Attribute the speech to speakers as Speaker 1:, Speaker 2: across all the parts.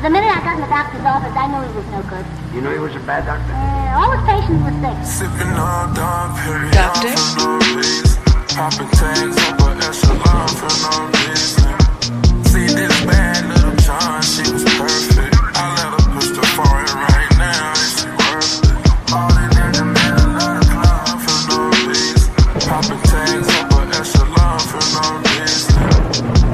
Speaker 1: The minute I got in the doctor's office, I knew he was no good.
Speaker 2: You knew he was a bad doctor?
Speaker 1: All his patients were sick.
Speaker 3: Sipping on Dom Perry,
Speaker 4: Doctor?
Speaker 3: for no reason. Popping tags up an echelon for no reason. See this bad little John, she was perfect. I let her push the foreign right now, and she worth it. Falling in the middle of the club for no reason. Popping tags up an echelon for no reason.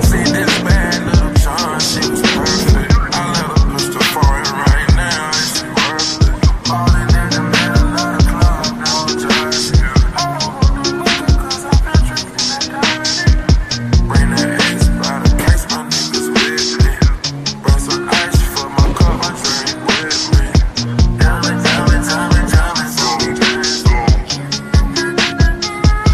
Speaker 3: See this bad little John, she was perfect. I let her push the foreign right now, and she worth it. Falling in the middle of the club, no jersey. I don't want to look good 'cause I've been drinking that dirty. Bring that ace by the case, my niggas with me. Bring some ice for my cup, my drink with me. Diamond, diamond, diamond, diamonds on me, diamonds on me.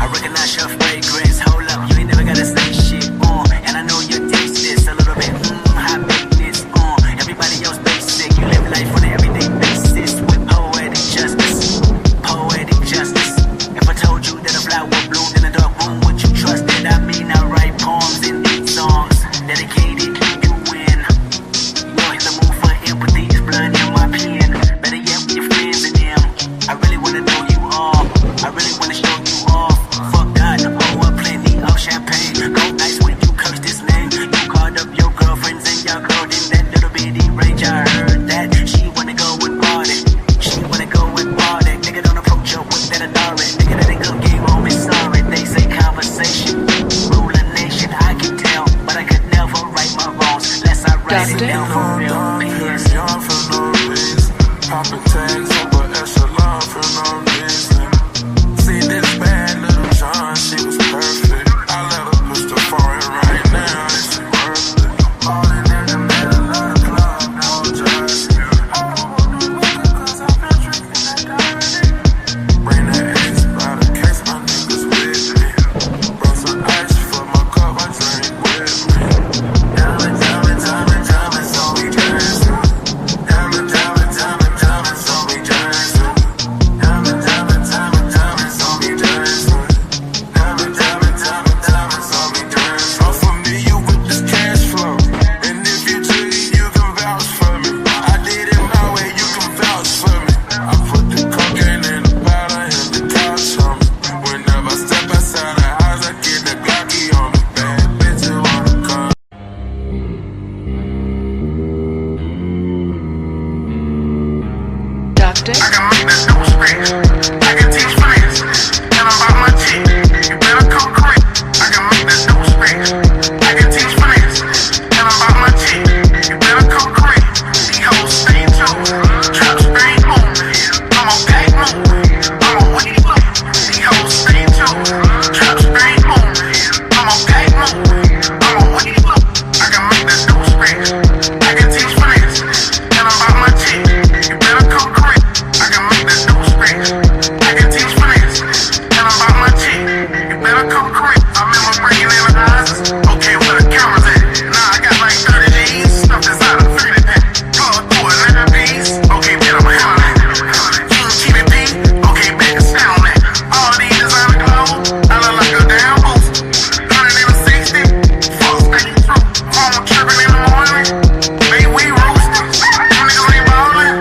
Speaker 5: I recognize your fragrance. Hold up, you ain't never gotta say shit on. And I know your taste is a little bit high maintenance on. Everybody else basic. You live life on an everyday basis with poetic justice. Poetic justice. If I told you that a flower bloomed in a dark room, would you trust it? I mean, I write poems and beat songs dedicated to you win. You're in the mood for empathy. It's blood in my pen. Better yet, with your friends and them. I really wanna know you all. I really wanna show you off. Fuck God, pour up plenty of champagne. Go nice when you curse this name. You called up your girlfriends and y'all curled in that little bitty range. I heard that she wanna go and party. She wanna go and party. Nigga, don't approach her with that authority. Nigga, that ain't good game on me, sorry. They say conversation, rule a nation. I can tell, but I could never right my wrongs unless I write it
Speaker 4: Doctor?
Speaker 5: down for real.
Speaker 3: Dom
Speaker 5: P.S.
Speaker 3: Perry, on for no reason. Popping tags up an echelon for no reason. See this bad little John, she was perfect. I let her push the foreign right now, and she worth it. Falling in the middle of the club, no jersey. I don't want to look good 'cause I've been drinking that dirty. Bring that ace by the case, my niggas with me. Bring some ice for my cup, my drink with me. Diamond, diamond, diamond, diamonds on me, dancing. Diamond, diamond, diamond, diamonds on me, dancing. Diamond, diamond, diamond, diamonds on me, dancing. Diamond, diamond, diamond, diamonds on me, dancing. I'm familiar with this cash flow, and if you do, you can vouch for me. I did it my way, you can vouch for me. I put the cocaine in the powder and the couch on me. Whenever I step outside the house, I get the Glocky on me. Bad bitch, you wanna come.
Speaker 4: Doctor?
Speaker 3: I can make that dope space. I can teach finance. Tell 'em about my chick. You better come quick. I can make that dope space. I can teach finance. Tell 'em about my chick. You better come quick. These hoes stay tuned. Traps stay home. I'm on pack move. I'm on weed low. These hoes stay tuned. Traps stay home. I'm on pack move. I'm on weed low. I can make that dope space. I can teach finance. Tell 'em about my chick. You better come quick. I can make that dope space. I can teach finance. Tell 'em about my chick. You better come quick. I remember bringing in the eyes. Okay, where the cameras at? Nah, I got like 30 G's. Stuff that's out of 30 pack. Plug through 11 B's. Okay, bet I'm handling that. You can keep it P. Okay, bet the sound that. All these designer clothes. I look like a damn boost. 160. Fuck stay true. Phone tripping in the morning. May we roosting. You niggas ain't ballin'.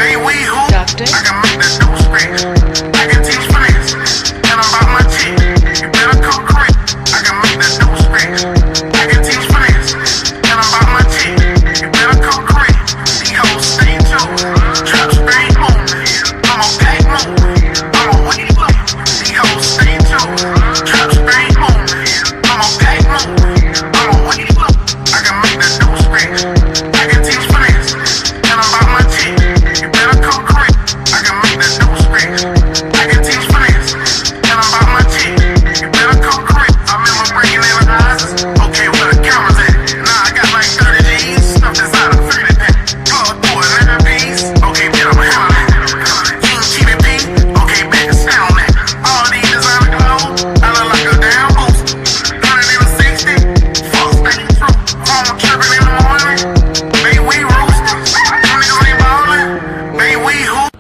Speaker 3: May we hoop.
Speaker 4: Doctor?
Speaker 3: I can make that dope space. I can teach finance. Tell 'em about my chick. You better come quick. I can make that dope space. I can teach finance. Tell 'em about my chick. You better come quick. These hoes stay tuned. Traps stay home. I'm on pack move. I'm on weed low. These hoes stay tuned. Traps stay home. I'm on pack move. I'm on weed low. I can make that dope space. I can teach finance. Tell 'em about my chick. You better come quick. I can make that dope space. I can teach finance. Tell 'em about my chick. You better come quick. I remember bringing in the eyes. Okay, where the cameras at? Nah, I got like 30 G's. Stuff that's out of 30 pack. Plug through 11 B's. Okay, bet I'm handling that. You can keep it P. Okay, bet the sound that. All these designer clothes. I look like a damn boost. 160. Fuck stay true. Phone tripping in the morning. May we roosting. You niggas ain't ballin'. May we hoop.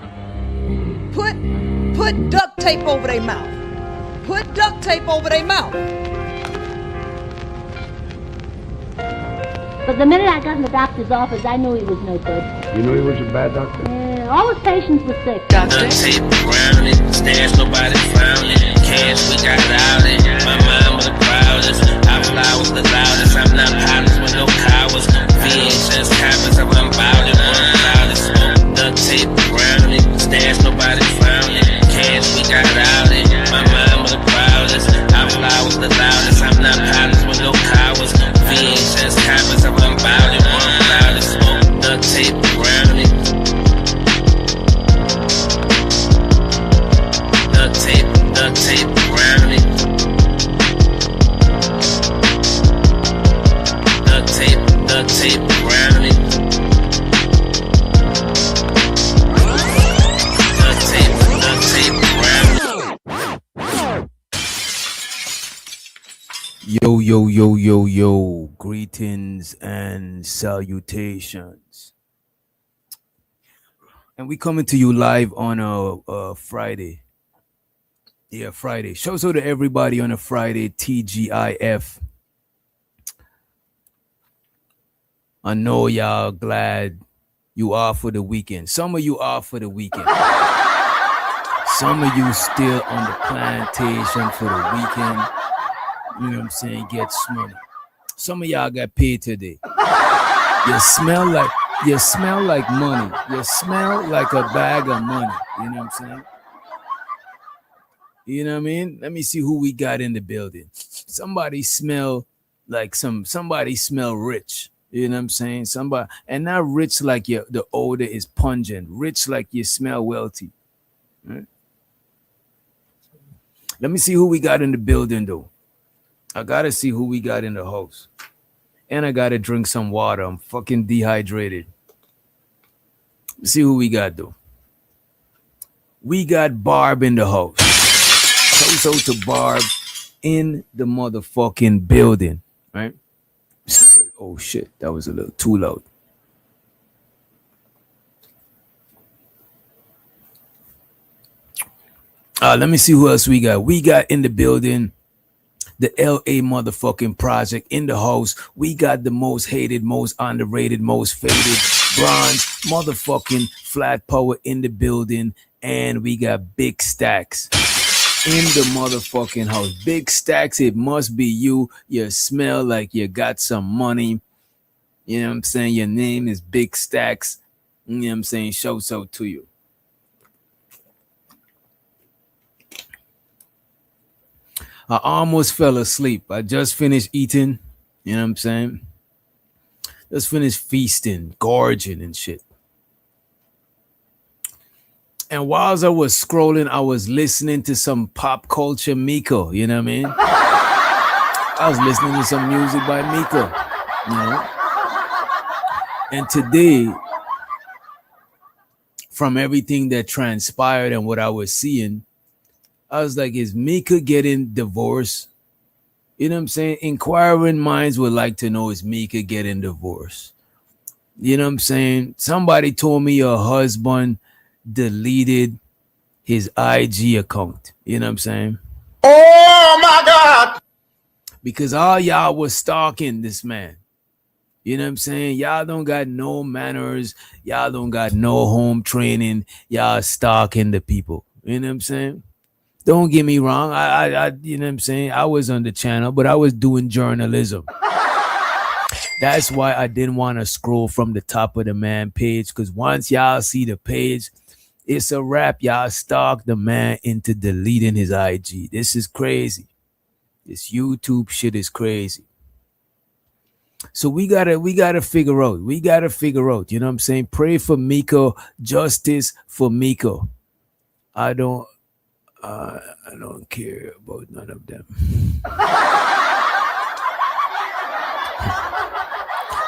Speaker 6: Put duct tape over their mouth. Put duct tape over their mouth.
Speaker 1: But the minute I got in the doctor's office, I knew he was no good.
Speaker 2: You knew he was a bad doctor?
Speaker 1: All his patients were sick.
Speaker 5: Duct tape around it, stash nobody found it. Cash we got out it. My mind was the proudest. I fly with the loudest. I'm not pilots with no cowards. VHS copies of unbounded, one loudest. Duct tape around it, stash nobody found it. Cash we got out it. My mind was the proudest. I fly with the loudest. I'm not pilots with no cowards. VHS copies of unbounded, one loudest. Duct tape around it. Duct tape around it. Duct tape around it. Duct tape around it.
Speaker 4: Yo. Greetings and salutations. And we coming to you live on a Friday. Yeah, Friday. Shouts out to everybody on a Friday, TGIF. I know y'all glad you are for the weekend. Some of you are for the weekend. Some of you still on the plantation for the weekend. You know what I'm saying? Get money. Some of y'all got paid today. You smell like money. You smell like a bag of money. You know what I'm saying? You know what I mean? Let me see who we got in the building. Somebody smell like somebody smell rich. You know what I'm saying? Somebody, and not rich like the odor is pungent. Rich like you smell wealthy. Right? Let me see who we got in the building though. I gotta see who we got in the house. And I gotta drink some water. I'm fucking dehydrated. Let's see who we got though. We got Barb in the house. So to Barb in the motherfucking building, right? Oh shit, that was a little too loud. Let me see who else we got. We got in the building the LA motherfucking project in the house. We got the most hated, most underrated, most faded bronze motherfucking flat power in the building. And we got Big Stacks in the motherfucking house. Big Stacks, it must be you. You smell like you got some money. You know what I'm saying? Your name is Big Stacks. You know what I'm saying? Shouts out to you. I almost fell asleep. I just finished eating. You know what I'm saying? Just finished feasting, gorging and shit. And whilst I was scrolling, I was listening to some pop culture Micca, you know what I mean? I was listening to some music by Micca, you know? And today, from everything that transpired and what I was seeing, I was like, is Micca getting divorced? You know what I'm saying? Inquiring minds would like to know, is Micca getting divorced? You know what I'm saying? Somebody told me your husband deleted his IG account. You know what I'm saying?
Speaker 2: Oh my God!
Speaker 4: Because all y'all was stalking this man. You know what I'm saying? Y'all don't got no manners. Y'all don't got no home training. Y'all stalking the people. You know what I'm saying? Don't get me wrong. I you know what I'm saying? I was on the channel, but I was doing journalism. That's why I didn't want to scroll from the top of the man page, because once y'all see the page, it's a wrap. Y'all stalk the man into deleting his IG. This is crazy. This YouTube shit is crazy. So we gotta figure out. We gotta figure out. You know what I'm saying? Pray for Micca. Justice for Micca. I don't care about none of them.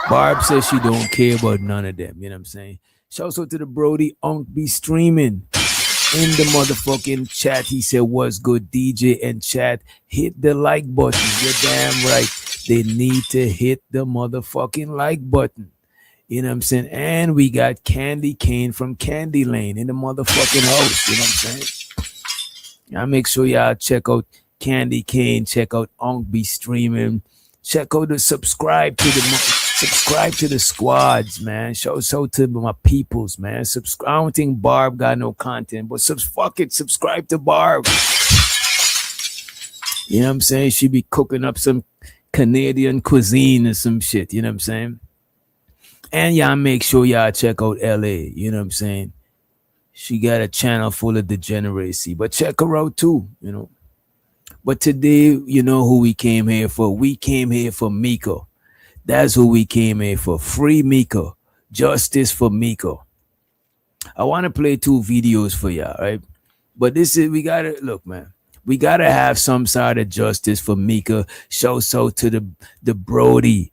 Speaker 4: Barb says she don't care about none of them. You know what I'm saying? Shouts out to the Brody be streaming in the motherfucking chat. He said, what's good, DJ and chat? Hit the like button. You're damn right. They need to hit the motherfucking like button. You know what I'm saying? And we got Candy Cane from Candy Lane in the motherfucking house. You know what I'm saying? Y'all make sure y'all check out Candy Cane. Check out be streaming. Check out the subscribe to Subscribe to the squads, man. Show so to my peoples, man. Subscribe. I don't think Barb got no content, but fuck it, subscribe to Barb. You know what I'm saying? She be cooking up some Canadian cuisine or some shit. You know what I'm saying? And y'all make sure y'all check out LA. You know what I'm saying? She got a channel full of degeneracy, but check her out too, you know. But today, you know who we came here for? We came here for Micca. That's who we came here for. Free Micca. Justice for Micca. I want to play 2 videos for y'all, right? But we gotta, look, man. We gotta have some sort of justice for Micca. Show so to the Brody,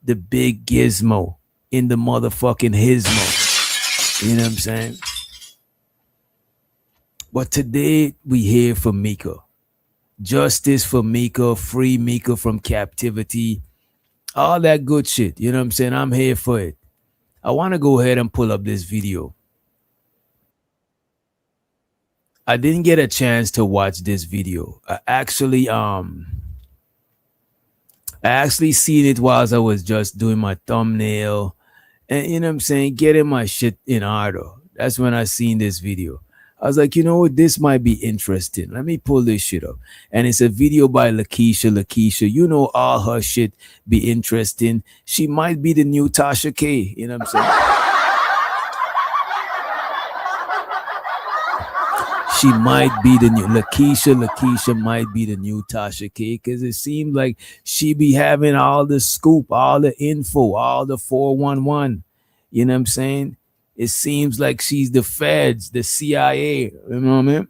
Speaker 4: the big gizmo in the motherfucking Hismo. You know what I'm saying? But today we here for Micca. Justice for Micca, free Micca from captivity, all that good shit. You know what I'm saying? I'm here for it. I want to go ahead and pull up this video. I didn't get a chance to watch this video. I actually seen it whilst I was just doing my thumbnail and, you know what I'm saying, getting my shit in order. That's when I seen this video. I was like, you know what, this might be interesting. Let me pull this shit up. And it's a video by Lakeisha. You know all her shit be interesting. She might be the new Tasha K. You know what I'm saying? She might be the new Lakeisha might be the new Tasha K, because it seems like she be having all the scoop, all the info, all the 411. You know what I'm saying? It seems like she's the feds, the CIA. You know what I mean?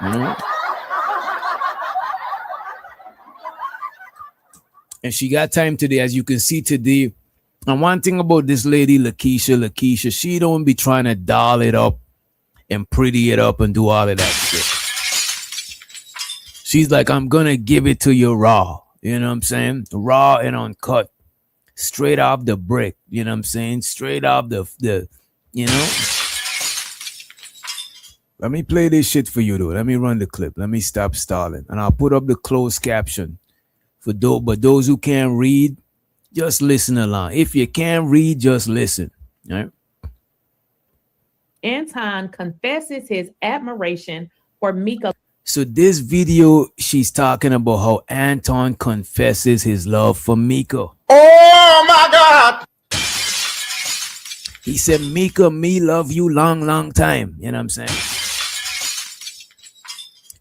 Speaker 4: You know? And she got time today, as you can see today. And one thing about this lady, Lakeisha, she don't be trying to doll it up and pretty it up and do all of that shit. She's like, I'm gonna give it to you raw. You know what I'm saying? Raw and uncut. Straight off the brick. You know what I'm saying? Straight off the you know? Let me play this shit for you though. Let me run the clip. Let me stop stalling. And I'll put up the closed caption. But those who can't read, just listen along. If you can't read, just listen. All right?
Speaker 7: Anton confesses his admiration for Micca.
Speaker 4: So this video, she's talking about how Anton confesses his love for Micca.
Speaker 2: Oh my God!
Speaker 4: He said, Micca, me love you long time. You know what I'm saying?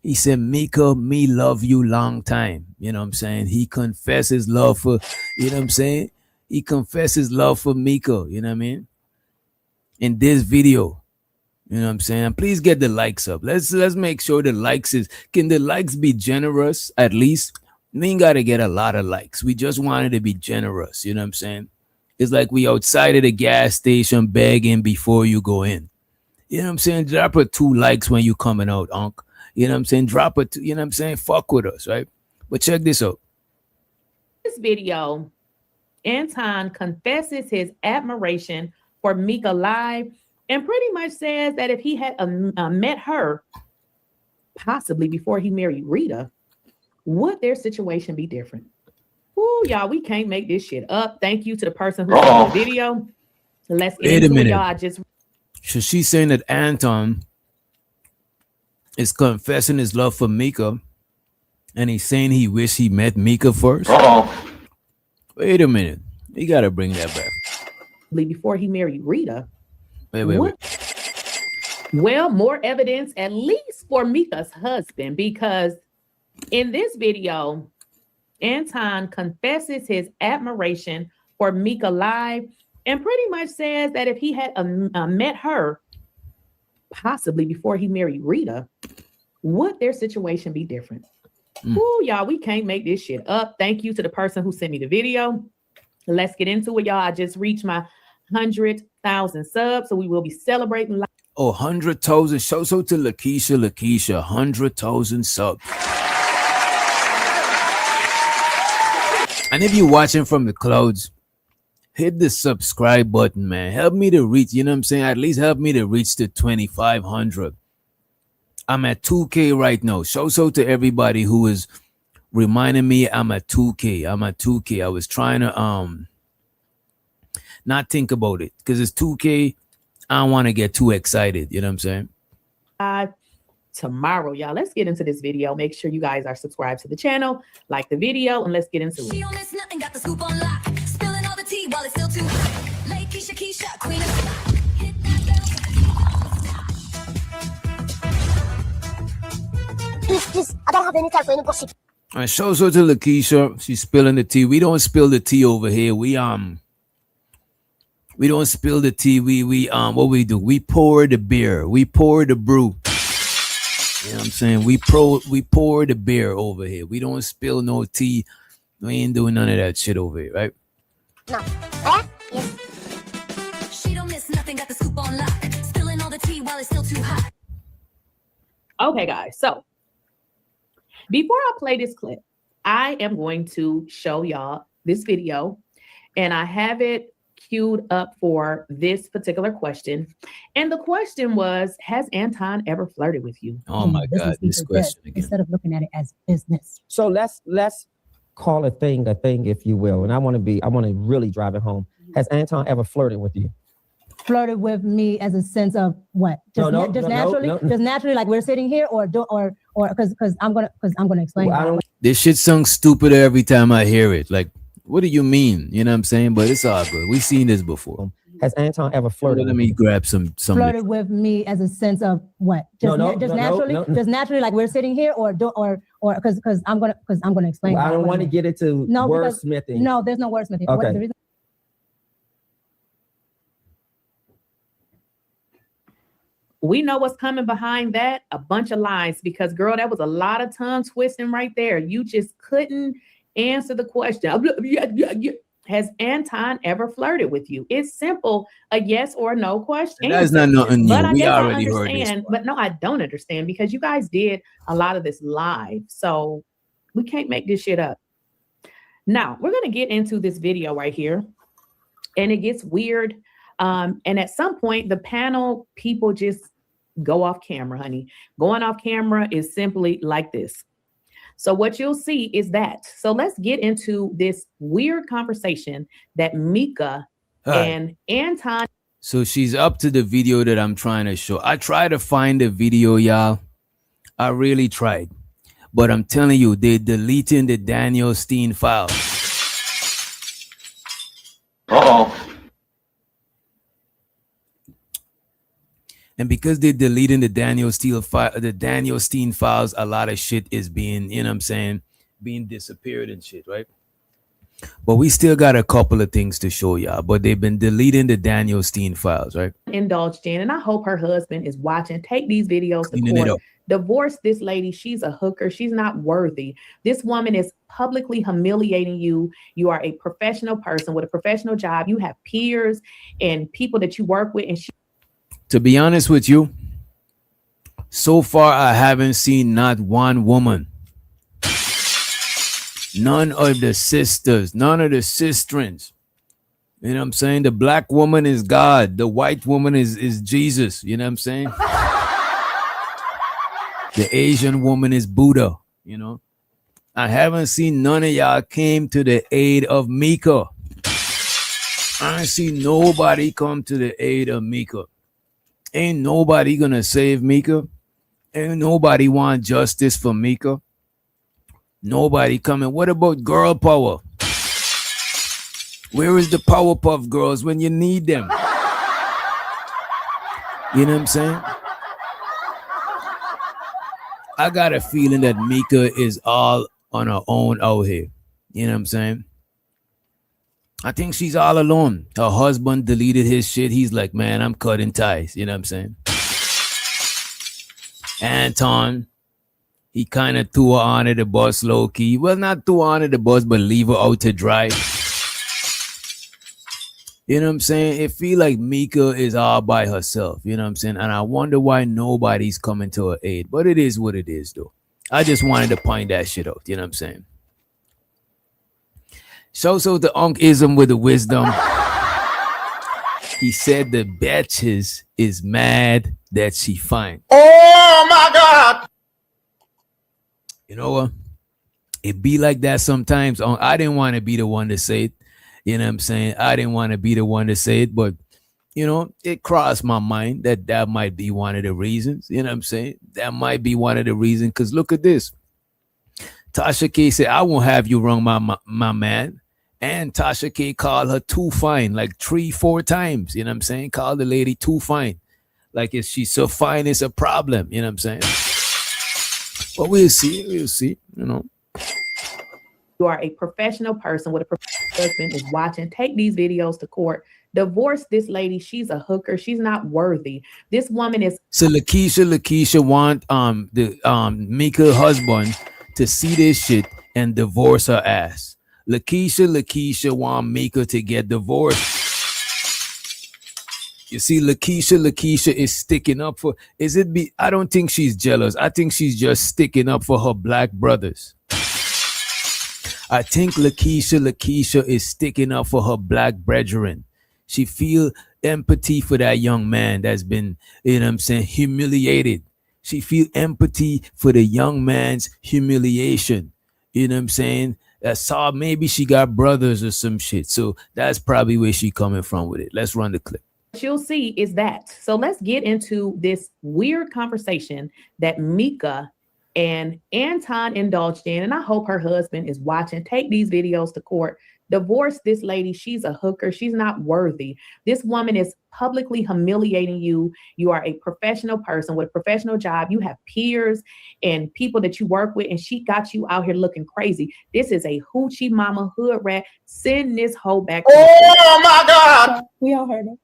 Speaker 4: He said, Micca, me love you long time. You know what I'm saying? He confesses love for, you know what I'm saying? He confesses love for Micca. You know what I mean? In this video. You know what I'm saying? And please get the likes up. Let's make sure the likes can the likes be generous at least? We ain't got to get a lot of likes. We just wanted to be generous. You know what I'm saying? It's like we outside of the gas station begging before you go in. You know what I'm saying? Drop a 2 likes when you coming out, Unc. You know what I'm saying? Drop a 2, you know what I'm saying? Fuck with us, right? But check this out.
Speaker 7: This video, Anton confesses his admiration for Micca live and pretty much says that if he had met her, possibly before he married Rita, would their situation be different? Ooh, y'all, we can't make this shit up. Thank you to the person who saw the video. Let's get into it, y'all.
Speaker 4: So she's saying that Anton is confessing his love for Micca, and he's saying he wish he met Micca first. Wait a minute. You got to bring that back.
Speaker 7: Before he married Rita.
Speaker 4: Wait.
Speaker 7: Well, more evidence, at least for Micca's husband, because in this video, Anton confesses his admiration for Micca live and pretty much says that if he had met her, possibly before he married Rita, would their situation be different? Ooh, y'all, we can't make this shit up. Thank you to the person who sent me the video. Let's get into it, y'all. I just reached my 100,000 subs, so we will be celebrating.
Speaker 4: Oh, 100,000. Shout out to Lakeisha, 100,000 subs. And if you're watching from the clouds, hit the subscribe button, man. Help me to reach, you know what I'm saying? At least help me to reach the 2,500. I'm at 2K right now. Shout out to everybody who is reminded me I'm a 2K. I was trying to not think about it because it's 2K. I don't want to get too excited. You know what I'm saying?
Speaker 7: Tomorrow, y'all. Let's get into this video. Make sure you guys are subscribed to the channel, like the video, and let's get into
Speaker 8: She
Speaker 7: it.
Speaker 8: don't miss nothing, got the scoop on lock. Spilling all the tea while it's still too hot. Late Keisha, queen of the block. Hit that
Speaker 1: Please, I don't have any time for any gossip.
Speaker 4: All right, shout out to Lakeisha. She's spilling the tea. We don't spill the tea over here. We don't spill the tea. We what we do? We pour the beer. We pour the brew. You know what I'm saying? We pour the beer over here. We don't spill no tea. We ain't doing none of that shit over here, right?
Speaker 1: No. Yes.
Speaker 8: She don't miss nothing, got the scoop on lock. Spilling all the tea while it's still too hot.
Speaker 7: Okay, guys. So before I play this clip, I am going to show y'all this video, and I have it queued up for this particular question. And the question was, has Anton ever flirted with you?
Speaker 4: Oh my God, this question again.
Speaker 1: Instead of looking at it as business.
Speaker 9: So let's call a thing, if you will. And I want to really drive it home. Has Anton ever flirted with you?
Speaker 1: Flirted with me as a sense of what? Just naturally, like we're sitting here, or because I'm gonna explain.
Speaker 9: Well,
Speaker 4: This shit sounds stupid every time I hear it. Like, what do you mean? You know what I'm saying? But it's all good. We've seen this before.
Speaker 9: Has Anton ever flirted?
Speaker 4: Let me grab some.
Speaker 1: Flirted with me as a sense of what? Just naturally, like we're sitting here, or because I'm gonna explain.
Speaker 9: Well, I don't want to get into wordsmithing.
Speaker 1: No, there's no wordsmithing.
Speaker 9: Okay.
Speaker 7: We know what's coming behind that. A bunch of lies, because girl, that was a lot of tongue twisting right there. You just couldn't answer the question. Has Anton ever flirted with you? It's simple, a yes or no question.
Speaker 4: That's not nothing new.
Speaker 7: But I
Speaker 4: We
Speaker 7: guess I
Speaker 4: already heard
Speaker 7: understand.
Speaker 4: this.
Speaker 7: But no, I don't understand, because you guys did a lot of this live. So we can't make this shit up. Now, we're going to get into this video right here. And it gets weird. And at some point, the panel people just go off camera, honey. Going off camera is simply like this. So what you'll see is that. So let's get into this weird conversation that Micca and Anton.
Speaker 4: So she's up to the video that I'm trying to show. I tried to find the video, y'all. I really tried. But I'm telling you, they're deleting the Daniel Steen file.
Speaker 2: Uh-oh.
Speaker 4: And because they're deleting the Daniel Steen files, a lot of shit is being, you know what I'm saying, being disappeared and shit, right? But we still got a couple of things to show y'all. But they've been deleting the Daniel Steen files, right?
Speaker 7: Indulged in, and I hope her husband is watching. Take these videos to
Speaker 4: Cleaning it
Speaker 7: court.
Speaker 4: up.
Speaker 7: Divorce this lady. She's a hooker. She's not worthy. This woman is publicly humiliating you. You are a professional person with a professional job. You have peers and people that you work with, and
Speaker 4: To be honest with you, so far I haven't seen not one woman. None of the sisters, none of the sistrins. You know what I'm saying? The black woman is God. The white woman is Jesus. You know what I'm saying? The Asian woman is Buddha. You know? I haven't seen none of y'all came to the aid of Micca. I ain't seen nobody come to the aid of Micca. Ain't nobody gonna save Micca. Ain't nobody want justice for Micca. Nobody coming. What about girl power? Where is the Powerpuff Girls when you need them? You know what I'm saying? I got a feeling that Micca is all on her own out here. You know what I'm saying? I think she's all alone. Her husband deleted his shit. He's like, man, I'm cutting ties. You know what I'm saying? Anton, he kind of threw her onto the bus low key. Well, not threw her onto the bus, but leave her out to dry. You know what I'm saying? It feel like Micca is all by herself. You know what I'm saying? And I wonder why nobody's coming to her aid. But it is what it is, though. I just wanted to point that shit out. You know what I'm saying? So the Unk-ism with the wisdom. He said the Betches is mad that she fine.
Speaker 2: Oh my God!
Speaker 4: You know what? It be like that sometimes. I didn't want to be the one to say it. You know what I'm saying? I didn't want to be the one to say it, but you know, it crossed my mind that might be one of the reasons. You know what I'm saying? That might be one of the reasons. Because look at this. Tasha K said, I won't have you wrong, my man. And Tasha K called her too fine like 3-4 times. You know what I'm saying? Called the lady too fine. Like if she's so fine, it's a problem. You know what I'm saying? But we'll see. We'll see. You know.
Speaker 7: You are a professional person with a professional husband is watching. Take these videos to court. Divorce this lady. She's a hooker. She's not worthy. This woman is.
Speaker 4: So Lakeisha want the Micca husband to see this shit and divorce her ass. Lakeisha want Micca to get divorced. You see, Lakeisha is sticking up for. I don't think she's jealous. I think she's just sticking up for her black brothers. I think Lakeisha is sticking up for her black brethren. She feel empathy for that young man that's been, you know what I'm saying, humiliated. She feel empathy for the young man's humiliation. You know what I'm saying? Maybe she got brothers or some shit. So that's probably where she coming from with it. Let's run the clip.
Speaker 7: What you'll see is that. So let's get into this weird conversation that Micca and Anton indulged in, and I hope her husband is watching. Take these videos to court. Divorce this lady. She's a hooker. She's not worthy. This woman is publicly humiliating you. You are a professional person with a professional job. You have peers and people that you work with, and she got you out here looking crazy. This is a hoochie mama hood rat. Send this hoe back.
Speaker 2: Oh my God.
Speaker 1: We all heard it.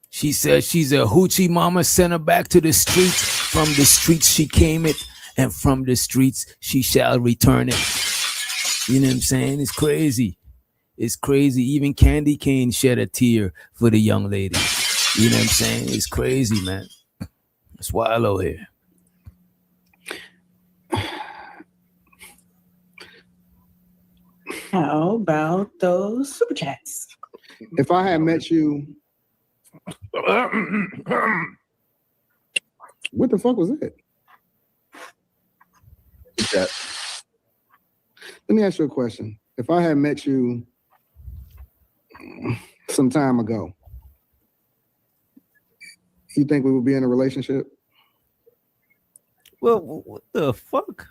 Speaker 4: She said she's a hoochie mama. Send her back to the streets. From the streets she came it, and from the streets she shall return it. You know what I'm saying? It's crazy. It's crazy. Even Candy Cane shed a tear for the young lady. You know what I'm saying? It's crazy, man. It's wild out here.
Speaker 10: How about those super chats?
Speaker 11: If I had met you, what the fuck was that? Let me ask you a question. If I had met you some time ago, you think we would be in a relationship?
Speaker 4: Well, what the fuck?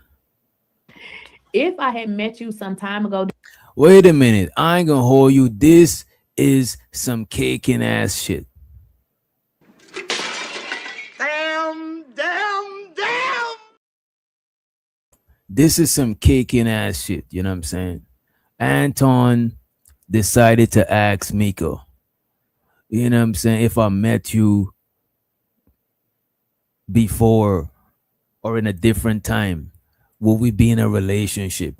Speaker 7: If I had met you some time ago.
Speaker 4: Wait a minute. I ain't gonna hold you. This is some caking ass shit.
Speaker 2: Damn.
Speaker 4: This is some caking ass shit. You know what I'm saying? Anton decided to ask Micca, you know what I'm saying, if I met you before or in a different time, will we be in a relationship?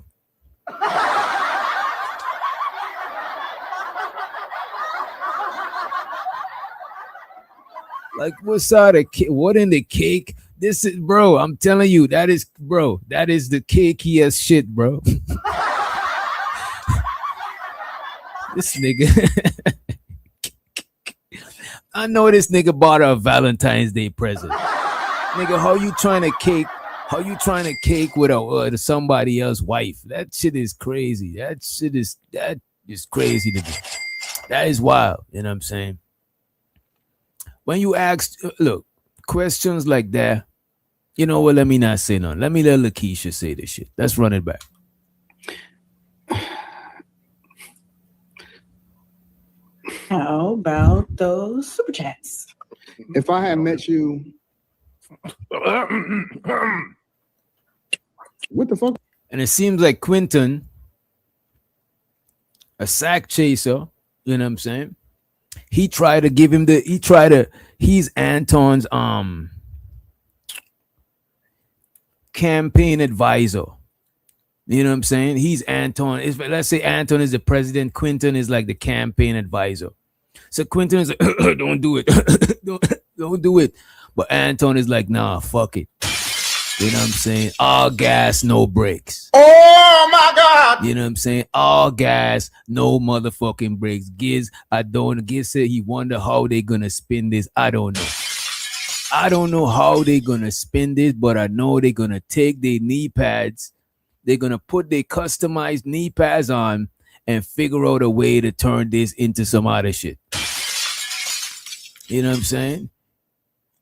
Speaker 4: Like, what's out of what in the cake? This is, bro, I'm telling you, that is the cakiest shit, bro. This nigga. I know this nigga bought her a Valentine's Day present. Nigga, how you trying to cake with somebody else's wife? That shit is crazy. That is crazy to me. That is wild. You know what I'm saying? When you ask, look, questions like that, you know what? Let me not say none. Let me let Lakeisha say this shit. Let's run it back.
Speaker 10: How about those super chats?
Speaker 11: If I had met you, what the fuck?
Speaker 4: And it seems like Quentin, a sack chaser, you know what I'm saying? He tried to give him he's Anton's campaign advisor. You know what I'm saying? He's Anton. Let's say Anton is the president. Quentin is like the campaign advisor. So Quentin is like, don't do it. don't do it. But Anton is like, nah, fuck it. You know what I'm saying? All gas, no brakes.
Speaker 2: Oh my God.
Speaker 4: You know what I'm saying? All gas, no motherfucking brakes. Giz said he wonder how they gonna spin this. I don't know. I don't know how they gonna spin this, but I know they're gonna take their knee pads They're gonna put their customized knee pads on and figure out a way to turn this into some other shit. You know what I'm saying?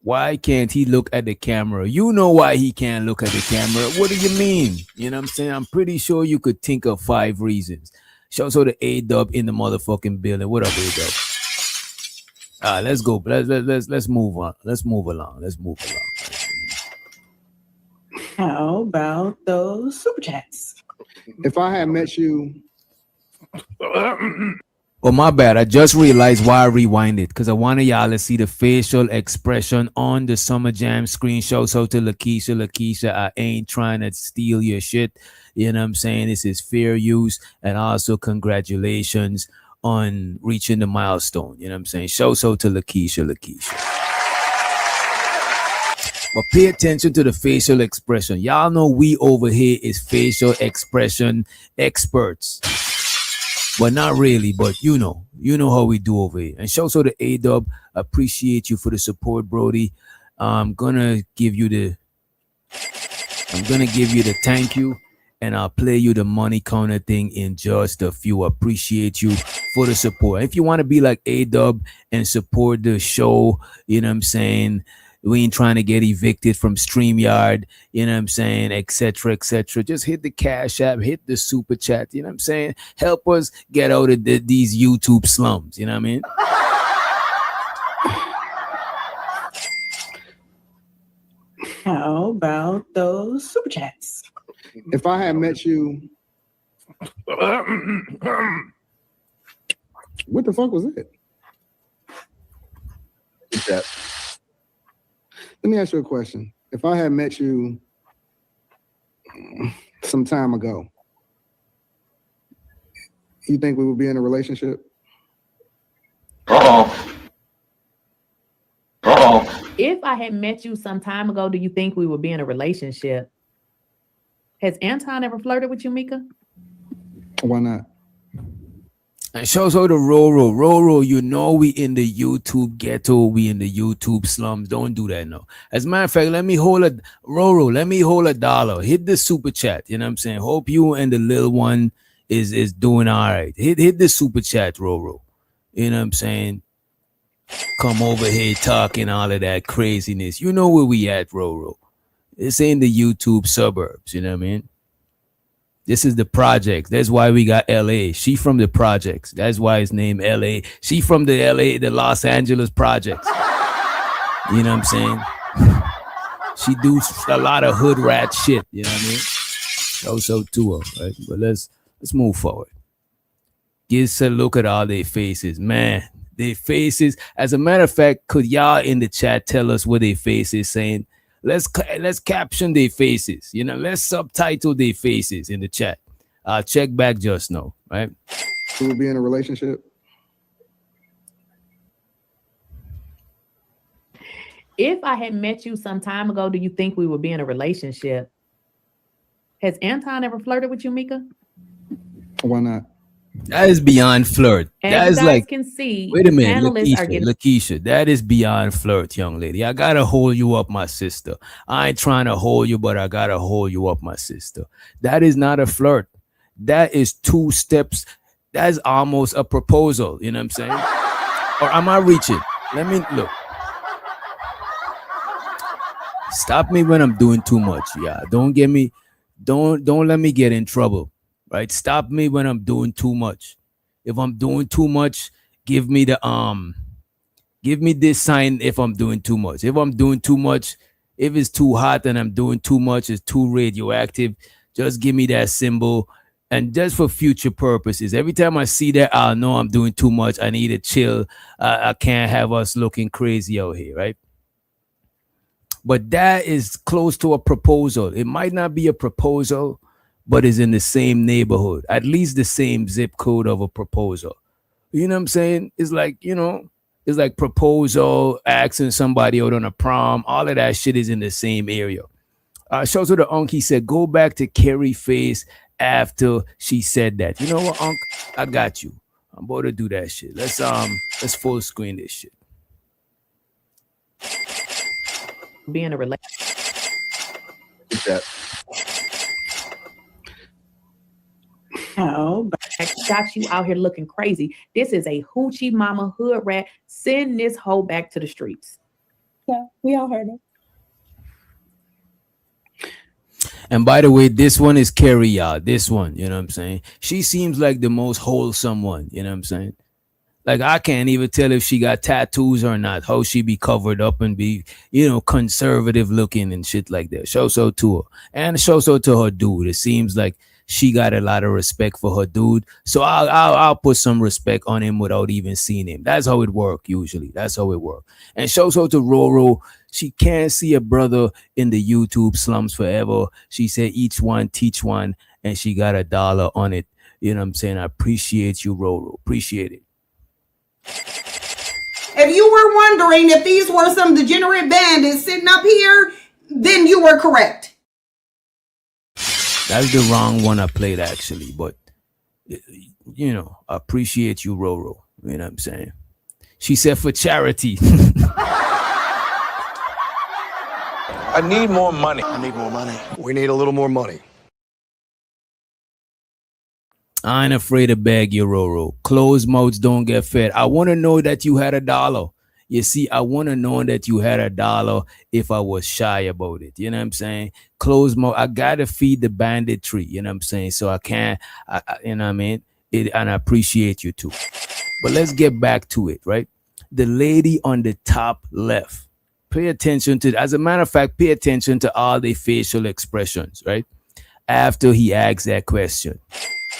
Speaker 4: Why can't he look at the camera? You know why he can't look at the camera. What do you mean? You know what I'm saying? I'm pretty sure you could think of 5 reasons. Show so the A-Dub in the motherfucking building. What up, A-Dub? Let's go. Let's move on. Let's move along.
Speaker 10: How about those super chats?
Speaker 11: If I had met you,
Speaker 4: Oh, my bad. I just realized why I rewinded, because I wanted y'all to see the facial expression on the Summer Jam screen. Show so to Lakeisha, I ain't trying to steal your shit. You know what I'm saying? This is fair use, and also congratulations on reaching the milestone. You know what I'm saying? Show so to Lakeisha. But pay attention to the facial expression. Y'all know we over here is facial expression experts. But not really, but you know how we do over here. And show so the A-Dub, appreciate you for the support, Brody. I'm gonna give you the thank you, and I'll play you the money counter thing in just a few. Appreciate you for the support. If you want to be like A-Dub and support the show, you know what I'm saying? We ain't trying to get evicted from StreamYard, you know what I'm saying, etc. Just hit the Cash App, hit the Super Chat, you know what I'm saying? Help us get out of these YouTube slums, you know what I mean?
Speaker 10: How about those super chats?
Speaker 11: if I had met you, what the fuck was it? That. Let me ask you a question. If I had met you some time ago, you think we would be in a relationship?
Speaker 7: If I had met you some time ago, do you think we would be in a relationship? Has Anton ever flirted with you, Micca?
Speaker 11: Why not?
Speaker 4: And shows how the Roro, you know we in the YouTube ghetto, we in the YouTube slums. Don't do that, no. As a matter of fact, let me hold a $1. Hit the Super Chat, you know what I'm saying? Hope you and the little one is doing all right. Hit the Super Chat, Roro. You know what I'm saying? Come over here talking all of that craziness. You know where we at, Roro. This ain't the YouTube suburbs, you know what I mean? This is the projects. That's why we got LA. She from the projects. That's why it's named LA. She from the LA, the Los Angeles projects. You know what I'm saying? She do a lot of hood rat shit. You know what I mean? So to her, right? But let's move forward. Give us a look at all their faces. Man, their faces. As a matter of fact, could y'all in the chat tell us what their faces saying? Let's caption their faces. You know, let's subtitle their faces in the chat. I'll check back just now, right?
Speaker 11: We would be in a relationship.
Speaker 7: If I had met you some time ago, do you think we would be in a relationship? Has Anton ever flirted with you, Micca?
Speaker 11: Why not?
Speaker 4: That is beyond flirt.
Speaker 7: As
Speaker 4: that
Speaker 7: you
Speaker 4: is
Speaker 7: guys
Speaker 4: like,
Speaker 7: can see,
Speaker 4: wait a minute,
Speaker 7: Lakeisha,
Speaker 4: Lakeisha, that is beyond flirt, young lady. I gotta hold you up, my sister. I ain't trying to hold you, but I gotta hold you up, my sister. That is not a flirt. That is 2 steps. That's almost a proposal. You know what I'm saying? Or am I reaching? Let me look. Stop me when I'm doing too much. Yeah, don't let me get in trouble. Right? Stop me when I'm doing too much. If I'm doing too much, give me this sign if I'm doing too much. If I'm doing too much, if it's too hot and I'm doing too much, it's too radioactive, just give me that symbol. And just for future purposes, every time I see that, I'll know I'm doing too much. I need to chill. I can't have us looking crazy out here, right? But that is close to a proposal. It might not be a proposal, but is in the same neighborhood, at least the same zip code of a proposal. You know what I'm saying? It's like, you know, it's like proposal, asking somebody out on a prom. All of that shit is in the same area. Shows to the Unc, he said, go back to Carrie face after she said that. You know what, Unc? I got you. I'm about to do that shit. Let's full screen this shit.
Speaker 7: Be in a relationship.
Speaker 10: Oh,
Speaker 7: got you out here looking crazy. This is a hoochie mama hood rat. Send this hoe back to the streets.
Speaker 1: Yeah, we all heard it.
Speaker 4: And by the way, this one is Carrie, y'all. This one, you know what I'm saying? She seems like the most wholesome one, you know what I'm saying? Like, I can't even tell if she got tattoos or not, how she be covered up and be, you know, conservative looking and shit like that. Show so to her. And show so to her dude. It seems like she got a lot of respect for her dude. So I'll put some respect on him without even seeing him. That's how it work usually. That's how it work. And show so to Roro. She can't see a brother in the YouTube slums forever. She said each one teach one, and she got $1 on it. You know what I'm saying? I appreciate you, Roro. Appreciate it.
Speaker 6: If you were wondering if these were some degenerate bandits sitting up here, then you were correct.
Speaker 4: That's the wrong one I played, actually. But, you know, I appreciate you, Roro. You know what I'm saying? She said for charity.
Speaker 2: I need more money. I need more money. We need a little more money.
Speaker 4: I ain't afraid to beg you, Roro. Closed mouths don't get fed. I want to know that you had $1. You see, I want to know that you had $1 if I was shy about it. You know what I'm saying? Closed mouth. I got to feed the banditry. You know what I'm saying? So I can't, you know what I mean? And I appreciate you too. But let's get back to it, right? The lady on the top left. Pay attention to, as a matter of fact, pay attention to all the facial expressions, right? After he asks that question.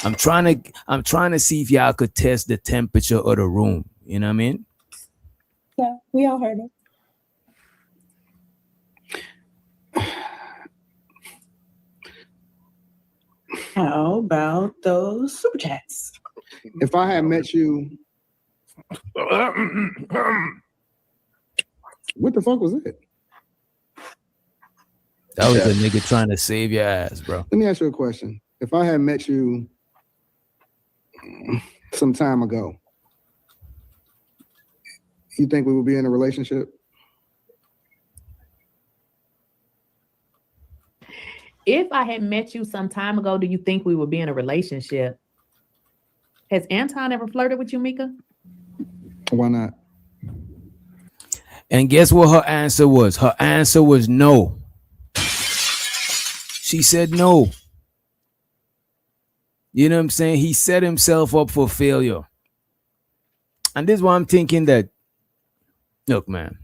Speaker 4: I'm trying to see if y'all could test the temperature of the room. You know what I mean?
Speaker 1: Yeah, we all heard it.
Speaker 10: how about those super chats?
Speaker 11: If I had met you, what the fuck was it?
Speaker 4: That was a nigga trying to save your ass, bro.
Speaker 11: Let me ask you a question. If I had met you some time ago, you think we would be in a relationship?
Speaker 7: If I had met you some time ago, do you think we would be in a relationship? Has Anton ever flirted with you, Micca?
Speaker 11: Why not?
Speaker 4: And guess what her answer was? Her answer was no. She said no. You know what I'm saying? He set himself up for failure. And this is why I'm thinking that, look, man.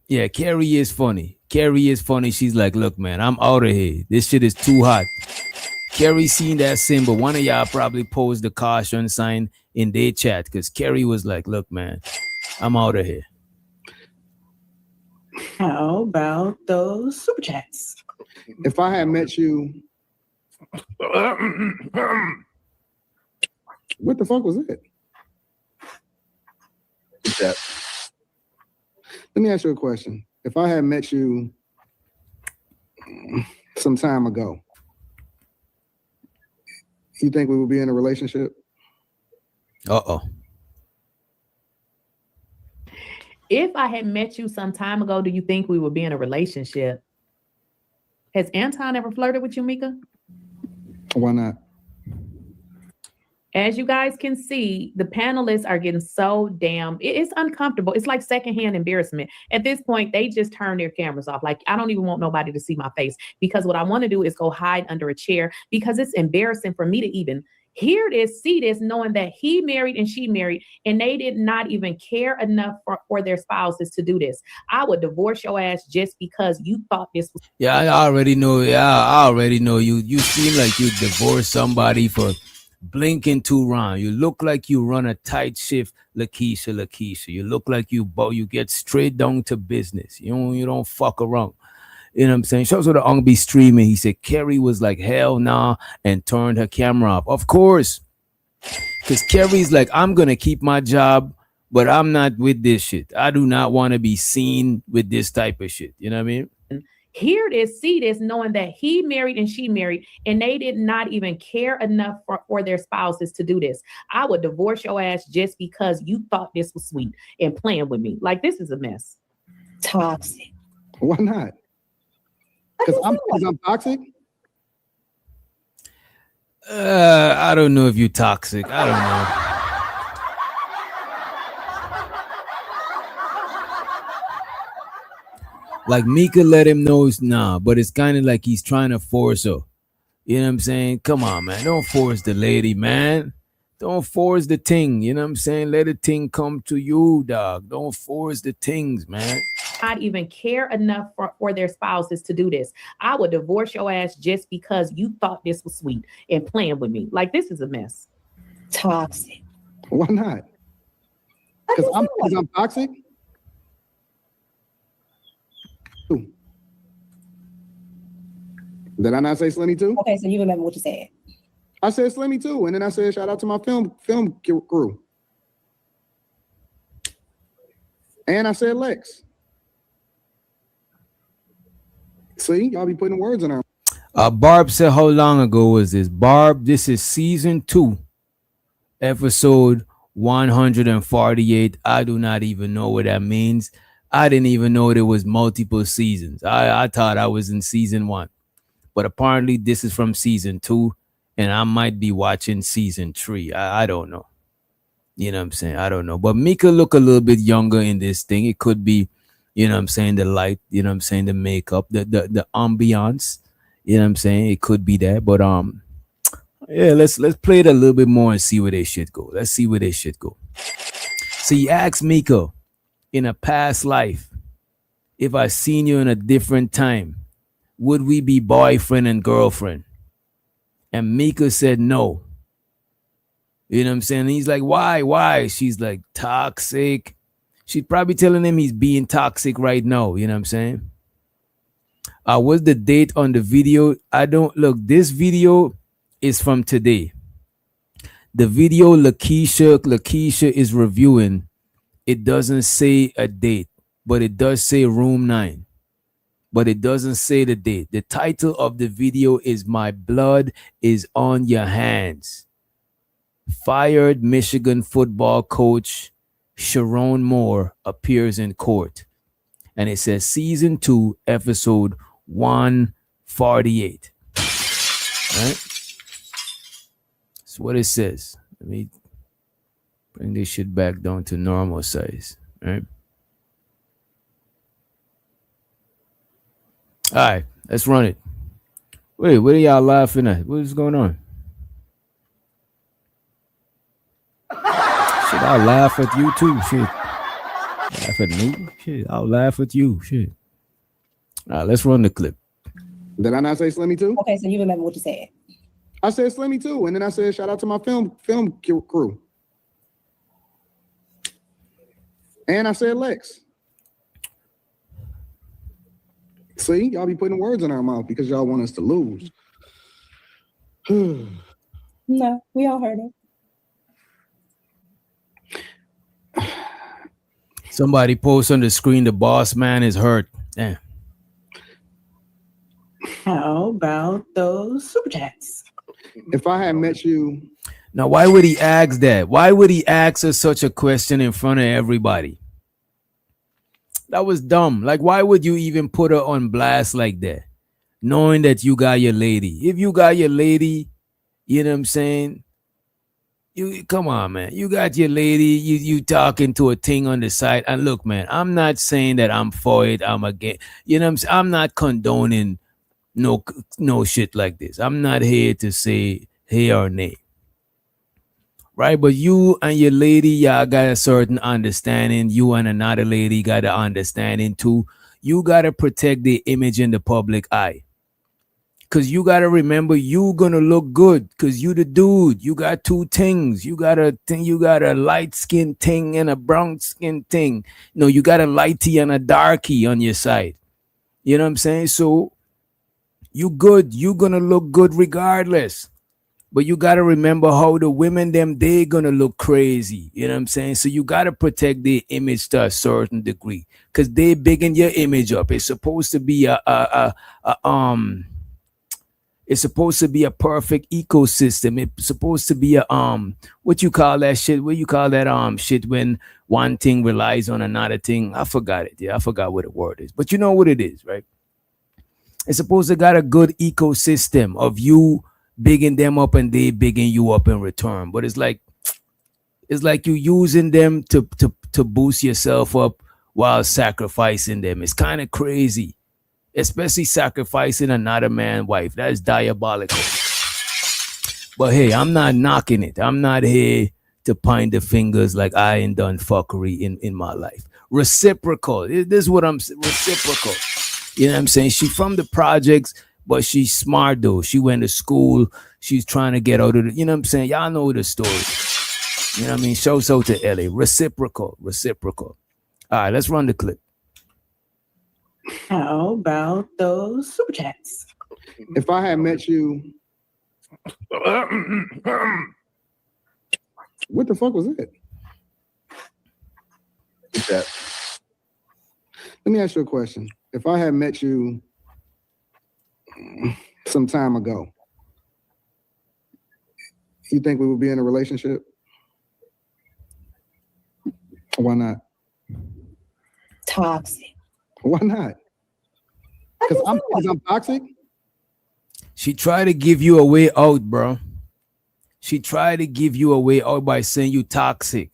Speaker 4: Yeah, Carrie is funny. Carrie is funny. She's like, look, man, I'm out of here. This shit is too hot. Carrie seen that symbol. One of y'all probably posed the caution sign in their chat because Carrie was like, look, man, I'm out of here.
Speaker 10: How about those super chats?
Speaker 11: If I had met you, what the fuck was it?
Speaker 2: That.
Speaker 11: Let me ask you a question. If I had met you some time ago, you think we would be in a relationship?
Speaker 4: Uh-oh.
Speaker 7: If I had met you some time ago, do you think we would be in a relationship? Has Anton ever flirted with you, Micca?
Speaker 11: Why not?
Speaker 7: As you guys can see, the panelists are getting so damn, it's uncomfortable. It's like secondhand embarrassment. At this point, they just turn their cameras off. Like, I don't even want nobody to see my face because what I want to do is go hide under a chair because it's embarrassing for me to even hear this, see this, knowing that he married and she married, and they did not even care enough for their spouses to do this. I would divorce your ass just because you thought this was.
Speaker 4: Yeah, I already know. Yeah, I already know you. You seem like you divorced somebody for blinking too round. You look like you run a tight shift, Lakeisha. You look like you get straight down to business. You don't fuck around. You know what I'm saying? Shows what the ung be streaming. He said Carrie was like, hell nah, and turned her camera off. Of course. Because Carrie's like, I'm going to keep my job, but I'm not with this shit. I do not want to be seen with this type of shit. You know what I mean?
Speaker 7: Hear this, see this, knowing that he married and she married, and they did not even care enough for their spouses to do this. I would divorce your ass just because you thought this was sweet and playing with me. Like, this is a mess.
Speaker 1: Toxic.
Speaker 11: Why not? Because I'm toxic?
Speaker 4: I don't know if you toxic. I don't know. Like Micca let him know it's nah, but it's kind of like he's trying to force her. You know what I'm saying? Come on, man. Don't force the lady, man. Don't force the thing. You know what I'm saying? Let the thing come to you, dog. Don't force the things, man.
Speaker 7: Not even care enough for their spouses to do this. I would divorce your ass just because you thought this was sweet and playing with me. Like, this is a mess.
Speaker 10: Toxic.
Speaker 11: Why not? Because I'm toxic. Ooh. Did I not say Slimmy too?
Speaker 10: Okay, so you remember what you said.
Speaker 11: I said Slimmy too, and then I said shout out to my film crew. And I said Lex. See, y'all be putting words in our
Speaker 4: Barb said, how long ago was this? Barb, this is season 2, episode 148. I do not even know what that means. I didn't even know there was multiple seasons. I thought I was in season 1. But apparently this is from season 2, and I might be watching season 3. I don't know. You know what I'm saying? I don't know. But Micca look a little bit younger in this thing. It could be, you know what I'm saying, the light, you know what I'm saying, the makeup, the ambiance. You know what I'm saying? It could be that. But yeah, let's play it a little bit more and see where they should go. Let's see where they should go. So he asked Micca, in a past life, if I seen you in a different time, would we be boyfriend and girlfriend? And Micca said no. You know what I'm saying? And he's like, why? She's like, toxic. She's probably telling him he's being toxic right now. You know what I'm saying? What's the date on the video? I don't look. This video is from today. The video Lakeisha is reviewing. It doesn't say a date, but it does say room 9. But it doesn't say the date. The title of the video is My Blood is on Your Hands. Fired Michigan football coach Sharon Moore appears in court. And it says season 2, episode 148. All right? That's what it says. Let me bring this shit back down to normal size. All right? All right, let's run it. Wait, what are y'all laughing at? What is going on? Shit, I'll laugh at you too. Shit. Laugh at me? Shit, I'll laugh at you. Shit. All right, let's run the clip.
Speaker 11: Did I not say Slimmy too?
Speaker 10: Okay, so you remember what you said.
Speaker 11: I said Slimmy too, and then I said shout out to my film crew. And I said Lex. See, y'all be putting words in our mouth because y'all want us to lose.
Speaker 10: No, we all heard it.
Speaker 4: Somebody posts on the screen, the boss man is hurt. Damn.
Speaker 10: How about those super chats?
Speaker 11: If I had met you.
Speaker 4: Now, why would he ask that? Why would he ask us such a question in front of everybody? That was dumb. Like, why would you even put her on blast like that? Knowing that you got your lady. If you got your lady, you know what I'm saying? You come on, man. You got your lady, you talking to a thing on the side. And look, man, I'm not saying that I'm for it, I'm against. You know what I'm saying? I'm not condoning no shit like this. I'm not here to say hey or nay. Right? But you and your lady, y'all got a certain understanding. You and another lady got an understanding too. You got to protect the image in the public eye. Because you got to remember, you going to look good because you the dude. You got 2 things. You got a light skin thing and a brown skin thing. No, you got a lighty and a darky on your side. You know what I'm saying? So you good. You going to look good regardless. But you got to remember how the women, they going to look crazy. You know what I'm saying? So you got to protect their image to a certain degree because they bigging your image up. It's supposed to be it's supposed to be a perfect ecosystem. It's supposed to be a what you call that shit? What you call that shit when one thing relies on another thing? I forgot it. Yeah, I forgot what the word is. But you know what it is, right? It's supposed to got a good ecosystem of you bigging them up and they bigging you up in return. But it's like you using them to boost yourself up while sacrificing them. It's kind of crazy, especially sacrificing another man's wife. That's diabolical. But hey, I'm not knocking it. I'm not here to point the fingers like I ain't done fuckery in my life. Reciprocal. This is what I'm saying. Reciprocal. You know what I'm saying? She's from the projects, but she's smart though. She went to school. She's trying to get out of the, you know what I'm saying? Y'all know the story. You know what I mean? Shouts out to LA. Reciprocal. All right, let's run the clip.
Speaker 10: How about those super chats?
Speaker 11: If I had met you, what the fuck was it? That. Let me ask you a question. If I had met you some time ago, you think we would be in a relationship? Why not?
Speaker 12: Toxic.
Speaker 11: Why not? Because I'm toxic?
Speaker 4: She tried to give you a way out, bro. She tried to give you a way out by saying you toxic.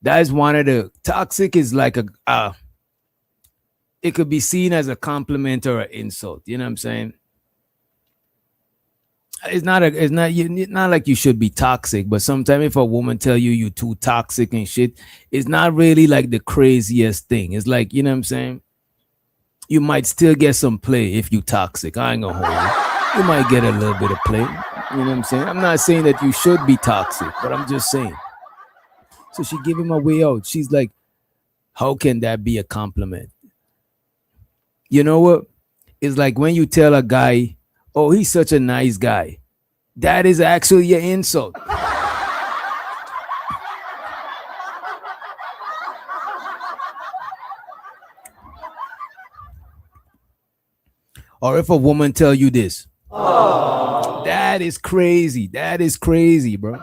Speaker 4: That is one of the toxic is like a it could be seen as a compliment or an insult. You know what I'm saying? It's not like you should be toxic, but sometimes if a woman tell you too toxic and shit, it's not really like the craziest thing. It's like, you know what I'm saying? You might still get some play if you toxic. I ain't gonna hold you. You might get a little bit of play. You know what I'm saying? I'm not saying that you should be toxic, but I'm just saying. So she gave him a way out. She's like, how can that be a compliment? You know what? It's like when you tell a guy, oh, he's such a nice guy. That is actually an insult. Or if a woman tell you this, that is crazy. That is crazy, bro.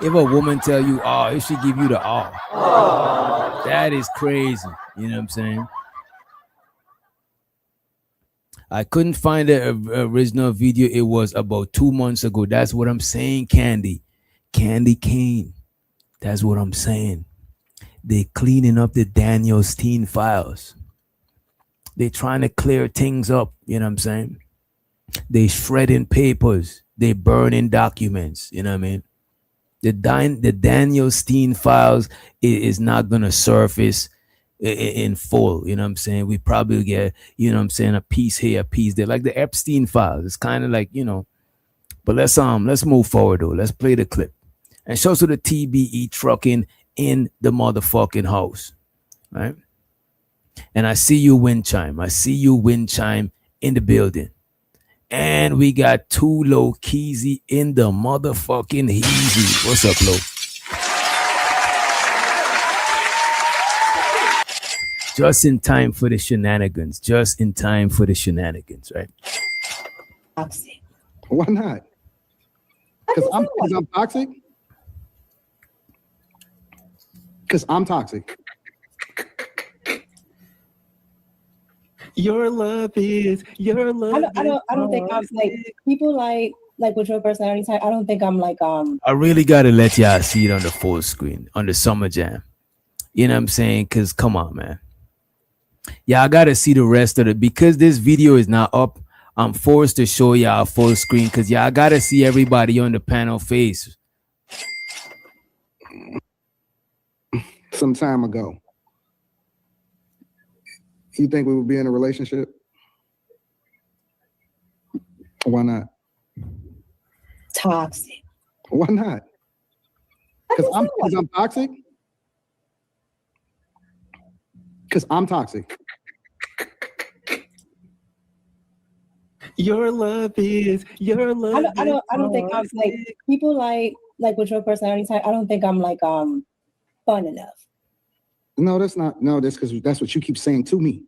Speaker 4: If a woman tell you, if she give you the that is crazy. You know what I'm saying? I couldn't find the original video. It was about 2 months ago. That's what I'm saying, Candy Kane. That's what I'm saying. They cleaning up the Daniel Steen files. They trying to clear things up. You know what I'm saying? They shredding papers. They burning documents. You know what I mean? The Daniel Steen files is not going to surface in full. You know what I'm saying? We probably get, you know what I'm saying, a piece here, a piece there, like the Epstein files. It's kind of like, you know, but let's move forward though. Let's play the clip and show to the TBE trucking in the motherfucking house, right? And I see you, wind chime. I see you, wind chime, in the building. And we got Too Low Keezy in the motherfucking heezy. What's up, Low? Just in time for the shenanigans. Just in time for the shenanigans, right?
Speaker 12: Toxic.
Speaker 11: Why not? Because I'm toxic? Because I'm toxic.
Speaker 10: Your love is your love.
Speaker 12: I don't think I'm like people like with your personality type. I don't think I'm like
Speaker 4: I really gotta let y'all see it on the full screen on the Summer Jam. You know what I'm saying? Cause come on, man. Yeah, I gotta see the rest of it because this video is not up. I'm forced to show y'all full screen because y'all gotta see everybody on the panel face.
Speaker 11: Some time ago. You think we would be in a relationship? Why not?
Speaker 12: Toxic.
Speaker 11: Why not? Because I'm toxic? Because I'm toxic.
Speaker 10: Your love is your love.
Speaker 12: I don't think I'm like people like with your personality type. I don't think I'm like fun enough.
Speaker 11: No, that's not. No, that's because that's what you keep saying to me.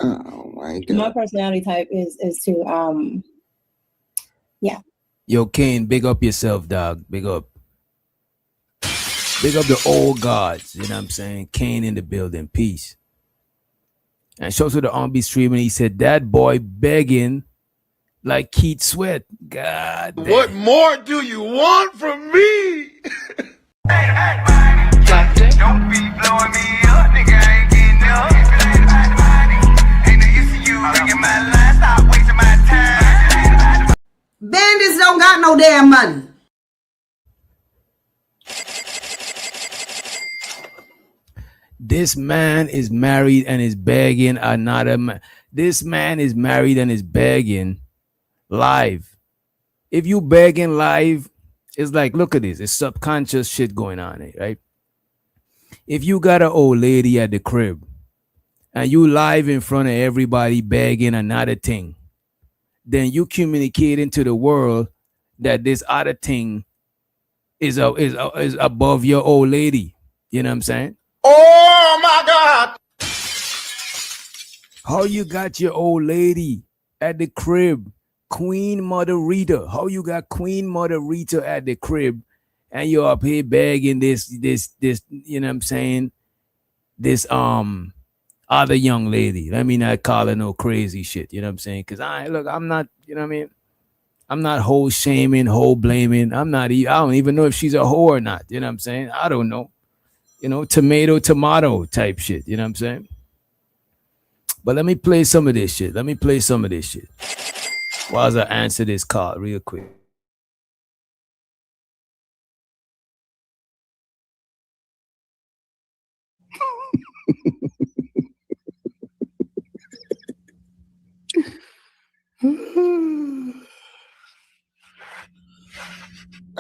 Speaker 11: Oh my God.
Speaker 12: My personality type is to Yeah.
Speaker 4: Yo, Kane, big up yourself, dog. Big up. Big up the old gods. You know what I'm saying? Kane in the building. Peace. And shows to the R&B stream, and he said, that boy begging like Keith Sweat. God damn.
Speaker 2: What more do you want from me?
Speaker 3: Don't be blowing me up, nigga. I ain't getting up. Ain't no use to you ringing my line. Stop wasting my time.
Speaker 6: Bandits don't got no damn money.
Speaker 4: This man is married and is begging another man. This man is married and is begging live. If you begging live, it's like, look at this. It's subconscious shit going on here, right? If you got an old lady at the crib and you live in front of everybody begging another thing, then you communicating to the world that this other thing is above your old lady. You know what I'm saying?
Speaker 2: Oh my God!
Speaker 4: How you got your old lady at the crib, Queen Mother Rita? How you got Queen Mother Rita at the crib, and you're up here begging this, you know what I'm saying? This other young lady. Let me not call her no crazy shit. You know what I'm saying? Because I'm not, you know what I mean? I'm not whole shaming, whole blaming. I don't even know if she's a hoe or not. You know what I'm saying? I don't know. You know, tomato type shit. You know what I'm saying? But let me play some of this shit. While I answer this call real quick.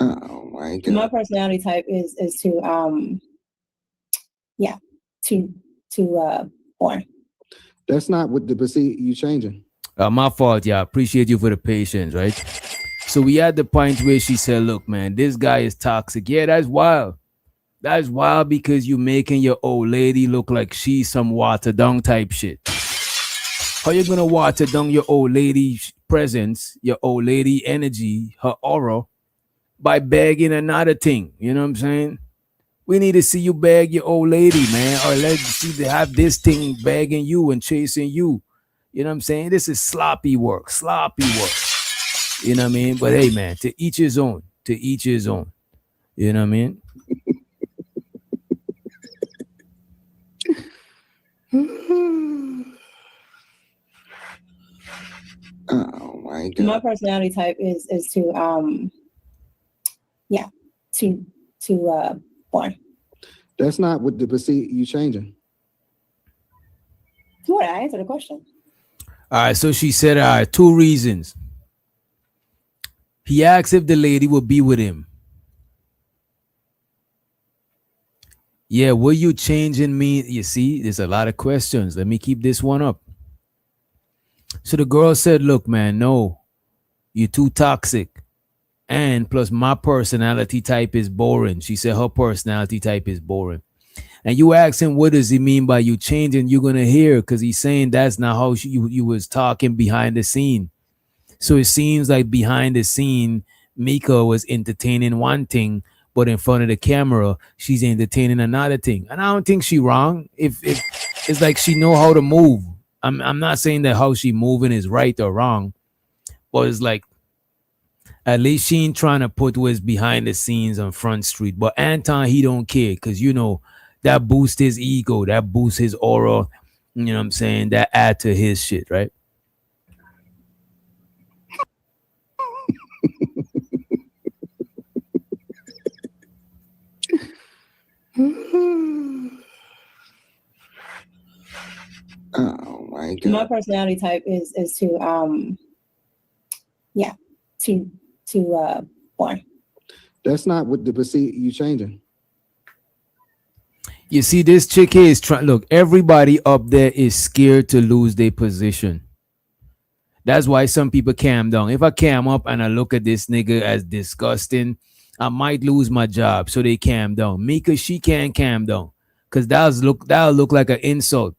Speaker 11: Oh my God.
Speaker 12: My personality type is to born.
Speaker 11: That's not what but see, you changing.
Speaker 4: My fault, yeah. Appreciate you for the patience, right? So we at the point where she said, look, man, this guy is toxic. Yeah, that's wild. That's wild because you making your old lady look like she's some watered down type shit. How you gonna water down your old lady's presence, your old lady energy, her aura, by begging another thing? You know what I'm saying? We need to see you beg your old lady, man, or let's see to have this thing begging you and chasing you. You know what I'm saying? This is sloppy work. You know what I mean? But hey, man, to each his own. You know what I mean?
Speaker 11: Oh my God.
Speaker 12: My personality type is to born.
Speaker 11: That's not what but see, you changing.
Speaker 12: What? I answered the question.
Speaker 4: All right, so she said, all right, 2 reasons. He asked if the lady would be with him. Yeah, were you changing me? You see, there's a lot of questions. Let me keep this one up. So the girl said, look, man, no, you're too toxic. And plus my personality type is boring. She said her personality type is boring. And you ask him, what does he mean by you changing? You're going to hear, because he's saying that's not how you was talking behind the scene. So it seems like behind the scene, Micca was entertaining one thing, but in front of the camera, she's entertaining another thing. And I don't think she's wrong. If it's like she know how to move. I'm not saying that how she moving is right or wrong, but it's like at least she ain't trying to put what's behind the scenes on Front Street. But Anton, he don't care, because you know that boosts his ego, that boosts his aura. You know what I'm saying? That add to his shit, right?
Speaker 11: Oh my God.
Speaker 12: My personality type is to born.
Speaker 11: That's not what but see, you changing.
Speaker 4: You see, this chick here is trying. Look, everybody up there is scared to lose their position. That's why some people cam down. If I cam up and I look at this nigga as disgusting, I might lose my job. So they cam down. Micca, she can't cam down, because that'll look like an insult.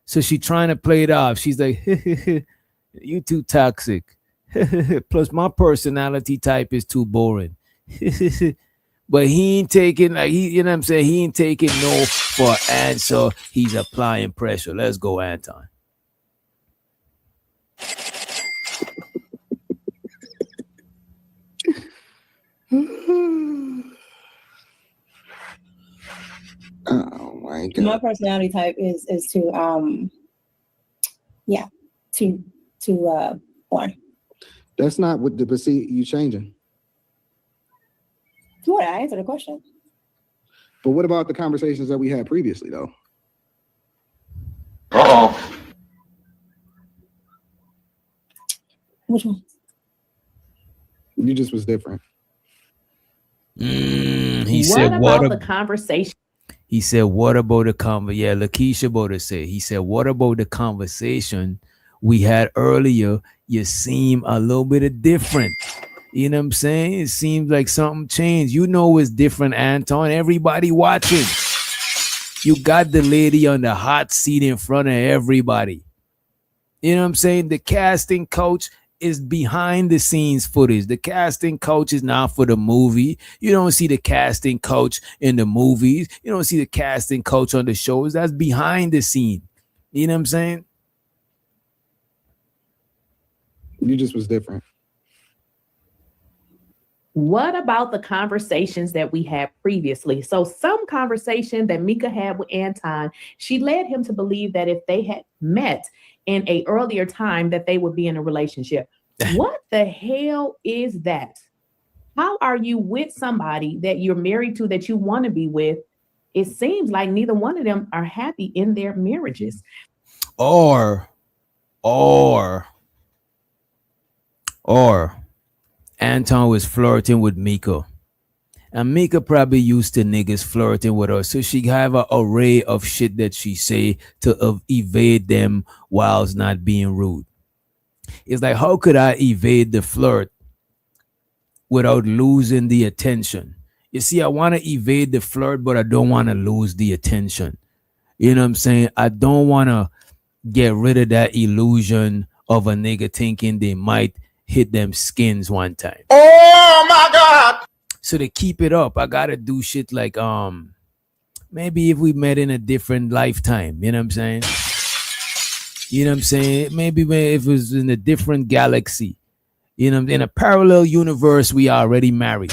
Speaker 4: So she trying to play it off. She's like, you too toxic. Plus, my personality type is too boring. But he ain't taking you know what I'm saying? He ain't taking no for an answer. He's applying pressure. Let's go, Anton.
Speaker 11: Oh my God.
Speaker 12: My personality type is to porn.
Speaker 11: That's not what the see you changing.
Speaker 12: What? I answered the question.
Speaker 11: But what about the conversations that we had previously, though?
Speaker 12: Which one?
Speaker 11: You just was different.
Speaker 4: He
Speaker 7: What
Speaker 4: said,
Speaker 7: about the conversation?
Speaker 4: He said, what about the conversation? Yeah, Lakeisha about to say. He said, what about the conversation we had earlier? You seem a little bit different. You know what I'm saying? It seems like something changed. You know it's different, Anton. Everybody watching. You got the lady on the hot seat in front of everybody. You know what I'm saying? The casting coach is behind the scenes footage. The casting coach is not for the movie. You don't see the casting coach in the movies. You don't see the casting coach on the shows. That's behind the scene. You know what I'm saying?
Speaker 11: You just was different.
Speaker 7: What about the conversations that we had previously? So some conversation that Micca had with Anton, she led him to believe that if they had met in an earlier time that they would be in a relationship. What the hell is that? How are you with somebody that you're married to, that you want to be with? It seems like neither one of them are happy in their marriages.
Speaker 4: Or Anton was flirting with Micca. And Micca probably used to niggas flirting with her. So she have an array of shit that she say to evade them whilst not being rude. It's like, how could I evade the flirt without losing the attention? You see, I want to evade the flirt, but I don't want to lose the attention. You know what I'm saying? I don't want to get rid of that illusion of a nigga thinking they might hit them skins one time.
Speaker 2: Oh my God!
Speaker 4: So to keep it up, I gotta do shit like maybe if we met in a different lifetime, you know what I'm saying? You know what I'm saying? Maybe if it was in a different galaxy, you know, in a parallel universe, we already married.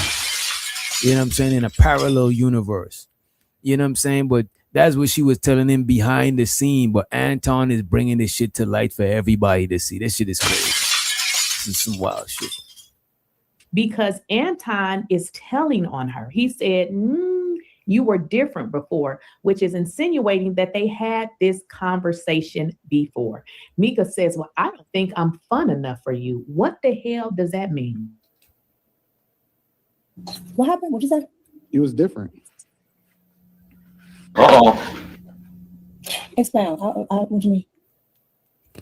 Speaker 4: You know what I'm saying? In a parallel universe. You know what I'm saying? But that's what she was telling him behind the scene. But Anton is bringing this shit to light for everybody to see. This shit is crazy. This is some wild shit.
Speaker 7: Because Anton is telling on her. He said, you were different before, which is insinuating that they had this conversation before. Micca says, well, I don't think I'm fun enough for you. What the hell does that mean?
Speaker 12: What happened? What you say?
Speaker 11: You was different.
Speaker 12: Expound. What do you mean?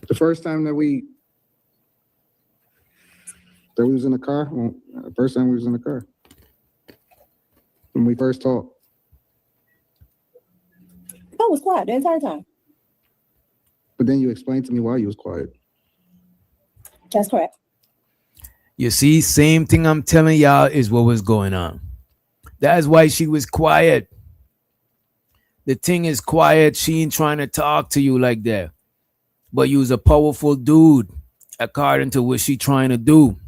Speaker 11: The first time that we was in the car, the first time we was in the car, when we first talked.
Speaker 12: I was quiet the entire time.
Speaker 11: But then you explained to me why you was quiet.
Speaker 12: That's correct.
Speaker 4: You see, same thing I'm telling y'all is what was going on. That's why she was quiet. The thing is quiet. She ain't trying to talk to you like that. But you was a powerful dude, according to what she trying to do.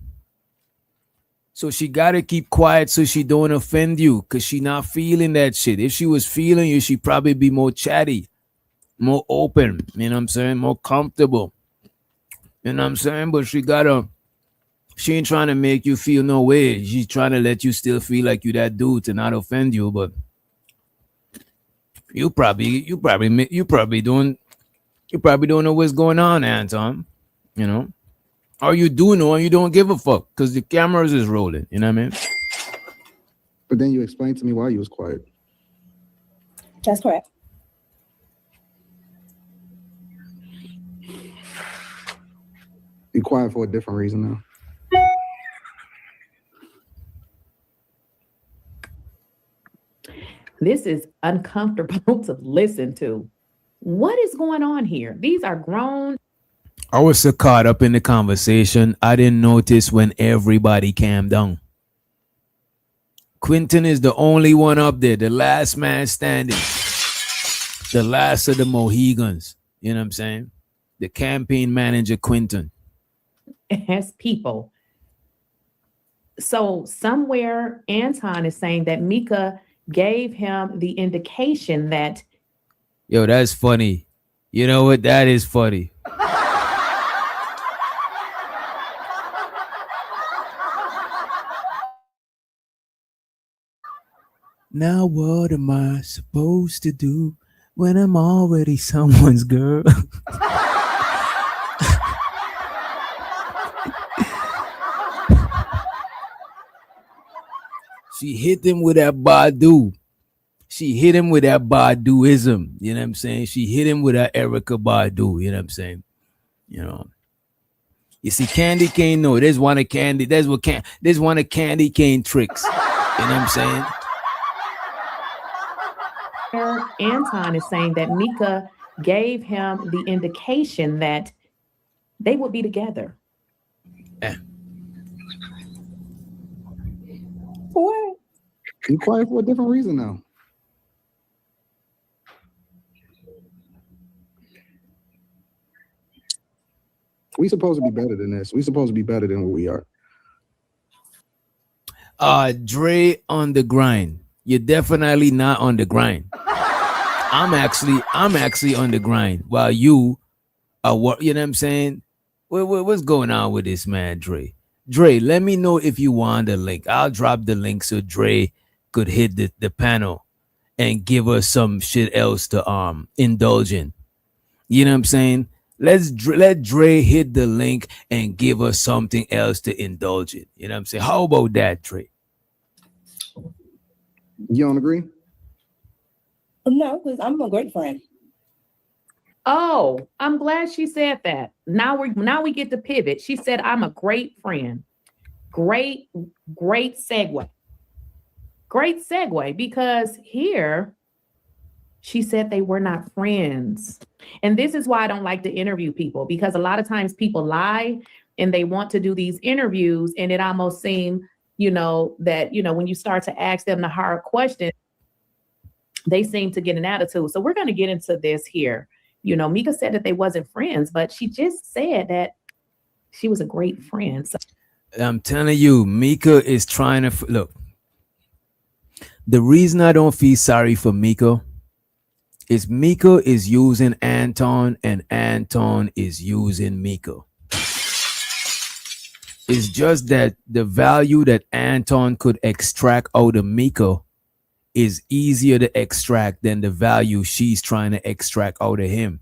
Speaker 4: So she got to keep quiet so she don't offend you, because she not feeling that shit. If she was feeling you, she'd probably be more chatty, more open, you know what I'm saying, more comfortable. You know what I'm saying? But she ain't trying to make you feel no way. She's trying to let you still feel like you that dude to not offend you, but you probably don't know what's going on, Anton, you know? Or you do know and you don't give a fuck because the cameras is rolling. You know what I mean?
Speaker 11: But then you explained to me why you was quiet.
Speaker 12: That's correct.
Speaker 11: Be quiet for a different reason now.
Speaker 7: This is uncomfortable to listen to. What is going on here? These are grown.
Speaker 4: I was so caught up in the conversation, I didn't notice when everybody came down. Quentin is the only one up there, the last man standing, the last of the Mohegans. You know what I'm saying? The campaign manager, Quentin.
Speaker 7: As people. So somewhere Anton is saying that Micca gave him the indication that.
Speaker 4: Yo, that's funny. You know what? That is funny. Now what am I supposed to do when I'm already someone's girl? She hit him with that Badu. She hit him with that Baduism. You know what I'm saying? She hit him with that Erica Badu. You know what I'm saying? You know. You see, Candy Cane, no, there's one of Candy. There's one of Candy Cane tricks. You know what I'm saying?
Speaker 7: Anton is saying that Micca gave him the indication that they would be together.
Speaker 4: Yeah.
Speaker 11: What? You quiet for a different reason now. We supposed to be better than this. We supposed to be better than what we are.
Speaker 4: Dre on the grind. You're definitely not on the grind. I'm actually on the grind while you are what, you know what I'm saying? What's going on with this man, Dre? Dre, let me know if you want the link. I'll drop the link so Dre could hit the panel and give us some shit else to indulge in. You know what I'm saying? Let Dre hit the link and give us something else to indulge in. You know what I'm saying? How about that, Dre?
Speaker 11: You don't agree?
Speaker 12: No, because I'm a great friend.
Speaker 7: Oh, I'm glad she said that. Now we get to pivot. She said, I'm a great friend. Great segue. Great segue, because here she said they were not friends. And this is why I don't like to interview people, because a lot of times people lie and they want to do these interviews, and it almost seems, that, when you start to ask them the hard question, they seem to get an attitude. So we're going to get into this here. Micca said that they wasn't friends, but she just said that she was a great friend. So
Speaker 4: I'm telling you, Micca is trying to look. The reason I don't feel sorry for Micca is using Anton and Anton is using Micca. It's just that the value that Anton could extract out of Micca is easier to extract than the value she's trying to extract out of him.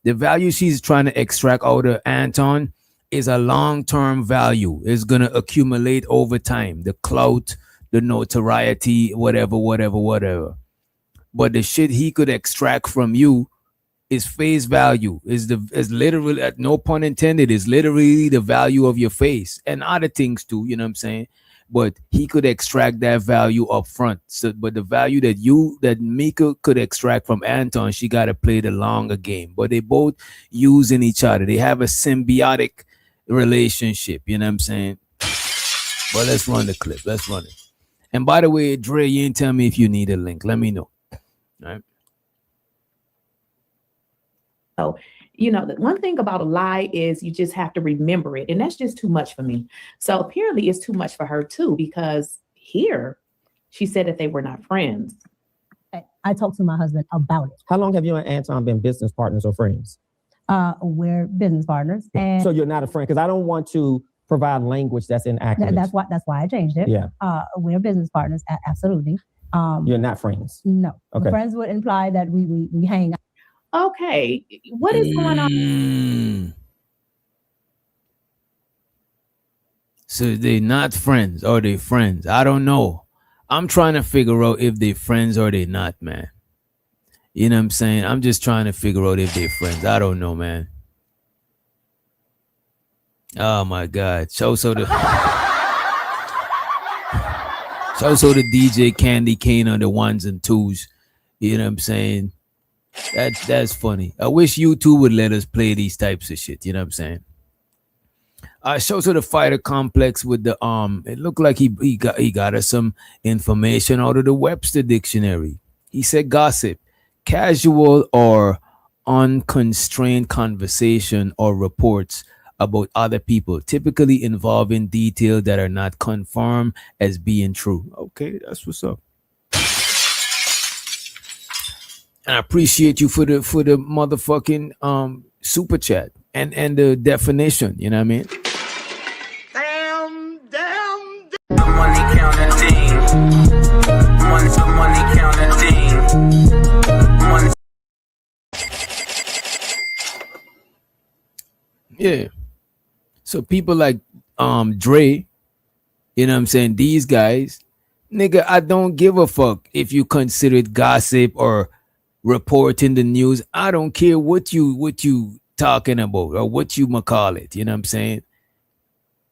Speaker 4: The value she's trying to extract out of Anton is a long-term value. It's going to accumulate over time. The clout, the notoriety, whatever. But the shit he could extract from you is face value. Is literally, no pun intended, is literally the value of your face and other things too, you know what I'm saying? But he could extract that value up front. So, but the value that Micca could extract from Anton, she got to play the longer game. But they both using each other. They have a symbiotic relationship. You know what I'm saying? But let's run the clip. Let's run it. And by the way, Dre, you didn't tell me if you need a link. Let me know. All right.
Speaker 7: So, the one thing about a lie is you just have to remember it. And that's just too much for me. So apparently it's too much for her too, because here she said that they were not friends.
Speaker 1: I talked to my husband about it.
Speaker 9: How long have you and Anton been business partners or friends?
Speaker 1: We're business partners. And
Speaker 9: so you're not a friend, because I don't want to provide language that's inaccurate.
Speaker 1: That's why I changed it.
Speaker 9: Yeah.
Speaker 1: We're business partners, absolutely.
Speaker 9: You're not friends?
Speaker 1: No.
Speaker 9: Okay.
Speaker 1: Friends would imply that we hang out.
Speaker 7: Okay, what is going on?
Speaker 4: So they're not friends, or they friends? I don't know. I'm trying to figure out if they're friends or they not, man. You know what I'm saying? I'm just trying to figure out if they're friends. I don't know, man. Oh my God. So the DJ Candy Cane on the ones and twos. You know what I'm saying? That's funny. I wish you two would let us play these types of shit. You know what I'm saying? Shows of the fighter complex with the it looked like he got us some information out of the Webster dictionary. He said gossip, casual or unconstrained conversation or reports about other people, typically involving details that are not confirmed as being true. Okay, that's what's up. And I appreciate you for the motherfucking super chat and the definition. You know what I mean?
Speaker 5: Money counting team. Money counting team. Money.
Speaker 4: Yeah. So people like Dre, you know what I'm saying? These guys, nigga, I don't give a fuck if you consider it gossip or reporting the news. I don't care what you talking about or what you might call it. You know what I'm saying?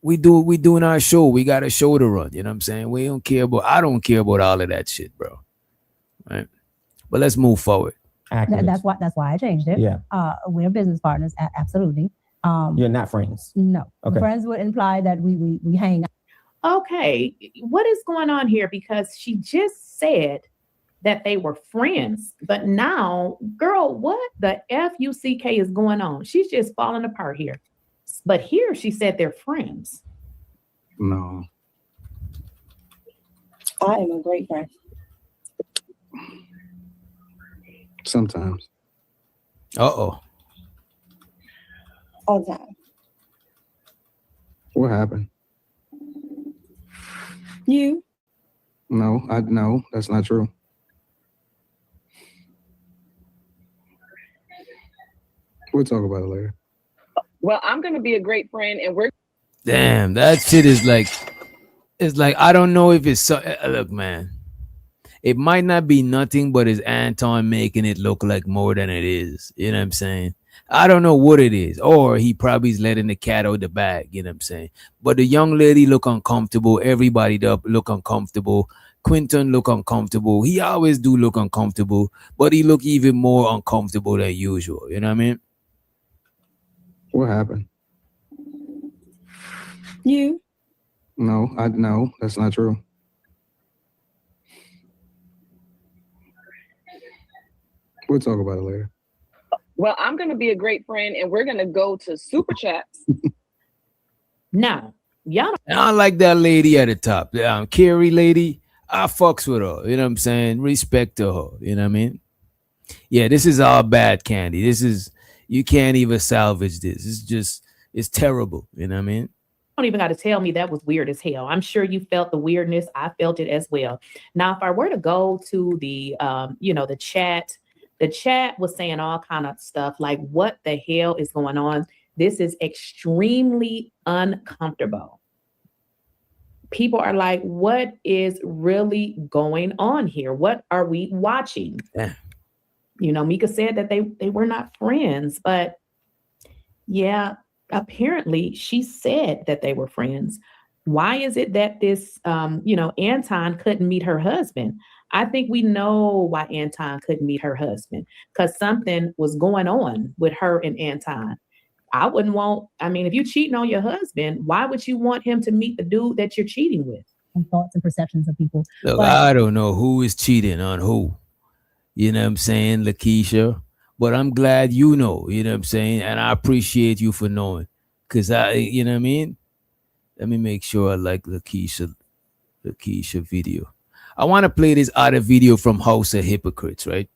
Speaker 4: We doing our show. We got a show to run. You know what I'm saying? I don't care about all of that shit, bro. Right? But let's move forward.
Speaker 1: That's why I changed it.
Speaker 9: Yeah.
Speaker 1: We're business partners, absolutely.
Speaker 9: You're not friends.
Speaker 1: No.
Speaker 9: Okay.
Speaker 1: Friends would imply that we hang out.
Speaker 7: Okay, what is going on here? Because she just said that they were friends, but now, girl, what the FUCK is going on? She's just falling apart here. But here she said they're friends.
Speaker 11: No.
Speaker 12: I am a great friend.
Speaker 11: Sometimes.
Speaker 4: Uh-oh.
Speaker 12: All the time.
Speaker 11: What happened?
Speaker 12: You?
Speaker 11: No, that's not true. We'll talk about it later.
Speaker 13: Well, I'm gonna be a great friend, and we're.
Speaker 4: Damn, that shit is like, it's like, I don't know if it's so. Look, man, it might not be nothing, but it's Anton making it look like more than it is. You know what I'm saying? I don't know what it is, or he probably is letting the cat out the bag. You know what I'm saying? But the young lady look uncomfortable. Everybody look uncomfortable. Quinton look uncomfortable. He always do look uncomfortable, but he look even more uncomfortable than usual. You know what I mean?
Speaker 11: What happened?
Speaker 12: You?
Speaker 11: No, that's not true. We'll talk about it later.
Speaker 13: Well, I'm gonna be a great friend, and we're gonna go to super chats.
Speaker 7: Now, y'all.
Speaker 4: I like that lady at the top, the Carrie lady. I fucks with her. You know what I'm saying? Respect to her. You know what I mean? Yeah, this is all bad candy. This is, you can't even salvage this. It's terrible. You know what I mean?
Speaker 7: Don't even got to tell me that was weird as hell. I'm sure you felt the weirdness. I felt it as well. Now, if I were to go to the, the chat was saying all kind of stuff like, what the hell is going on? This is extremely uncomfortable. People are like, what is really going on here? What are we watching?
Speaker 4: Yeah.
Speaker 7: Micca said that they were not friends, but yeah, apparently she said that they were friends. Why is it that this, Anton couldn't meet her husband? I think we know why Anton couldn't meet her husband, because something was going on with her and Anton. If you're cheating on your husband, why would you want him to meet the dude that you're cheating with?
Speaker 1: And thoughts and perceptions of people.
Speaker 4: Look, I don't know who is cheating on who. You know what I'm saying, Lakeisha? But I'm glad you know, you know what I'm saying? And I appreciate you for knowing. Because you know what I mean? Let me make sure I like Lakeisha video. I want to play this other video from House of Hypocrites, right?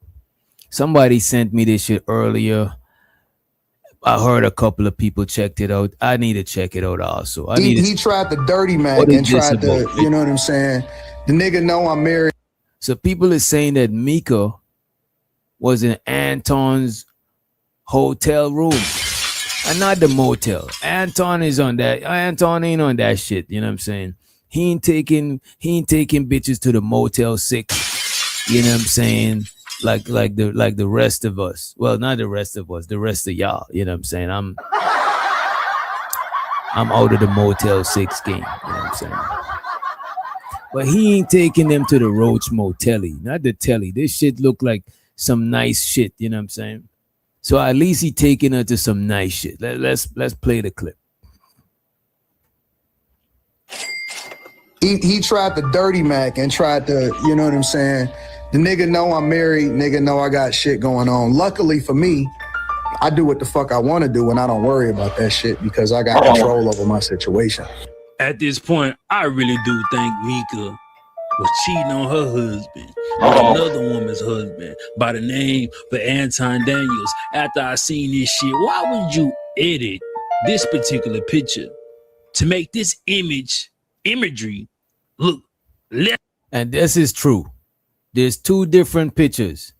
Speaker 4: Somebody sent me this shit earlier. I heard a couple of people checked it out. I need to check it out also.
Speaker 2: He tried the dirty Mac and tried to, you know what I'm saying? The nigga know I'm married.
Speaker 4: So people are saying that Micca was in Anton's hotel room and not the motel. Anton is on that. Anton ain't on that shit. You know what I'm saying? He ain't taking bitches to the Motel 6. You know what I'm saying? Like the rest of us. Well, not the rest of us, the rest of y'all. You know what I'm saying? I'm out of the Motel 6 game. You know what I'm saying? But he ain't taking them to the Roach Motelly, not the telly. This shit look like some nice shit. You know what I'm saying? So at least he taking her to some nice shit. Let's play the clip.
Speaker 14: He tried the dirty Mac and tried to, you know what I'm saying? The nigga know I'm married, nigga know I got shit going on. Luckily for me, I do what the fuck I want to do and I don't worry about that shit because I got control over my situation.
Speaker 15: At this point, I really do think Micca was cheating on her husband with another woman's husband by the name of Anton Daniels. After I seen this shit, why would you edit this particular picture to make this imagery look less?
Speaker 4: And this is true. There's two different pictures.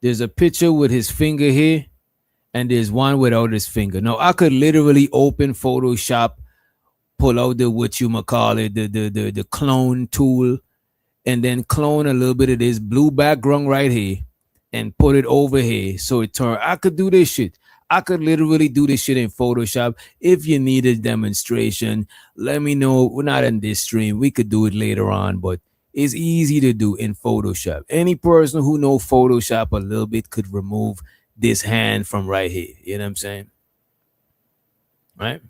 Speaker 4: There's a picture with his finger here, and there's one without his finger. Now, I could literally open Photoshop, pull out the the clone tool, and then clone a little bit of this blue background right here and put it over here so it turn. I could do this shit. I could literally do this shit in Photoshop. If you need a demonstration, let me know. We're not in this stream. We could do it later on, but it's easy to do in Photoshop. Any person who knows Photoshop a little bit could remove this hand from right here. You know what I'm saying? Right?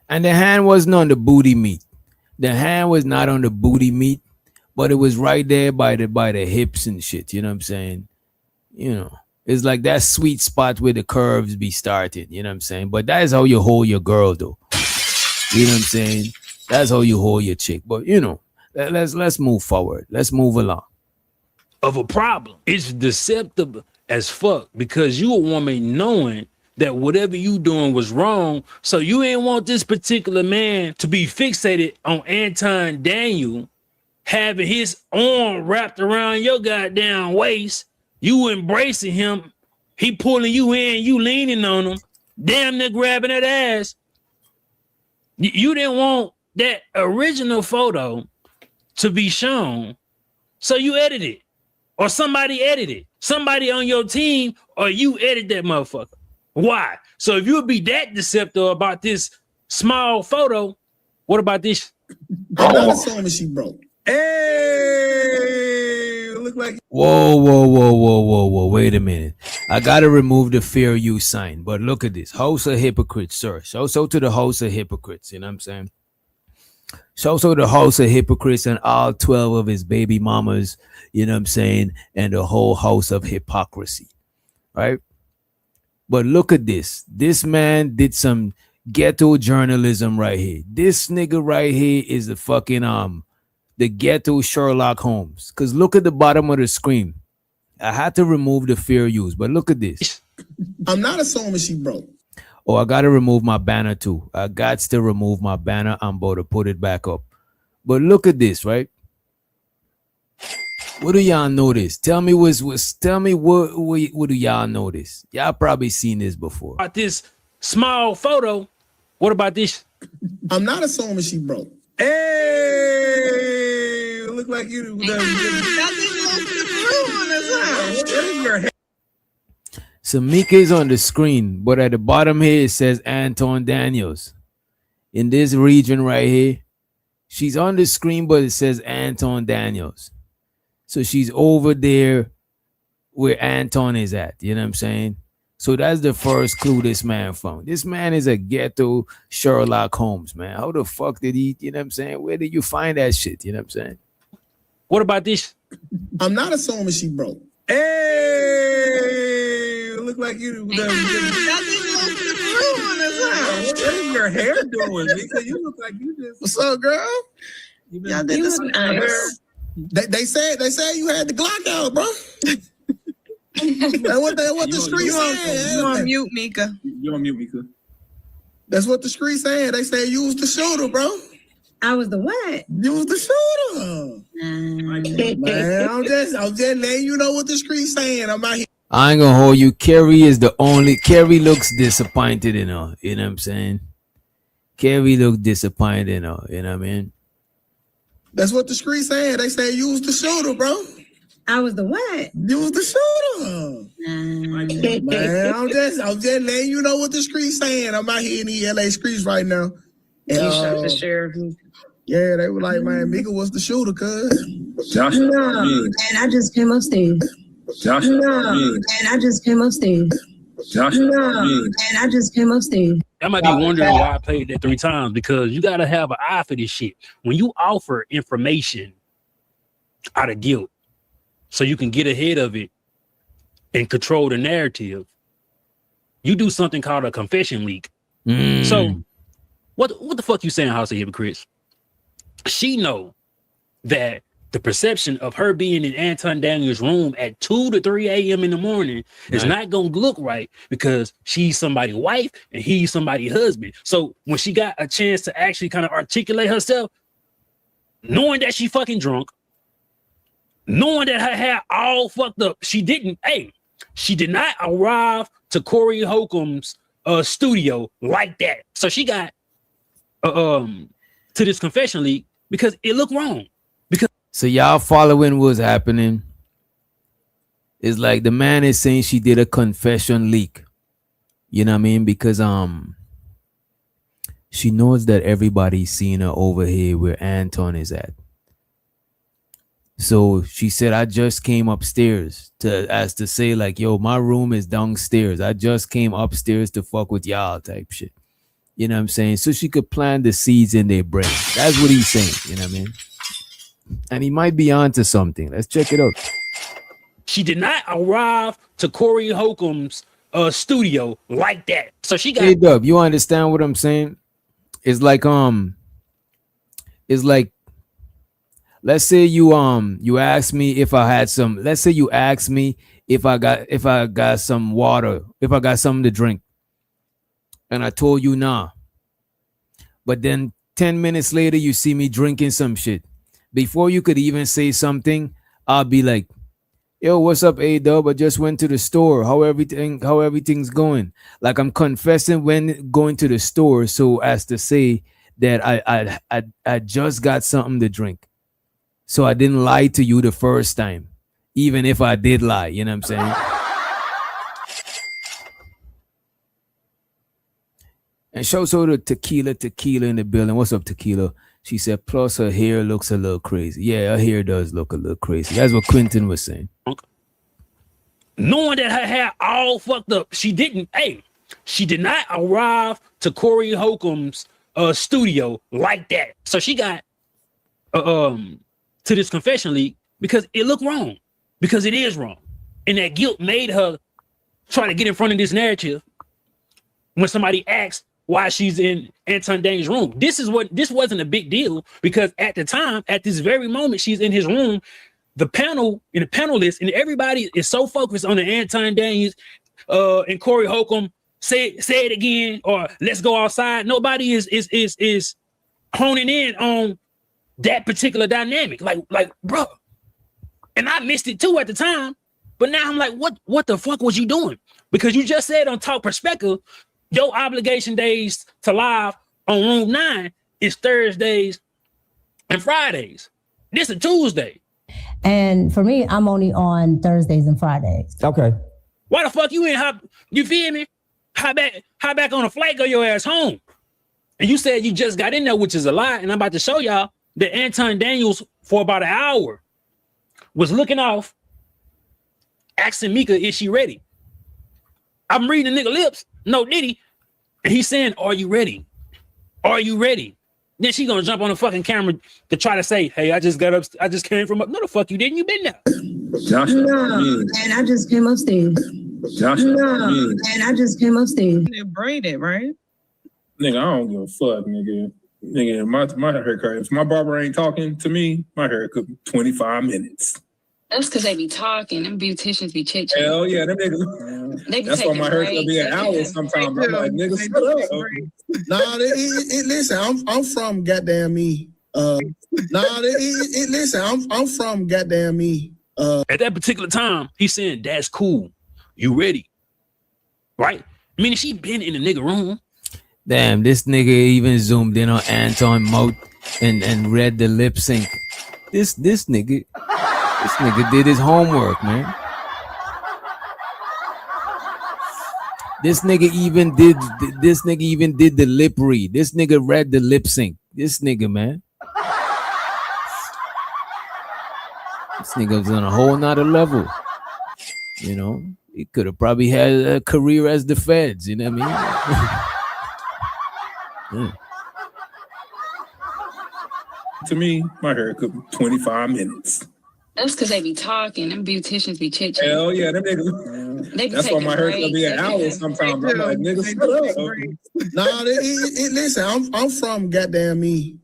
Speaker 4: And the hand wasn't on the booty meat. The hand was not on the booty meat, but it was right there by the hips and shit. You know what I'm saying? You know, it's like that sweet spot where the curves be started. You know what I'm saying? But that is how you hold your girl, though. You know what I'm saying? That's how you hold your chick. But you know, let's move forward. Let's move along.
Speaker 15: Of a problem. It's deceptive as fuck because you a woman knowing that whatever you doing was wrong. So you ain't want this particular man to be fixated on Anton Daniel having his arm wrapped around your goddamn waist. You embracing him. He pulling you in, you leaning on him, damn near grabbing that ass. You didn't want that original photo to be shown. So you edited it. Or somebody edited. Somebody on your team or you edit that motherfucker. Why? So if you would be that deceptive about this small photo, what about this?
Speaker 16: I'm not assuming she broke. Hey, look like.
Speaker 4: Whoa. Wait a minute. I gotta remove the fair use sign. But look at this. House of hypocrites, sir. So to the house of hypocrites. You know what I'm saying? So the house of hypocrites and all 12 of his baby mamas, you know what I'm saying? And the whole house of hypocrisy. Right? But look at this. This man did some ghetto journalism right here. This nigga right here is the fucking the ghetto Sherlock Holmes. Cause look at the bottom of the screen. I had to remove the fair use, but look at this.
Speaker 16: I'm not assuming she broke.
Speaker 4: Oh, I gotta remove my banner too. I got to remove my banner. I'm about to put it back up. But look at this, right? What do y'all notice? Tell me what do y'all notice? Y'all probably seen this before.
Speaker 15: About this small photo, what about this?
Speaker 16: I'm not assuming she broke. Hey, look like you.
Speaker 4: So Micca is on the screen, but at the bottom here it says Anton Daniels. In this region right here, she's on the screen, but it says Anton Daniels. So she's over there where Anton is at. You know what I'm saying? So that's the first clue this man found. This man is a ghetto Sherlock Holmes, man. How the fuck did he, you know what I'm saying? Where did you find that shit? You know what I'm saying?
Speaker 15: What about this?
Speaker 16: I'm not assuming she broke. Hey, look like you. What is your hair doing? Because you look like you just. What's up, girl? Y'all did this nice. They said you had the Glock out, bro. That's what the street saying.
Speaker 10: You on mute, Micca.
Speaker 16: You on mute, Micca. That's what the street saying. They say you was the shooter, bro.
Speaker 12: I was the what?
Speaker 16: You was the shooter. Man, I'm just letting you know what the street saying. I'm out here.
Speaker 4: I ain't gonna hold you. Carrie looks disappointed in her. You know what I'm saying? Carrie looks disappointed in her. You know what I mean?
Speaker 16: That's what the street saying. They say you was the shooter, bro.
Speaker 12: I was the what?
Speaker 16: You was the shooter. Man, I'm just letting you know what the street saying. I'm out here in the LA streets right now.
Speaker 10: You shot the sheriff.
Speaker 16: Yeah, they were like, man, Micca was the shooter, cuz.
Speaker 12: No, and I just came upstairs. No, and I just came upstairs. No, and I just came upstairs.
Speaker 15: I might be wondering why I played that 3 times, because you gotta have an eye for this shit. When you offer information out of guilt, so you can get ahead of it and control the narrative, you do something called a confession leak. So what the fuck you saying, House of Hypocrites? She know that the perception of her being in Anton Daniels' room at 2 to 3 a.m. in the morning is not gonna look right, because she's somebody's wife and he's somebody's husband. So when she got a chance to actually kind of articulate herself, knowing that she fucking drunk, knowing that her hair all fucked up, she did not arrive to Corey Holcomb's studio like that. So she got to this confession leak because it looked wrong.
Speaker 4: So y'all following what's happening? It's like the man is saying she did a confession leak. You know what I mean? Because she knows that everybody's seeing her over here where Anton is at. So she said, I just came upstairs as to say, like, yo, my room is downstairs. I just came upstairs to fuck with y'all type shit. You know what I'm saying? So she could plant the seeds in their brain. That's what he's saying. You know what I mean? And he might be onto something. Let's check it out.
Speaker 15: She did not arrive to Corey Holcomb's studio like that. So she got.
Speaker 4: Hey, Dub, you understand what I'm saying? It's like let's say you asked me if I had some. Let's say you asked me if I got some water, if I got something to drink, and I told you nah. But then 10 minutes later, you see me drinking some shit. Before you could even say something, I'll be like, yo, what's up, A-Dub? I just went to the store. How everything's going? Like I'm confessing when going to the store, so as to say that I just got something to drink. So I didn't lie to you the first time, even if I did lie. You know what I'm saying? And shouts out to Tequila in the building. What's up, Tequila? She said, plus her hair looks a little crazy. Yeah, her hair does look a little crazy. That's what Quentin was saying.
Speaker 15: Knowing that her hair all fucked up, she did not arrive to Corey Holcomb's studio like that. So she got to this confession leak because it looked wrong, because it is wrong. And that guilt made her try to get in front of this narrative when somebody asks why she's in Anton Daniels' room. This wasn't a big deal, because at the time, at this very moment, she's in his room. The panel and the panelists and everybody is so focused on the Anton Daniels and Corey Holcomb. Say it again, or let's go outside. Nobody is honing in on that particular dynamic. Like, bro. And I missed it too at the time. But now I'm like, what the fuck was you doing? Because you just said on Talk Perspective, your obligation days to live on Room 9 is Thursdays and Fridays. This is Tuesday.
Speaker 1: And for me, I'm only on Thursdays and Fridays.
Speaker 9: Okay.
Speaker 15: Why the fuck you ain't you feel me? How back on a flight, go your ass home. And you said you just got in there, which is a lie. And I'm about to show y'all that Anton Daniels, for about an hour, was looking off, asking Micca, is she ready? I'm reading the nigga lips. No, Diddy. And he's saying, are you ready? Are you ready? Then she gonna jump on the fucking camera to try to say, hey, I just got up. I just came from up. No, the fuck you didn't. You been there.
Speaker 12: No, and I just came upstairs. No, and I just came upstairs.
Speaker 10: They're braided, right?
Speaker 17: Nigga, I don't give a fuck, nigga. Nigga, my haircut. If my barber ain't talking to me, my hair could be 25 minutes.
Speaker 18: That's because they be talking. Them beauticians be chit-chatting.
Speaker 17: Hell yeah, them niggas.
Speaker 18: They be
Speaker 17: that's why
Speaker 18: taking
Speaker 17: my haircut be an hour
Speaker 18: breaks.
Speaker 17: sometimes. I'm like, nigga, shut up.
Speaker 16: Nah, listen, I'm from goddamn me. Listen, I'm from goddamn me.
Speaker 15: At that particular time, he's saying, that's cool. You ready? Right? Meaning she been in the nigga room.
Speaker 4: Damn, this nigga even zoomed in on Anton mouth and read the lip sync. This nigga did his homework, man. This nigga even did the lip read. This nigga read the lip sync. This nigga, man. This nigga was on a whole nother level. You know, he could have probably had a career as the feds. You know what I mean? Yeah.
Speaker 17: To me, my haircut 25 minutes.
Speaker 18: That's because they be talking. Them beauticians be chit-chatting.
Speaker 17: Hell yeah, them niggas.
Speaker 18: They be
Speaker 17: That's why
Speaker 18: taking
Speaker 17: my haircut be an
Speaker 18: breaks.
Speaker 17: hour sometimes. I'm like, nigga, shut up.
Speaker 16: Nah, listen, I'm from goddamn me.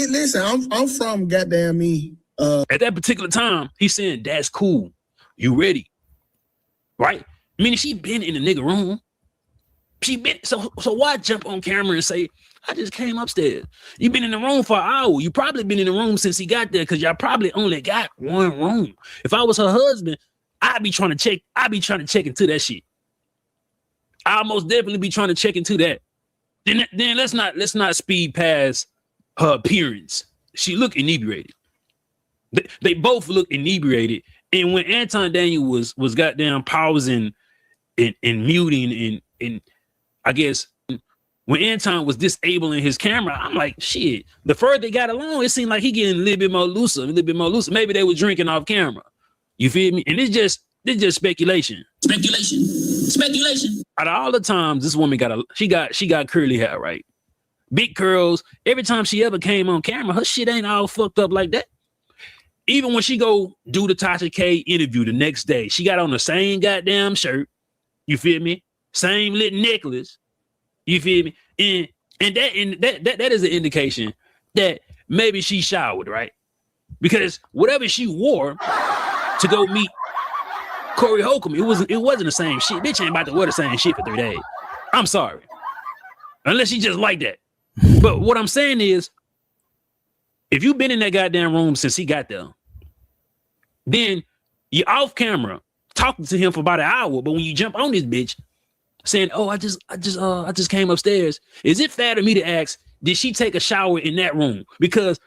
Speaker 16: Listen, I'm from goddamn me.
Speaker 15: At that particular time, he's saying, that's cool. You ready? Right? I mean, she been in the nigga room. She been, so why jump on camera and say, I just came upstairs. You been in the room for an hour. You probably been in the room since he got there because y'all probably only got one room. If I was her husband, I'd be trying to check into that shit. I'll most definitely be trying to check into that. Then let's not speed past her appearance. She looked inebriated. They both look inebriated. And when Anton Daniel was goddamn pausing and muting and I guess when Anton was disabling his camera, I'm like, shit. The further they got along, it seemed like he getting a little bit more looser. Maybe they were drinking off camera. You feel me? And it's just speculation. Speculation. Out of all the times this woman she got curly hair, right? Big curls. Every time she ever came on camera, her shit ain't all fucked up like that. Even when she go do the Tasha K interview the next day, she got on the same goddamn shirt. You feel me? Same lit necklace. You feel me? And that is an indication that maybe she showered, right? Because whatever she wore to go meet Corey Holcomb, it wasn't the same shit. Bitch ain't about to wear the same shit for 3 days. I'm sorry. Unless she just like that. But what I'm saying is, if you've been in that goddamn room since he got there, then you're off camera talking to him for about an hour. But when you jump on this bitch saying, "Oh, I just came upstairs," is it fair to me to ask, did she take a shower in that room? Because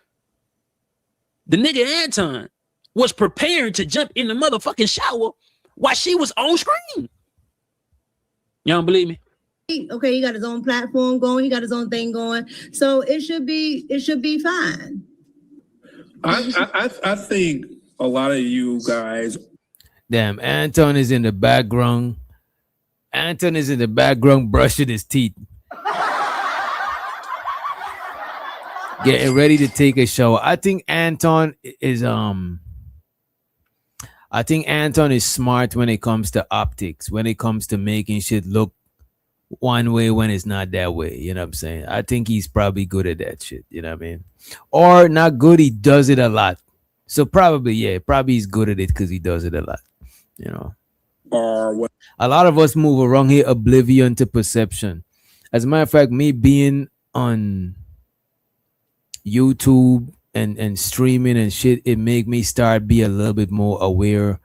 Speaker 15: the nigga Anton was preparing to jump in the motherfucking shower while she was on screen. Y'all don't believe me?
Speaker 12: Okay, he got his own platform going. He got his own thing going. So it should be fine.
Speaker 17: I think a lot of you guys.
Speaker 4: Damn, Anton is in the background. Anton is in the background brushing his teeth. Getting ready to take a shower. I think Anton is smart when it comes to optics, when it comes to making shit look one way when it's not that way. You know what I'm saying? I think he's probably good at that shit. You know what I mean? Or not good, he does it a lot. So probably he's good at it because he does it a lot. You know? A lot of us move around here oblivion to perception. As a matter of fact, me being on YouTube and streaming and shit, it make me start be a little bit more aware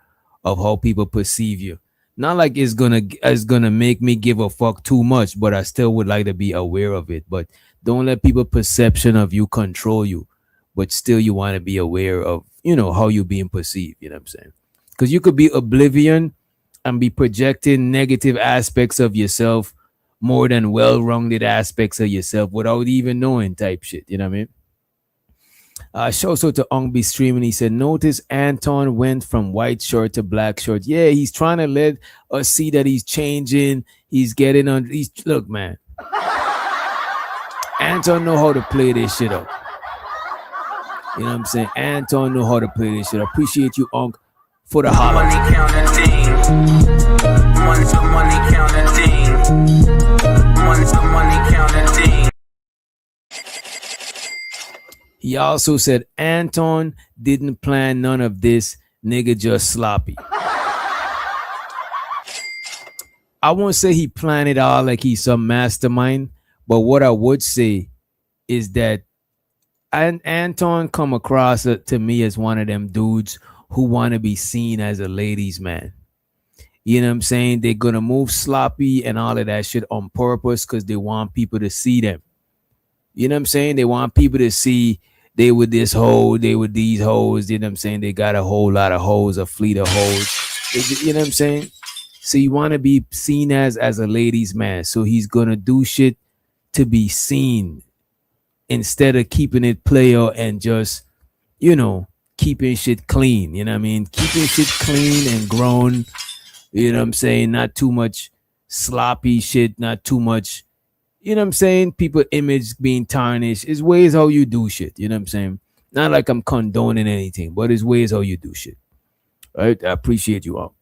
Speaker 4: of how people perceive you. Not like it's gonna make me give a fuck too much, but I still would like to be aware of it. But don't let people perception of you control you. But still you want to be aware of, you know, how you're being perceived. You know what I'm saying? Because you could be oblivion and be projecting negative aspects of yourself more than well-rounded aspects of yourself without even knowing type shit. You know what I mean? Show so to Ongby streaming. He said, notice Anton went from white shirt to black shirt. Yeah, he's trying to let us see that he's changing. He's getting on. Look, man. Anton know how to play this shit up. You know what I'm saying? Anton know how to play this shit. I appreciate you, Onk, for the holler.
Speaker 5: Money counting thing. Money counting thing. Money counting thing.
Speaker 4: He also said Anton didn't plan none of this. Nigga just sloppy. I won't say he planned it all like he's some mastermind, but what I would say is that Anton come across to me as one of them dudes who want to be seen as a ladies' man. You know what I'm saying? They're going to move sloppy and all of that shit on purpose because they want people to see them. You know what I'm saying? They want people to see they with this hoe, they with these hoes. You know what I'm saying? They got a whole lot of hoes, a fleet of hoes. You know what I'm saying? So you want to be seen as a ladies' man. So he's going to do shit to be seen instead of keeping it player and just, you know, keeping shit clean. You know what I mean? Keeping shit clean and grown. You know what I'm saying? Not too much sloppy shit, not too much, you know what I'm saying? People image being tarnished. It's ways how you do shit. You know what I'm saying? Not like I'm condoning anything, but it's ways how you do shit. Right? I appreciate you all.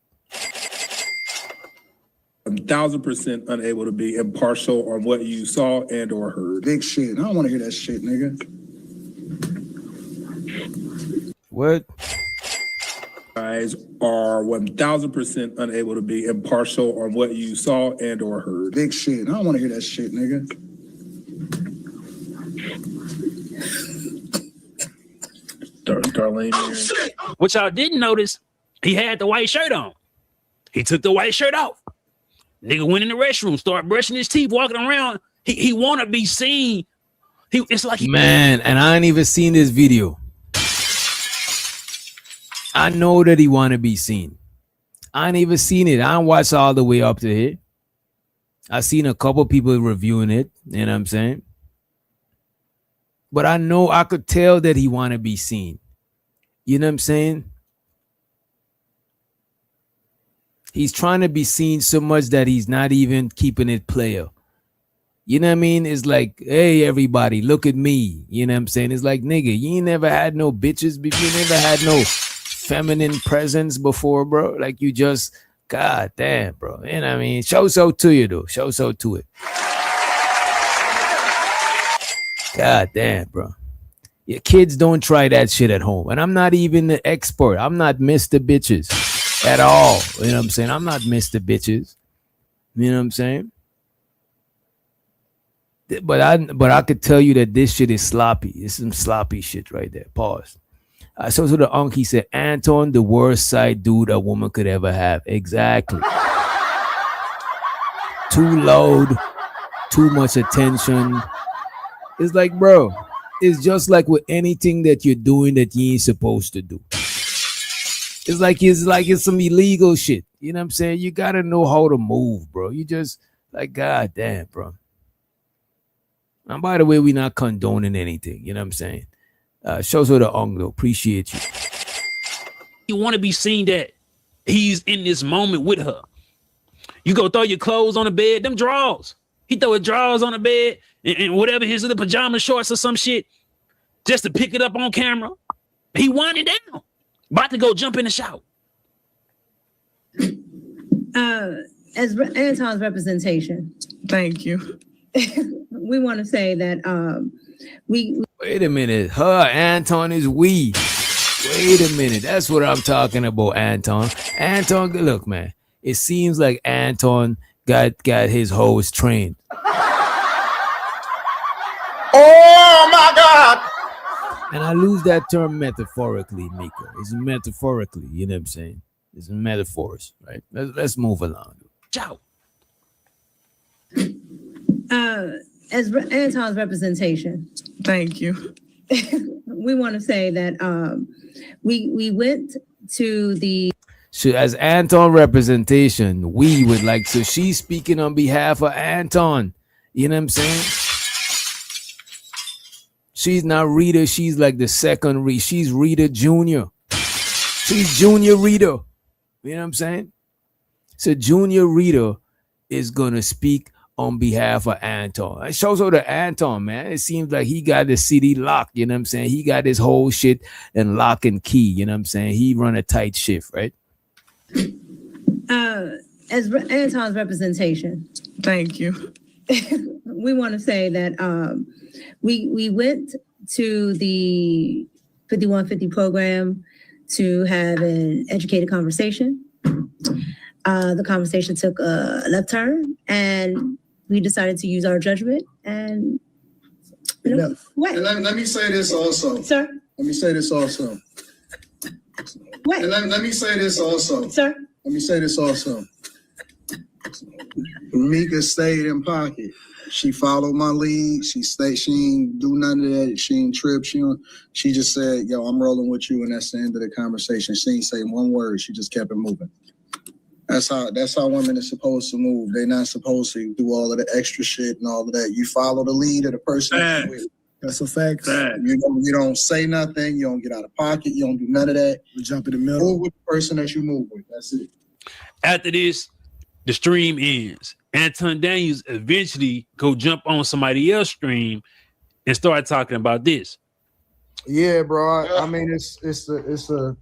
Speaker 17: 1,000% unable to be impartial on what you saw and or heard.
Speaker 14: Big shit. I don't want to hear that shit, nigga.
Speaker 4: What?
Speaker 17: Guys are 1,000% unable to be impartial on what you saw and or heard.
Speaker 14: Big shit. I don't want to hear that shit, nigga.
Speaker 17: Darlene.
Speaker 15: What y'all didn't notice, he had the white shirt on. He took the white shirt off. Nigga went in the restroom, started brushing his teeth, walking around. He want to be seen. It's like
Speaker 4: man, and I ain't even seen this video. I know that he want to be seen. I ain't even seen it. I ain't watched all the way up to here. I seen a couple people reviewing it. You know what I'm saying? But I know I could tell that he want to be seen. You know what I'm saying? He's trying to be seen so much that he's not even keeping it player. You know what I mean? It's like, hey, everybody, look at me. You know what I'm saying? It's like, nigga, you ain't never had no bitches before. You never had no feminine presence before, bro. Like, you just, god damn, bro. You know what I mean? Show so to you, though. Show so to it. God damn, bro. Your kids don't try that shit at home. And I'm not even the expert. I'm not Mr. Bitches at all. You know what I'm saying? I'm not Mr. Bitches. You know what I'm saying? But I could tell you that this shit is sloppy. It's some sloppy shit right there. Pause. So to the uncle, he said, Anton, the worst side dude a woman could ever have. Exactly. Too loud, too much attention. It's like, bro, it's just like with anything that you're doing that you ain't supposed to do. It's like it's some illegal shit. You know what I'm saying? You gotta know how to move, bro. You just like, god damn, bro. And by the way, we're not condoning anything. You know what I'm saying? Shows her the uncle. Appreciate you.
Speaker 15: You want to be seen that he's in this moment with her. You go throw your clothes on the bed, them drawers. He throw his drawers on the bed and whatever his little pajama shorts or some shit just to pick it up on camera. He winded down. About to go jump in the shower.
Speaker 12: As Anton's representation.
Speaker 10: Thank you.
Speaker 12: We want to say that we
Speaker 4: wait a minute. Her Anton is we. Wait a minute. That's what I'm talking about, Anton. Anton, look, man. It seems like Anton got his hose trained.
Speaker 2: Oh my God!
Speaker 4: And I lose that term metaphorically, Micca. It's metaphorically, you know what I'm saying? It's metaphors, right? Let's move along.
Speaker 15: Ciao.
Speaker 12: As Anton's representation.
Speaker 10: Thank you.
Speaker 12: We want to say that we went to the.
Speaker 4: So as Anton representation, we would like, so she's speaking on behalf of Anton. You know what I'm saying? She's not Rita. She's like the second Rita. She's Rita Junior. She's Junior Rita. You know what I'm saying? So Junior Rita is going to speak on behalf of Anton. It shows her to Anton, man. It seems like he got the city locked. You know what I'm saying? He got his whole shit and lock and key. You know what I'm saying? He run a tight shift, right?
Speaker 12: As Anton's representation.
Speaker 10: Thank you.
Speaker 12: We want to say that we went to the 5150 program to have an educated conversation. The conversation took a left turn, and we decided to use our judgment. And you know,
Speaker 14: let me say this also,
Speaker 12: sir.
Speaker 14: Let me say this also.
Speaker 12: Wait.
Speaker 14: Let me say this also,
Speaker 12: sir.
Speaker 14: Let me say this also. Micca stayed in pocket. She followed my lead. She stayed. She ain't do none of that. She ain't trip. She just said, "Yo, I'm rolling with you," and that's the end of the conversation. She ain't say one word. She just kept it moving. That's how women are supposed to move. They're not supposed to do all of the extra shit and all of that. You follow the lead of the person you're with.
Speaker 16: That's a fact.
Speaker 14: You don't say nothing. You don't get out of pocket. You don't do none of that.
Speaker 16: You jump in the middle.
Speaker 14: Move with the person that you move with. That's it.
Speaker 15: After this, the stream ends. Anton Daniels eventually go jump on somebody else's stream and start talking about this.
Speaker 14: Yeah, bro. I mean, it's a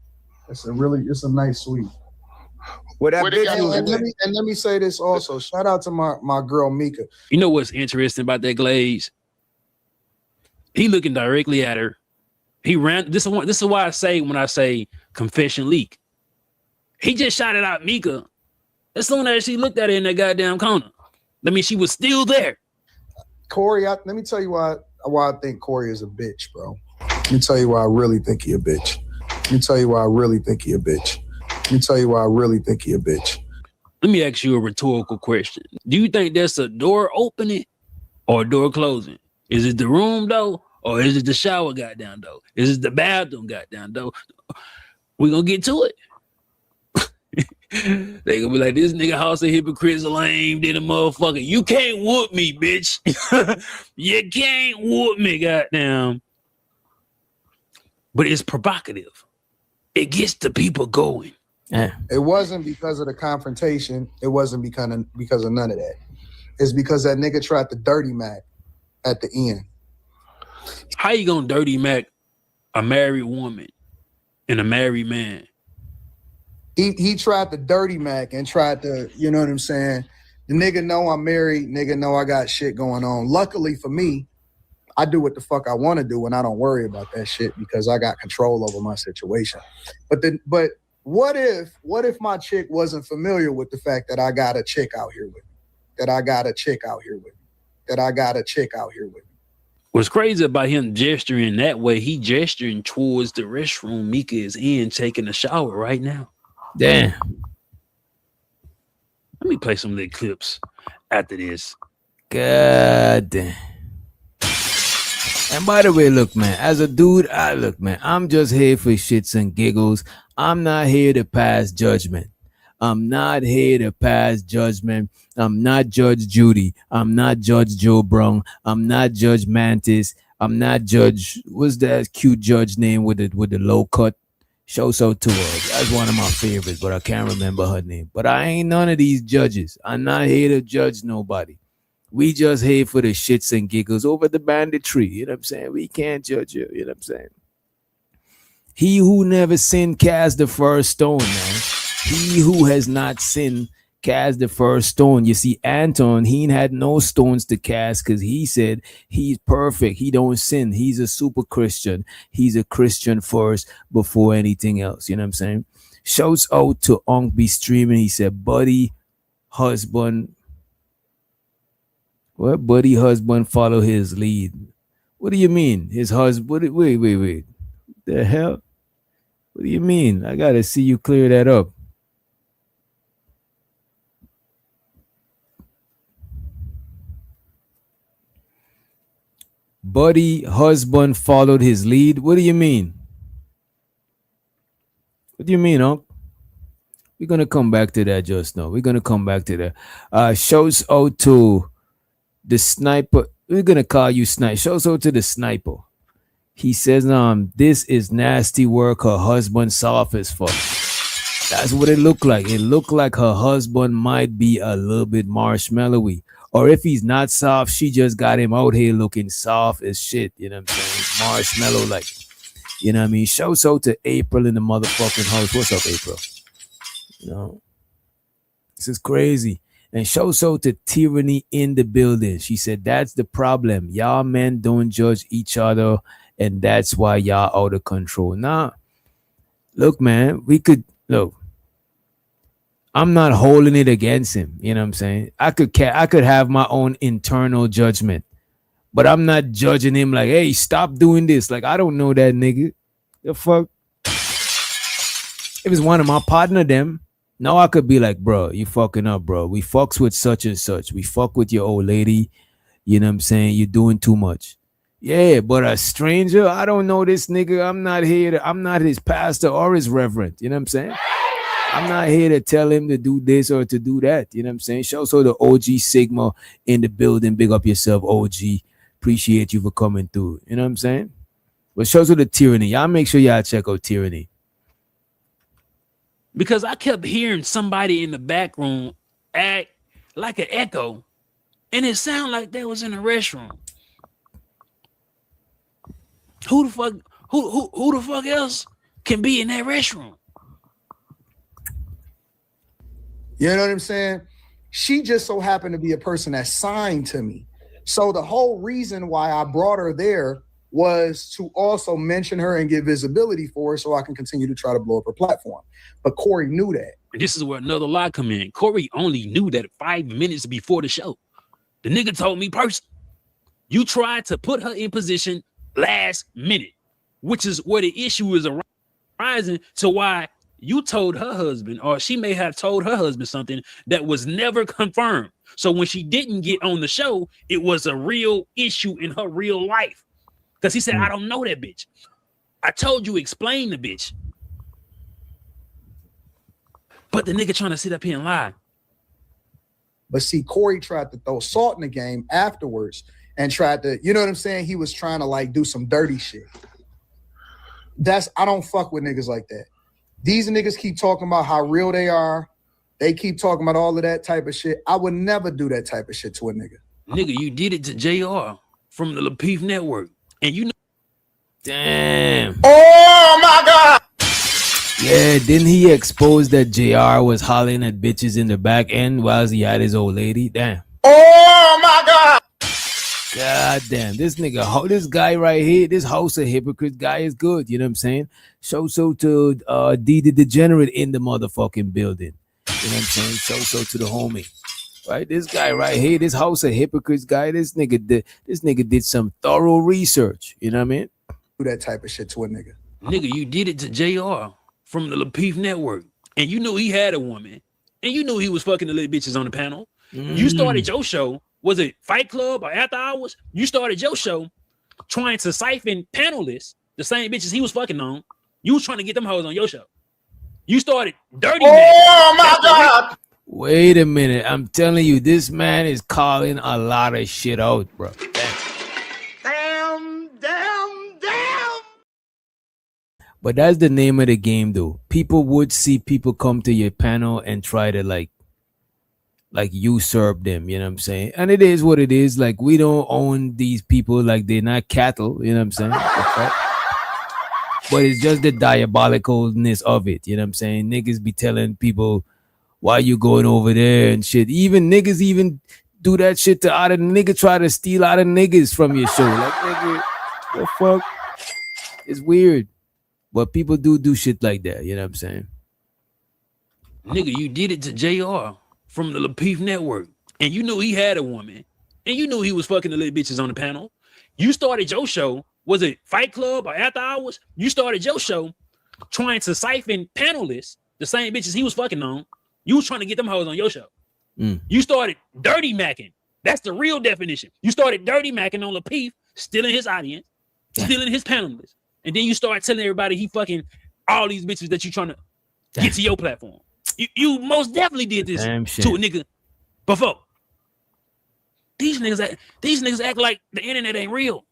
Speaker 14: nice sweep.
Speaker 2: What that bitch
Speaker 14: and let me say this also. Shout out to my girl Micca.
Speaker 15: You know what's interesting about that Glaze? He looking directly at her. He ran. This is why I say when I say confession leak. He just shot it out Micca. As soon as she looked at it in that goddamn corner. I mean, she was still there.
Speaker 14: Corey, let me tell you why I think Corey is a bitch, bro. Let me tell you why I really think he a bitch. Let me tell you why I really think he a bitch. Let me tell you why I really think he a bitch.
Speaker 15: Let me ask you a rhetorical question. Do you think that's a door opening or a door closing? Is it the room though? Or is it the shower goddamn though? Is it the bathroom goddamn though? We're gonna get to it. They gonna be like, this nigga House of Hypocrites lame, then a motherfucker. You can't whoop me, bitch. You can't whoop me, goddamn. But it's provocative. It gets the people going.
Speaker 14: Yeah. It wasn't because of the confrontation. It wasn't because of none of that. It's because that nigga tried to dirty Mac at the end.
Speaker 15: How you gonna dirty Mac a married woman and a married man?
Speaker 14: He tried to dirty Mac and tried to, you know what I'm saying? The nigga know I'm married. Nigga know I got shit going on. Luckily for me, I do what the fuck I want to do and I don't worry about that shit because I got control over my situation. But what if my chick wasn't familiar with the fact that I got a chick out here with me? That I got a chick out here with me? That I got a chick out here with me?
Speaker 15: What's crazy about him gesturing that way, he gesturing towards the restroom Micca is in taking a shower right now.
Speaker 4: Damn.
Speaker 15: Let me play some of the clips after this.
Speaker 4: God damn. And by the way, look, man, as a dude, I'm just here for shits and giggles. I'm not here to pass judgment. I'm not here to pass judgment. I'm not Judge Judy. I'm not Judge Joe Brown. I'm not Judge Mantis. I'm not Judge, what's that cute judge name with the low cut? Show so to her. That's one of my favorites, but I can't remember her name. But I ain't none of these judges. I'm not here to judge nobody. We just here for the shits and giggles over the banditry. You know what I'm saying? We can't judge you. You know what I'm saying? He who never sinned cast the first stone, man. He who has not sinned cast the first stone. You see, Anton, he had no stones to cast because he said he's perfect. He don't sin. He's a super Christian. He's a Christian first before anything else. You know what I'm saying? Shouts out to Unk be streaming. He said, buddy, husband. What? Buddy, husband, follow his lead. What do you mean? His husband? Wait. The hell? What do you mean? I got to see you clear that up. Buddy, husband, followed his lead. What do you mean? What do you mean, Unc? We're going to come back to that just now. We're going to come back to that. Shouts out to the sniper. We're going to call you sniper. Shouts out to the sniper. He says, this is nasty work her husband soft as fuck. That's what it looked like. It looked like her husband might be a little bit marshmallowy. Or if he's not soft, she just got him out here looking soft as shit. You know what I'm saying? Marshmallow like. You know what I mean? Shouts out to April in the motherfucking house. What's up, April? You know? This is crazy. And shouts out to Tyranny in the building. She said, that's the problem. Y'all men don't judge each other. And that's why y'all out of control. Nah, look, man, I'm not holding it against him. You know what I'm saying? I could have my own internal judgment, but I'm not judging him like, hey, stop doing this. Like, I don't know that nigga. The fuck? If it's one of my partner, them, now I could be like, bro, you fucking up, bro. We fucks with such and such. We fuck with your old lady. You know what I'm saying? You're doing too much. Yeah, but a stranger, I don't know this nigga. I'm not his pastor or his reverend. You know what I'm saying? I'm not here to tell him to do this or to do that. You know what I'm saying? Show so the OG Sigma in the building. Big up yourself, OG. appreciate you for coming through. You know what I'm saying? But shows with the tyranny. Y'all make sure y'all check out tyranny.
Speaker 15: Because I kept hearing somebody in the back room act like an echo, and it sounded like they was in a restroom. Who the fuck else can be in that restroom?
Speaker 14: You know what I'm saying? She just so happened to be a person that signed to me. So the whole reason why I brought her there was to also mention her and get visibility for her so I can continue to try to blow up her platform. But Corey knew that.
Speaker 15: This is where another lie come in. Corey only knew that 5 minutes before the show. The nigga told me personally, you tried to put her in position last minute, which is where the issue is arising to why you told her husband, or she may have told her husband something that was never confirmed. So when she didn't get on the show, it was a real issue in her real life. Because he said, I don't know that bitch. I told you, explain the bitch. But the nigga trying to sit up here and lie.
Speaker 14: But see, Corey tried to throw salt in the game afterwards and tried to, you know what I'm saying? He was trying to like do some dirty shit. I don't fuck with niggas like that. These niggas keep talking about how real they are. They keep talking about all of that type of shit. I would never do that type of shit to a nigga.
Speaker 15: Nigga, you did it to JR from the Lapeef Network. And you know.
Speaker 4: Damn.
Speaker 2: Oh my God.
Speaker 4: Yeah, didn't he expose that JR was hollering at bitches in the back end while he had his old lady? Damn.
Speaker 2: Oh my God.
Speaker 4: God damn, this nigga, this guy right here, this house of hypocrites guy is good. You know what I'm saying? So to D the Degenerate in the motherfucking building. You know what I'm saying? So to the homie. Right? This guy right here, this house of hypocrites guy, this nigga did some thorough research. You know what I mean?
Speaker 14: Do that type of shit to a nigga.
Speaker 15: Nigga, you did it to JR from the Lapeef Network. And you knew he had a woman. And you knew he was fucking the little bitches on the panel. You started your show. Was it Fight Club or After Hours? You started your show trying to siphon panelists, the same bitches he was fucking on. You was trying to get them hoes on your show. You started dirty.
Speaker 2: Oh my God.
Speaker 4: Wait a minute. I'm telling you, this man is calling a lot of shit out, bro.
Speaker 2: Damn.
Speaker 4: But that's the name of the game, though. People would see people come to your panel and try to like usurp them, you know what I'm saying? And it is what it is. Like, we don't own these people like they're not cattle, you know what I'm saying? But it's just the diabolicalness of it, you know what I'm saying? Niggas be telling people, why you going over there and shit. Even niggas even do that shit to other niggas, try to steal out of niggas from your show. Like, nigga, the fuck? It's weird. But people do shit like that, you know what I'm saying?
Speaker 15: Nigga, you did it to JR from the Lapeef Network. And you knew he had a woman. And you knew he was fucking the little bitches on the panel. You started your show. Was it Fight Club or After Hours? You started your show trying to siphon panelists, the same bitches he was fucking on. You was trying to get them hoes on your show. You started dirty macking. That's the real definition. You started dirty macking on Lapeef, stealing his audience, stealing his panelists. And then you start telling everybody he fucking all these bitches that you trying to get to your platform. You most definitely did this to a nigga before. These niggas act like the internet ain't real.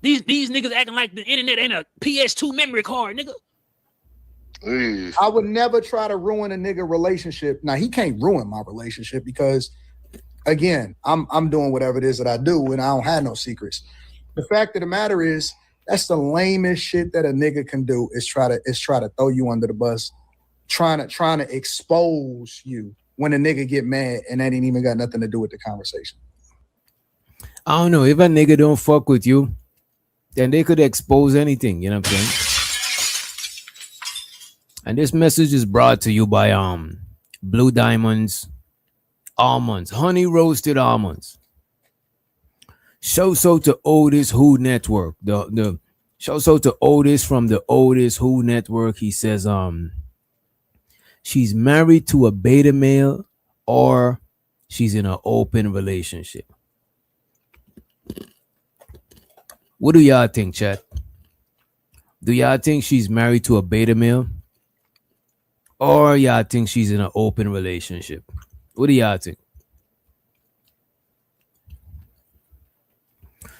Speaker 15: These niggas acting like the internet ain't a PS2 memory card, nigga.
Speaker 14: I would never try to ruin a nigga relationship. Now, he can't ruin my relationship because, again, I'm doing whatever it is that I do and I don't have no secrets. The fact of the matter is, that's the lamest shit that a nigga can do is try to throw you under the bus, trying to expose you when a nigga get mad and that ain't even got nothing to do with the conversation.
Speaker 4: I don't know. If a nigga don't fuck with you, then they could expose anything. You know what I'm saying? And this message is brought to you by Blue Diamonds almonds, honey roasted almonds. Show so to Otis Who Network. The show so to Otis from the Otis Who Network. He says she's married to a beta male or she's in an open relationship. What do y'all think, chat? Do y'all think she's married to a beta male? Or y'all think she's in an open relationship? What do y'all think?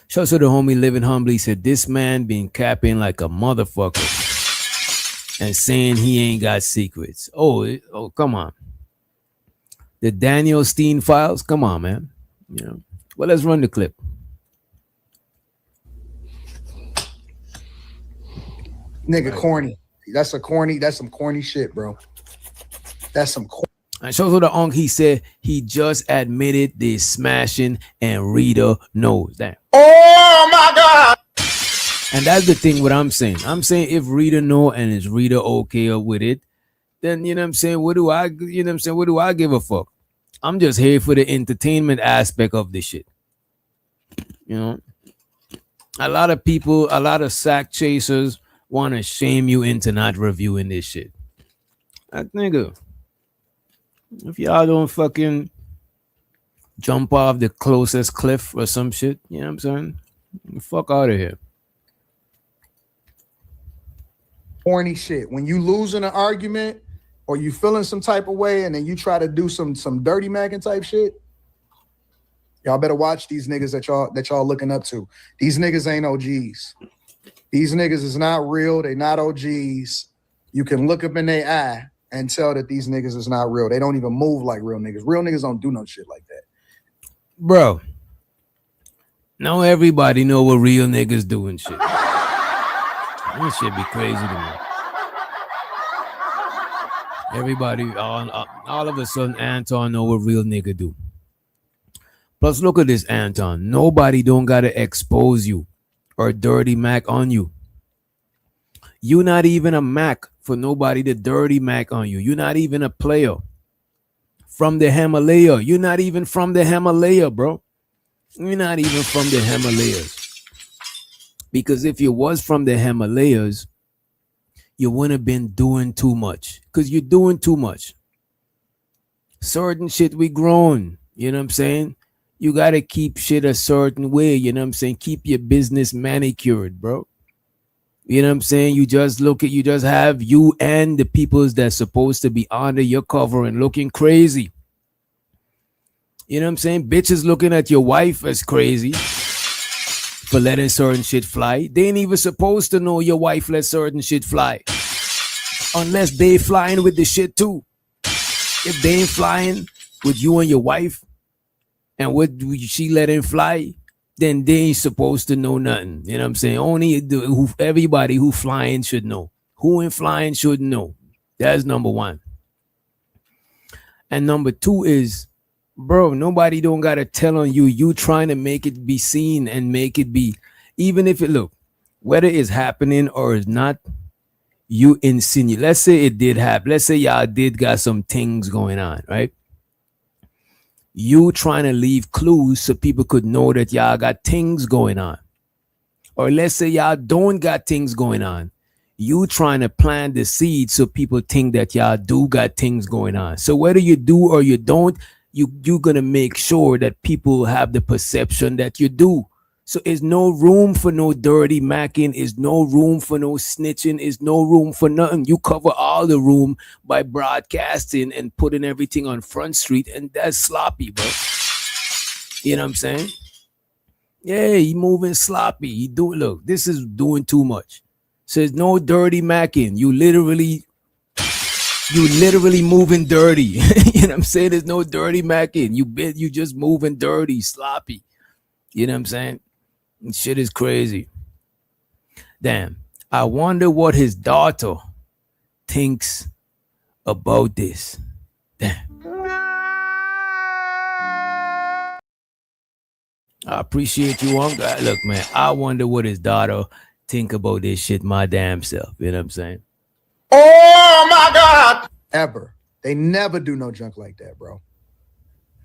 Speaker 4: Shout out to the homie Living Humbly. He said, this man been capping like a motherfucker and saying he ain't got secrets. Oh, come on. The Daniel Steen files? Come on, man. You know. Well, let's run the clip.
Speaker 14: Nigga, corny. That's some corny shit, bro. That's some corny.
Speaker 4: And shows to the Unk, he said he just admitted the smashing and Rita knows that.
Speaker 2: Oh my God!
Speaker 4: And that's the thing what I'm saying. I'm saying if Rita know and is Rita okay with it, then you know what I'm saying, what do I give a fuck? I'm just here for the entertainment aspect of this shit. You know? A lot of people, a lot of sack chasers want to shame you into not reviewing this shit. That nigga. If y'all don't fucking jump off the closest cliff or some shit, you know what I'm saying? Fuck out of here.
Speaker 14: Corny shit. When you losing an argument or you feeling some type of way and then you try to do some dirty macking type shit, y'all better watch these niggas that y'all looking up to. These niggas ain't OGs. These niggas is not real. They not OGs. You can look up in their eye and tell that these niggas is not real. They don't even move like real niggas. Real niggas don't do no shit like that.
Speaker 4: Bro, now everybody know what real niggas do and shit. This shit be crazy to me. Everybody, all of a sudden, Anton know what real nigga do. Plus, look at this, Anton. Nobody don't gotta expose you or dirty Mac on you. You not even a Mac for nobody to dirty Mac on you. You're not even a player from the Himalaya. You're not even from the Himalaya, bro. You're not even from the Himalayas. Because if you was from the Himalayas, you wouldn't have been doing too much. Because you're doing too much. Certain shit we grown. You know what I'm saying? You got to keep shit a certain way. You know what I'm saying? Keep your business manicured, bro. You know what I'm saying? You just have you and the peoples that's supposed to be under your cover and looking crazy. You know what I'm saying? Bitches looking at your wife as crazy for letting certain shit fly. They ain't even supposed to know your wife let certain shit fly. Unless they flying with the shit too. If they ain't flying with you and your wife and what she letting fly, then they ain't supposed to know nothing. You know what I'm saying? Only everybody who flying should know. Who ain't flying should know. That's number one. And number two is, bro, nobody don't got to tell on you. You trying to make it be seen and make it be, even if it look, whether it's happening or it's not, you insinuate. Let's say it did happen. Let's say y'all did got some things going on, right? You trying to leave clues so people could know that y'all got things going on. Or let's say y'all don't got things going on. You trying to plant the seed so people think that y'all do got things going on. So whether you do or you don't, you're going to make sure that people have the perception that you do. So there's no room for no dirty macking. There's no room for no snitching. There's no room for nothing. You cover all the room by broadcasting and putting everything on Front Street, and that's sloppy, bro. You know what I'm saying? Yeah, he moving sloppy. Look, this is doing too much. So there's no dirty macking. You literally moving dirty. You know what I'm saying? There's no dirty macking. You just moving dirty, sloppy. You know what I'm saying? Shit is crazy. Damn. I wonder what his daughter thinks about this. Damn. I appreciate you. Look, man, I wonder what his daughter think about this shit my damn self. You know what I'm saying?
Speaker 14: Oh my God. Ever. They never do no junk like that, bro.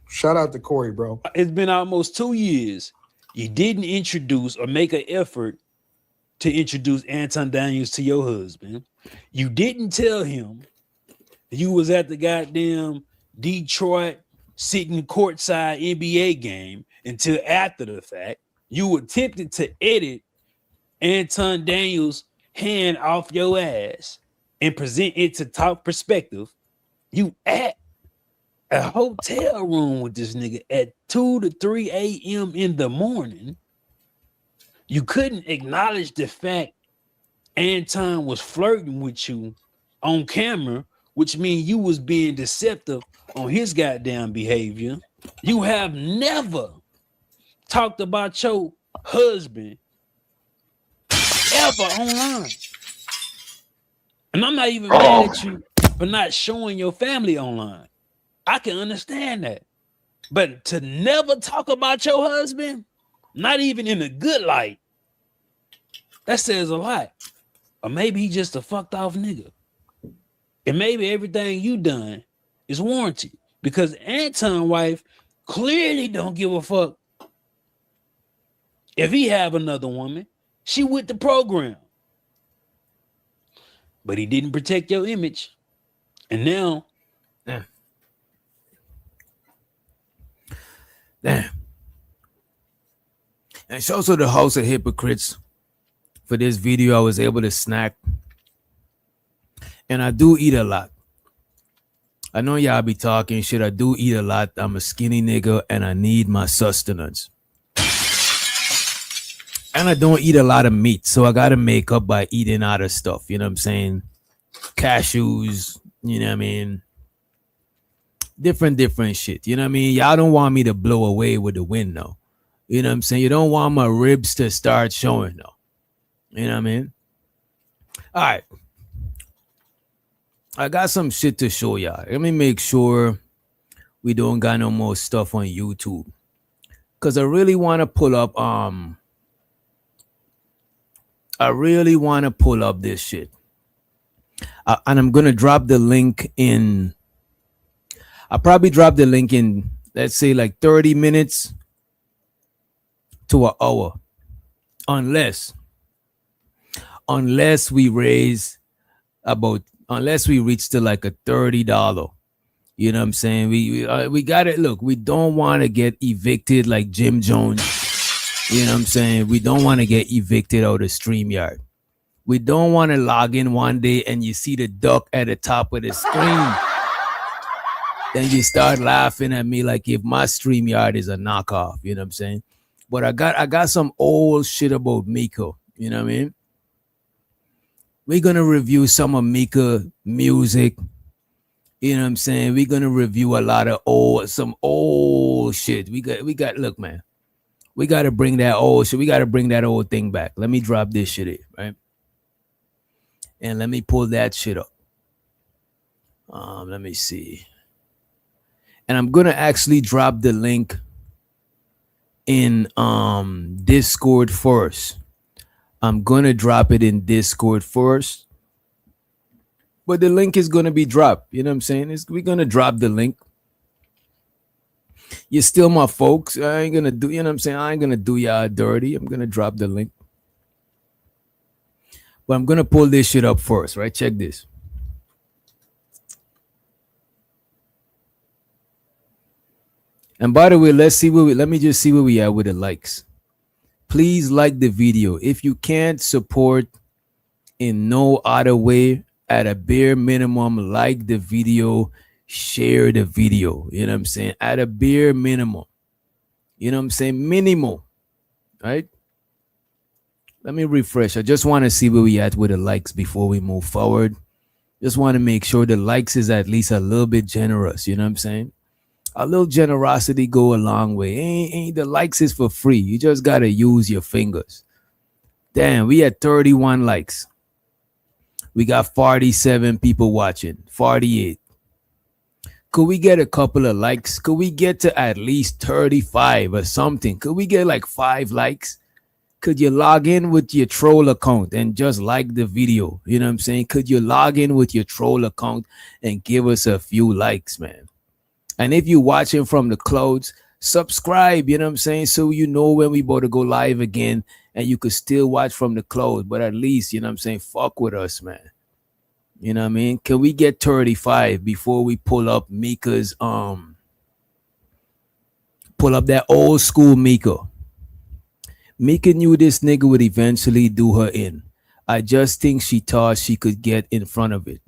Speaker 14: Shout out to Corey, bro.
Speaker 15: It's been almost 2 years. You didn't introduce or make an effort to introduce Anton Daniels to your husband. You didn't tell him you was at the goddamn Detroit sitting courtside NBA game until after the fact. You attempted to edit Anton Daniels' hand off your ass and present it to Talk Perspective. You at a hotel room with this nigga at 2 to 3 a.m. in the morning, You couldn't acknowledge the fact Anton was flirting with you on camera, which means you was being deceptive on his goddamn behavior. You have never talked about your husband ever online. And I'm not even mad at you for not showing your family online. I can understand that. But to never talk about your husband, not even in a good light, that says a lot. Or maybe he just a fucked off nigga. And maybe everything you done is warranted. Because Anton's wife clearly don't give a fuck if he have another woman. She with the program. But he didn't protect your image. And now,
Speaker 4: damn. And shout out to the House of Hypocrites. For this video, I was able to snack. And I do eat a lot. I know y'all be talking shit. I do eat a lot. I'm a skinny nigga and I need my sustenance. And I don't eat a lot of meat. So I got to make up by eating other stuff. You know what I'm saying? Cashews, you know what I mean? Different shit. You know what I mean? Y'all don't want me to blow away with the wind, though. You know what I'm saying? You don't want my ribs to start showing, though. You know what I mean? All right. I got some shit to show y'all. Let me make sure we don't got no more stuff on YouTube. Because I really want to pull up this shit. And I'm going to drop the link in. I'll probably drop the link in, let's say, like 30 minutes to an hour. Unless we reach to like a $30. You know what I'm saying? We got it. Look, we don't want to get evicted like Jim Jones. You know what I'm saying? We don't want to get evicted out of StreamYard. We don't want to log in one day and you see the duck at the top of the screen. Then you start laughing at me like if my StreamYard is a knockoff. You know what I'm saying? But I got some old shit about Micca. You know what I mean? We're going to review some of Micca music. You know what I'm saying? We're going to review a lot of some old shit. We got, look, man. We got to bring that old shit. We got to bring that old thing back. Let me drop this shit in, right? And let me pull that shit up. Let me see. And I'm going to actually drop the link in Discord first. I'm going to drop it in Discord first. But the link is going to be dropped. You know what I'm saying? We're going to drop the link. You're still my folks. I ain't going to do, you know what I'm saying? I ain't going to do y'all dirty. I'm going to drop the link. But I'm going to pull this shit up first, right? Check this. And by the way, let me just see where we are with the likes. Please like the video. If you can't support in no other way, at a bare minimum, like the video, share the video. You know what I'm saying? At a bare minimum. You know what I'm saying? Minimal. Right? Let me refresh. I just want to see where we at with the likes before we move forward. Just want to make sure the likes is at least a little bit generous. You know what I'm saying? A little generosity go a long way. Ain't the likes is for free. You just got to use your fingers. Damn, we had 31 likes. We got 47 people watching. 48. Could we get a couple of likes? Could we get to at least 35 or something? Could we get like 5 likes? Could you log in with your troll account and just like the video? You know what I'm saying? Could you log in with your troll account and give us a few likes, man? And if you're watching from the clouds, subscribe, you know what I'm saying? So you know when we about to go live again and you could still watch from the clouds. But at least, you know what I'm saying, fuck with us, man. You know what I mean? Can we get 35 before we pull up Micca's, pull up that old school Micca? Micca knew this nigga would eventually do her in. I just think she thought she could get in front of it.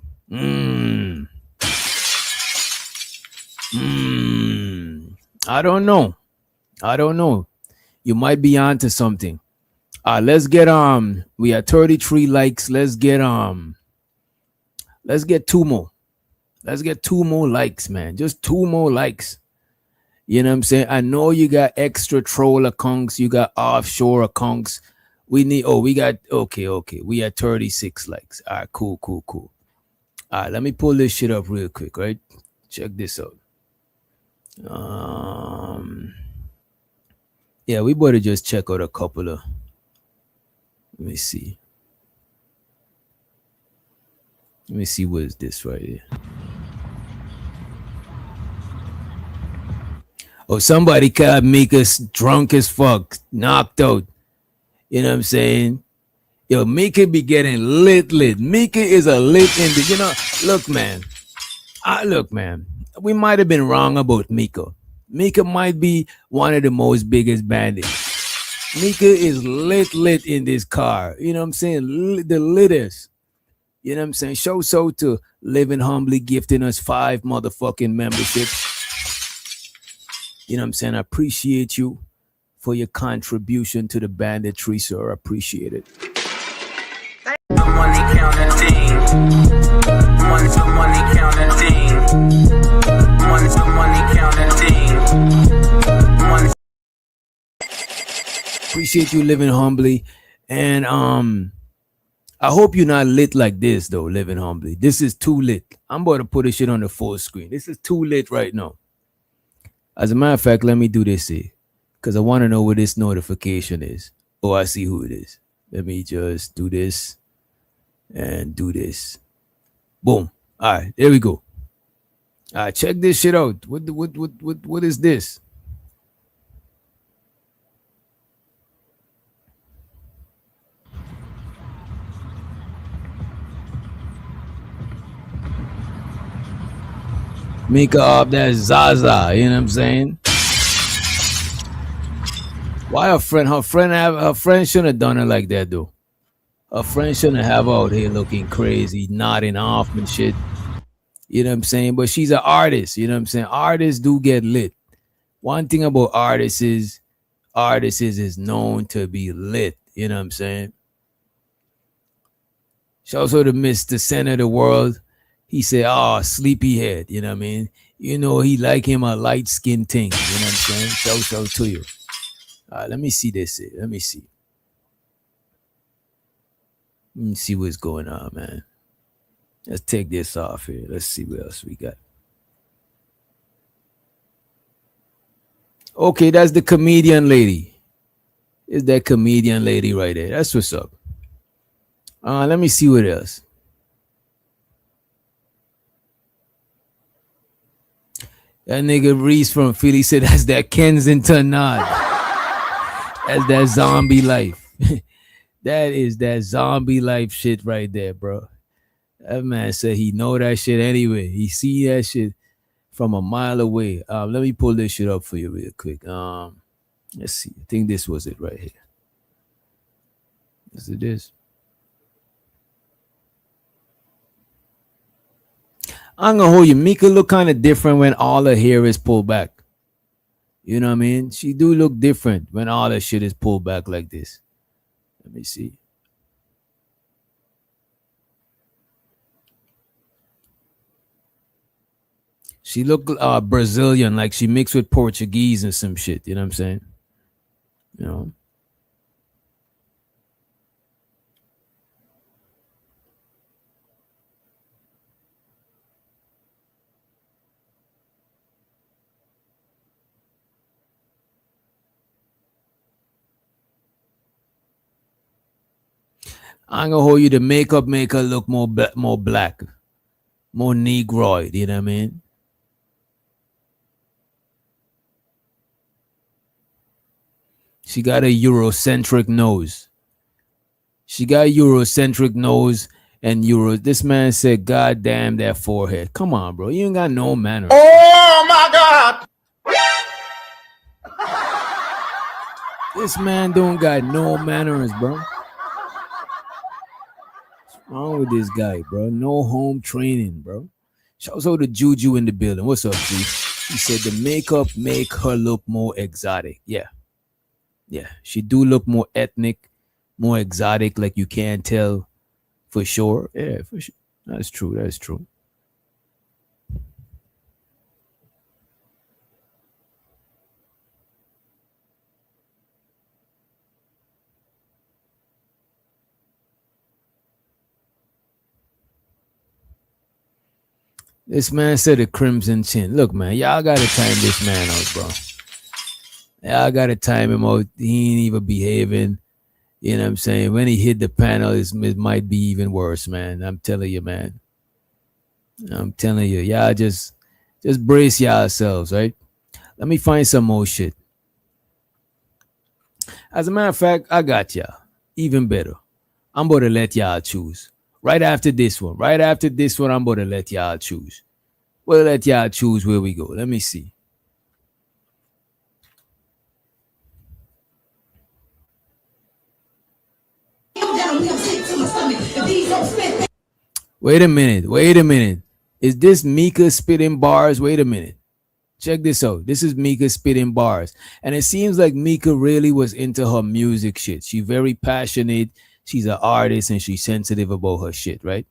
Speaker 4: I don't know. You might be onto something. Let's get we are 33 likes. Let's get two more. Let's get 2 more likes, man. Just 2 more likes. You know what I'm saying? I know you got extra troll accounts, you got offshore accounts. We got okay. We had 36 likes. All right, cool. All right, let me pull this shit up real quick, right? Check this out. Yeah, we better just check out a couple of. Let me see what is this right here. Oh, somebody could make us drunk as fuck, knocked out. You know what I'm saying? Yo, Micca be getting lit. Micca is a lit look, man. We might have been wrong about Micca. Micca might be one of the most biggest bandits. Micca is lit in this car. You know what I'm saying? The littest. You know what I'm saying? Show so to Living Humbly gifting us 5 motherfucking memberships. You know what I'm saying? I appreciate you for your contribution to the banditry, sir. I appreciate it.
Speaker 5: Money counting thing. Money counting thing. Money counting thing.
Speaker 4: Appreciate you living humbly. And I hope you're not lit like this though, living humbly. This is too lit. I'm about to put this shit on the full screen. This is too lit right now. As a matter of fact, let me do this here. Because I want to know what this notification is. Oh, I see who it is. Let me just do this. And do this. Boom. All right, there we go. All right, check this shit out. What is this? Make up that Zaza, you know what I'm saying? Why her friend shouldn't have done it like that though. Her friend shouldn't have out here looking crazy, nodding off and shit. You know what I'm saying? But she's an artist, you know what I'm saying? Artists do get lit. One thing about artists is known to be lit, you know what I'm saying? She also to miss the center of the world. He said, sleepyhead, you know what I mean? You know, he like him a light skin thing, you know what I'm saying? Shout to you. Let me see this here. Let me see what's going on, man. Let's take this off here. Let's see what else we got. Okay, that's the comedian lady. Is that comedian lady right there? That's what's up. Let me see what else. That nigga Reese from Philly said that's that Kensington nod. That's that zombie life. That is that zombie life shit right there, bro. That man said he know that shit anyway. He see that shit from a mile away. Let me pull this shit up for you real quick. Let's see. I think this was it right here. Is it this? I'm gonna hold you. Micca look kind of different when all her hair is pulled back. You know what I mean? She do look different when all her shit is pulled back like this. Let me see. She look Brazilian, like she mixed with Portuguese and some shit. You know what I'm saying? You know. I'm gonna hold you. The makeup make her look more black, more negroid. You know what I mean? She got a Eurocentric nose. And Euro. This man said, "God damn that forehead." Come on, bro. You ain't got no manners.
Speaker 2: Oh my God!
Speaker 4: This man don't got no manners, bro. What's wrong with this guy, bro? No home training, bro. Shouts out to Juju in the building. What's up, G? He said the makeup make her look more exotic. Yeah. She do look more ethnic, more exotic, like you can't tell for sure. Yeah, for sure. That's true. That's true. This man said a crimson chin. Look, man, y'all gotta time this man out, bro. Y'all gotta time him out. He ain't even behaving. You know what I'm saying? When he hit the panel, it might be even worse, man. I'm telling you, man. I'm telling you, y'all just brace yourselves, right? Let me find some more shit. As a matter of fact, I got y'all. Even better. I'm about to let y'all choose. Right after this one, I'm about to let y'all choose. We'll let y'all choose where we go. Let me see. Wait a minute. Is this Micca spitting bars? Wait a minute. Check this out. This is Micca spitting bars. And it seems like Micca really was into her music shit. She's very passionate. She's an artist and she's sensitive about her shit, right?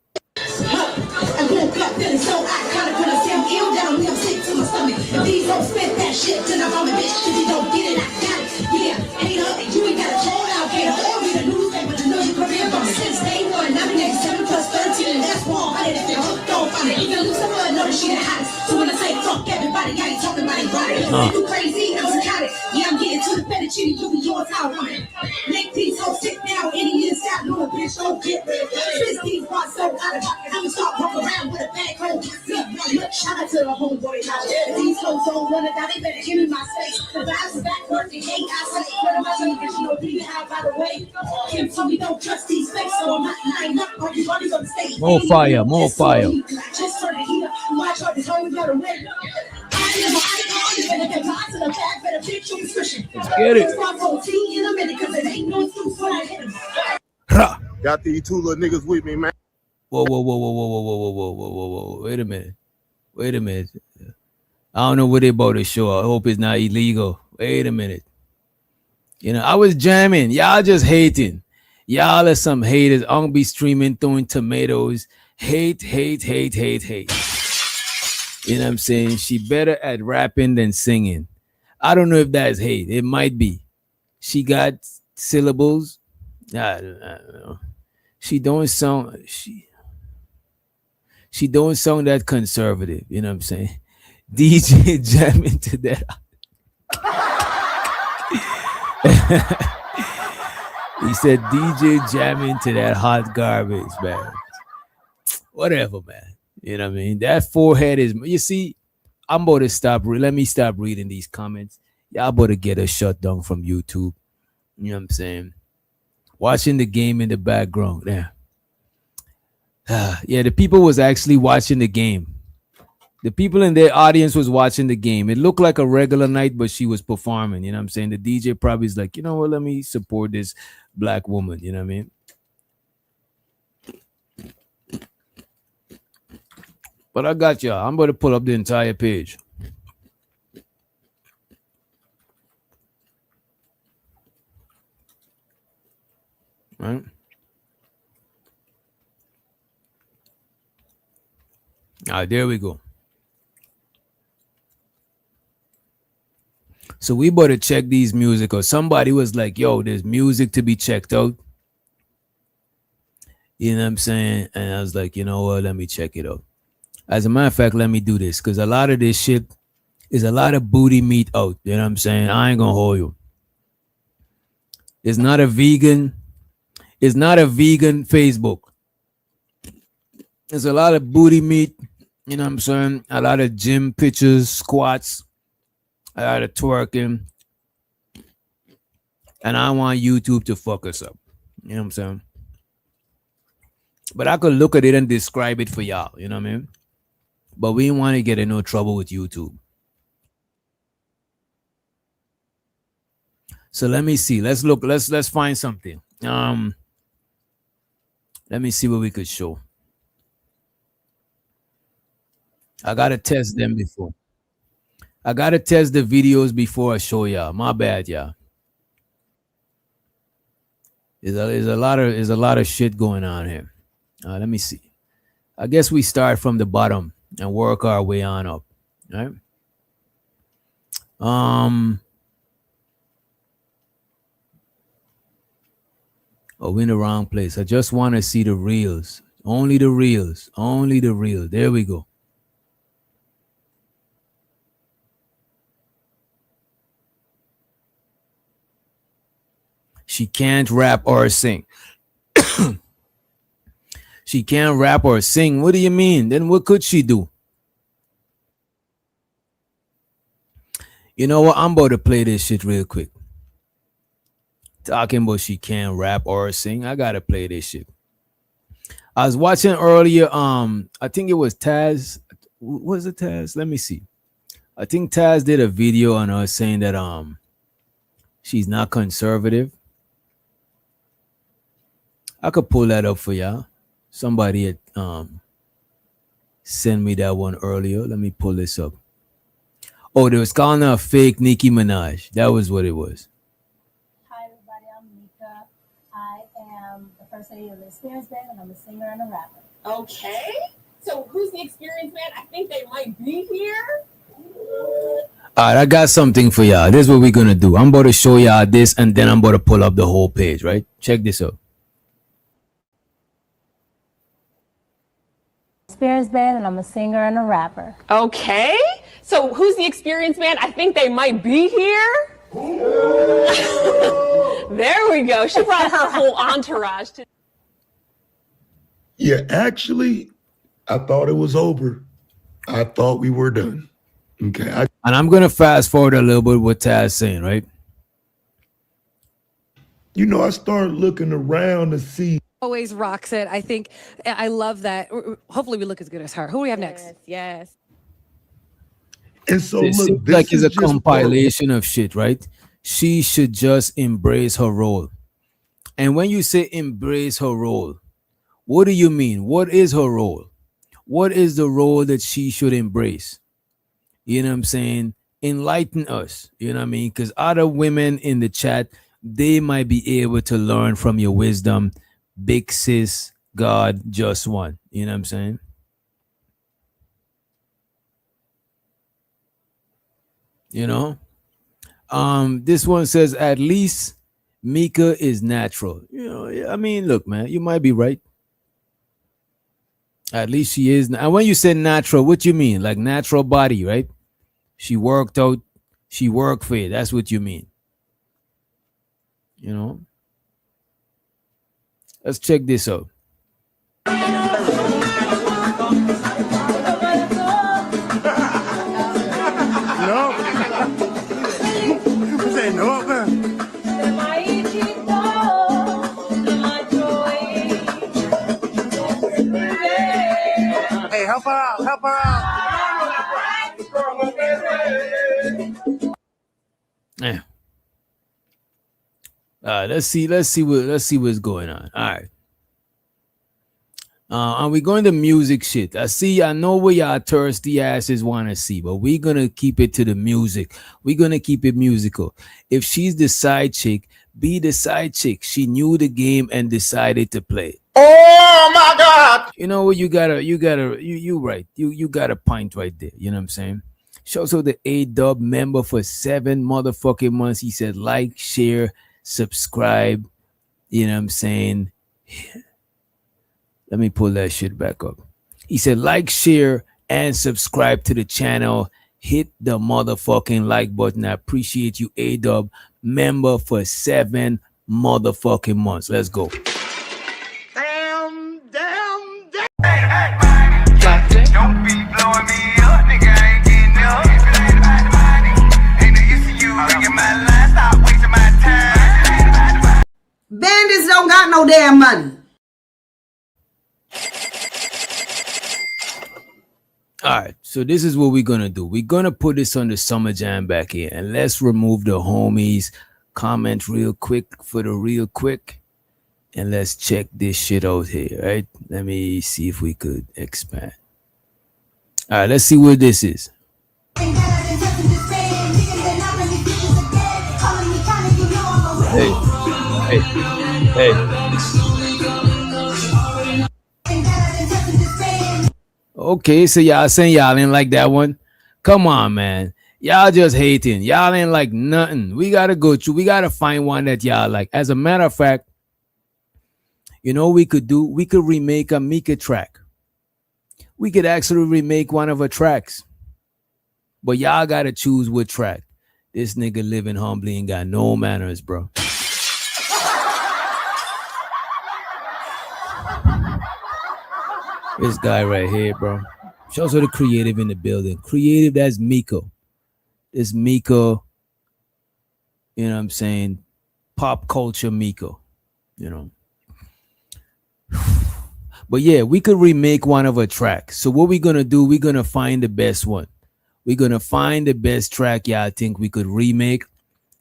Speaker 4: You crazy, I'm psychotic. Yeah, I'm getting to the fettuccine, you be yours, how I want it. Make these hoes sit down, any inside, little bitch, don't get rid. Twist these parts so out of pocket, I'ma start walking around with a bag home. Look, shout out to the homeboy house. These hoes don't wanna die, they better give me my space. The vibes is back, working, hate, I say, what am I saying, cause you don't be high by the way. Kim told me don't trust these fakes, so I'm not lying up, or you already gonna stay. More fire. Just turn the heat up, watch all this hoe, we gotta win. Let's get it.
Speaker 16: Got these two little niggas with me, man.
Speaker 4: Whoa. Wait a minute. I don't know what they about to show. I hope it's not illegal. Wait a minute. You know, I was jamming. Y'all just hating. Y'all are some haters. I'm gonna be streaming, throwing tomatoes. Hate. You know what I'm saying? She better at rapping than singing. I don't know if that's hate. It might be. She got syllables. I don't know. She don't sound that conservative. You know what I'm saying? DJ jamming to that. He said DJ jamming to that hot garbage, man. Whatever, man. You know what I mean? That forehead is, you see, I'm about to stop. Let me stop reading these comments. Y'all about to get a shut down from YouTube. You know what I'm saying? Watching the game in the background. Yeah. Yeah, the people was actually watching the game. The people in their audience was watching the game. It looked like a regular night, but she was performing. You know what I'm saying? The DJ probably is like, you know what? Let me support this black woman. You know what I mean? But I got y'all. I'm going to pull up the entire page. Right? All right, there we go. So we better check these music, or somebody was like, yo, there's music to be checked out. You know what I'm saying? And I was like, you know what? Let me check it out. As a matter of fact, let me do this, because a lot of this shit is a lot of booty meat out. You know what I'm saying? I ain't gonna hold you. It's not a vegan Facebook. There's a lot of booty meat. You know what I'm saying? A lot of gym pictures, squats, a lot of twerking. And I want YouTube to fuck us up. You know what I'm saying? But I could look at it and describe it for y'all. You know what I mean? But we didn't want to get in no trouble with YouTube. So let me see. Let's look. Let's find something. Let me see what we could show. I gotta test them before. I gotta test the videos before I show y'all. My bad, y'all. There's a lot of shit going on here. Let me see. I guess we start from the bottom and work our way on up. Right? Oh, we're in the wrong place. I just want to see the reels. Only the reels. Only the reels. There we go. She can't rap or sing. She can't rap or sing. What do you mean? Then what could she do? You know what? I'm about to play this shit real quick. Talking about she can't rap or sing. I gotta play this shit. I was watching earlier. I think it was Taz. Was it Taz? Let me see. I think Taz did a video on her saying that she's not conservative. I could pull that up for y'all. Somebody had sent me that one earlier. Let me pull this up. Oh, they was calling her a fake Nicki Minaj. That was what it was.
Speaker 1: Hi everybody, I'm Micca. I am the first lady of the Experience Band, and I'm a singer and a rapper.
Speaker 19: Okay. So who's the Experience Band? I think they might be here.
Speaker 4: All right, I got something for y'all. This is what we're gonna do. I'm about to show y'all this, and then I'm about to pull up the whole page. Right? Check this out.
Speaker 1: Experience Band, and I'm a singer and a rapper.
Speaker 19: Okay. So who's the Experience Band? I think they might be here. There we go. She brought her whole entourage to.
Speaker 20: Yeah, actually, I thought it was over. I thought we were done. Okay.
Speaker 4: And I'm gonna fast forward a little bit what Taz saying, right?
Speaker 20: You know, I started looking around to see.
Speaker 21: Always rocks it. I think I love that. Hopefully we look as good as her. Who do we have next?
Speaker 19: Yes.
Speaker 20: And so
Speaker 4: It
Speaker 20: look,
Speaker 4: seems
Speaker 20: this
Speaker 4: like it's
Speaker 20: is
Speaker 4: a
Speaker 20: just
Speaker 4: compilation of shit, right? She should just embrace her role. And when you say embrace her role, what do you mean? What is her role? What is the role that she should embrace? You know what I'm saying? Enlighten us. You know what I mean? Because other women in the chat, they might be able to learn from your wisdom. Big sis, God, just one. You know what I'm saying? You know? This one says, at least Micca is natural. You know, I mean, look, man, you might be right. At least she is. And when you say natural, what you mean? Like natural body, right? She worked out, she worked for it. That's what you mean. You know? Let's check this out.
Speaker 3: No. Say no, man. Hey, help her out. Help her out.
Speaker 4: Yeah. Let's see what's going on. All right. And we're going to music shit. I know what y'all thirsty asses want to see, but we're gonna keep it to the music. We're gonna keep it musical. If she's the side chick, be the side chick. She knew the game and decided to play.
Speaker 3: Oh my God!
Speaker 4: You know what? You got a point right there. You know what I'm saying? She also the A-Dub member for 7 motherfucking months. He said like, share, subscribe. You know what I'm saying? Let me pull that shit back up. He said like, share, and subscribe to the channel. Hit the motherfucking like button. I appreciate you, A-Dub member for 7 motherfucking months. Let's go.
Speaker 3: Damn.
Speaker 5: Don't be blowing me up, nigga. I ain't getting up. If it ain't about the money, ain't no use to you ringing my line. Stop wasting my time.
Speaker 6: Bandits don't got no damn money.
Speaker 4: All right, so this is what we're gonna do. We're gonna put this on the Summer Jam back here, and let's remove the homies comment real quick for the real quick, and let's check this shit out here. Right? Let me see if we could expand. All right, let's see what this is. Hey. Hey. Okay, so y'all saying y'all ain't like that one? Come on, man. Y'all just hating. Y'all ain't like nothing. We gotta go through. We gotta find one that y'all like. As a matter of fact, you know what we could do? We could remake a Micca track. We could actually remake one of her tracks. But y'all gotta choose what track. This nigga living humbly ain't got no manners, bro. This guy right here, bro. Shows her the creative in the building. Creative, that's Micca. This Micca, you know what I'm saying? Pop culture Micca, you know. But yeah, we could remake one of her tracks. So what we're gonna do, we're gonna find the best one. We're gonna find the best track y'all think we could remake,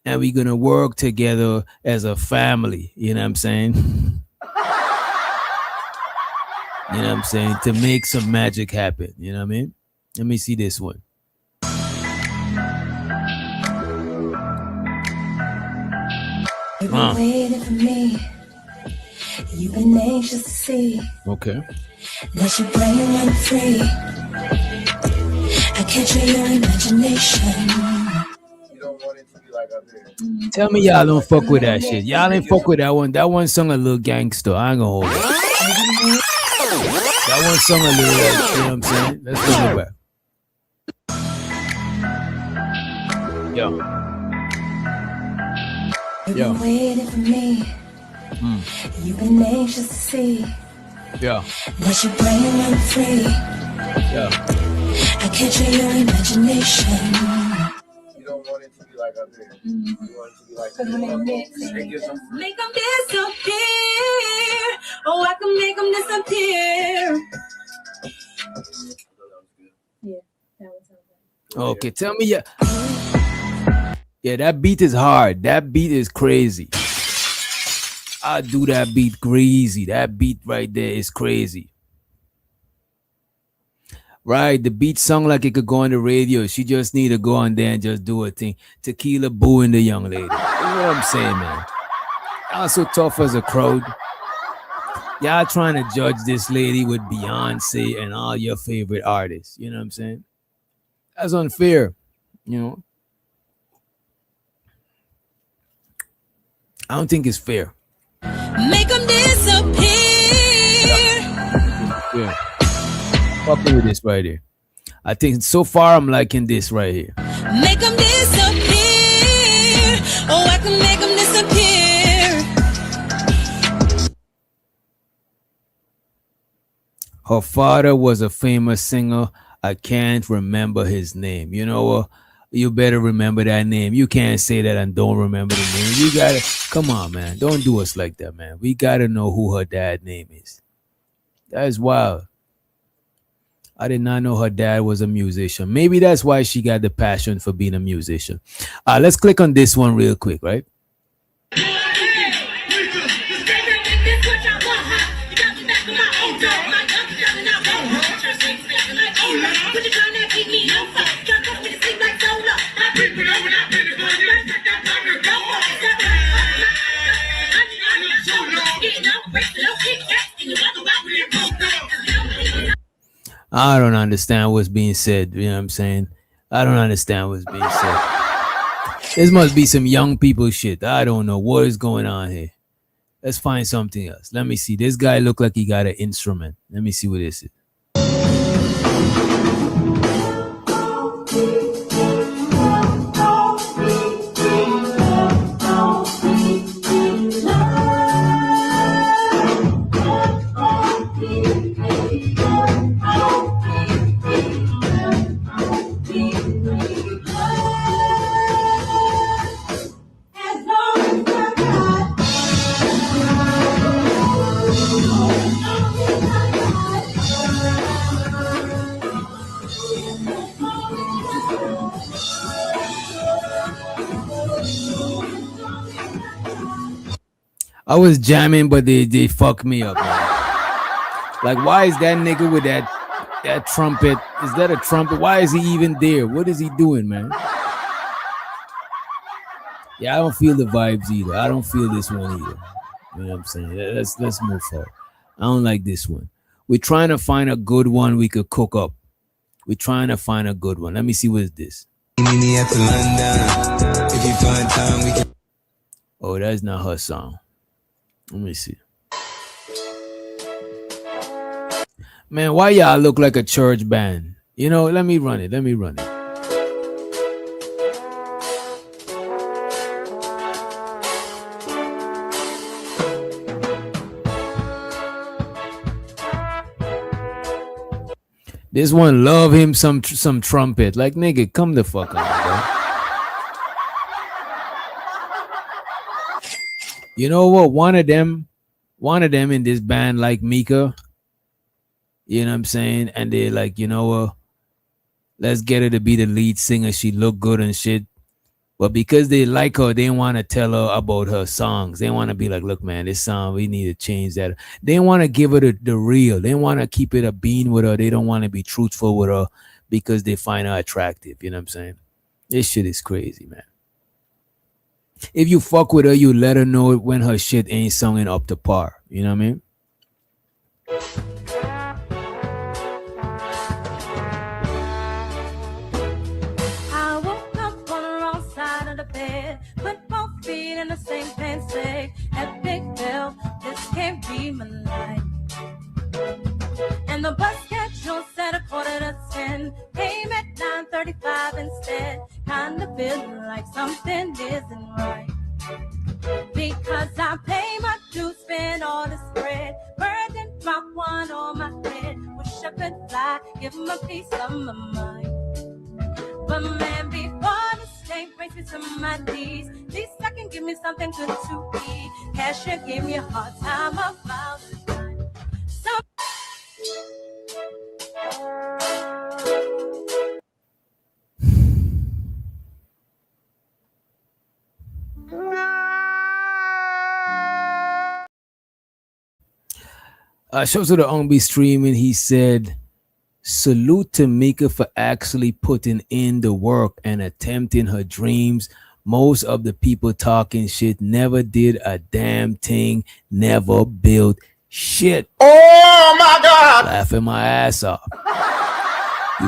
Speaker 4: and we're gonna work together as a family. You know what I'm saying? You know what I'm saying? To make some magic happen. You know what I mean? Let me see this one.
Speaker 8: You've been waiting for me. You've been anxious to see
Speaker 4: Okay.
Speaker 8: that your brain run free. I capture your imagination.
Speaker 4: Tell me y'all don't fuck with that shit. Y'all ain't fuck with that one. That one sung a little gangster. I ain't gonna hold it. That one sung a little, you know what I'm saying? Let's bring it back. Yo.
Speaker 8: You've been waiting for me. You've been anxious to see
Speaker 4: Yeah.
Speaker 8: that your brain run free.
Speaker 4: Yeah.
Speaker 8: I capture your imagination.
Speaker 3: You don't want it to be like up here. You want it to be like
Speaker 8: Make them disappear. Oh, I can make them disappear.
Speaker 4: Okay, tell me yeah, that beat is hard. That beat is crazy. I do that beat crazy. That beat right there is crazy. Right, the beat sung like it could go on the radio. She just need to go on there and just do her thing. Tequila booing the young lady. You know what I'm saying, man? Y'all so tough as a crowd. Y'all trying to judge this lady with Beyonce and all your favorite artists. You know what I'm saying? That's unfair, you know? I don't think it's fair.
Speaker 8: Make them disappear.
Speaker 4: Yeah. Fucking with this right here. I think so far I'm liking this right here.
Speaker 8: Make them disappear. Oh, I can make them disappear.
Speaker 4: Her father was a famous singer. I can't remember his name. You know what? You better remember that name. You can't say that and don't remember the name. You gotta, come on, man. Don't do us like that, man. We gotta know who her dad's name is. That is wild. I did not know her dad was a musician. Maybe that's why she got the passion for being a musician. Let's click on this one real quick, right? I don't understand what's being said. You know what I'm saying? I don't understand what's being said. This must be some young people shit. I don't know what is going on here. Let's find something else. Let me see. This guy look like he got an instrument. Let me see what this is. I was jamming, but they fucked me up, man. Like, why is that nigga with that trumpet? Is that a trumpet? Why is he even there? What is he doing, man? Yeah, I don't feel the vibes either. I don't feel this one either. You know what I'm saying? Let's move forward. I don't like this one. We're trying to find a good one we could cook up. We're trying to find a good one. Let me see what is this. Oh, that's not her song. Let me see. Man, why y'all look like a church band? You know, let me run it. This one love him some trumpet. Like, nigga, come the fuck on, bro. You know what? One of them in this band like Micca. You know what I'm saying? And they're like, you know what? Let's get her to be the lead singer. She look good and shit. But because they like her, they want to tell her about her songs. They want to be like, look, man, this song, we need to change that. They want to give her the real. They want to keep it a bean with her. They don't want to be truthful with her because they find her attractive. You know what I'm saying? This shit is crazy, man. If you fuck with her, you let her know when her shit ain't singing up to par. You know what I mean?
Speaker 8: In the same pen say epic bill, this can't be my life. And the bus schedule said 9:45 came at 9:35 instead. Kinda feeling like something isn't right, because I pay my dues, spend all the spread, burden drop one on my head. Wish I could fly, give my peace of my mind. But man, before this day brings me to my knees, at least I can give me something good to eat. Cashier gave me a hard time about the time.
Speaker 4: Shows to the ONB streaming. He said, salute to Micca for actually putting in the work and attempting her dreams. Most of the people talking shit never did a damn thing, never built shit.
Speaker 2: Oh my God!
Speaker 4: Laughing my ass off. You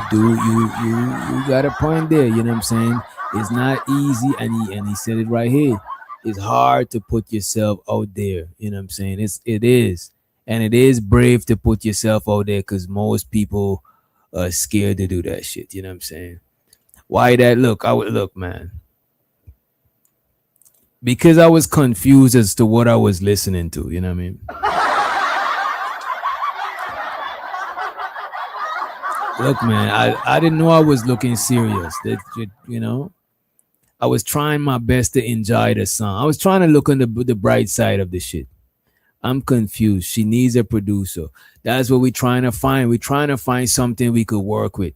Speaker 4: got a point there. You know what I'm saying? It's not easy, and he said it right here. It's hard to put yourself out there. You know what I'm saying? It is. And it is brave to put yourself out there because most people are scared to do that shit. You know what I'm saying? Why that? Look, man. Because I was confused as to what I was listening to. You know what I mean? Look, man, I didn't know I was looking serious. You know? I was trying my best to enjoy the song. I was trying to look on the bright side of the shit. I'm confused. She needs a producer. That's what we're trying to find. We're trying to find something we could work with.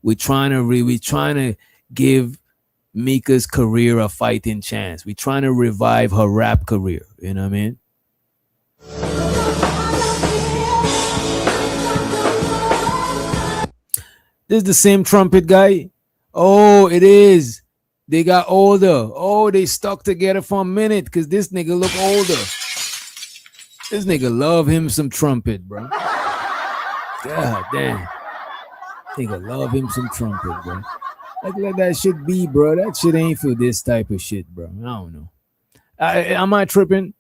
Speaker 4: We're trying to give Micca's career a fighting chance. We're trying to revive her rap career. You know what I mean? This is the same trumpet guy. Oh, it is. They got older. Oh, they stuck together for a minute because this nigga look older. This nigga love him some trumpet, bro. God damn. Nigga love him some trumpet, bro. Like, let that shit be, bro. That shit ain't for this type of shit, bro. I don't know. Am I tripping?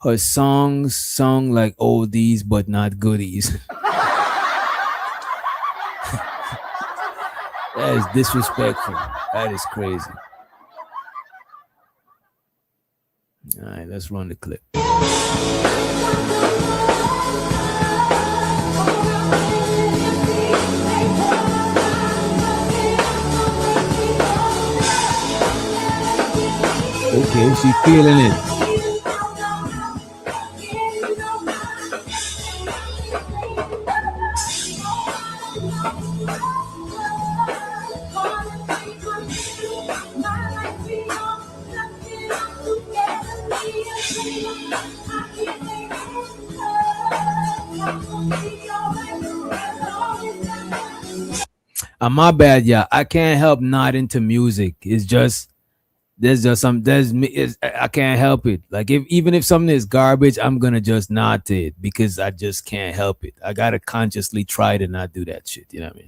Speaker 4: Her songs sung like oldies, but not goodies. That is disrespectful. That is crazy. All right, let's run the clip. Okay, she's feeling it. My bad, yeah. I can't help not into music. It's just There's just some. There's me. I can't help it. Like even if something is garbage, I'm gonna just nod to it because I just can't help it. I gotta consciously try to not do that shit. You know what I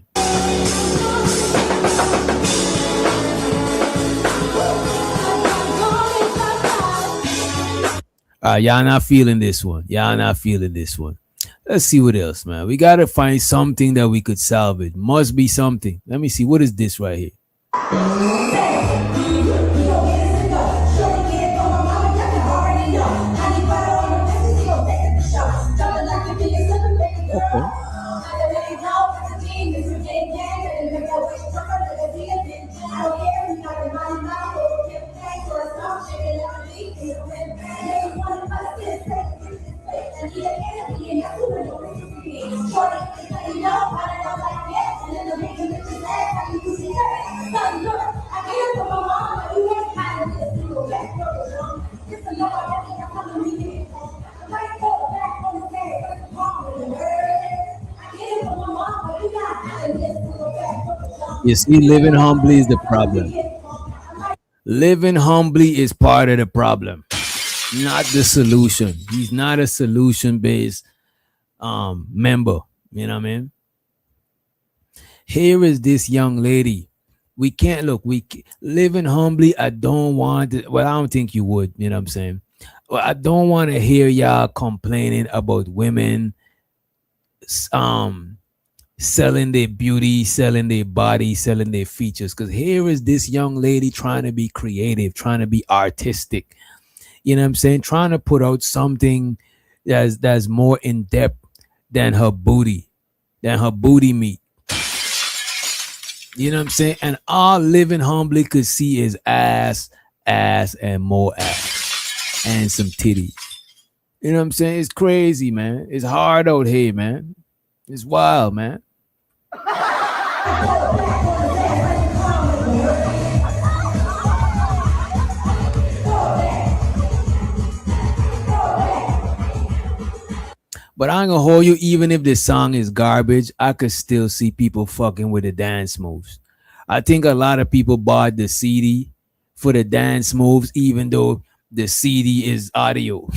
Speaker 4: mean? Y'all not feeling this one. Y'all not feeling this one. Let's see what else, man. We gotta find something that we could salvage. Must be something. Let me see. What is this right here? You see, living humbly is the problem. Living humbly is part of the problem, not the solution. He's not a solution-based member. You know what I mean? Here is this young lady. We can't look. Living humbly. I don't want it. Well, I don't think you would. You know what I'm saying? Well, I don't want to hear y'all complaining about women selling their beauty, selling their body, selling their features. Because here is this young lady trying to be creative, trying to be artistic. You know what I'm saying? Trying to put out something that's more in depth than her booty meat. You know what I'm saying? And all living humbly could see is ass, and more ass, and some titties. You know what I'm saying? It's crazy, man. It's hard out here, man. It's wild, man. But I ain't gonna hold you. Even if the song is garbage, I could still see people fucking with the dance moves. I think a lot of people bought the CD for the dance moves, even though the CD is audio.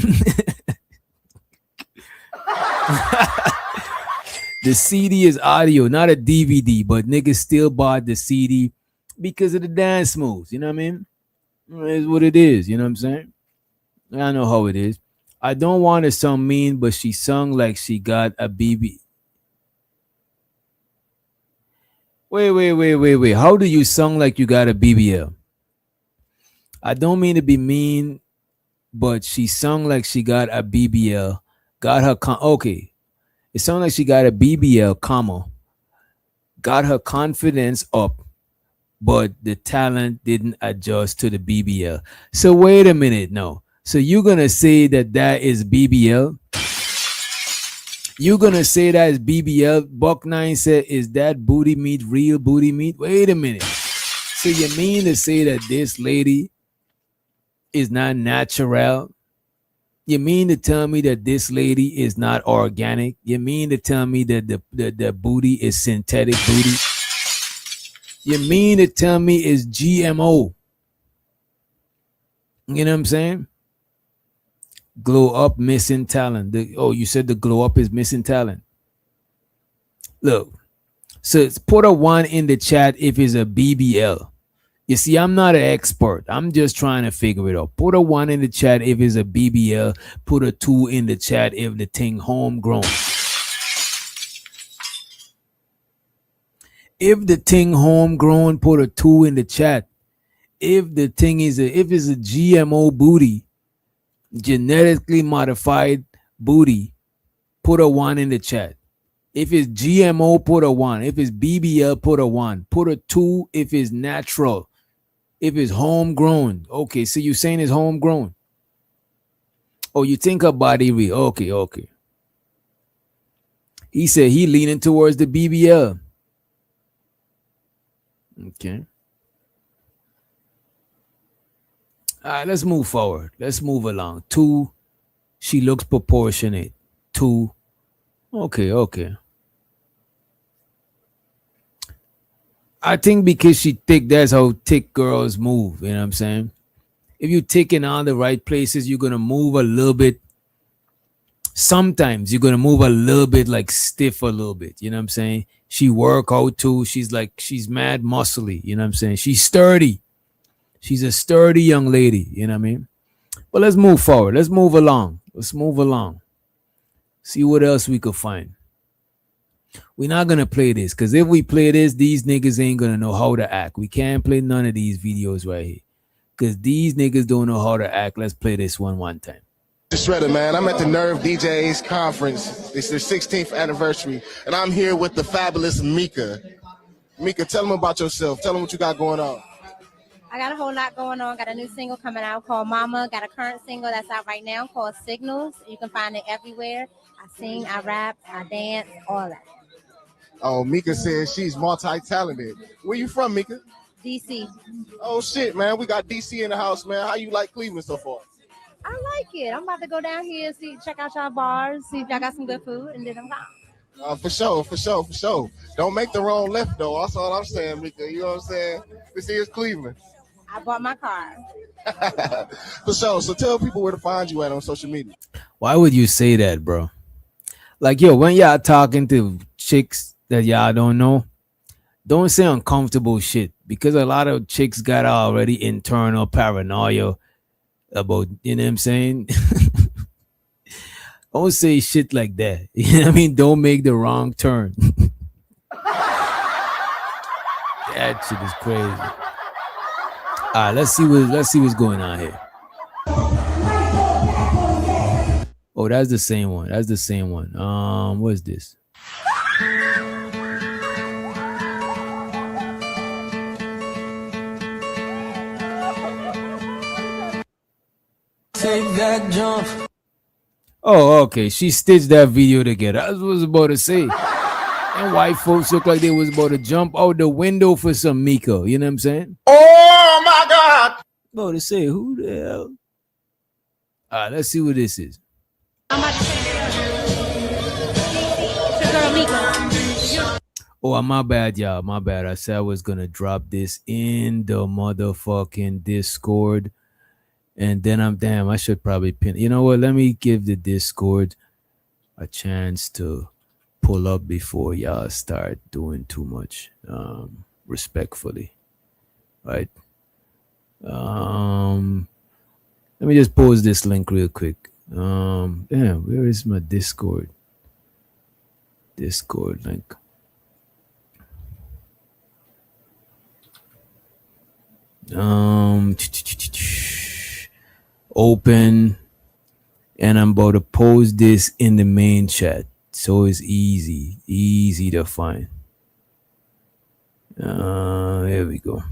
Speaker 4: The CD is audio, not a DVD, but niggas still bought the CD because of the dance moves. You know what I mean? It's what it is. You know what I'm saying? I know how it is. I don't want to sound mean, but she sung like she got a BB. Wait. How do you sing like you got a BBL? I don't mean to be mean, but she sung like she got a BBL. Got her okay. It sounded like she got a BBL, comma. Got her confidence up, but the talent didn't adjust to the BBL. So wait a minute, no. So you're gonna say that is BBL? You're gonna say that is BBL? Buck9 said, is that booty meat real booty meat? Wait a minute. So you mean to say that this lady is not natural? You mean to tell me that this lady is not organic? You mean to tell me that the booty is synthetic booty? You mean to tell me it's GMO? You know what I'm saying? Glow up missing talent. You said the glow up is missing talent. Look, so put a 1 in the chat if it's a BBL. You see, I'm not an expert. I'm just trying to figure it out. Put a 1 in the chat if it's a BBL. Put a 2 in the chat if the thing homegrown. If the thing homegrown, put a 2 in the chat. If the thing is if it's a GMO booty, genetically modified booty, put a 1 in the chat. If it's GMO, put a 1. If it's BBL, put a 1. Put a 2 if it's natural. If it's homegrown. Okay, so you're saying it's homegrown. Oh, you think her body real. Okay. He said he leaning towards the BBL. Okay. All right, let's move forward. Let's move along. 2, she looks proportionate. 2, okay. I think because she thick, that's how thick girls move. You know what I'm saying? if you take in all the right places, you're gonna move a little bit. Sometimes you're gonna move a little bit like stiff a little bit. You know what I'm saying? She work out too. She's mad muscly. You know what I'm saying? She's sturdy. She's a sturdy young lady. You know what I mean? But let's move forward. Let's move along. See what else we could find. We're not gonna play this because if we play this, these niggas ain't gonna know how to act. We can't play none of these videos right here because these niggas don't know how to act. Let's play this one time.
Speaker 11: Shredder, man. I'm at the Nerve DJs conference. It's their 16th anniversary, and I'm here with the fabulous Micca. Micca, tell them about yourself. Tell them what you got going on.
Speaker 22: I got a whole lot going on. Got a new single coming out called Mama. Got a current single that's out right now called Signals. You can find it everywhere. I sing, I rap, I dance, all that.
Speaker 11: Oh, Micca says she's multi-talented. Where you from, Micca?
Speaker 22: DC.
Speaker 11: Oh, shit, man. We got DC in the house, man. How you like Cleveland so far?
Speaker 22: I like it. I'm about to go down here, check out y'all bars, see if y'all got some good food, and then I'm gone.
Speaker 11: For sure. Don't make the wrong left, though. That's all I'm saying, Micca. You know what I'm saying? This is Cleveland.
Speaker 22: I bought my car.
Speaker 11: For sure. So tell people where to find you at on social media.
Speaker 4: Why would you say that, bro? Like, yo, when y'all talking to chicks that y'all don't know, don't say uncomfortable shit because a lot of chicks got already internal paranoia about, you know what I'm saying? Don't say shit like that. You know what I mean? Don't make the wrong turn. That shit is crazy. All right, let's see what's going on here. Oh, that's the same one. What is this?
Speaker 23: Take that jump.
Speaker 4: Oh, okay. She stitched that video together. I was about to say. And white folks look like they was about to jump out the window for some Micca. You know what I'm saying?
Speaker 11: Oh, my God.
Speaker 4: About to say, who the hell? All right, let's see what this is. Oh, my bad, y'all. My bad. I said I was going to drop this in the motherfucking Discord. And then I should probably pin. You know what? Let me give the Discord a chance to pull up before y'all start doing too much. Respectfully. Right? Let me just post this link real quick. Where is my Discord? Discord link. Open, and I'm about to post this in the main chat, so it's easy to find. Here we go.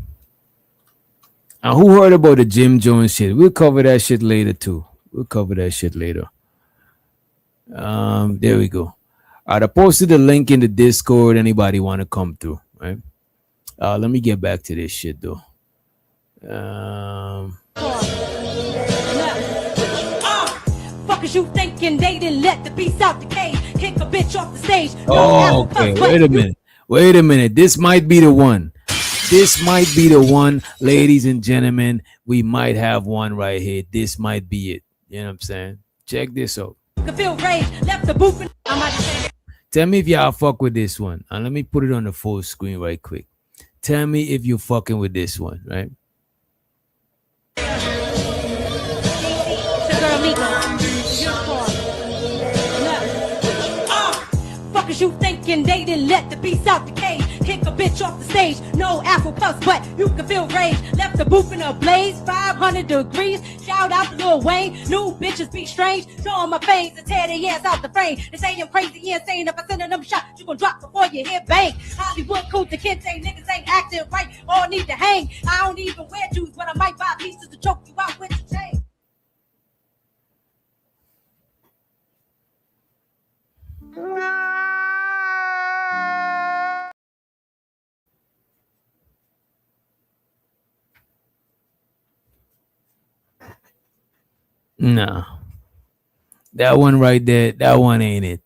Speaker 4: Now, who heard about the Jim Jones shit? We'll cover that shit later too. There we go. All right, I posted the link in the Discord. Anybody want to come through, right? Let me get back to this shit though.
Speaker 8: Fuckers, you thinking they didn't let the beast out the cage, kick a bitch off the stage.
Speaker 4: Oh, okay. Wait a minute. This might be the one. Ladies and gentlemen. We might have one right here. This might be it. You know what I'm saying? Check this out. Tell me if y'all fuck with this one. And let me put it on the full screen right quick. Tell me if you're fucking with this one, right?
Speaker 8: Fuckers, you thinking they didn't let the beast out the cage, kick a bitch off the stage. No Afro puffs, but you can feel rage. Left the booth in a blaze, 500 degrees. Shout out to Lil Wayne. New bitches be strange. Show 'em my face and tear their ass out the frame. They say I'm crazy and insane. If I send them shots, you gon' drop before you hit bang. Hollywood cool, the kids say niggas ain't acting right. All need to hang. I don't even wear shoes, but I might buy pieces to choke you out with the chain.
Speaker 4: No. That one right there, that one ain't it.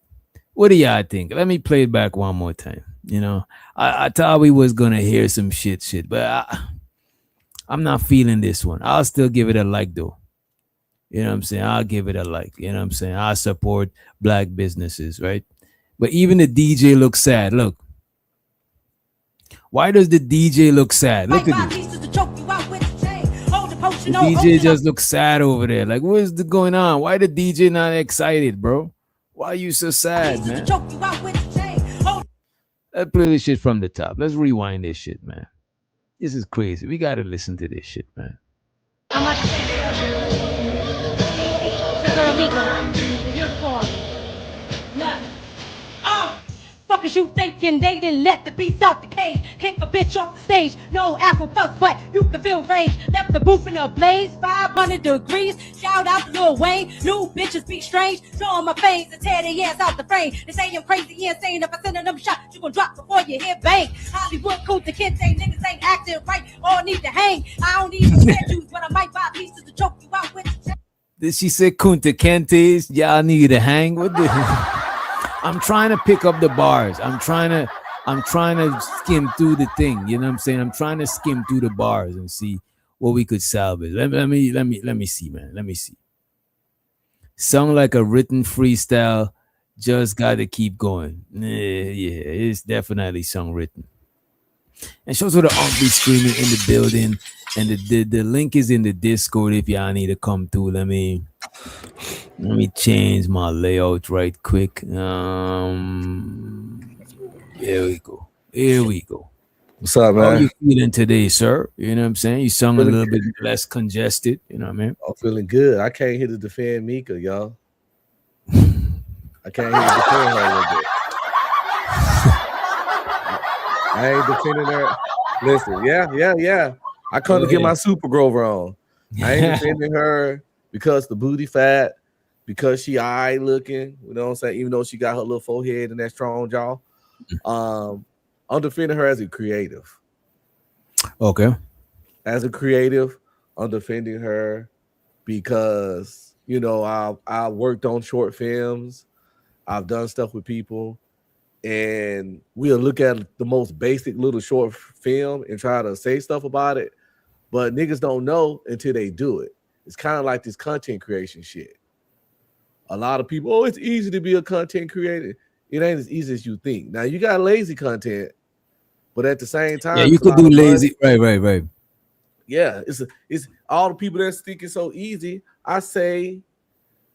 Speaker 4: What do y'all think? Let me play it back one more time. You know, I thought we was gonna hear some shit, but I'm not feeling this one. I'll still give it a like though. You know what I'm saying? I'll give it a like. You know what I'm saying? I support black businesses, right? But even the DJ looks sad. Look. Why does the DJ look sad? Look at this. The DJ just looks sad over there. Like, what is going on? Why the DJ not excited, bro? Why are you so sad, man? Let's play this shit from the top. Let's rewind this shit, man. This is crazy. We gotta listen to this shit, man.
Speaker 8: Fuck is you thinking they didn't let the beast out the cage? Kick a bitch off the stage, no Afro fuck, but you can feel rage. Left the booth in a blaze, 500 degrees. Shout out to Lil Wayne, new bitches be strange. Show 'em my face and tear their ass out the frame. They say I'm crazy, insane. If I send them shot, you gon' drop before you hit bang. Hollywood cool, the kids say niggas ain't acting right, all need to hang. I don't even get juice, but I might buy pieces to choke you out with.
Speaker 4: Did she say Kunta Kente's? Y'all need to hang with this. I'm trying to pick up the bars. I'm trying to skim through the thing. You know what I'm saying? I'm trying to skim through the bars and see what we could salvage. Let me see, man. Let me see. Sung like a written freestyle. Just gotta keep going. Yeah, it's definitely sung written. And shows what the aunt be screaming in the building. And the link is in the Discord if y'all need to come through. Let me change my layout right quick. Here we go.
Speaker 7: What's up, man?
Speaker 4: How are you feeling today, sir? You know what I'm saying? You sound a little bit less congested. You know what I mean?
Speaker 7: I'm feeling good. I can't hit to defend Micca, y'all. I can't hit to defend her a little bit. I ain't defending her. Listen, yeah. I come to get my Super Grover on. I ain't defending her because the booty fat, because she eye looking, you know what I'm saying? Even though she got her little forehead and that strong jaw. I'm defending her as a creative.
Speaker 4: Okay.
Speaker 7: As a creative, I'm defending her because, you know, I worked on short films. I've done stuff with people. And we'll look at the most basic little short film and try to say stuff about it. But niggas don't know until they do it. It's kind of like this content creation shit. A lot of people, it's easy to be a content creator. It ain't as easy as you think. Now, you got lazy content, but at the same time...
Speaker 4: Yeah, you could do lazy. Right.
Speaker 7: Yeah, it's all the people that's thinking so easy. I say,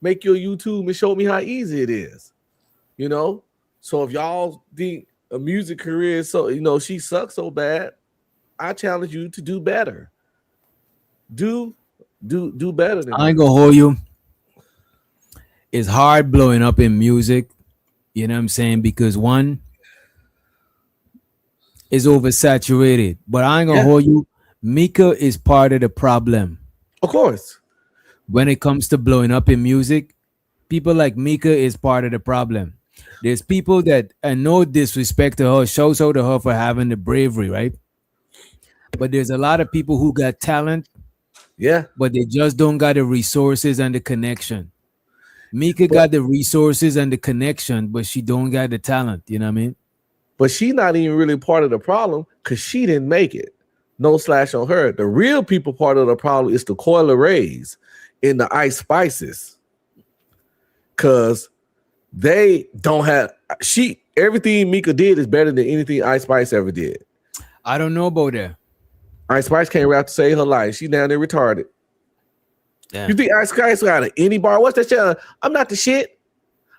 Speaker 7: make your YouTube and show me how easy it is. You know? So if y'all think a music career is so, you know, she sucks so bad, I challenge you to do better. Do better than
Speaker 4: I ain't gonna hold you. It's hard blowing up in music, you know what I'm saying? Because one is oversaturated. But I ain't gonna hold you. Micca is part of the problem.
Speaker 7: Of course.
Speaker 4: When it comes to blowing up in music, people like Micca is part of the problem. There's people that, and no disrespect to her, shows out to her for having the bravery, right? But there's a lot of people who got talent, but they just don't got the resources and the connection. Micca got the resources and the connection, but she don't got the talent. You know what I mean?
Speaker 7: But she not even really part of the problem because she didn't make it. No slash on her. The real people part of the problem is the Coil Rays in the Ice Spices. Because they don't have everything Micca did is better than anything Ice Spice ever did.
Speaker 4: I don't know about that.
Speaker 7: Ice Spice can't rap to save her life. She down there retarded.
Speaker 4: Yeah.
Speaker 7: You think Ice Spice got any bar? What's that shit? I'm not the shit.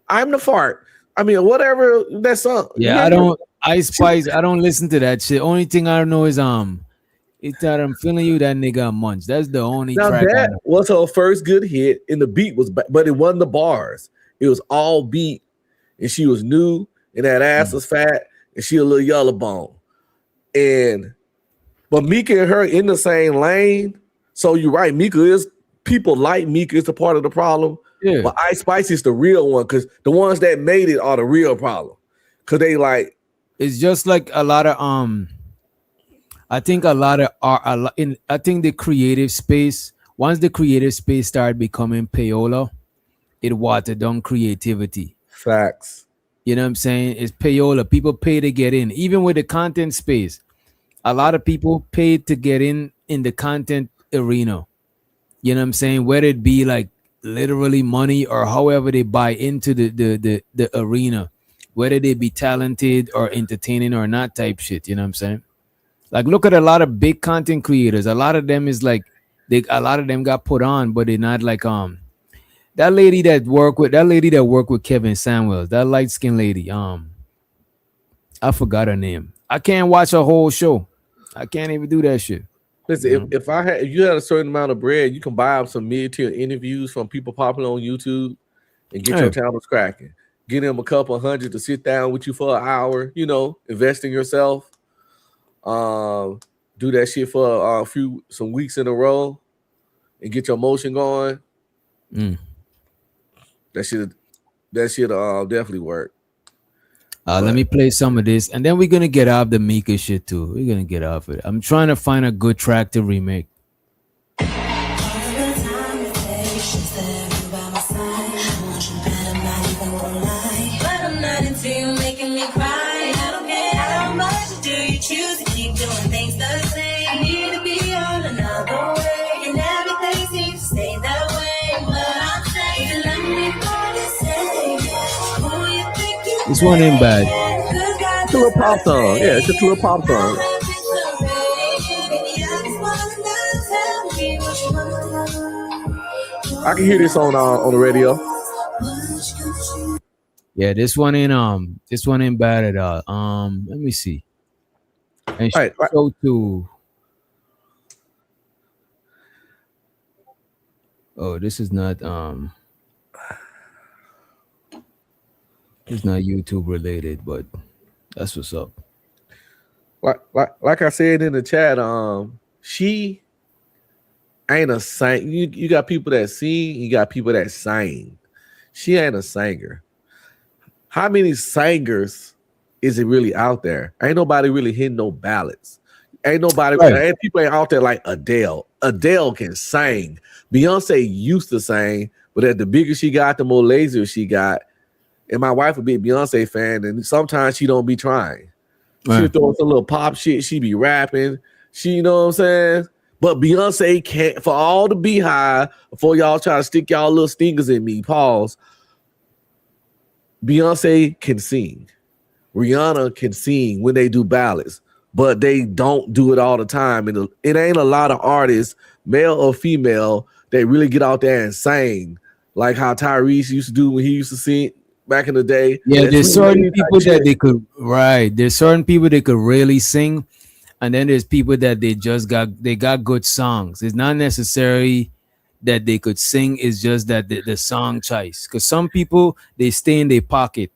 Speaker 7: I'm the fart. I mean, whatever that song.
Speaker 4: Yeah, I don't Ice Spice. I don't listen to that shit. Only thing I know is it's that I'm feeling you, that nigga Munch. That's the only
Speaker 7: now
Speaker 4: track.
Speaker 7: That was her first good hit, and the beat was, but it wasn't the bars. It was all beat, and she was new, and that ass was fat, and she a little yellow bone. But Micca and her in the same lane. So you're right, Micca is, people like Micca is a part of the problem. Yeah. But Ice Spice is the real one, because the ones that made it are the real problem. Because they like,
Speaker 4: it's just like a lot of I think a lot of I think the creative space, once the creative space started becoming payola, it watered down creativity.
Speaker 7: Facts.
Speaker 4: You know what I'm saying? It's payola. People pay to get in. Even with the content space, a lot of people paid to get in in the content arena. You know what I'm saying? Whether it be like literally money or however they buy into the arena, whether they be talented or entertaining or not type shit. You know what I'm saying? Like, look at a lot of big content creators. A lot of them is like a lot of them got put on, but they're not like that lady that worked with Kevin Samuels, that light skinned lady. I forgot her name. I can't watch a whole show. I can't even do that shit.
Speaker 7: Listen, if you had a certain amount of bread, you can buy up some mid-tier interviews from people popular on YouTube and get your channels cracking. Get them a couple hundred to sit down with you for an hour, you know, invest in yourself. Do that shit for some weeks in a row and get your motion going. That should definitely work.
Speaker 4: Let me play some of this, and then we're gonna get off the Micca shit too. We're gonna get off it. I'm trying to find a good track to remake. This one ain't bad.
Speaker 7: It's a little pop song. Yeah, it's just a little pop song. I can hear this on the radio.
Speaker 4: Yeah, this one ain't bad at all. Let me see. And
Speaker 7: right.
Speaker 4: So too. Oh, this is not it's not YouTube related, but that's what's up.
Speaker 7: Like I said in the chat, she ain't a singer. You got people that sing, you got people that sing. She ain't a singer. How many singers is it really out there? Ain't nobody really hitting no ballads. Ain't nobody. Ain't people ain't out there like Adele. Adele can sing. Beyonce used to sing, but at the bigger she got, the more lazier she got. And my wife would be a Beyonce fan, and sometimes she don't be trying. She throw some little pop shit. She be rapping. You know what I'm saying? But Beyonce can't, for all the beehive, before y'all try to stick y'all little stingers in me, pause. Beyonce can sing. Rihanna can sing when they do ballads, but they don't do it all the time. And it ain't a lot of artists, male or female, that really get out there and sing like how Tyrese used to do when he used to sing back in the day.
Speaker 4: Yeah, there's certain people that they could There's certain people that could really sing, and then there's people that they got good songs. It's not necessarily that they could sing, it's just that the song choice. Because some people, they stay in their pocket.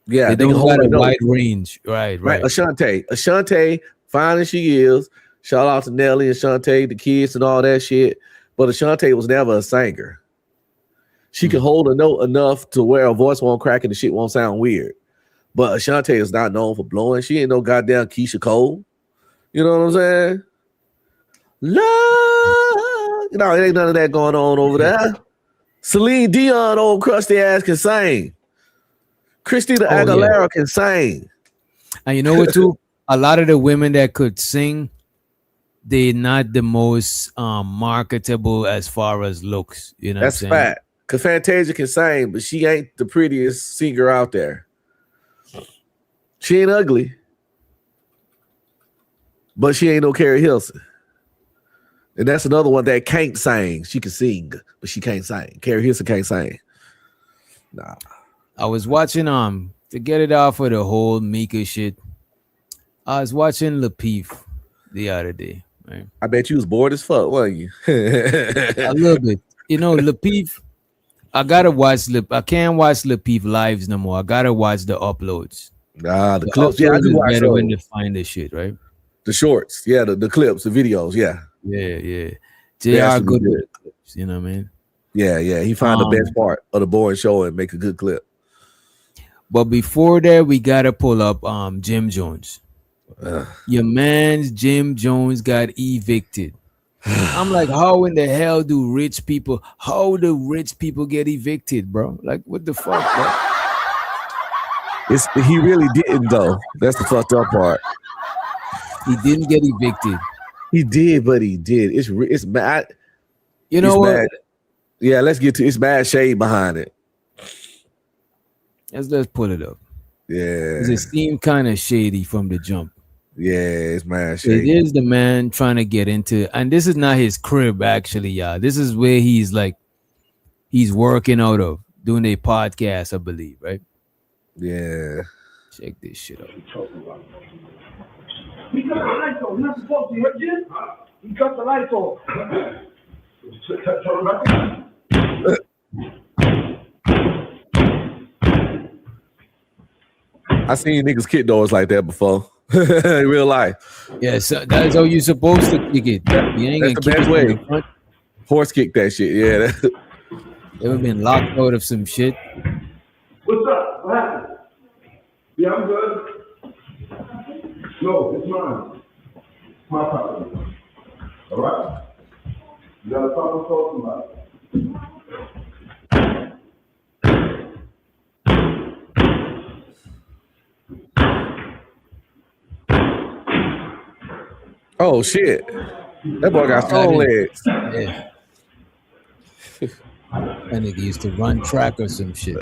Speaker 7: Yeah,
Speaker 4: they don't got a wide range. Right.
Speaker 7: Ashante, fine as she is. Shout out to Nelly and Ashante, the kids and all that shit. But Ashante was never a singer. She can hold a note enough to where her voice won't crack and the shit won't sound weird. But Ashante is not known for blowing. She ain't no goddamn Keisha Cole. You know what I'm saying? Love. You know, it ain't none of that going on over there. Celine Dion, old crusty ass, can sing. Christina Aguilera can sing.
Speaker 4: And you know what, too? A lot of the women that could sing, they're not the most marketable as far as looks. You know
Speaker 7: that's
Speaker 4: what I'm saying?
Speaker 7: fact. Because Fantasia can sing, but she ain't the prettiest singer out there. She ain't ugly. But she ain't no Carrie Hilson. And that's another one that can't sing. She can sing, but she can't sing. Carrie Hilson can't sing. Nah.
Speaker 4: I was watching, to get it off of the whole Micca shit, I was watching Lapeef the other day. Right?
Speaker 7: I bet you was bored as fuck, weren't you?
Speaker 4: A little bit. You know, Lapeef, I can't watch Lapeef lives no more. I gotta watch the uploads.
Speaker 7: Nah, the clips. Yeah, I do watch
Speaker 4: better when they find the shit, right?
Speaker 7: The shorts, yeah, the clips, the videos, yeah.
Speaker 4: Yeah. They are good with the clips, you know what I mean?
Speaker 7: Yeah. He find the best part of the boring show and make a good clip.
Speaker 4: But before that, we gotta pull up Jim Jones. Your man's Jim Jones got evicted. I'm like, how in the hell do how do rich people get evicted, bro? Like, what the fuck, bro?
Speaker 7: He really didn't, though. That's the fucked up part.
Speaker 4: He didn't get evicted.
Speaker 7: He did, but he did. It's mad.
Speaker 4: You know what?
Speaker 7: Mad. Yeah, let's get to it's mad shade behind it.
Speaker 4: Let's pull it up.
Speaker 7: Yeah.
Speaker 4: It seemed kind of shady from the jump.
Speaker 7: Yeah, it's mad shady.
Speaker 4: It is the man trying to get into, and this is not his crib actually, y'all. This is where he's working out of, doing a podcast, I believe, right?
Speaker 7: Yeah.
Speaker 4: Check this shit out.
Speaker 3: He cut the lights off. You're not supposed to hurt you. He cut the lights off.
Speaker 7: I seen niggas kick doors like that before in real life.
Speaker 4: Yeah, so that's how you're supposed to kick it. You ain't
Speaker 7: That's the best way. Horse kick that shit. Yeah.
Speaker 4: Ever been locked out of some shit?
Speaker 3: What's up? What happened? Yeah, I'm good. No, it's mine. It's my property. All right? You got a problem talking about?
Speaker 7: Oh shit. That boy got strong legs.
Speaker 4: Yeah. That nigga used to run track or some shit.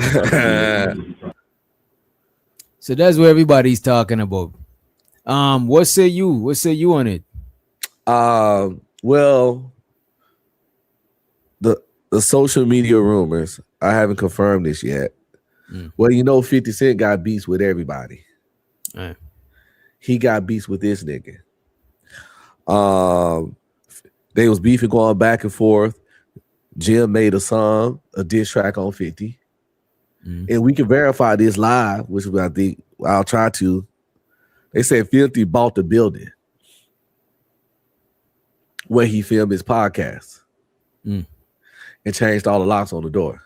Speaker 4: So that's what everybody's talking about. What say you? What say you on it?
Speaker 7: Well, the social media rumors, I haven't confirmed this yet. Well, 50 Cent got beats with everybody. He got beats with this nigga. They was beefing going back and forth. Jim made a song, a diss track on 50. And we can verify this live, which I think I'll try to. They said 50 bought the building where he filmed his podcast and changed all the locks on the door.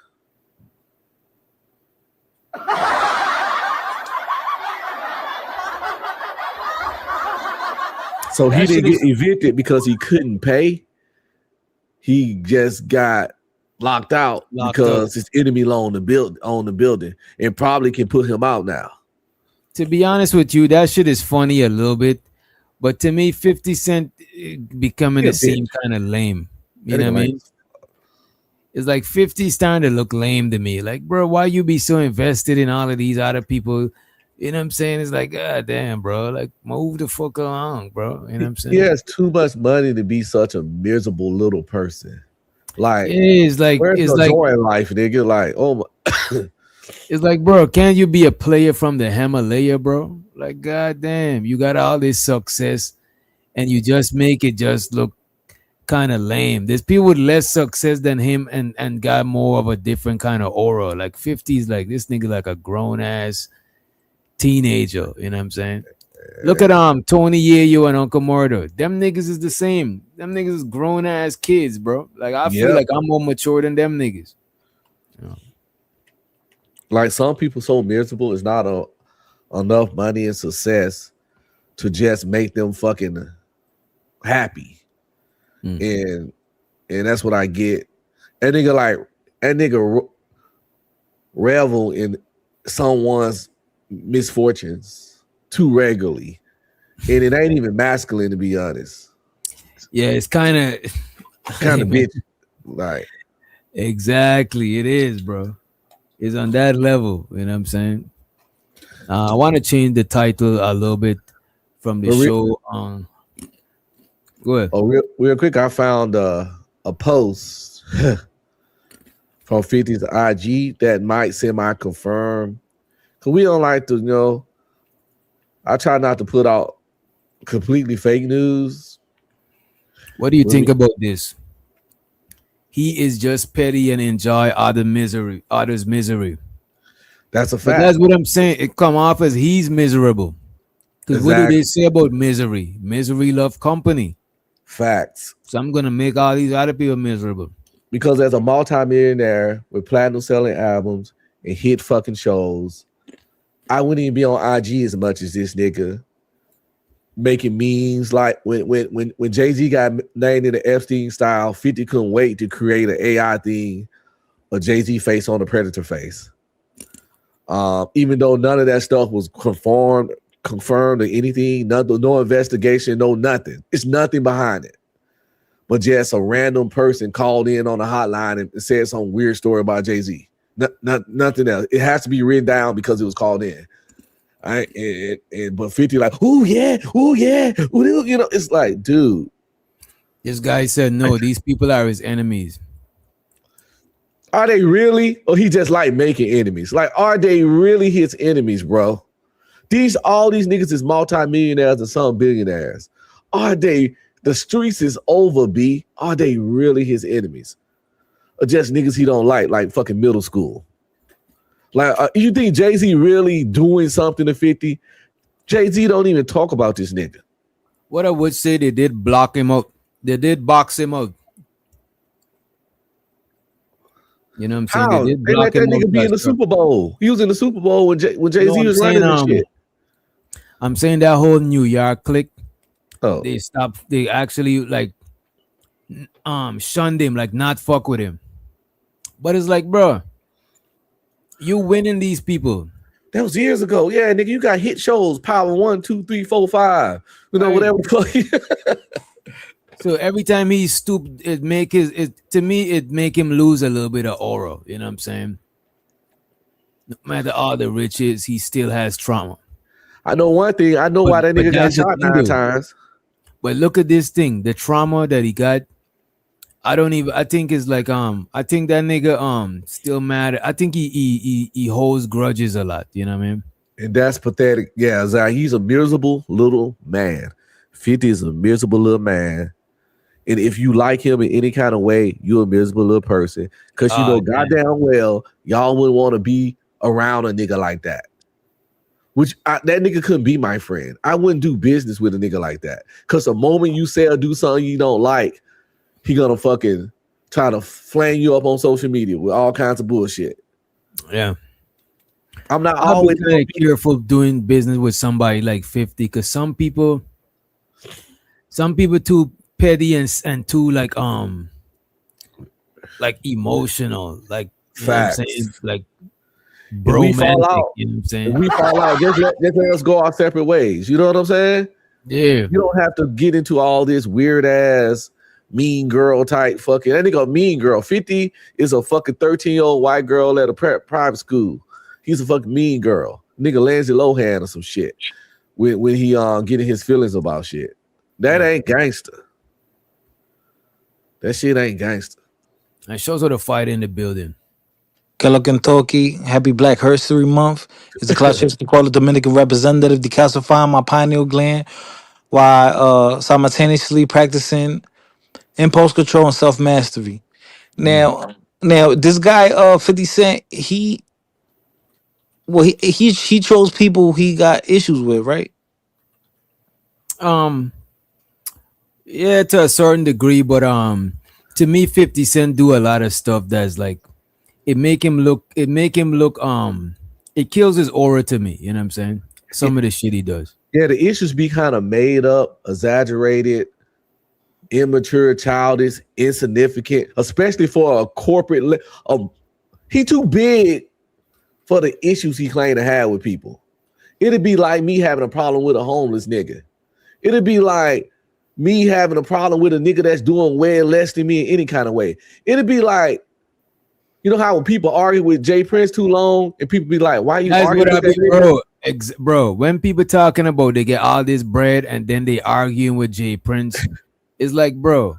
Speaker 7: So he didn't get evicted because he couldn't pay. He just got locked out because his enemy on the building and probably can put him out now.
Speaker 4: To be honest with you, that shit is funny a little bit, but to me, 50 Cent becoming the same kind of lame. You know what I mean? It's like 50 starting to look lame to me. Like, bro, why you be so invested in all of these other people? You know what I'm saying? It's like, God damn, bro. Like, move the fuck along, bro. You know what I'm saying?
Speaker 7: He has too much money to be such a miserable little person. Like,
Speaker 4: it's like,
Speaker 7: where's
Speaker 4: it's
Speaker 7: the
Speaker 4: like
Speaker 7: joy in life, nigga? Like, oh my.
Speaker 4: It's like, bro, can't you be a player from the Himalaya, bro? Like, God damn, you got all this success and you just make it just look kind of lame. There's people with less success than him and got more of a different kind of aura. Like 50's like this nigga like a grown ass teenager, you know what I'm saying? Look at Tony Yayo and Uncle Murder. Them niggas is the same. Them niggas is grown ass kids, bro. Like I feel like I'm more mature than them niggas.
Speaker 7: Like some people so miserable is not enough money and success to just make them fucking happy. And that's what I get. That nigga revel in someone's misfortunes too regularly. And it ain't even masculine, to be honest.
Speaker 4: Yeah, it's kind of
Speaker 7: bitch. Like,
Speaker 4: exactly, it is, bro. It's on that level, you know what I'm saying? I want to change the title a little bit from the show. Go ahead.
Speaker 7: Oh, real quick, I found a post from 50's IG that might semi-confirm. Because we don't like to, I try not to put out completely fake news.
Speaker 4: What do you think about this? He is just petty and enjoy others' misery.
Speaker 7: That's a fact.
Speaker 4: But that's what I'm saying. It come off as he's miserable. Because what do they say about misery? Misery love company.
Speaker 7: Facts.
Speaker 4: So I'm gonna make all these other people miserable.
Speaker 7: Because as a multi-millionaire with platinum selling albums and hit fucking shows, I wouldn't even be on IG as much as this nigga making memes. Like when Jay-Z got named in the Epstein style, 50 couldn't wait to create an AI thing, a Jay-Z face on a Predator face. Even though none of that stuff was confirmed confirmed or anything. No investigation, no nothing. It's nothing behind it. But just a random person called in on a hotline and said some weird story about Jay-Z. Nothing else. It has to be written down because it was called in. All right, but 50 like, oh yeah, you know, it's like, dude.
Speaker 4: This guy said no. These people are his enemies.
Speaker 7: Are they really? Or he just like making enemies? Like, are they really his enemies, bro? All these niggas is multimillionaires and some billionaires. Are they? The streets is over, B. Are they really his enemies? Or just niggas he don't like fucking middle school? Like, you think Jay-Z really doing something to 50? Jay-Z don't even talk about this nigga.
Speaker 4: What I would say, they did block him out. They did box him out. You know what I'm saying?
Speaker 7: How? They let that nigga be in the Super Bowl. He was in the Super Bowl when Jay-Z was running this shit.
Speaker 4: I'm saying that whole New York clique,
Speaker 7: oh,
Speaker 4: they actually like shunned him, like not fuck with him. But it's like, bro, you winning these people.
Speaker 7: That was years ago. Yeah, nigga, you got hit shows, Power 1, 2, 3, 4, 5. You know, whatever.
Speaker 4: So every time he stooped, it make him lose a little bit of aura. You know what I'm saying? No matter all the riches, he still has trauma.
Speaker 7: I know one thing. I know why that nigga got shot 9 times.
Speaker 4: But look at this thing. The trauma that he got, I think it's like I think that nigga still mad. I think he holds grudges a lot. You know what I mean?
Speaker 7: And that's pathetic. Yeah, Zach, he's a miserable little man. 50 is a miserable little man. And if you like him in any kind of way, you're a miserable little person. Because you know goddamn well, y'all wouldn't want to be around a nigga like that. That nigga couldn't be my friend. I wouldn't do business with a nigga like that. Because the moment you say or do something you don't like, he gonna fucking try to flame you up on social media with all kinds of bullshit.
Speaker 4: Yeah.
Speaker 7: I'm not
Speaker 4: I'll
Speaker 7: always
Speaker 4: be very careful doing business with somebody like 50, because some people too petty and too like emotional, like
Speaker 7: facts.
Speaker 4: You know what I'm saying? Like
Speaker 7: bro, we fall out.
Speaker 4: You know what I'm saying?
Speaker 7: We fall out. Just let us go our separate ways. You know what I'm saying?
Speaker 4: Yeah.
Speaker 7: You don't have to get into all this weird ass mean girl type fucking. That nigga a mean girl. 50 is a fucking 13-year-old white girl at a private school. He's a fucking mean girl. Nigga Lindsay Lohan or some shit. When he getting his feelings about shit. That ain't gangster. That shit ain't gangster.
Speaker 4: It shows her the fight in the building.
Speaker 9: Kentucky, happy Black History Month. It's a class to call a Dominican representative decalcifying my pineal gland while simultaneously practicing impulse control and self-mastery. Now this guy 50 Cent, he chose people he got issues with, right?
Speaker 4: Yeah, to a certain degree, but to me 50 Cent do a lot of stuff that's like it kills his aura to me. You know what I'm saying? Some of the shit he does.
Speaker 7: Yeah, the issues be kind of made up, exaggerated, immature, childish, insignificant, especially for a corporate. He too big for the issues he claimed to have with people. It'd be like me having a problem with a homeless nigga. It'd be like me having a problem with a nigga that's doing way less than me in any kind of way. It'd be like, you know how when people argue with Jay Prince too long and people be like, why are you arguing with that nigga?
Speaker 4: Bro, when people talking about they get all this bread and then they arguing with Jay Prince, it's like, bro,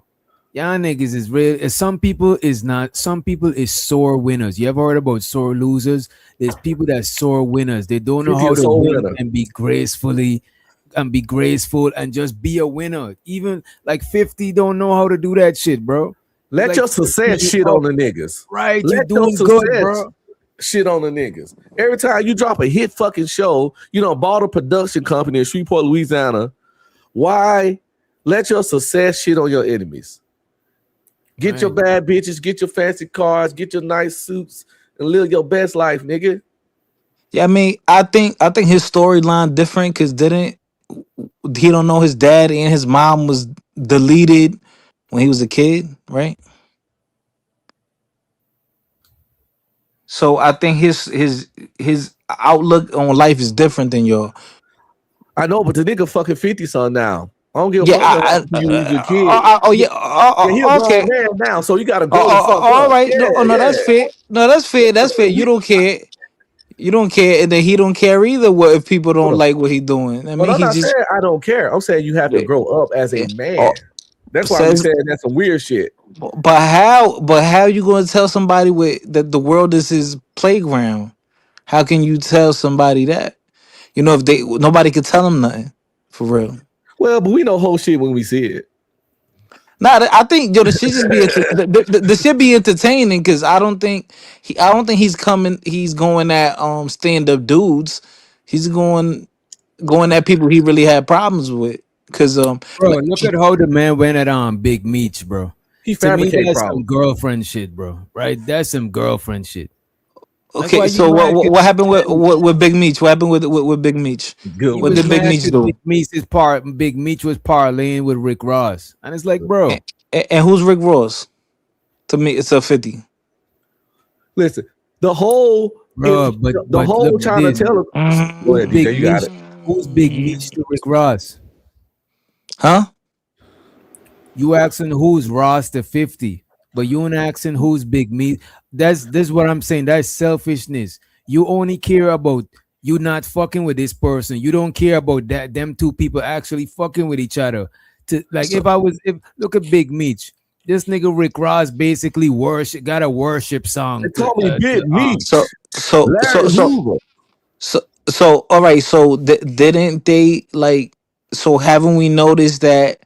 Speaker 4: y'all niggas is real. Some people is not. Some people is sore winners. You ever heard about sore losers? There's people that sore winners. They don't know how to win and be graceful and just be a winner. Even like 50 don't know how to do that shit, bro.
Speaker 7: Let
Speaker 4: like,
Speaker 7: your success shit on the niggas.
Speaker 4: Right,
Speaker 7: Let
Speaker 4: you doing good, bro.
Speaker 7: Shit on the niggas. Every time you drop a hit fucking show, you know, bought a production company in Shreveport, Louisiana. Why let your success shit on your enemies? Get your bad bitches, get your fancy cars, get your nice suits, and live your best life, nigga.
Speaker 9: Yeah, I mean, I think his storyline different because he don't know his dad and his mom was deleted when he was a kid, right? So I think his outlook on life is different than your.
Speaker 7: I know, but the nigga fucking 50 son now. I don't give a
Speaker 9: Yeah,
Speaker 7: fuck. You was a kid.
Speaker 9: yeah,
Speaker 7: He a grown
Speaker 9: okay.
Speaker 7: man now, so you gotta grow the fuck
Speaker 9: All
Speaker 7: up.
Speaker 9: right.
Speaker 7: Yeah,
Speaker 9: No, that's fair. No, that's fair. That's fair. You don't care. You don't care, and then he don't care either. What if people don't like what he doing? I
Speaker 7: But
Speaker 9: mean,
Speaker 7: I'm
Speaker 9: he
Speaker 7: not
Speaker 9: just
Speaker 7: saying I don't care. I'm saying you have to grow up as a man. That's why I'm
Speaker 9: says.
Speaker 7: saying that's some weird shit.
Speaker 9: But how? But how you going to tell somebody that the world is his playground? How can you tell somebody that? You know, if nobody could tell them nothing, for real.
Speaker 7: Well, but we know whole shit when we see it.
Speaker 9: Nah, I think the shit just be the shit be entertaining because I don't think he's coming. He's going at stand up dudes. He's going at people he really had problems with. Cause
Speaker 4: bro, look at how the man went at Big Meech, bro.
Speaker 7: He
Speaker 4: To me,
Speaker 7: fabricated
Speaker 4: that's
Speaker 7: problems.
Speaker 4: some girlfriend shit, bro. Right? That's some girlfriend shit.
Speaker 9: okay, so what happened with Big Meech? What happened with Big Meech? What did Big Meech do?
Speaker 4: Big Meech was parlaying with Rick Ross, and it's like, bro.
Speaker 9: And who's Rick Ross? To me, it's a 50.
Speaker 7: Listen, the whole
Speaker 4: bro,
Speaker 7: the whole trying to tell him. Go ahead, DJ, you got it.
Speaker 4: Who's Big Meech to Rick Ross?
Speaker 9: Huh?
Speaker 4: You asking who's Ross to 50, but you ain't asking who's Big Meech. This is what I'm saying. That's selfishness. You only care about you not fucking with this person. You don't care about that them two people actually fucking with each other. To like, if look at Big Meech, this nigga Rick Ross basically got a worship song.
Speaker 7: They call me Big Meech.
Speaker 9: So all right. So didn't they like? So haven't we noticed that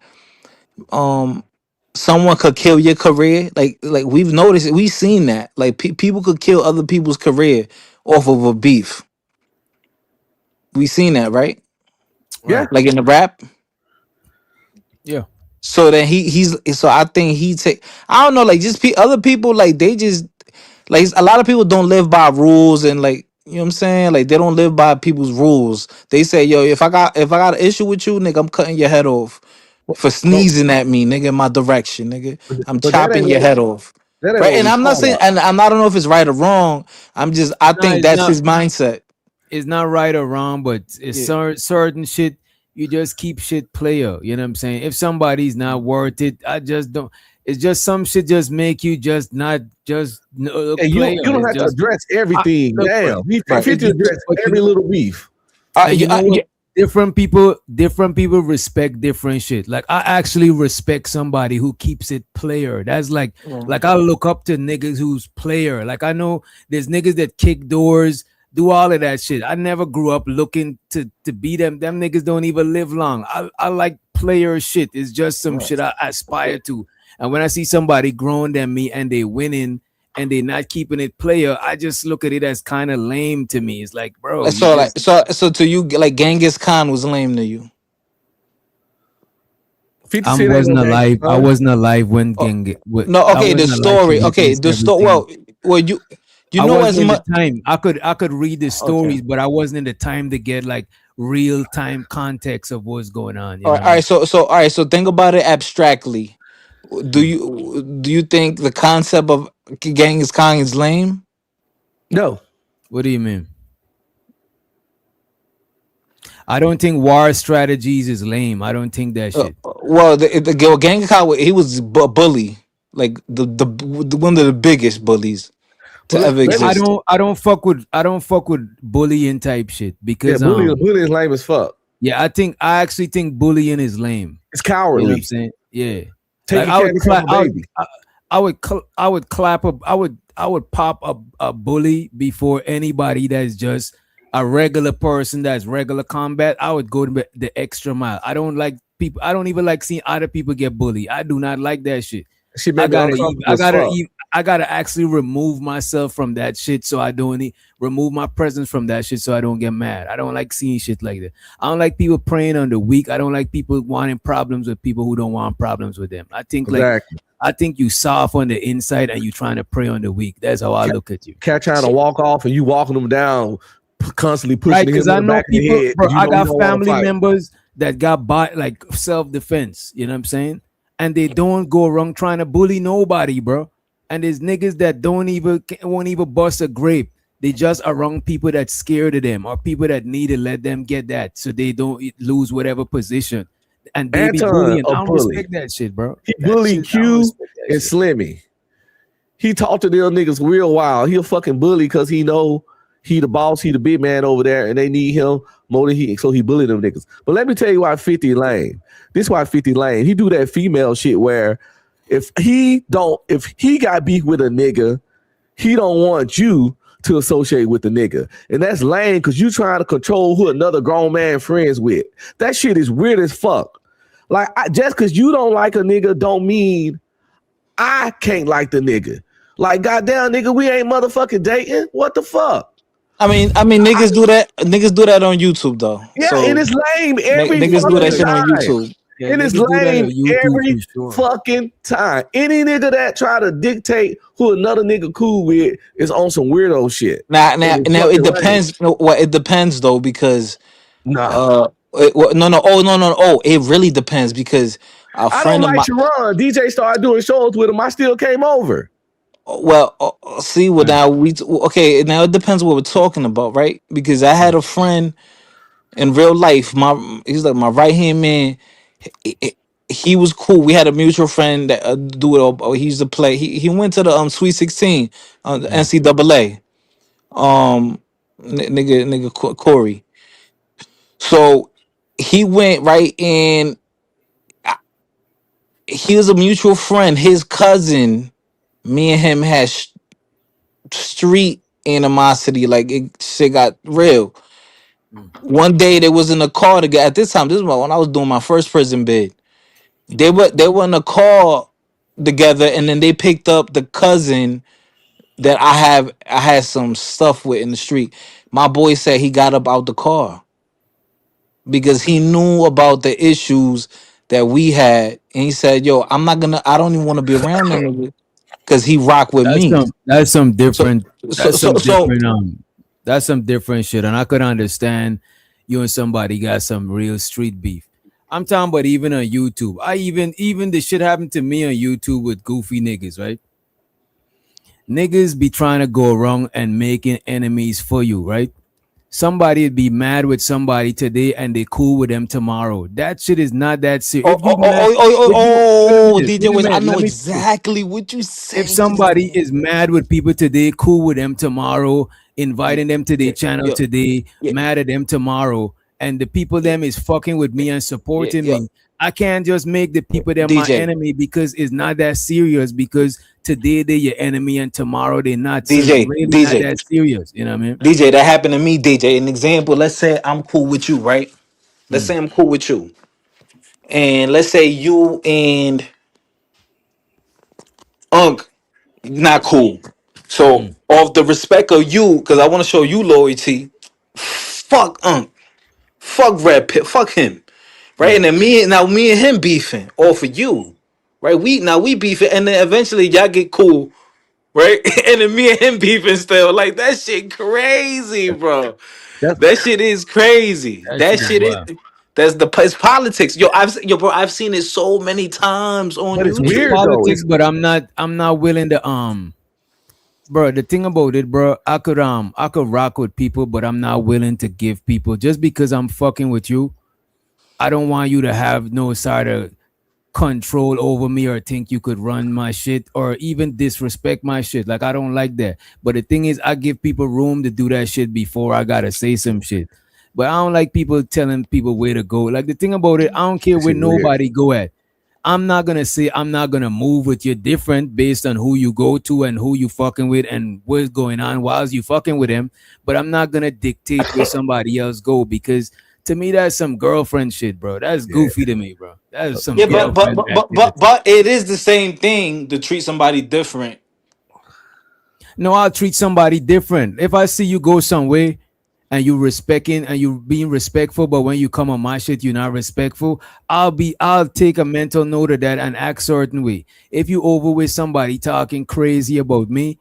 Speaker 9: someone could kill your career? Like we've noticed it. We've seen that. Like people could kill other people's career off of a beef. We seen that, right?
Speaker 7: Yeah.
Speaker 9: Like in the rap.
Speaker 4: Yeah.
Speaker 9: So then he's so I think he take I don't know, like just other people, like they just like a lot of people don't live by rules, and like, you know what I'm saying, like they don't live by people's rules. They say, yo, if I got an issue with you, nigga, I'm cutting your head off for sneezing at me, nigga, in my direction, nigga. I'm
Speaker 7: But that
Speaker 9: chopping
Speaker 7: ain't
Speaker 9: your
Speaker 7: what-
Speaker 9: head off.
Speaker 7: that ain't
Speaker 9: Right,
Speaker 7: what
Speaker 9: and
Speaker 7: we
Speaker 9: I'm not
Speaker 7: talking
Speaker 9: saying,
Speaker 7: about.
Speaker 9: and I don't know if it's right or wrong. I think
Speaker 4: it's
Speaker 9: that's
Speaker 4: not-
Speaker 9: his mindset.
Speaker 4: It's not right or wrong, but it's certain shit. You just keep shit player. You know what I'm saying? If somebody's not worth it, I just don't. It's just some shit just make you just not just
Speaker 7: And
Speaker 4: player.
Speaker 7: you don't have to address everything. Damn, he fit to address every little beef.
Speaker 4: And you know what? Different people respect different shit. Like I actually respect somebody who keeps it player. That's like I look up to niggas who's player. Like I know there's niggas that kick doors, do all of that shit. I never grew up looking to be them. Them niggas don't even live long. I like player shit. It's just some shit I aspire to. And when I see somebody growing than me and they winning and they not keeping it player, I just look at it as kind of lame to me. It's like, bro.
Speaker 9: So to you, like Genghis Khan was lame to you.
Speaker 4: I wasn't alive. I wasn't alive when Genghis.
Speaker 9: No, okay, the story. Okay, the story. Well, you
Speaker 4: I
Speaker 9: know
Speaker 4: wasn't
Speaker 9: as
Speaker 4: in
Speaker 9: much.
Speaker 4: the time. I could read the stories, but I wasn't in the time to get like real time context of what's going on. You
Speaker 9: All
Speaker 4: know?
Speaker 9: right, all right. So think about it abstractly. Do you think the concept of Genghis Khan is lame?
Speaker 7: No.
Speaker 4: What do you mean? I don't think war strategies is lame. I don't think that shit.
Speaker 9: Well, the Genghis Khan, he was a bully, like the one of the biggest bullies to ever exist.
Speaker 4: I don't fuck with bullying type shit because
Speaker 7: bullying is lame as fuck.
Speaker 4: Yeah, I actually think bullying is lame.
Speaker 7: It's cowardly.
Speaker 4: You know what I'm saying? Yeah.
Speaker 7: Take
Speaker 4: Like,
Speaker 7: your from a baby.
Speaker 4: I would pop a bully before anybody that's just a regular person that's regular combat. I would go to the extra mile. I don't like people. I don't even like seeing other people get bullied. I do not like that shit. I gotta actually remove myself from that shit so I don't remove my presence from that shit so I don't get mad. I don't like seeing shit like that. I don't like people preying on the weak. I don't like people wanting problems with people who don't want problems with them. I think I think you soft on the inside and you trying to prey on the weak. That's how I look at you.
Speaker 7: Cat trying to walk off and you walking them down, constantly pushing
Speaker 4: right,
Speaker 7: him
Speaker 4: because
Speaker 7: in
Speaker 4: I
Speaker 7: the
Speaker 4: know
Speaker 7: back
Speaker 4: people.
Speaker 7: of the head.
Speaker 4: Bro, I got family members that got by like self-defense. You know what I'm saying? And they don't go around trying to bully nobody, bro. And there's niggas that won't even bust a grape They just around people that's scared of them or people that need to let them get that so they don't lose whatever position. And they be
Speaker 7: Anton,
Speaker 4: bullying.
Speaker 7: a
Speaker 4: I don't
Speaker 7: bully.
Speaker 4: respect that shit, bro.
Speaker 7: He
Speaker 4: That
Speaker 7: bullied
Speaker 4: shit, I don't
Speaker 7: Q
Speaker 4: respect that
Speaker 7: and
Speaker 4: shit.
Speaker 7: Slimmy. He talked to them niggas real wild. He'll fucking bully because he know he the boss, he the big man over there, and they need him more than he. So he bullied them niggas. But let me tell you why 50 lame. This why 50 lame. He do that female shit where if he got beef with a nigga, he don't want you to associate with the nigga. And that's lame because you trying to control who another grown man friends with. That shit is weird as fuck. Like, just because you don't like a nigga don't mean I can't like the nigga. Like, goddamn, nigga, we ain't motherfucking dating. What the fuck?
Speaker 9: I mean, niggas do that. Niggas do that on YouTube though.
Speaker 7: Yeah,
Speaker 9: So
Speaker 7: and it's lame every
Speaker 9: niggas do that
Speaker 7: fucking
Speaker 9: shit on
Speaker 7: time.
Speaker 9: YouTube.
Speaker 4: Yeah,
Speaker 7: It is
Speaker 4: niggas do that on
Speaker 7: lame
Speaker 4: YouTube
Speaker 7: every
Speaker 4: for sure.
Speaker 7: fucking time. Any nigga that try to dictate who another nigga cool with is on some weirdo shit.
Speaker 9: Now
Speaker 7: And it's
Speaker 9: it
Speaker 7: fucking lame.
Speaker 9: depends. Well, it depends though because
Speaker 7: Nah.
Speaker 9: no. It really depends because a
Speaker 7: I don't
Speaker 9: friend of
Speaker 7: like
Speaker 9: mine.
Speaker 7: Sharon. DJ started doing shows with him. I still came over.
Speaker 9: Well, see, well now okay. Now it depends what we're talking about, right? Because I had a friend in real life. He's like my right hand man. He was cool. We had a mutual friend that do it. He used to play. He went to the Sweet 16, the NCAA. Nigga Corey. So he went right in. He was a mutual friend. His cousin, me and him had street animosity. Like shit got real. One day they was in a car together. At this time, this was when I was doing my first prison bid. They were in a car together, and then they picked up the cousin that I had some stuff with in the street. My boy said he got up out the car because he knew about the issues that we had, and he said, "Yo, I don't even want to be around that nigga because he rock with me."
Speaker 4: That's some different.
Speaker 9: So
Speaker 4: That's some different shit, and I could understand you and somebody got some real street beef. I'm talking about even on YouTube. Even the shit happened to me on YouTube with goofy niggas, right? Niggas be trying to go wrong and making enemies for you, right? Somebody would be mad with somebody today and they cool with them tomorrow. That shit is not that serious.
Speaker 9: DJ Wiz, I know exactly what you saying.
Speaker 4: If somebody is mad with people today, cool with them tomorrow, inviting them to their channel today, mad at them tomorrow, and the people them is fucking with me and supporting me, I can't just make the people them my enemy because it's not that serious. Because today they're your enemy and tomorrow they're not. So it's really not that serious. You know what I mean?
Speaker 9: DJ, that happened to me, DJ. An example, let's say I'm cool with you, right? Let's say I'm cool with you. And let's say you and Unc not cool. So off the respect of you, because I want to show you loyalty, fuck Unc. Fuck Red Pit. Fuck him. Right? And then me and him beefing off of you. Right? We beefing, and then eventually y'all get cool. Right? And then me and him beefing still. Like that shit crazy, bro. That shit is crazy. That shit is it's politics. Bro, I've seen it so many times on
Speaker 7: But it's
Speaker 9: YouTube.
Speaker 7: weird
Speaker 4: Politics,
Speaker 7: though.
Speaker 4: but I'm not willing to bro, the thing about it, bro, I could rock with people, but I'm not willing to give people just because I'm fucking with you. I don't want you to have no sort of control over me or think you could run my shit or even disrespect my shit. Like, I don't like that. But the thing is, I give people room to do that shit before I gotta say some shit. But I don't like people telling people where to go. Like, the thing about it, I don't care where nobody go at. I'm not gonna say I'm not gonna move with you different based on who you go to and who you fucking with and what's going on whilst you fucking with him. But I'm not gonna dictate where somebody else go because to me that's some girlfriend shit, bro. That's goofy to me, bro. That's some
Speaker 9: but it is the same thing to treat somebody different.
Speaker 4: No, I'll treat somebody different. If I see you go somewhere and you respecting and you being respectful, but when you come on my shit, you're not respectful, I'll take a mental note of that and act certain way. If you over with somebody talking crazy about me,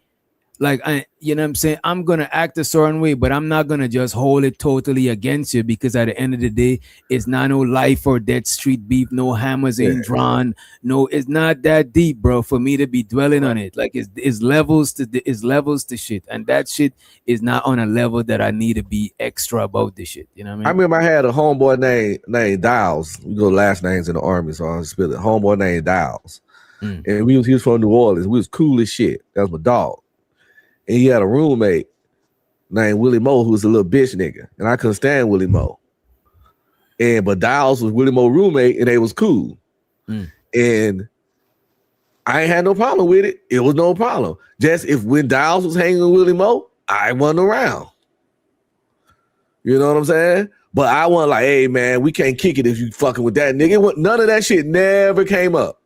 Speaker 4: like you know what I'm saying, I'm gonna act a certain way, but I'm not gonna just hold it totally against you, because at the end of the day, it's not no life or death street beef, no hammers ain't drawn, no, it's not that deep, bro, for me to be dwelling on it. Like it's levels to shit, and that shit is not on a level that I need to be extra about this shit. You know what I
Speaker 7: I
Speaker 4: mean?
Speaker 7: remember I had a homeboy named Dials. We go last names in the army, so I'll spill it. Homeboy named Dials. And he was from New Orleans. We was cool as shit. That was my dog. And he had a roommate named Willie Moe, who was a little bitch nigga. And I couldn't stand Willie Moe. But Dials was Willie Moe's roommate, and they was cool. And I ain't had no problem with it. It was no problem. Just if when Dials was hanging with Willie Moe, I wasn't around. You know what I'm saying? But I wasn't like, hey man, we can't kick it if you fucking with that nigga. None of that shit never came up.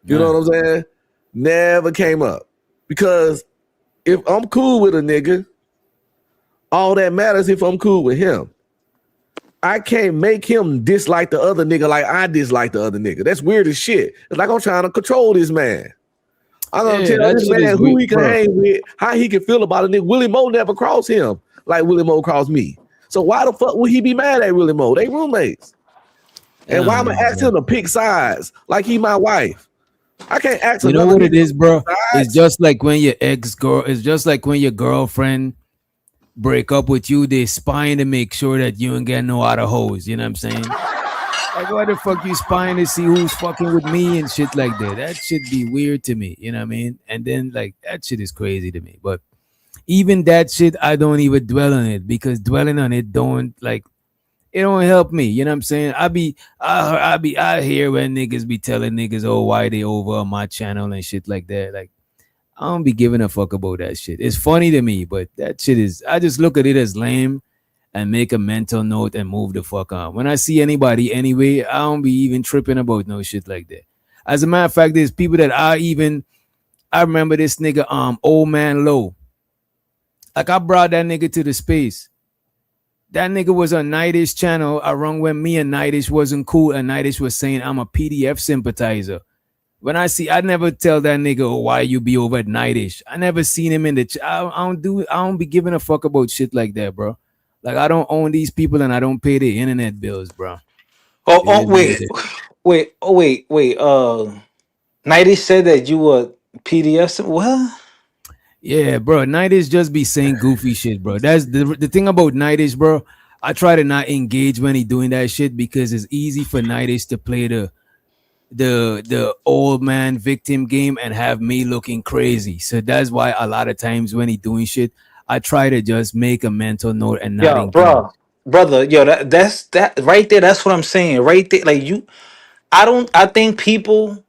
Speaker 7: You know what I'm saying? Never came up. Because if I'm cool with a nigga, all that matters if I'm cool with him. I can't make him dislike the other nigga like I dislike the other nigga. That's weird as shit. It's like I'm trying to control this man. I'm gonna tell this man who he can hang with, how he can feel about a nigga. Willie Moe never crossed him like Willie Moe crossed me. So why the fuck would he be mad at Willie Moe? They roommates. And why am I asking him to pick sides like he my wife? I can't ask him.
Speaker 4: You know what it is, bro? It's just like when your it's just like when your girlfriend break up with you, they spying to make sure that you ain't get no other hoes. You know what I'm saying? Like, why the fuck you spying to see who's fucking with me and shit like that? That should be weird to me. You know what I mean? And then like that shit is crazy to me. But even that shit, I don't even dwell on it, because dwelling on it don't like, it don't help me. You know what I'm saying? I hear when niggas be telling niggas, oh, why they over on my channel and shit like that. Like, I don't be giving a fuck about that shit. It's funny to me, but that shit is, I just look at it as lame and make a mental note and move the fuck on. When I see anybody anyway, I don't be even tripping about no shit like that. As a matter of fact, there's people that I remember this nigga, Old Man Low. Like, I brought that nigga to the space. That nigga was on Nightish channel around when me and Nightish wasn't cool, and Nightish was saying I'm a PDF sympathizer. When I never tell that nigga, oh, why you be over at Nightish. I never seen him in the I don't be giving a fuck about shit like that, bro. Like, I don't own these people and I don't pay their internet bills, bro.
Speaker 9: Wait. Nighty said that you were PDF. What?
Speaker 4: Yeah, bro. Nightish just be saying goofy shit, bro. That's the thing about Nightish, bro. I try to not engage when he doing that shit, because it's easy for Nightish to play the old man victim game and have me looking crazy. So that's why a lot of times when he doing shit, I try to just make a mental note and not engage.
Speaker 9: Brother, that's that right there. That's what I'm saying right there. Like I think people,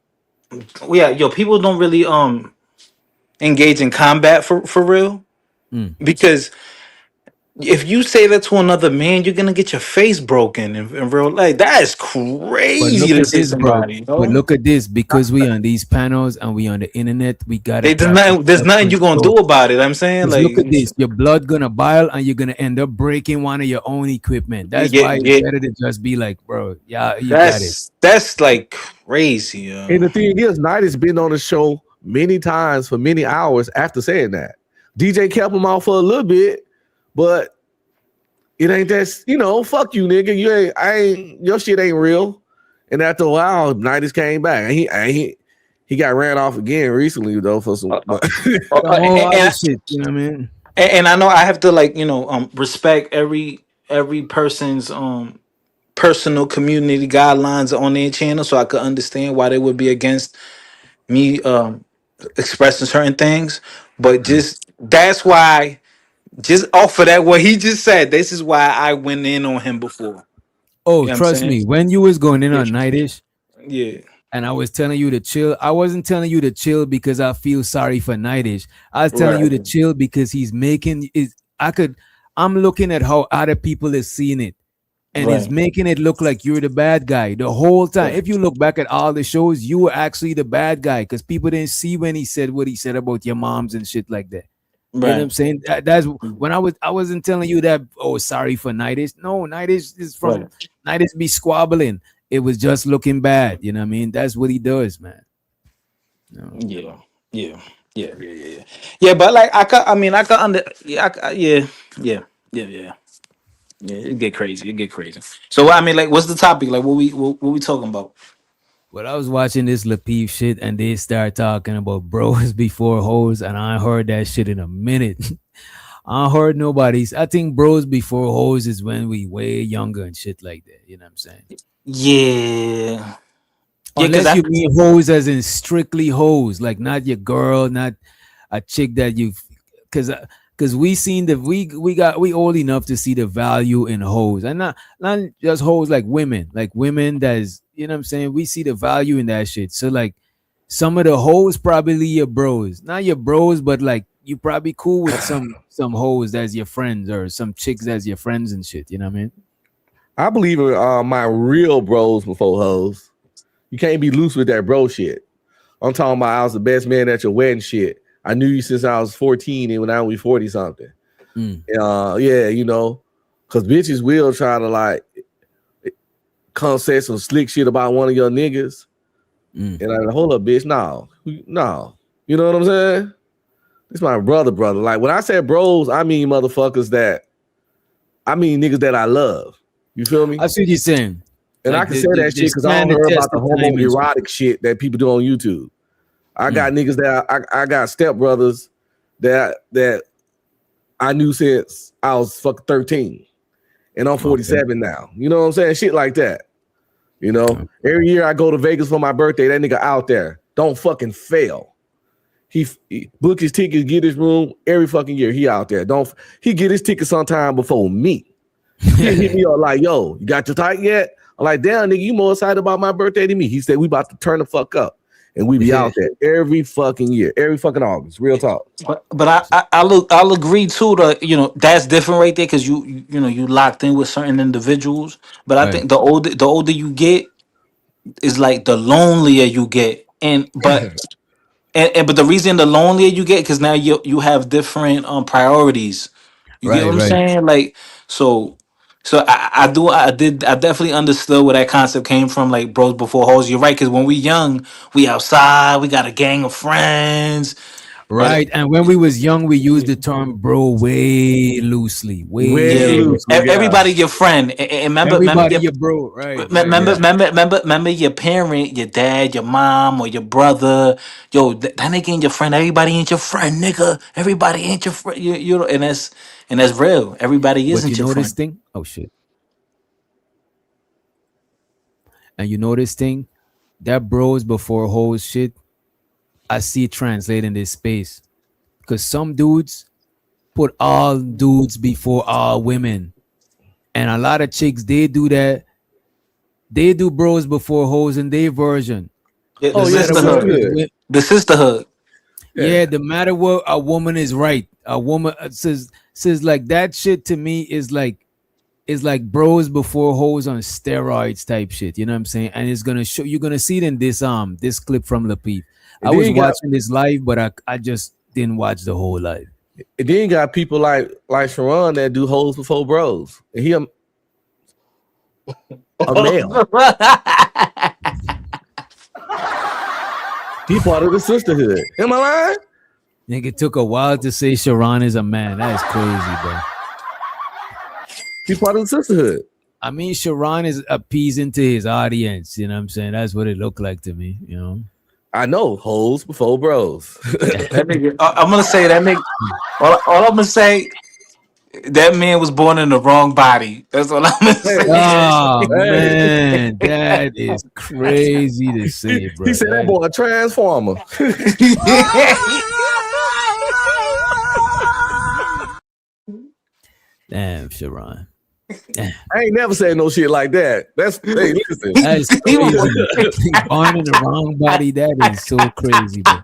Speaker 9: people don't really engage in combat for real, because if you say that to another man, you're gonna get your face broken in real life. That is
Speaker 4: But
Speaker 9: crazy
Speaker 4: look
Speaker 9: to
Speaker 4: at
Speaker 9: say
Speaker 4: this, bro.
Speaker 9: somebody. You
Speaker 4: But
Speaker 9: know?
Speaker 4: look at this, because we on these panels and we on the internet, we gotta
Speaker 9: There's nothing you gonna do about it. I'm saying, like,
Speaker 4: look at this. Your blood gonna boil and you're gonna end up breaking one of your own equipment. That's why it's better to just be like, bro, yeah, you got it.
Speaker 9: That's like crazy.
Speaker 7: And the thing is, Knight has been on the show many times for many hours after saying that. DJ kept him out for a little bit, but it ain't that, fuck you, nigga. Your shit ain't real. And after a while, Knight came back. And he got ran off again recently though for some
Speaker 4: shit. You know what I mean?
Speaker 9: And I know I have to respect every person's personal community guidelines on their channel, so I could understand why they would be against me expressing certain things. But that's why, just off of that, what he just said, this is why I went in on him before.
Speaker 4: Oh,
Speaker 9: You know
Speaker 4: trust me, when you was going in on Nightish,
Speaker 9: yeah,
Speaker 4: and I was telling you to chill, I wasn't telling you to chill because I feel sorry for Nightish. I was telling you to chill because he's making it. I'm looking at how other people is seeing it, and it's making it look like you're the bad guy the whole time. If you look back at all the shows, you were actually the bad guy, because people didn't see when he said what he said about your moms and shit like that. You know what I'm saying? That's when I wasn't telling you that, oh, sorry for Nightish. No, Nightish is from Nightish be squabbling. It was just looking bad. You know what I mean? That's what he does, man.
Speaker 9: Yeah. Yeah, but like I could under yeah. It get crazy. So I mean, like, what's the topic? Like, what we talking about?
Speaker 4: Well, I was watching this Lapeef shit and they start talking about bros before hoes, and I ain't heard that shit in a minute. I ain't heard nobody's. I think bros before hoes is when we way younger and shit like that. You know what I'm saying?
Speaker 9: Yeah,
Speaker 4: Unless you mean hoes as in strictly hoes, like not your girl, not a chick that you've, because we seen the we old enough to see the value in hoes, and not just hoes like women that is, you know what I'm saying, we see the value in that shit. So like some of the hoes probably your bros, not your bros, but like you probably cool with some hoes that's your friends, or some chicks that's your friends and shit, you know what I mean?
Speaker 7: I believe in my real bros before hoes. You can't be loose with that bro shit. I'm talking about I was the best man at your wedding shit. I knew you since I was 14 and when I was 40 something. Yeah, you know, because bitches will try to like come say some slick shit about one of your niggas. And I like, hold up, bitch. No. You know what I'm saying? It's my brother. Like when I say bros, I mean motherfuckers niggas that I love. You feel me?
Speaker 4: I see what you're saying.
Speaker 7: And
Speaker 4: like
Speaker 7: I can say that shit because I don't hear about the homoerotic shit that people do on YouTube. I got niggas that I got stepbrothers that I knew since I was fucking 13. And I'm 47 now. You know what I'm saying? Shit like that. You know, every year I go to Vegas for my birthday, that nigga out there. Don't fucking fail. He book his tickets, get his room every fucking year. He out there. He get his ticket sometime before me. He hit me up like, yo, you got your ticket yet? I'm like, damn, nigga, you more excited about my birthday than me. He said, we about to turn the fuck up. And we be out there every fucking year, every fucking August. Real talk.
Speaker 9: But I'll agree too to, you know, that's different right there because you know you locked in with certain individuals. But I think the older you get is like the lonelier you get. But the reason the lonelier you get because now you have different priorities. You get what I'm saying? Like so I definitely understood where that concept came from, like bros before hoes. You're right, because when we young, we outside, we got a gang of friends.
Speaker 4: Right. And when we was young, we used the term bro way loosely.
Speaker 9: Everybody your friend. And remember
Speaker 4: your bro, right.
Speaker 9: Remember your parent, your dad, your mom, or your brother. Yo, that nigga ain't your friend. Everybody ain't your friend, nigga. Everybody ain't your friend. You know, and that's real. Everybody
Speaker 4: But
Speaker 9: isn't
Speaker 4: you
Speaker 9: your
Speaker 4: know
Speaker 9: friend.
Speaker 4: this thing? Oh shit. And you know this thing? That bros before hoes shit, I see it translate in this space. Because some dudes put all dudes before all women. And a lot of chicks, they do that. They do bros before hoes in their version.
Speaker 9: The sisterhood.
Speaker 4: Yeah, no matter what, a woman is right. A woman says like that shit to me is like bros before hoes on steroids type shit. You know what I'm saying? And it's gonna show, you're gonna see it in this clip from Lapeef. I was watching this live, but I just didn't watch the whole live.
Speaker 7: And then you got people like Sharon that do hoes before bros. And he a male. He part of the sisterhood. Am I lying?
Speaker 4: Nigga took a while to say Sharon is a man. That is crazy, bro.
Speaker 7: He's part of the sisterhood.
Speaker 4: I mean, Sharon is appeasing to his audience. You know what I'm saying? That's what it looked like to me, you know?
Speaker 7: I know, hoes before bros.
Speaker 9: That nigga, I'm gonna say that nigga. All I'm gonna say, that man was born in the wrong body. That's all I'm gonna say.
Speaker 4: Oh man, that is crazy to say, bro.
Speaker 7: He said that boy a transformer.
Speaker 4: Damn, Sharon.
Speaker 7: I ain't never said no shit like that. That's hey, listen.
Speaker 4: That's crazy. Born in the wrong body. That is so crazy, bro.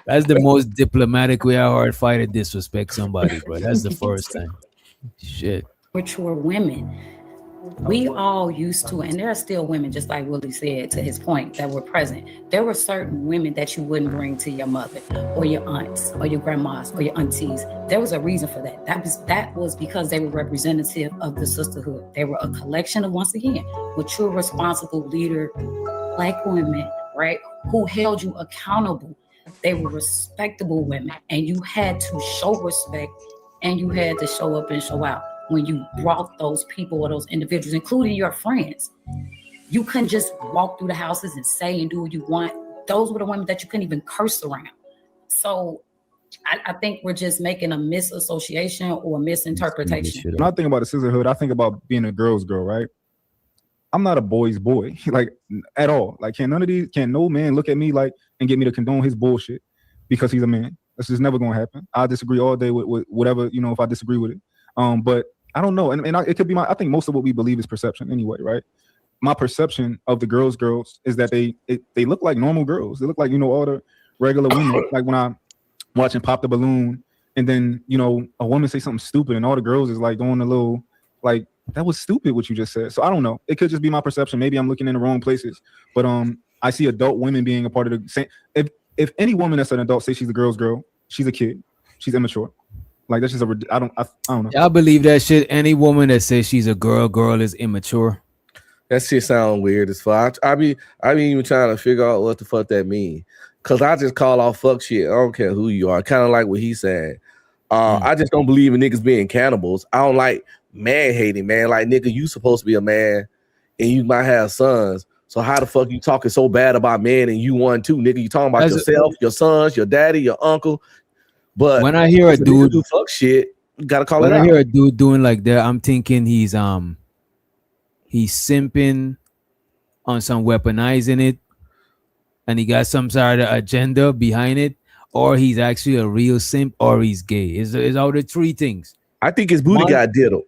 Speaker 4: That's the most diplomatic way I heard fighter disrespect somebody, bro. That's the first time. Shit.
Speaker 13: Mature women. We all used to, and there are still women, just like Willie said, to his point, that were present. There were certain women that you wouldn't bring to your mother or your aunts or your grandmas or your aunties. There was a reason for that. That was because they were representative of the sisterhood. They were a collection of, once again, mature, responsible leader, Black women, right, who held you accountable. They were respectable women, and you had to show respect, and you had to show up and show out when you brought those people or those individuals, including your friends. You couldn't just walk through the houses and say and do what you want. Those were the women that you couldn't even curse around. So I think we're just making a misassociation or misinterpretation.
Speaker 17: When I think about the sisterhood, I think about being a girl's girl, right? I'm not a boy's boy, like at all. Like, can no man look at me like and get me to condone his bullshit because he's a man? That's just never gonna happen. I disagree all day with whatever, if I disagree with it. But I don't know, and it could be I think most of what we believe is perception anyway, right? My perception of the girls is that they look like normal girls. They look like all the regular women. Like when I'm watching Pop the Balloon, and then a woman say something stupid, and all the girls is like doing a little like, that was stupid what you just said. So I don't know. It could just be my perception. Maybe I'm looking in the wrong places. But I see adult women being a part of the same. If any woman that's an adult say she's a girl's girl, she's a kid. She's immature. Like that's just I don't know.
Speaker 4: I believe that shit. Any woman that says she's a girl is immature.
Speaker 7: That shit sound weird as fuck. I be even trying to figure out what the fuck that mean. Cause I just call off fuck shit. I don't care who you are. Kind of like what he said. I just don't believe in niggas being cannibals. I don't like man hating, man. Like, nigga, you supposed to be a man and you might have sons. So how the fuck you talking so bad about men and you one too, nigga? You talking about yourself, your sons, your daddy, your uncle. But
Speaker 4: when I hear a dude
Speaker 7: do fuck shit, you gotta call it out.
Speaker 4: When I hear a dude doing like that, I'm thinking he's simping on some weaponizing it, and he got some sort of agenda behind it, or he's actually a real simp, or he's gay. Is all the three things.
Speaker 7: I think his booty got diddled.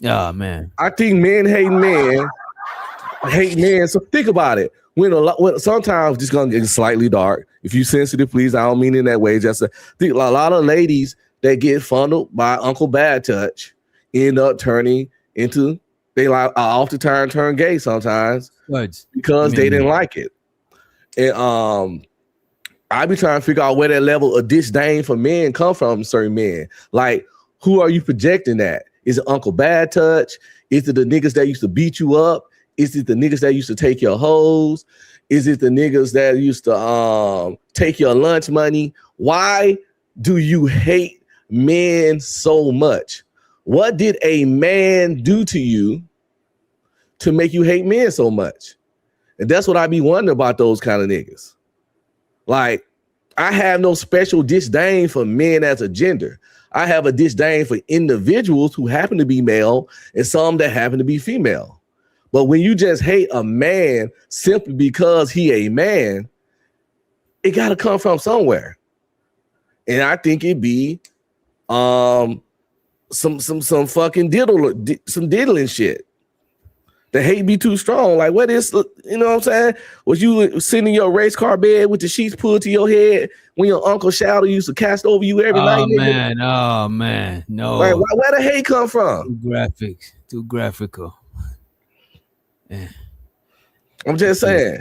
Speaker 4: Oh man.
Speaker 7: I think men hate men. So think about it. When sometimes it's gonna get slightly dark. If you sensitive, please, I don't mean in that way. Just think a lot of ladies that get funneled by Uncle Bad Touch end up turning into off the turn gay sometimes because they didn't like it. And I be trying to figure out where that level of disdain for men come from. Certain men, like, who are you projecting that? Is it Uncle Bad Touch? Is it the niggas that used to beat you up? Is it the niggas that used to take your hoes? Is it the niggas that used to take your lunch money? Why do you hate men so much? What did a man do to you to make you hate men so much? And that's what I be wondering about those kind of niggas. Like, I have no special disdain for men as a gender. I have a disdain for individuals who happen to be male and some that happen to be female. But when you just hate a man simply because he a man, it got to come from somewhere. And I think it be some fucking diddling shit. The hate be too strong. Like, what is, you know what I'm saying? Was you sitting in your race car bed with the sheets pulled to your head when your Uncle Shadow used to cast over you every night?
Speaker 4: Oh man, no.
Speaker 7: Like, where the hate come from?
Speaker 4: Too graphical. Yeah.
Speaker 7: I'm just saying,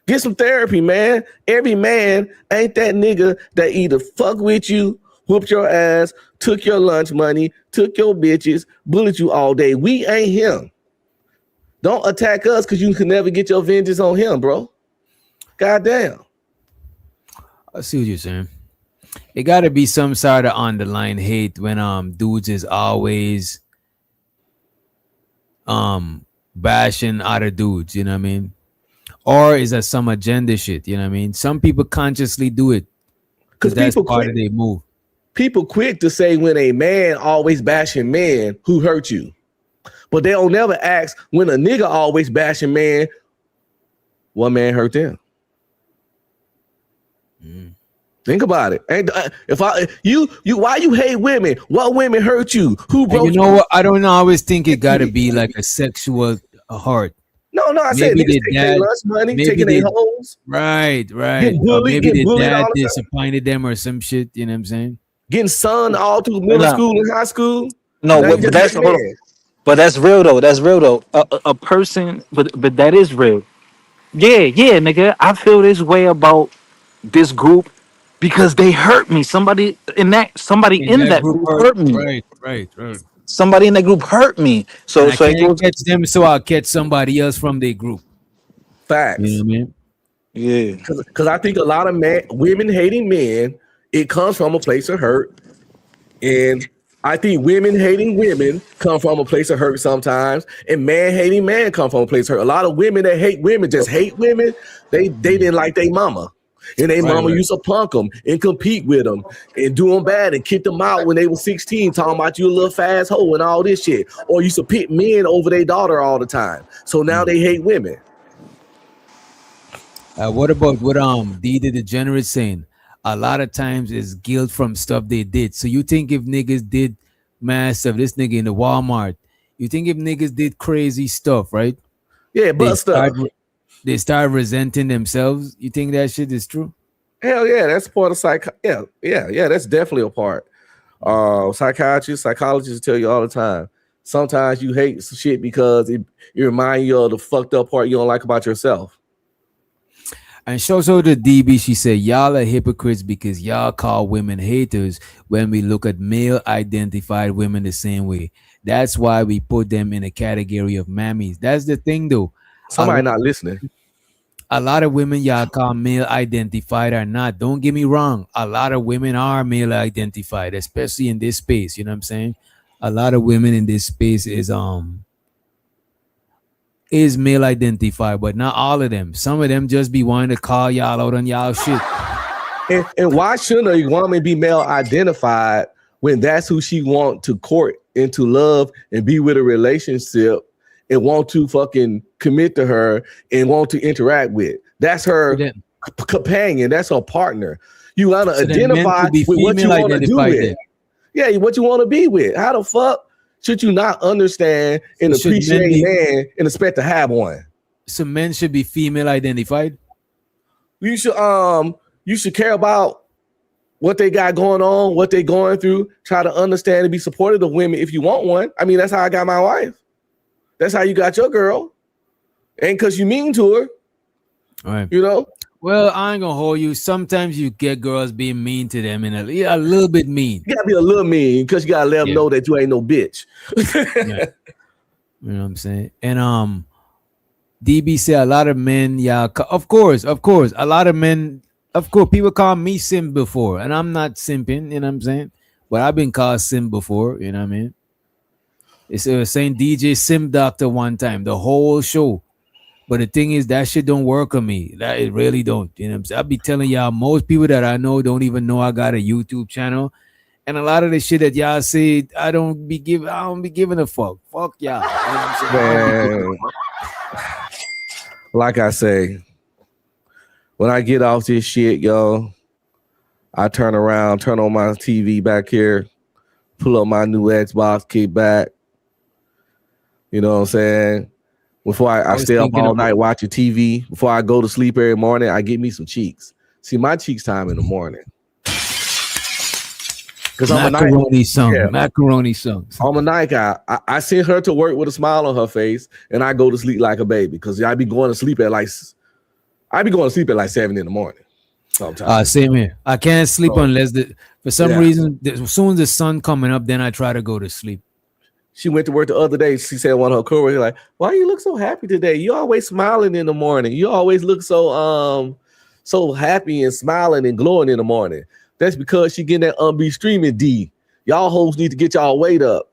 Speaker 7: get some therapy, man. Every man ain't that nigga that either fuck with you, whooped your ass, took your lunch money, took your bitches, bullied you all day. We ain't him. Don't attack us because you can never get your vengeance on him, bro. Goddamn.
Speaker 4: I see what you're saying. It got to be some sort of underlying hate when dudes is always bashing other dudes, you know what I mean? Or is that some agenda shit, you know what I mean? Some people consciously do it because that's part of their move.
Speaker 7: People quick to say when a man always bashing men who hurt you. But they don't never ask when a nigga always bashing man, what man hurt them? Think about it. And why you hate women? What women hurt you? Who broke
Speaker 4: you? Know what? I don't always think it got to be like a sexual heart.
Speaker 7: No, I said niggas take their lunch money, taking their hoes.
Speaker 4: Right.
Speaker 7: Bullied, or maybe
Speaker 4: their dad disappointed them or some shit. You know what I'm saying?
Speaker 7: Getting sunned all through middle school and high school.
Speaker 9: No, but that's real though. That's real though. A person, but that is real. Yeah, nigga. I feel this way about this group because they hurt me. Somebody in that group hurt me.
Speaker 4: Right.
Speaker 9: Somebody in that group hurt me. So
Speaker 4: I can't catch them, so I'll catch somebody else from their group.
Speaker 7: Facts.
Speaker 4: You know what I mean?
Speaker 7: Yeah. Because I think a lot of women hating men, it comes from a place of hurt. And I think women hating women come from a place of hurt sometimes. And man hating man come from a place of hurt. A lot of women that hate women just hate women. They didn't like their mama. And their mama used to punk them and compete with them and do them bad and kick them out when they were 16, talking about you a little fast hoe and all this shit. Or used to pit men over their daughter all the time. So now they hate women.
Speaker 4: What about what D the Degenerate saying? A lot of times it's guilt from stuff they did. So you think if niggas did mad stuff, this nigga in the Walmart, you think if niggas did crazy stuff, right?
Speaker 7: Yeah, but
Speaker 4: they start resenting themselves. You think that shit is true?
Speaker 7: Hell yeah, that's part of yeah, that's definitely a part. Psychiatrists, psychologists tell you all the time. Sometimes you hate shit because it reminds you of the fucked up part you don't like about yourself.
Speaker 4: And shows her the DB, she said, y'all are hypocrites because y'all call women haters when we look at male identified women the same way. That's why we put them in a category of mammies. That's the thing though.
Speaker 7: Somebody not listening.
Speaker 4: A lot of women y'all call male identified are not. Don't get me wrong. A lot of women are male identified, especially in this space. You know what I'm saying? A lot of women in this space is male identified, but not all of them. Some of them just be wanting to call y'all out on y'all shit.
Speaker 7: And why shouldn't a woman be male identified when that's who she want to court into love and be with a relationship and want to fucking commit to her and want to interact with? That's her companion. That's her partner. You want to identify with what you want to do with. Yeah, what you want to be with. How the fuck should you not understand and appreciate a man and expect to have one?
Speaker 4: So men should be female identified?
Speaker 7: You should care about what they got going on, what they going through, try to understand and be supportive of women if you want one. I mean, that's how I got my wife. That's how you got your girl. Ain't because you mean to her.
Speaker 4: All right.
Speaker 7: You know?
Speaker 4: Well, I ain't gonna hold you. Sometimes you get girls being mean to them and a little bit mean.
Speaker 7: You gotta be a little mean because you gotta let them know that you ain't no bitch.
Speaker 4: Yeah. You know what I'm saying? And DB said a lot of men, of course, a lot of men, of course, people call me simp before, and I'm not simping, you know what I'm saying? But I've been called simp before, you know what I mean? It's saying DJ Simp Doctor one time, the whole show. But the thing is, that shit don't work on me. That it really don't. You know what I'm saying? I be telling y'all, most people that I know don't even know I got a YouTube channel. And a lot of the shit that y'all say, I don't be giving a fuck. Fuck y'all. You know what I'm saying?
Speaker 7: Like I say, when I get off this shit, yo, I turn around, turn on my TV back here, pull up my new Xbox, kick back. You know what I'm saying? Before I stay up all night watching TV, before I go to sleep every morning, I get me some cheeks. See, my cheeks time in the morning. Because
Speaker 4: macaroni songs.
Speaker 7: I'm a night guy. I send her to work with a smile on her face, and I go to sleep like a baby. Because I be going to sleep at like 7 in the morning. Sometimes.
Speaker 4: Same here. I can't sleep unless for some reason, as soon as the sun coming up, then I try to go to sleep.
Speaker 7: She went to work the other day. She said one of her coworkers, like, "Why you look so happy today? You always smiling in the morning. You always look so happy and smiling and glowing in the morning." That's because she getting that be streaming D. Y'all hoes need to get y'all weight up.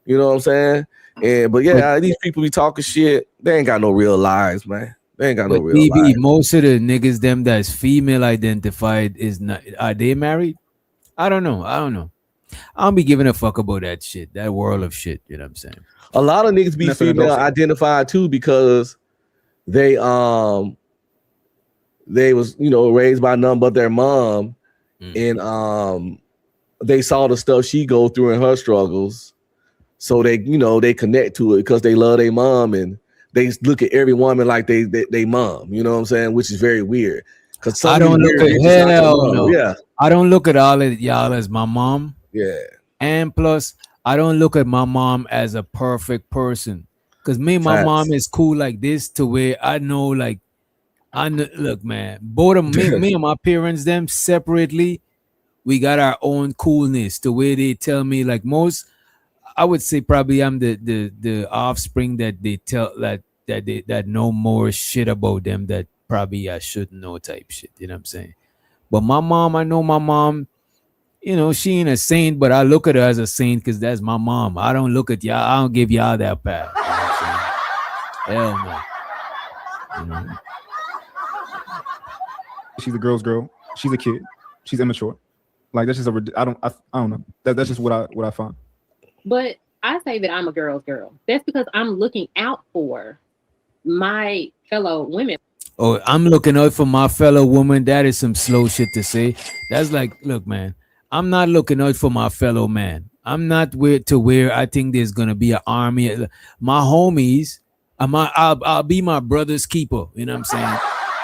Speaker 7: You know what I'm saying? But these people be talking shit. They ain't got no real lives, man. They ain't got no real lives.
Speaker 4: Most of the niggas them that's female identified is not. Are they married? I don't know. I don't be giving a fuck about that shit, that world of shit. You know what I'm saying?
Speaker 7: A lot of niggas be female identified too because they was raised by none but their mom, and they saw the stuff she go through in her struggles, so they connect to it because they love their mom and they look at every woman like they mom. You know what I'm saying? Which is very weird. Because I don't look at
Speaker 4: I don't look at all of y'all as my mom.
Speaker 7: Yeah.
Speaker 4: And plus, I don't look at my mom as a perfect person. Because my mom is cool like this to where I know, look, man, both of me and my parents, them separately, we got our own coolness to where they tell me, like most, I would say probably I'm the offspring that they tell that know more shit about them that probably I shouldn't know type shit. You know what I'm saying? But my mom, I know my mom, you know, she ain't a saint, but I look at her as a saint because that's my mom. I don't look at y'all. I don't give y'all that pass. You know what I'm saying? Hell no. You know?
Speaker 17: She's a girl's girl. She's a kid. She's immature. Like that's just I don't know. That's just what I find.
Speaker 10: But I say that I'm a girl's girl. That's because I'm looking out for my fellow women.
Speaker 4: Oh, I'm looking out for my fellow woman. That is some slow shit to say. That's like, look, man, I'm not looking out for my fellow man. I'm not where I think there's gonna be an army. My homies, I'll be my brother's keeper. You know what I'm saying?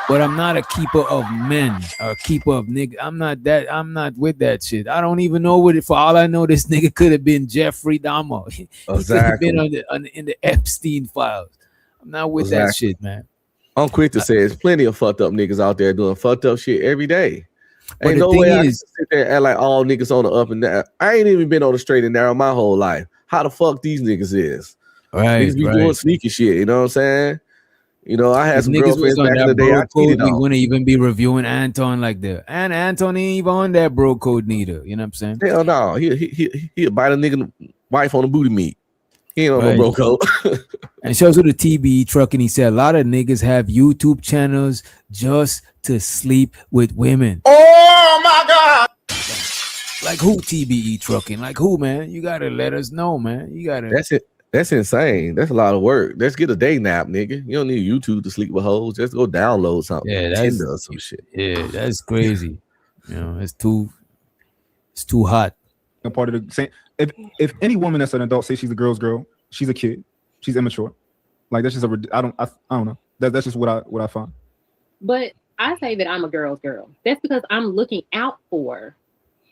Speaker 4: But I'm not a keeper of men or a keeper of niggas. I'm not with that shit. I don't even know what it. For all I know, this nigga could have been Jeffrey Dahmer. He could have been in the Epstein files. I'm not with that shit, man.
Speaker 7: I'm quick to say there's plenty of fucked up niggas out there doing fucked up shit every day.
Speaker 4: But
Speaker 7: Ain't no way I can sit there and act like all niggas on the up and down. I ain't even been on the straight and narrow my whole life. How the fuck these niggas is?
Speaker 4: Right,
Speaker 7: niggas be doing sneaky shit. You know what I'm saying? You know, I had some girlfriends back in the day. I cheated on.
Speaker 4: We wouldn't even be reviewing Anton like that. And Anton ain't even on that bro code neither. You know what I'm saying?
Speaker 7: Hell no. He'll bite a nigga wife on the booty meat. He ain't on no bro code.
Speaker 4: And shows with the TBE truck, and he said a lot of niggas have YouTube channels just to sleep with women.
Speaker 20: Oh my God.
Speaker 4: Like who TBE trucking? Like who, man? You gotta let us know, man. You gotta.
Speaker 7: That's it. That's insane. That's a lot of work. Let's get a day nap, nigga. You don't need YouTube to sleep with hoes. Just go download something.
Speaker 4: Yeah, that's
Speaker 7: Tinder or some shit.
Speaker 4: Yeah, that's crazy. You know, it's too hot.
Speaker 17: A part of the same. If any woman that's an adult say she's a girl's girl, she's a kid. She's immature. Like that's just I don't know. That's just what I find.
Speaker 10: But I say that I'm a girl's girl. That's because I'm looking out for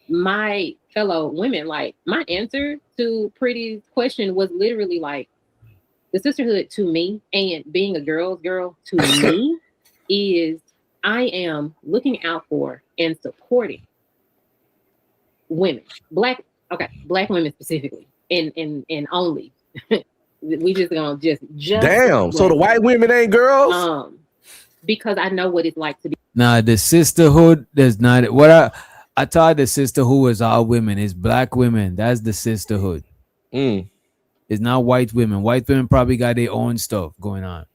Speaker 10: my fellow women. Like my answer to Pretty's question was literally like the sisterhood to me and being a girl's girl to me is I am looking out for and supporting women, black women specifically, and only. We just gonna just
Speaker 7: damn. So the white women ain't girls?
Speaker 10: Because I know what it's like to be.
Speaker 4: Nah, the sisterhood does not. What I thought the sisterhood was all women. It's black women. That's the sisterhood. It's not white women. White women probably got their own stuff going on.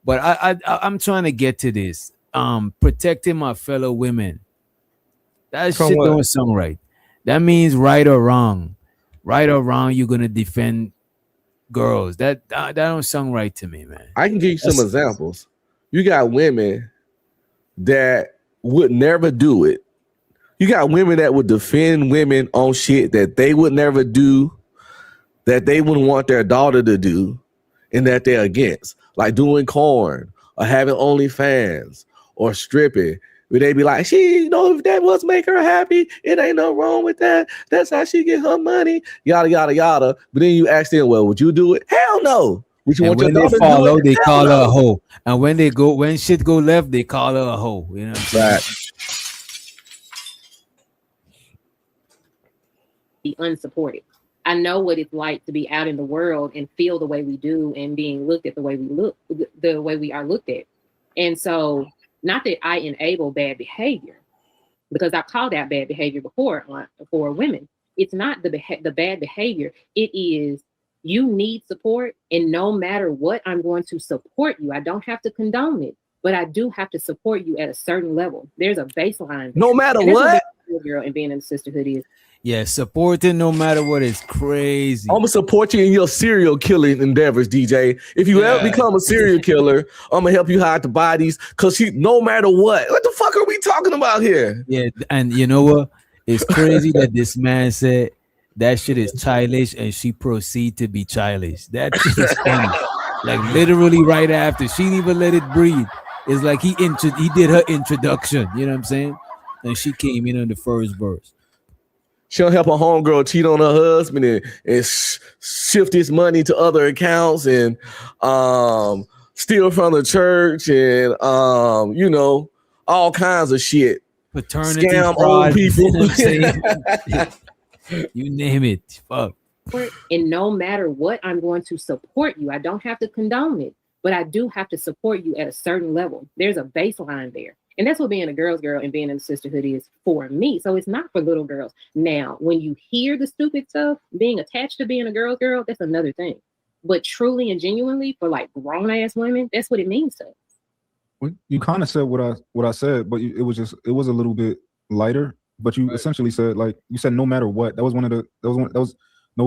Speaker 4: But I'm trying to get to this. Protecting my fellow women. That shit don't sound right. That means right or wrong. Right or wrong, you're gonna defend girls. That don't sound right to me, man.
Speaker 7: I can give you some examples. You got women that would never do it. You got women that would defend women on shit that they would never do, that they wouldn't want their daughter to do, and that they're against. Like doing corn or having OnlyFans or stripping. Where they be like, if that was make her happy, it ain't no wrong with that. That's how she get her money, yada, yada, yada. But then you ask them, well, would you do it? Hell no. Would you
Speaker 4: and
Speaker 7: want
Speaker 4: when
Speaker 7: your
Speaker 4: they
Speaker 7: daughter
Speaker 4: follow,
Speaker 7: to do it?
Speaker 4: they call her a hoe. And when shit go left, they call her a hoe. You know what I'm saying?
Speaker 7: Right.
Speaker 10: Be unsupported. I know what it's like to be out in the world and feel the way we do and being looked at the way we are looked at. And so, not that I enable bad behavior, because I called out bad behavior before for women. It's not the bad behavior. It is you need support, and no matter what, I'm going to support you. I don't have to condone it, but I do have to support you at a certain level. There's a baseline.
Speaker 7: No matter what.
Speaker 10: Girl, and being in the sisterhood is.
Speaker 4: Yeah, supporting no matter what is crazy.
Speaker 7: I'm gonna support you in your serial killing endeavors, DJ. If you ever become a serial killer, I'm gonna help you hide the bodies. Cause no matter what the fuck are we talking about here?
Speaker 4: Yeah, and you know what? It's crazy that this man said that shit is childish, and she proceed to be childish. That shit is funny. Like literally right after, she didn't even let it breathe. It's like he did her introduction. You know what I'm saying? And she came in on the first verse.
Speaker 7: She'll help her homegirl cheat on her husband and shift his money to other accounts and steal from the church and all kinds of shit.
Speaker 4: Paternity
Speaker 7: scam
Speaker 4: fraud,
Speaker 7: old people.
Speaker 4: You know what I'm saying? You name it. Fuck.
Speaker 10: And no matter what, I'm going to support you. I don't have to condone it, but I do have to support you at a certain level. There's a baseline there. And that's what being a girl's girl and being in a sisterhood is for me. So it's not for little girls. Now, when you hear the stupid stuff, being attached to being a girl's girl, that's another thing. But truly and genuinely for like grown ass women, that's what it means to us.
Speaker 17: Well, you kind of said what I said, but it was a little bit lighter. But you essentially said, like, you said no matter what. That was no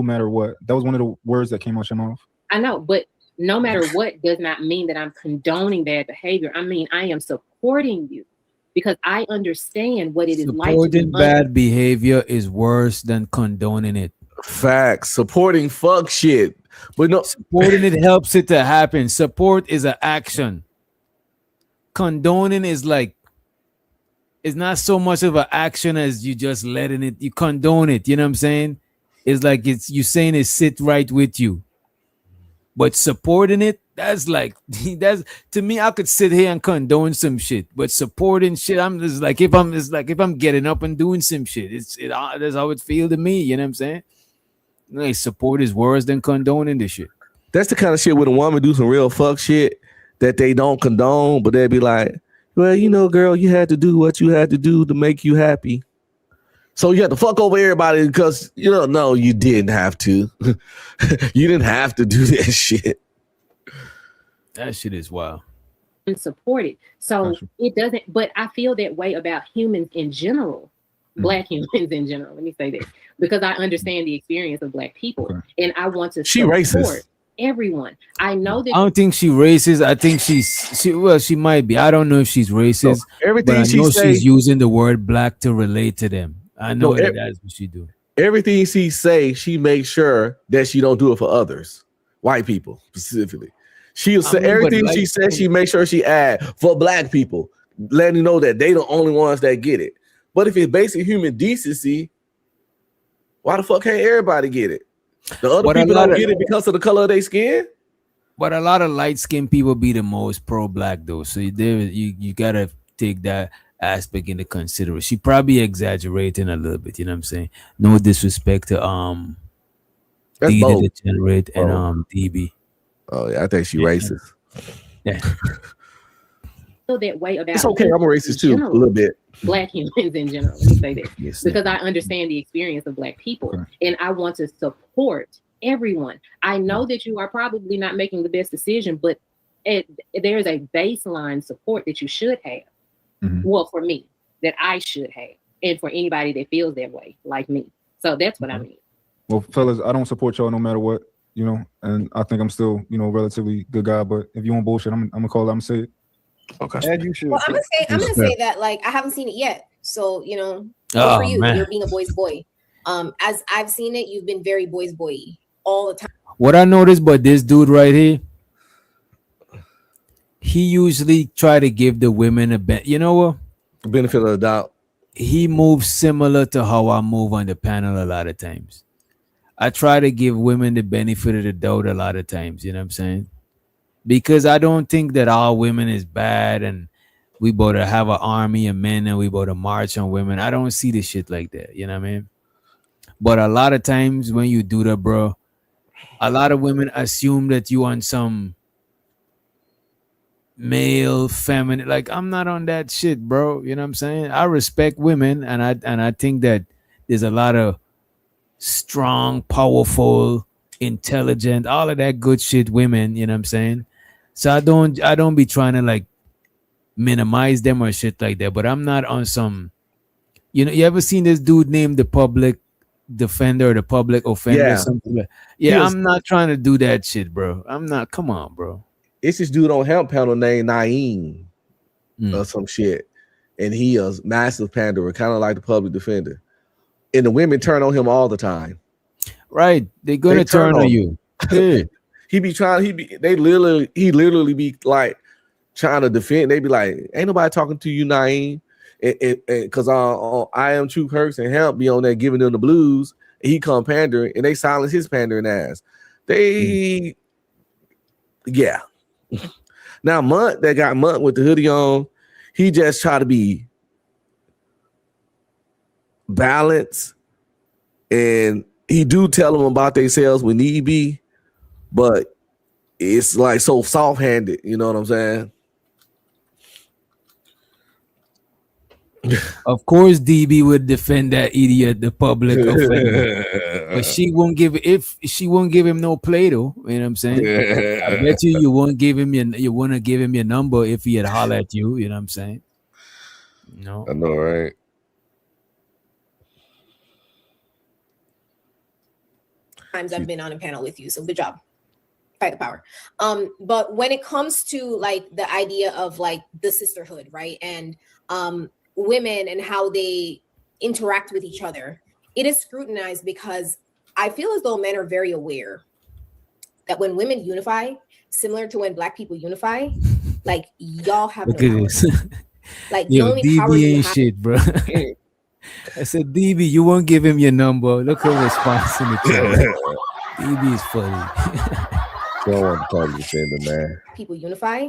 Speaker 17: matter what. That was one of the words that came out your mouth.
Speaker 10: I know, but no matter what does not mean that I'm condoning bad behavior. I mean, I am supporting you because I understand what it is like.
Speaker 4: Supporting bad behavior is worse than condoning it.
Speaker 7: Facts. Supporting fuck shit. But no,
Speaker 4: supporting it helps it to happen. Support is an action. Condoning is like, it's not so much of an action as you just letting it, you condone it. You know what I'm saying? It's like it's you saying it sit right with you. But supporting it, that's like, that's to me, I could sit here and condone some shit. But supporting shit, I'm just like, if I'm getting up and doing some shit, that's how it feel to me. You know what I'm saying? Like, support is worse than condoning this shit.
Speaker 7: That's the kind of shit when a woman do some real fuck shit that they don't condone, but they'd be like, well, you know, girl, you had to do what you had to do to make you happy. So you had to fuck over everybody because, you know, no, you didn't have to. You didn't have to do that shit.
Speaker 4: That shit is wild.
Speaker 10: And support it. So it doesn't, but I feel that way about humans in general, Black humans in general. Let me say that because I understand the experience of Black people and I want to support
Speaker 7: racist.
Speaker 10: Everyone. I know that.
Speaker 4: I don't think she racist. I think she might be. I don't know if she's racist.
Speaker 7: So everything
Speaker 4: but I know
Speaker 7: say,
Speaker 4: she's using the word Black to relate to them. I know that's what she do.
Speaker 7: Everything she say, she makes sure that she don't do it for others, white people specifically. She'll say everything she says. She makes sure she add for Black people, letting you know that they the only ones that get it. But if it's basic human decency, why the fuck can't everybody get it? The other people don't get it because of the color of their skin.
Speaker 4: But a lot of light-skinned people be the most pro-Black though, so you gotta take that aspect into consideration. She probably exaggerating a little bit, you know what I'm saying? No disrespect to
Speaker 7: That's
Speaker 4: D
Speaker 7: bold.
Speaker 4: the Degenerate and DB.
Speaker 7: Oh yeah, I think she racist.
Speaker 4: Yeah.
Speaker 10: Feel that way about
Speaker 7: It's okay, I'm a racist too, a little bit.
Speaker 10: Black humans in general. Let me say that
Speaker 7: Yes,
Speaker 10: because I understand the experience of Black people and I want to support everyone. I know that you are probably not making the best decision, but there's a baseline support that you should have. Well, for me, that I should have, and for anybody that feels that way, like me. So that's what I mean.
Speaker 17: Well, fellas, I don't support y'all no matter what, you know, and I think I'm still, you know, a relatively good guy. But if you want bullshit, I'm gonna call it. I'm gonna say it.
Speaker 7: Okay.
Speaker 17: As you should.
Speaker 19: Well, I'm gonna say that like I haven't seen it yet. So you know, good for you.
Speaker 4: Man.
Speaker 19: You're being a boy's boy. As I've seen it, you've been very boy's boy all the time.
Speaker 4: What I noticed, but this dude right here, he usually try to give the women a you know what?
Speaker 7: Benefit of the doubt.
Speaker 4: He moves similar to how I move on the panel a lot of times. I try to give women the benefit of the doubt a lot of times, you know what I'm saying? Because I don't think that all women is bad and we both have an army of men and we both march on women. I don't see the shit like that, you know what I mean? But a lot of times when you do that, bro, a lot of women assume that you on some male feminine, like I'm not on that shit, bro. You know what I'm saying? I respect women and I think that there's a lot of strong, powerful, intelligent, all of that good shit women, you know what I'm saying? So I don't be trying to like minimize them or shit like that, but I'm not on some, you know, you ever seen this dude named the public defender or the public offender?
Speaker 7: Yeah.
Speaker 4: Something like, yeah, I'm not trying to do that shit, bro. I'm not, come on, bro.
Speaker 7: It's this dude on Hemp panel named Naeem or some shit. And he is massive panderer, kind of like the public defender. And the women turn on him all the time.
Speaker 4: Right. They're gonna turn on you. Yeah.
Speaker 7: he literally be like trying to defend. They be like, ain't nobody talking to you, Naeem. Because I Am True Perks and Hemp be on there giving them the blues. And he come pandering and they silence his pandering ass. Yeah. Now Munt that got Munt with the hoodie on, he just try to be balanced, and he do tell them about themselves when need be, but it's like so soft-handed. You know what I'm saying?
Speaker 4: Of course, DB would defend that idiot, the public offender, but she won't give him no play though. You know what I'm saying? I bet you won't give him you want to give him your number if he had holler at you. You know what I'm saying? No,
Speaker 7: I know, right?
Speaker 12: Times I've been on a panel with you, so good job. Fight the power. But when it comes to like the idea of like the sisterhood, right, and women and how they interact with each other, it is scrutinized because I feel as though men are very aware that when women unify, similar to when Black people unify, like y'all have
Speaker 4: look
Speaker 12: no
Speaker 4: at
Speaker 12: power.
Speaker 4: this.
Speaker 12: Like the
Speaker 4: Yo,
Speaker 12: only power
Speaker 4: DB
Speaker 12: you
Speaker 4: ain't
Speaker 12: have.
Speaker 4: shit, bro. I said, DB, you won't give him your number. Look her response in the chat. DB is funny.
Speaker 7: Don't want to talk to defender, man.
Speaker 12: People unify,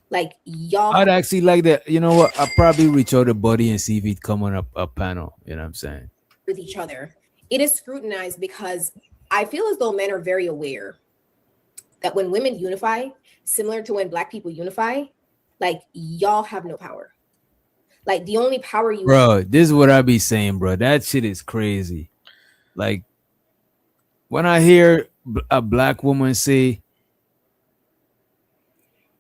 Speaker 12: like y'all.
Speaker 4: I'd actually like that. You know what? I'll probably reach out to Buddy and see if he'd come on a panel. You know what I'm saying?
Speaker 12: With each other, it is scrutinized because I feel as though men are very aware that when women unify, similar to when Black people unify, like y'all have no power. Like the only power you
Speaker 4: Bro, this is what I be saying, bro. That shit is crazy. Like when I hear a Black woman say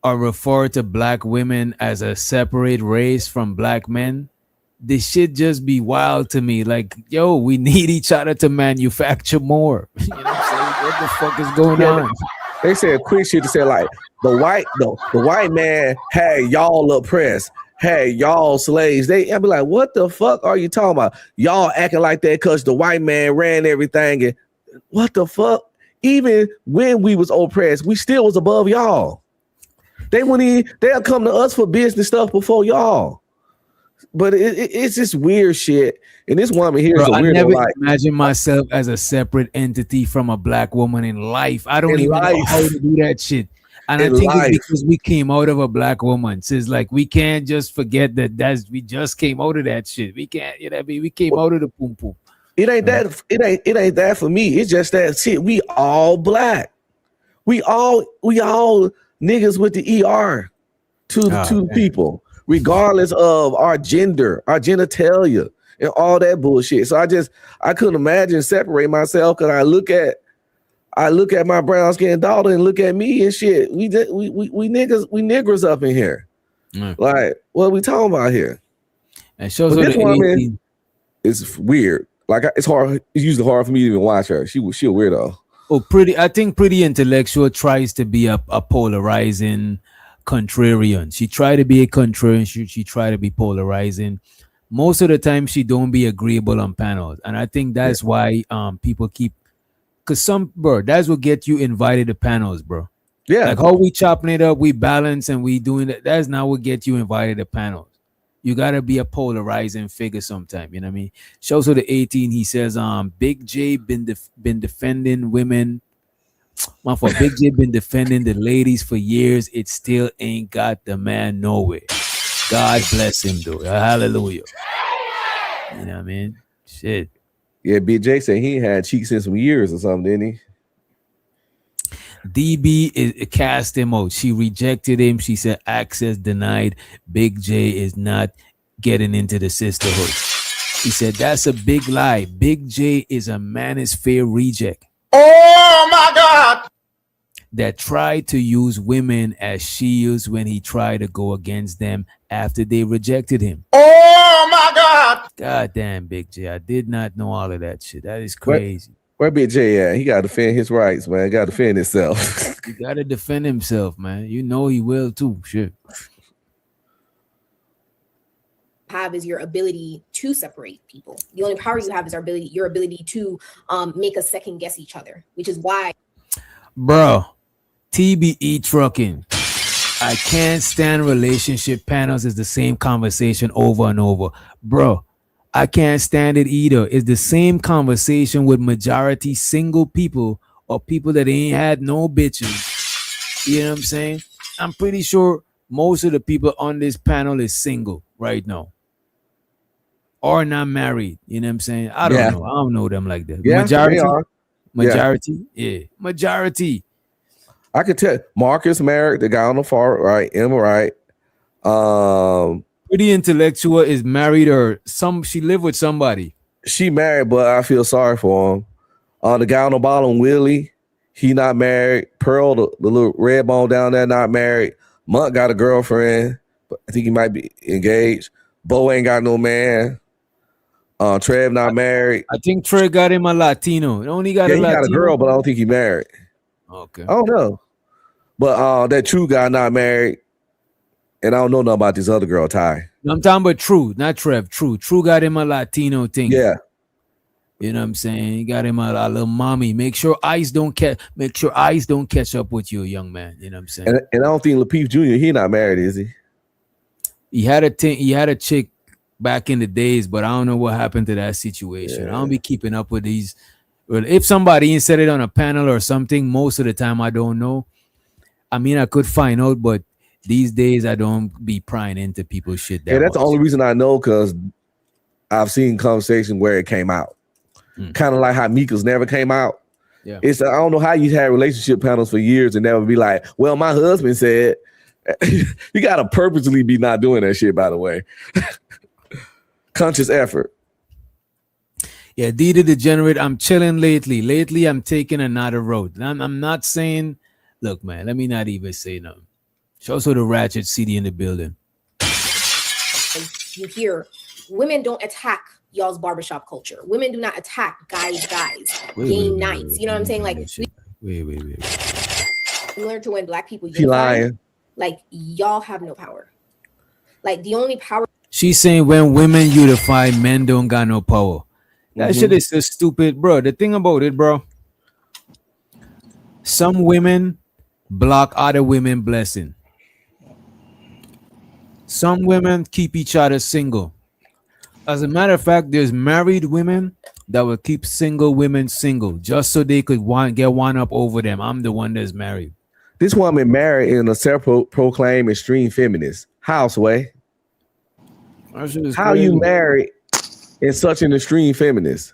Speaker 4: or refer to Black women as a separate race from Black men, this shit just be wild to me. Like, yo, we need each other to manufacture more. You know what I'm saying? What the fuck is going on?
Speaker 7: They said quick shit to say like the white man had y'all oppressed, had y'all slaves. I'd be like, what the fuck are you talking about? Y'all acting like that because the white man ran everything, and what the fuck? Even when we was oppressed, we still was above y'all. They'll come to us for business stuff before y'all. But it's just weird shit. And this woman here is a
Speaker 4: I
Speaker 7: weirdo.
Speaker 4: never
Speaker 7: Like,
Speaker 4: imagine myself as a separate entity from a Black woman in life. I don't
Speaker 7: In
Speaker 4: even know
Speaker 7: life.
Speaker 4: how to do that shit. And I
Speaker 7: In
Speaker 4: think
Speaker 7: life.
Speaker 4: it's because we came out of a Black woman. So it's like we can't just forget that we just came out of that shit. We can't, you know what I mean? We came out of the poom poom.
Speaker 7: it ain't that that for me. It's just that shit. We all Black. We all niggas with the ER to the people, regardless of our gender, our genitalia, and all that bullshit. So I couldn't imagine separating myself because I look at my brown skinned daughter and look at me and shit. We niggers up in here. Like, what are we talking about here?
Speaker 4: And shows
Speaker 7: But
Speaker 4: her
Speaker 7: this
Speaker 4: the
Speaker 7: woman
Speaker 4: 18.
Speaker 7: is weird. Like, it's hard. It's usually hard for me to even watch her. She a weirdo.
Speaker 4: Oh, I think Pretty Intellectual tries to be a polarizing contrarian. She tried to be a contrarian. She tried to be polarizing. Most of the time, she don't be agreeable on panels, and I think that's why people keep. Cause that's what get you invited to panels, bro.
Speaker 7: Yeah,
Speaker 4: like how we chopping it up, we balance, and we doing that. That's not what get you invited to panels. You gotta be a polarizing figure sometime. You know what I mean? Shows her the 18. He says, Big J been defending women. Man, for Big J been defending the ladies for years. It still ain't got the man nowhere. God bless him, though. Hallelujah. You know what I mean? Shit.
Speaker 7: Yeah, Big J said he ain't had cheeks in some years or something, didn't he?
Speaker 4: DB cast him out. She rejected him. She said access denied. Big J is not getting into the sisterhood. He said that's a big lie. Big J is a manosphere reject.
Speaker 3: Oh my God!
Speaker 4: That tried to use women as shields when he tried to go against them after they rejected him.
Speaker 3: Oh my God!
Speaker 4: God damn, Big J. I did not know all of that shit. That is crazy.
Speaker 7: Where Big J at? He got to defend his rights, man. Got to defend himself.
Speaker 4: He got to defend himself, man. You know he will too. Shit.
Speaker 12: Have is your ability to separate people. The only power you have is your ability to make us second guess each other, which is why.
Speaker 4: Bro, TBE trucking. I can't stand relationship panels. It's the same conversation over and over. Bro, I can't stand it either. It's the same conversation with majority single people or people that ain't had no bitches. You know what I'm saying? I'm pretty sure most of the people on this panel is single right now. Or not married. You know what I'm saying? I don't know. I don't know them like that.
Speaker 7: Yeah,
Speaker 4: Majority.
Speaker 7: they are.
Speaker 4: Majority. Yeah. Majority.
Speaker 7: I could tell Marcus married the guy on the far right, Emma right.
Speaker 4: Pretty intellectual is married or she lived with somebody.
Speaker 7: She married, but I feel sorry for him. The guy on the bottom, Willie, he not married. Pearl, the little red bone down there, not married. Monk got a girlfriend, but I think he might be engaged. Bo ain't got no man. Trev not married.
Speaker 4: I think Trev got him a Latino. He only got
Speaker 7: Yeah,
Speaker 4: a
Speaker 7: he
Speaker 4: Latino.
Speaker 7: got a girl, but I don't think he married.
Speaker 4: Okay.
Speaker 7: I don't know. But that True guy not married. And I don't know nothing about this other girl, Ty.
Speaker 4: I'm talking about True, not Trev. True got him a Latino thing.
Speaker 7: Yeah.
Speaker 4: You know what I'm saying? He got him a little mommy. Make sure eyes don't catch up with you, young man. You know what I'm saying?
Speaker 7: And I don't think Lapeef Jr., he not married, is he?
Speaker 4: He had a chick back in the days, but I don't know what happened to that situation.
Speaker 7: Yeah.
Speaker 4: I don't be keeping up with these. Well, if somebody said it on a panel or something, most of the time I don't know. I mean, I could find out, but these days I don't be prying into people's shit.
Speaker 7: That's the only reason I know, because I've seen conversations where it came out. Kind of like how Mika's never came out.
Speaker 4: Yeah.
Speaker 7: It's I don't know how you had relationship panels for years and never be like, well, my husband said. You gotta purposely be not doing that shit, by the way. Conscious effort.
Speaker 4: Yeah, D the Degenerate, I'm chilling lately. Lately, I'm taking another road. I'm not saying, look, man, let me not even say nothing. Show also the Ratchet CD in the building.
Speaker 12: You hear women don't attack y'all's barbershop culture. Women do not attack guys, game nights. You know what I'm saying? Like,
Speaker 4: wait.
Speaker 12: we learn to when black people
Speaker 7: She lying.
Speaker 12: Like, y'all have no power. Like, the only power.
Speaker 4: She's saying when women unify, men don't got no power. That shit is so stupid, bro. The thing about it, bro, some women block other women blessing. Some women keep each other single. As a matter of fact, there's married women that will keep single women single just so they could get one up over them. I'm the one that's married.
Speaker 7: This woman married in a self-proclaimed extreme feminist. Houseway. How you married in such an extreme feminist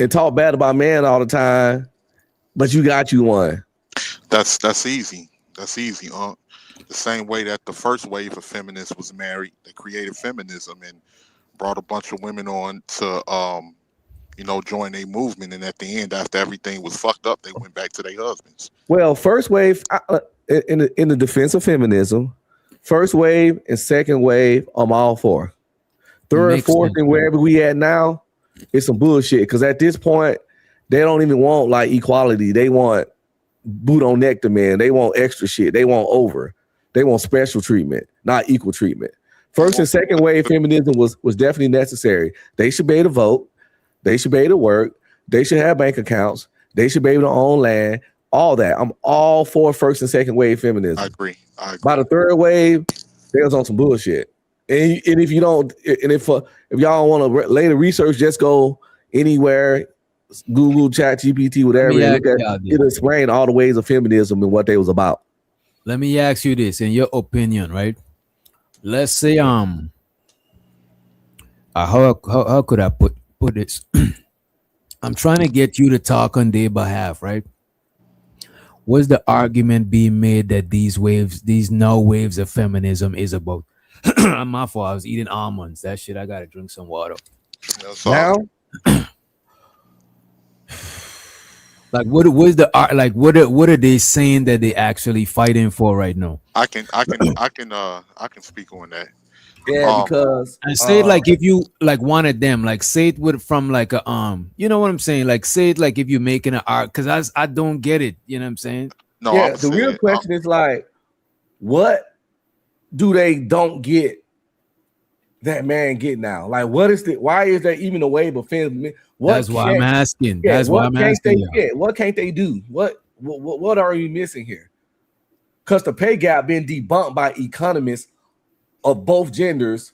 Speaker 7: and talk bad about men all the time, but you got you one.
Speaker 14: That's easy. That's easy. The same way that the first wave of feminists was married, they created feminism and brought a bunch of women on to join a movement, and at the end, after everything was fucked up, they went back to their husbands.
Speaker 7: Well, first wave in the defense of feminism, first wave and second wave, I'm all for. Third, fourth, and wherever we at now, it's some bullshit. Because at this point, they don't even want like equality. They want boot on neck to men. They want extra shit. They want over. They want special treatment, not equal treatment. First and second wave feminism was definitely necessary. They should be able to vote. They should be able to work. They should have bank accounts. They should be able to own land. All that. I'm all for first and second wave feminism.
Speaker 14: I agree.
Speaker 7: By the third wave, they was on some bullshit. And if you don't, and if y'all want to later research, just go anywhere, Google, Chat, GPT, whatever. It'll explain all the ways of feminism and what they was about.
Speaker 4: Let me ask you this, in your opinion, right? Let's say how could I put this? I'm trying to get you to talk on their behalf, right? What's the argument being made that these now waves of feminism is about? I'm my fault. I was eating almonds. That shit, I gotta drink some water.
Speaker 7: Now,
Speaker 4: like, what are they saying that they actually fighting for right now?
Speaker 14: I can speak on that.
Speaker 7: Yeah, because
Speaker 4: and say it like if you like one of them, like say it with from like a you know what I'm saying? Like say it like if you're making an art, because I don't get it. You know what I'm saying?
Speaker 14: No,
Speaker 7: yeah. The real question is like, what do they don't get that man get now? Like, what is the? Why is there even a wave of feminism?
Speaker 4: That's why I'm asking. That's why I'm asking.
Speaker 7: What can't they do? What are you missing here? Because the pay gap been debunked by economists of both genders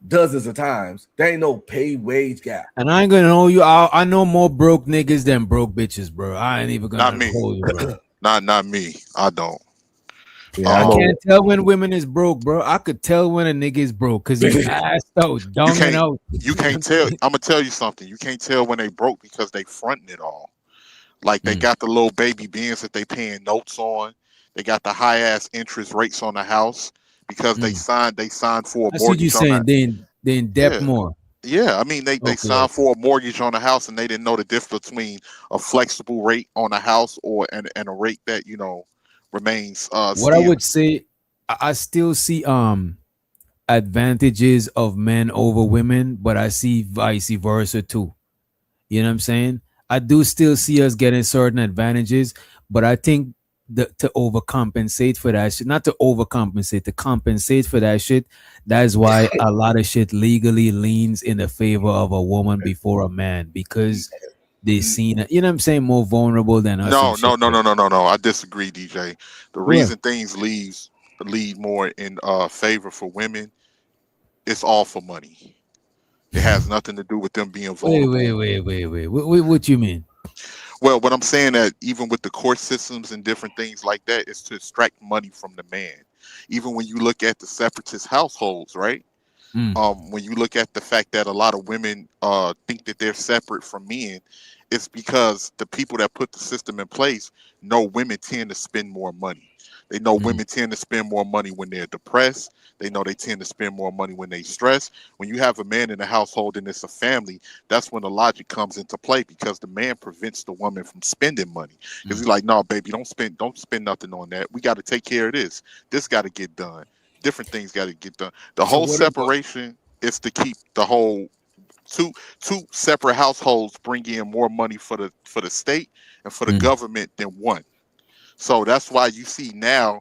Speaker 7: dozens of times. There ain't no pay wage gap.
Speaker 4: And I ain't gonna know you. I know more broke niggas than broke bitches, bro. I ain't even gonna hold you, bro.
Speaker 14: Not me. I don't.
Speaker 7: Yeah,
Speaker 4: I can't tell when women is broke, bro. I could tell when a nigga is broke because he's assed out, dumbing out.
Speaker 14: You can't tell. I'm gonna tell you something. You can't tell when they broke because they fronting it all. Like they got the little baby Benz that they paying notes on. They got the high ass interest rates on the house because they signed for a
Speaker 4: That's what you're
Speaker 14: mortgage on
Speaker 4: saying.
Speaker 14: that.
Speaker 4: They in debt
Speaker 14: Yeah.
Speaker 4: more.
Speaker 14: Yeah, I mean they
Speaker 4: Okay.
Speaker 14: signed for a mortgage on a house and they didn't know the difference between a flexible rate on a house and a rate that remains
Speaker 4: What I would say, I still see advantages of men over women, but I see vice versa too. You know what I'm saying? I do still see us getting certain advantages, but I think to overcompensate for that shit, not to overcompensate, to compensate for that shit. That's why a lot of shit legally leans in the favor of a woman before a man because they seen it, you know what I'm saying, more vulnerable than us.
Speaker 14: No.
Speaker 4: and shit.
Speaker 14: I disagree, DJ. The
Speaker 4: What?
Speaker 14: reason things lead more in favor for women, it's all for money. It has nothing to do with them being vulnerable.
Speaker 4: Wait. What you mean?
Speaker 14: Well, what I'm saying that even with the court systems and different things like that, is to extract money from the man. Even when you look at the separatist households, right? When you look at the fact that a lot of women think that they're separate from men, it's because the people that put the system in place know women tend to spend more money. They know women tend to spend more money when they're depressed. They know they tend to spend more money when they stress. When you have a man in the household and it's a family, that's when the logic comes into play because the man prevents the woman from spending money. Because he's like, no, baby, don't spend nothing on that. We got to take care of this. This got to get done. Different things got to get done. The whole separation is to keep the whole two separate households bring in more money for the state and for the government than one. So that's why you see now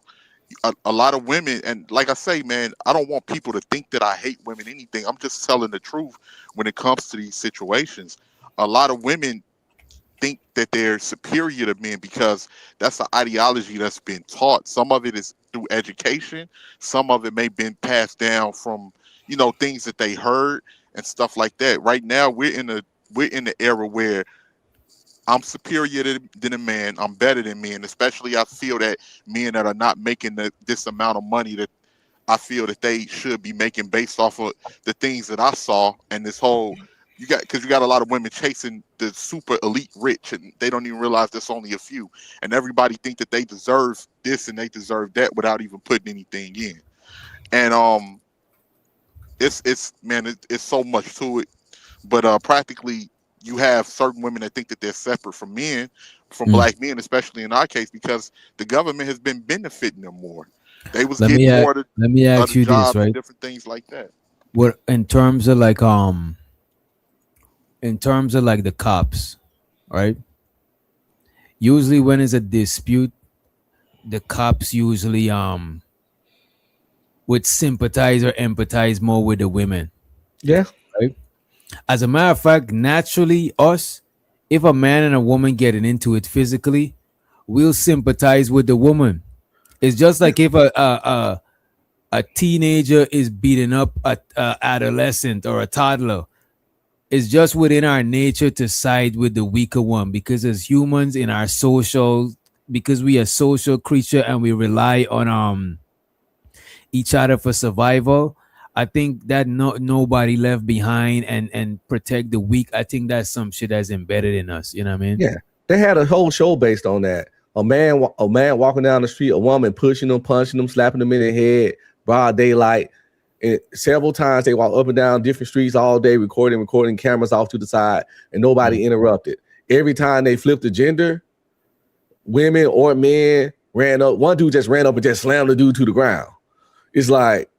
Speaker 14: a lot of women, and like I say, man, I don't want people to think that I hate women anything. I'm just telling the truth when it comes to these situations. A lot of women think that they're superior to men because that's the ideology that's been taught. Some of it is through education. Some of it may have been passed down from, things that they heard and stuff like that. Right now, we're in the era where I'm superior than a man. I'm better than men, especially I feel that men that are not making this amount of money that I feel that they should be making based off of the things that I saw and this whole, because you got a lot of women chasing the super elite rich and they don't even realize there's only a few, and everybody think that they deserve this and they deserve that without even putting anything in. And it's so much to it, but practically you have certain women that think that they're separate from men, from black men, especially in our case, because the government has been benefiting them more. They was getting more to
Speaker 4: let me ask you this, right?
Speaker 14: Different things like that.
Speaker 4: What in terms of like the cops, right? Usually when it's a dispute, the cops usually would sympathize or empathize more with the women.
Speaker 7: Yeah.
Speaker 4: Right? As a matter of fact, naturally, if a man and a woman getting into it physically, we'll sympathize with the woman. It's just like if a teenager is beating up a adolescent or a toddler. It's just within our nature to side with the weaker one because as humans in our because we are social creature and we rely on each other for survival. I think that nobody left behind and protect the weak. I think that's some shit that's embedded in us. You know what I mean?
Speaker 7: Yeah, they had a whole show based on that. A man walking down the street, a woman pushing him, punching him, slapping him in the head, broad daylight. And several times they walk up and down different streets all day, recording cameras off to the side, and nobody interrupted. Every time they flipped the gender, women or men ran up. One dude just ran up and just slammed the dude to the ground. It's like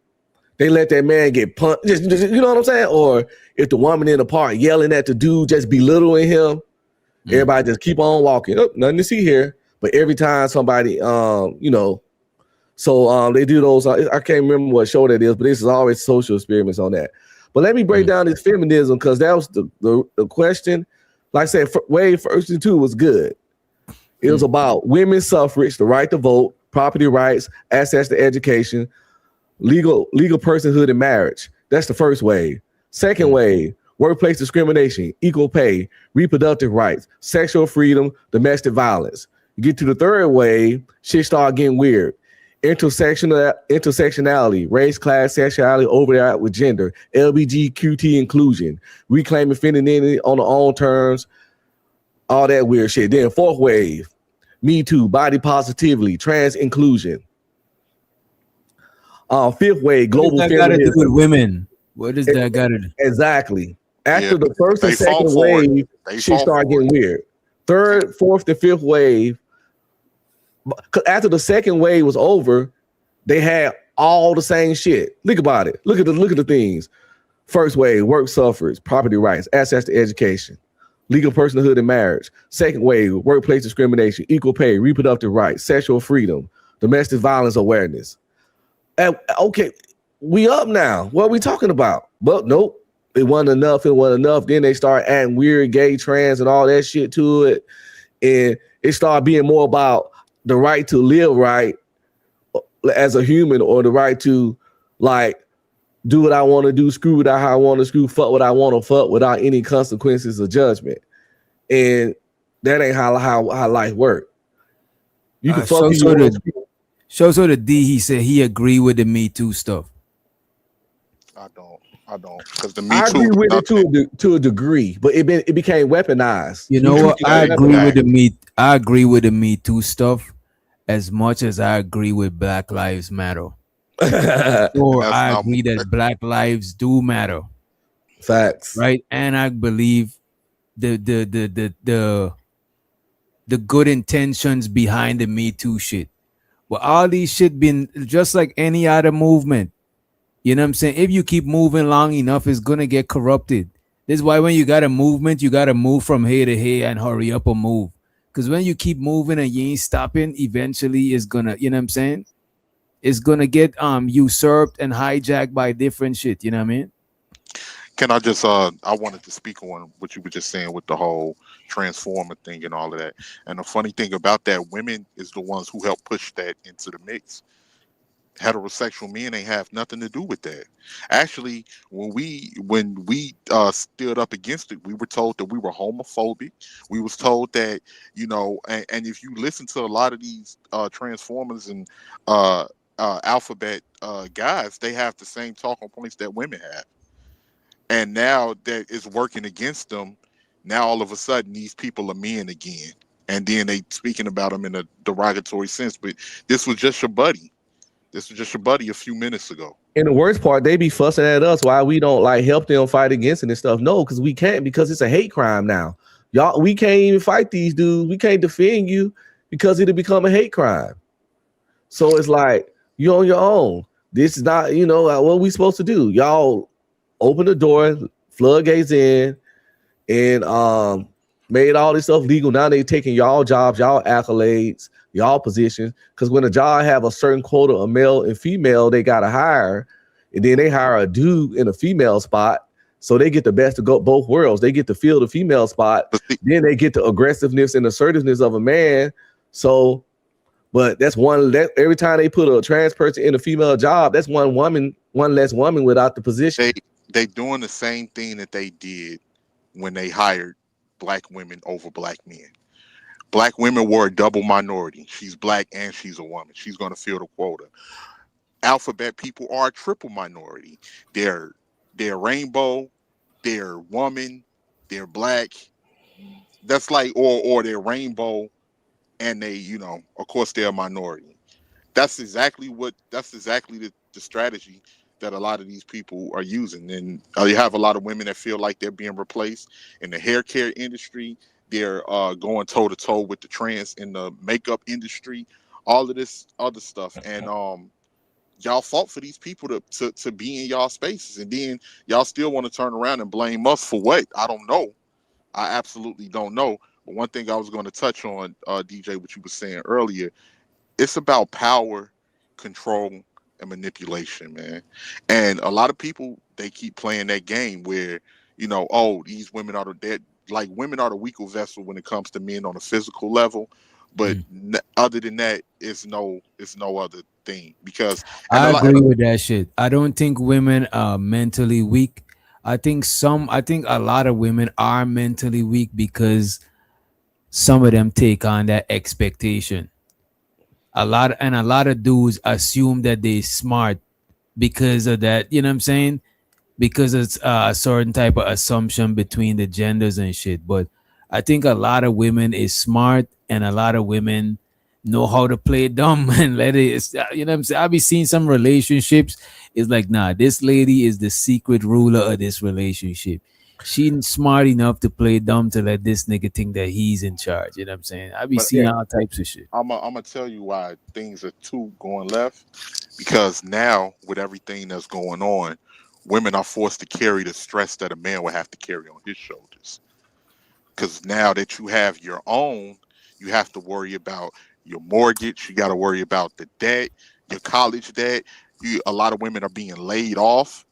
Speaker 7: they let that man get punched. Just, you know what I'm saying? Or if the woman in the park yelling at the dude, just belittling him, everybody just keep on walking. Oh, nothing to see here. But every time somebody, so they do those. I can't remember what show that is, but this is always social experiments on that. But let me break down this feminism because that was the question. Like I said, way first and two was good. It was about women's suffrage, the right to vote, property rights, access to education, legal personhood and marriage. That's the first wave. Second wave, workplace discrimination, equal pay, reproductive rights, sexual freedom, domestic violence. You get to the third wave, shit start getting weird. Intersectionality, race, class, sexuality, overlap with gender, LGBTQT inclusion, reclaiming femininity on their own terms, all that weird shit. Then fourth wave, Me Too, body positively, trans inclusion. Fifth wave, global
Speaker 4: What does that got to do
Speaker 7: feminism.
Speaker 4: with women? What does that got to do?
Speaker 7: Exactly. After
Speaker 14: Yeah,
Speaker 7: the first and
Speaker 14: they fought
Speaker 7: second
Speaker 14: for it.
Speaker 7: wave,
Speaker 14: They
Speaker 7: shit
Speaker 14: fought
Speaker 7: started
Speaker 14: for
Speaker 7: getting weird. Third, fourth, and fifth wave. Cause after the second wave was over, they had all the same shit. Think about it. Look at the things. First wave, work suffrage, property rights, access to education, legal personhood in marriage. Second wave, workplace discrimination, equal pay, reproductive rights, sexual freedom, domestic violence awareness. And, okay, we up now. What are we talking about? But nope, it wasn't enough. It wasn't enough. Then they start adding weird gay, trans, and all that shit to it. And it started being more about the right to live right as a human, or the right to like do what I want to do, screw what I want to screw, fuck what I want to fuck without any consequences or judgment. And that ain't how life works. You can fuck
Speaker 4: So the D, he said he agreed with the Me Too stuff.
Speaker 14: I don't, because the Me
Speaker 7: I
Speaker 14: Too.
Speaker 7: agree with it to a degree, but it became weaponized.
Speaker 4: You know what? I agree with the Me Too stuff as much as I agree with Black Lives Matter. Or I agree that Black lives do matter.
Speaker 7: Facts.
Speaker 4: Right? And I believe the good intentions behind the Me Too shit. But all these shit been just like any other movement. You know what I'm saying? If you keep moving long enough, it's gonna get corrupted. This is why when you got a movement, you gotta move from here to here and hurry up or move. Because when you keep moving and you ain't stopping, eventually it's gonna, you know what I'm saying? It's gonna get usurped and hijacked by different shit. You know what I mean?
Speaker 14: Can I just I wanted to speak on what you were just saying with the whole transformer thing and all of that. And the funny thing about that, women is the ones who help push that into the mix. Heterosexual men ain't have nothing to do with that. Actually, when we stood up against it, we were told that we were homophobic. We was told that, you know, and if you listen to a lot of these transformers and alphabet guys, they have the same talking points that women have. And now that it's working against them, now all of a sudden these people are men again. And then they speaking about them in a derogatory sense. But this was just your buddy. This was just your buddy a few minutes ago.
Speaker 7: And the worst part, they be fussing at us why we don't like help them fight against it and stuff. No, because we can't, because it's a hate crime now. Y'all, we can't even fight these dudes. We can't defend you because it'll become a hate crime. So it's like, you're on your own. This is not, you know, what we supposed to do. Y'all open the door, floodgates in, and made all this stuff legal. Now they taking y'all jobs, y'all accolades, y'all positions. Because when a job have a certain quota of male and female, they gotta hire, and then they hire a dude in a female spot, so they get the best of both worlds. They get to fill the female spot, then they get the aggressiveness and assertiveness of a man. So, but that's every time they put a trans person in a female job, that's one less woman without the position.
Speaker 14: They doing the same thing that they did when they hired black women over black men. Black women were a double minority. She's black and she's a woman. She's going to fill the quota. Alphabet people are a triple minority. They're rainbow, they're woman, they're black. That's like, or they're rainbow, and they, you know, of course they're a minority. That's exactly the strategy that a lot of these people are using. And you have a lot of women that feel like they're being replaced in the hair care industry. They're going toe to toe with the trans in the makeup industry, all of this other stuff. And y'all fought for these people to be in y'all spaces, and then y'all still want to turn around and blame us for what? I don't know. I absolutely don't know. But one thing I was going to touch on, DJ, what you were saying earlier, it's about power, control, and manipulation, man. And a lot of people, they keep playing that game where, you know, oh, these women are like women are the weaker vessel when it comes to men on a physical level. But other than that, it's no other thing. Because
Speaker 4: I agree with that shit. I don't think women are mentally weak. I think a lot of women are mentally weak because some of them take on that expectation. A lot of dudes assume that they're smart because of that. You know what I'm saying? Because it's a certain type of assumption between the genders and shit. But I think a lot of women is smart, and a lot of women know how to play dumb and let it. You know what I'm saying? I be seeing some relationships. It's like, nah, this lady is the secret ruler of this relationship. She's smart enough to play dumb to let this nigga think that he's in charge. You know what I'm saying? I be
Speaker 14: But
Speaker 4: seeing all types of shit.
Speaker 14: I'm gonna tell you why things are too going left. Because now with everything that's going on, women are forced to carry the stress that a man would have to carry on his shoulders. Because now that you have your own, you have to worry about your mortgage. You got to worry about the debt, your college debt. A lot of women are being laid off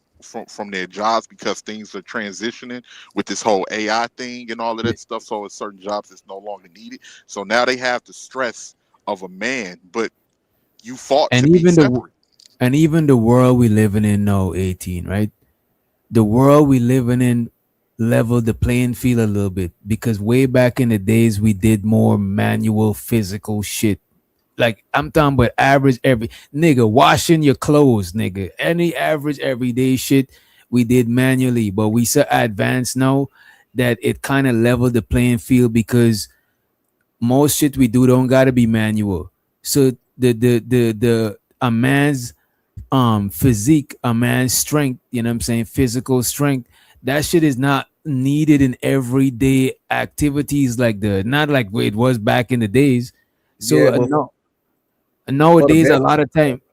Speaker 14: from their jobs because things are transitioning with this whole AI thing and all of that stuff. So in certain jobs, it's no longer needed. So now they have the stress of a man, but you fought
Speaker 4: And
Speaker 14: to be
Speaker 4: even
Speaker 14: separate.
Speaker 4: the world we living in now, 18, right? The world we living in leveled the playing field a little bit, because way back in the days we did more manual physical shit. Like, I'm talking about average every nigga washing your clothes, nigga. Any average everyday shit we did manually, but we so advanced now that it kind of leveled the playing field, because most shit we do don't gotta be manual. So the a man's physique, a man's strength, you know what I'm saying, physical strength, that shit is not needed in everyday activities like not like it was back in the days. So
Speaker 7: Yeah, but
Speaker 4: no,
Speaker 7: for the
Speaker 4: nowadays
Speaker 7: best.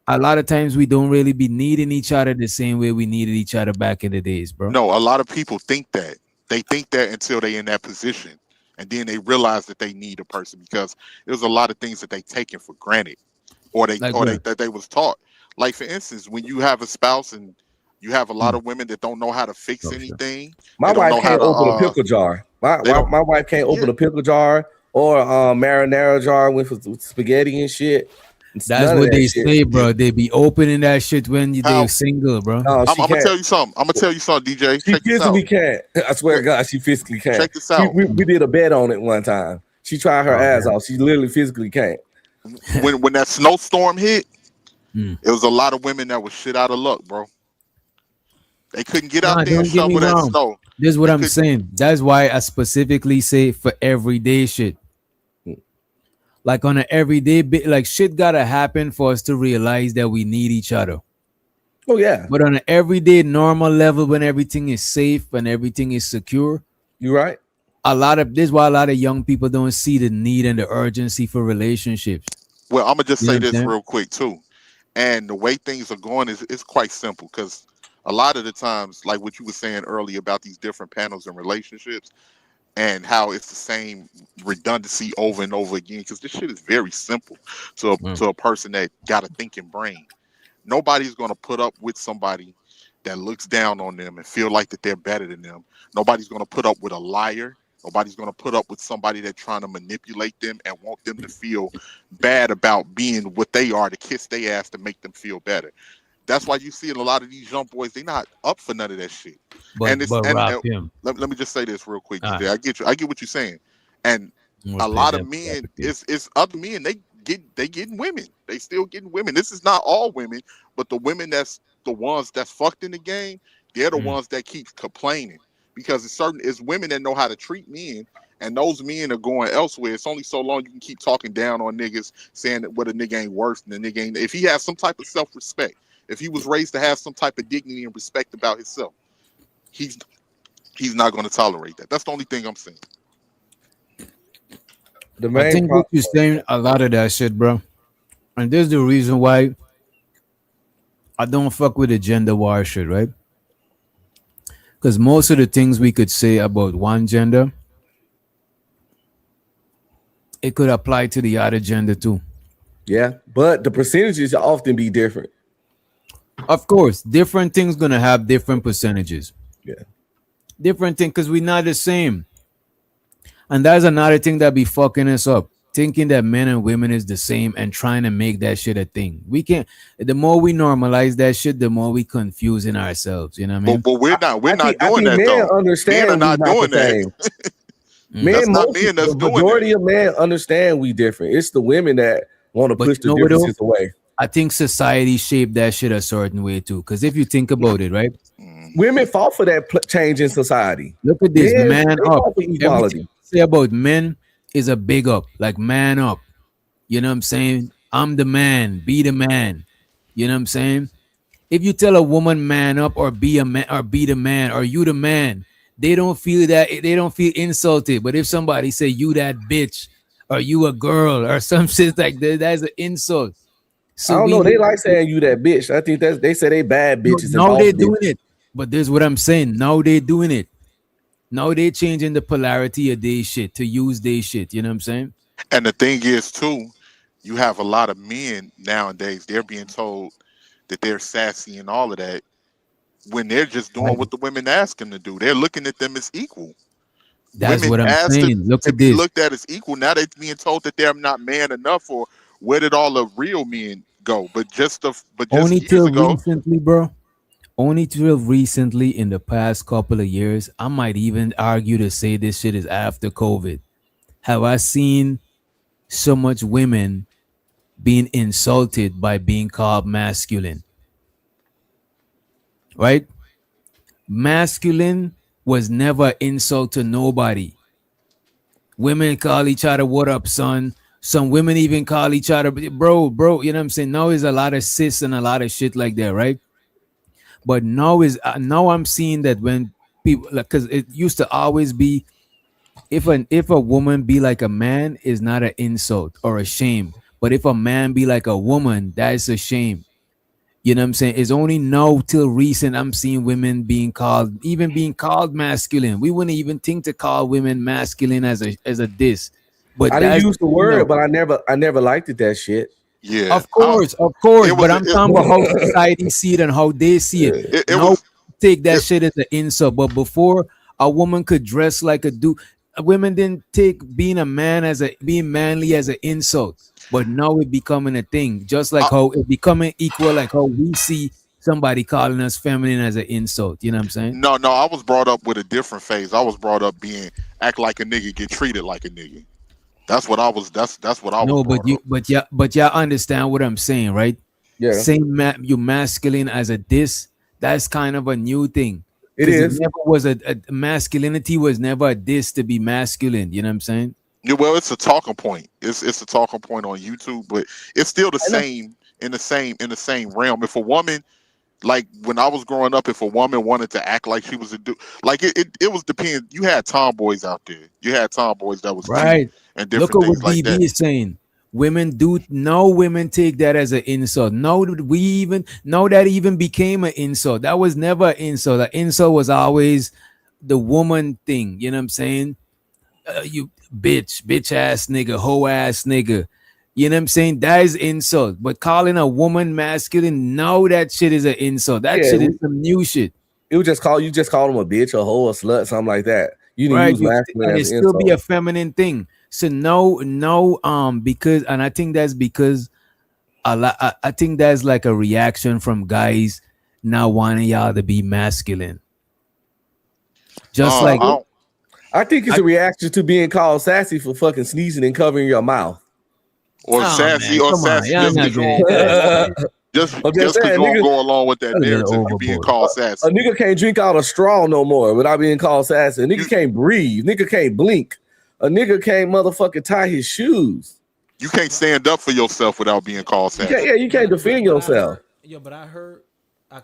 Speaker 4: a lot of times we don't really be needing each other the same way we needed each other back in the days, bro.
Speaker 14: No, a lot of people think that. They think that until they in that position. And then they realize that they need a person, because there's a lot of things that they taken for granted, or
Speaker 4: Like what?
Speaker 14: that they was taught. Like, for instance, when you have a spouse and you have a lot of women that don't know how to fix anything.
Speaker 7: My
Speaker 14: They don't
Speaker 7: wife
Speaker 14: know how
Speaker 7: can't
Speaker 14: to
Speaker 7: open a pickle jar. My
Speaker 14: they don't-
Speaker 7: wife can't open a pickle jar or marinara jar with spaghetti and shit.
Speaker 4: That's
Speaker 7: None of
Speaker 4: what
Speaker 7: that
Speaker 4: they
Speaker 7: shit.
Speaker 4: say, bro. They be opening that shit when
Speaker 14: How?
Speaker 4: they single, bro.
Speaker 7: No,
Speaker 14: I'm
Speaker 7: she
Speaker 14: gonna
Speaker 7: can't.
Speaker 14: tell you something. I'm gonna tell you something, DJ.
Speaker 7: She
Speaker 14: Check this out.
Speaker 7: physically can't. I swear to God, she physically can't.
Speaker 14: Check this out.
Speaker 7: We did a bet on it one time. She tried her ass off. She literally physically can't.
Speaker 14: When that snowstorm hit,
Speaker 4: Mm.
Speaker 14: it was a lot of women that was shit out of luck, bro. They couldn't get out
Speaker 4: Nah,
Speaker 14: there and
Speaker 4: don't get me
Speaker 14: shovel that
Speaker 4: wrong.
Speaker 14: snow.
Speaker 4: This is what
Speaker 14: They
Speaker 4: I'm
Speaker 14: could-
Speaker 4: saying. That's why I specifically say for everyday shit. Like on an everyday bit, like shit gotta happen for us to realize that we need each other.
Speaker 7: Oh yeah.
Speaker 4: But on an everyday normal level, when everything is safe and everything is secure,
Speaker 7: you're right.
Speaker 4: This is why a lot of young people don't see the need and the urgency for relationships.
Speaker 14: Well, I'm gonna just
Speaker 4: You know
Speaker 14: say
Speaker 4: what I'm
Speaker 14: this
Speaker 4: saying?
Speaker 14: real quick too. And the way things are going is quite simple, because a lot of the times, like what you were saying earlier about these different panels and relationships, and how it's the same redundancy over and over again, because this shit is very simple to a person that got a thinking brain. Nobody's going to put up with somebody that looks down on them and feel like that they're better than them. Nobody's going to put up with a liar. Nobody's going to put up with somebody that's trying to manipulate them and want them to feel bad about being what they are, to kiss their ass to make them feel better. That's why you see a lot of these young boys, they're not up for none of that shit.
Speaker 4: But rock him.
Speaker 14: Let me just say this real quick,
Speaker 4: All
Speaker 14: DJ. I get what you're saying. And a lot of men, it's other men, they getting women. They still getting women. This is not all women, but the women that's the ones that's fucked in the game, they're the ones that keep complaining. Because it's women that know how to treat men, and those men are going elsewhere. It's only so long you can keep talking down on niggas, saying that what a nigga ain't worth, and the nigga ain't. If he has some type of self-respect, if he was raised to have some type of dignity and respect about himself, he's not going to tolerate that. That's the only thing I'm saying.
Speaker 4: I think what you're saying, a lot of that shit, bro. And there's the reason why I don't fuck with the gender war shit, right? Because most of the things we could say about one gender, it could apply to the other gender too.
Speaker 7: Yeah, but the percentages often be different.
Speaker 4: Of course, different things gonna have different percentages.
Speaker 7: Yeah,
Speaker 4: different thing, because we're not the same. And that's another thing that be fucking us up, thinking that men and women is the same and trying to make that shit a thing. We can't. The more we normalize that shit, the more we confusing ourselves. You know what I mean?
Speaker 14: But we're not doing that
Speaker 7: men
Speaker 14: though.
Speaker 7: understand
Speaker 14: Men are not
Speaker 7: we
Speaker 14: doing
Speaker 7: the
Speaker 14: that.
Speaker 7: same.
Speaker 14: That's not men that's
Speaker 7: the
Speaker 14: doing
Speaker 7: majority of men understand we different. It's the women that want to push the differences away.
Speaker 4: I think society shaped that shit a certain way too. Because if you think about it, right?
Speaker 7: Women fought for that change in society.
Speaker 4: Look at this,
Speaker 7: Men,
Speaker 4: man
Speaker 7: they
Speaker 4: up.
Speaker 7: fought for equality.
Speaker 4: say about men is a big up, like man up. You know what I'm saying? I'm the man, be the man. You know what I'm saying? If you tell a woman man up or be a man or be the man or you the man, they don't feel that, they don't feel insulted. But if somebody say you that bitch or you a girl or some shit like that, that's an insult.
Speaker 7: I don't know. They like saying you that bitch. I think they say they bad bitches.
Speaker 4: Now they're doing it. But there's what I'm saying. Now they're doing it. Now they changing the polarity of their shit to use their shit. You know what I'm saying?
Speaker 14: And the thing is, too, you have a lot of men nowadays. They're being told that they're sassy and all of that when they're just doing what the women ask them to do. They're looking at them as equal.
Speaker 4: That's
Speaker 14: Women
Speaker 4: what I'm
Speaker 14: asked
Speaker 4: saying. Look
Speaker 14: to
Speaker 4: at
Speaker 14: be
Speaker 4: this.
Speaker 14: looked at as equal. Now they're being told that they're not man enough, or where did all the real men go? But just
Speaker 4: Only
Speaker 14: years
Speaker 4: till
Speaker 14: ago,
Speaker 4: recently, bro. Only till recently in the past couple of years, I might even argue to say this shit is after COVID. Have I seen so much women being insulted by being called masculine? Right? Masculine was never an insult to nobody. Women call each other, what up, son? Some women even call each other, bro, you know what I'm saying? Now is a lot of sis and a lot of shit like that, right? But now now I'm seeing that when people, like, because it used to always be, if a woman be like a man is not an insult or a shame, but if a man be like a woman, that's a shame. You know what I'm saying? It's only now till recent I'm seeing women being called masculine. We wouldn't even think to call women masculine as a diss. But
Speaker 7: I didn't
Speaker 4: that's,
Speaker 7: use the word, but I never liked it, that shit.
Speaker 14: yeah,
Speaker 4: of course. But I'm talking about how society see it and how they see it. Now take that shit as an insult. But before, a woman could dress like a dude. Women didn't take being a man being manly as an insult. But now it becoming a thing. Just like how it becoming equal, like how we see somebody calling us feminine as an insult. You know what I'm saying?
Speaker 14: no, I was brought up with a different phase. I was brought up being act like a nigga, get treated like a nigga. That's what I was. That's what I was.
Speaker 4: No,
Speaker 14: brought up.
Speaker 4: but y'all understand what I'm saying, right?
Speaker 7: Yeah.
Speaker 4: Saying you masculine as a diss, that's kind of a new thing.
Speaker 7: It is.
Speaker 4: It never was a masculinity was never a diss to be masculine. You know what I'm saying?
Speaker 14: Yeah, well, it's a talking point. It's a talking point on YouTube, but it's still the same in the same realm. If a woman, like when I was growing up, if a woman wanted to act like she was a dude, like it was depending. You had tomboys out there. You had tomboys that was
Speaker 4: Right.
Speaker 14: cute and
Speaker 4: Look
Speaker 14: different
Speaker 4: at what
Speaker 14: things like
Speaker 4: DB
Speaker 14: that.
Speaker 4: is saying. Women take that as an insult. No, that even became an insult. That was never an insult. An insult was always the woman thing. You know what I'm saying? You bitch ass nigga, hoe ass nigga. You know what I'm saying? That is insult. But calling a woman masculine, no, that shit is an insult. That shit is some new shit.
Speaker 7: It would just call them a bitch, a hoe, a slut, something like that. You didn't use masculine
Speaker 4: and it
Speaker 7: as an
Speaker 4: still be a
Speaker 7: insult.
Speaker 4: feminine thing. So because, and I think that's because I think that's like a reaction from guys now wanting y'all to be masculine. Just like
Speaker 7: I think it's a reaction to being called sassy for fucking sneezing and covering your mouth.
Speaker 14: Or sassy, or sassy just because you don't go along with that narrative. You being called sassy.
Speaker 7: A nigga can't drink out a straw no more without being called sassy. A nigga can't breathe. Nigga can't blink. A nigga can't motherfucking tie his shoes.
Speaker 14: You can't stand up for yourself without being called sassy.
Speaker 7: You can't defend yourself.
Speaker 15: Yo, but I heard.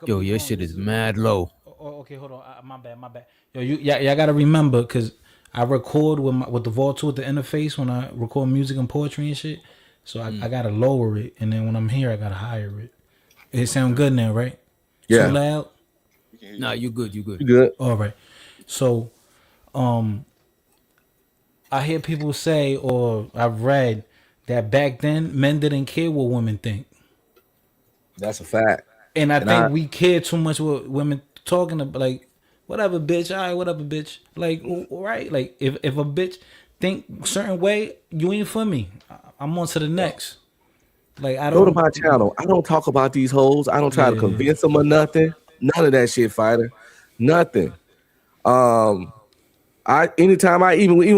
Speaker 4: Yo, your shit is mad low.
Speaker 15: Oh, okay, hold on. My bad. Yo, y'all gotta remember, because I record with the Vault 2 at the interface when I record music and poetry and shit. So I gotta lower it, and then when I'm here, I gotta higher it. It sound good now, right?
Speaker 7: Yeah.
Speaker 15: Too loud?
Speaker 4: Nah, you good.
Speaker 7: You good.
Speaker 15: All right. So, I hear people say, or I've read that back then men didn't care what women think.
Speaker 7: That's a fact.
Speaker 15: And I think we care too much what women talking about, like, whatever, bitch. All right, whatever, bitch. Like, right? Like, if a bitch think a certain way, you ain't for me. I'm on to the next. Like, I don't
Speaker 7: go to my channel. I don't talk about these hoes. I don't try to convince them or nothing. None of that shit, fighter. Nothing. Even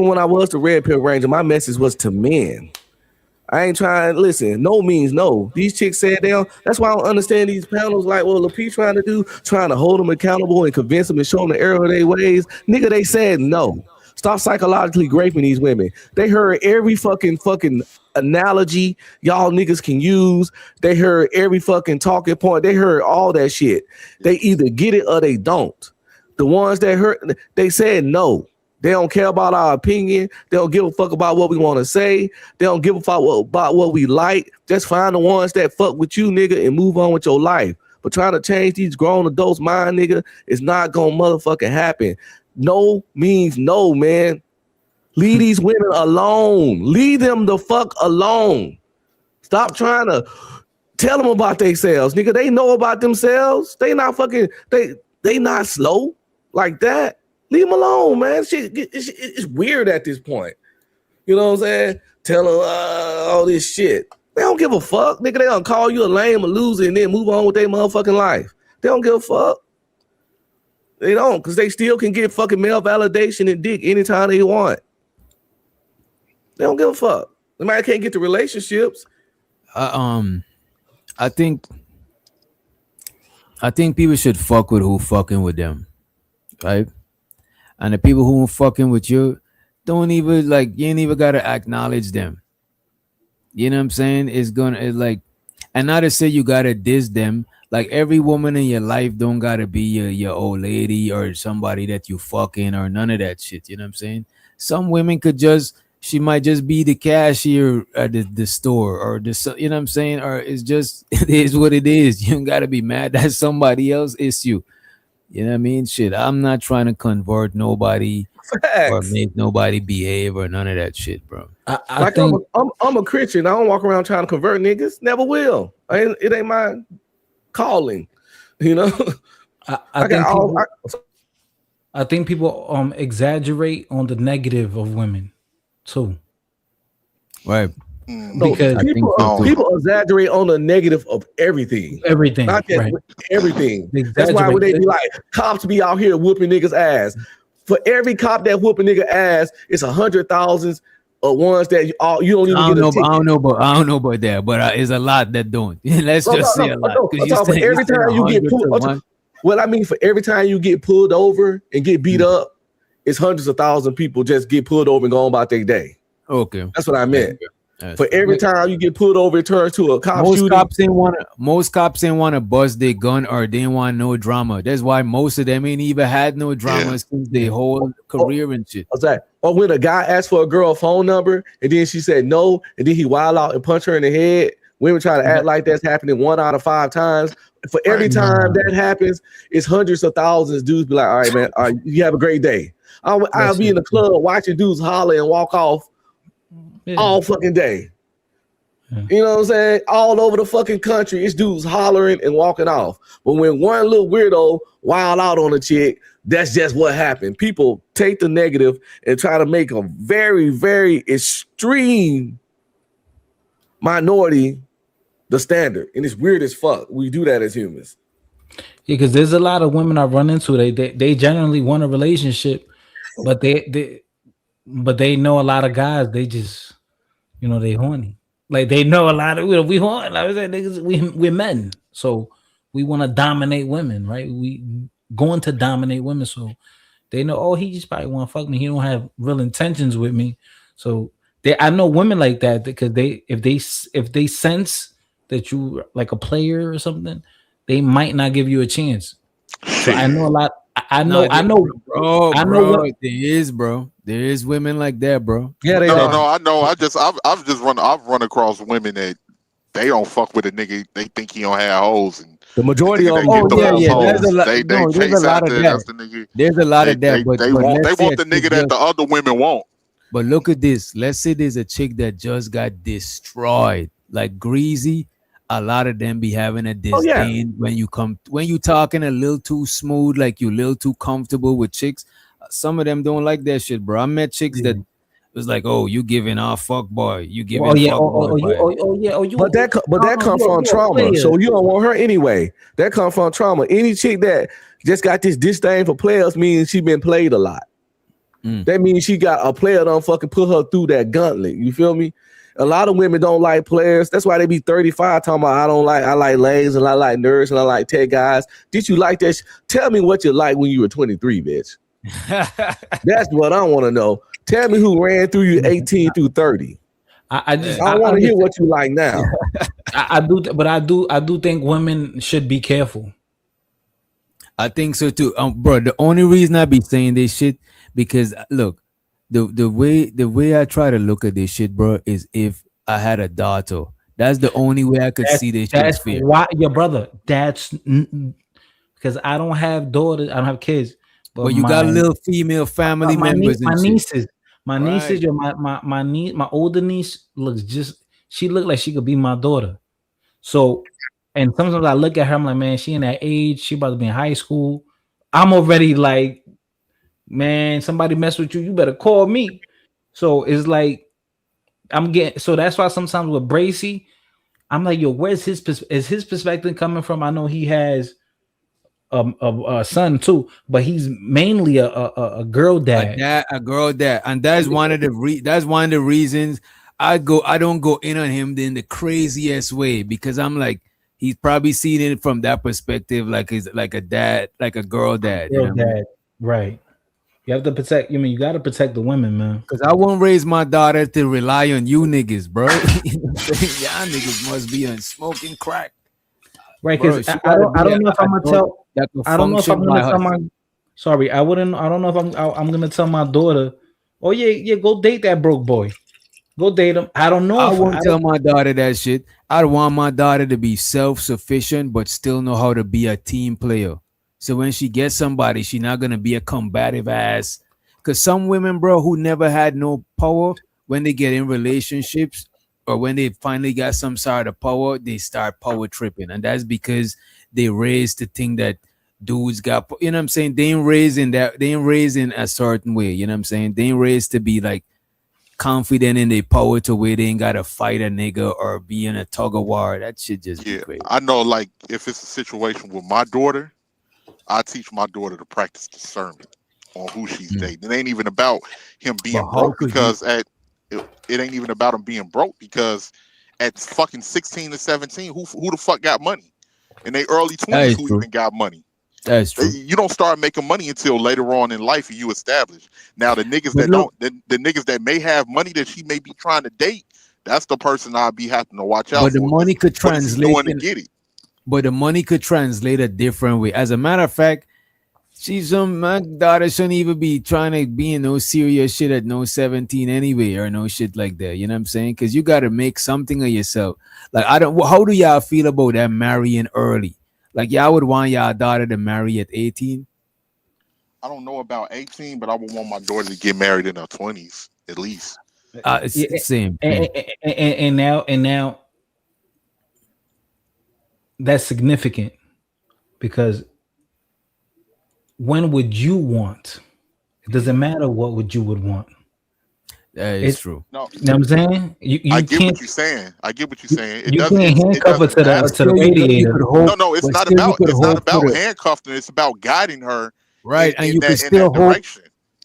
Speaker 7: when I was the Red Pill Ranger, my message was to men. I ain't trying. Listen, no means no. These chicks said that's why I don't understand these panels. Like, what LaP trying to hold them accountable and convince them and show them the error of their ways. Nigga, they said no. Stop psychologically raping these women. They heard every fucking analogy y'all niggas can use. They heard every fucking talking point. They heard all that shit. They either get it or they don't. The ones that heard, they said no. They don't care about our opinion. They don't give a fuck about what we want to say. They don't give a fuck about what we like. Just find the ones that fuck with you, nigga, and move on with your life. But trying to change these grown adults' mind, nigga, is not gonna motherfucking happen. No means no, man. Leave these women alone. Leave them the fuck alone. Stop trying to tell them about themselves, nigga. They know about themselves. They not fucking, they not slow like that. Leave them alone, man. It's weird at this point. You know what I'm saying? Tell them all this shit. They don't give a fuck, nigga. They don't call you a lame, a loser, and then move on with their motherfucking life. They don't give a fuck. They don't, because they still can get fucking male validation and dick anytime they want. They don't give a fuck. The man can't get the relationships.
Speaker 4: I think people should fuck with who fucking with them, right? And the people who fucking with you don't even you ain't even gotta acknowledge them. You know what I'm saying? It's and not to say you gotta diss them. Like every woman in your life don't gotta be your old lady or somebody that you fucking or none of that shit. You know what I'm saying? Some women she might just be the cashier at the store or you know what I'm saying? Or it's just, it is what it is. You don't gotta be mad that somebody else is you. You know what I mean? Shit, I'm not trying to convert nobody or make nobody behave or none of that shit, bro.
Speaker 7: I think I'm a Christian. I don't walk around trying to convert niggas. Never will. It ain't my calling. You know?
Speaker 15: I think people exaggerate on the negative of women too.
Speaker 4: Right.
Speaker 7: Because people exaggerate on the negative of everything.
Speaker 15: Everything.
Speaker 7: Not just
Speaker 15: right.
Speaker 7: everything. That's why when they be like, cops be out here whooping niggas' ass. For every cop that whoop a nigga ass, it's 100,000 of ones that you don't even get a ticket.
Speaker 4: I don't know about that, but it's a lot that don't. Let's just say a lot.
Speaker 7: For every time you get pulled, well, I mean, for every time you get pulled over and get beat up, it's hundreds of thousands of people just get pulled over and go on about their day.
Speaker 4: Okay,
Speaker 7: that's what I meant. For every time you get pulled over, it turns to a cop shooting.
Speaker 4: Most cops ain't want to bust their gun or they ain't want no drama. That's why most of them ain't even had no drama since their whole career and shit.
Speaker 7: Or when a guy asked for a girl phone number and then she said no, and then he wild out and punch her in the head. Women try to act like that's happening 1 out of 5 times. For every time that happens, it's hundreds of thousands. Dudes be like, all right, man, all right, you have a great day. I'll be in the club watching dudes holler and walk off all fucking day. You know what I'm saying? All over the fucking country, it's dudes hollering and walking off. But when one little weirdo wild out on a chick, that's just what happened. People take the negative and try to make a very, very extreme minority the standard. And it's weird as fuck. We do that as humans.
Speaker 15: Yeah, because there's a lot of women I run into. They generally want a relationship, but they know a lot of guys. They just, they horny. Like they know a lot of we horny. Like I said, niggas, we're men, so we want to dominate women, right? We going to dominate women, so they know. Oh, he just probably want to fuck me. He don't have real intentions with me. So I know women like that because if they sense that you like a player or something, they might not give you a chance. So I know a lot. I know.
Speaker 4: Bro. There is women like that, bro.
Speaker 14: Yeah, I know. I've run across women that they don't fuck with a nigga. They think he don't have hoes, and
Speaker 7: the majority of them.
Speaker 4: There's a lot of that. There's a lot of that. But
Speaker 14: they want the nigga that the other women want.
Speaker 4: But look at this. Let's say there's a chick that just got destroyed, like Greasy. A lot of them be having a disdain when you talking a little too smooth, like you a little too comfortable with chicks. Some of them don't like that shit, bro. I met chicks that was like, "Oh, you giving our fuck boy, you giving
Speaker 7: But that comes from trauma, so you don't want her anyway. That comes from trauma. Any chick that just got this disdain for players means she been played a lot. That means she got a player done fucking put her through that gauntlet. You feel me? A lot of women don't like players. That's why they be 35 talking about I like lanes and I like nerds and I like tech guys. Did you like that? Tell me what you like when you were 23, bitch. That's what I want to know. Tell me who ran through you 18 through 30.
Speaker 15: I
Speaker 7: don't want to hear what you like now.
Speaker 15: I do think women should be careful.
Speaker 4: I think so too, bro. The only reason I be saying this shit because look, the way I try to look at this shit, bro, is if I had a daughter. That's the only way I could see this shit.
Speaker 15: That's why your brother. That's because I don't have daughters. I don't have kids.
Speaker 4: But you got little female family members.
Speaker 15: My
Speaker 4: and
Speaker 15: nieces.
Speaker 4: shit.
Speaker 15: My nieces. My niece. My older niece looks she looked like she could be my daughter. So, and sometimes I look at her, I'm like, man, she in that age. She about to be in high school. I'm already like, man, somebody mess with you, you better call me. So it's like so that's why sometimes with Bracy, I'm like, yo, where's his perspective coming from? I know he has a son too, but he's mainly a girl dad.
Speaker 4: A girl dad, and that's one of the reasons I don't go in on him in the craziest way, because I'm like, he's probably seen it from that perspective, like he's like a dad, like a girl dad.
Speaker 15: Girl dad, right? You have to protect. You got to protect the women, man.
Speaker 4: Because I won't raise my daughter to rely on you niggas, bro. Y'all niggas must be on smoking crack,
Speaker 15: right? Because I don't know if I'm gonna tell. I don't know if I'm gonna tell my. Sorry, I wouldn't. I don't know if I'm gonna tell my daughter. Oh yeah, go date that broke boy. Go date him. I don't know.
Speaker 4: I won't tell my daughter that shit. I want my daughter to be self-sufficient, but still know how to be a team player. So when she gets somebody, she's not gonna be a combative ass. Because some women, bro, who never had no power, when they get in relationships or when they finally got some sort of power, they start power tripping, and that's because they raised to think that dudes got. You know what I'm saying? They ain't raised in that. They ain't raised in a certain way. You know what I'm saying? They ain't raised to be like confident in their power to where they ain't gotta fight a nigga or be in a tug of war. That shit just be great.
Speaker 14: I know, like, if it's a situation with my daughter, I teach my daughter to practice discernment on who she's dating. It ain't even about him being broke, because it ain't even about him being broke, because at fucking 16 to 17, who the fuck got money? In their early 20s, who even got money?
Speaker 4: That's true.
Speaker 14: You don't start making money until later on in life, and you establish. Now the niggas the niggas that may have money that she may be trying to date, that's the person I'll be having to watch out for.
Speaker 4: But the money could translate.
Speaker 14: To get it.
Speaker 4: But the money could translate a different way. As a matter of fact, my daughter shouldn't even be trying to be in no serious shit at no 17 anyway, or no shit like that. You know what I'm saying? Because you got to make something of yourself. Like, how do y'all feel about that marrying early? Like, y'all would want y'all daughter to marry at 18?
Speaker 14: I don't know about 18, but I would want my daughter to get married in her 20s at least.
Speaker 4: It's the same.
Speaker 15: And now that's significant, because when would you want? It doesn't matter what you would want.
Speaker 4: That is true.
Speaker 14: No,
Speaker 15: you know what I'm saying?
Speaker 14: I get what you're saying. It
Speaker 15: you
Speaker 14: doesn't,
Speaker 15: can't handcuff her to the radiator.
Speaker 14: No, it's not about handcuffing her. It's about guiding her.
Speaker 4: Right, and you could still hope,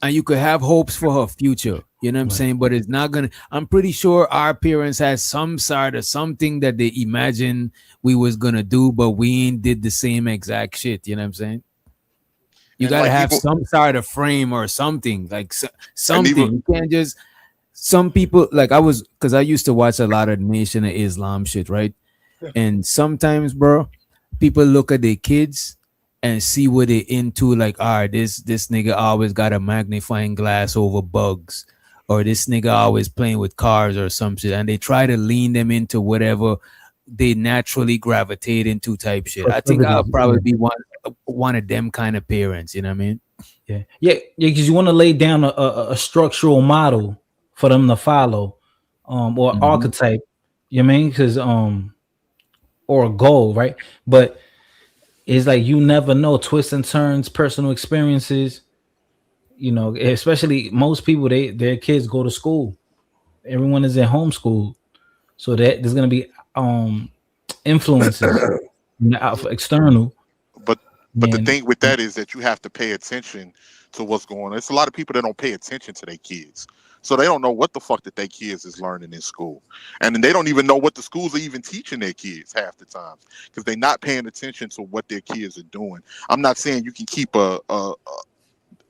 Speaker 4: and you could have hopes for her future. You know what I'm saying? But it's not gonna. I'm pretty sure our parents had some sort of something that they imagined we was gonna do, but we ain't did the same exact shit. You know what I'm saying? You gotta have some sort of frame or something, like something. You can't just. Some people, like because I used to watch a lot of Nation of Islam shit, right? And sometimes, bro, people look at their kids and see what they into, like, all right, this nigga always got a magnifying glass over bugs, or this nigga always playing with cars or some shit, and they try to lean them into whatever they naturally gravitate into type shit. I think I'll probably be one of them kind of parents, you know what I mean?
Speaker 15: Yeah, because you want to lay down a structural model for them to follow, or archetype, you know what I mean? Because or a goal, right? But it's like, you never know, twists and turns, personal experiences, you know, especially most people, their kids go to school. Everyone is in homeschool. So that there's gonna be influences external.
Speaker 14: But the thing with that is that you have to pay attention to what's going on. It's a lot of people that don't pay attention to their kids. So they don't know what the fuck that their kids is learning in school. And then they don't even know what the schools are even teaching their kids half the time, because they're not paying attention to what their kids are doing. I'm not saying you can keep a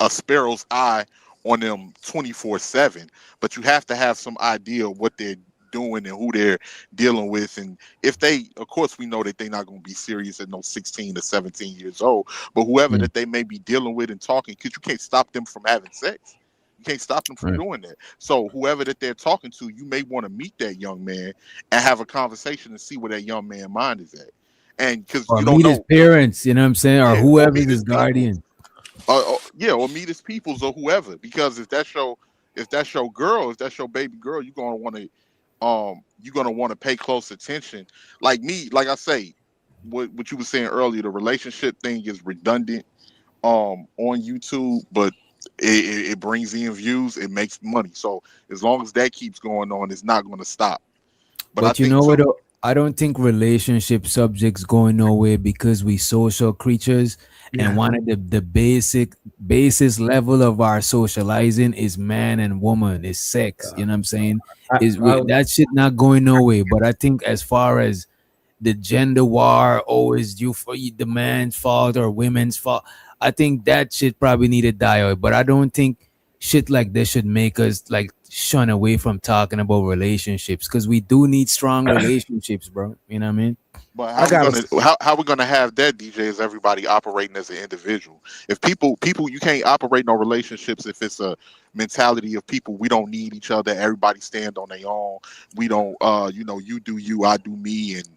Speaker 14: a sparrow's eye on them 24/7, but you have to have some idea of what they're doing and who they're dealing with. And if they, of course, we know that they're not going to be serious at no 16 to 17 years old, but whoever that they may be dealing with and talking, because you can't stop them from having sex. You can't stop them from doing that. So whoever that they're talking to, you may want to meet that young man and have a conversation and see where that young man mind is at. And because you don't
Speaker 4: meet
Speaker 14: know
Speaker 4: his parents, you know what I'm saying, or whoever his guardian.
Speaker 14: Or meet his peoples or whoever. Because if that's your girl, if that's your baby girl, you're gonna want to pay close attention. Like me, like I say, what you were saying earlier, the relationship thing is redundant on YouTube, but it brings in views, it makes money. So as long as that keeps going on, it's not going to stop.
Speaker 4: But you know what? I don't think relationship subjects going nowhere because we social creatures, and one of the basis level of our socializing is man and woman, is sex. You know what I'm saying? That shit not going nowhere. But I think as far as the gender war, always the man's fault or women's fault, I think that shit probably need to die out. But I don't think shit like this should make us like shun away from talking about relationships, because we do need strong relationships, bro. You know what I mean?
Speaker 14: But how we gonna have that, DJ, is everybody operating as an individual. If people, you can't operate no relationships if it's a mentality of people, we don't need each other, everybody stand on their own. We don't you do you, I do me, and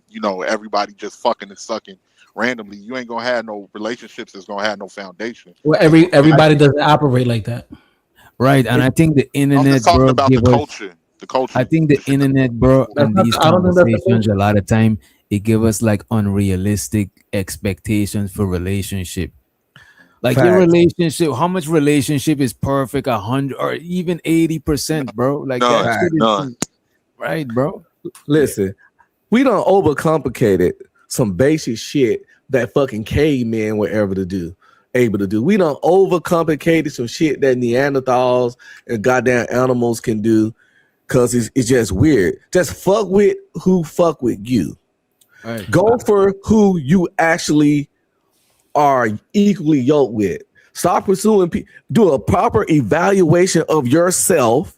Speaker 14: everybody just fucking and sucking randomly. You ain't gonna have no relationships that's gonna have no foundation.
Speaker 15: Well, everybody doesn't operate like that.
Speaker 4: Right, and I think the internet,
Speaker 14: talking
Speaker 4: bro,
Speaker 14: about the culture. The culture.
Speaker 4: I think the internet, bro, and these conversations a lot of time, it give us like unrealistic expectations for relationship. Like your relationship, how much relationship is perfect? 100 or even 80%, bro. Like that shit is right, bro.
Speaker 7: Listen, we don't overcomplicated some basic shit that fucking cavemen were able to do. We don't overcomplicated some shit that Neanderthals and goddamn animals can do, because it's just weird. Just fuck with who fuck with you. Right. Go for who you actually are equally yoked with. Stop pursuing do a proper evaluation of yourself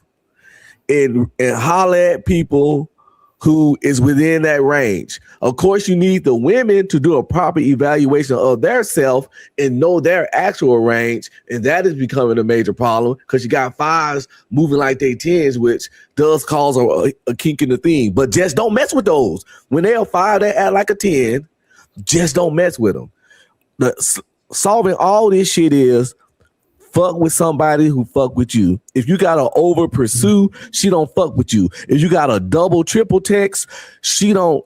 Speaker 7: and holler at people who is within that range. Of course, you need the women to do a proper evaluation of their self and know their actual range, and that is becoming a major problem because you got fives moving like they tens, which does cause a kink in the thing. But just don't mess with those. When they're a 5, they act like a 10. Just don't mess with them. Solving all this shit is fuck with somebody who fuck with you. If you gotta over pursue, she don't fuck with you. If you got a double, triple text, she don't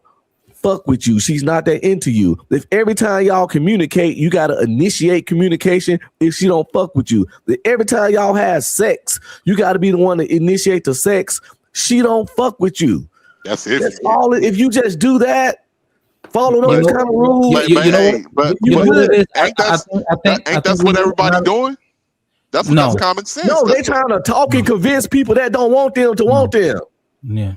Speaker 7: fuck with you. She's not that into you. If every time y'all communicate, you gotta initiate communication, if she don't fuck with you. If every time y'all have sex, you gotta be the one to initiate the sex, she don't fuck with you.
Speaker 14: That's it.
Speaker 7: That's all. If you just do that, follow those kind of rules.
Speaker 14: Ain't that's what everybody doing? That's common sense.
Speaker 7: No, they trying to talk and convince people that don't want them to want them.
Speaker 15: Yeah.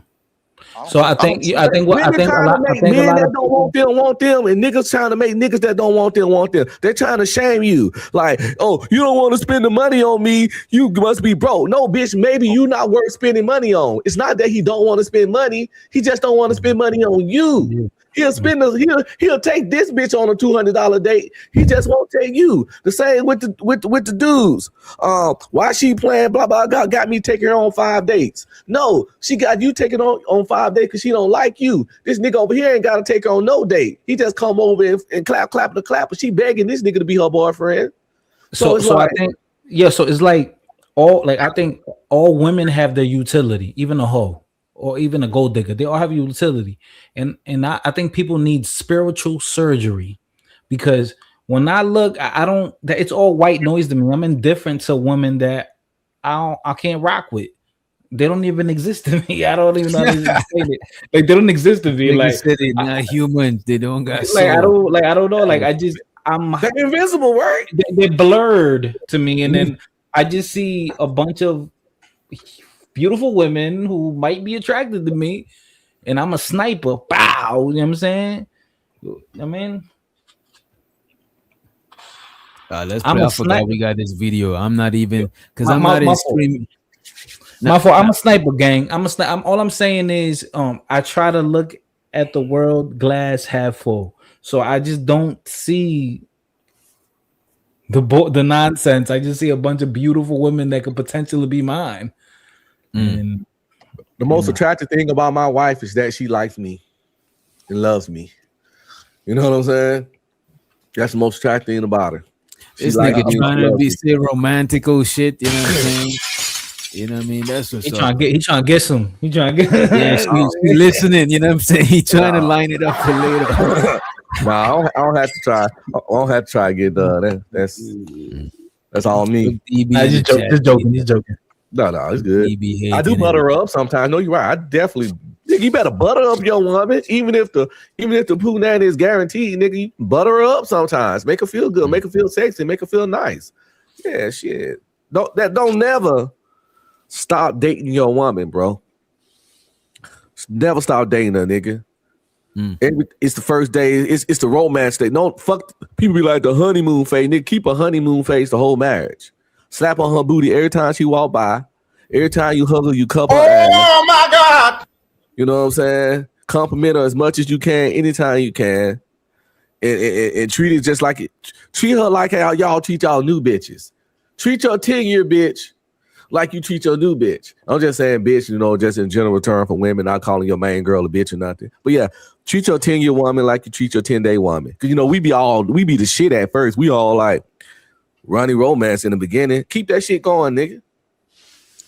Speaker 15: So I think a lot
Speaker 7: that don't want them, and niggas trying to make niggas that don't want them. They're trying to shame you. Like, oh, you don't want to spend the money on me, you must be broke. No, bitch, maybe you not worth spending money on. It's not that he don't want to spend money, he just don't want to spend money on you. Yeah. He'll take this bitch on a $200 date. He just won't take you. The same with the dudes. Why she playing blah blah got me taking her on 5 dates? No, she got you taking on 5 dates because she don't like you. This nigga over here ain't got to take her on no date. He just come over and clap the clap, but she begging this nigga to be her boyfriend. So
Speaker 15: I think so it's like I think all women have their utility, even a hoe. Or even a gold digger, they all have utility, and I think people need spiritual surgery, because when I look, I don't. It's all white noise to me. I'm indifferent to women that I can't rock with. They don't even exist to me. I don't even know how to explain it. Like they don't exist to me. Like
Speaker 4: said they're not humans. They don't got soul.
Speaker 15: I don't know. Like
Speaker 7: they're invisible, right?
Speaker 15: They're blurred to me, and then I just see a bunch of beautiful women who might be attracted to me, and I'm a sniper. Bow, you know what I'm saying? I mean,
Speaker 4: Let's
Speaker 15: I'm
Speaker 4: play.
Speaker 15: a
Speaker 4: I forgot
Speaker 15: sniper.
Speaker 4: we got this video. I'm not even because
Speaker 15: My-
Speaker 4: I'm
Speaker 15: my-
Speaker 4: not
Speaker 15: my
Speaker 4: in
Speaker 15: fault.
Speaker 4: streaming.
Speaker 15: My fault. I'm a sniper, gang. All I'm saying is, I try to look at the world glass half full. So I just don't see the nonsense. I just see a bunch of beautiful women that could potentially be mine. And
Speaker 7: the most attractive thing about my wife is that she likes me and loves me. You know what I'm saying? That's the most attractive thing about her. She
Speaker 4: This
Speaker 7: likes
Speaker 4: nigga
Speaker 7: me,
Speaker 4: trying
Speaker 7: she
Speaker 4: to
Speaker 7: loves
Speaker 4: be
Speaker 7: me.
Speaker 4: say romantical shit. You know what I'm saying? You know what I mean? That's what's
Speaker 15: he
Speaker 4: up.
Speaker 15: trying to get some. He trying to get.
Speaker 4: Yeah, she listening. You know what I'm saying? He trying to line it up for later.
Speaker 7: Nah, I don't have to try. I don't have to try to get that's all me.
Speaker 15: I just joking.
Speaker 7: No, it's good.
Speaker 4: DB
Speaker 7: I do
Speaker 4: hating
Speaker 7: butter her up sometimes. No, you're right. I definitely. Nigga, you better butter up your woman, even if the poo nanny is guaranteed. Nigga, you butter her up sometimes. Make her feel good. Make her feel sexy. Make her feel nice. Yeah, shit. Don't never stop dating your woman, bro. Never stop dating her, nigga. It's the first day. It's the romance day. No, fuck. People be like the honeymoon phase. Nigga, keep a honeymoon phase the whole marriage. Slap on her booty every time she walk by. Every time you hug her, you cup her ass.
Speaker 3: Oh my God!
Speaker 7: You know what I'm saying? Compliment her as much as you can, anytime you can, and treat it just like it. Treat her like how y'all treat y'all new bitches. Treat your 10-year bitch like you treat your new bitch. I'm just saying bitch, you know, just in general term for women, not calling your main girl a bitch or nothing. But yeah, treat your 10-year woman like you treat your 10-day woman. Because, you know, we be the shit at first. We all like running romance in the beginning. Keep that shit going, nigga.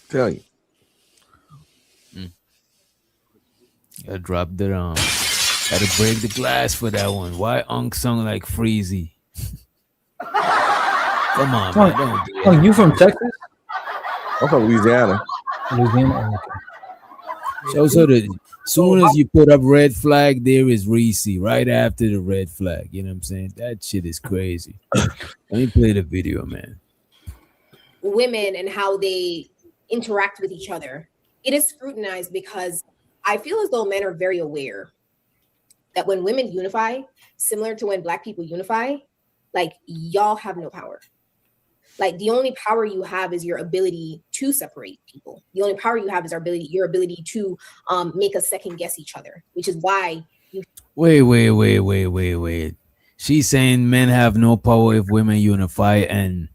Speaker 7: Tell you.
Speaker 4: I dropped it on. Gotta break the glass for that one. Why Unk sung like Freezy? Come on, man. Don't do
Speaker 15: Oh,
Speaker 4: that.
Speaker 15: you from Texas?
Speaker 7: I'm from Louisiana.
Speaker 15: Louisiana. Okay.
Speaker 4: So as soon as you put up red flag, there is Reese right after the red flag. You know what I'm saying? That shit is crazy. Let me play the video, man.
Speaker 12: Women and how they interact with each other, it is scrutinized because I feel as though men are very aware that when women unify, similar to when Black people unify, like y'all have no power. Like the only power you have is your ability to separate people. The only power you have is your ability to make us second guess each other, which is why you.
Speaker 4: Wait. She's saying men have no power if women unify, and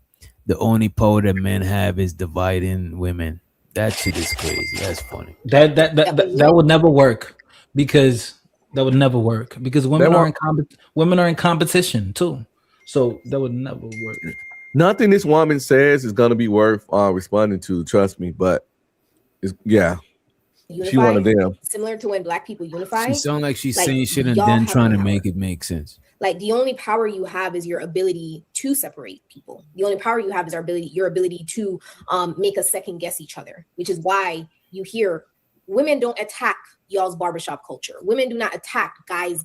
Speaker 4: the only power that men have is dividing women. That shit is crazy. That's funny.
Speaker 15: That would never work because women are in competition too. So that would never work.
Speaker 7: Nothing this woman says is gonna be worth responding to. Trust me, but
Speaker 12: Unify,
Speaker 7: she one of them.
Speaker 12: Similar to when Black people unify.
Speaker 4: She sounds like she's
Speaker 12: like,
Speaker 4: saying shit and
Speaker 12: y'all
Speaker 4: then
Speaker 12: have
Speaker 4: trying
Speaker 12: no
Speaker 4: to
Speaker 12: power.
Speaker 4: make it make sense.
Speaker 12: Like the only power you have is your ability to separate people. The only power you have is your ability to make us second guess each other, which is why you hear women don't attack y'all's barbershop culture. Women do not attack guys,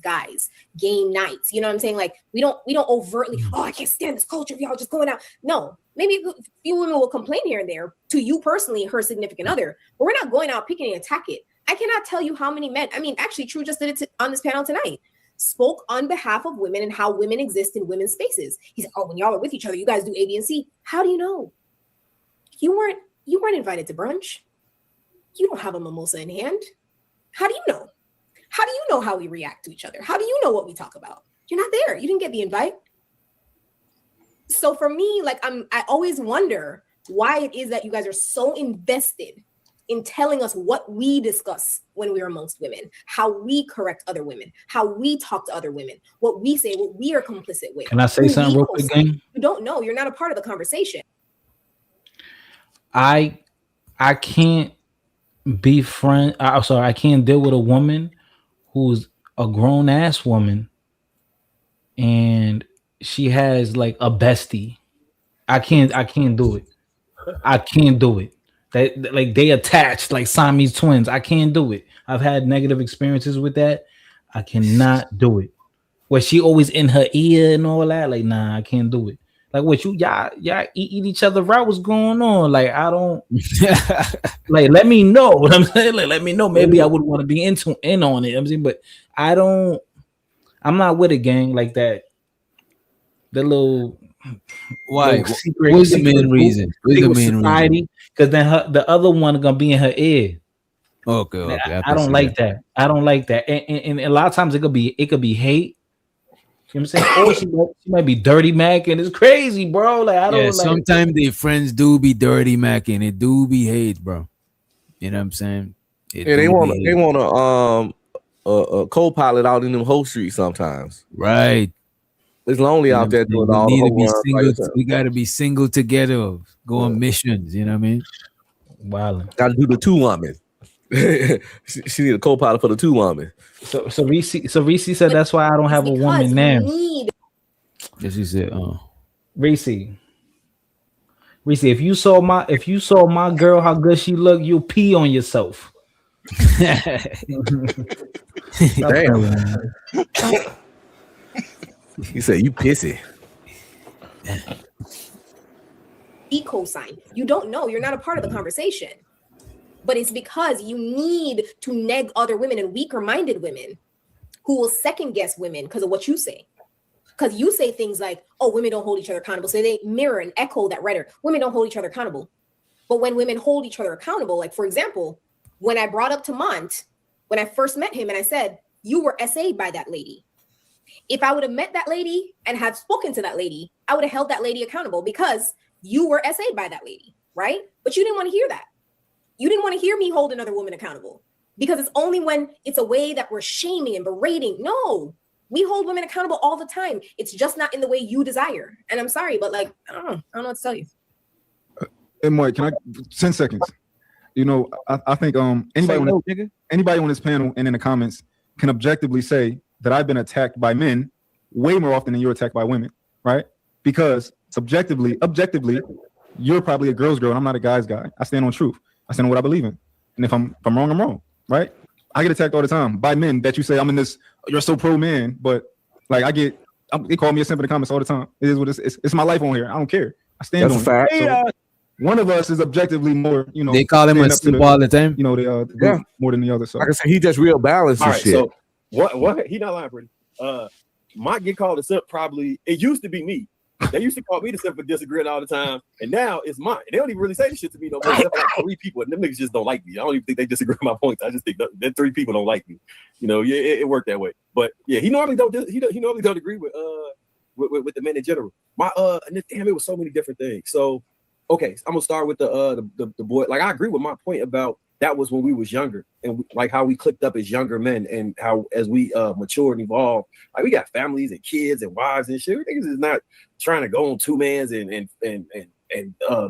Speaker 12: game nights. You know what I'm saying? Like we don't overtly, oh, I can't stand this culture of y'all just going out. No, maybe a few women will complain here and there to you personally, her significant other, but we're not going out picking and attack it. I cannot tell you how many men, I mean, actually True just did it on this panel tonight, spoke on behalf of women and how women exist in women's spaces. He said, oh, when y'all are with each other, you guys do A, B, and C. How do you know? You weren't invited to brunch. You don't have a mimosa in hand. How do you know? How do you know how we react to each other? How do you know what we talk about? You're not there. You didn't get the invite. So for me, like I always wonder why it is that you guys are so invested in telling us what we discuss when we're amongst women, how we correct other women, how we talk to other women, what we say, what we are complicit with.
Speaker 15: Can I say something real quick, gang?
Speaker 12: You don't know. You're not a part of the conversation.
Speaker 15: I can't be friend. I can't deal with a woman who's a grown ass woman and she has like a bestie. I can't do it. I can't do it. They attached like Siamese twins. I can't do it. I've had negative experiences with that. I cannot do it. Where she always in her ear and all that. Like, nah, I can't do it. Like, what y'all eat each other right? What's going on? Like, I don't like. Let me know what I'm saying. Like, let me know. Maybe I would want to be in on it. I'm saying, but I don't. I'm not with a gang like that. The little.
Speaker 4: Why?
Speaker 15: Secret,
Speaker 4: What's the main reason? What's the main reason?
Speaker 15: Because then the other one gonna be in her ear.
Speaker 4: Okay.
Speaker 15: I don't like that. I don't like that. And a lot of times it could be hate. You know what I'm saying? Or she might be dirty Mac, and it's crazy, bro. Like I don't like.
Speaker 4: Sometimes their friends do be dirty Mac, and it do be hate, bro. You know what I'm saying?
Speaker 7: They want a co-pilot out in them whole streets sometimes.
Speaker 4: Right.
Speaker 7: It's lonely out there doing all the
Speaker 4: single. We gotta be single together, go on missions. You know what I mean?
Speaker 15: Wow.
Speaker 7: Got to do the 2 woman. she need a co-pilot for the 2 woman.
Speaker 15: So Reese said that's why I don't have a woman now.
Speaker 4: Yes, she said.
Speaker 15: Reese, if you saw my girl, how good she look, you'll pee on yourself.
Speaker 7: Damn. He said you pissy.
Speaker 12: Co-sign. You don't know. You're not a part of the conversation. But it's because you need to neg other women and weaker-minded women who will second-guess women because of what you say. Because you say things like, oh, women don't hold each other accountable. So they mirror and echo that rhetoric. Women don't hold each other accountable. But when women hold each other accountable, like, for example, when I brought up to Mont, when I first met him and I said, you were SA'd by that lady. If I would have met that lady and had spoken to that lady, I would have held that lady accountable because you were SA'd by that lady, right? But you didn't want to hear that. You didn't want to hear me hold another woman accountable because it's only when it's a way that we're shaming and berating. No, we hold women accountable all the time. It's just not in the way you desire. And I'm sorry, but like, I don't know what to tell you.
Speaker 17: Hey, Mike, can I 10 seconds? You know, I think anybody on this panel and in the comments can objectively say that I've been attacked by men way more often than you're attacked by women, right? Because subjectively, objectively, you're probably a girl's girl and I'm not a guy's guy. I stand on truth. I stand on what I believe in. And if I'm wrong, I'm wrong, right? I get attacked all the time by men that you say I'm in this, you're so pro man, but like they call me a simp in the comments all the time. It is what it's my life on here. I don't care. I stand on
Speaker 7: fact.
Speaker 17: So one of us is objectively more, you know.
Speaker 4: They call him a simp all the time.
Speaker 17: You know, more than the other. So
Speaker 7: like I said, he just real balanced
Speaker 16: all
Speaker 7: and
Speaker 16: right,
Speaker 7: shit.
Speaker 16: so what? He not lying, pretty. Might get called a simp probably. It used to be me. They used to call me the simp for disagreeing all the time, and now it's mine. They don't even really say this shit to me no more. Except for like 3 people, and them niggas just don't like me. I don't even think they disagree with my points. I just think that 3 people don't like me. You know, yeah, it worked that way. But yeah, he normally don't. He normally don't agree with the men in general. Damn, it was so many different things. So, okay, I'm gonna start with the boy. Like, I agree with my point about that was when we was younger, and like how we clicked up as younger men, and how as we matured and evolved, like we got families and kids and wives and shit. Niggas is not trying to go on 2 mans and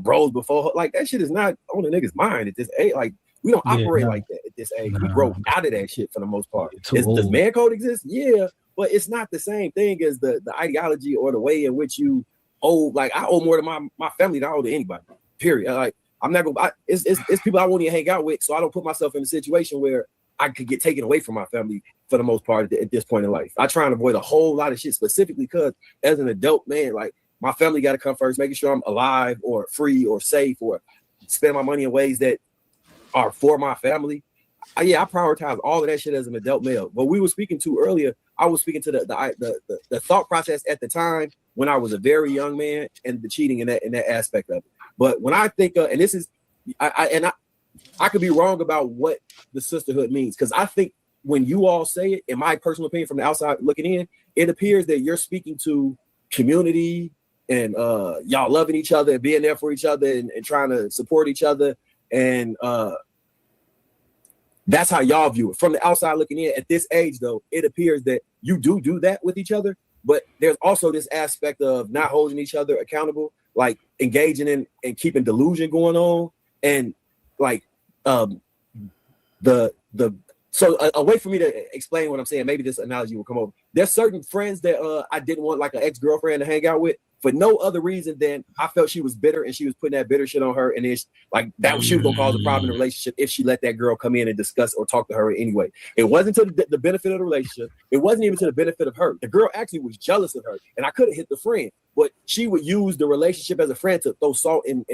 Speaker 16: bros before. Like, that shit is not on the niggas' mind at this age. Like, we don't operate like that at this age. We grow out of that shit for the most part. Does man code exist? Yeah, but it's not the same thing as the ideology or the way in which you owe. Like, I owe more to my family than I owe to anybody. Period. Like, I'm not gonna. It's people I won't even hang out with, so I don't put myself in a situation where I could get taken away from my family for the most part at this point in life. I try and avoid a whole lot of shit, specifically because as an adult man, like, my family got to come first, making sure I'm alive or free or safe or spend my money in ways that are for my family. I prioritize all of that shit as an adult male. What we were speaking to earlier, I was speaking to the thought process at the time when I was a very young man and the cheating in that aspect of it. But when I think and this is, I could be wrong about what the sisterhood means, because I think when you all say it, in my personal opinion, from the outside looking in, it appears that you're speaking to community and y'all loving each other and being there for each other and trying to support each other, and that's how y'all view it. From the outside looking in, at this age, though, it appears that you do that with each other, but there's also this aspect of not holding each other accountable, like engaging in and keeping delusion going on, and like so a way for me to explain what I'm saying, maybe this analogy will come over. There's certain friends that I didn't want, like an ex-girlfriend, to hang out with for no other reason than I felt she was bitter and she was putting that bitter shit on her, and it's like that she was gonna cause a problem in the relationship if she let that girl come in and discuss or talk to her anyway. It wasn't to the benefit of the relationship. It wasn't even to the benefit of her. The girl actually was jealous of her, and I could have hit the friend, but she would use the relationship as a friend to throw salt and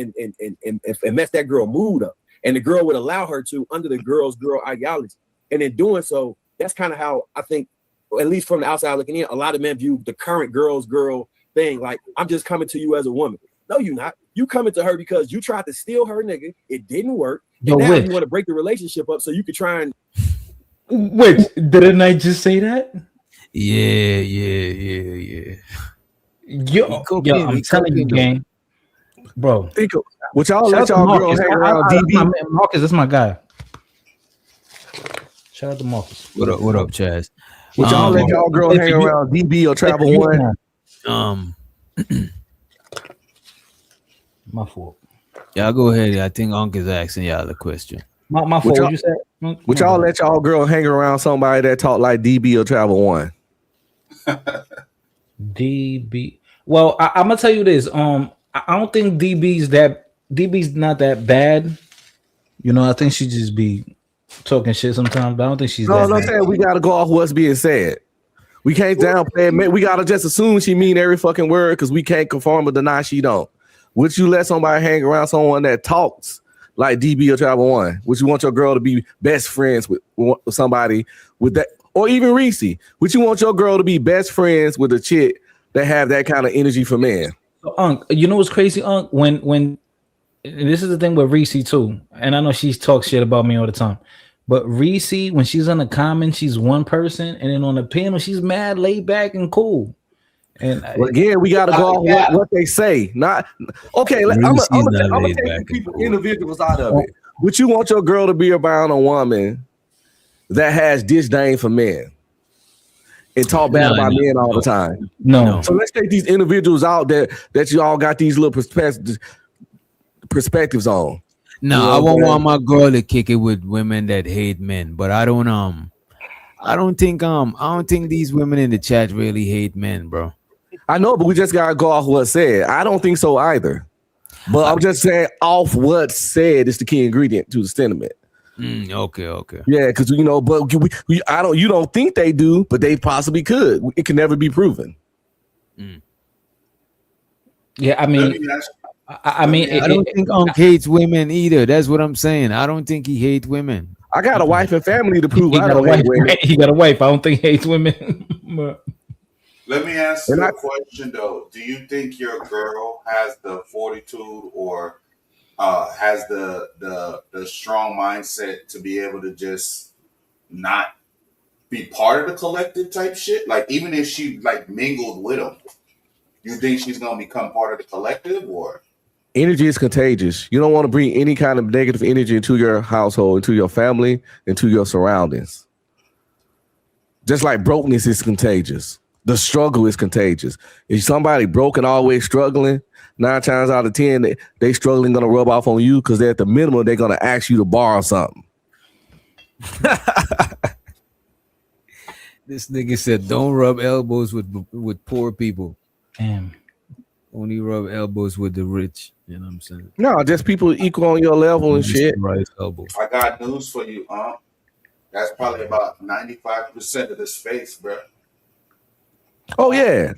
Speaker 16: mess that girl mood up, and the girl would allow her to under the girl ideology. And in doing so, that's kind of how I think, at least from the outside looking in, a lot of men view the current girl thing. Like, I'm just coming to you as a woman. No, you're not. You coming to her because you tried to steal her nigga. It didn't work.
Speaker 15: Yo,
Speaker 16: and now
Speaker 15: Rich.
Speaker 16: you want to break the relationship up so you could try and.
Speaker 15: Wait, didn't I just say that?
Speaker 4: Yeah.
Speaker 15: Yo, I'm telling you, gang, bro.
Speaker 7: Would y'all let y'all girls hang around DB?
Speaker 15: Marcus, that's my guy. Shout out to Marcus.
Speaker 4: What up, Chaz?
Speaker 7: Would y'all let y'all girl hang around DB or Travel One?
Speaker 15: My fault.
Speaker 4: Y'all go ahead. I think Unc is asking y'all the question.
Speaker 15: My fault. What you said?
Speaker 7: Would y'all let y'all girl hang around somebody that talk like DB or Travel One?
Speaker 15: DB. Well, I'm gonna tell you this. I don't think DB's not that bad. You know, I think she just be talking shit sometimes, but I don't think she's.
Speaker 7: No,
Speaker 15: that
Speaker 7: I'm
Speaker 15: bad.
Speaker 7: saying we gotta go off what's being said. We can't downplay it. We gotta just assume she mean every fucking word because we can't confirm or deny she don't. Would you let somebody hang around someone that talks like DB or Travel One? Would you want your girl to be best friends with somebody with that, or even Reese? Would you want your girl to be best friends with a chick that have that kind of energy for men?
Speaker 15: So, Unc, you know what's crazy, Unc? When and this is the thing with Reese too, and I know she talks shit about me all the time. But Reese, when she's on the comment, she's one person, and then on the panel, she's mad, laid back, and cool. And
Speaker 7: again, we gotta go off what they say. Not okay. I'm gonna take the people, individuals out of it. Would you want your girl to be around a woman that has disdain for men and talk bad about men all the time?
Speaker 15: No.
Speaker 7: So let's take these individuals out that you all got these little perspectives on.
Speaker 4: No, I won't want my girl to kick it with women that hate men, but I don't think these women in the chat really hate men, bro.
Speaker 7: I know, but we just gotta go off what's said. I don't think so either. But I'm just saying off what's said is the key ingredient to the sentiment.
Speaker 4: Okay.
Speaker 7: Yeah, because you know, but you don't think they do, but they possibly could. It can never be proven.
Speaker 15: Yeah, I mean,
Speaker 4: I don't think Unc hates women either. That's what I'm saying. I don't think he hates women.
Speaker 7: I got a wife and family to prove.
Speaker 15: He got a wife. I don't think he hates women.
Speaker 1: Let me ask you a question though. Do you think your girl has the fortitude or has the strong mindset to be able to just not be part of the collective type shit? Like even if she like mingled with them, you think she's gonna become part of the collective or?
Speaker 7: Energy is contagious. You don't want to bring any kind of negative energy into your household, into your family, into your surroundings. Just like brokenness is contagious. The struggle is contagious. If somebody broke and always struggling, 9 times out of 10, they struggling gonna rub off on you because they're at the minimum, they're gonna ask you to borrow something.
Speaker 4: This nigga said, "Don't rub elbows with poor people.
Speaker 15: Damn.
Speaker 4: Only rub elbows with the rich." You know what I'm saying?
Speaker 7: No, just people equal on your level and shit.
Speaker 4: Right elbow.
Speaker 1: I got news for you, That's probably about 95% of the space, bro.
Speaker 7: Oh yeah,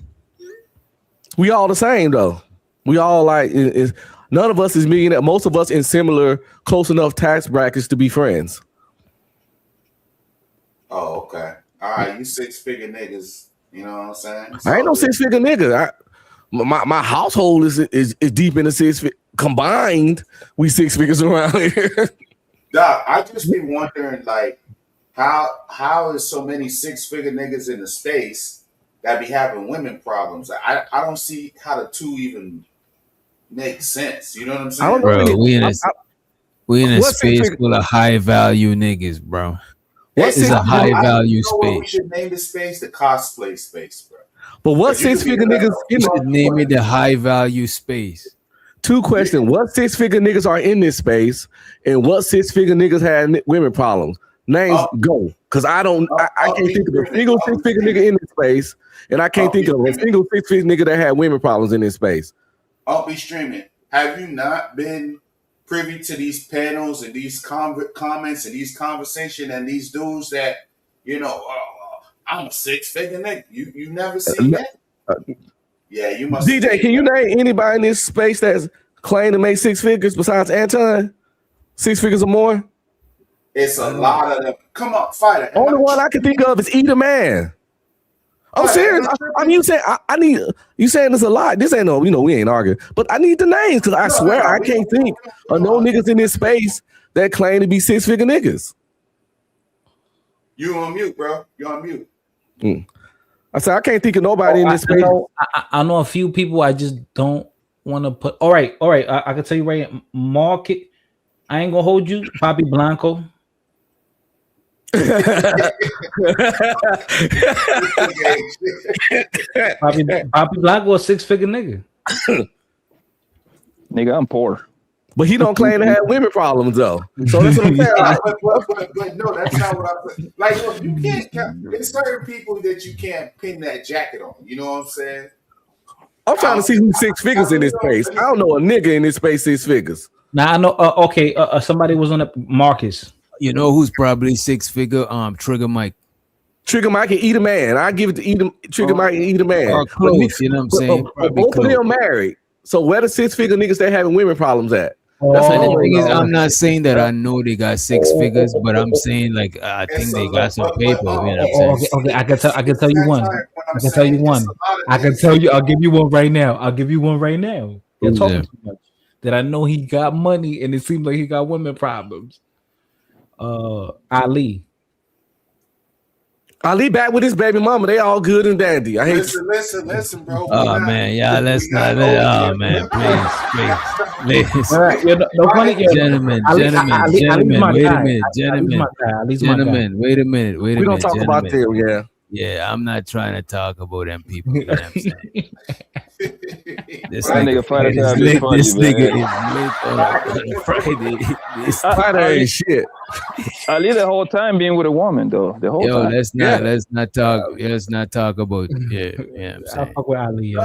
Speaker 7: we all the same though. We all like none of us is millionaire. Most of us in similar, close enough tax brackets to be friends.
Speaker 1: Oh, okay. All right, you 6-figure niggas. You know what I'm saying?
Speaker 7: I ain't no 6-figure nigga. My household is deep in the 6 figures combined. We 6 figures around here.
Speaker 1: Doc, I just be wondering like how is so many 6-figure niggas in the space that be having women problems? I don't see how the two even make sense. You know what I'm saying?
Speaker 4: Bro, we in a space full of high value niggas, bro. What is a high value space?
Speaker 1: We should name the space the cosplay space, bro.
Speaker 7: But what 6-figure niggas
Speaker 4: name it the high value space?
Speaker 7: 2 questions. What 6-figure niggas are in this space, and what 6-figure niggas had women problems? Names go. Because I can't think of a single 6-figure nigga in this space, and I can't think of a single 6-figure nigga that had women problems in this space.
Speaker 1: I'll be streaming. Have you not been privy to these panels and these comments and these conversations and these dudes that, you know, I'm a 6-figure nigga. You never seen that? Yeah, you must.
Speaker 7: DJ, can you name anybody in this space that's claimed to make 6 figures besides Anton? 6 figures or more?
Speaker 1: It's a lot of them. Come on, fighter.
Speaker 7: Only one I can think of is Eater Man. I'm serious. I mean, you saying I need you saying this a lot. This ain't no, we ain't arguing, but I need the names because I swear I can't think of no niggas in this space that claim to be 6-figure niggas.
Speaker 1: You on mute, bro. You on mute.
Speaker 7: I said I can't think of nobody in this space.
Speaker 15: I know a few people. I just don't want to put. All right. I can tell you right. Market. I ain't gonna hold you, Papi Blanco. Papi Blanco, a 6-figure nigga.
Speaker 18: Nigga, I'm poor.
Speaker 7: But he don't claim to have women problems though. So that's what I'm saying.
Speaker 1: But no, that's not what I'm saying. Like, look, you can't. There's certain people that you can't pin that jacket on. You know what I'm saying?
Speaker 7: I'm trying to see who's 6 figures in this space. I don't know a nigga in this space 6 figures.
Speaker 15: Now I know. Okay, somebody was on the Marcus.
Speaker 4: You know who's probably 6-figure? Trigger Mike.
Speaker 7: Trigger Mike and Eat a Man. I give it to Trigger Mike and Eat a Man.
Speaker 4: Or close, you know what I'm saying?
Speaker 7: Both of them married. So where the 6-figure niggas that having women problems at?
Speaker 4: That's the thing is, I'm not saying that I know they got 6 figures, but I'm saying like I think they got some paper. You know what I'm saying?
Speaker 15: Okay, I can tell you one. I can tell you one. I can tell you. I'll give you one right now. You're talking too much. That I know he got money, and it seems like he got women problems. Ali
Speaker 7: back with his baby mama. They all good and dandy. I hate
Speaker 1: listen, bro.
Speaker 4: Oh man, yeah, let's not. Oh man, please. Gentlemen, wait a minute.
Speaker 7: We don't talk about them, yeah.
Speaker 4: Yeah, I'm not trying to talk about them people. You know what I'm saying? This nigga is late on Friday.
Speaker 18: It's Friday and shit. I live the whole time being with a woman though. The whole time.
Speaker 4: Let's not talk about I'm saying.
Speaker 15: Fuck with Ali.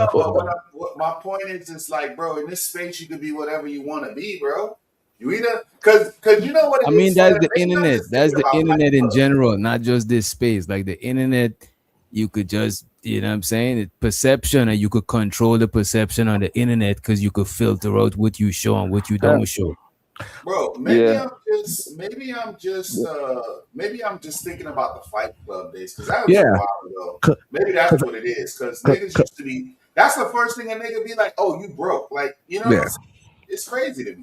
Speaker 1: My point is, it's like, bro, in this space you could be whatever you want to be, bro. You either because you know what it is.
Speaker 4: I mean, that's the internet. That's the internet in general, not just this space. Like the internet, you could just, you know what I'm saying? It's perception, and you could control the perception on the internet because you could filter out what you show and what you don't show.
Speaker 1: Bro, maybe I'm just thinking about the Fight Club days because that was a while ago. Maybe that's what it is. Because niggas used to be. That's the first thing a nigga be like, "Oh, you broke." Like, you know, it's crazy to me.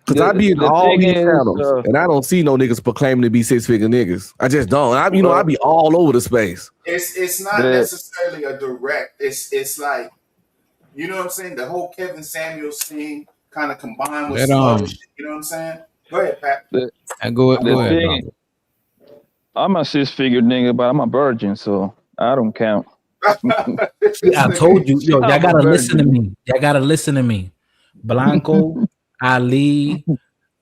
Speaker 7: Because I be in all these channels, and I don't see no niggas proclaiming to be 6-figure niggas. I just don't. I be all over the space.
Speaker 1: It's not necessarily a direct. It's like, you know what I'm saying? The whole Kevin Samuels thing kind of combined with some shit, you know what I'm saying? Go ahead, Pat.
Speaker 4: Go ahead.
Speaker 18: I'm a 6-figure nigga, but I'm a virgin, so I don't count.
Speaker 15: I told you, y'all gotta listen to me. Blanco, Ali, who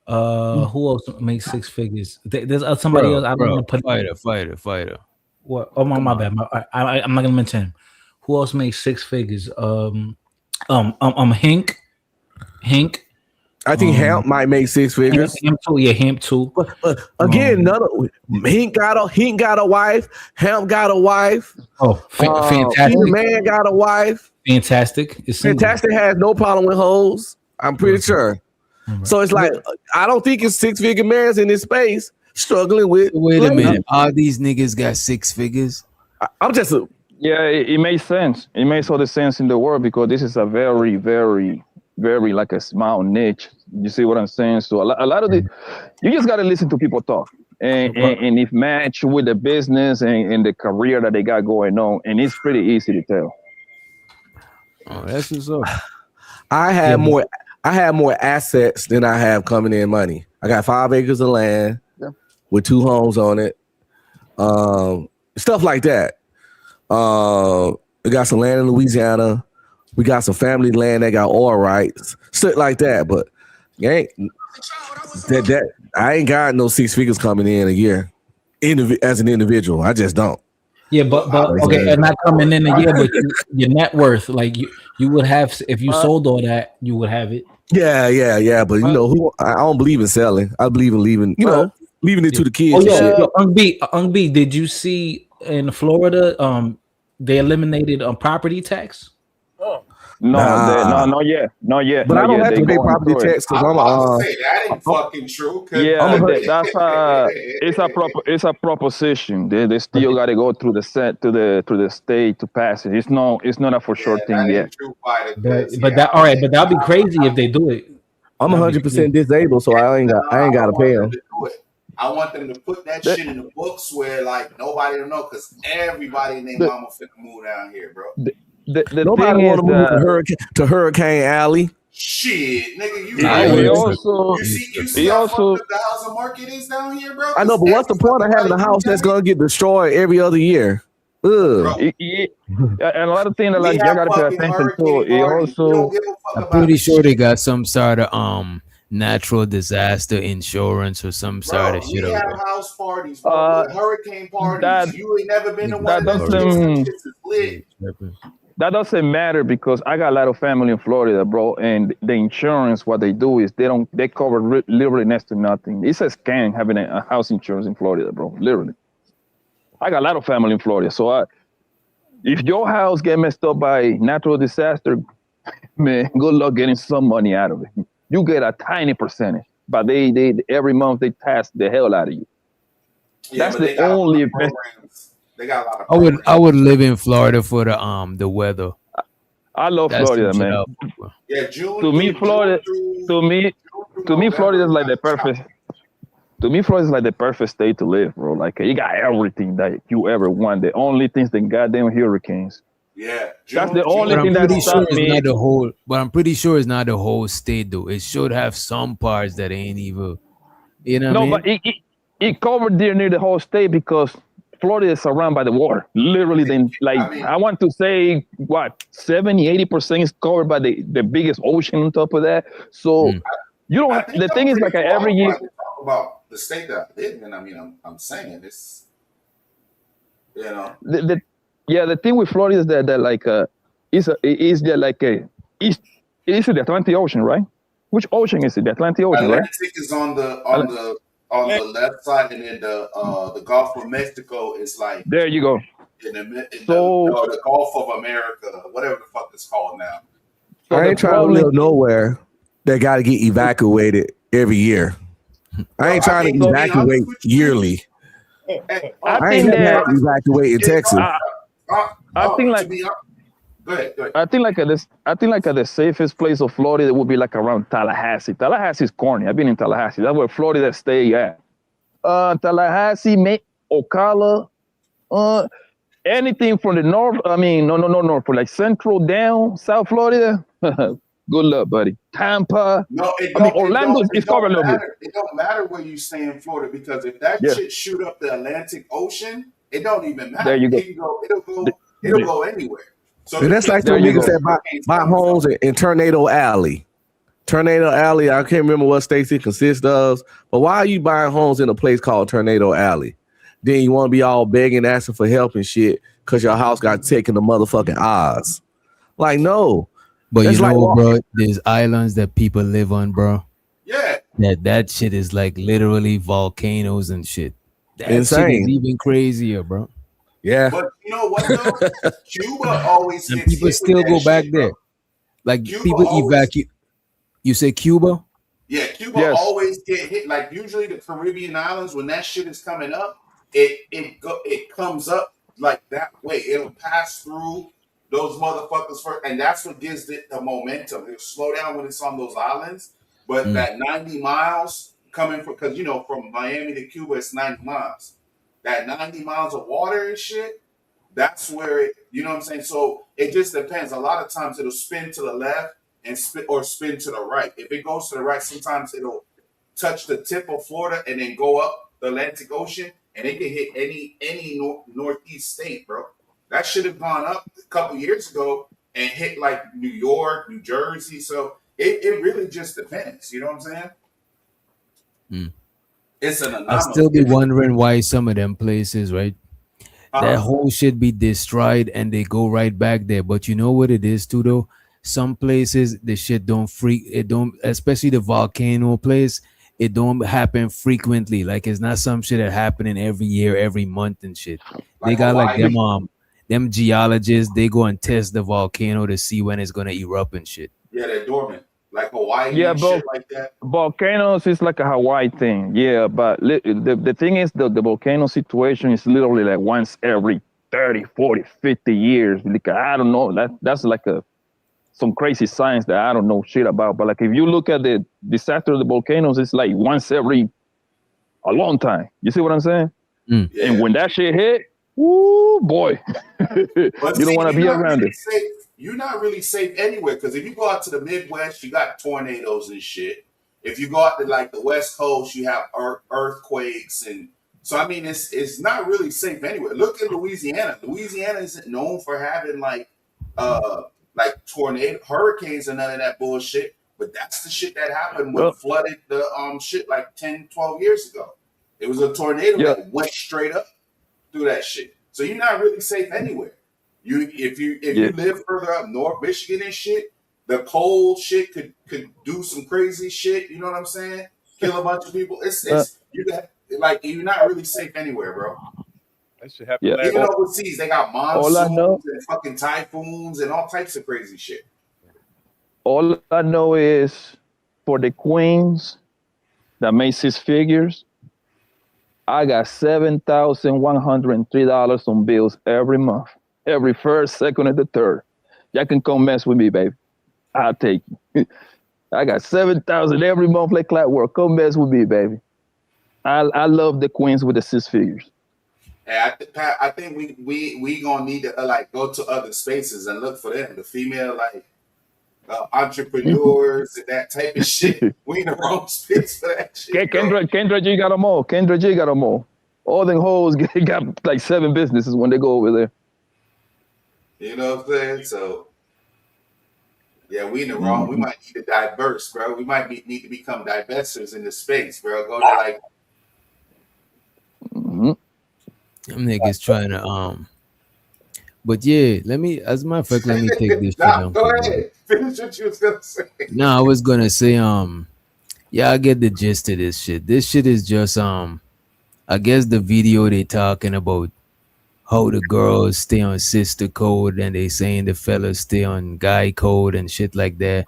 Speaker 15: else makes 6 figures? There's somebody else. I don't want to put
Speaker 4: fighter.
Speaker 15: What? Oh my bad. I'm not gonna mention him. Who else makes 6 figures? Hink.
Speaker 7: I think Hemp might make 6 figures.
Speaker 15: Hemp too.
Speaker 7: But again, Hink got a wife. Hemp got a wife.
Speaker 15: Oh, fantastic!
Speaker 7: Man got a wife.
Speaker 15: Fantastic.
Speaker 7: Fantastic has no problem with hoes. I'm pretty sure. Right. So it's like I don't think it's 6-figure mans in this space struggling with.
Speaker 4: Wait a minute, all these niggas got 6 figures?
Speaker 7: I'm just.
Speaker 18: It makes sense. It makes all the sense in the world because this is a very, very, very like a small niche. You see what I'm saying? So a lot of the, you just got to listen to people talk and if match with the business and the career that they got going on, and it's pretty easy to tell.
Speaker 4: Oh, that's what's up.
Speaker 7: I had more assets than I have coming in money. I got 5 acres of land with 2 homes on it. Stuff like that. We got some land in Louisiana. We got some family land that got oil rights, stuff like that. But I ain't got no 6 figures coming in a year as an individual. I just don't.
Speaker 15: Yeah, but okay, and not coming in a year, but your net worth, like you would have if you sold all that, you would have it.
Speaker 7: Yeah. But you know, I don't believe in selling. I believe in leaving. You know, leaving it to the kids.
Speaker 15: Ung B, did you see in Florida? They eliminated property tax.
Speaker 18: No,
Speaker 7: Nah.
Speaker 18: not yet.
Speaker 7: But I don't have
Speaker 18: They
Speaker 7: to pay
Speaker 18: go in
Speaker 7: property
Speaker 18: Florida.
Speaker 7: tax because
Speaker 1: I'm
Speaker 7: I'm
Speaker 1: about to say that ain't fucking true.
Speaker 18: Yeah, that's it's a proposition. They still got to go through the set to the state to pass it. It's not a for sure thing yet.
Speaker 1: True fighter.
Speaker 15: But that all right, but that'd be crazy if they do it.
Speaker 7: I'm 100% disabled, so I ain't got to pay them.
Speaker 1: I want them to put that shit in the books where like nobody will know because everybody and their mama finna move down here, bro.
Speaker 7: Nobody want to move to Hurricane Alley.
Speaker 1: Shit, nigga, you see how fucked up the housing market is down here, bro?
Speaker 7: I know, but what's the point of having a house that's gonna get destroyed every other year? Ugh.
Speaker 18: And a lot of things that like you gotta pay attention to. It also,
Speaker 4: I'm pretty sure they got some sort of natural disaster insurance or some sort of shit.
Speaker 1: We have house parties, bro. Hurricane parties. You ain't never been to one of those. Lit.
Speaker 18: That doesn't matter because I got a lot of family in Florida, bro, and the insurance, what they do is they cover literally next to nothing. It's a scam having a house insurance in Florida, bro. Literally, I got a lot of family in Florida, so if your house get messed up by natural disaster, man, good luck getting some money out of it. You get a tiny percentage, but they every month they tax the hell out of you.
Speaker 1: Yeah,
Speaker 18: that's the only investment.
Speaker 1: They got a lot of
Speaker 4: I would live in Florida for the weather.
Speaker 18: I love Florida, man.
Speaker 1: Yeah, June.
Speaker 18: To me, Florida is like the perfect. To me, Florida is like the perfect state to live, bro. Like you got everything that you ever want. The only thing's the goddamn hurricanes.
Speaker 1: Yeah,
Speaker 18: that's the only thing that stopped me.
Speaker 4: But I'm pretty sure it's not the whole state, though. It should have some parts that ain't even. You know what I mean?
Speaker 18: But it covered near the whole state because Florida is surrounded by the water. Literally, I want to say, 70-80% is covered by the biggest ocean on top of that. So you don't have, the thing is like every year.
Speaker 1: Talk about the state that I live in. I mean, I'm saying this, you know.
Speaker 18: The thing with Florida is that like it's the Atlantic Ocean, right? Which ocean is it? The Atlantic Ocean, right?
Speaker 1: Atlantic is on the left side, and then the Gulf of Mexico is like
Speaker 18: there you go.
Speaker 1: In the Gulf of America, whatever the fuck it's called now.
Speaker 7: So I ain't trying to live nowhere that got to get evacuated every year. I ain't trying to evacuate yearly. I ain't never had to evacuate in Texas.
Speaker 18: I think like.
Speaker 1: Go ahead.
Speaker 18: I think the safest place of Florida would be like around Tallahassee. Tallahassee is corny. I've been in Tallahassee. That's where Florida stay at. Tallahassee, Ocala, anything from the north. I mean, no north, from like central down South Florida. Good luck, buddy. Tampa.
Speaker 1: No,
Speaker 18: Orlando is covered a little bit.
Speaker 1: It don't matter where you stay in Florida because if that shit shoot up the Atlantic Ocean, it don't even matter.
Speaker 18: There you go.
Speaker 1: It'll go anywhere. So
Speaker 7: that's like the niggas that buy homes in Tornado Alley. Tornado Alley, I can't remember what states it consists of, but why are you buying homes in a place called Tornado Alley? Then you want to be all begging, asking for help and shit because your house got taken to motherfucking odds. Like, no.
Speaker 4: But that's bro, there's islands that people live on, bro.
Speaker 1: Yeah.
Speaker 4: That shit is like literally volcanoes and shit. That
Speaker 7: insane.
Speaker 4: Shit is even crazier, bro.
Speaker 7: Yeah.
Speaker 1: But you know what though? Cuba always
Speaker 4: and people still go back shit, there. Like Cuba people evacuate. You say Cuba?
Speaker 1: Yeah, Cuba always get hit. Like usually the Caribbean islands, when that shit is coming up, it comes up like that way. It'll pass through those motherfuckers first, and that's what gives it the momentum. It'll slow down when it's on those islands, but that 90 miles coming from, because from Miami to Cuba, it's 90 miles. That 90 miles of water and shit, that's where it, you know what I'm saying? So it just depends. A lot of times it'll spin to the left and spin to the right. If it goes to the right, sometimes it'll touch the tip of Florida and then go up the Atlantic Ocean, and it can hit any northeast state, bro. That should have gone up a couple years ago and hit like New York, New Jersey. So it really just depends. You know what I'm saying? It's an anomaly.
Speaker 4: I still be wondering why some of them places, right? That whole shit be destroyed and they go right back there. But you know what it is too, though? Some places the shit don't especially the volcano place, it don't happen frequently. Like it's not some shit that happening every year, every month and shit. They got like them them geologists, they go and test the volcano to see when it's gonna erupt and shit.
Speaker 1: Yeah, they're dormant, like Hawaii
Speaker 18: Yeah,
Speaker 1: and shit like that.
Speaker 18: volcanoes is like a Hawaii thing. Yeah, but the thing is the volcano situation is literally like once every 30, 40, 50 years. Like, I don't know. That's like some crazy science that I don't know shit about. But like if you look at the disaster of the volcanoes, it's like once every a long time. You see what I'm saying?
Speaker 4: Mm.
Speaker 1: Yeah.
Speaker 18: And when that shit hit, woo boy, you don't want to be around it.
Speaker 1: You're not really safe anywhere, because if you go out to the Midwest, you got tornadoes and shit. If you go out to like the West Coast, you have earthquakes, and so I mean it's not really safe anywhere. Look at Louisiana. Louisiana isn't known for having like tornado, hurricanes, and none of that bullshit. But that's the shit that happened when flooded the shit like 10, 12 years ago. It was a tornado that went straight up through that shit. So you're not really safe anywhere. If you live further up north, Michigan and shit, the cold shit could do some crazy shit. You know what I'm saying? Kill a bunch of people. You're not really safe anywhere, bro.
Speaker 5: That should happen.
Speaker 1: Even overseas, they got monsoons and fucking typhoons and all types of crazy shit.
Speaker 18: All I know is for the queens that made six figures, I got $7,103 on bills every month. Every first, second, and the third. Y'all can come mess with me, baby. I'll take you. I got 7,000 every month like clockwork. Come mess with me, baby. I love the queens with the six figures.
Speaker 1: Hey, I think we gonna need to like go to other spaces and look for them. The female entrepreneurs and that type of shit. We in the wrong space for that shit.
Speaker 18: Kendra G got them all. Kendra G got them all. All them hoes got like 7 businesses when they go over there.
Speaker 1: You know what I'm saying? So, yeah, we in the wrong. We might need to diverse, bro. We might need to become divestors in the space, bro. Go to like.
Speaker 4: Them niggas trying to But yeah, as a matter of fact, let me take this shit down.
Speaker 1: Go ahead. Finish what you was gonna say.
Speaker 4: No, I was gonna say yeah, I get the gist of this shit. This shit is just I guess the video they talking about how the girls stay on sister code and they saying the fellas stay on guy code and shit like that.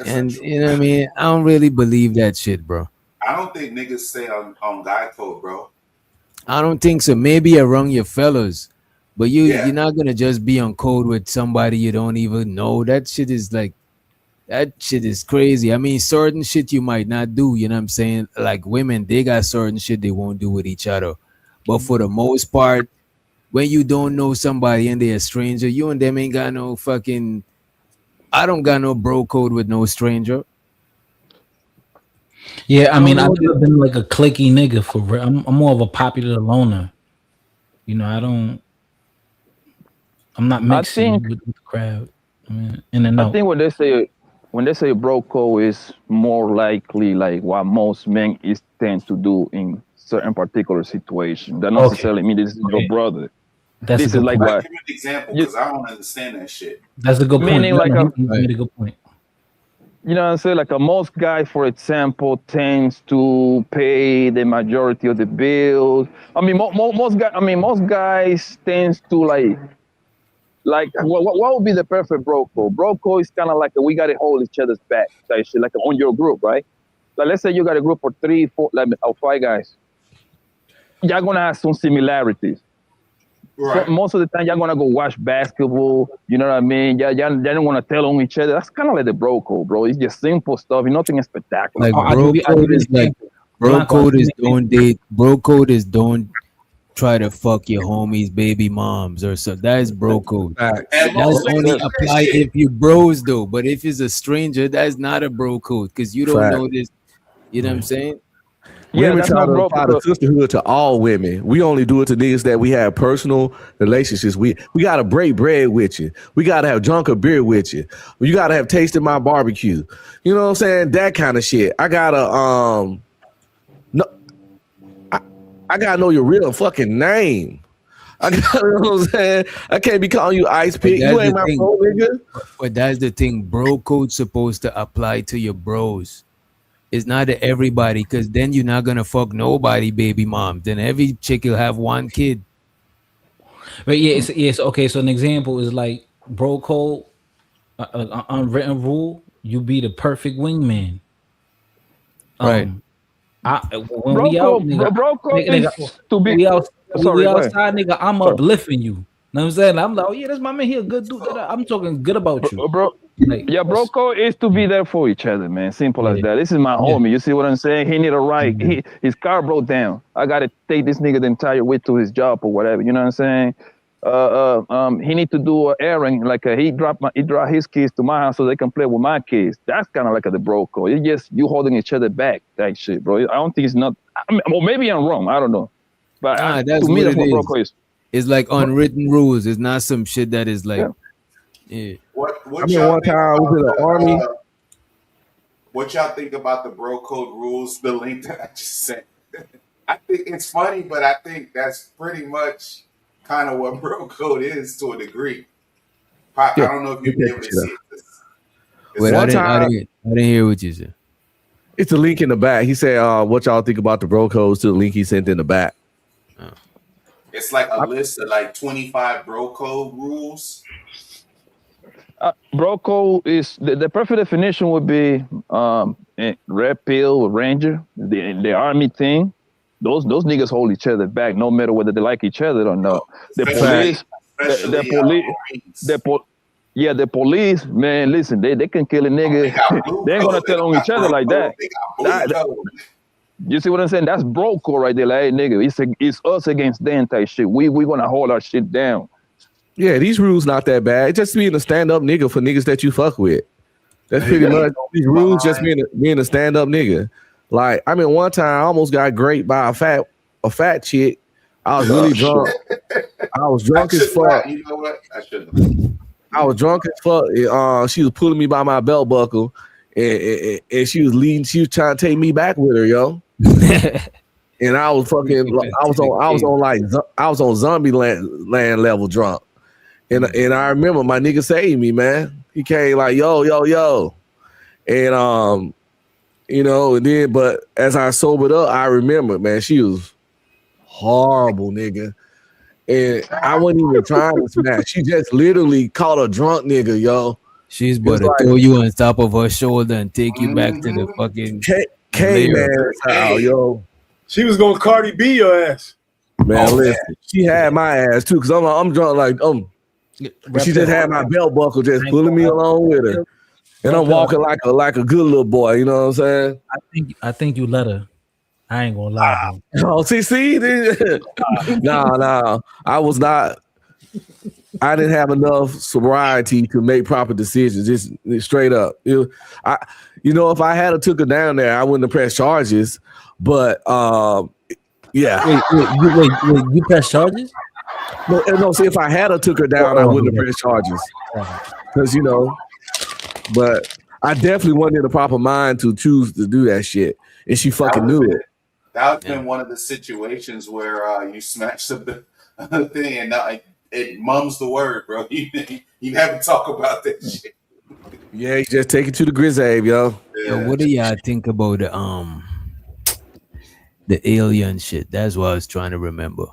Speaker 4: And you know what I mean? I don't really believe that shit, bro.
Speaker 1: I don't think niggas stay on guy code, bro.
Speaker 4: I don't think so. Maybe around your fellas, but you're not gonna just be on code with somebody you don't even know. That shit is crazy. I mean, certain shit you might not do. You know what I'm saying? Like women, they got certain shit they won't do with each other. But for the most part, when you don't know somebody and they're a stranger, you and them ain't got no fucking. I don't got no bro code with no stranger.
Speaker 15: Yeah, I mean, I've never been like a cliquey nigga for real. I'm more of a popular loner. You know, I'm not mixing with the crowd. I mean, in and out.
Speaker 18: I think when they say bro code is more likely like what most men tend to do in certain particular situation. That not necessarily mean this is your brother. This is like what.
Speaker 1: Give me an example because I don't understand that shit.
Speaker 15: That's a good point.
Speaker 18: Meaning like
Speaker 15: you made a good point.
Speaker 18: You know what I'm saying? Like most guy, for example, tends to pay the majority of the bills. I mean, most guys tends to like what would be the perfect bro code? Bro code is kind of like we got to hold each other's back type shit, like on your group, right? Like let's say you got a group of 3, 4, like 5 guys. Y'all gonna have some similarities. Right. So most of the time, y'all gonna go watch basketball. You know what I mean? Y'all don't want to tell on each other. That's kind of like the bro code, bro. It's just simple stuff. Nothing spectacular.
Speaker 4: Like bro code is don't date. Bro code is don't try to fuck your homies' baby moms or so. That is bro code. That's only apply if you bros though. But if it's a stranger, that's not a bro code because you don't know this. You know what I'm saying?
Speaker 7: Women try to apply the sisterhood to all women. We only do it to niggas that we have personal relationships. We gotta break bread with you. We gotta have drunk a beer with you. You gotta have tasted my barbecue. You know what I'm saying? That kind of shit. I gotta I gotta know your real fucking name. You know what I'm saying? I can't be calling you ice pick. You ain't my bro, nigga.
Speaker 4: But that's the thing. Bro code's supposed to apply to your bros. It's not to everybody, because then you're not gonna fuck nobody, baby mom. Then every chick will have one kid.
Speaker 15: But yeah, it's okay. So an example is like bro code, unwritten rule. You be the perfect wingman.
Speaker 4: Right.
Speaker 15: When we out, nigga,
Speaker 18: Broco
Speaker 15: nigga,
Speaker 18: is to be.
Speaker 15: we
Speaker 18: Sorry, go ahead.
Speaker 15: outside, nigga. I'm
Speaker 18: Sorry.
Speaker 15: uplifting you. Know what I'm saying? I'm like, oh yeah, that's my man. He a good dude. I'm talking good about you,
Speaker 18: bro.
Speaker 15: Like,
Speaker 18: Yeah, Broco is to be there for each other, man. Simple as that. This is my homie. You see what I'm saying? He need a ride. His car broke down. I gotta take this nigga the entire way to his job or whatever. You know what I'm saying? He need to do an errand. Like he drop his kids to my house so they can play with my kids. That's kind of like the Broco. It's just you holding each other back. That shit, bro. I don't think it's not. I mean, well, maybe I'm wrong. I don't know. But
Speaker 4: that's
Speaker 18: to me,
Speaker 4: what
Speaker 18: that's what
Speaker 4: it
Speaker 18: Broco is.
Speaker 4: It's like unwritten rules. It's not some shit that is like. Yeah.
Speaker 1: What
Speaker 7: I mean, one time I was in the army.
Speaker 1: What y'all think about the bro code rules? The link that I just sent. I think it's funny, but I think that's pretty much kind of what bro code is to a degree. I don't know if you'd be able to see it.
Speaker 4: Wait, I didn't hear what you said.
Speaker 7: It's a link in the back. He said, "What y'all think about the bro codes?" To the link he sent in the back.
Speaker 1: It's like a list of like 25 bro code rules.
Speaker 18: Bro code is the perfect definition would be red pill ranger, the army thing. Those niggas hold each other back no matter whether they like each other or not. The police, man, listen, they can kill a nigga. They ain't gonna tell on each other like that. You see what I'm saying? That's bro code right there. Like, hey, nigga, it's us against them type shit. We gonna hold our shit down.
Speaker 7: Yeah, these rules not that bad. It's just being a stand-up nigga for niggas that you fuck with. That's pretty much these rules. Just being a stand-up nigga. Like, I mean, one time I almost got raped by a fat chick. I was really drunk. I was drunk as fuck.
Speaker 1: You know what? I shouldn't.
Speaker 7: I was drunk as fuck. She was pulling me by my belt buckle, and she was leading. She was trying to take me back with her, yo. And I was fucking. I was on zombie land level drunk. And I remember my nigga saved me, man. He came like, yo. And you know, and then but as I sobered up, I remember, man, she was horrible, nigga. And I wasn't even trying to smash. She just literally caught a drunk nigga, yo.
Speaker 4: She's about to throw you on top of her shoulder and take you back to the fucking
Speaker 7: man, yo.
Speaker 16: She was gonna Cardi B your ass.
Speaker 7: Man, listen, she had my ass too, because I'm drunk like she just had my belt buckle just pulling me along with her. And I'm walking like a good little boy, you know what I'm saying?
Speaker 15: I think you let her. I ain't gonna lie, bro.
Speaker 7: Oh, see, no, I was not. I didn't have enough sobriety to make proper decisions. Just straight up, if I had took her down there, I wouldn't have pressed charges. But yeah.
Speaker 15: Wait, you press charges?
Speaker 7: No. See, if I had took her down, I wouldn't have pressed charges. Because but I definitely wasn't in the proper mind to choose to do that shit, and she fucking knew it.
Speaker 1: That would have been one of the situations where you smash the thing and it mums the word, bro. You never talk about that shit.
Speaker 7: Yeah, you just take it to the grave, yo.
Speaker 4: Yeah. What do y'all think about the alien shit? That's what I was trying to remember.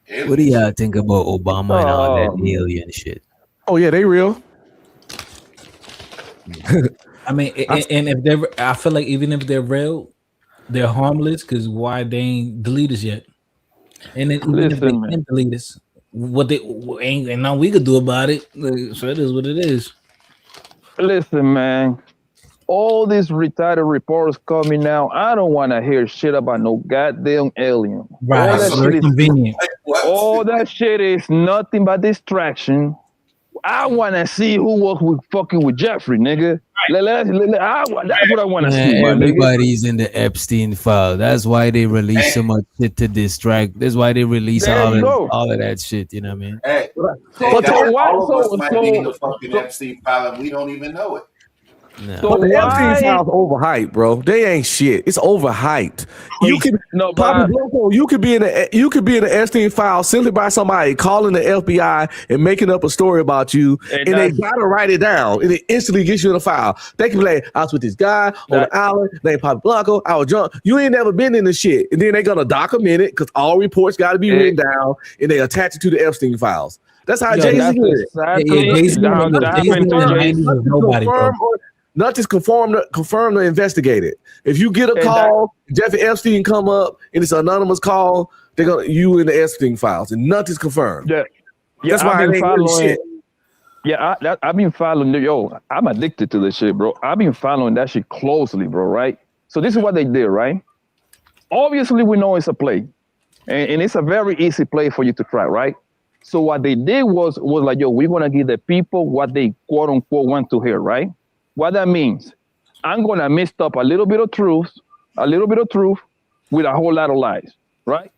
Speaker 4: Alien. What do y'all think about Obama and all that alien shit?
Speaker 7: Oh yeah, they real.
Speaker 15: I mean, and if I feel like even if they're real, they're harmless because why they ain't delete us yet? And then even if they can delete us, what they ain't nothing we could do about it. So it is what it is.
Speaker 18: Listen, man. All these retarded reports coming now. I don't want to hear shit about no goddamn alien.
Speaker 15: Right,
Speaker 18: all that
Speaker 15: shit convenient.
Speaker 18: All that shit is nothing but distraction. I want to see who was fucking with Jeffrey, nigga. That's what I want to see.
Speaker 4: Everybody's in the Epstein file. That's why they release so much shit to distract. That's why they release all of that shit. You know what I mean?
Speaker 1: Hey, all of us might be in the fucking Epstein file and we don't even know it.
Speaker 4: No.
Speaker 18: So
Speaker 7: But the Epstein
Speaker 18: why?
Speaker 7: files overhyped, bro. They ain't shit. It's overhyped. You can
Speaker 18: No,
Speaker 7: Poppy
Speaker 18: but
Speaker 7: Blanco, you could be in the Epstein file simply by somebody calling the FBI and making up a story about you,
Speaker 18: and
Speaker 7: and they
Speaker 18: that's
Speaker 7: gotta write it down, and it instantly gets you in the file. They can be like, I was with this guy on
Speaker 18: that.
Speaker 7: the island named Poppy Blanco. I was drunk. You ain't never been in the shit, and then they gonna document it because all reports got to be written down, and they attach it to the Epstein files. That's how
Speaker 9: Yo,
Speaker 7: Jay-Z
Speaker 18: That's
Speaker 7: did it.
Speaker 18: exactly
Speaker 9: Jay-Z
Speaker 18: how
Speaker 9: in the
Speaker 18: that
Speaker 9: Jay-Z
Speaker 18: happened
Speaker 9: in
Speaker 18: to
Speaker 9: the
Speaker 18: Jay.
Speaker 9: 90s was nobody, bro.
Speaker 7: Not just confirm or investigate it. If you get a
Speaker 18: And
Speaker 7: call, Jeffrey Epstein come up and it's an anonymous call, they're gonna you in the Epstein files and nothing's confirmed.
Speaker 18: Yeah,
Speaker 7: That's
Speaker 18: I've
Speaker 7: why it
Speaker 18: been
Speaker 7: ain't really
Speaker 18: following.
Speaker 7: shit.
Speaker 18: Yeah, I've been following. Yo, I'm addicted to this shit, bro. I've been following that shit closely, bro. Right. So this is what they did, right? Obviously, we know it's a play, and it's a very easy play for you to try, right? So what they did was like, yo, we're gonna give the people what they quote unquote want to hear, right? What that means, I'm gonna mix up a little bit of truth with a whole lot of lies, right?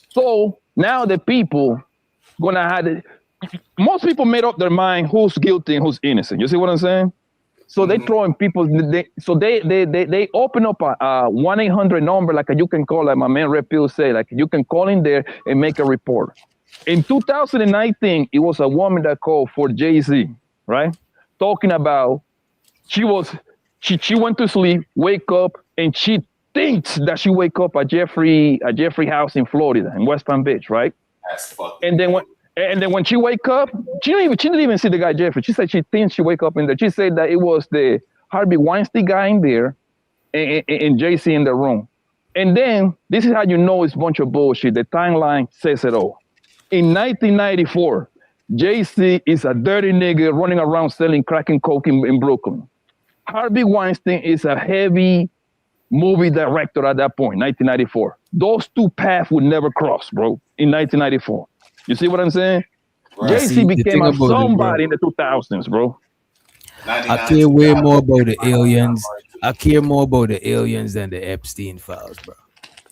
Speaker 18: So now the people gonna have it. Most people made up their mind who's guilty and who's innocent. You see what I'm saying? So they throwing people. They open up a 1-800 number, like you can call, like my man Red Pill say, like you can call in there and make a report. In 2019, it was a woman that called for Jay-Z, right? Talking about she went to sleep, wake up, and she thinks that she wake up at Jeffrey house in Florida, in West Palm Beach, right?
Speaker 1: That's fucking.
Speaker 18: And then when she wake up, she didn't even see the guy Jeffrey. She said she thinks she wake up in there. She said that it was the Harvey Weinstein guy in there and Jay-Z in the room. And then this is how you know it's a bunch of bullshit. The timeline says it all. In 1994, Jay-Z is a dirty nigga running around selling crack and coke in Brooklyn. Harvey Weinstein is a heavy movie director at that point, 1994. Those two paths would never cross, bro, in 1994. You see what I'm saying?
Speaker 4: Right.
Speaker 18: Jay-Z
Speaker 4: See,
Speaker 18: became a somebody in the 2000s, bro.
Speaker 4: I care way more about the aliens. I care more about the aliens than the Epstein files, bro.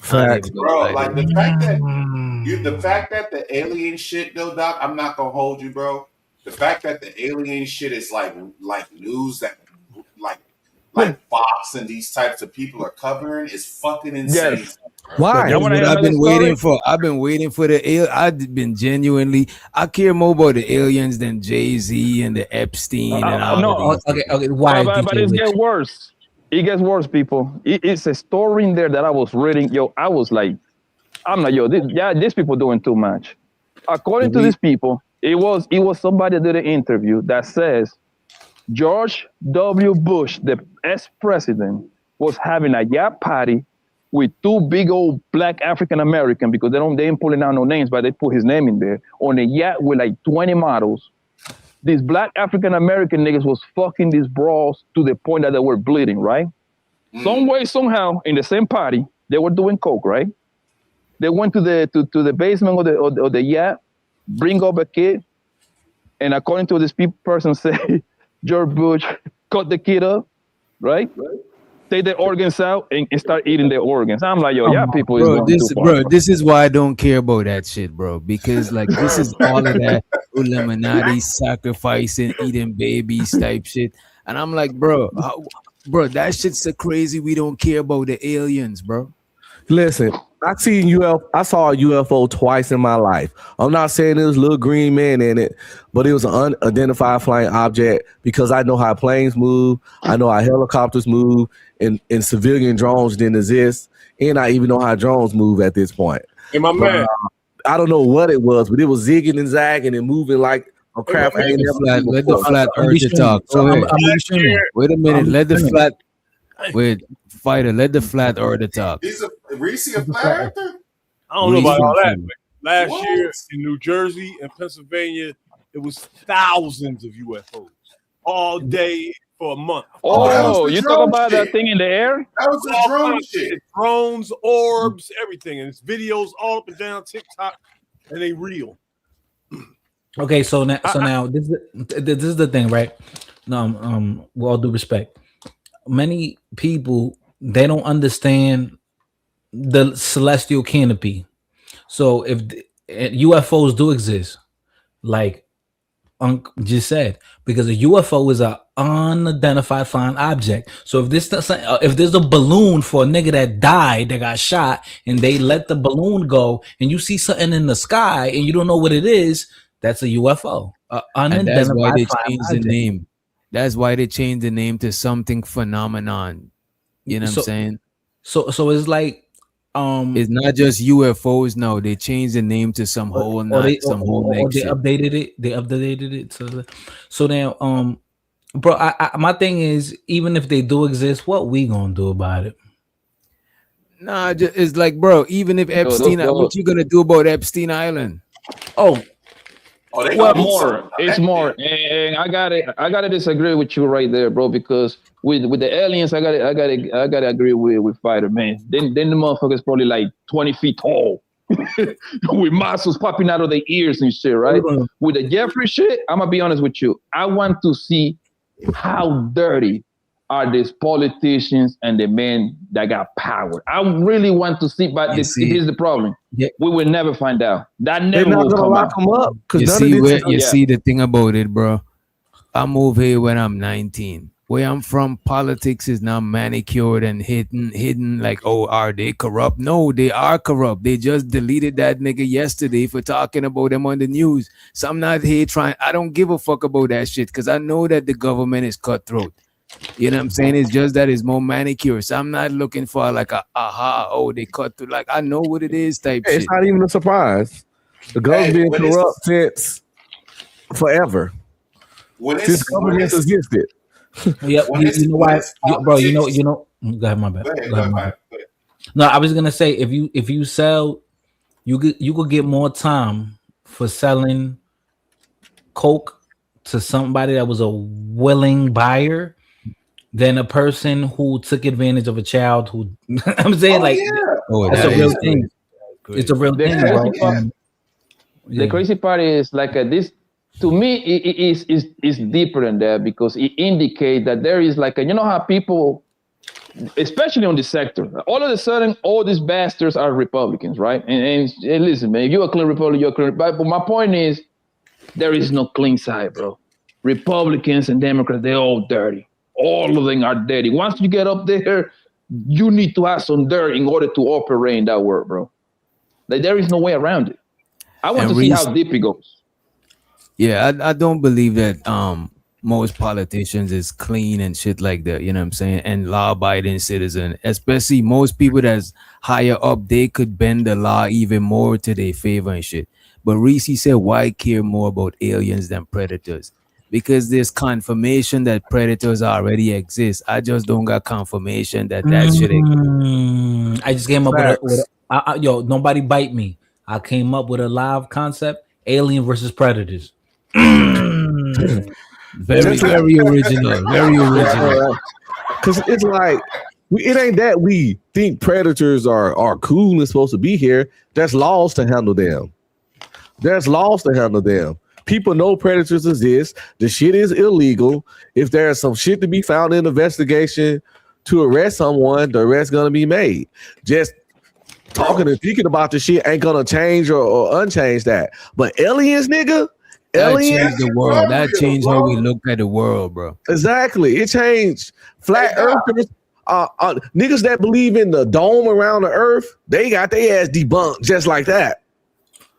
Speaker 7: Fact.
Speaker 1: Bro, like the fact that the alien shit though, Doc, I'm not gonna hold you, bro. The fact that the alien shit is like news that like Fox and these types of people are covering is fucking insane.
Speaker 18: Yes.
Speaker 7: Why?
Speaker 4: That's what I've been waiting for. I've been waiting for I've been genuinely. I care more about the aliens than Jay-Z and the Epstein and all
Speaker 18: no,
Speaker 4: of these.
Speaker 9: Okay. Why?
Speaker 18: But it gets worse. It gets worse, people. It's a story in there that I was reading. Yo, I was like, I'm like, yo, these people doing too much. According to these people, it was somebody that did an interview that says George W. Bush, the ex-president, was having a yacht party with two big old black African American, because they ain't pulling out no names, but they put his name in there, on a yacht with like 20 models. These black African American niggas was fucking these bras to the point that they were bleeding, right? Some way, somehow, in the same party, they were doing coke, right? They went to the basement of the yacht, bring up a kid, and according to this person say, George Bush cut the kid up, right? Take the organs out and start eating the organs. I'm like, yo, people is going too far.
Speaker 4: This is why I don't care about that shit, bro. Because like this is all of that Illuminati sacrificing, eating babies type shit. And I'm like, bro, that shit's so crazy. We don't care about the aliens, bro.
Speaker 7: Listen, I saw a UFO twice in my life. I'm not saying there was a little green man in it, but it was an unidentified flying object, because I know how planes move, I know how helicopters move, and civilian drones didn't exist, and I even know how drones move at this point.
Speaker 16: Hey, my man.
Speaker 7: I don't know what it was, but it was zigging and zagging and moving like a crap.
Speaker 4: Let the flat earth talk. Wait a minute. Let the flat. Wait, fighter. Let the flat earth talk.
Speaker 1: Is Reese a flat earther?
Speaker 16: I don't know about all that. But last year in New Jersey and Pennsylvania, it was thousands of UFOs all day for a month.
Speaker 18: Oh, you talk about that thing in the air?
Speaker 1: That was the drone shit.
Speaker 16: Drones, orbs, everything. And it's videos all up and down TikTok, and they real.
Speaker 15: Okay, so now this is the thing, right? No, with all due respect, many people, they don't understand the celestial canopy. So if UFOs do exist, like just said, because a UFO is an unidentified flying object. So if there's a balloon for a nigga that died, that got shot, and they let the balloon go, and you see something in the sky and you don't know what it is, that's a UFO,
Speaker 4: And that's why
Speaker 15: unidentified
Speaker 4: they
Speaker 15: flying
Speaker 4: changed the
Speaker 15: object.
Speaker 4: name. That's why they changed the name to something phenomenon. You know what I'm saying?
Speaker 15: So it's like
Speaker 4: it's not just UFOs now. They changed the name to some whole next
Speaker 15: they
Speaker 4: shit.
Speaker 15: updated it. They updated it to so then bro, I my thing is, even if they do exist, what we gonna do about it?
Speaker 4: Nah, it's like, bro, even if Epstein, what you gonna do about Epstein Island?
Speaker 15: Oh,
Speaker 18: well, it's more, and I gotta disagree with you right there, bro. Because with the aliens, I gotta agree with Fighter, man. Then the motherfuckers probably like 20 feet tall, with muscles popping out of their ears and shit, right? With the Jeffrey shit, I'm gonna be honest with you. I want to see how dirty are these politicians and the men that got power. I really want to see, but here's the problem. We will never find out. That never will come out.
Speaker 4: You see the thing about it, bro. I moved here when I'm 19. Where I'm from, politics is not manicured and hidden like, oh, are they corrupt? No, they are corrupt. They just deleted that nigga yesterday for talking about them on the news. So I'm not here I don't give a fuck about that shit because I know that the government is cutthroat. You know what I'm saying? It's just that it's more manicure. So I'm not looking for like they cut through. Like, I know what it is type shit.
Speaker 7: It's not even a surprise. The government been corrupt since forever. Since government existed.
Speaker 15: Yeah, you know why, bro? You know. Go ahead, my bad. Go ahead. No, I was gonna say if you sell, you could get more time for selling coke to somebody that was a willing buyer than a person who took advantage of a child who I'm saying that's a real thing. It's a real thing.
Speaker 18: The crazy part is like this. To me, it is deeper than that because it indicates that there is like you know how people, especially on this sector, all of a sudden all these bastards are Republicans, right? And listen, man, if you're a clean Republican, you're a clean. But my point is, there is no clean side, bro. Republicans and Democrats, they're all dirty. All of them are dirty. Once you get up there, you need to have some dirt in order to operate in that world, bro. Like there is no way around it. I want to see how deep it goes.
Speaker 4: Yeah, I don't believe that most politicians is clean and shit like that. You know what I'm saying? And law-abiding citizen, especially most people that's higher up, they could bend the law even more to their favor and shit. But Reese said, why care more about aliens than predators? Because there's confirmation that predators already exist. I just don't got confirmation that shit exists.
Speaker 15: I just came up with yo, nobody bite me. I came up with a live concept: alien versus predators.
Speaker 4: Very original. Very original.
Speaker 7: Because it's like it ain't that we think predators are cool and supposed to be here. There's laws to handle them. People know predators exist. The shit is illegal. If there's some shit to be found in the investigation to arrest someone, the arrest gonna be made. Just talking and thinking about the shit ain't gonna change or unchange that. But aliens, nigga,
Speaker 4: that changed the world. That changed how we look at the world, bro.
Speaker 7: Exactly. It changed. Flat earthers, niggas that believe in the dome around the earth, they got their ass debunked just like that.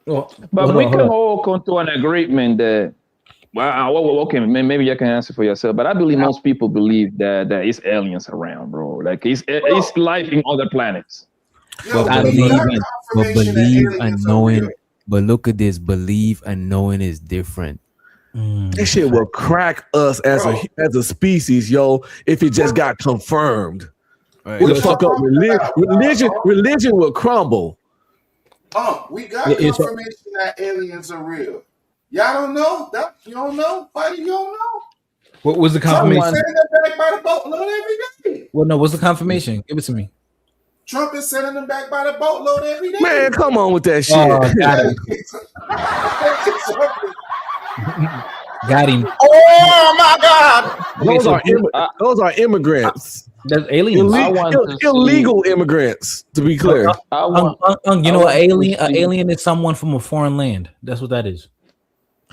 Speaker 18: But we can all come to an agreement that, okay, maybe you can answer for yourself. But I believe most people believe that it's aliens around, bro. Like it's life in other planets.
Speaker 4: But believe and knowing. But look at this: believe and knowing is different.
Speaker 7: This shit will crack us as a species, yo. If it just got confirmed, what the fuck up? Religion will crumble.
Speaker 1: We got confirmation that aliens are real. Y'all don't know that? You don't know? Why you don't know?
Speaker 15: What was the confirmation?
Speaker 1: Sending them back by the boatload every day.
Speaker 15: Well, no, what's the confirmation? Give it to me.
Speaker 1: Trump is sending them back by the boatload every day.
Speaker 7: Man, come on with that shit.
Speaker 15: Got him.
Speaker 1: Oh my God!
Speaker 7: Those are immigrants.
Speaker 15: That's aliens.
Speaker 7: Illegal immigrants, to be clear.
Speaker 15: You know, an alien is someone from a foreign land. That's what that is.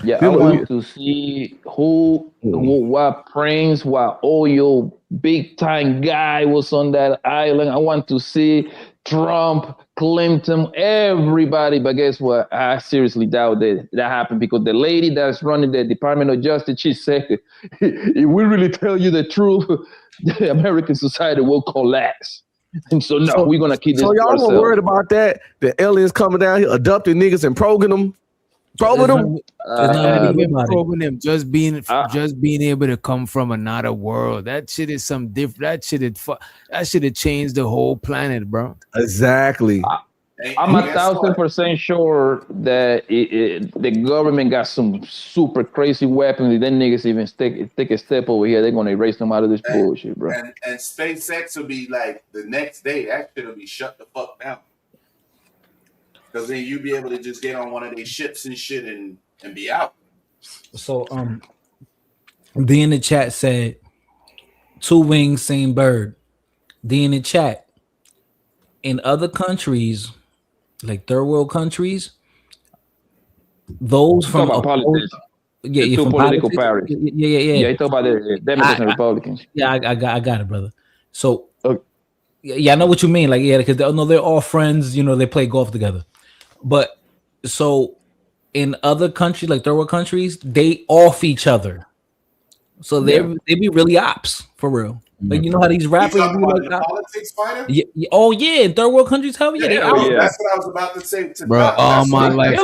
Speaker 18: Yeah, I want to see what prince, what oil big time guy was on that island. I want to see Trump, Clinton, everybody. But guess what? I seriously doubt that happened because the lady that's running the Department of Justice, she said, if we really tell you the truth, the American society will collapse. And so no, we're gonna keep this.
Speaker 7: So
Speaker 18: to
Speaker 7: y'all
Speaker 18: ourselves.
Speaker 7: were worried about that? The aliens coming down here, adopting niggas and probing them.
Speaker 4: It's not even probing them. Just being able to come from another world. That shit is some different. That should have changed the whole planet, bro.
Speaker 7: Exactly.
Speaker 18: I'm 1,000% sure that the government got some super crazy weapons. If them niggas even take a step over here, they're gonna erase them out of this bullshit, bro.
Speaker 1: And SpaceX will be like the next day. That shit will be shut the fuck down. Because then you'd be able to just get on one of these ships and shit and be out.
Speaker 15: So D in the chat said, 2 wings, same bird. D in the chat. In other countries, like third world countries, those from
Speaker 18: politics.
Speaker 15: Yeah,
Speaker 18: the
Speaker 15: you're
Speaker 18: two
Speaker 15: from
Speaker 18: political
Speaker 15: politics?
Speaker 18: parties.
Speaker 15: Yeah.
Speaker 18: Yeah, you talk about the Democrats and Republicans.
Speaker 15: Yeah, I got it, brother. So yeah, I know what you mean. Like, yeah, because they're all friends. You know, they play golf together. But so in other countries, like third world countries, they off each other. So they be really ops for real. Like, you know how these rappers be like
Speaker 1: politics fighter?
Speaker 15: Yeah, oh yeah, in third world countries, hell yeah, they out.
Speaker 1: That's what I was about to say.
Speaker 4: Bro, all my life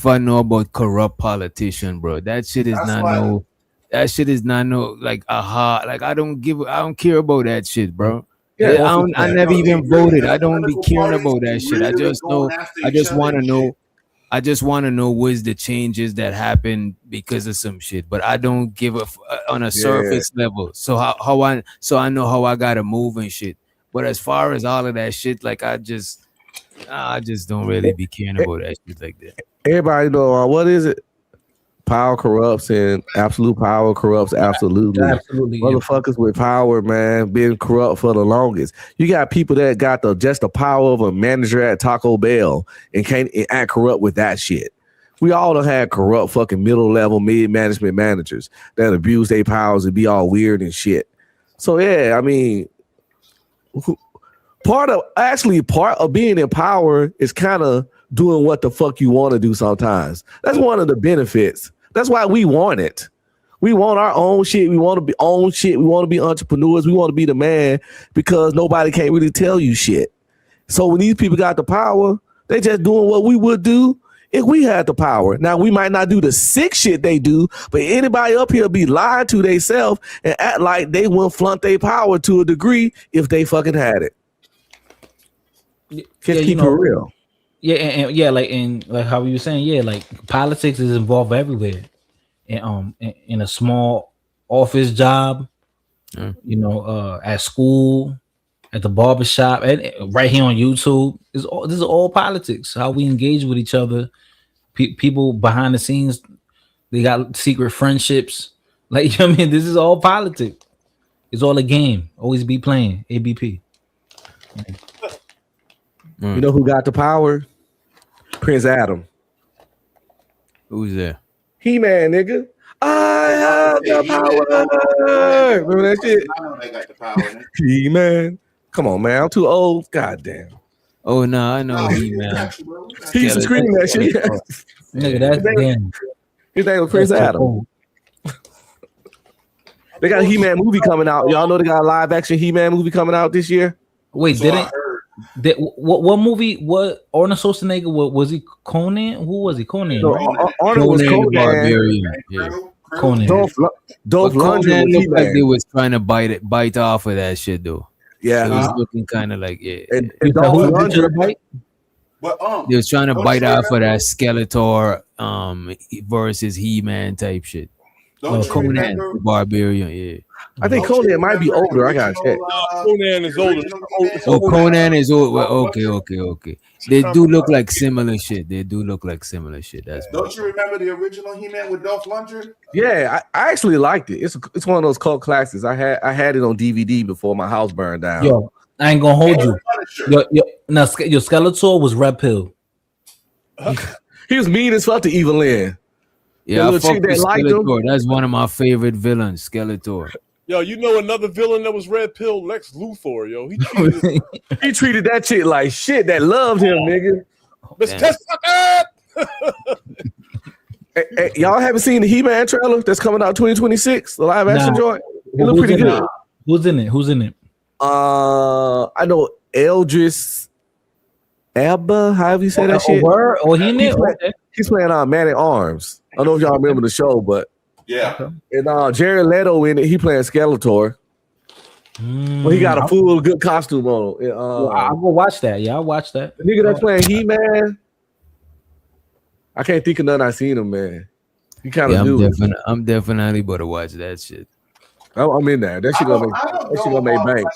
Speaker 4: I know about corrupt politician, bro. That shit is that shit is not like like I don't care about that shit, bro.
Speaker 7: Yeah,
Speaker 4: I never even voted. I don't be caring about that shit. I just know. I just want to know. I just want to know what's the changes that happen because of some shit, but I don't give a on a surface level. So I know how I gotta move and shit. But as far as all of that shit, like I just don't really be caring about that shit like that.
Speaker 7: Everybody know what is it? Power corrupts, and absolute power corrupts absolutely.
Speaker 15: Absolutely,
Speaker 7: motherfuckers with power, man, been corrupt for the longest. You got people that got just the power of a manager at Taco Bell and can't act corrupt with that shit. We all done had corrupt fucking middle level mid management managers that abuse their powers and be all weird and shit. So yeah, I mean, part of being in power is kind of doing what the fuck you want to do sometimes. That's one of the benefits. That's why we want it. We want our own shit. We want to be own shit. We want to be entrepreneurs. We want to be the man because nobody can't really tell you shit. So when these people got the power, they just doing what we would do if we had the power. Now, we might not do the sick shit they do, but anybody up here be lying to themselves and act like they wouldn't flaunt their power to a degree if they fucking had it. Keep it real.
Speaker 15: Yeah, and like how you were saying, like politics is involved everywhere. And in a small office job, you know, at school, at the barbershop, and right here on YouTube, this is all politics. How we engage with each other. People behind the scenes, they got secret friendships. Like, you know what I mean, this is all politics. It's all a game. Always be playing ABP.
Speaker 7: You know who got the power? Prince Adam.
Speaker 4: Who's there?
Speaker 7: He-Man, nigga. I have the power. Remember that shit?
Speaker 1: I know they got the power.
Speaker 7: He-Man. Come on, man. I'm too old. Goddamn.
Speaker 4: Oh no, I know He-Man.
Speaker 7: He used to scream that shit.
Speaker 15: Nigga, that's damn.
Speaker 7: His name was Prince Adam. They got a He-Man movie coming out. Y'all know they got a live action He-Man movie coming out this year?
Speaker 15: Wait, what movie? What Arnold Schwarzenegger? Was he Conan? Who was he? Conan.
Speaker 7: No,
Speaker 15: right?
Speaker 7: Arnold was Conan.
Speaker 15: Conan.
Speaker 7: Dolph
Speaker 4: Conan looked like they was trying to bite off of that shit though.
Speaker 7: Yeah,
Speaker 4: it was looking kind of like
Speaker 7: And Dolph Lundgren,
Speaker 4: they was trying to bite off of that Skeletor versus He-Man type shit. Conan the Barbarian, yeah.
Speaker 7: I think Conan might be older. I gotta check.
Speaker 16: Conan is older.
Speaker 4: Oh, Conan is old. Well, okay. They do look like similar shit. That's
Speaker 1: Don't you remember the original He-Man with Dolph Lundgren?
Speaker 7: Yeah, I actually liked it. It's one of those cult classics. I had it on DVD before my house burned down.
Speaker 15: Yo, I ain't gonna hold you. Your Skeletor was Red Pill.
Speaker 7: He was mean as fuck to Evelyn.
Speaker 4: Yeah, I
Speaker 7: little
Speaker 4: fuck
Speaker 7: chick
Speaker 4: with
Speaker 7: that liked him.
Speaker 4: Skeletor. That's one of my favorite villains, Skeletor.
Speaker 5: Yo, you know another villain that was red pill? Lex Luthor, yo. He
Speaker 7: treated that chick like shit that loved him, nigga.
Speaker 5: Miss Testicle!
Speaker 7: Hey, y'all haven't seen the He-Man trailer that's coming out 2026, the live action joint? It look pretty good.
Speaker 15: Who's in it?
Speaker 7: I know Eldris Elba, however you say that shit.
Speaker 15: Word? Oh, he in it?
Speaker 7: He's playing Man at Arms. I don't know if y'all remember the show, but
Speaker 1: yeah.
Speaker 7: And Jared Leto in it, he playing Skeletor. Well, he got a full good costume on.
Speaker 15: I'll go watch that. Yeah, I'll watch that.
Speaker 7: The nigga that's playing He-Man, I can't think of none I seen him, man. He kind of new.
Speaker 4: I'm definitely about to watch that shit.
Speaker 7: I'm in there. That shit gonna make bank.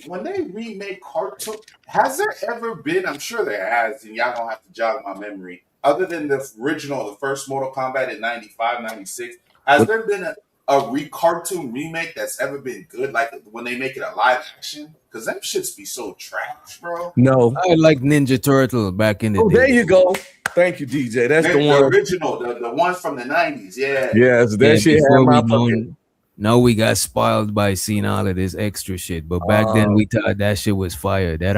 Speaker 1: When they remake cartoon, has there ever been? I'm sure there has, and y'all don't have to jog my memory. Other than the original, the first Mortal Kombat in 95, 96, has there been a cartoon remake that's ever been good? Like when they make it a live action? Because them shits be so trash, bro.
Speaker 7: No,
Speaker 4: I like Ninja Turtle back in the day.
Speaker 7: There you go. Thank you, DJ. That's the one.
Speaker 1: Original, the one from the 90s. Yeah.
Speaker 7: Yes, that shit had my fucking.
Speaker 4: Now we got spoiled by seeing all of this extra shit, but back then we thought that shit was fire. That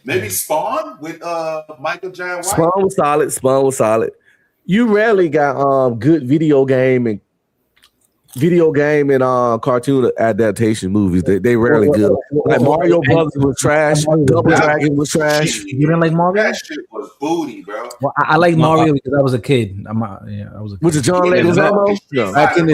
Speaker 1: maybe Spawn with Michael J. White.
Speaker 7: Spawn was solid. You rarely got good video game and cartoon adaptation movies. They rarely good. Like Mario Brothers was trash. Double Dragon was trash.
Speaker 15: You didn't like Mario?
Speaker 1: That shit was booty, bro.
Speaker 15: Well, I like Mario because I was a kid. I was a kid.
Speaker 7: Was it John Leguizamo?
Speaker 4: No. Back in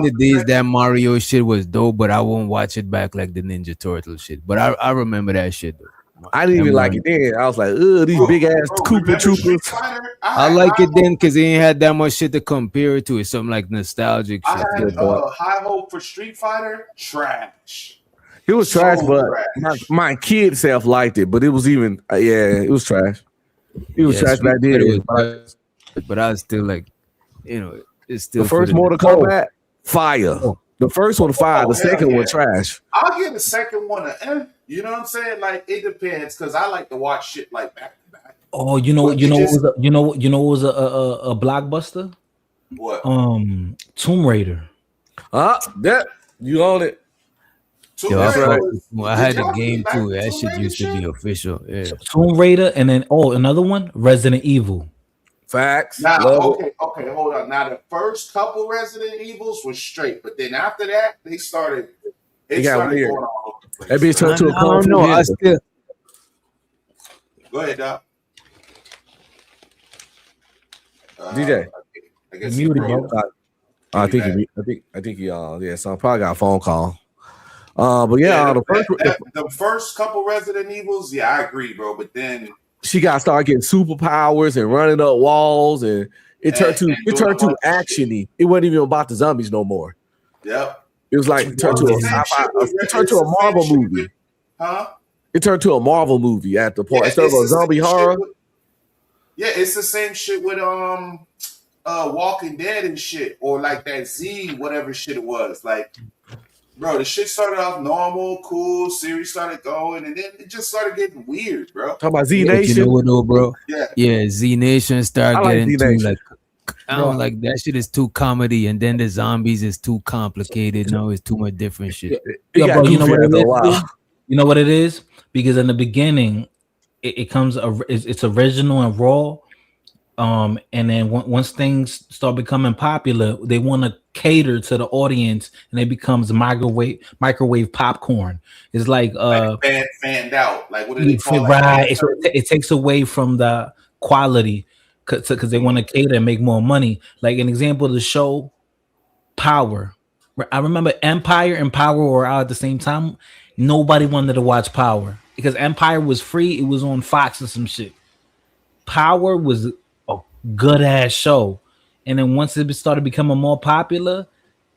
Speaker 4: the days, that Mario shit was dope, but I won't watch it back like the Ninja Turtle shit. But I remember that shit though.
Speaker 7: I didn't even like it then. I was like, ugh, these big ass Koopa Troopers.
Speaker 4: I like it then because he ain't had that much shit to compare it to. It's something like nostalgic shit.
Speaker 1: I had high hope for Street Fighter. Trash.
Speaker 7: It was trash, but my kid self liked it. But it was even, it was trash. It was trash back then.
Speaker 4: But I was still like, it's still
Speaker 7: the first Mortal Kombat, fire. The first one fire. The second one trash.
Speaker 1: I'll give the second one you know what I'm saying? Like it depends because I like to watch shit like back to back.
Speaker 15: Oh, you know what was a blockbuster?
Speaker 1: What?
Speaker 15: Tomb Raider.
Speaker 7: That you own it.
Speaker 4: I had the game too. That shit used to be official. Yeah.
Speaker 15: Tomb Raider, and then another one, Resident Evil.
Speaker 7: Facts.
Speaker 1: Now, okay, hold on. Now the first couple Resident Evils was straight, but then after that, they started. It got weird. Going all over the place.
Speaker 7: That bitch turned to a kung fu.
Speaker 4: I still.
Speaker 1: Go ahead, Doc.
Speaker 7: DJ.
Speaker 1: I guess
Speaker 7: I think he so I probably got a phone call. But
Speaker 1: the first couple Resident Evils, I agree, bro. But then
Speaker 7: she got started getting superpowers and running up walls, and it turned to actiony. It wasn't even about the zombies no more.
Speaker 1: Yep.
Speaker 7: It was like turned to a Marvel movie.
Speaker 1: Huh?
Speaker 7: It turned to a Marvel movie at the point instead of a zombie horror.
Speaker 1: It's the same shit with Walking Dead and shit, or like that Z, whatever shit it was. Like, bro, the shit started off normal, cool, series started going, and then it just started getting weird, bro.
Speaker 7: Talk about Z Nation,
Speaker 4: you know what, though, bro?
Speaker 1: Yeah,
Speaker 4: Z Nation started getting too like. I
Speaker 7: Bro.
Speaker 4: don't like that shit is too comedy, and then the zombies is too complicated. No, it's too much different shit.
Speaker 15: Bro, you know what it is? You know what it is? Because in the beginning, it comes it's original and raw. And then once things start becoming popular, they want to cater to the audience, and it becomes microwave popcorn. It's like
Speaker 1: fanned out. Like what do they call
Speaker 15: right? It takes away from the quality. Because they want to cater and make more money. Like an example of the show, Power. I remember Empire and Power were out at the same time. Nobody wanted to watch Power because Empire was free. It was on Fox and some shit. Power was a good ass show, and then once it started becoming more popular,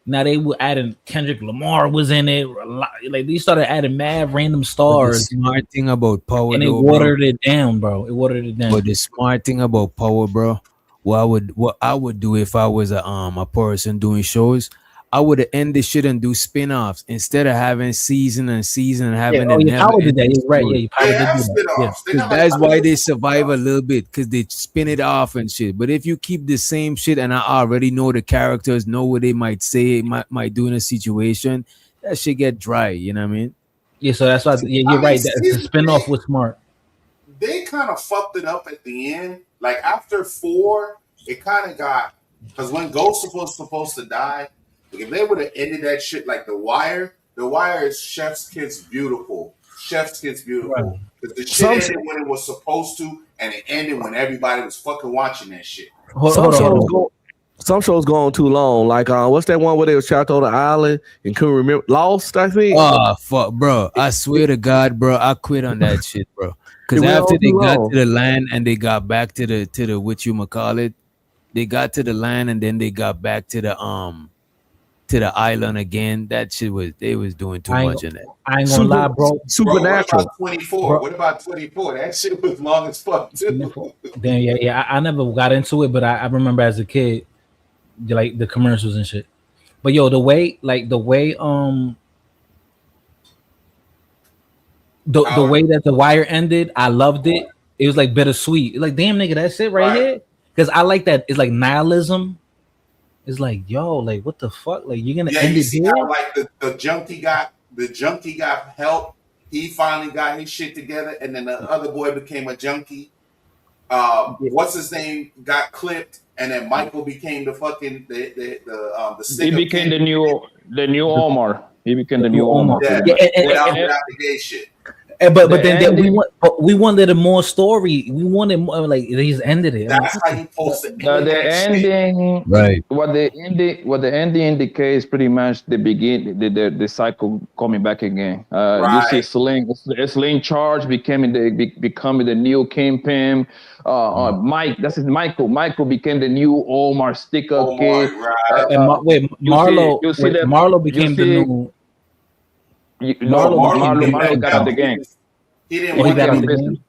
Speaker 15: now they were adding Kendrick Lamar was in it. Like they started adding mad random stars.
Speaker 4: The smart thing about Power,
Speaker 15: and it watered it down, bro. It watered it down.
Speaker 4: But the smart thing about Power, bro, what I would do if I was a person doing shows, I would have ended this shit and do spin-offs instead of having season and season and having
Speaker 15: oh,
Speaker 4: it
Speaker 15: yeah,
Speaker 4: never
Speaker 15: Power did that.
Speaker 4: ending
Speaker 15: You're right.
Speaker 4: story.
Speaker 15: Yeah, Power did do that. Yeah.
Speaker 4: Because that's why they survive a little bit, because they spin it off and shit. But if you keep the same shit and I already know the characters, know what they might say, might do in a situation, that shit get dry. You know what I mean?
Speaker 15: Yeah, so that's why. Yeah, you're right. The spin-off was smart.
Speaker 1: They kind of fucked it up at the end. Like after 4, it kind of got, because when Ghost was supposed to die, like if they would have ended that shit like The Wire is Chef's Kiss beautiful. Chef's Kiss beautiful. Because the shit ended when it was supposed to, and it ended when everybody was fucking watching that shit.
Speaker 7: Some shows go on too long. Like what's that one where they was trapped on the island and couldn't remember? Lost, I think.
Speaker 4: Oh fuck, bro! I swear to God, bro, I quit on that shit, bro. Because after they got to the land and they got back to the what you call it, they got to the land and then they got back to the island again. That shit they was doing too much in it.
Speaker 15: I ain't gonna lie, bro.
Speaker 7: Supernatural.
Speaker 1: What about 24? What about 24? That shit was long as fuck too.
Speaker 15: Then yeah. I never got into it, but I remember as a kid, like the commercials and shit. But yo, the way the way that The Wire ended, I loved it. It was like bittersweet. Like, damn nigga, that's it right here. Because I like that. It's like nihilism. It's like, yo, like what the fuck? Like you're gonna end
Speaker 1: you
Speaker 15: it
Speaker 1: see
Speaker 15: here?
Speaker 1: how, like the junkie got help. He finally got his shit together, and then the other boy became a junkie. What's his name got clipped, and then Michael became the fucking the
Speaker 18: He became the new Omar. He became the new Omar.
Speaker 1: Without the gay shit.
Speaker 15: But then we wanted a more story. We wanted more, like they just ended it.
Speaker 1: That's how you post it.
Speaker 18: The ending,
Speaker 4: right?
Speaker 18: What the ending indicates pretty much the the cycle coming back again. You see Sling Charge becoming the new Kingpin. Mike, that's his Michael. Michael became the new Omar stick-up kid.
Speaker 15: Marlo became the new.
Speaker 18: Marlo got out the game.
Speaker 1: He didn't want
Speaker 18: got
Speaker 1: to
Speaker 18: out the game.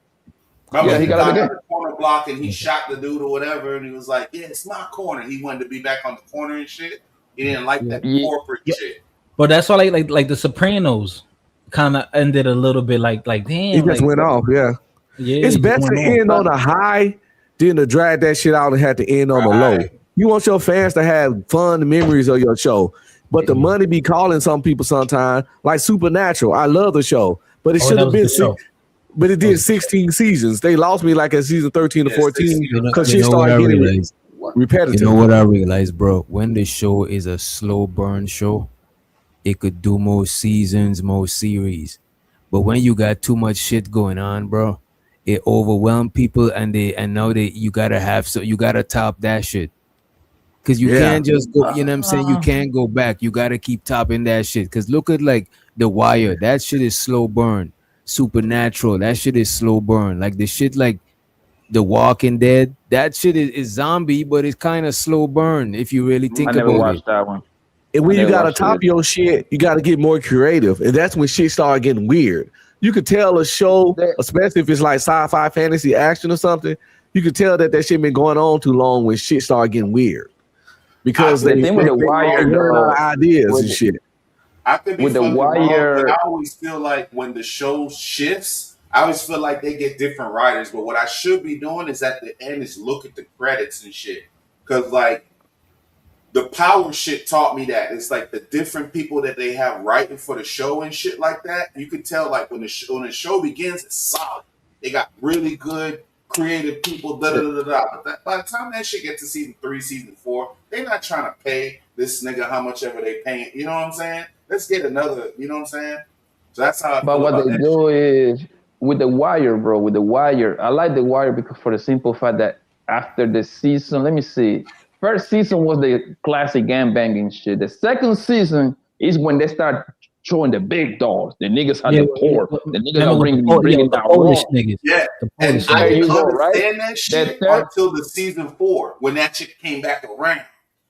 Speaker 1: Yeah, he got out the corner block and he shot the dude or whatever, and he was like, "Yeah, it's my corner." He wanted to be back on the corner and shit. He didn't like that corporate shit.
Speaker 15: But that's why, like the Sopranos, kind of ended a little bit like damn.
Speaker 7: It just went off. Yeah. It's better to end on a high than to drag that shit out and have to end on a low. You want your fans to have fun memories of your show. But the money be calling some people sometimes, like Supernatural. I love the show, but it should have been but it did 16 seasons. They lost me like at season 13 or 14 because she started getting repetitive.
Speaker 4: You know what I realized, bro? When the show is a slow burn show, it could do more seasons, more series. But when you got too much shit going on, bro, it overwhelmed people, and now you gotta top that shit. Because you can't just go, you know what I'm saying? You can't go back. You got to keep topping that shit. Because look at like The Wire. That shit is slow burn. Supernatural. That shit is slow burn. Like the shit like The Walking Dead. That shit is zombie, but it's kind of slow burn if you really think about it. I never watched
Speaker 18: that one.
Speaker 7: And when you got to top your shit, you got to get more creative. And that's when shit started getting weird. You could tell a show, especially if it's like sci-fi, fantasy, action or something, you could tell that shit been going on too long when shit started getting weird. Because they
Speaker 18: with The Wire,
Speaker 7: ideas and shit.
Speaker 1: I could be
Speaker 18: with The Wire,
Speaker 1: but I always feel like when the show shifts, I always feel like they get different writers. But what I should be doing is at the end is look at the credits and shit. Because like the Power shit taught me that it's like the different people that they have writing for the show and shit like that. You could tell like when the show begins, it's solid. They got really good creative people, But by the time that shit gets to season 3, season 4, they're not trying to pay this nigga how much ever they paying. You know what I'm saying? Let's get another. You know what I'm saying? So that's how.
Speaker 18: But what they do is with The Wire, bro. With The Wire, I like The Wire because for the simple fact that after the season, let me see. First season was the classic gangbanging shit. The second season is when they start showing the big dogs. The niggas are the poor. The niggas are bringing down
Speaker 15: Polish niggas.
Speaker 1: Yeah, and I didn't understand that shit until the season 4 when that shit came back around,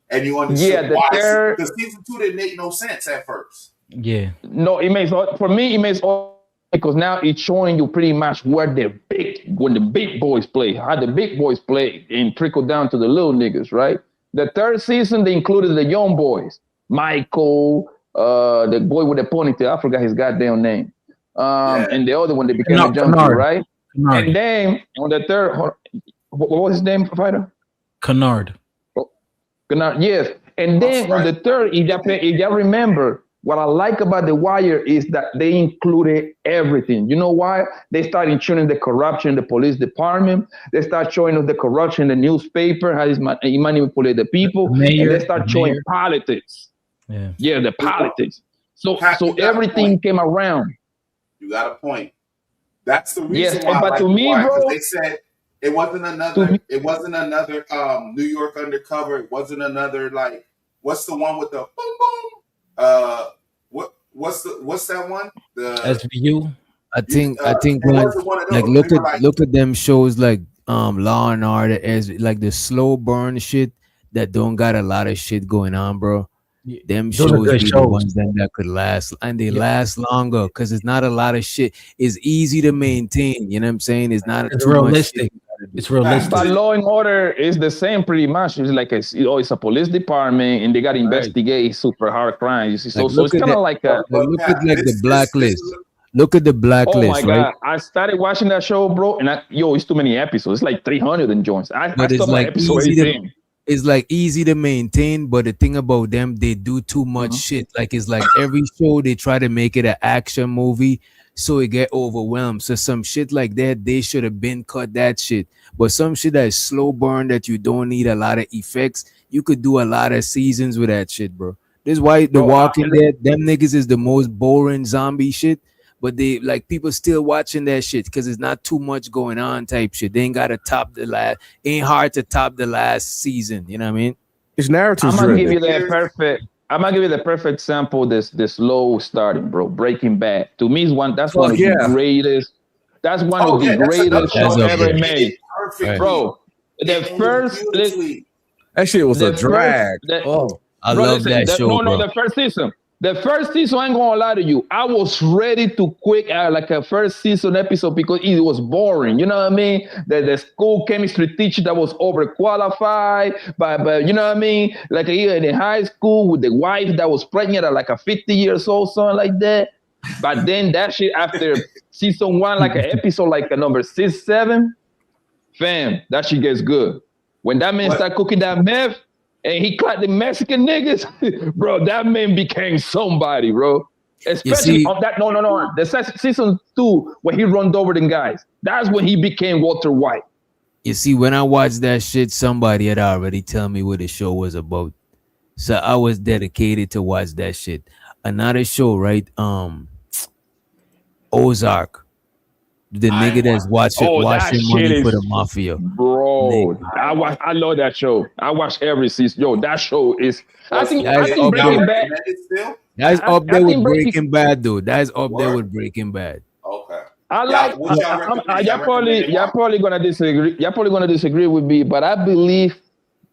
Speaker 1: and you understood why. Because season 2 didn't make no sense at first.
Speaker 15: Yeah.
Speaker 18: No, it makes for me. It makes because now it's showing you pretty much when the big boys play, how the big boys play, and trickle down to the little niggas, right? The third season they included the young boys. Michael, the boy with the ponytail. I forgot his goddamn name. And the other one that became a junkie,
Speaker 15: Kennard.
Speaker 18: right?
Speaker 15: Kennard.
Speaker 18: And then on the third, what was his name, fighter?
Speaker 15: Kennard.
Speaker 18: Kennard, yes. And then on the third, if you remember, what I like about The Wire is that they included everything. You know why? They started showing the corruption in the police department. They start showing us the corruption in the newspaper, how he manipulated the people. And they start showing politics. Yeah, the politics. So everything came around.
Speaker 1: You got a point. That's the reason
Speaker 18: Yes,
Speaker 1: why.
Speaker 18: but to me, bro,
Speaker 1: they said it wasn't another. It wasn't another New York Undercover. It wasn't another like. What's the one with the boom boom? What's that one? The
Speaker 4: SVU. I think like look at them shows like Law and Order as like the slow burn shit that don't got a lot of shit going on, bro. Them
Speaker 15: Those are
Speaker 4: shows
Speaker 15: good
Speaker 4: be the
Speaker 15: shows.
Speaker 4: ones that could last, and they last longer because it's not a lot of shit. It's easy to maintain. You know what I'm saying? It's not
Speaker 15: It's
Speaker 4: too
Speaker 15: realistic.
Speaker 4: much shit.
Speaker 15: It's realistic.
Speaker 18: But Law and Order is the same pretty much. It's like it's a police department and they got to investigate super hard crimes. You see, so it's kind of like a
Speaker 4: look at like the Blacklist. Look at the Blacklist.
Speaker 18: Oh my God!
Speaker 4: Right?
Speaker 18: I started watching that show, bro, and it's too many episodes. It's like 300 and joints. I
Speaker 4: But it's
Speaker 18: stopped
Speaker 4: like
Speaker 18: at episode
Speaker 4: easy
Speaker 18: 18.
Speaker 4: it's like easy to maintain, but the thing about them, they do too much shit. Like it's like every show they try to make it an action movie, so it get overwhelmed. So some shit like that, they should have been cut that shit. But some shit that is slow burn that you don't need a lot of effects, you could do a lot of seasons with that shit, bro. This is why The Walking Dead, them niggas is the most boring zombie shit. But they like people still watching that shit because it's not too much going on type shit. They ain't gotta top the last. Ain't hard to top the last season. You know what I mean?
Speaker 7: It's narrative
Speaker 18: I'm gonna
Speaker 7: driven.
Speaker 18: give you the perfect sample. This slow starting, bro. Breaking Bad. To me, that's one of the greatest. That's one of the greatest shows ever made, bro. The first.
Speaker 7: That shit was a drag.
Speaker 4: I love that show, bro.
Speaker 18: The first season. The first season, I ain't gonna lie to you. I was ready to quit like a first season episode because it was boring. You know what I mean? The school chemistry teacher that was overqualified, but you know what I mean? Like in high school with the wife that was pregnant at like a 50 years old, something like that. But then that shit after season one, like an episode like a number 6, 7, fam, that shit gets good. When that man start cooking that meth, and he caught the Mexican niggas, bro, that man became somebody, bro. Especially on that, no. The season 2, when he runned over them guys, that's when he became Walter White.
Speaker 4: You see, when I watched that shit, somebody had already tell me what the show was about. So I was dedicated to watch that shit. Another show, right? Ozark. The nigga that's washing money for the mafia.
Speaker 18: Bro, I love that show. I watch every season. Yo, that show is I think Breaking Bad.
Speaker 4: That's up there with Breaking Bad, though. That's up there with Breaking Bad.
Speaker 1: Okay.
Speaker 18: I like y'all probably gonna disagree. Y'all probably gonna disagree with me, but I believe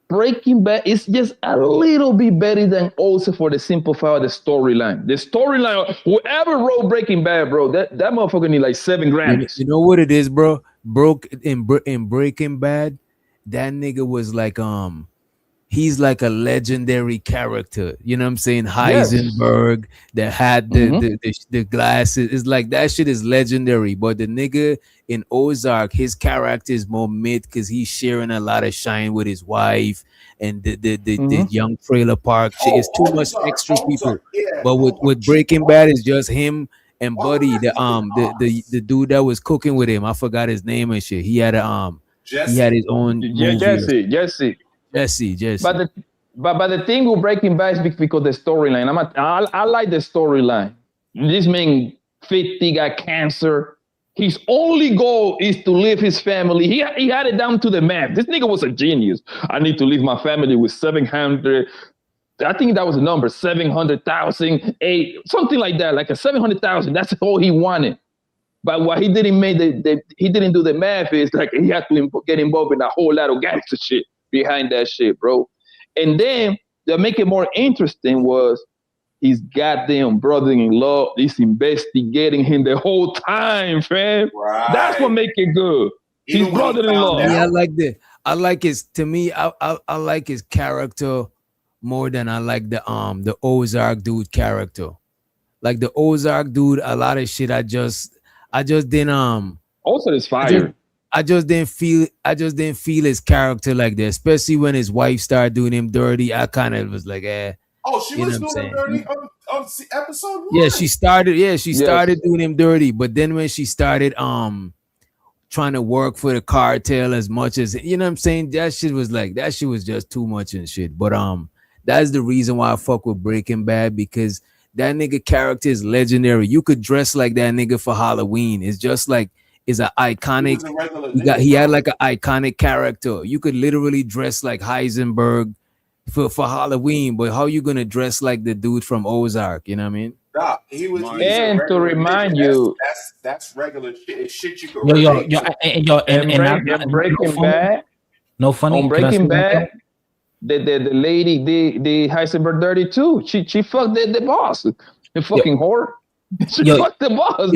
Speaker 18: Breaking Bad is just a little bit better than also for the simple fact of the storyline. The storyline, whoever wrote Breaking Bad, bro, that motherfucker need like 7 Grammys.
Speaker 4: You know what it is, bro? In Breaking Bad, that nigga was like he's like a legendary character. You know what I'm saying? Heisenberg, that had the glasses. It's like that shit is legendary. But the nigga in Ozark, his character is more mid because he's sharing a lot of shine with his wife and the young trailer park shit. It's too much extra people. But with Breaking Bad, it's just him and Buddy, the dude that was cooking with him. I forgot his name and shit. He had he had his own
Speaker 18: Jesse. But the thing with Breaking Bad is because the storyline. I like the storyline. This man 50 got cancer. His only goal is to leave his family. He had it down to the math. This nigga was a genius. I need to leave my family with 700. I think that was the number 700,000, something like that, like a 700,000. That's all he wanted. But what he didn't he didn't do the math is like he had to get involved in a whole lot of gangster shit behind that shit, bro. And then to make it more interesting was his goddamn brother-in-law is investigating him the whole time, fam. Right. That's what make it good. His brother-in-law.
Speaker 4: Yeah, I like that. I like his. To me, I like his character more than I like the Ozark dude character. Like the Ozark dude, a lot of shit I just didn't
Speaker 18: Also, it's fire.
Speaker 4: I just didn't feel his character like that, especially when his wife started doing him dirty. I kind of was like,
Speaker 1: Oh, she
Speaker 4: you know
Speaker 1: was
Speaker 4: what I'm
Speaker 1: doing him
Speaker 4: saying?
Speaker 1: dirty on episode 1.
Speaker 4: Yeah, she started doing him dirty, but then when she started trying to work for the cartel as much as, you know what I'm saying, that shit was just too much and shit. But that's the reason why I fuck with Breaking Bad, because that nigga character is legendary. You could dress like that nigga for Halloween. It's just like is an iconic.
Speaker 1: He was a regular
Speaker 4: He
Speaker 1: nigga,
Speaker 4: had
Speaker 1: bro.
Speaker 4: like an iconic character. You could literally dress like Heisenberg for Halloween, but how you gonna dress like the dude from Ozark? You know what I mean?
Speaker 1: Doc, he's a
Speaker 18: And to
Speaker 1: regular
Speaker 18: remind
Speaker 1: nigga.
Speaker 18: you,
Speaker 1: That's regular shit. It's shit you could
Speaker 15: Yo,
Speaker 1: relate to.
Speaker 18: and Breaking Bad.
Speaker 15: No funny.
Speaker 18: On
Speaker 15: Can I say
Speaker 18: Breaking
Speaker 15: one
Speaker 18: Bad,
Speaker 15: thing?
Speaker 18: the lady, the Heisenberg dirty too. She fucked the boss. The fucking whore. She fucked the boss.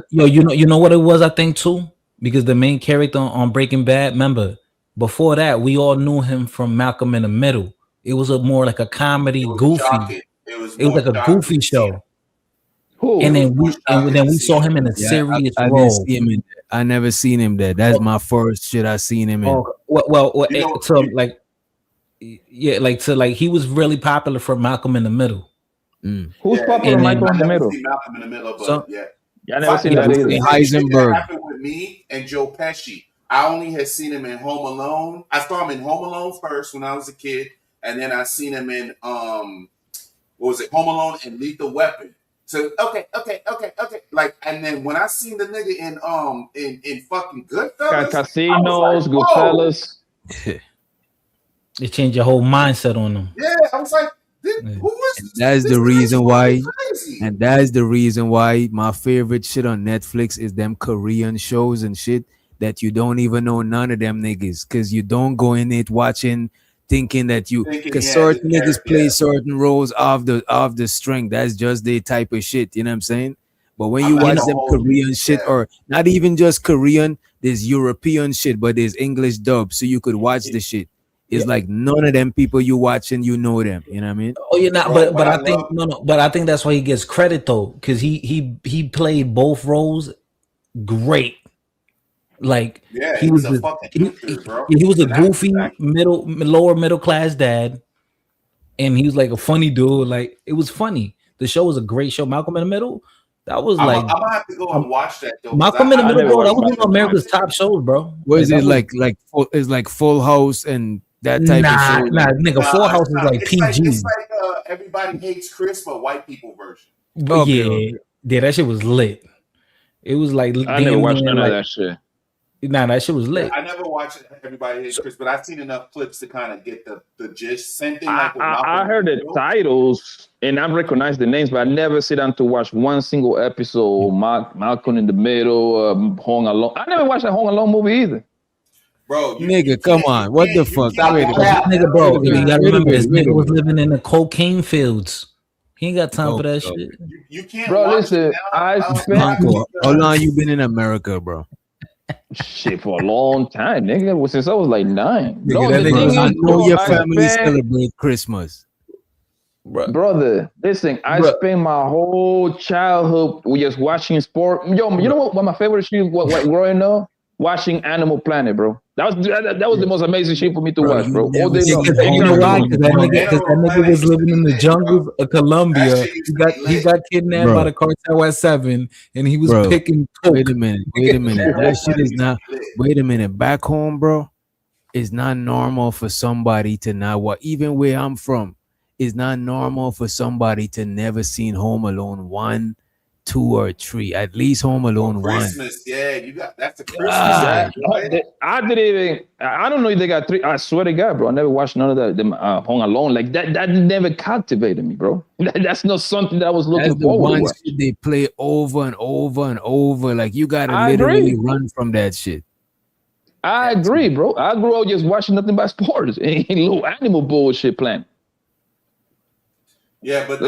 Speaker 15: You know what it was, I think, too? Because the main character on Breaking Bad, remember, before that, we all knew him from Malcolm in the Middle. It was more like a comedy, goofy.
Speaker 1: Shocking. It was
Speaker 15: Like a goofy show. And then we saw him in a serious
Speaker 4: I didn't
Speaker 15: role.
Speaker 4: see him in that. I never seen him there. That's my first shit I seen him in.
Speaker 15: Oh, well he was really popular for Malcolm in the Middle.
Speaker 18: Who's popular, Michael in the Middle?
Speaker 1: Malcolm in the Middle, but
Speaker 15: So-
Speaker 1: yeah.
Speaker 18: I never seen that either.
Speaker 4: Heisenberg.
Speaker 1: That happened with me and Joe Pesci. I only had seen him in Home Alone. I saw him in Home Alone first when I was a kid, and then I seen him in Home Alone and Lethal Weapon. So okay. Like, and then when I seen the nigga in fucking Goodfellas,
Speaker 18: Casinos, Goodfellas.
Speaker 15: It changed your whole mindset on them.
Speaker 1: Yeah, I was like, who is
Speaker 4: That's the reason why, and that's the reason why my favorite shit on Netflix is them Korean shows and shit that you don't even know none of them niggas, because you don't go in it watching thinking that you, because certain niggas play certain roles of the string. That's just their type of shit. You know what I'm saying? But when you watch them Korean shit, or not even just Korean, there's European shit, but there's English dub, so you could watch the shit. It's like none of them people you watching, you know them. You know what I mean?
Speaker 15: Oh, you're not, but I think but I think that's why he gets credit though, because he played both roles great. Like he was a goofy lower middle class dad, and he was like a funny dude. Like it was funny. The show was a great show. Malcolm in the Middle. That was
Speaker 1: I'm gonna have to go and watch that though.
Speaker 15: Malcolm in the Middle, bro. That was one of America's top shows, bro.
Speaker 4: What is it like? It's like Full House and that type of show.
Speaker 15: Nigga, Full House is like PG.
Speaker 1: It's like Everybody Hates Chris, but white people version.
Speaker 15: Yeah, that shit was lit. It was like
Speaker 18: I never watched none of that shit.
Speaker 15: Nah, that shit was lit.
Speaker 1: Yeah, I never watched Everybody Hates Chris, but I've seen enough clips to kind of get the gist. Same thing.
Speaker 18: I heard the titles and I recognize the names, but I never sit down to watch one single episode. Malcolm in the Middle, Home Alone. I never watched a Home Alone movie either.
Speaker 1: Bro,
Speaker 4: nigga, come on. What the fuck?
Speaker 15: Nigga, bro, you gotta remember this nigga was living in the cocaine fields. He ain't got time for that shit.
Speaker 1: You can't.
Speaker 18: Bro, listen,
Speaker 4: How long you been in America, bro?
Speaker 18: Shit, for a long time, nigga. Since I was like 9.
Speaker 4: I know your family celebrate Christmas.
Speaker 18: Brother, listen, I spent my whole childhood just watching sport. Yo, you know what my favorite shit was growing up? Watching Animal Planet, bro. That was the most amazing shit for me to watch, bro. All day long.
Speaker 15: You know why? Because that nigga was living in the jungles of Colombia. He got kidnapped by the cartel at 7, and he was picking coke.
Speaker 4: Wait a minute. That shit is not. Wait a minute. Back home, bro, it's not normal for somebody to not watch. Even where I'm from, it's not normal for somebody to never seen Home Alone 1, 2, or 3. At least Home Alone 1.
Speaker 1: Christmas, yeah, you got that's a Christmas.
Speaker 18: I didn't even. I don't know if they got 3. I swear to God, bro, I never watched none of that. Home Alone, like that. That never captivated me, bro. That's not something that I was looking forward to.
Speaker 4: They play over and over and over. Like you gotta literally run from that shit.
Speaker 18: I agree, bro. I grew up just watching nothing but sports and little animal bullshit playing.
Speaker 1: Yeah, but the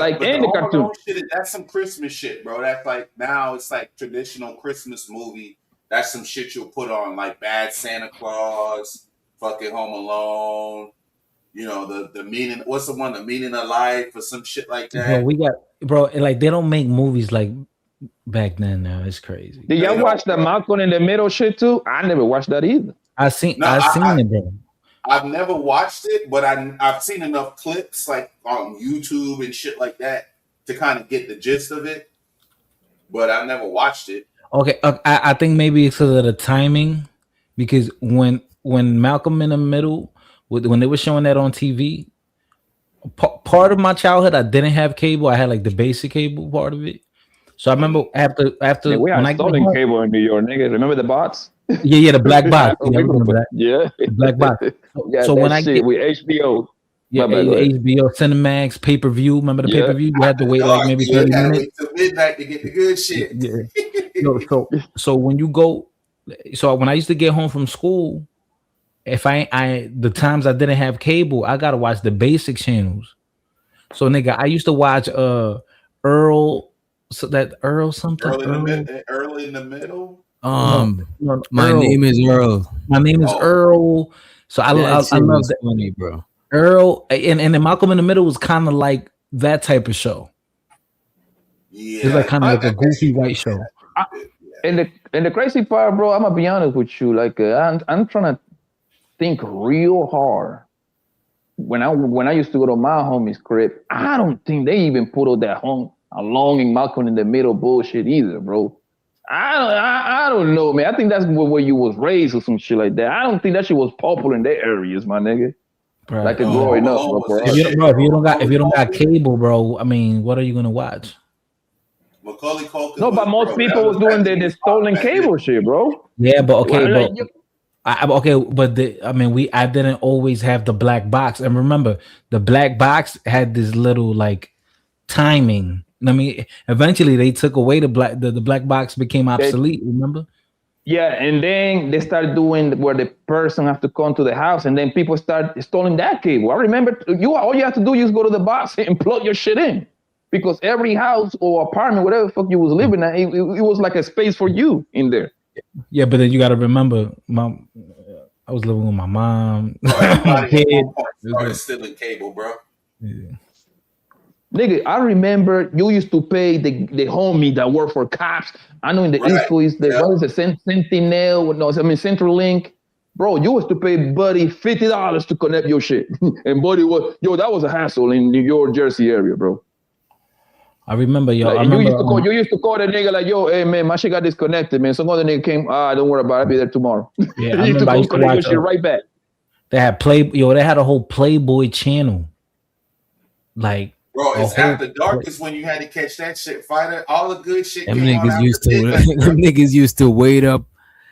Speaker 1: cartoon shit, that's some Christmas shit, bro. That's like now it's like traditional Christmas movie. That's some shit you'll put on like Bad Santa Claus, fucking Home Alone. You know, the meaning. What's the one? The meaning of life or some shit like
Speaker 15: Bro,
Speaker 1: that.
Speaker 15: we got like they don't make movies like back then. Now it's crazy.
Speaker 18: Did y'all watch the Malcolm in the Middle shit too? I never watched that either.
Speaker 15: I seen
Speaker 1: I
Speaker 15: it, bro.
Speaker 1: I've never watched it, but I've seen enough clips like on YouTube and shit like that to kind of get the gist of it. But I've never watched it.
Speaker 15: Okay, I think maybe it's because of the timing, because when Malcolm in the Middle, when they were showing that on TV, part of my childhood I didn't have cable. I had like the basic cable part of it. So I remember after
Speaker 18: Yeah, we
Speaker 15: when
Speaker 18: had
Speaker 15: I got
Speaker 18: stolen
Speaker 15: home,
Speaker 18: cable in New York, nigga. Remember the bots?
Speaker 15: yeah, the black box. Yeah, I remember that.
Speaker 18: Yeah,
Speaker 15: the black box.
Speaker 18: Yeah,
Speaker 15: So
Speaker 18: that
Speaker 15: when I
Speaker 18: shit
Speaker 15: get
Speaker 18: with HBO.
Speaker 15: yeah,
Speaker 18: My bad, go ahead.
Speaker 15: HBO, Cinemax, pay per view. Remember the
Speaker 18: Yeah.
Speaker 15: pay per view? You had to wait like maybe
Speaker 1: You
Speaker 15: 30
Speaker 1: gotta
Speaker 15: minutes.
Speaker 1: wait till midnight to get the good shit.
Speaker 15: Yeah. So when you go, so when I used to get home from school, if the times I didn't have cable, I gotta watch the basic channels. So nigga, I used to watch Earl, so that Earl something.
Speaker 1: Early in the middle.
Speaker 15: No,
Speaker 4: My
Speaker 15: Earl.
Speaker 4: name is Earl.
Speaker 15: My name is Earl. So I love that.
Speaker 4: Funny, bro.
Speaker 15: Earl and then Malcolm in the Middle was kind of like that type of show.
Speaker 1: Yeah,
Speaker 15: it's like kind of like a goofy white show.
Speaker 18: And the crazy part, bro, I'm gonna be honest with you. Like I'm trying to think real hard. When I used to go to my homie's crib, I don't think they even put all that along in Malcolm in the Middle bullshit either, bro. I don't know, man. I think that's where you was raised or some shit like that. I don't think that shit was popular in their areas, my nigga.
Speaker 15: Right.
Speaker 18: Like growing up, bro.
Speaker 15: If you don't got cable, bro, I mean, what are you gonna watch?
Speaker 1: Macaulay Culkin.
Speaker 18: No, but most people was doing the stolen cable shit, bro.
Speaker 15: Yeah, but okay,
Speaker 18: Like,
Speaker 15: I didn't always have the black box, and remember, the black box had this little like timing. I mean, eventually they took away the black box became obsolete. Remember?
Speaker 18: Yeah, and then they started doing where the person have to come to the house, and then people start stealing that cable. I remember all you have to do is go to the box and plug your shit in, because every house or apartment, whatever the fuck you was living at, it was like a space for you in there.
Speaker 15: Yeah, but then you got to remember, I was living with my mom.
Speaker 1: Started stealing cable, bro.
Speaker 15: Yeah.
Speaker 18: Nigga, I remember you used to pay the homie that worked for cops. I know in the East Coast, what is it, Sentinel? No, I mean CenturyLink. Bro, you used to pay Buddy $50 to connect your shit. And Buddy that was a hassle in New York, Jersey area, bro.
Speaker 15: I remember, yo.
Speaker 18: Like, you used to call the nigga like, yo, hey man, my shit got disconnected, man. Some other nigga came, don't worry about it, I'll be there tomorrow.
Speaker 15: Yeah,
Speaker 18: you used to go connect your shit right back.
Speaker 15: They had they had a whole Playboy channel. Like,
Speaker 1: bro, it's after dark is when you had to catch that shit. Fighter, all the good shit.
Speaker 4: Them niggas used to wait up.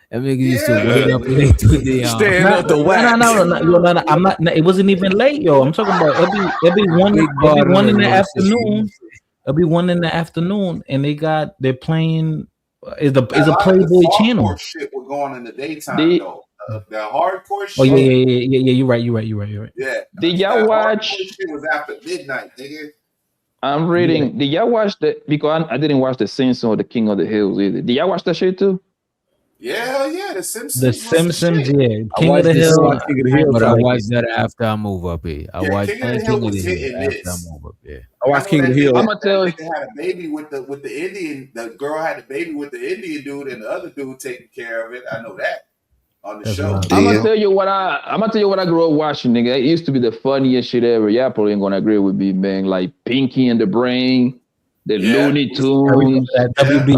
Speaker 4: Them niggas used to wait up late to the
Speaker 7: stand up the wax.
Speaker 15: No, I'm not. It wasn't even late, yo. I'm talking about it'll be one in the afternoon. It'll be 1 in the afternoon, and they're playing. Is a Playboy channel.
Speaker 1: Shit was going in the daytime though. The hardcore shit.
Speaker 15: Oh yeah. You're right.
Speaker 1: Yeah.
Speaker 18: Did y'all watch?
Speaker 1: Shit was after midnight, nigga.
Speaker 18: I'm reading. Yeah. Did y'all watch that? Because I didn't watch The Simpsons or The King of the Hills either. Did y'all watch that shit too?
Speaker 1: Yeah, The Simpsons.
Speaker 15: The Simpsons, yeah.
Speaker 4: King of the Hill. But I watched that after I move up here. I watched King of the Hill after I move up here.
Speaker 7: I watched King of the Hill.
Speaker 18: I'm gonna tell you.
Speaker 1: They had a baby with the Indian. The girl had a baby with the Indian dude, and the other dude taking care of it. I know that on the show.
Speaker 18: I'm gonna tell you what I grew up watching, nigga. It used to be the funniest shit ever. Y'all probably ain't gonna agree with me, man. Like Pinky and the Brain, the Looney Tunes, the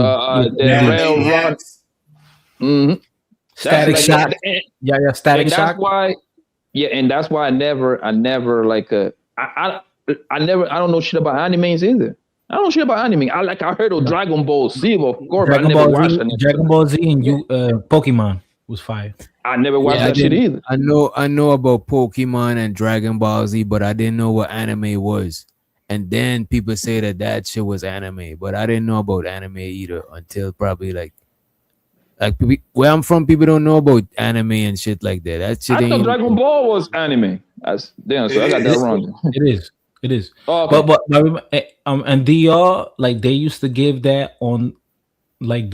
Speaker 18: Railroad. Mm-hmm.
Speaker 15: Static Shock. Static Shock.
Speaker 18: That's why. Yeah, and that's why I never like I don't know shit about animes either. I don't know shit about anime. I heard of Dragon Ball Z, of course, but I never watched it.
Speaker 15: Dragon Ball Z and Pokemon was fire.
Speaker 18: I never watched that shit either.
Speaker 4: I know about Pokemon and Dragon Ball Z, but I didn't know what anime was. And then people say that shit was anime, but I didn't know about anime either until probably like where I'm from, people don't know about anime and shit like that. That shit
Speaker 18: I thought Dragon Ball was anime. Damn, so I got that wrong.
Speaker 15: It is.
Speaker 18: Oh, okay.
Speaker 15: But and DR, like they used to give that on like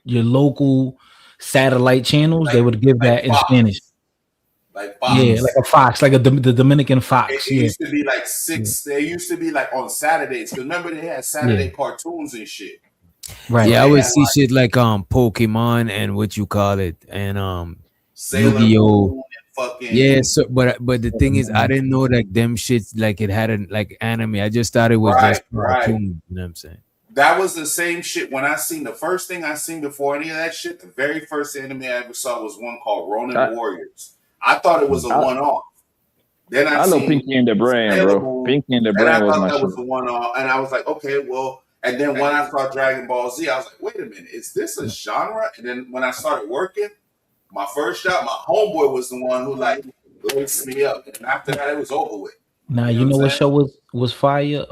Speaker 15: your local satellite channels. They would give that in Spanish.
Speaker 1: like Fox.
Speaker 15: Yeah, like a fox, like the Dominican fox.
Speaker 1: It
Speaker 15: Yeah,
Speaker 1: used to be like 6. They used to be like on Saturdays. Cause remember they had Saturday cartoons and shit.
Speaker 15: right.
Speaker 4: Yeah, I
Speaker 1: they
Speaker 4: would
Speaker 1: had
Speaker 4: see shit like Pokemon and what you call it, and
Speaker 1: Sailor
Speaker 4: Yu-Gi-Oh.
Speaker 1: Moon and fucking
Speaker 4: Yeah, so but the thing is, I didn't know like them shits like it had like anime. I just thought it was just
Speaker 1: right.
Speaker 4: cartoon. You know what I'm saying?
Speaker 1: That was the same shit when I seen the first thing I seen before any of that shit. The very first anime I ever saw was one called Ronin Warriors. I thought it was a one-off. Then
Speaker 18: I love Pinky and the Brain,
Speaker 1: Sailor
Speaker 18: bro.
Speaker 1: Moon,
Speaker 18: Pinky and the
Speaker 1: and
Speaker 18: Brain
Speaker 1: I
Speaker 18: was
Speaker 1: thought
Speaker 18: my
Speaker 1: that
Speaker 18: shit.
Speaker 1: was the one-off, and I was like, okay, well. And then when I saw Dragon Ball Z, I was like, wait a minute, is this a genre? And then when I started working, my first job, my homeboy was the one who like laced me up, and after that, it was over with.
Speaker 15: Now you know what show was fire?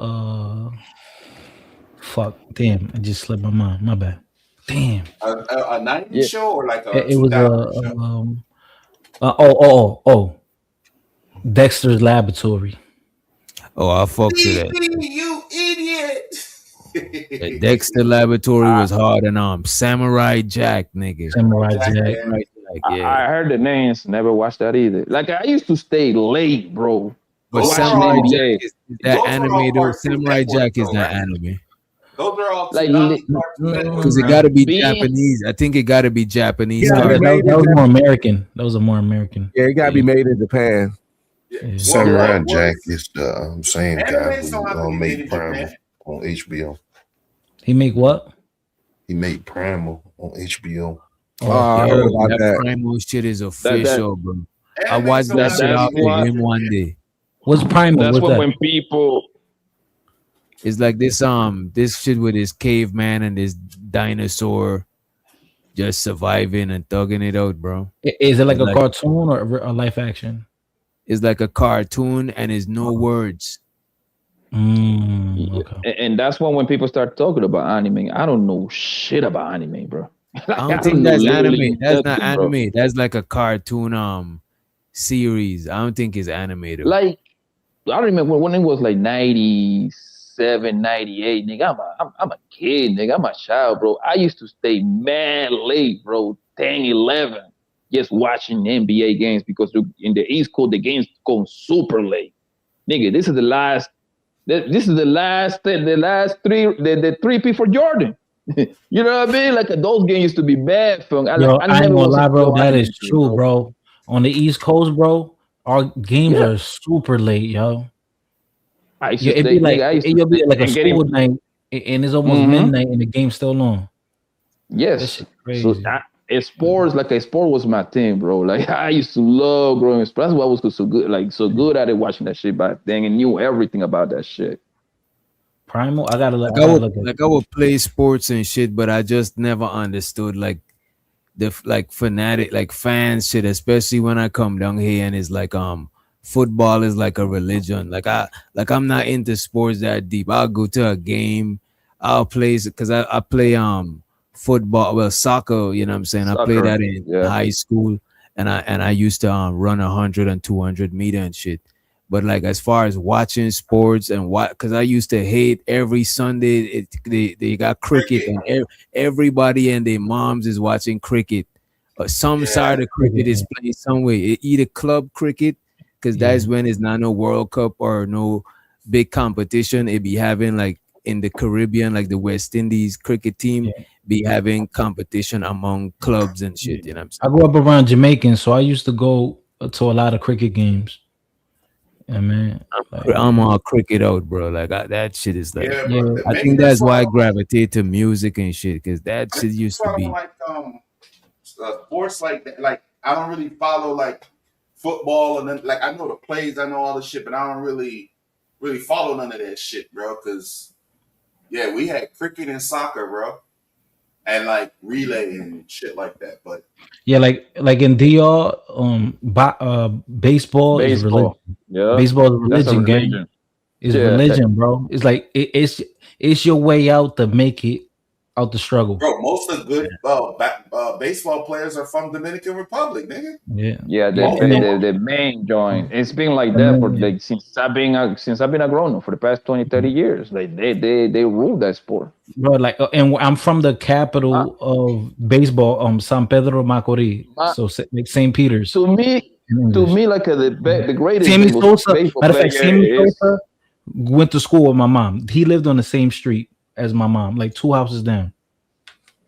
Speaker 15: Fuck, damn, I just slipped my mind. My bad. Damn.
Speaker 1: A 90s show or like a
Speaker 15: It was
Speaker 1: 2000
Speaker 15: show? Dexter's Laboratory.
Speaker 4: Oh, I fuck to that.
Speaker 1: You idiot!
Speaker 4: The Dexter Laboratory was hard, and Samurai Jack, nigga.
Speaker 15: Samurai Jack.
Speaker 4: Yeah.
Speaker 18: I heard the names, never watched that either. Like I used to stay late, bro.
Speaker 4: But Samurai Jack is that anime though. Samurai Jack is that anime.
Speaker 1: Those are all
Speaker 18: like
Speaker 4: because it got to be Japanese. I think it got to be Japanese.
Speaker 7: Yeah,
Speaker 15: that was more American. That was a more American.
Speaker 7: Yeah, it got to be made in Japan.
Speaker 1: Yeah.
Speaker 6: Samurai Jack is the same guy
Speaker 1: Animes don't have to
Speaker 6: who
Speaker 1: be
Speaker 6: made
Speaker 1: made in
Speaker 6: Primal
Speaker 1: Japan.
Speaker 6: on HBO.
Speaker 15: He make what?
Speaker 6: He made Primal on HBO.
Speaker 7: I heard about that.
Speaker 4: Primal shit is official, bro. I
Speaker 1: Animes
Speaker 4: watched
Speaker 1: don't
Speaker 4: that
Speaker 1: have
Speaker 4: shit
Speaker 1: to
Speaker 4: out
Speaker 1: be
Speaker 4: for
Speaker 1: made in
Speaker 4: him one
Speaker 1: Japan.
Speaker 4: day.
Speaker 15: What's Primal?
Speaker 18: That's
Speaker 15: What's
Speaker 18: what
Speaker 15: that?
Speaker 18: when people.
Speaker 4: It's like this shit with this caveman and this dinosaur just surviving and thugging it out, bro.
Speaker 15: Is it like
Speaker 4: It's
Speaker 15: a cartoon or a live action?
Speaker 4: It's like a cartoon and it's no words.
Speaker 15: Okay.
Speaker 18: And that's when people start talking about anime. I don't know shit about anime, bro.
Speaker 4: I don't think that's
Speaker 18: literally
Speaker 4: anime. That's not
Speaker 18: nothing, bro.
Speaker 4: anime. That's like a cartoon series. I don't think it's animated.
Speaker 18: Like I remember when it was like 97, 98, nigga. I'm a kid, nigga. I'm a child, bro. I used to stay mad late, bro. 10, 11, just watching NBA games because in the East Coast the games go super late. Nigga, this is the last the 3P for Jordan. You know what I mean? Like those games used to be bad for me.
Speaker 15: I ain't gonna lie, bro. That is true, bro. On the East Coast, bro, our games are super late, yo. It'd be like a school night, and it's almost midnight, and the game's still on.
Speaker 18: Yes,
Speaker 15: crazy.
Speaker 18: So sports was my thing, bro. Like I used to love growing sports. That's why I was so good at it, watching that shit back then, and knew everything about that shit.
Speaker 15: Primal, I gotta look.
Speaker 4: I would play sports and shit, but I just never understood like the fanatic fans shit, especially when I come down here and it's like football is like a religion. I'm not into sports that deep. I'll go to a game, I'll play because I play football, soccer, you know what I'm saying? I played that in high school, and I used to run 100 and 200 meter and shit. But like as far as watching sports and because I used to hate every Sunday they got cricket and everybody and their moms is watching cricket. Some side of cricket is playing somewhere. Either club cricket, because that's when it's not no World Cup or no big competition. It be having like in the Caribbean, like the West Indies cricket team be having competition among clubs and shit. You know what I'm saying?
Speaker 15: I grew up around Jamaican, so I used to go to a lot of cricket games. Yeah, man.
Speaker 4: I'm all cricket out, bro. Like that shit is like.
Speaker 1: bro.
Speaker 4: I think that's why I gravitate to music and shit, because that shit used to be.
Speaker 1: Like sports like that. Like I don't really follow like football and then like I know the plays, I know all the shit, but I don't really follow none of that shit, bro. Because we had cricket and soccer, bro, and like relay and shit like that. But
Speaker 15: like in DR, baseball is religion.
Speaker 18: Yeah,
Speaker 15: baseball is religion, gang. It's religion, bro. It's like it's your way out to make it out the struggle.
Speaker 1: Bro, most of the good baseball players are from Dominican Republic, nigga.
Speaker 15: Yeah,
Speaker 18: the main joint. It's been like that for like since I've been a grown up for the past 20, 30 years. Like they rule that sport.
Speaker 15: Bro, like and I'm from the capital of baseball, San Pedro Macorís. So like St. Peter's.
Speaker 18: To me, to me, like the greatest
Speaker 15: Sammy Sosa.
Speaker 18: baseball
Speaker 15: Matter of fact,
Speaker 18: player
Speaker 15: Sammy
Speaker 18: is
Speaker 15: Sosa went to school with my mom. He lived on the same street as my mom, like 2 houses down.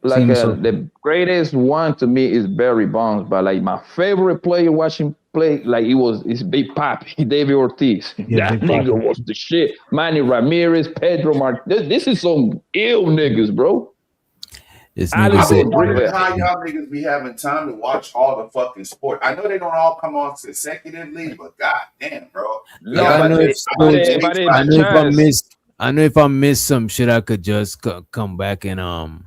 Speaker 18: like
Speaker 15: Sammy Sosa.
Speaker 18: the greatest one to me is Barry Bonds, but like my favorite player watching play, like it's Big Papi, David Ortiz.
Speaker 15: Yeah,
Speaker 18: That
Speaker 15: Big
Speaker 18: nigga
Speaker 15: Papi.
Speaker 18: was the shit. Manny Ramirez, Pedro Martinez. This is some ill niggas, bro.
Speaker 4: This
Speaker 1: I
Speaker 4: nigga said,
Speaker 1: was wondering how y'all niggas be having time to watch all the fucking sport. I know they don't all come on consecutively, but god damn, bro.
Speaker 18: No,
Speaker 4: I know if I miss some shit, I could just come back and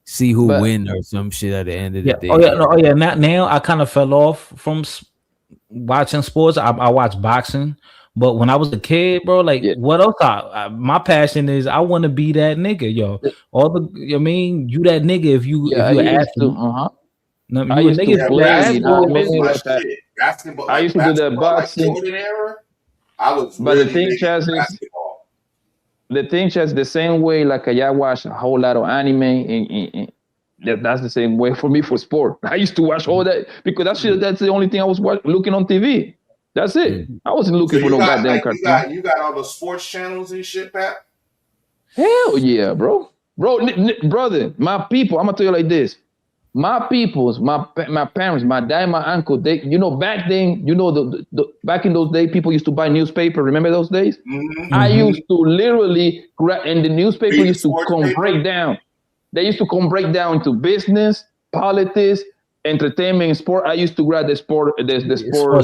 Speaker 4: see who win or some shit at the end of the day.
Speaker 15: Now I kind of fell off from watching sports. I watch boxing, but when I was a kid, bro, like what else? My passion is I want to be that nigga, yo. I mean, you that nigga if you ask me. No,
Speaker 18: I used to play, you know what I mean? Like
Speaker 1: basketball.
Speaker 18: I used to do the boxing.
Speaker 1: Like Jordan era, I was
Speaker 18: but
Speaker 1: really
Speaker 18: the thing,
Speaker 1: big
Speaker 18: Chaz,
Speaker 1: into
Speaker 18: is
Speaker 1: basketball.
Speaker 18: the thing, Chaz, the same way like I watch a whole lot of anime and that's the same way for me for sport. I used to watch all that because that's the only thing I was looking on TV. That's it. I wasn't looking for no goddamn cartoon.
Speaker 1: You got all the sports channels and shit, Pat?
Speaker 18: Hell yeah, bro. Brother, my people, I'm gonna tell you like this. My peoples, my parents, my dad, my uncle, they, back then, back in those days, people used to buy newspaper. Remember those days?
Speaker 1: Mm-hmm.
Speaker 18: I used to literally grab, and the newspaper used to come break down. They used to come break down into business, politics, entertainment, sport. I used to grab the sport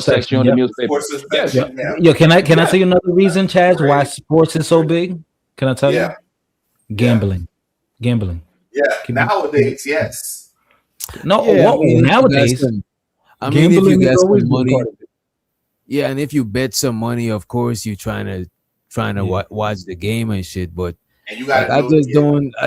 Speaker 18: section of the newspaper.
Speaker 1: Yes.
Speaker 15: Yo, can I tell you another reason, Chaz, why sports is so big? Can I tell you? Gambling.
Speaker 1: Yeah. Nowadays, yes.
Speaker 15: No,
Speaker 4: nowadays. I mean, if you get some money, and if you bet some money, of course, you're trying to watch the game and shit. But
Speaker 1: and you got
Speaker 4: I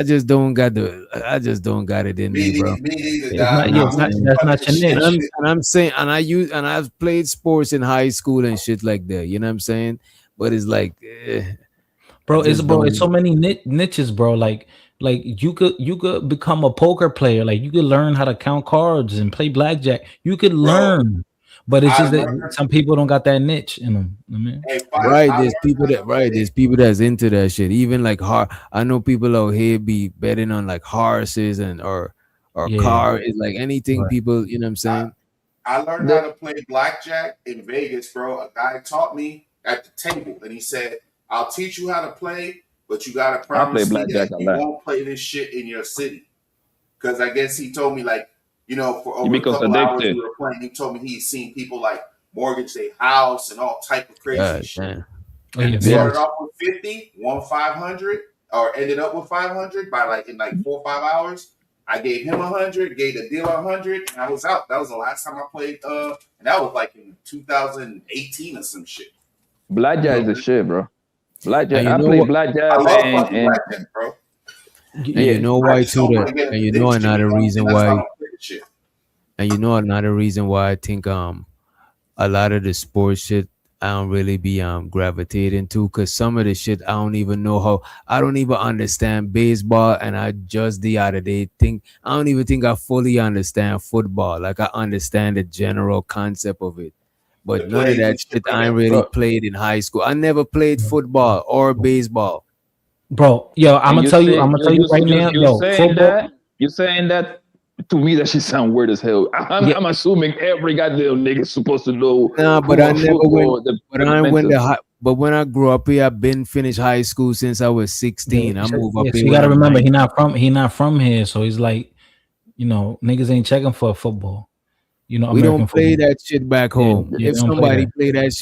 Speaker 4: just don't got it in me, bro.
Speaker 15: That's not your niche.
Speaker 4: And I'm saying, and I've played sports in high school and shit like that. You know what I'm saying? But it's like,
Speaker 15: bro, it's so many niches, bro. Like you could become a poker player. Like you could learn how to count cards and play blackjack. You could learn, but it's just that some people don't got that niche in them. I mean,
Speaker 4: there's people that's into that shit. Even like I know people out here be betting on like horses or car. It's like anything. People, you know what I'm saying?
Speaker 1: I learned how to play blackjack in Vegas, bro. A guy taught me at the table, and he said, "I'll teach you how to play, but you gotta promise me that you won't play this shit in your city." Because I guess he told me, like, for over a couple hours we were playing, he told me he's seen people like mortgage their house and all type of crazy shit. And he started off with 50, won 500, or ended up with 500 by in 4 or 5 hours. I gave him 100, gave the dealer 100, and I was out. That was the last time I played, and that was like in 2018 or some shit.
Speaker 18: Blackjack is the shit, bro. Blackjack. I play blackjack.
Speaker 1: I love blackjack, bro.
Speaker 4: And you know why too? And you know another reason why. And you know another reason why I think a lot of the sports shit I don't really be gravitating to, because some of the shit I don't even know how. I don't even understand baseball, and I just the other day I don't even think I fully understand football. Like I understand the general concept of it, but none of that shit I really played in high school. I never played football or baseball.
Speaker 15: Bro, yo, I'm gonna tell you right now.
Speaker 18: You're saying that to me, that shit sound weird as hell. I'm assuming every goddamn nigga's supposed to know.
Speaker 4: Nah, but I never went. But when I grew up here, I've been finished high school since I was 16. I moved up here.
Speaker 15: So you gotta remember, he not from here, so he's like, niggas ain't checking for football. We
Speaker 4: don't play that shit back home. If somebody play that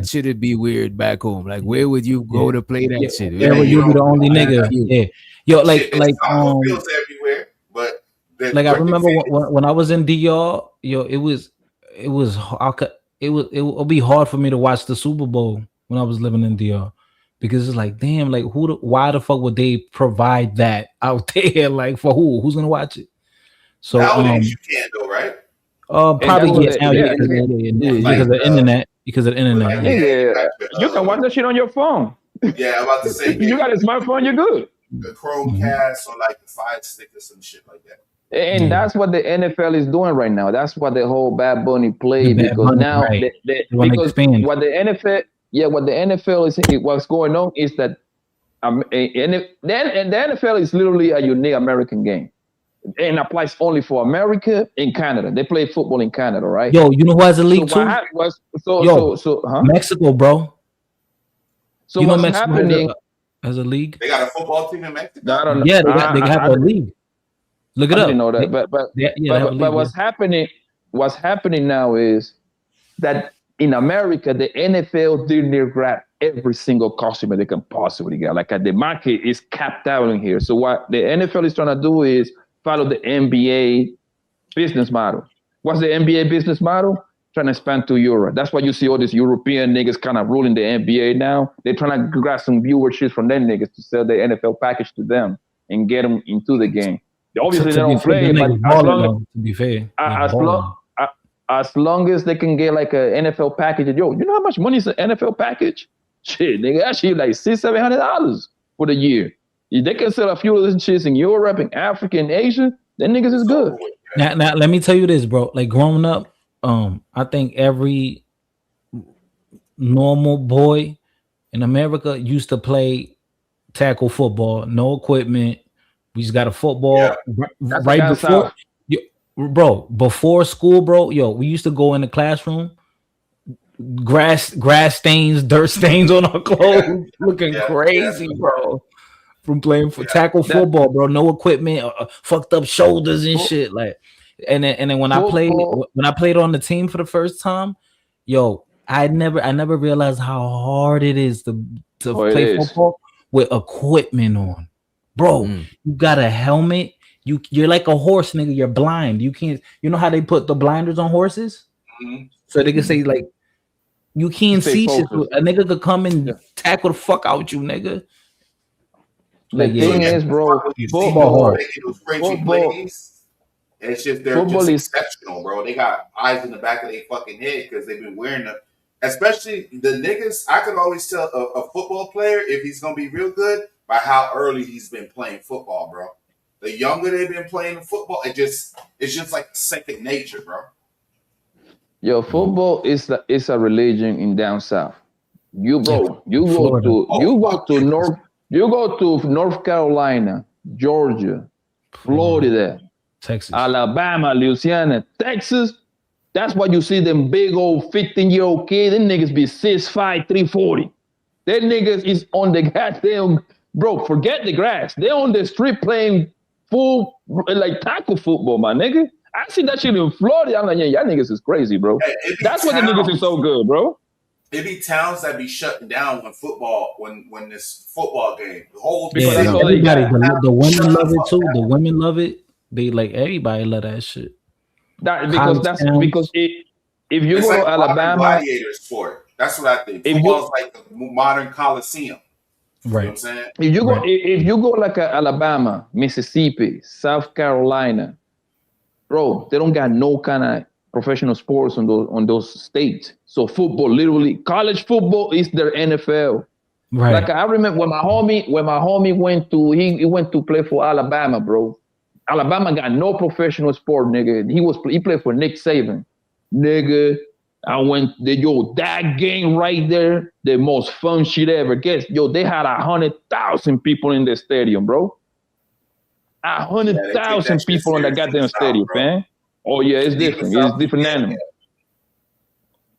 Speaker 4: shit would be weird back home. Like, where would you go to play that shit?
Speaker 15: Yeah, well, you'll be the only nigga. Yeah, yo, like
Speaker 1: fields everywhere, but
Speaker 15: I remember when I was in DR, yo, it would be hard for me to watch the Super Bowl when I was living in DR, because it's like, damn, like why the fuck would they provide that out there? Like, for who's gonna watch it? So
Speaker 1: nowadays you can though, right?
Speaker 15: Probably yes. Because of the internet.
Speaker 18: Yeah, you can watch that shit on your phone.
Speaker 1: Yeah, I'm about to say.
Speaker 18: You got a smartphone, you're good.
Speaker 1: The Chromecast or like the Fire Stick or some shit like that.
Speaker 18: And that's what the NFL is doing right now. That's what the whole Bad Bunny play
Speaker 15: The Bad
Speaker 18: because
Speaker 15: Bunny,
Speaker 18: now
Speaker 15: right. They wanna
Speaker 18: because
Speaker 15: expand.
Speaker 18: what the NFL is what's going on is that and the NFL is literally a unique American game. And applies only for America and Canada. They play football in Canada, right?
Speaker 15: Yo, you know who has a league too?
Speaker 18: Huh?
Speaker 15: Mexico, bro.
Speaker 18: So
Speaker 15: you know
Speaker 18: what's
Speaker 15: Mexico
Speaker 18: happening?
Speaker 15: has a league?
Speaker 1: They got a football team in Mexico.
Speaker 18: I don't know.
Speaker 15: Yeah, they have a league. Look it
Speaker 18: I
Speaker 15: up.
Speaker 18: didn't know that, but
Speaker 15: they have a league,
Speaker 18: what's happening now is that in America, the NFL didn't grab every single customer they can possibly get. Like the market is capped out in here. So what the NFL is trying to do is follow the NBA business model. What's the NBA business model? Trying to expand to Europe. That's why you see all these European niggas kind of ruling the NBA now. They're trying to grab some viewership from them niggas to sell the NFL package to them and get them into the game. Obviously, they don't play, but
Speaker 15: to be fair,
Speaker 18: as long as they can get like an NFL package, yo, you know how much money is an NFL package? Shit, nigga, actually like $600-$700 for the year. If they can sell a few of those shits in Europe and Africa and Asia, then niggas is good.
Speaker 15: Now, let me tell you this, bro. Like growing up, I think every normal boy in America used to play tackle football, no equipment. We just got a football right before, bro. Before school, bro. Yo, we used to go in the classroom, grass stains, dirt stains on our clothes, looking crazy, bro. From playing for tackle football, bro. No equipment, fucked up shoulders and shit. Like, and then when I played on the team for the first time, yo, I never realized how hard it is to play football with equipment on. Bro, you got a helmet. You're like a horse, nigga. You're blind. You can't. You know how they put the blinders on horses, so they can say like, you can't see shit. A nigga could come and tackle the fuck out you, nigga.
Speaker 18: Like, the thing is, bro,
Speaker 1: football. It's just they're just exceptional, bro. They got eyes in the back of their fucking head because they've been wearing them. Especially the niggas. I could always tell a football player if he's gonna be real good by how early he's been playing football, bro. The younger they've been playing football, it's just like second nature, bro.
Speaker 18: Yo, football is a religion in down south. You go to North Carolina, Georgia, Florida,
Speaker 15: Texas,
Speaker 18: Alabama, Louisiana, Texas. That's why you see them big old 15-year-old kids. Them niggas be 6'5", 340. Them niggas is on the goddamn, bro, forget the grass. They're on the street playing full, like tackle football, my nigga. I see that shit in Florida. I'm like, yeah, y'all niggas is crazy, bro. That's why the niggas is so good, bro.
Speaker 1: It be towns that be shutting down when this football game. The whole
Speaker 15: everybody, the women love it too. The women love it. They like everybody love that shit.
Speaker 18: Because if you go to Alabama,
Speaker 1: gladiator sport. That's what I think. Football's like the modern Coliseum.
Speaker 15: Right.
Speaker 1: You know what I'm saying?
Speaker 18: If you go like Alabama, Mississippi, South Carolina, bro, they don't got no kind of professional sports on those states. So football, literally, college football is their NFL.
Speaker 15: Right.
Speaker 18: Like I remember when my homie went to play for Alabama, bro. Alabama got no professional sport, nigga. He played for Nick Saban, nigga. I went there, yo, that game right there, the most fun shit ever. Guess, yo, they had 100,000 people in the stadium, bro. 100,000 people in that goddamn stadium, man. Oh yeah, it's different. It's different animal.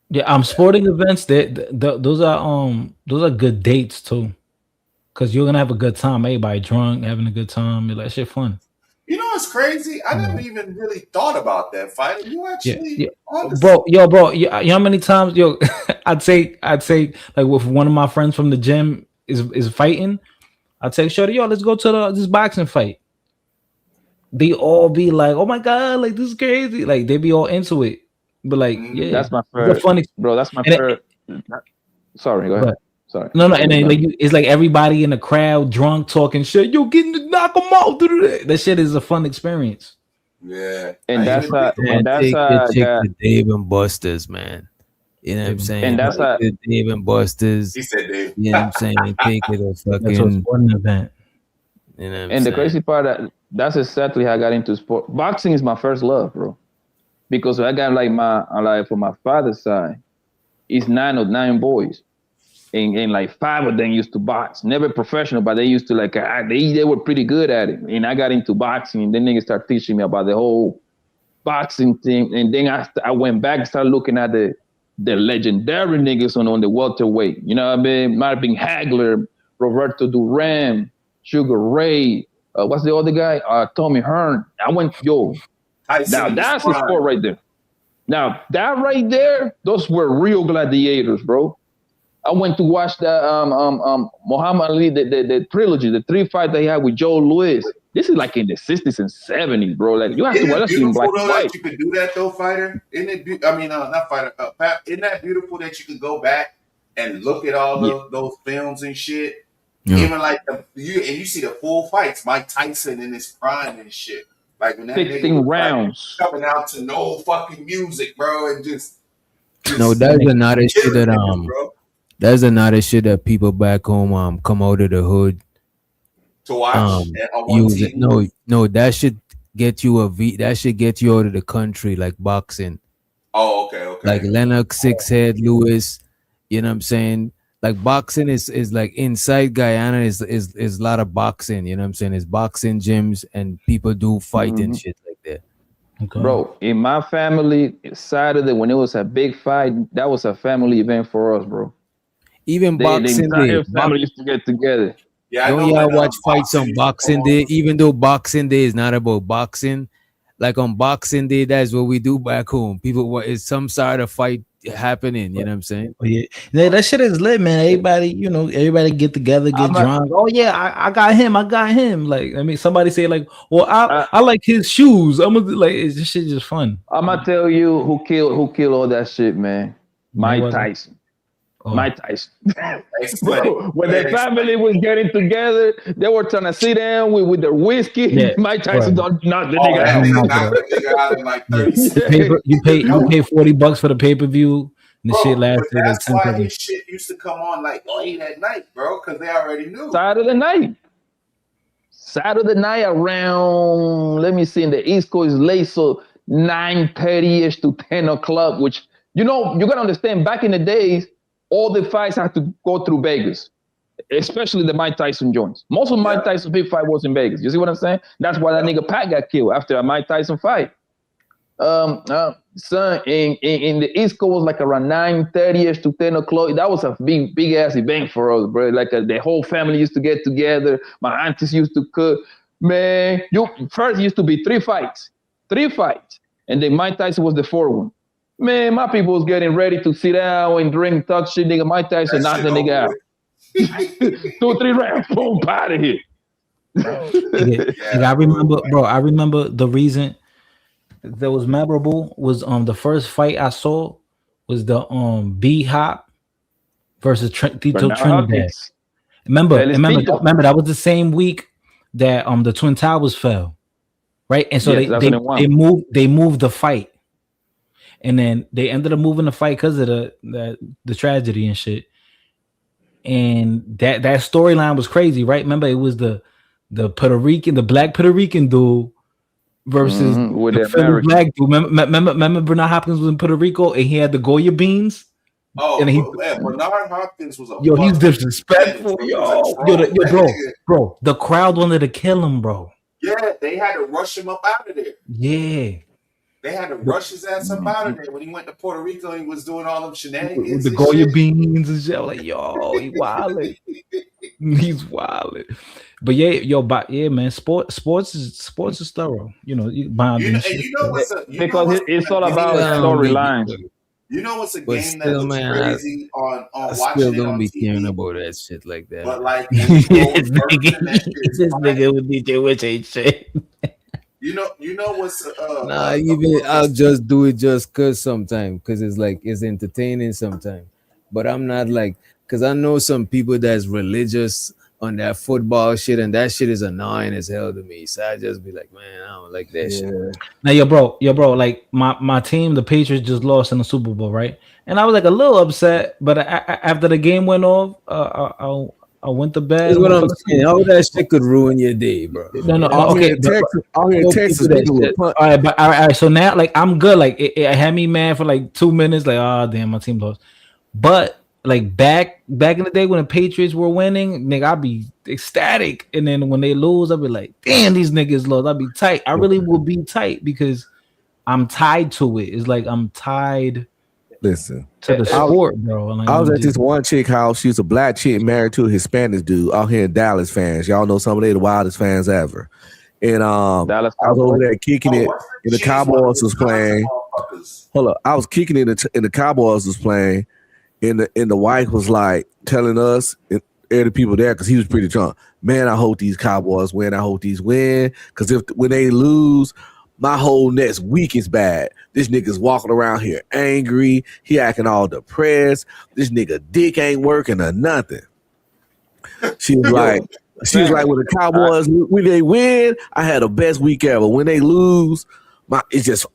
Speaker 15: Yeah, sporting events. Those are good dates too, cause you're gonna have a good time. Everybody drunk, having a good time. That shit fun.
Speaker 1: You know what's crazy? I never even really thought about that fight. You actually,
Speaker 15: bro. You know how many times, I'd say like with one of my friends from the gym is fighting. I'd say, shorty, let's go to this boxing fight. They all be like, oh my god, like this is crazy. Like they be all into it. But like, yeah,
Speaker 18: that's my favorite, funny, bro. That's my favorite. Sorry, go ahead. Sorry.
Speaker 15: No, and then like it's like everybody in the crowd drunk talking shit. Yo, getting to knock them out. That shit is a fun experience.
Speaker 1: Yeah,
Speaker 18: and that's
Speaker 15: the Dave and Buster's, man. You know what I'm saying?
Speaker 18: And that's
Speaker 15: Dave and Buster's.
Speaker 1: He said Dave.
Speaker 15: You know what I'm saying? Take it a fucking sporting event. You know what I'm saying?
Speaker 18: The crazy part That's exactly how I got into sport. Boxing is my first love, bro. Because I got like from my father's side, it's 9 boys. And like 5 of them used to box. Never professional, but they used to like they were pretty good at it. And I got into boxing, and then niggas started teaching me about the whole boxing thing. And then I went back and started looking at the legendary niggas on the welterweight. You know what I mean? Marvin Hagler, Roberto Duran, Sugar Ray. What's the other guy? Tommy Hearn. I went, now that's a sport right there. Now that right there, those were real gladiators, bro. I went to watch the Muhammad Ali, the trilogy, the 3 fights they had with Joe Louis. This is like in the 60s and 70s, bro. Like you have to watch that in black and white.
Speaker 1: That you could do that though, fighter. Isn't it? I mean, not fighter. Pat, isn't that beautiful that you could go back and look at all those films and shit? Yeah. Even like you see the full fights, Mike Tyson in his prime and shit. Like when that
Speaker 18: 16 rounds
Speaker 1: coming out to no fucking music, bro, and just
Speaker 4: no, that's another shit that that's another shit that people back home come out of the hood
Speaker 1: to watch.
Speaker 4: Use it. No, that should get you that should get you out of the country, like boxing.
Speaker 1: Oh, okay.
Speaker 4: Like Lennox, Sixhead, Lewis. You know what I'm saying? Like boxing is like inside Guyana is a lot of boxing. You know what I'm saying? It's boxing gyms and people do fighting shit like that.
Speaker 18: Okay. Bro, in my family, Saturday when it was a big fight, that was a family event for us, bro.
Speaker 4: Even Boxing Day,
Speaker 18: family used to get together.
Speaker 1: Yeah,
Speaker 4: don't y'all watch fights on Boxing Day? Even though Boxing Day is not about boxing, like on Boxing Day, that's what we do back home. People, it's some sort of fight happening. You know what I'm saying?
Speaker 15: Oh, yeah, that shit is lit, man. Everybody get together, get drunk. Oh yeah, I got him. Like, I mean, somebody say like, well, I like his shoes. I'm gonna like, this shit just fun.
Speaker 18: I'm gonna tell you who killed all that shit, man. Mike Tyson. Mike Tyson. Bro, when the family was getting together, they were trying to sit down with their whiskey. Yeah, Mike Tyson knocked the nigga out.
Speaker 1: Like 30
Speaker 4: you pay $40 for the pay-per-view. And the shit lasted.
Speaker 1: That's why his shit used to come on like late at night, bro, because they already knew.
Speaker 18: Saturday night around, let me see, in the East Coast late, so 9:30ish to 10 o'clock, which, you know, you gotta understand, back in the days, all the fights had to go through Vegas, especially the Mike Tyson joints. Most of Mike Tyson big fight was in Vegas. You see what I'm saying? That's why that nigga Pat got killed after a Mike Tyson fight. Son, in the East Coast was like around 9:30ish to 10 o'clock. That was a big ass event for us, bro. Like the whole family used to get together. My aunties used to cook. Man, first used to be 3 fights, and then Mike Tyson was the 4th one. Man, my people was getting ready to sit down and drink, talk shit, nigga. Mike Tyson knocked the nigga out. 2 3 rounds, boom, out of here.
Speaker 15: I remember the reason that was memorable was the first fight I saw was the B-Hop versus Tito Trinidad. Remember that was the same week that the Twin Towers fell, right? And so they moved the fight. And then they ended up moving the fight because of the tragedy and shit. And that storyline was crazy, right? Remember, it was the black Puerto Rican dude versus the black dude. Remember Bernard Hopkins was in Puerto Rico and he had the Goya beans.
Speaker 1: Oh, man, Bernard Hopkins was
Speaker 15: he's disrespectful. Bro, the crowd wanted to kill him, bro.
Speaker 1: Yeah, they had to rush him up out of there.
Speaker 15: Yeah.
Speaker 1: They had to rush his ass up out of there when he went to Puerto Rico and he was doing all them shenanigans.
Speaker 15: The Goya beans and shit. Like, yo, he wildin'. He's wildin'. But man, sports is thorough. You know,
Speaker 18: because it's all about storylines.
Speaker 1: You know what's a game that looks crazy on watching
Speaker 4: still don't be caring about that shit like that.
Speaker 1: But like
Speaker 15: this nigga with DJ Witch ain't shit.
Speaker 1: You know what's
Speaker 4: I'll just do it just cause sometimes, because it's like it's entertaining sometimes. But I'm not like, because I know some people that's religious on that football shit, and that shit is annoying as hell to me. So I just be like, man, I don't like that shit.
Speaker 15: Now, yo, bro, like my team, the Patriots, just lost in the Super Bowl, right? And I was like a little upset, but after the game went off, I went to bed.
Speaker 4: That's what I'm saying. How that shit could ruin your day, bro.
Speaker 15: No,
Speaker 7: Out
Speaker 15: okay.
Speaker 7: here in Texas, nigga will punch.
Speaker 15: All right, but all right. So now, like, I'm good. Like, it had me mad for like 2 minutes. Like, oh damn, my team lost. But like back in the day when the Patriots were winning, nigga, I'd be ecstatic. And then when they lose, I'd be like, damn, these niggas lost. I'd be tight. I really will be tight because I'm tied to it. It's like I'm tied.
Speaker 7: Listen
Speaker 15: to the sport, bro. Like,
Speaker 7: I was at this one chick house. She was a black chick married to a Hispanic dude out here in Dallas. Fans, y'all know some of they the wildest fans ever. And
Speaker 18: Dallas
Speaker 7: I was over there kicking it, and the Cowboys was playing. Hold up, I was kicking it, and the Cowboys was playing, and the wife was like telling us and the people there because he was pretty drunk. Man, I hope these Cowboys win. I hope these win because when they lose, my whole next week is bad. This nigga's walking around here angry. He acting all depressed. This nigga dick ain't working or nothing. She was like, when the Cowboys, when they win, I had the best week ever. When they lose, it's just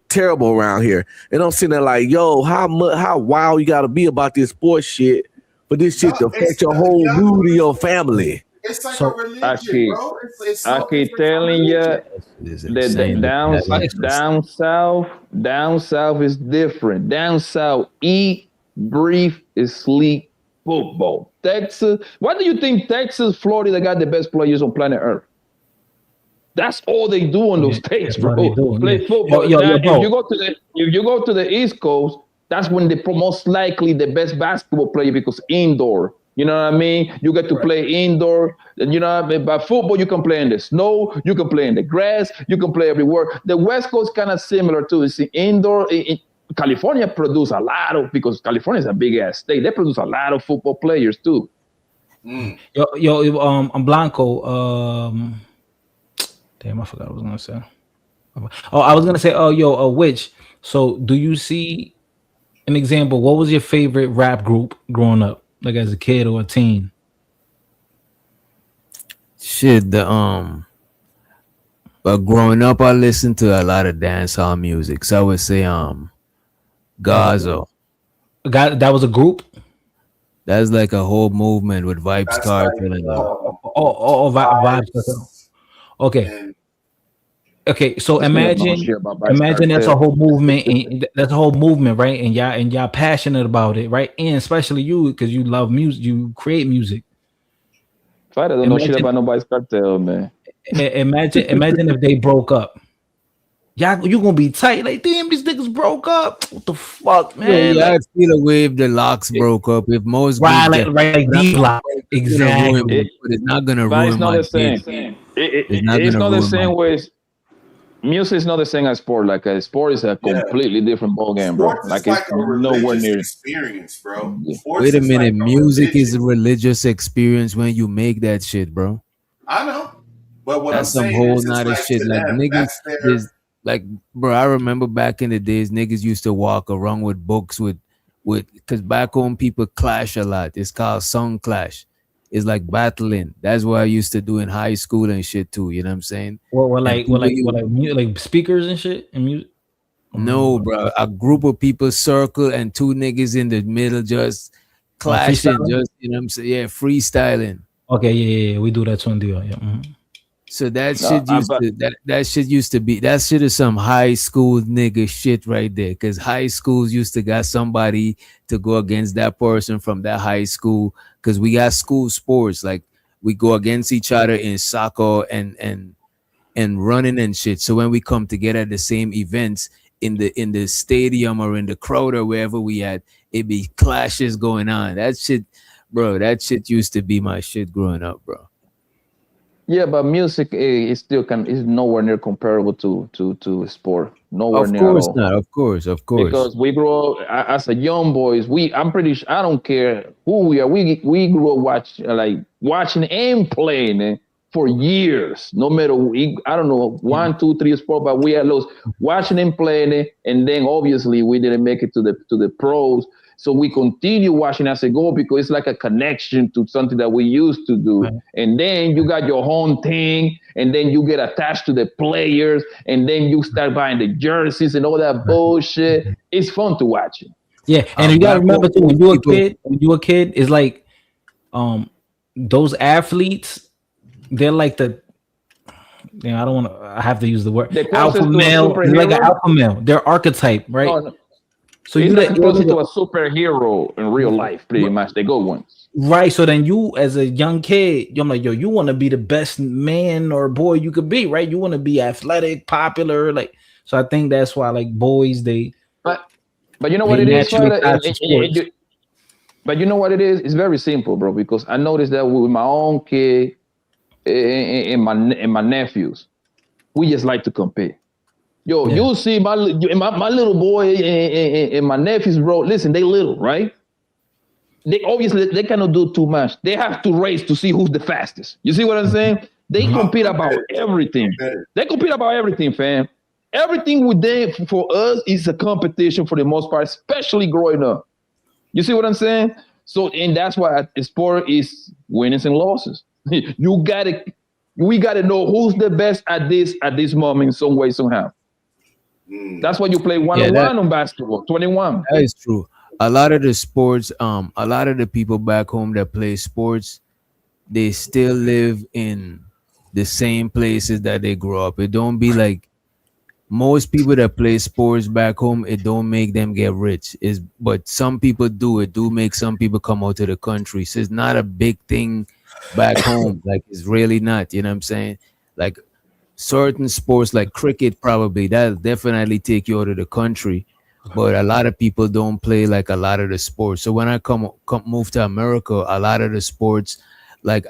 Speaker 7: terrible around here. And I'm sitting there like, yo, how wild you gotta be about this sports shit for this shit to affect your whole mood of your family.
Speaker 1: It's like a religion, bro. It's
Speaker 18: I keep telling you that down south is different. Down south, eat, breathe, is sleep, football. Texas, why do you think Texas, Florida got the best players on planet Earth? That's all they do on those states, bro. Play football. If you go to the East Coast, that's when they most likely the best basketball player because indoor. You know what I mean? You get to play indoor. You know, by football, you can play in the snow. You can play in the grass. You can play everywhere. The West Coast kind of similar too. It's indoor. California produce a lot of, because California is a big ass state. They produce a lot of football players too.
Speaker 15: I'm Blanco. Damn, I forgot what I was gonna say. Oh, I was gonna say, Witch. So, do you see an example? What was your favorite rap group growing up, like as a kid or a teen?
Speaker 4: Shit, but growing up, I listened to a lot of dancehall music. So I would say, Gazo.
Speaker 15: That was a group.
Speaker 4: That's like a whole movement with Vibes Cartel and
Speaker 15: Vibes. Okay. So imagine that's a whole movement, and that's a whole movement, right? And y'all passionate about it, right? And especially you, because you love music, you create music.
Speaker 18: I don't know shit about nobody's cartel, man.
Speaker 15: Imagine if they broke up. Y'all, you gonna be tight, like, damn, these niggas broke up. What the fuck, man?
Speaker 4: Yeah, I'd feel a way if the Locks broke up. If most
Speaker 15: like these Locks, exactly.
Speaker 4: But it's not gonna
Speaker 18: but
Speaker 4: ruin
Speaker 18: it's not
Speaker 4: my
Speaker 18: the same.
Speaker 4: kid.
Speaker 18: It's not the same way. Music is not the same as sport. Like a sport is a completely different ballgame, bro. Like it's nowhere near
Speaker 1: experience, bro.
Speaker 4: Wait a minute, music is a religious experience when you make that shit, bro.
Speaker 1: I know, but what
Speaker 4: that's
Speaker 1: I'm
Speaker 4: some
Speaker 1: saying
Speaker 4: whole
Speaker 1: is
Speaker 4: nother
Speaker 1: like
Speaker 4: shit. Like
Speaker 1: them,
Speaker 4: niggas, is like, bro. I remember back in the days, niggas used to walk around with books with, because back home people clash a lot. It's called song clash. It's like battling. That's what I used to do in high school and shit too. You know what I'm saying?
Speaker 15: Like speakers and shit and music.
Speaker 4: No, bro. A group of people circle and two niggas in the middle just clashing. Just, you know what I'm saying? Yeah, freestyling.
Speaker 15: Okay, yeah, we do that one deal. Yeah. Mm-hmm.
Speaker 4: So that shit used to be that shit is some high school nigga shit right there. Cause high schools used to got somebody to go against that person from that high school. Cause we got school sports, like we go against each other in soccer and running and shit. So when we come together at the same events in the stadium or in the crowd or wherever we at, it be clashes going on. That shit, bro. That shit used to be my shit growing up, bro.
Speaker 18: Yeah, but music is nowhere near comparable to sport. Nowhere near.
Speaker 4: Of course not. Of course.
Speaker 18: Because we grew up as a young boys. I'm pretty sure. I don't care who we are. We grew up watching and playing for years. No matter I don't know 1, 2, 3 sports, but we had those watching and playing it, and then obviously we didn't make it to the pros. So we continue watching as a goal because it's like a connection to something that we used to do. Right. And then you got your own thing, and then you get attached to the players, and then you start buying the jerseys and all that bullshit. It's fun to watch it.
Speaker 15: Yeah, and you gotta remember too, when you a kid, it's like those athletes, they're like the. You know, I don't want to. I have to use the word
Speaker 18: The
Speaker 15: alpha
Speaker 18: closest to a
Speaker 15: male. They're like an
Speaker 18: superhero.
Speaker 15: alpha male. They're archetype, right?
Speaker 18: No,
Speaker 15: So
Speaker 18: it's
Speaker 15: you
Speaker 18: like
Speaker 15: that
Speaker 18: closest to a superhero in real life, pretty much. The good ones.
Speaker 15: right. So then you, as a young kid, you're like, yo, you want to be the best man or boy you could be, right? You want to be athletic, popular, like. So I think that's why, like, boys,
Speaker 18: But you know
Speaker 15: they
Speaker 18: what it is,
Speaker 15: naturally
Speaker 18: Father?
Speaker 15: tied to sports.
Speaker 18: But you know what it is? It's very simple, bro. Because I noticed that with my own kid and my nephews, we just like to compare. Yo, you see my little boy and my nephews, bro. Listen, they little, right? They obviously they cannot do too much. They have to race to see who's the fastest. You see what I'm saying? They compete about everything. They compete about everything, fam. Everything with them for us is a competition for the most part, especially growing up. You see what I'm saying? So, and that's why sport is winners and losses. We gotta know who's the best at this moment in some way, somehow. That's why you play one-on-one on basketball, 21.
Speaker 4: That is true. A lot of the sports, a lot of the people back home that play sports, they still live in the same places that they grew up. It don't be like most people that play sports back home, it don't make them get rich. But some people do. It do make some people come out to the country. So it's not a big thing back home. Like, it's really not. You know what I'm saying? Like, certain sports like cricket, probably that'll definitely take you out of the country. But a lot of people don't play like a lot of the sports. So when I come move to America, a lot of the sports, like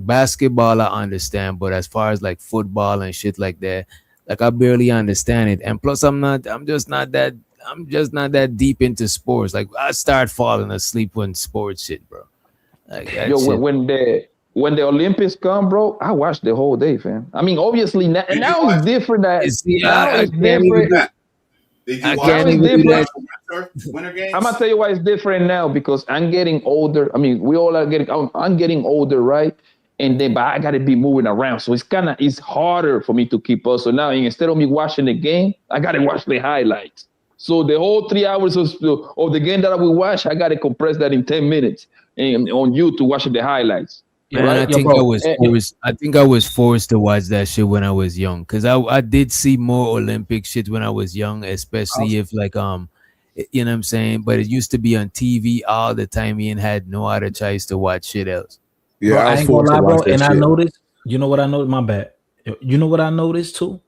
Speaker 4: basketball, I understand. But as far as like football and shit like that, like, I barely understand it. And plus, I'm just not that deep into sports. Like, I start falling asleep when sports shit, bro. Like, that
Speaker 18: Yo,
Speaker 4: shit.
Speaker 18: when the Olympics come, bro, I watch the whole day, fam. I mean, obviously now it's different. Now it's different.
Speaker 1: I can't even do that. Winter games?
Speaker 18: I'm gonna tell you why it's different now, because I'm getting older. I mean, we all are getting. I'm getting older, right? And then, but I gotta be moving around, so it's harder for me to keep up. So now, instead of me watching the game, I gotta watch the highlights. So the whole 3 hours of the game that I will watch, I gotta compress that in 10 minutes on you to watch the highlights.
Speaker 4: Yeah,
Speaker 18: right?
Speaker 4: I think I was forced to watch that shit when I was young, because I did see more Olympic shit when I was young, especially if like you know what I'm saying. But it used to be on TV all the time. Me and had no other choice to watch shit else.
Speaker 7: Yeah,
Speaker 15: Bro,
Speaker 7: I
Speaker 15: I
Speaker 7: was
Speaker 15: ain't gonna
Speaker 7: forced
Speaker 15: lie,
Speaker 7: to
Speaker 15: bro.
Speaker 7: watch that
Speaker 15: And I
Speaker 7: shit.
Speaker 15: noticed, you know what I noticed? My bad. You know what I noticed too?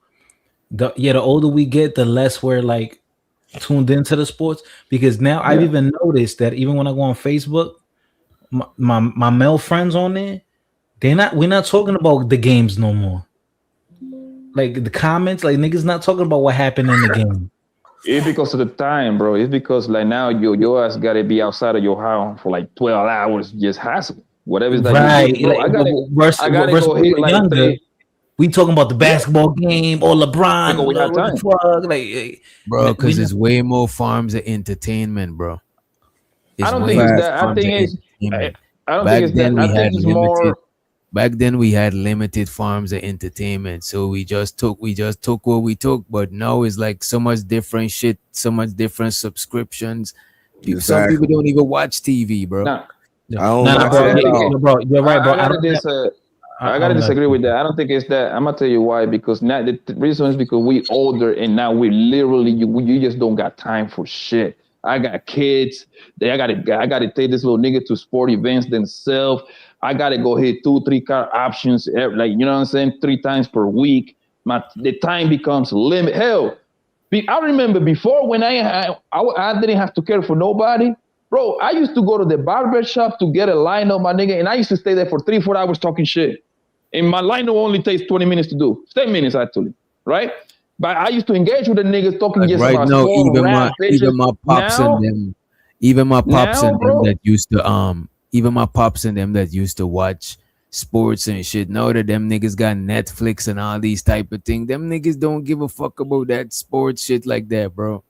Speaker 15: The older we get, the less we're like tuned into the sports. Because now I've even noticed that even when I go on Facebook, my male friends on there, we're not talking about the games no more. Like the comments, like niggas not talking about what happened in the game.
Speaker 18: It's because of the time, bro. It's because like now your ass gotta be outside of your house for like 12 hours, just hassle. Whatever that
Speaker 15: Right.
Speaker 18: you do. Bro,
Speaker 15: Like,
Speaker 18: I gotta go hit like
Speaker 15: younger, we talking about the basketball game or LeBron.
Speaker 18: Because we have
Speaker 15: what
Speaker 18: time.
Speaker 15: the fuck? Like,
Speaker 4: Bro, because there's way more forms of entertainment, bro.
Speaker 18: I don't think it's that. I think it's. I don't think it's that. I think it's more.
Speaker 4: Back then we had limited forms of entertainment, so we just took what we took. But now it's like so much different shit, so much different subscriptions. Some people don't even watch TV, bro.
Speaker 18: Nah.
Speaker 15: bro, you're right, bro.
Speaker 18: I gotta disagree with that. I don't think it's that. I'm gonna tell you why. Because now the reason is because we older and now we literally you just don't got time for shit. I got kids. I gotta take this little nigga to sport events themselves. I gotta go hit 2-3 car options, like you know what I'm saying, 3 times per week. The time becomes limit. Hell, I remember before when I didn't have to care for nobody, bro. I used to go to the barber shop to get a lineup, my nigga, and I used to stay there for 3-4 hours talking shit. And my lineup only takes 20 minutes to do, 10 minutes actually, right? But I used to engage with the niggas talking just
Speaker 4: right
Speaker 18: about
Speaker 4: now,
Speaker 18: sport, rap,
Speaker 4: even my pops
Speaker 18: now,
Speaker 4: and them, even my pops
Speaker 18: now,
Speaker 4: and them
Speaker 18: bro,
Speaker 4: that used to even my pops and them that used to watch sports and shit. Now that them niggas got Netflix and all these type of things, them niggas don't give a fuck about that sports shit like that, bro.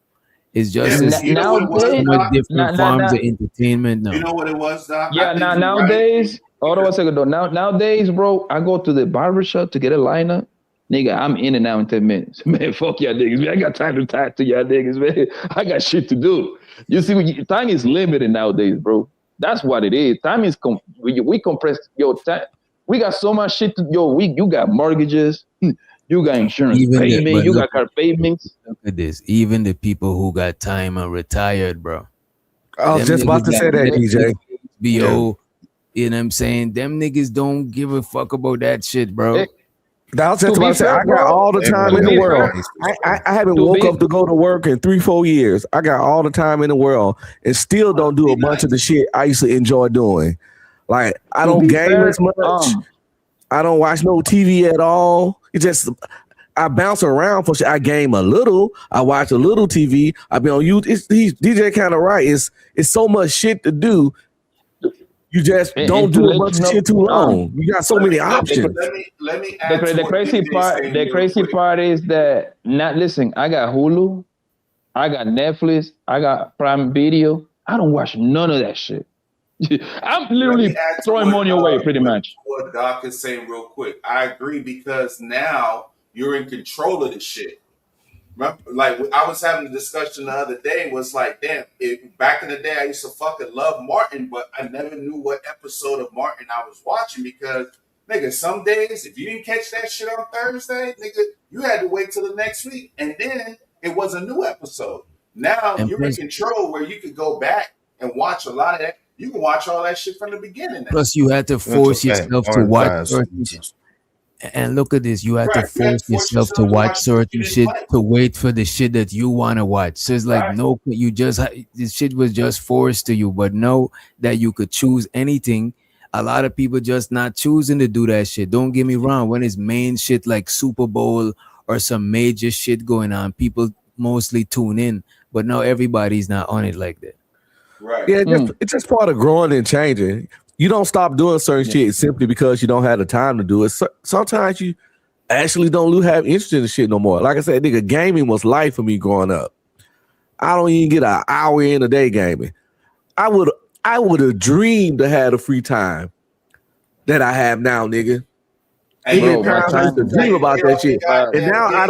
Speaker 4: It's just
Speaker 1: You know what it was, Doc?
Speaker 4: different forms of entertainment now.
Speaker 1: You know what it was, Doc?
Speaker 18: Yeah, nowadays, hold on a second though. Nowadays, bro, I go to the barbershop to get a lineup. Nigga, I'm in and out in 10 minutes. Man, fuck y'all niggas, man. I got time to talk to y'all niggas, man. I got shit to do. You see, time is limited nowadays, bro. That's what it is. Time is we compress your time. We got so much shit to you got mortgages, you got insurance payment, you got car payments.
Speaker 4: Look at this. Even the people who got time and retired, bro.
Speaker 7: I was just about to say that, DJ.
Speaker 4: HBO, you know what I'm saying? Them niggas don't give a fuck about that shit, bro.
Speaker 7: I was just about to say, I got all the time in the world. I haven't woke up to go to work in 3-4 years. I got all the time in the world and still don't do a bunch of the shit I used to enjoy doing. Like, I don't game as much. I don't watch no TV at all. It's just, I bounce around for shit. I game a little. I watch a little TV. I be on YouTube. DJ kind of right. It's so much shit to do. You just don't do a bunch of shit too long. You got so many options.
Speaker 1: Let me add
Speaker 18: the crazy part is that listen, I got Hulu, I got Netflix, I got Prime Video. I don't watch none of that shit. I'm literally throwing money away pretty much.
Speaker 1: What Doc is saying real quick. I agree because now you're in control of the shit. Like I was having a discussion the other day, was like, damn, back in the day I used to fucking love Martin, but I never knew what episode of Martin I was watching because, nigga, some days if you didn't catch that shit on Thursday, nigga, you had to wait till the next week, and then it was a new episode. Now you're in control where you could go back and watch a lot of that. You can watch all that shit from the beginning.
Speaker 4: Plus, you had to force yourself to watch certain shit. And look at this, you have to force yourself to watch certain shit to wait for the shit that you want to watch. So it's like, no, you just, this shit was just forced to you, but know that you could choose anything. A lot of people just not choosing to do that shit. Don't get me wrong. When it's main shit like Super Bowl or some major shit going on, people mostly tune in, but now everybody's not on it like that.
Speaker 1: Right.
Speaker 7: Yeah, it's just part of growing and changing. You don't stop doing certain shit simply because you don't have the time to do it. Sometimes you actually don't have interest in the shit no more. Like I said, nigga, gaming was life for me growing up. I don't even get an hour in a day gaming. I would have dreamed to have the free time that I have now, nigga. I used to dream about that shit, and now I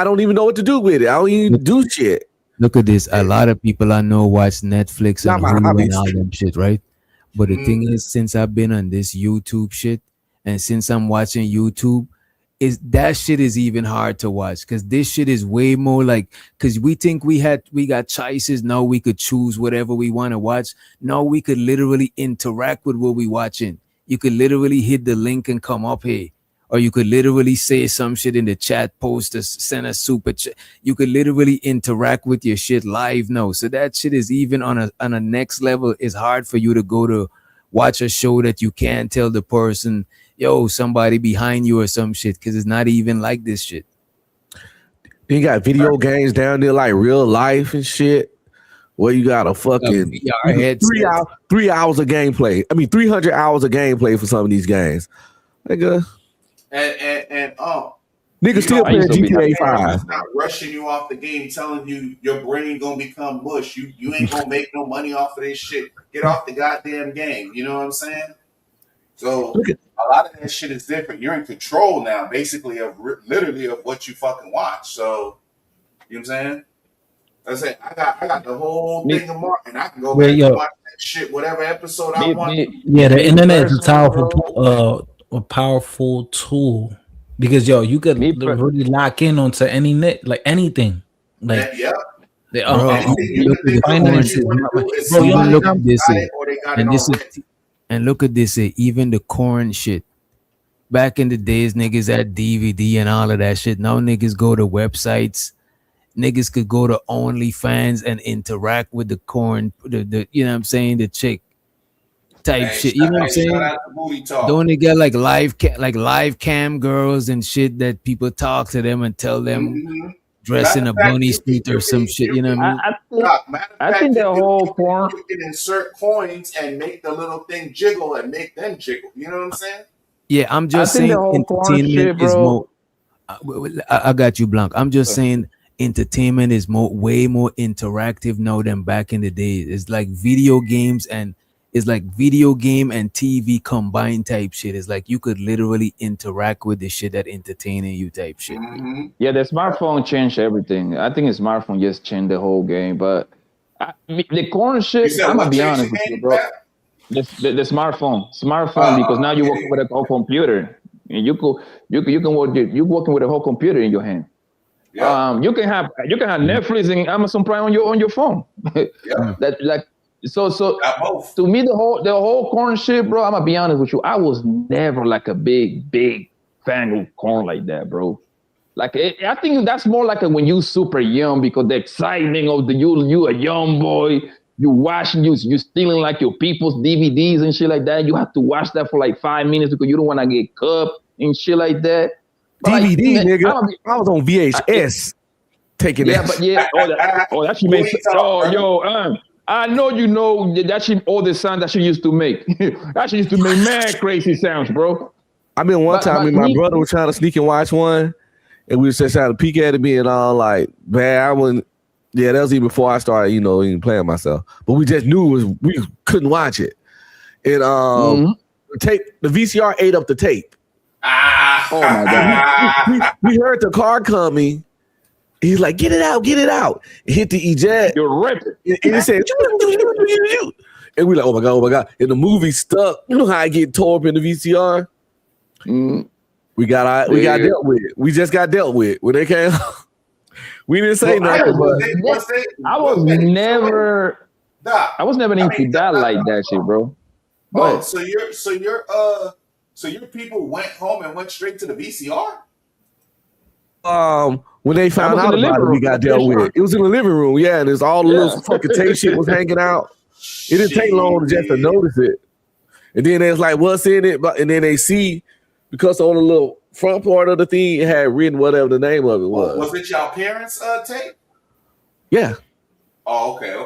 Speaker 7: don't even know what to do with it. I don't even do shit.
Speaker 4: Look at this. A lot of people I know watch Netflix and Hulu and all them shit, right? But the thing is, since I've been on this YouTube shit, and since I'm watching YouTube, is that shit is even hard to watch because this shit is way more like, because we think we got choices. Now we could choose whatever we want to watch. Now we could literally interact with what we watching. You could literally hit the link and come up here. Or you could literally say some shit in the chat, post us, send a super chat. You could literally interact with your shit live now. So that shit is even on a next level. It's hard for you to go to watch a show that you can't tell the person, yo, somebody behind you or some shit, because it's not even like this shit.
Speaker 7: You got video games down there like real life and shit, where you got a fucking 3 hours of gameplay. I mean, 300 hours of gameplay for some of these games. Nigga.
Speaker 1: And
Speaker 7: niggas still playing GTA 5.
Speaker 1: Not rushing you off the game, telling you your brain gonna become mush. You ain't gonna make no money off of this shit. Get off the goddamn game. You know what I'm saying? So a lot of that shit is different. You're in control now, basically literally of what you fucking watch. So you know what I'm saying? I say I got the whole thing of Martin. I can go back and watch that shit, whatever episode I want.
Speaker 15: Yeah, the internet is a powerful tool because you could really lock in onto any net, like anything, like
Speaker 4: look at this, even the corn shit. Back in the days, niggas had DVD and all of that shit. Now niggas go to websites. Niggas could go to OnlyFans and interact with the corn, the you know what I'm saying, the chick type shit. You know what I'm saying? Don't they get like live cam girls and shit that people talk to them and tell them dress in a bunny suit or some shit? You know what I mean?
Speaker 18: I think the whole porn.
Speaker 1: You can insert coins and make the little thing jiggle and make them jiggle. You know what I'm saying?
Speaker 4: Yeah, I'm just saying entertainment is more. I got you, Blanc. I'm just saying entertainment is way more interactive now than back in the day. It's like video games and video game and TV combined type shit. It's like you could literally interact with the shit that entertaining you type shit.
Speaker 18: Yeah, the smartphone changed everything. I think the smartphone just changed the whole game. But The corn shit. I'm gonna be honest with you, bro. The smartphone, because now you're working with a whole computer, and you can work. You're working with a whole computer in your hand. Yeah. You can have Netflix and Amazon Prime on your phone. That like so to me the whole corn shit, bro. I'm gonna be honest with you. I was never like a big fan of corn like that, bro. Like I think that's more like when you super young, because the excitement of you a young boy, you watching you stealing like your people's DVDs and shit like that. You have to watch that for like 5 minutes because you don't want to get cut and shit like that. But
Speaker 7: DVD,
Speaker 18: like,
Speaker 7: nigga. I was on VHS taking that.
Speaker 18: But yeah, that shit makes I know you know that shit, all the sound that she used to make. That shit used to make mad crazy sounds, bro.
Speaker 7: I mean, one time my brother was trying to sneak and watch one, and we was just trying to peek at it, being all like, man, I wouldn't. Yeah, that was even before I started, even playing myself. But we just knew we couldn't watch it. And the VCR ate up the tape.
Speaker 18: Oh my God.
Speaker 7: We heard the car coming. He's like, get it out. It hit the eject.
Speaker 18: You're ripping.
Speaker 7: And it said, and we like, oh my God. And the movie stuck. You know how I get tore up in the VCR? We got dealt with it. We just got dealt with when they came. We didn't say nothing.
Speaker 18: I was never into that like that shit, bro.
Speaker 1: Oh, so your people went home and went straight to the VCR?
Speaker 7: When they found out about it, we got dealt with it. It was in the living room, yeah, and it's all the little fucking tape shit was hanging out. It didn't take long just to notice it. And then it's like, what's in it? And then they see, because on the little front part of the thing, it had written whatever the name of it was.
Speaker 1: Was it y'all parents' tape?
Speaker 7: Yeah.
Speaker 1: Oh, okay.
Speaker 18: I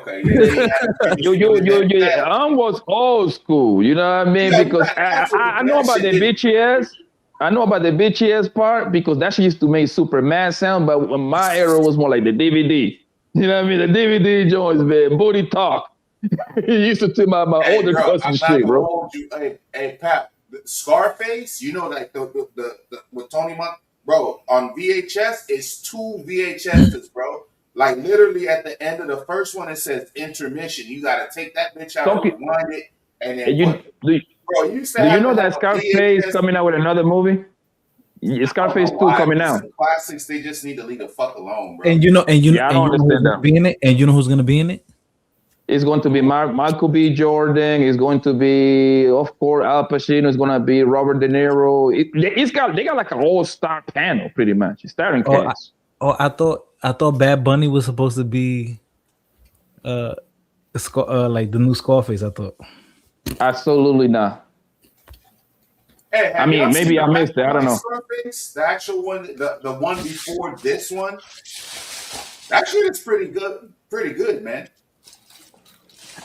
Speaker 18: was old school, you know what I mean? Because I know about the bitchy ass. I know about the bitchy ass part because that shit used to make super mad sound, but when my era was more like the DVD. You know what I mean? The DVD joints, man, booty talk. He used to tell my older cousin shit, bro.
Speaker 1: Hey, Pat, Scarface, like the with Tony bro, on VHS, it's 2 VHSs, bro. Like literally at the end of the first one, it says intermission. You gotta take that bitch out, rewind it, and then bro, you
Speaker 18: know that Scarface coming out with another movie? Scarface 2 coming out.
Speaker 1: Classics, they just need to leave the fuck alone, bro.
Speaker 15: And I don't understand that. Be in it, and you know who's gonna be in it?
Speaker 18: It's going to be Michael B. Jordan. It's going to be, of course, Al Pacino. It's going to be Robert De Niro. They got like an all-star panel, pretty much. It's starring cast.
Speaker 15: I thought Bad Bunny was supposed to be like the new Scarface. I thought. Absolutely
Speaker 18: not. Hey, I mean, maybe I missed it. I don't know.
Speaker 1: Scarface, the actual one, the one before this one. That shit is pretty good. Pretty good, man.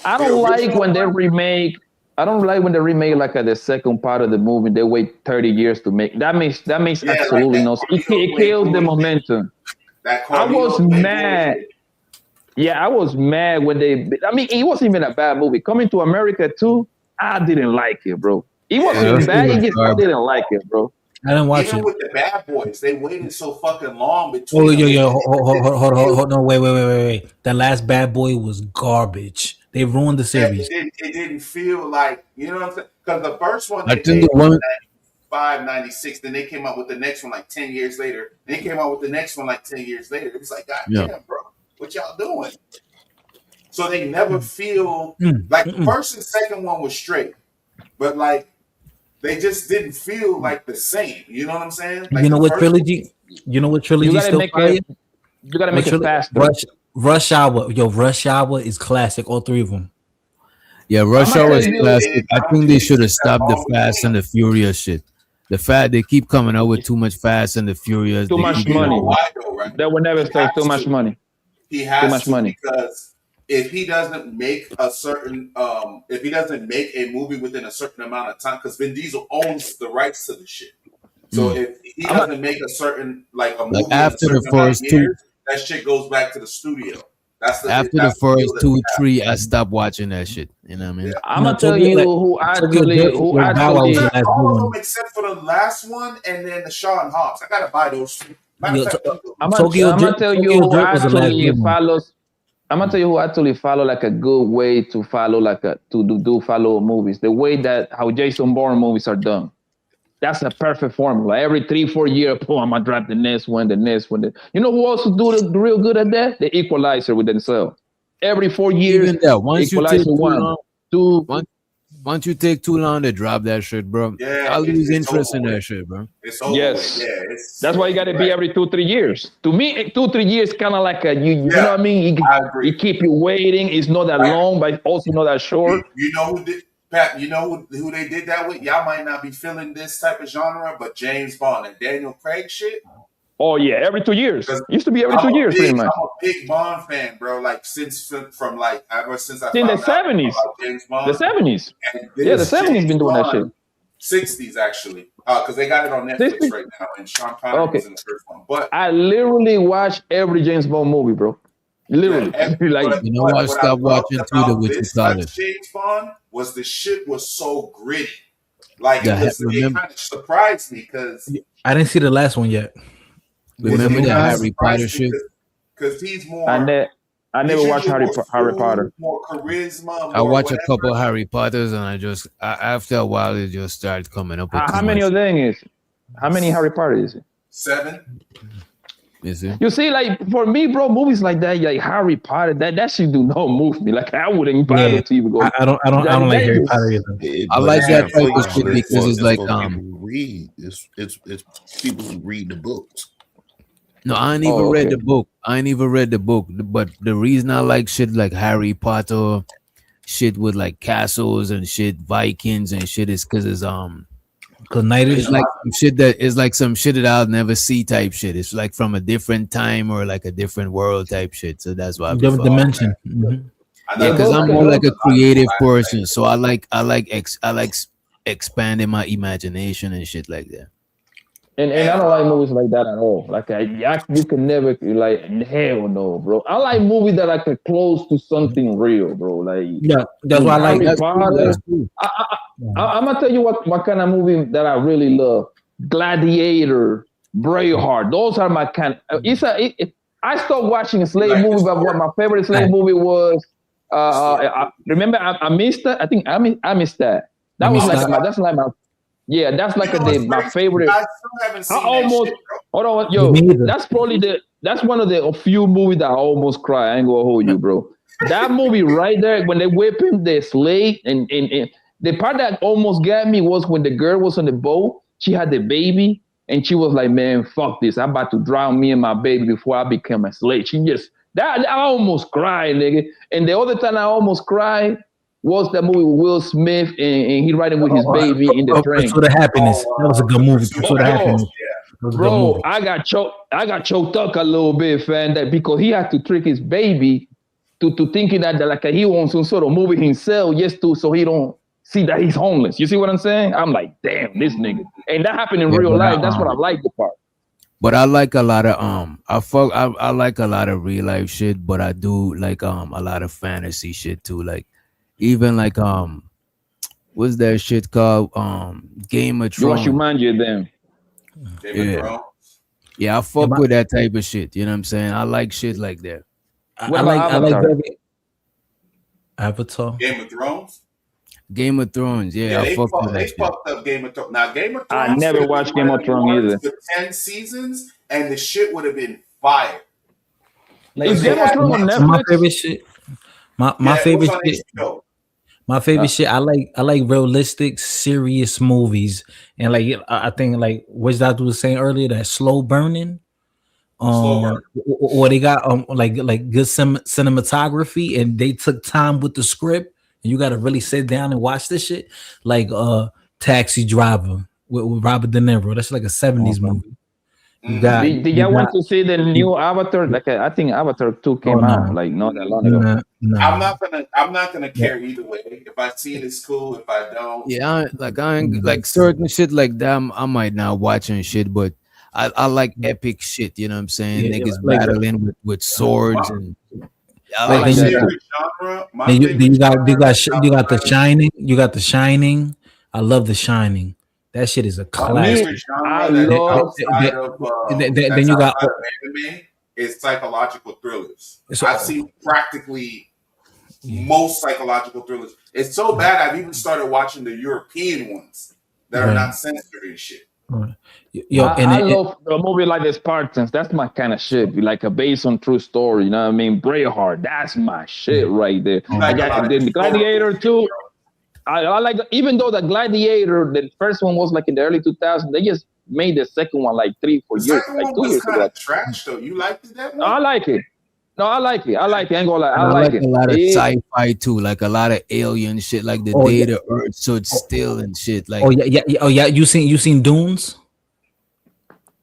Speaker 18: I don't like when they remake. I don't like when they remake like the second part of the movie. They wait 30 years to make. That makes absolutely no sense. It kills the momentum. I was mad. Yeah, I was mad when they. I mean, it wasn't even a bad movie. Coming to America too, I didn't like it, bro. It wasn't bad. I didn't like it, bro.
Speaker 15: I didn't watch
Speaker 1: Even
Speaker 15: it.
Speaker 1: with the Bad Boys, they waited so fucking long between.
Speaker 15: Oh, hold on, wait. That last Bad Boy was garbage. They ruined the series.
Speaker 1: It didn't feel like, you know what I'm saying? Because the first one,
Speaker 15: I think the one
Speaker 1: 95, 96, then they came out with the next one like 10 years later. They came out with the next one like 10 years later. It was like, God damn, bro, what y'all doing? So they never feel like the first and second one was straight, but like they just didn't feel like the same. You know what I'm saying? Like
Speaker 15: you know what trilogy? You know what trilogy?
Speaker 18: You gotta make it faster.
Speaker 15: Rush Hour, Rush Hour is classic. All three of them. Yeah, Rush Hour is classic. I think they should have stopped the Fast and the Furious shit. The fact they keep coming out with too much Fast and the Furious.
Speaker 18: Too much money. That would never start. Too much money.
Speaker 1: He has too much money because if he doesn't make a certain, if he doesn't make a movie within a certain amount of time, because Vin Diesel owns the rights to the shit. So if he doesn't make a certain a movie
Speaker 15: after the first two.
Speaker 1: That shit goes back to the studio.
Speaker 15: After the first 2, 3, I stopped watching that shit. You know what I mean?
Speaker 18: I'm gonna tell you who actually
Speaker 1: all of them except for the last one and then the Shaw and Hobbs. I gotta buy those.
Speaker 18: I'm gonna tell you who actually follows I'm gonna tell you who actually follow like a good way to follow like a to do follow movies. The way that how Jason Bourne movies are done. That's a perfect formula. Every 3-4 years, I'm gonna drop the next one, the next one. You know who also do the real good at that? The Equalizer with themselves. Every 4 years,
Speaker 4: Even that, once you
Speaker 18: Equalizer
Speaker 4: take too
Speaker 18: 1,
Speaker 4: long,
Speaker 18: 2.
Speaker 4: Once you take too long to drop that shit, bro,
Speaker 1: Yeah,
Speaker 4: I lose
Speaker 1: it's
Speaker 4: interest
Speaker 1: over
Speaker 4: in
Speaker 1: with.
Speaker 4: that shit, bro.
Speaker 1: It's over
Speaker 18: Yes.
Speaker 1: with. Yeah, it's
Speaker 18: That's why you got to be every 2-3 years. To me, 2-3 years kind of like a you know what I mean.
Speaker 1: I agree.
Speaker 18: It keep you waiting. It's not that long, but also not that short.
Speaker 1: You know who did, Pat? You know who they did that with? Y'all might not be feeling this type of genre, but James Bond and Daniel Craig shit.
Speaker 18: Oh yeah, every 2 years. Used to be every 2 years, pretty much.
Speaker 1: I'm a big Bond fan, bro. Like from like ever since I
Speaker 18: In the
Speaker 1: found out
Speaker 18: 70s,
Speaker 1: about James Bond.
Speaker 18: the 70s.
Speaker 1: And
Speaker 18: Yeah, the
Speaker 1: this
Speaker 18: 70s
Speaker 1: James
Speaker 18: been doing that shit.
Speaker 1: Bond, 60s actually, because they got it on Netflix
Speaker 18: 60s?
Speaker 1: right now, and Sean Connery was in the first one. But
Speaker 18: I literally watch every James Bond movie, bro. Literally, like
Speaker 4: You know, I stopped watching too the what you
Speaker 1: this
Speaker 4: call
Speaker 1: type
Speaker 4: it.
Speaker 1: of James Bond was the shit was so gritty. Like
Speaker 4: The
Speaker 1: it kind of surprised me because
Speaker 15: I didn't see the last one yet.
Speaker 4: Remember the Harry Potter shit?
Speaker 1: because he's more.
Speaker 18: I never
Speaker 1: he's
Speaker 18: watched
Speaker 1: usually
Speaker 18: Harry
Speaker 1: more
Speaker 18: Potter.
Speaker 1: more charisma.
Speaker 4: I
Speaker 1: more
Speaker 4: watched a
Speaker 1: whatever.
Speaker 4: couple of Harry Potters, and after a while, it just started coming up. With
Speaker 18: How
Speaker 4: too
Speaker 18: many
Speaker 4: much.
Speaker 18: of them is? How many Harry Potter is it?
Speaker 1: 7.
Speaker 4: Is it?
Speaker 18: You see, like for me, bro, movies like that, like Harry Potter, that shit do not move me. Like I wouldn't bother to even go.
Speaker 15: I don't like Harry Potter either.
Speaker 4: I like that type of shit because it's like
Speaker 6: people read. It's people who read the books.
Speaker 4: No, I ain't even read the book. But the reason I like shit like Harry Potter, shit with like castles and shit, Vikings and shit is because it's it's like some shit that is like some shit that I'll never see type shit. It's like from a different time or like a different world type shit. So that's why I
Speaker 15: Different dimension.
Speaker 4: Yeah, because I'm more like a creative person, so I like expanding my imagination and shit like that.
Speaker 18: And I don't like movies like that at all. Like you can never like hell no, bro. I like movies that are close to something real, bro. Like
Speaker 15: that's why I like
Speaker 18: Harry
Speaker 15: that.
Speaker 18: Potter. I'm gonna tell you what kind of movie that I really love: Gladiator, Braveheart. Those are my kind. I stopped watching a slave movie, but what my favorite slave movie was. Remember, I missed that. I think I missed that. That was like that's like my. Yeah, that's like my favorite.
Speaker 1: I still haven't seen
Speaker 18: almost
Speaker 1: that shit, bro.
Speaker 18: hold on, yo. That's probably that's one of the few movies that I almost cry. I ain't gonna hold you, bro. That movie right there, when they whipping the slave, and the part that almost got me was when the girl was on the boat. She had the baby, and she was like, "Man, fuck this! I'm about to drown me and my baby before I become a slave." She just I almost cried, nigga. And the other time I almost cried was that movie with Will Smith and he riding with his baby in the train.
Speaker 15: Pursuit of Happiness. That was a good movie. Pursuit of Happiness.
Speaker 18: Bro, I got choked up a little bit, fam, that because he had to trick his baby to thinking that like he wants some sort of movie himself just so he don't see that he's homeless. You see what I'm saying? I'm like, damn, this nigga. And that happened in real life. That's what I like the part.
Speaker 4: But I like a lot of I like a lot of real life shit, but I do like a lot of fantasy shit too. Like even like what's that shit called? Game of Thrones.
Speaker 18: You mind you then.
Speaker 4: Yeah, I fuck with that type of shit. You know what I'm saying? I like shit like that.
Speaker 15: I like Avatar.
Speaker 1: Game of Thrones.
Speaker 4: Game of Thrones, yeah, I fuck with that
Speaker 1: they
Speaker 4: shit.
Speaker 1: fucked up Game of Thrones. Now, Game of Thrones.
Speaker 18: I never watched Game of Thrones either.
Speaker 1: For 10 seasons, and the shit would have been fire.
Speaker 18: Like, is Game of Thrones on Netflix?
Speaker 15: My favorite shit. My favorite shit. My favorite shit. I like realistic, serious movies, and like I think like what Dr. was saying earlier, that slow burning. Or they got like good cinematography, and they took time with the script. And you got to really sit down and watch this shit, like Taxi Driver with Robert De Niro. That's like a 70s movie.
Speaker 18: Did y'all want to see the new Avatar? Like I think Avatar 2 came out like not that long ago.
Speaker 15: No.
Speaker 1: I'm not gonna care either way. If I see it, it's cool. If I don't,
Speaker 4: Yeah, I ain't like certain shit like that. I might not watch and shit, but I like epic shit. You know what I'm saying?
Speaker 15: Yeah,
Speaker 4: Niggas
Speaker 15: like
Speaker 4: battling with swords and.
Speaker 1: I like that genre.
Speaker 15: You got The Shining. You got The Shining. I love The Shining. That shit is a classic.
Speaker 1: I love
Speaker 15: then you got
Speaker 1: is psychological thrillers.
Speaker 4: So-
Speaker 1: I've seen practically most psychological thrillers. It's so bad I've even started watching the European ones that are
Speaker 15: Right.
Speaker 1: not censored and shit.
Speaker 15: Yo,
Speaker 18: I love a movie like The Spartans. That's my kind of shit. Like a based on true story. You know what I mean? Braveheart. That's my shit right there.
Speaker 1: Like a lot of
Speaker 18: the Gladiator too. I like, even though the Gladiator, the first one was like in the early 2000s, they just made the second one like 3-4
Speaker 1: The
Speaker 18: years,
Speaker 1: second
Speaker 18: like
Speaker 1: one
Speaker 18: 2
Speaker 1: was
Speaker 18: years
Speaker 1: kind
Speaker 18: ago.
Speaker 1: of trash though. You liked it, that
Speaker 18: No,
Speaker 1: one?
Speaker 18: I like it. No, I like it. I like it. I ain't gonna lie.
Speaker 4: And
Speaker 18: I like it.
Speaker 4: a lot of
Speaker 18: It-
Speaker 4: sci-fi too, like a lot of alien shit, like the
Speaker 15: Oh,
Speaker 4: day
Speaker 15: yeah.
Speaker 4: the Earth stood still and shit. Like,
Speaker 15: Oh yeah. You seen Dunes?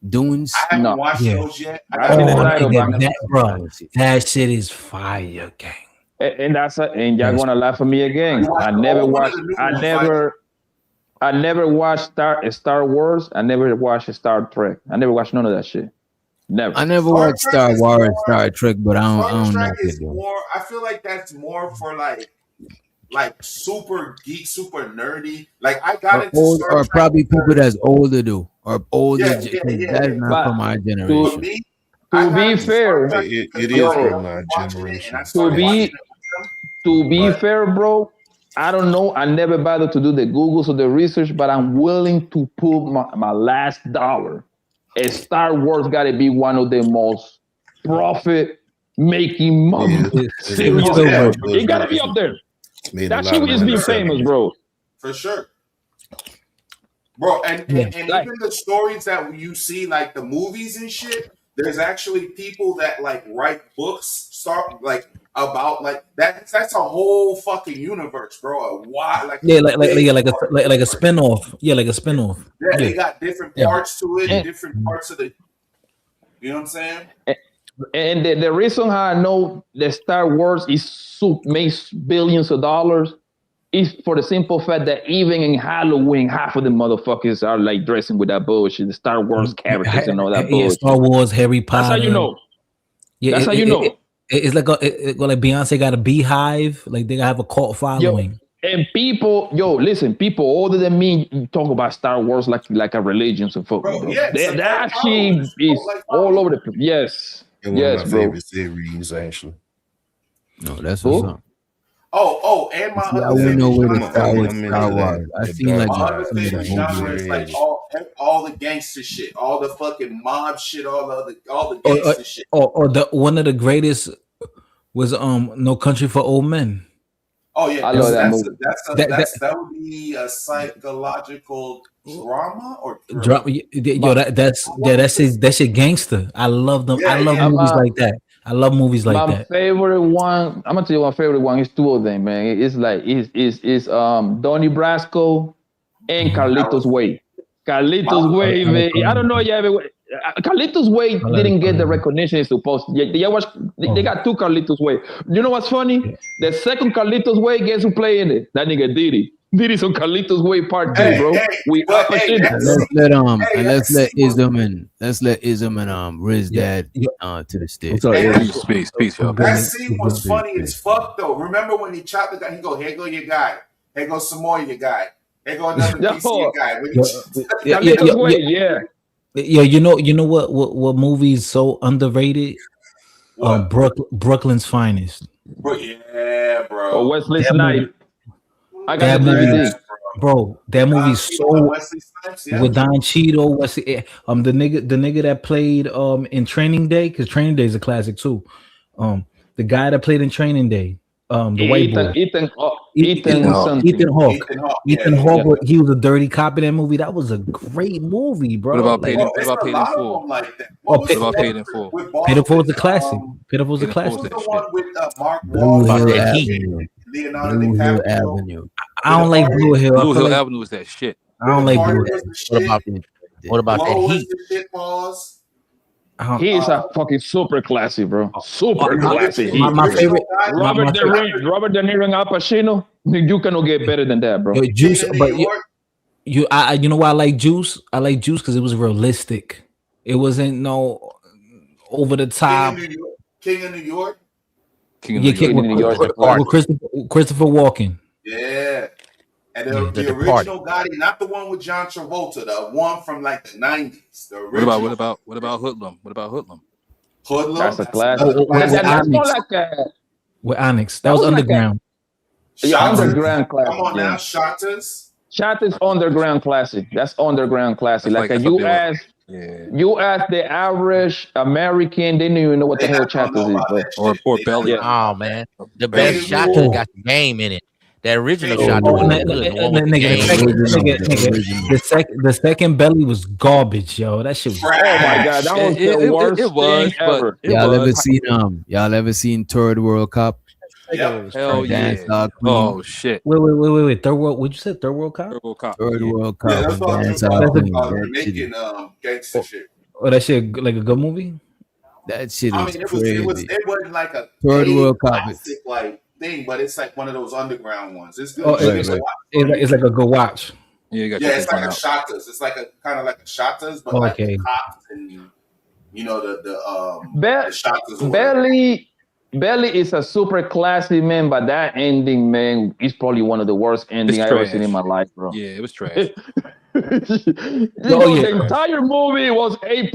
Speaker 4: Dunes?
Speaker 1: I haven't watched those yet. I
Speaker 18: I
Speaker 1: gotta
Speaker 18: see the
Speaker 1: watch
Speaker 18: title,
Speaker 1: them.
Speaker 18: but
Speaker 15: that shit is fire, gang.
Speaker 18: and and y'all gonna laugh at me again. I never watched. I never watched Star Wars. I never watched Star Trek. I never watched none of that shit. Never.
Speaker 4: I never watched Star Wars, Star Trek, but I don't know.
Speaker 1: Trek is more. I feel like that's more for like super geek, super nerdy. Like I got into
Speaker 4: Old,
Speaker 1: Star
Speaker 4: or
Speaker 1: Trek.
Speaker 4: probably people that's older do, or older.
Speaker 1: Yeah,
Speaker 4: That's not
Speaker 18: But
Speaker 4: from our generation.
Speaker 18: To be fair,
Speaker 6: It is from my generation.
Speaker 18: To be fair, bro, I don't know. I never bothered to do the Googles or the research, but I'm willing to put my last dollar. Star Wars got to be one of the most profit-making series ever. It got to be up there. That shit is being famous, bro.
Speaker 1: For sure. Bro, and even the stories that you see, like the movies and shit, there's actually people that like write books, about like that's a whole fucking universe, bro. Why? Like
Speaker 15: like a spin-off. Yeah, like a spin-off.
Speaker 1: Yeah, they got different parts to it, and different parts of the. You know what I'm saying?
Speaker 18: And the reason how I know the Star Wars makes billions of dollars is for the simple fact that even in Halloween, half of the motherfuckers are like dressing with that bullshit, the Star Wars characters and all that bullshit.
Speaker 15: Star Wars, Harry Potter.
Speaker 18: That's how you know.
Speaker 15: Yeah,
Speaker 18: that's how you know.
Speaker 15: It's like like Beyonce got a beehive. Like they have a cult following.
Speaker 18: And people, people older than me talk about Star Wars like a religion. So, bro, that shit is all over the place. Yes,
Speaker 6: One
Speaker 18: yes,
Speaker 6: of my
Speaker 18: bro.
Speaker 6: favorite series, actually.
Speaker 4: No, that's what's up.
Speaker 1: And my
Speaker 4: I
Speaker 1: other
Speaker 4: wouldn't know where
Speaker 1: favorite
Speaker 4: to start with
Speaker 6: I'm
Speaker 4: Star
Speaker 6: into
Speaker 4: Wars.
Speaker 6: that.
Speaker 4: I
Speaker 6: The
Speaker 4: feel like
Speaker 6: dark
Speaker 1: my
Speaker 6: side.
Speaker 1: other
Speaker 4: some of the
Speaker 1: favorite genre is like
Speaker 4: movies.
Speaker 1: all the gangster shit, all the fucking mob shit, all the gangster shit.
Speaker 15: Or the one of the greatest was No Country for Old Men.
Speaker 1: Oh yeah,
Speaker 18: I love that movie.
Speaker 1: That would be a psychological drama or
Speaker 15: Drop, yo, that's your gangster. I love them. I love movies like that. I love movies like
Speaker 18: my
Speaker 15: that.
Speaker 18: favorite one, I'm gonna tell you my favorite one. It's two of them, man. It's like it's Donnie Brasco and Carlitos Way. Carlitos Way, man. I don't know. Carlitos Way didn't get the recognition it's supposed to. They got two Carlitos Way. You know what's funny? The second Carlitos Way, guess who played in it? That nigga Diddy. Diddy's on Carlitos Way Part 2, bro.
Speaker 4: Let's let Ism and Riz Dad to the stage.
Speaker 1: Peace, yo. That scene was funny as fuck though. Remember when he chopped the guy? He go, "Here go your guy. Here goes some more your guy. Here go another piece of your guy."
Speaker 15: Yeah, you know what movie is so underrated? Brooklyn's Finest.
Speaker 1: Bro, yeah, bro.
Speaker 18: Oh, Wesley Snipes. I got
Speaker 15: that
Speaker 18: the
Speaker 15: movie,
Speaker 18: DVD.
Speaker 15: bro. That movie's so with Don Cheadle. The nigga that played in Training Day, because Training Day is a classic too. The guy that played in Training Day, the white boy, Ethan Hawke. He was a dirty cop in that movie. That was a great movie, bro.
Speaker 2: What about Paid in Full? What about Paid in Full?
Speaker 15: Paid in Full is a classic. Paid in Full is a classic.
Speaker 1: The one with Mark
Speaker 4: Blue Hill
Speaker 1: Wahlberg,
Speaker 4: Avenue. Blue Hill Avenue.
Speaker 15: I don't like Blue Hill.
Speaker 2: Blue Hill Avenue is that shit.
Speaker 15: I don't like Blue Hill.
Speaker 2: What about that Heat?
Speaker 18: He is a fucking super classy, bro. Super classy.
Speaker 15: My favorite.
Speaker 18: Robert De Niro and Al Pacino. You cannot get better than that, bro.
Speaker 15: Juice, but you know why I like Juice? I like Juice because it was realistic. It wasn't no over the top.
Speaker 1: King of New York.
Speaker 18: King of New York.
Speaker 15: Christopher Walken.
Speaker 1: Yeah. And the original Gotti, not the one with John Travolta, the one from like the 90s. The original.
Speaker 2: What about Hoodlum? What about Hoodlum?
Speaker 1: Hoodlum.
Speaker 18: That's a classic.
Speaker 15: That's
Speaker 18: more like a.
Speaker 15: With Onyx. That was underground.
Speaker 18: Underground classic.
Speaker 1: Come on now, Shotas.
Speaker 18: Shotas underground classic. That's underground classic.
Speaker 2: That's
Speaker 18: like you ask. You ask the average American, they don't even know what the hell Shotas is, bro.
Speaker 2: Or Belly.
Speaker 21: Oh man, the best shot got the game in it. That original shot.
Speaker 15: The second Belly was garbage, yo. That shit was.
Speaker 18: Oh my god, that was the worst thing ever.
Speaker 4: Y'all ever seen Third World Cup?
Speaker 2: Yep. Hell yeah. Oh shit.
Speaker 15: Wait. Third World. What'd you say? Third World Cup.
Speaker 4: Third World Cup.
Speaker 1: Yeah, that's what I'm talking about. Making gangster shit.
Speaker 15: Oh, that shit like a good movie.
Speaker 4: That shit is
Speaker 1: crazy. It wasn't like a
Speaker 4: Third World Cup
Speaker 1: classic like thing, but it's like one of those underground ones. It's good.
Speaker 15: Oh, it's like a good watch.
Speaker 1: Yeah, it's like a Shotas. It's like a kind of like a Shotas, but like the cops and the Shotas.
Speaker 18: Belly is a super classic, man, but that ending, man, is probably one of the worst endings I've ever seen in my life, bro.
Speaker 2: Yeah, it was trash.
Speaker 18: The entire movie was A+,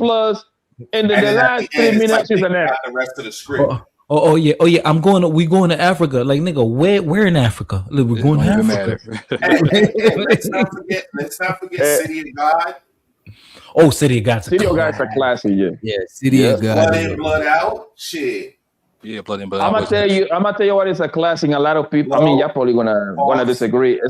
Speaker 18: and then the last 3 minutes is an F.
Speaker 1: The rest of the script.
Speaker 15: Oh yeah. We going to Africa. Like nigga, where in Africa? Like, we're going to Africa.
Speaker 1: Let's not forget City of God.
Speaker 15: Oh, City of God's
Speaker 18: a classic, yeah.
Speaker 4: Yeah, City of God.
Speaker 1: Blood in, blood out. Shit.
Speaker 2: Yeah, blood in, blood
Speaker 18: out. I'm gonna tell you what is a classic. A lot of people. I mean, y'all probably gonna disagree.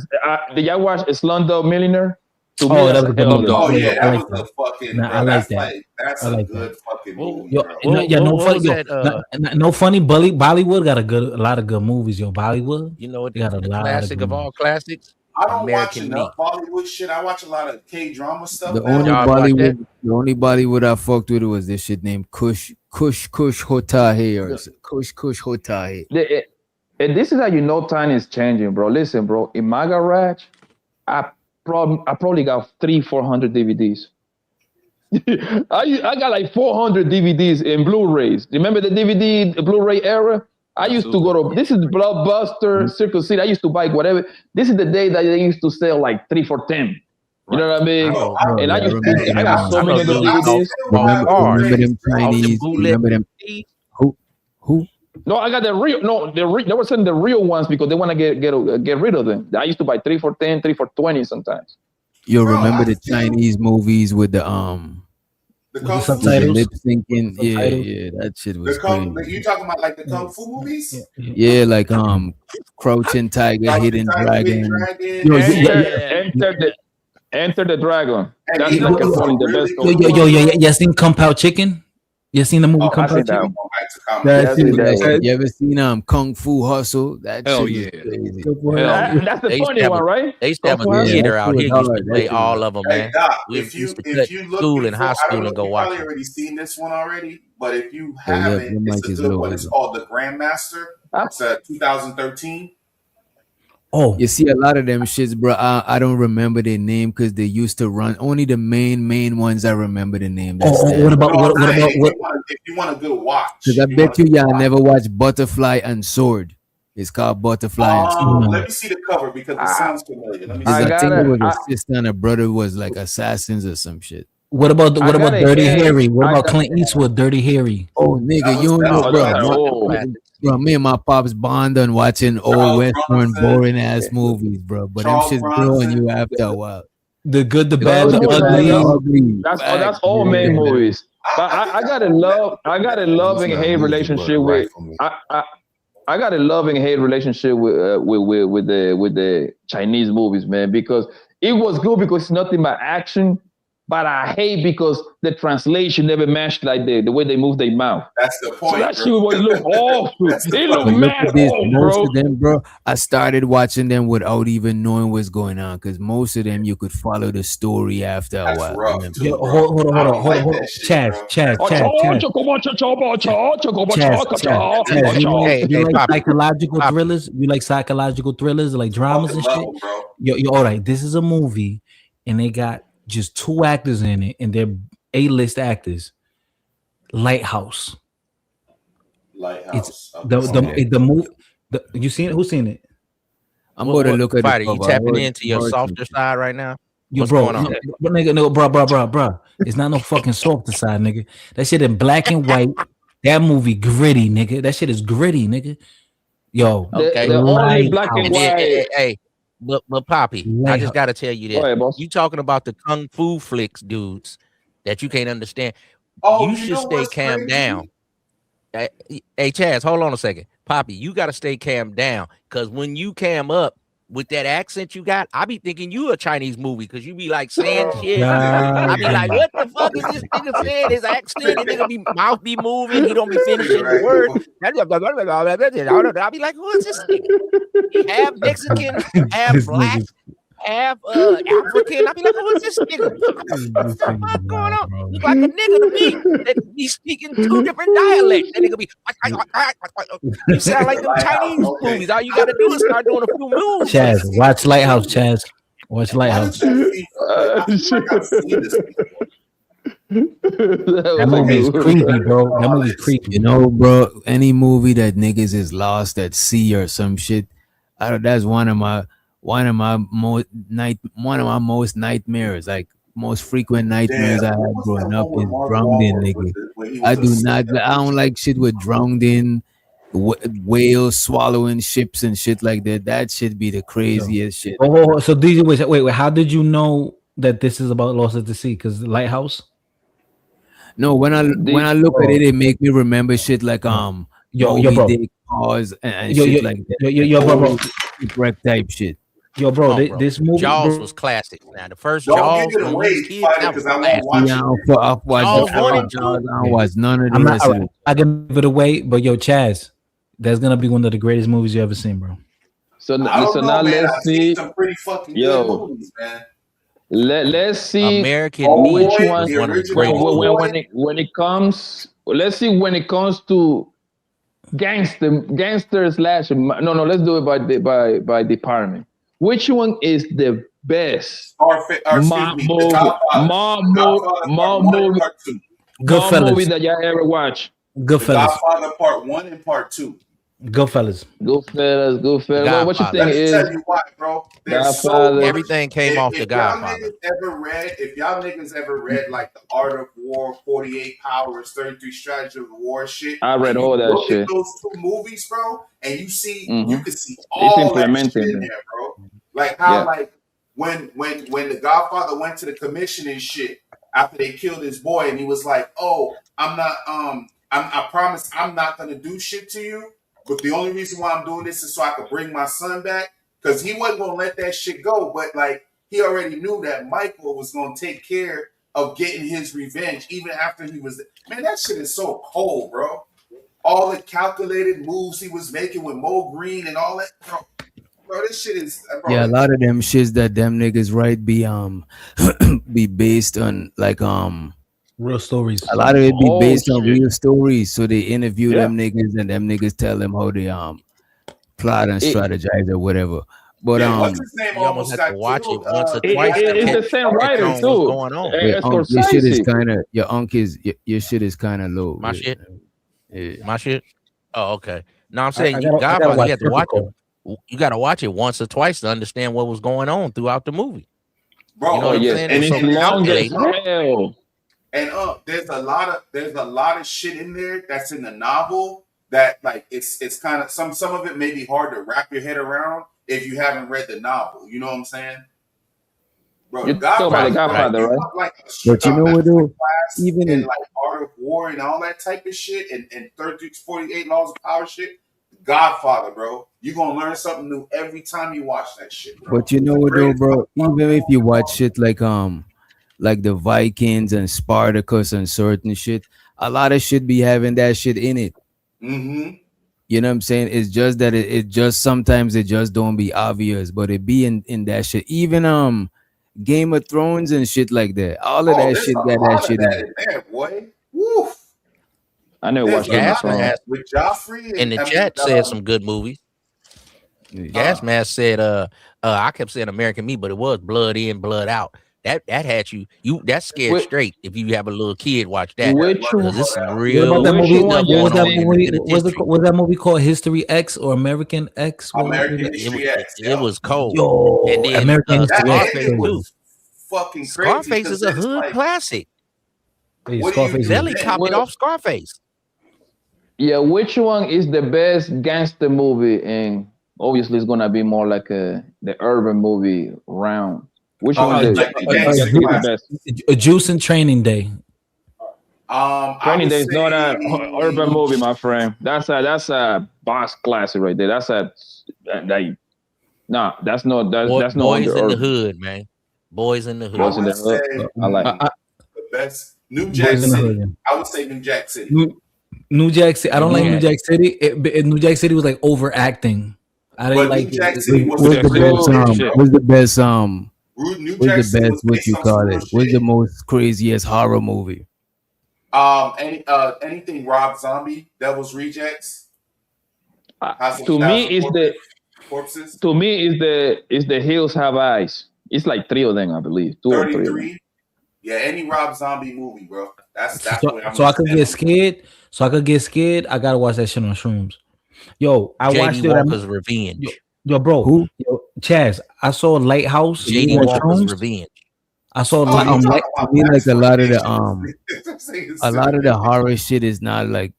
Speaker 18: Did y'all watch Slumdog Millionaire?
Speaker 15: That was a good movie.
Speaker 1: Oh yeah, that was a fucking.
Speaker 15: I like that.
Speaker 1: That's a good fucking movie.
Speaker 15: No funny. Bollywood got a lot of good movies. Yo, Bollywood.
Speaker 21: You know what?
Speaker 15: They got a lot
Speaker 21: classic of all classics.
Speaker 1: I don't watch enough Bollywood shit. I watch a lot of K-drama stuff.
Speaker 4: The only Bollywood I fucked with was this shit named Kush Hota Hai or Kush Hota Hai.
Speaker 18: And this is how you know time is changing, bro. Listen, bro. In my garage, I probably got 300-400 DVDs. I got like 400 DVDs in Blu-rays. Remember the DVD, the Blu-ray era? I used to go to, this is Blockbuster, Circus City. I used to buy whatever. This is the day that they used to sell like 3 for $10. You know what I mean? And I used to, I got so many DVDs.
Speaker 4: Remember them Chinese? Remember them? Who?
Speaker 18: No, I got the real. No, they were selling the real ones because they want to get rid of them. I used to buy 3 for $10, 3 for $20 sometimes.
Speaker 4: You remember the Chinese movies with the
Speaker 15: subtitles,
Speaker 4: lip syncing? Yeah, that shit was crazy.
Speaker 1: You talking about like the kung fu movies?
Speaker 4: Yeah, like Crouching Tiger, like Hidden Dragon.
Speaker 18: Enter the Dragon. That's like probably the best.
Speaker 15: You seen Kung Pao Chicken? You seen the movie Kung Pao Chicken? You ever seen Kung Fu Hustle? That
Speaker 21: hell
Speaker 4: shit
Speaker 21: yeah.
Speaker 18: That's the funny one, right?
Speaker 21: They used to have a theater out here. Used to play all of them, man. We used to cut school and high school and go watch.
Speaker 1: You've probably already seen this one already, but if you haven't, it's a good one. It's called The Grandmaster. It's 2013.
Speaker 4: Oh, you see a lot of them shits, bro. I don't remember their name because they used to run. Only the main ones I remember the name.
Speaker 15: What about
Speaker 1: if you want a good watch?
Speaker 4: Because I bet y'all never watched Butterfly and Sword. It's called Butterfly and Sword.
Speaker 1: Let me see the cover because it sounds familiar. Let me see.
Speaker 4: I think it was a sister and a brother was like assassins or some shit.
Speaker 15: What about Dirty Harry? What about Clint Eastwood, Dirty Harry?
Speaker 4: Oh, nigga, you don't know, bro. Bro, me and my pops bond on watching old Western boring ass movies, bro. But them shit's growing you after a while.
Speaker 15: The Good, the Bad, the Ugly.
Speaker 18: That's all main movies. But I got a love and hate relationship with. I got a love and hate relationship with the Chinese movies, man, because it was good because it's nothing but action. But I hate because the translation never matched like the way they move their mouth.
Speaker 1: That's the point.
Speaker 18: So that shit would look awful. They look mad off,
Speaker 4: most
Speaker 18: bro.
Speaker 4: of them, bro. I started watching them without even knowing what's going on because most of them you could follow the story after a while.
Speaker 15: Hold on. Chaz. You like psychological thrillers? You like psychological thrillers, like dramas and shit? Yo, all right. This is a movie, and they got just 2 actors in it, and they're A-list actors. Lighthouse. It's the movie. You seen it? Who's seen it?
Speaker 21: I'm going to look at it. You tapping into your softer side right now? What's going on?
Speaker 15: Nigga, no, bro. It's not no fucking softer side, nigga. That shit in black and white. That movie gritty, nigga. That shit is gritty, nigga. Yo,
Speaker 21: Okay.
Speaker 18: The only black and white.
Speaker 21: Hey, but Poppy, I just gotta tell you this.
Speaker 18: Go ahead, boss.
Speaker 21: You talking about the kung fu flicks, dudes, that you can't understand.
Speaker 1: Oh,
Speaker 21: you should stay calm down. Hey, Chaz, hold on a second. Poppy, you gotta stay calm down, because when you cam up with that accent you got, I be thinking you a Chinese movie, because you be like saying shit. I be like, what the fuck is this nigga saying? His accent, the nigga be mouth be moving, he don't be finishing the word. I be like, who is this nigga? He half Mexican, half black, half African. I be like, who is this nigga? What the fuck going on? Look like a nigga to me that be speaking two different dialects. That nigga be you sound like them Chinese movies. All you gotta do is start doing a few moves.
Speaker 15: Chaz, watch Lighthouse, Chaz. Watch Lighthouse. That movie is creepy, bro. That movie is creepy.
Speaker 4: You know, bro, any movie that niggas is lost at sea or some shit, that's one of my most nightmares, like most frequent nightmares I had growing up is drowned in, nigga. I don't like shit with drowned in whales swallowing ships and shit like that. That should be the craziest shit.
Speaker 15: Oh, so DJ, wait, how did you know that this is about Lost at the Sea? Because the Lighthouse?
Speaker 4: No, when I look at it, it make me remember shit like
Speaker 15: bro.
Speaker 4: Cause and shit like that.
Speaker 15: Bro.
Speaker 4: Shipwreck type shit.
Speaker 15: Yo, bro, this movie
Speaker 21: Jaws was classic. Now the first Jaws, when we was kids, that was classic.
Speaker 4: I watched none of the rest of it.
Speaker 15: I give it away, but yo, Chaz, that's gonna be one of the greatest movies you ever seen, bro.
Speaker 18: So now let's see.
Speaker 1: Some pretty fucking good movies, man.
Speaker 18: Let's see
Speaker 21: American
Speaker 18: which
Speaker 21: Meat
Speaker 18: one
Speaker 21: was one of the greatest.
Speaker 18: when it comes. Let's see when it comes to gangster slash. No, let's do it by department. Which one is the best mom movie that y'all ever watch?
Speaker 15: Goodfellas.
Speaker 1: Godfather Part 1 and Part 2.
Speaker 15: Goodfellas.
Speaker 18: Well, what you think is?
Speaker 1: Tell you why, bro.
Speaker 21: Everything came off the Godfather.
Speaker 1: If y'all niggas ever read like The Art of War, 48 Hours, 33 Strategies of War shit,
Speaker 18: I read all that shit.
Speaker 1: At those two movies, bro, and you see, you can see all that shit in there, bro. Like how, like when the Godfather went to the commission and shit after they killed his boy, and he was like, "Oh, I promise I'm not gonna do shit to you." But the only reason why I'm doing this is so I could bring my son back, because he wasn't gonna let that shit go. But like he already knew that Michael was gonna take care of getting his revenge, even after he was. Man, that shit is so cold, bro. All the calculated moves he was making with Mo Green and all that, bro. This shit is. Bro,
Speaker 4: yeah, a lot of them shits that them niggas write be based on like
Speaker 15: real stories.
Speaker 4: A lot of it be based on real stories. So they interview them niggas and them niggas tell them how they plot and strategize or whatever. But
Speaker 1: what's his name?
Speaker 21: You almost have to watch it once or twice.
Speaker 18: It's the same writer too.
Speaker 21: Going on.
Speaker 4: Your shit is kind of your shit is kind of low.
Speaker 21: My shit. Yeah. My shit. Oh, okay. No, I'm saying Godfather. You have to watch it. You got to watch it once or twice to understand what was going on throughout the movie.
Speaker 1: Bro,
Speaker 21: you know what I'm saying?
Speaker 18: And it's long as hell.
Speaker 1: And there's a lot of shit in there that's in the novel that like it's kind of some of it may be hard to wrap your head around if you haven't read the novel. You know what I'm saying? Bro,
Speaker 18: You're talking about the Godfather, right?
Speaker 1: Like
Speaker 4: but you know what, though? Even in
Speaker 1: like Art of War and all that type of shit and 48 Laws of Power shit, Godfather, bro. You're gonna learn something new every time you watch that shit, bro.
Speaker 4: But you know what, though, bro? Even if you watch shit like the Vikings and Spartacus and certain shit, a lot of shit be having that shit in it.
Speaker 1: Mm-hmm.
Speaker 4: You know what I'm saying? It's just that it just sometimes it just don't be obvious, but it be in that shit. Even Game of Thrones and shit like that. All of that shit got that shit in
Speaker 1: there, boy. Woof.
Speaker 18: I never watched Game of Thrones.
Speaker 1: With Joffrey
Speaker 21: in the chat said some good movies. Gas Mask said I kept saying American Meat, but it was Blood In, Blood Out. That had you that's scared straight if you have a little kid watch that. This is real.
Speaker 15: Was that movie called History X or American X?
Speaker 1: American History X.
Speaker 21: It was cold.
Speaker 15: Yo,
Speaker 21: and then
Speaker 15: American History X
Speaker 21: too.
Speaker 1: Fucking crazy.
Speaker 21: Scarface is a hood classic.
Speaker 15: Scarface
Speaker 21: Belly copied off Scarface.
Speaker 18: Yeah, which one is the best gangster movie? And obviously, it's gonna be more like the urban movie round. Which one
Speaker 1: like the gangster
Speaker 18: is the
Speaker 1: class.
Speaker 18: best?
Speaker 15: A Juice and Training Day.
Speaker 1: I
Speaker 18: Training
Speaker 1: would
Speaker 18: Day is not
Speaker 1: say
Speaker 18: an urban movie, my friend. That's a boss classic right there. That's a like, nah, that's not that's not
Speaker 21: Boys
Speaker 18: under
Speaker 21: in the
Speaker 18: urban.
Speaker 21: Hood, man. Boys in the Hood.
Speaker 18: Boys in the
Speaker 1: would say
Speaker 18: Hood. I like it.
Speaker 1: the best New
Speaker 15: Boys
Speaker 1: Jack
Speaker 15: in the
Speaker 1: City.
Speaker 15: Hood.
Speaker 1: I would say New Jack City.
Speaker 15: New Jack City. I don't like
Speaker 21: Yeah.
Speaker 15: New Jack City. New Jack City was like overacting. I didn't
Speaker 1: But
Speaker 15: like
Speaker 1: New Jack
Speaker 15: it.
Speaker 1: City was
Speaker 4: What's the best? What's the best?
Speaker 1: New
Speaker 4: What's
Speaker 1: Jack
Speaker 4: the
Speaker 1: City
Speaker 4: best?
Speaker 1: was
Speaker 4: What
Speaker 1: based
Speaker 4: you
Speaker 1: on
Speaker 4: call
Speaker 1: some
Speaker 4: it?
Speaker 1: real
Speaker 4: What's the
Speaker 1: shit.
Speaker 4: most craziest horror movie?
Speaker 1: Anything Rob Zombie, Devil's Rejects.
Speaker 18: To me, is the
Speaker 1: corpses.
Speaker 18: To me, is the Hills Have Eyes. It's like 3 of them, I believe. 2 or 3 of them.
Speaker 1: 33. Yeah, any Rob Zombie movie, bro. That's what I'm.
Speaker 15: So I could get scared. So I could get scared. I gotta watch that shit on shrooms. Yo, I watched
Speaker 21: J.D.
Speaker 15: it.
Speaker 21: Walker's Revenge.
Speaker 15: Yo, bro.
Speaker 4: Who?
Speaker 15: Yo, Chaz. I saw Lighthouse.
Speaker 21: J.D.
Speaker 15: on
Speaker 21: Walker's
Speaker 15: shrooms.
Speaker 21: Revenge.
Speaker 15: I saw
Speaker 4: I mean, like a lot of the
Speaker 1: a
Speaker 4: lot of the horror shit is not like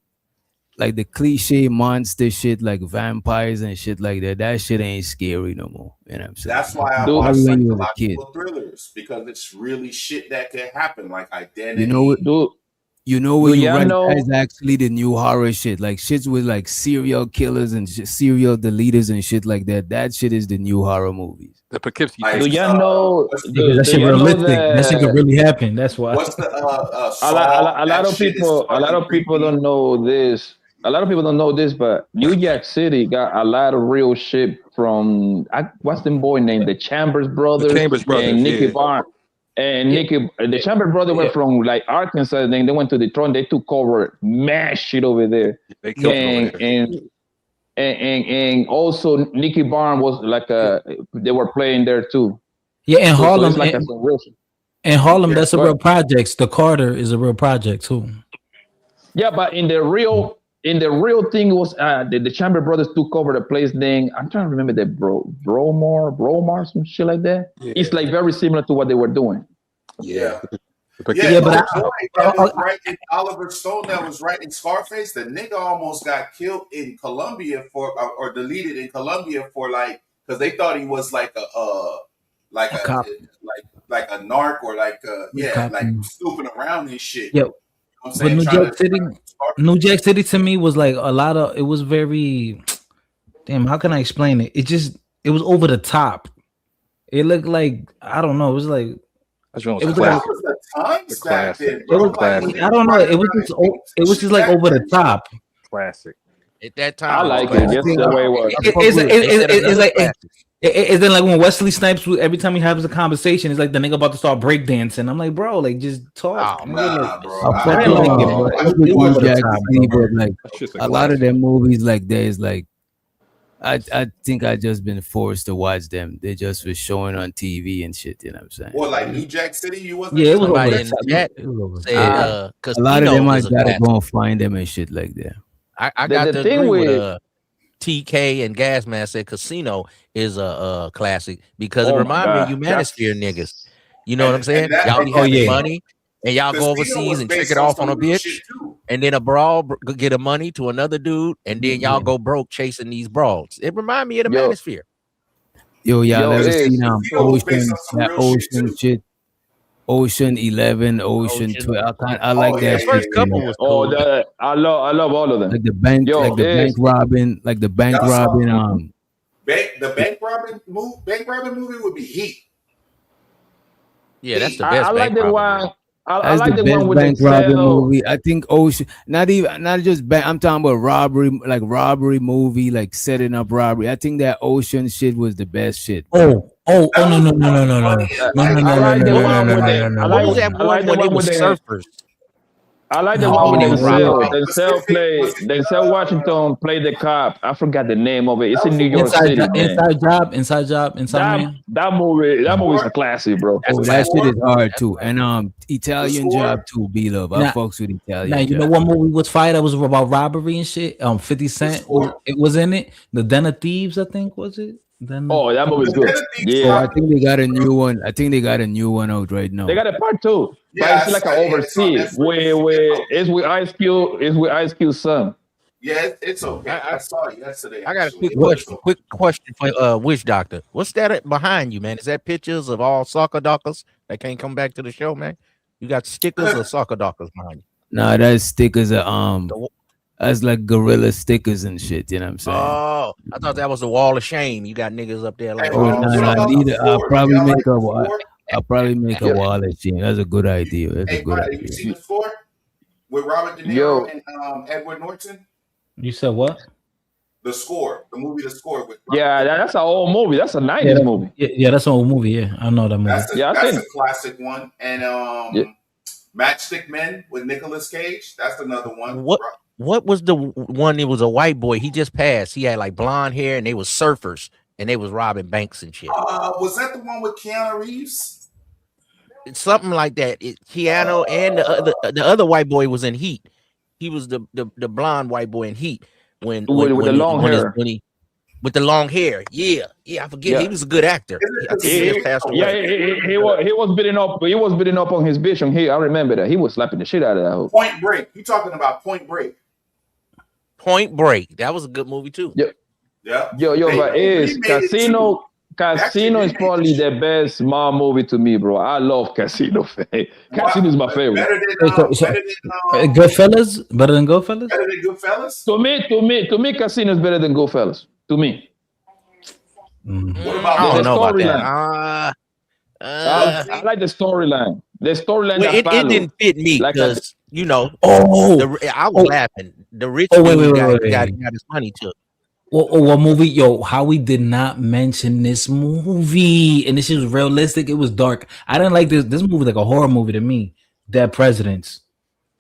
Speaker 4: the cliche monster shit like vampires and shit like that. That shit ain't scary no more. You know what I'm saying?
Speaker 1: That's why I
Speaker 4: Probably
Speaker 1: watch
Speaker 4: when you was a kid.
Speaker 1: psychological thrillers, because it's really shit that can happen, like Identity.
Speaker 4: You know what? You know what
Speaker 18: Do
Speaker 4: you
Speaker 18: y'all
Speaker 4: right?
Speaker 18: know-
Speaker 4: That's actually the new horror shit. Like shits with like serial killers and serial deleters and shit like that. That shit is the new horror movies.
Speaker 2: The Poughkeepsie.
Speaker 18: Do y'all know?
Speaker 15: That shit realistic. That shit could really happen. That's why.
Speaker 1: What's the
Speaker 18: a lot of people don't know this. A lot of people don't know this, but New York City got a lot of real shit from what's the boy name? The Chambers brothers,
Speaker 2: Chambers brothers,
Speaker 18: and Nicky
Speaker 2: yeah.
Speaker 18: Barnes. And the Chambers brothers were from like Arkansas. Then they went to Detroit. They took over mad shit over there.
Speaker 2: They killed them over there.
Speaker 18: And also Nicky Barnes was like they were playing there too.
Speaker 15: Yeah, in
Speaker 18: So
Speaker 15: Harlem.
Speaker 18: it's like a real shit.
Speaker 15: In Harlem,
Speaker 18: Yeah,
Speaker 15: that's a
Speaker 18: go
Speaker 15: real
Speaker 18: ahead.
Speaker 15: project. The Carter is a real project too.
Speaker 18: Yeah, but in the real thing was the Chamber brothers took over the place. Then I'm trying to remember the Bromar, some shit like that.
Speaker 2: Yeah.
Speaker 18: It's like very similar to what they were doing.
Speaker 1: Yeah.
Speaker 15: Yeah, but
Speaker 1: that was writing Oliver Stone. That was writing Scarface. The nigga almost got killed in Colombia or deleted in Colombia for like because they thought he was like a
Speaker 4: cop.
Speaker 1: like a narc or like
Speaker 15: Cop.
Speaker 1: like snooping around and shit.
Speaker 15: Yeah.
Speaker 1: You know what I'm
Speaker 15: But
Speaker 1: saying?
Speaker 15: New Jack City to me was like a lot of. It was very. Damn, how can I explain it? It was over the top. It looked like I don't know. It was like.
Speaker 2: It
Speaker 1: was like the times back then,
Speaker 15: It was like, I don't know. It was just like over the top.
Speaker 2: Classic.
Speaker 21: At that time,
Speaker 18: I like it. Just the way it was.
Speaker 15: It's like it's then like when Wesley Snipes every time he has a conversation, it's like the nigga about to start breakdancing. I'm like, bro, like just talk.
Speaker 1: Oh, nah, bro.
Speaker 15: I didn't like it, bro. It was over the top, bro.
Speaker 4: But like a lot of them movies, like there's like, I think I just been forced to watch them. They just was showing on TV and shit. You know what I'm saying?
Speaker 1: Well, like New Jack City, you wasn't.
Speaker 15: Yeah, it was over
Speaker 21: Somebody
Speaker 15: the
Speaker 21: in
Speaker 15: top.
Speaker 21: the chat
Speaker 15: It was over the
Speaker 21: said,
Speaker 4: a lot of them I
Speaker 21: was a
Speaker 4: gotta
Speaker 21: classic.
Speaker 4: go and find them and shit like that.
Speaker 21: I got to agree with TK and Gasman said Casino is a classic because it
Speaker 18: Oh my
Speaker 21: reminds me
Speaker 18: God.
Speaker 21: of Humanisphere niggas. You know what I'm saying?
Speaker 1: that-
Speaker 21: Y'all be
Speaker 1: oh,
Speaker 21: having
Speaker 1: yeah.
Speaker 21: money and y'all go
Speaker 1: Casino
Speaker 21: overseas
Speaker 1: was
Speaker 21: and trick
Speaker 1: based
Speaker 21: it
Speaker 1: on
Speaker 21: off on a
Speaker 1: some real
Speaker 21: bitch,
Speaker 1: shit, too.
Speaker 21: and then a brawl get a money to another dude, and then y'all go broke chasing these brawls. It remind me of the
Speaker 18: Yo.
Speaker 21: Manosphere.
Speaker 4: Yo, y'all ever
Speaker 18: it is.
Speaker 4: seen
Speaker 1: Casino was based
Speaker 4: Ocean,
Speaker 1: on some
Speaker 4: that
Speaker 1: real shit,
Speaker 4: Ocean
Speaker 1: too.
Speaker 4: shit? Ocean 11, Ocean 12. I like
Speaker 1: Oh,
Speaker 4: that
Speaker 1: yeah,
Speaker 4: shit.
Speaker 21: First
Speaker 4: you
Speaker 21: couple
Speaker 4: know.
Speaker 21: was
Speaker 18: Oh,
Speaker 21: cool.
Speaker 18: I love all of them.
Speaker 4: Like the bank,
Speaker 18: Yo,
Speaker 4: bank robbing, the bank
Speaker 1: That's
Speaker 4: robbing.
Speaker 1: The bank robbing movie would be Heat.
Speaker 21: Yeah, that's the
Speaker 18: I
Speaker 21: best.
Speaker 18: like
Speaker 21: bank
Speaker 18: the
Speaker 21: robbery
Speaker 18: one.
Speaker 21: movie.
Speaker 18: I
Speaker 4: That's
Speaker 18: like
Speaker 4: the
Speaker 18: the one
Speaker 4: best
Speaker 18: with
Speaker 4: bank robbing
Speaker 18: Denzel.
Speaker 4: movie. I think Ocean, not just bank. I'm talking about robbery, like robbery movie, like setting up robbery. I think that Ocean shit was the best shit.
Speaker 15: Oh, no.
Speaker 18: I like the one with the. I
Speaker 21: What was
Speaker 18: like
Speaker 21: that
Speaker 18: I like
Speaker 21: one
Speaker 18: the
Speaker 21: when they
Speaker 18: one with
Speaker 21: was
Speaker 18: the.
Speaker 21: surfers?
Speaker 18: I like the
Speaker 15: No,
Speaker 18: one with
Speaker 15: when they
Speaker 18: Denzel.
Speaker 15: robbed.
Speaker 18: Denzel Washington played the cop. I forgot the name of it. It's in New York
Speaker 15: Inside
Speaker 18: City, man.
Speaker 15: Inside Man.
Speaker 18: That movie is a classic, bro.
Speaker 4: Oh, that shit is hard too. And Italian Job too, B Love. I
Speaker 15: Nah,
Speaker 4: fucks with Italian
Speaker 15: Now you
Speaker 4: Job.
Speaker 15: know what movie was fire that was about robbery and shit. 50 Cent it was in it. The Den of Thieves, I think, was it?
Speaker 18: Oh, that movie's good.
Speaker 4: Oh,
Speaker 18: Yeah,
Speaker 4: I think they got a new one. I think they got a new one out right now.
Speaker 18: they got a part 2.
Speaker 1: Yeah,
Speaker 18: But it's like an overseas where it's with Ice Cube. It's with Ice Cube's son.
Speaker 1: Yeah, it's okay. I saw it yesterday.
Speaker 21: I got a
Speaker 1: actually.
Speaker 21: quick question for Witch Doctor. What's that behind you, man? Is that pictures of all soccer dockers that can't come back to the show, man? You got stickers or soccer dockers behind you?
Speaker 4: Nah, that's stickers are that's like gorilla stickers and shit. You know what I'm saying?
Speaker 21: Oh, I thought that was the wall of shame. You got niggas up there like,
Speaker 4: Oh no, I'll probably make a wall. I'll probably make a wall of shame. That's a good idea. That's a good idea.
Speaker 1: You seen the score with Robert De Niro and Edward Norton?
Speaker 15: You said what?
Speaker 1: The Score, the movie The Score with.
Speaker 18: Yeah, that's an old movie. That's a 90s movie.
Speaker 15: Yeah, that's an old movie. Yeah, I know that movie.
Speaker 1: That's a classic one. And Matchstick Men with Nicolas Cage. That's another one.
Speaker 21: What was the one? It was a white boy. He just passed. He had like blonde hair, and they was surfers, and they was robbing banks and shit.
Speaker 1: Was that the one with Keanu Reeves?
Speaker 21: It's something like that. Keanu and the other white boy was in Heat. He was the blonde white boy in Heat with the long hair. With the long hair, yeah, I forget. Yeah. He was a good actor. I think he just passed away.
Speaker 18: He was beating up. He was beating up on his bitch on here. I remember that. He was slapping the shit out of that hoe.
Speaker 1: Point Break. You talking about Point Break?
Speaker 21: Point Break. That was a good movie too.
Speaker 1: Yeah.
Speaker 18: Yo, but Casino. Casino is probably the best mob movie to me, bro. I love Casino. Casino is my favorite.
Speaker 15: Goodfellas? Better than Goodfellas?
Speaker 1: Better than Goodfellas?
Speaker 18: To me, Casino is better than Goodfellas. To me.
Speaker 1: What about
Speaker 21: I don't know about
Speaker 18: that. I like the storyline. The storyline.
Speaker 21: Well, it didn't fit me because I was laughing. The rich got his money took.
Speaker 15: What movie? Yo, how we did not mention this movie, and this shit was realistic. It was dark. I didn't like this. This movie was like a horror movie to me. Dead Presidents.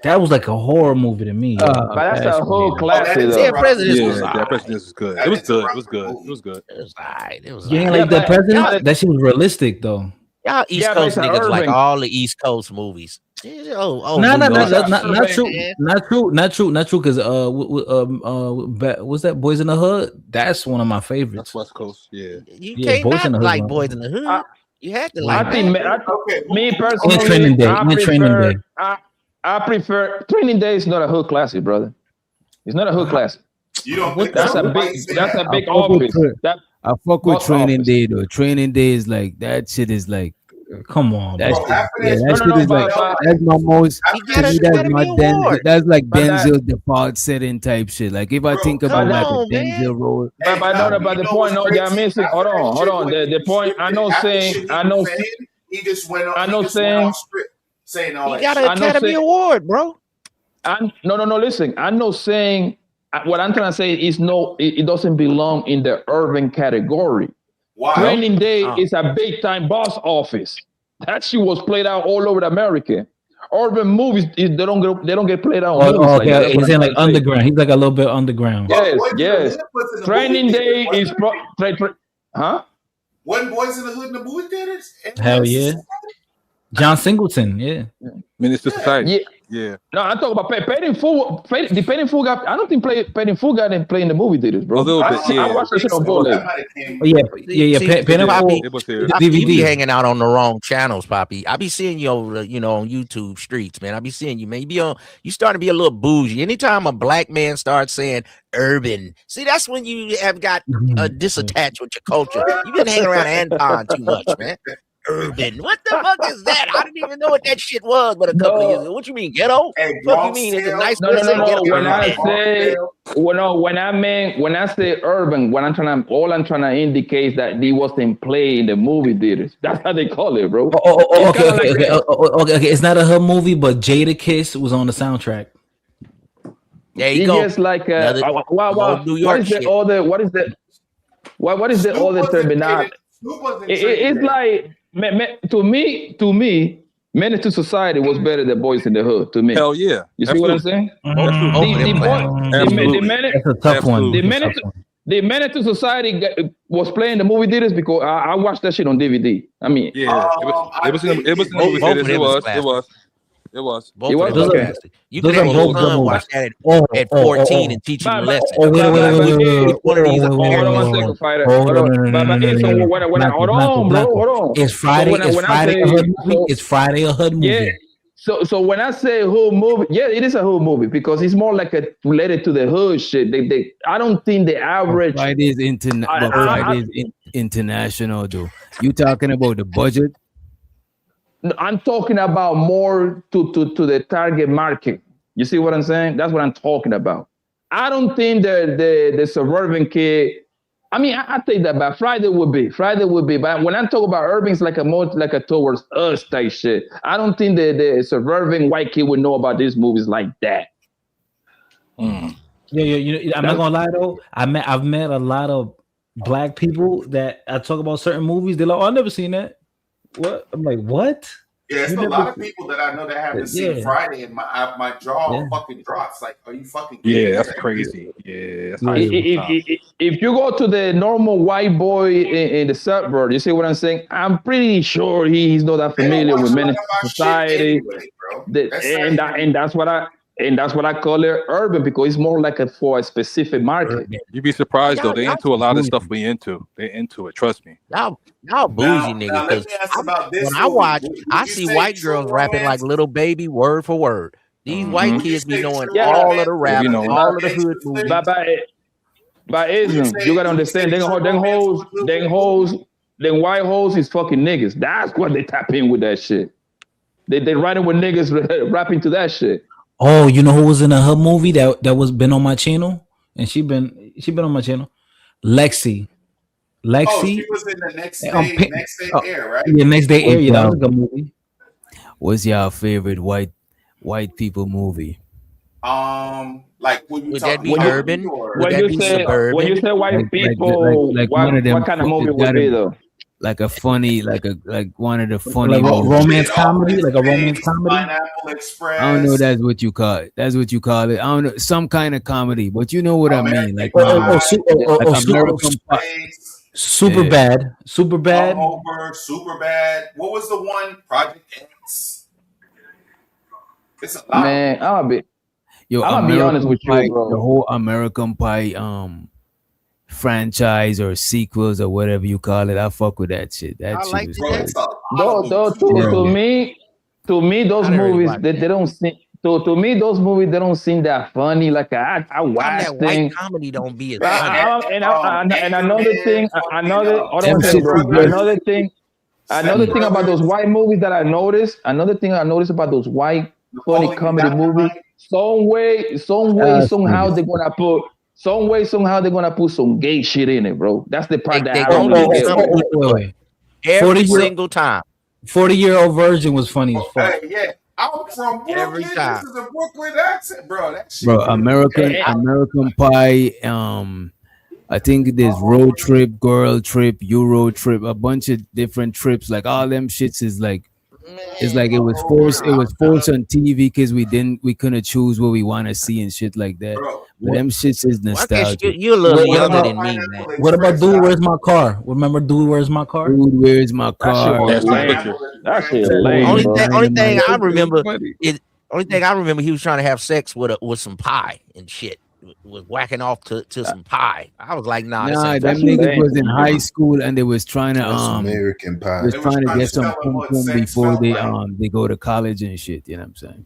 Speaker 15: That was like a horror movie to me.
Speaker 18: But that's a whole classic.
Speaker 21: Dead Presidents was
Speaker 2: Dead Presidents was good. It was good. It was good. It was good.
Speaker 21: It was alright. It was.
Speaker 15: You ain't like Dead Presidents? That shit was realistic though.
Speaker 21: Y'all East Coast niggas like all the East Coast movies.
Speaker 15: No, not true. Because what's that? Boys in the Hood. That's one of my favorites.
Speaker 2: That's West Coast. Yeah.
Speaker 21: You can't not like Boys in the Hood. You had to like.
Speaker 18: Me personally,
Speaker 15: Training Day.
Speaker 18: I prefer Training Day. Is not a hood classic, brother. It's not a hood classic.
Speaker 1: You don't.
Speaker 18: That's a big office.
Speaker 4: I fuck with Training Day though. Training Day is like that shit is like.
Speaker 15: Come on,
Speaker 4: that shit is like that's my most. That's like Denzel default setting type shit. Like if I think about like a Denzel role.
Speaker 18: But the point, no, they're missing. Hold on. The point. I know.
Speaker 1: He just went on. Saying all that.
Speaker 21: He got an Academy Award, bro.
Speaker 18: No. Listen, I'm not saying. What I'm trying to say is no. It doesn't belong in the urban category.
Speaker 1: Wow.
Speaker 18: Training Day is a big time box office. That shit was played out all over America. Urban movies, they don't get played out.
Speaker 15: Okay. He's in like underground. He's like a little bit underground.
Speaker 18: Yes. Training Day is huh?
Speaker 1: Wasn't Boys in the Hood in the movie theaters?
Speaker 15: Hell yeah. John Singleton, yeah.
Speaker 2: Minister Society. Yeah.
Speaker 18: No, I'm talking about Paid in Full. The Paid in Full guy. I don't think Paid in Full guy didn't play in the movie theaters, bro.
Speaker 2: A little bit,
Speaker 18: I watched that shit on bootleg.
Speaker 15: Yeah. Paid in Full.
Speaker 21: You be hanging out on the wrong channels, Poppy. I be seeing you over, on YouTube streets, man. I be seeing you, man. You starting to be a little bougie. Anytime a black man starts saying urban, see, that's when you have got disattached with your culture. You've been hanging around Anton too much, man. Urban. What the fuck is that? I didn't even know what that shit was, but a couple of years ago. What you mean, ghetto? What you mean? Is it nice?
Speaker 18: No. When I say urban, all I'm trying to indicate is that he wasn't playing the movie theaters. That's how they call it, bro.
Speaker 15: Okay. It's not a hood movie, but Jadakiss was on the soundtrack.
Speaker 21: There you go.
Speaker 18: Just like New York. What is the other terminology? It's like. To me, Menace to Society was better than Boys in the Hood. To me,
Speaker 2: hell yeah.
Speaker 18: You see what I'm saying?
Speaker 15: That's a tough one.
Speaker 18: The Menace to Society was playing the movie theaters because I watched that shit on DVD. I mean,
Speaker 2: yeah, it was in the movie theaters. It was.
Speaker 21: Fantastic. You can have your son watch that at 14 and teach him a lesson.
Speaker 18: Hold on.
Speaker 15: It's Friday a hood movie.
Speaker 18: Yeah. So when I say hood movie, yeah, it is a hood movie because it's more like related to the hood shit. I don't think the average.
Speaker 4: Friday's international though. You talking about the budget?
Speaker 18: I'm talking about more to the target market. You see what I'm saying? That's what I'm talking about. I don't think the suburban kid. I mean, I think that back. Friday would be, but when I talk about urban, it's like a more like a towards us type shit. I don't think the suburban white kid would know about these movies like that.
Speaker 15: Yeah. I'm not gonna lie though. I've met a lot of black people that I talk about certain movies. They're like, "Oh, I've never seen that." What? I'm like, what?
Speaker 1: Yeah, it's a lot of people that I know that haven't seen Friday, and my jaw fucking drops. Like, are you fucking kidding?
Speaker 17: Yeah, that's crazy. Yeah, that's
Speaker 18: if you go to the normal white boy in the suburb, you see what I'm saying? I'm pretty sure he's not that familiar with men in society. And that's what I call it urban because it's more like for a specific market.
Speaker 17: You'd be surprised though. They into a lot of stuff we into. They into it. Trust me.
Speaker 21: Y'all bougie niggas. Because when I watch, I see white girls rapping like Little Baby word for word. These white kids be knowing all of the rap, all of the hood movies.
Speaker 18: By ism, you gotta understand. Them white hoes is fucking niggas. That's what they tap in with that shit. They riding with niggas rapping to that shit.
Speaker 15: Oh, you know who was in a hood movie that was been on my channel, and she been on my channel. Lexi.
Speaker 1: Oh, she was in the next day air, right?
Speaker 15: Yeah, Next Day Air. Yeah, that was a good movie.
Speaker 4: What's your favorite white people movie?
Speaker 1: Like would
Speaker 21: that be urban?
Speaker 18: When you say white people, what kind of movie would be though?
Speaker 4: Like a funny, like one of the funny
Speaker 15: romance comedy, like a romance comedy.
Speaker 1: Pineapple Express.
Speaker 4: I don't know. That's what you call it. I don't know. Some kind of comedy, but you know what I mean. Like
Speaker 15: American Pie. Super bad.
Speaker 1: Super bad. What was the one? Project X. It's a lot.
Speaker 18: Man, I'll be honest with
Speaker 4: Pie,
Speaker 18: you, bro.
Speaker 4: The whole American Pie franchise or sequels or whatever you call it, I fuck with that shit. That shit was
Speaker 18: to me, those movies they don't seem. To me, those movies they don't seem that funny. Like I watch
Speaker 21: that white comedy don't be as
Speaker 18: funny. And another thing about those white movies that I noticed. Another thing I noticed about those white funny comedy movies. Some way, somehow they're gonna put some gay shit in it, bro. That's the part that I don't get.
Speaker 21: Every single time.
Speaker 15: 40-year-old virgin was funny as fuck.
Speaker 1: Yeah, I'm from Brooklyn.
Speaker 21: Every time.
Speaker 1: This is a Brooklyn accent, bro. That shit.
Speaker 4: Bro, American Pie. I think there's road trip, girl trip, Euro trip, a bunch of different trips. Like all them shits is like. It's like it was forced. It was forced on TV because we couldn't choose what we want to see and shit like that. But them shits is nostalgic.
Speaker 21: You're a little younger than me, man.
Speaker 15: What about Dude, Where's My Car? Remember Dude, Where's My Car?
Speaker 4: Dude, Where's My Car?
Speaker 18: That shit lame.
Speaker 21: Only thing I remember he was trying to have sex with some pie and shit. Was whacking off to some pie. I was like, nah,
Speaker 4: them niggas was in high school and they was trying to
Speaker 6: American Pie.
Speaker 4: Was trying to get some pum before they go to college and shit. You know what I'm saying?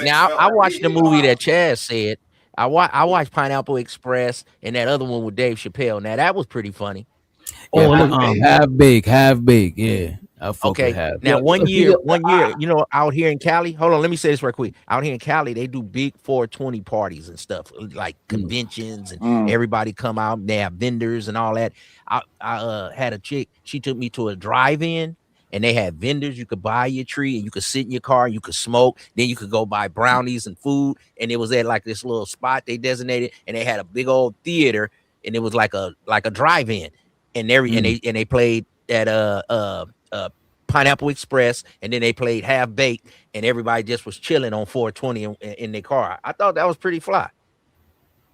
Speaker 21: Now I watched the movie that Chaz said. I watched Pineapple Express and that other one with Dave Chappelle. Now that was pretty funny.
Speaker 4: Half Baked, yeah.
Speaker 21: Okay. Now one year, out here in Cali. Hold on, let me say this real quick. Out here in Cali, they do big 420 parties and stuff, like conventions, and everybody come out. They have vendors and all that. I had a chick. She took me to a drive-in, and they had vendors. You could buy your tree, and you could sit in your car, and you could smoke. Then you could go buy brownies and food, and it was at like this little spot they designated, and they had a big old theater, and it was like a drive-in, and they played at Pineapple Express, and then they played Half Baked, and everybody just was chilling on 420 in their car. I thought that was pretty fly.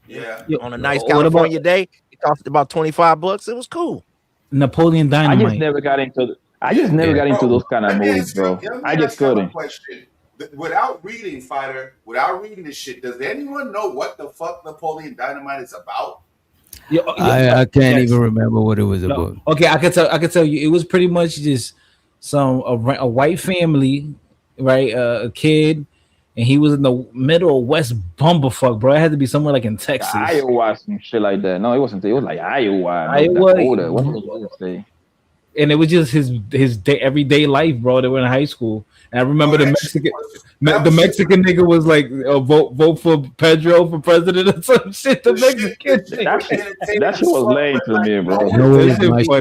Speaker 1: Yeah.
Speaker 21: On a nice California day, it cost about $25. It was cool.
Speaker 15: Napoleon Dynamite.
Speaker 18: I just never got into those kind of movies, bro. I just couldn't.
Speaker 1: Without reading this shit, does anyone know what the fuck Napoleon Dynamite is about?
Speaker 4: I can't even remember what it was about.
Speaker 15: Okay, I can tell you it was pretty much just a white family right? A kid, and he was in the middle of West Bumblefuck, bro. It had to be somewhere like in Texas,
Speaker 18: Iowa, some shit like that. No, it wasn't. It was like Iowa,
Speaker 15: Iowa,
Speaker 18: Dakota. What was it say?
Speaker 15: and it was just his day, everyday life, bro. They were in high school, and I remember the Mexican nigga was like, vote for Pedro for president or some shit. The Mexican
Speaker 18: That shit was lame to me, bro.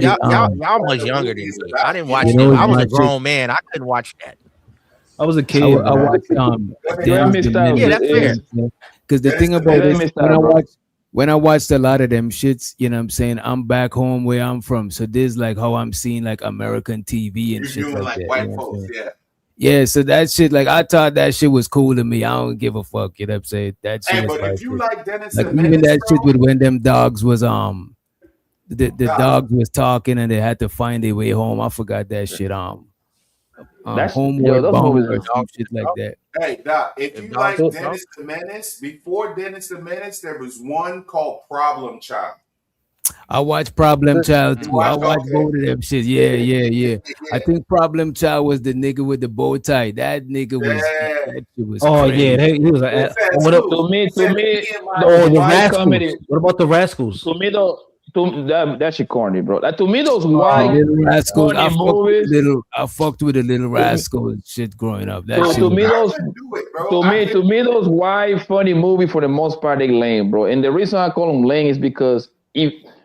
Speaker 21: Y'all much younger than me. I didn't watch that. I was a grown man. I couldn't watch that.
Speaker 15: I was a kid.
Speaker 4: I watched
Speaker 21: yeah, that's fair.
Speaker 4: Because the thing about this, when I watched a lot of them shits, you know what I'm saying, I'm back home where I'm from. So this like how I'm seeing like American TV and shit like that.
Speaker 1: White folks, yeah.
Speaker 4: Yeah, so that shit, like I thought that shit was cool to me. I don't give a fuck, you know what I'm saying? That shit was
Speaker 1: but if you like Dennis
Speaker 4: like
Speaker 1: and
Speaker 4: even
Speaker 1: Menace,
Speaker 4: that shit with when them dogs was the dogs was talking and they had to find their way home. I forgot that shit. Homeward Bound or some shit like that.
Speaker 1: Hey, Doc, if you like Dennis the Menace, before Dennis the Menace, there was one called Problem Child.
Speaker 4: I watched Problem Child too. I watched both of them shit. Yeah. I think Problem Child was the nigga with the bow tie. That nigga was. That shit was.
Speaker 15: Oh
Speaker 4: crazy.
Speaker 15: yeah, he was. What up?
Speaker 18: To me,
Speaker 15: the Rascals.
Speaker 18: comedy.
Speaker 15: What about the Rascals?
Speaker 18: To me, though, that shit corny, bro. Like, to me, those white
Speaker 4: Little Rascals.
Speaker 18: funny movies.
Speaker 4: I fucked with the Little Rascals shit growing up. That shit.
Speaker 18: To me, those white funny movies for the most part they lame, bro. And the reason I call them lame is because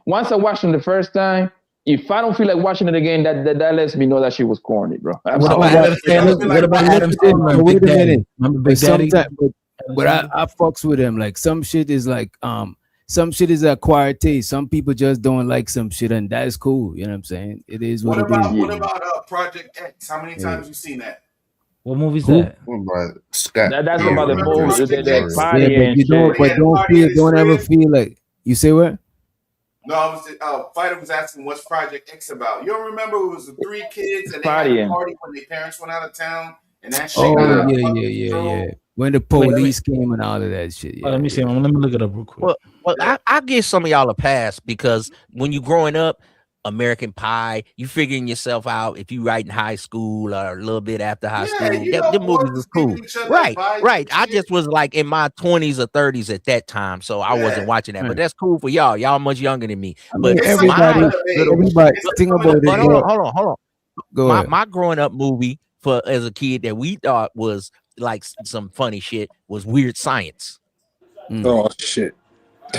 Speaker 18: once I watched them the first time, if I don't feel like watching it again, that lets me know that shit was corny, bro.
Speaker 15: What about Adam Sandler?
Speaker 4: Wait a minute.
Speaker 15: Remember Big Daddy?
Speaker 4: But I fucks with him. Like some shit is like some shit is acquired taste. Some people just don't like some shit, and that's cool. You know what I'm saying? It is what it is.
Speaker 1: What about Project X? How many times you seen that?
Speaker 15: What movie's that?
Speaker 18: That's about the movie, the party and shit.
Speaker 4: But don't ever feel like you say what?
Speaker 1: No, I was Fighter was asking what's Project X about. You don't remember it was the 3 kids and they
Speaker 18: Partying.
Speaker 1: had a party when their parents went out of town and that shit.
Speaker 4: Yeah. When the police came and all of that shit. Yeah,
Speaker 15: let me see. Let me look it up real quick.
Speaker 21: Well, I give some of y'all a pass because when you growing up, American Pie, you figuring yourself out if you right in high school or a little bit after high school. The movies was cool. Right. I just was like in my 20s or 30s at that time, so I wasn't watching that. But that's cool for y'all. Y'all much younger than me. But
Speaker 4: everybody think about it.
Speaker 21: Hold on.
Speaker 4: Go ahead.
Speaker 21: My growing up movie for as a kid that we thought was like some funny shit was Weird Science.
Speaker 2: Oh shit.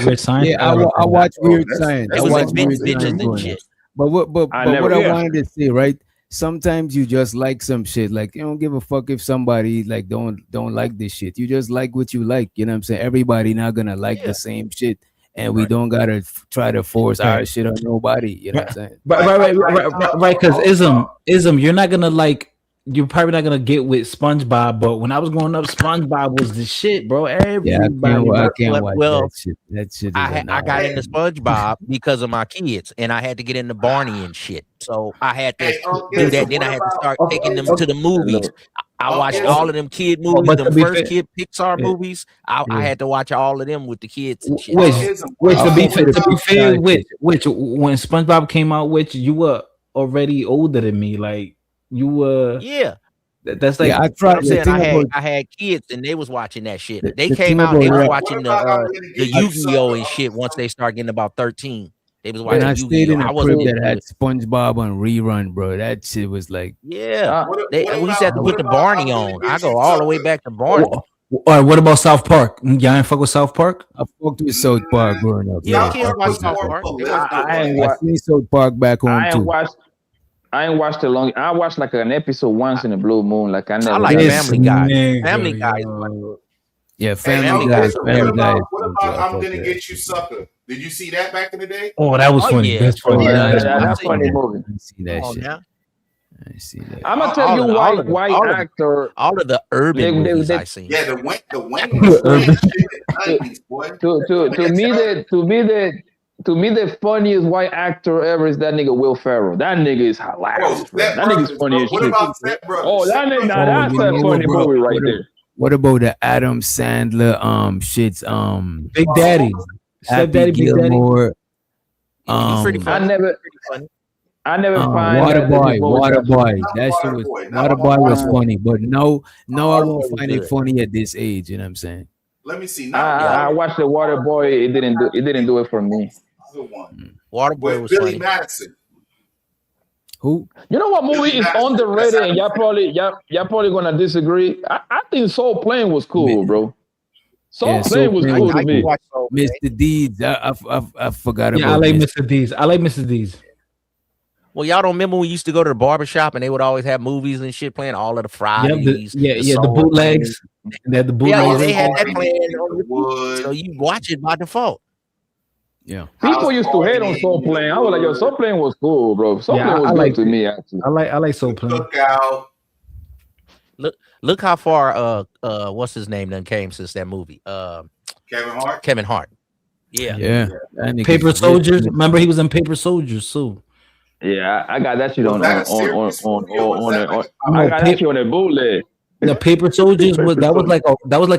Speaker 15: Weird Science.
Speaker 4: Yeah, I watch Weird Science.
Speaker 21: It was like bitches and shit.
Speaker 4: But what I wanted to say, right? Sometimes you just like some shit. Like you don't give a fuck if somebody like don't like this shit. You just like what you like. You know what I'm saying? Everybody not gonna like the same shit. And we don't gotta try to force our shit on nobody. You know what I'm saying?
Speaker 15: Right. Because ism, you're not gonna like. You're probably not gonna get with SpongeBob, but when I was growing up, SpongeBob was the shit, bro. Everybody,
Speaker 4: I can't watch that shit. That shit.
Speaker 21: I got into SpongeBob because of my kids, and I had to get into Barney and shit. So I had to do that. Then I had to start taking them to the movies. I watched all of them kid movies, them first kid Pixar movies. I had to watch all of them with the kids and shit.
Speaker 15: Which to be fair, which when SpongeBob came out, which you were already older than me, like. You were That's like
Speaker 21: I tried. I'm saying I had kids and they was watching that shit. They came out. They was watching the Yu-Gi-Oh and shit. Once they start getting about 13, they was watching.
Speaker 4: And I stayed in a crib that had SpongeBob on rerun, bro. That shit was like
Speaker 21: we used to have to put the Barney on. I go all the way back to Barney.
Speaker 15: All right, what about South Park? Y'all ain't fuck with South Park?
Speaker 4: I fucked with South Park growing up.
Speaker 21: Yeah, kids watch South Park.
Speaker 4: I seen South Park back home too.
Speaker 18: I ain't watched it long. I watched like an episode once in a blue moon. Like I
Speaker 21: like Family Guy. Family Guy.
Speaker 4: Yeah, Family Guy. Family Guy.
Speaker 1: What about I'm Gonna Get You, Sucker? Did you see that back in the day?
Speaker 15: Oh, that was funny.
Speaker 21: Yeah.
Speaker 15: That's funny.
Speaker 18: That's funny movie.
Speaker 4: I see that shit.
Speaker 21: Yeah.
Speaker 4: I see that.
Speaker 18: I'm gonna tell you why actor.
Speaker 21: All of the urban movies I seen.
Speaker 1: Yeah, the wing.
Speaker 18: To me, the funniest white actor ever is that nigga Will Ferrell. That nigga is hilarious. That nigga's funny as shit. Oh, that nigga, that's a funny movie right there.
Speaker 4: What about the Adam Sandler shits?
Speaker 15: Big Daddy,
Speaker 4: Happy Gilmore.
Speaker 21: Pretty funny.
Speaker 18: I never find that the divorce
Speaker 4: Waterboy. That shit was Waterboy was
Speaker 18: Waterboy.
Speaker 4: funny, but no, I won't
Speaker 21: was
Speaker 4: find it
Speaker 21: good.
Speaker 4: funny at this age. You know what I'm saying?
Speaker 1: Let me see.
Speaker 18: I watched the Waterboy. It didn't do it for me.
Speaker 21: Waterboy
Speaker 1: With
Speaker 21: was
Speaker 1: Billy
Speaker 21: funny.
Speaker 1: Madison.
Speaker 4: Who?
Speaker 18: You know what movie is underrated, and y'all probably gonna disagree. I think Soul Plane was cool, bro. Soul Plane was cool to me.
Speaker 4: Mr. Deeds. I forgot about.
Speaker 15: Yeah, I like Mr. Deeds. I like Mr. Deeds.
Speaker 21: Well, y'all don't remember when we used to go to the barber shop and they would always have movies and shit playing all of the Fridays.
Speaker 15: The bootlegs. They had the bootlegs.
Speaker 21: Yeah, they had that playing on repeat, so you watch it by default.
Speaker 4: Yeah.
Speaker 18: People used to hate on Soul Plane. I was like, yo, Soul Plane was cool, bro. Soul Plane was good to me, actually.
Speaker 15: I like Soul Plane.
Speaker 21: Look how far what's his name done came since that movie. Kevin Hart. Yeah.
Speaker 15: Paper Soldiers. Remember he was in Paper Soldiers too.
Speaker 18: Yeah, I got that shit on I got that shit on a bootleg.
Speaker 15: The Paper Soldiers was like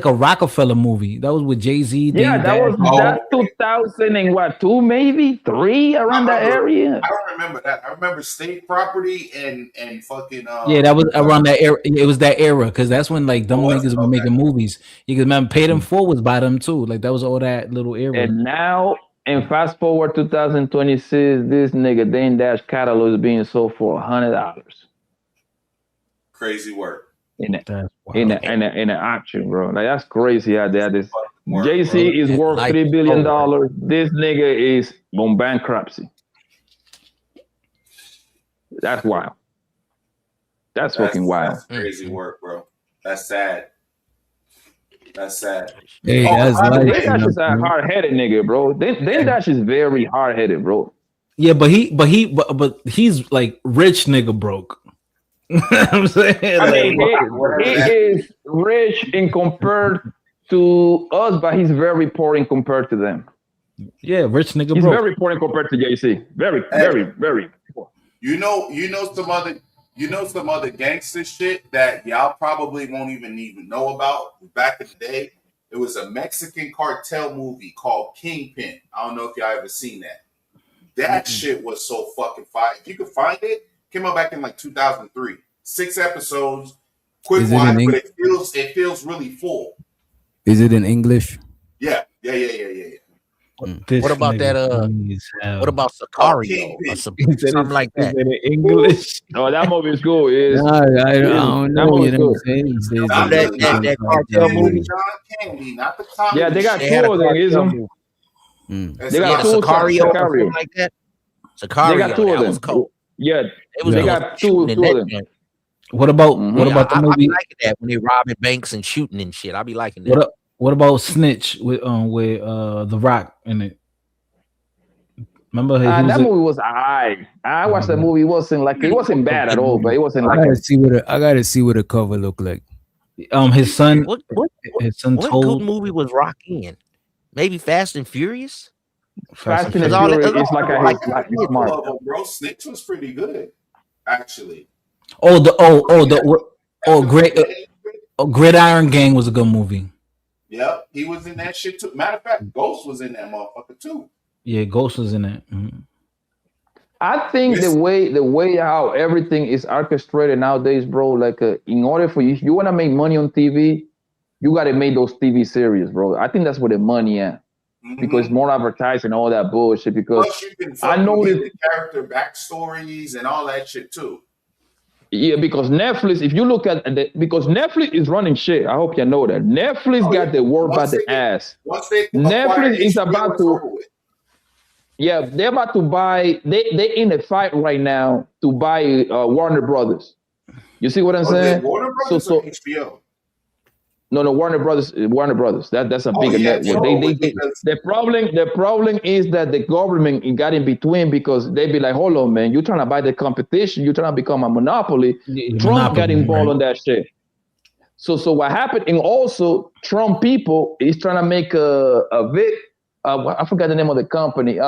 Speaker 15: a Rockefeller movie. That was with Jay-Z.
Speaker 18: Yeah, that's 2002, maybe 3 around that area.
Speaker 1: I don't remember that. I remember State Property and fucking.
Speaker 15: Yeah, that was around that era. It was that era because that's when like them niggas were making movies. You can remember Paid in Full was by them too. Like that was all that little era.
Speaker 18: And now, and fast forward 2026, this nigga Dane Dash catalog is being sold for $100.
Speaker 1: Crazy work.
Speaker 18: In an auction, bro. Like that's crazy out there. This JC is worth $3 billion. This nigga is on bankruptcy. That's wild. That's fucking wild.
Speaker 1: That's crazy work, bro. That's sad. That's sad.
Speaker 15: Hey,
Speaker 18: Dane Dash is a hard-headed nigga, bro. Dane Dash is very hard-headed, bro.
Speaker 15: Yeah, but he's like rich nigga broke. I'm saying,
Speaker 18: I mean, he is rich in compared to us, but he's very poor in compared to them.
Speaker 15: Yeah, rich nigga
Speaker 18: He's
Speaker 15: broke.
Speaker 18: very poor in compared to JC. Very poor.
Speaker 1: You know some other gangster shit that y'all probably won't even know about. Back in the day, it was a Mexican cartel movie called Kingpin. I don't know if y'all ever seen that. That shit was so fucking fire. If you could find it, came out back in like 2003. 6 episodes, quick watch, but it feels really full.
Speaker 4: Is it in English?
Speaker 1: Yeah.
Speaker 21: What about that? What about Sicario? Or something like that.
Speaker 15: In English.
Speaker 18: Oh, that movie is cool.
Speaker 4: I don't know. You know what I'm saying?
Speaker 21: That cartel movie.
Speaker 18: Yeah, they got 2 of them. They got 2
Speaker 21: Sicario. Like that. Sicario.
Speaker 18: They got 2 of them.
Speaker 21: Cool.
Speaker 18: Yeah, they got 2 of them.
Speaker 15: What about the movie?
Speaker 21: I be liking that when they robbing banks and shooting and shit. I be liking that.
Speaker 15: What about Snitch with The Rock in it? Remember
Speaker 18: that movie was alright. I watched that movie. It wasn't bad at all, but it wasn't like.
Speaker 4: I gotta see what the cover look like.
Speaker 15: His son.
Speaker 21: What
Speaker 15: told
Speaker 21: good movie was Rock in? Maybe Fast and Furious.
Speaker 18: Fast and Furious is like smart.
Speaker 1: Bro, Snitch was pretty good, actually.
Speaker 15: Gridiron Gang was a good movie.
Speaker 1: Yep, he was in that shit too. Matter of fact, Ghost was in that motherfucker too.
Speaker 15: Yeah, Ghost was in that. Mm-hmm.
Speaker 18: I think the way how everything is orchestrated nowadays, bro. Like, in order for you want to make money on TV, you got to make those TV series, bro. I think that's where the money at. Because more advertising, all that bullshit. Because I know
Speaker 1: the character backstories and all that shit too.
Speaker 18: Yeah, because Netflix, if you look at because Netflix is running shit. I hope you know that. Netflix got the world by the ass. Netflix is about to. Yeah, they're about to buy. They in a fight right now to buy Warner Brothers. You see what I'm saying?
Speaker 1: Warner Brothers or HBO?
Speaker 18: No, Warner Brothers. That's a bigger network. The problem is that the government got in between because they be like, hold on, man, you're trying to buy the competition, you're trying to become a monopoly. Trump got involved on that shit. So what happened? And also, Trump people is trying to make I forgot the name of the company.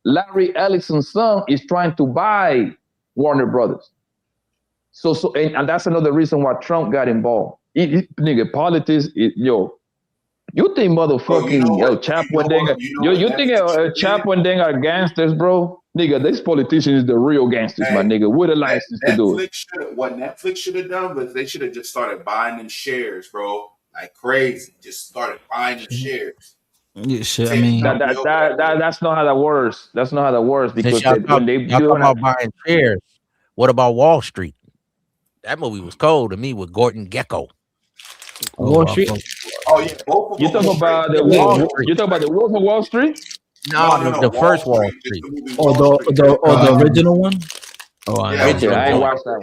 Speaker 18: Larry Ellison's son is trying to buy Warner Brothers. And that's another reason why Trump got involved. Nigga, politics, you think motherfucking Chapo and Deng, you think Chapo and Deng are gangsters, bro? Nigga, this politician is the real gangsters, my nigga, with a license to do it.
Speaker 1: What Netflix should have done was they should have just started buying them shares, bro, like crazy. Just started buying them shares.
Speaker 15: Yeah, shit. I mean,
Speaker 18: that's not how that works. That's not how that works because
Speaker 21: when they talk about buying shares, what about Wall Street? That movie was cold to me with Gordon Gekko.
Speaker 15: Wall Street.
Speaker 1: Oh yeah, both of
Speaker 18: you
Speaker 1: them.
Speaker 18: talk about the Wolf. You talk about the Wolf of Wall Street.
Speaker 21: No, the first Wall Street.
Speaker 15: Or the original one. Oh,
Speaker 1: yeah,
Speaker 18: I ain't watched that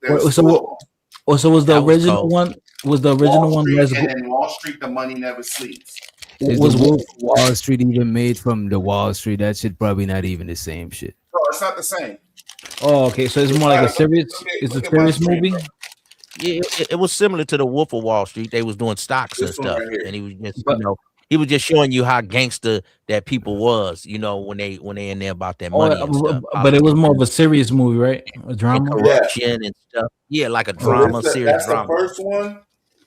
Speaker 18: one.
Speaker 15: So was the original one? Was the original one?
Speaker 1: And then Wall Street, the money never sleeps.
Speaker 4: Was Wolf of Wall Street even made from the Wall Street? That shit probably not even the same shit.
Speaker 1: Bro, it's not the same.
Speaker 15: Oh, okay. So it's more like a serious. It's a serious movie.
Speaker 21: Yeah, it was similar to the Wolf of Wall Street. They was doing stocks and stuff, and he was just he was just showing you how gangster that people was, when they in there about their money and stuff.
Speaker 15: But it was more of a serious movie, right? A drama,
Speaker 21: and corruption and stuff. Yeah, like a drama, serious drama.
Speaker 1: The first one,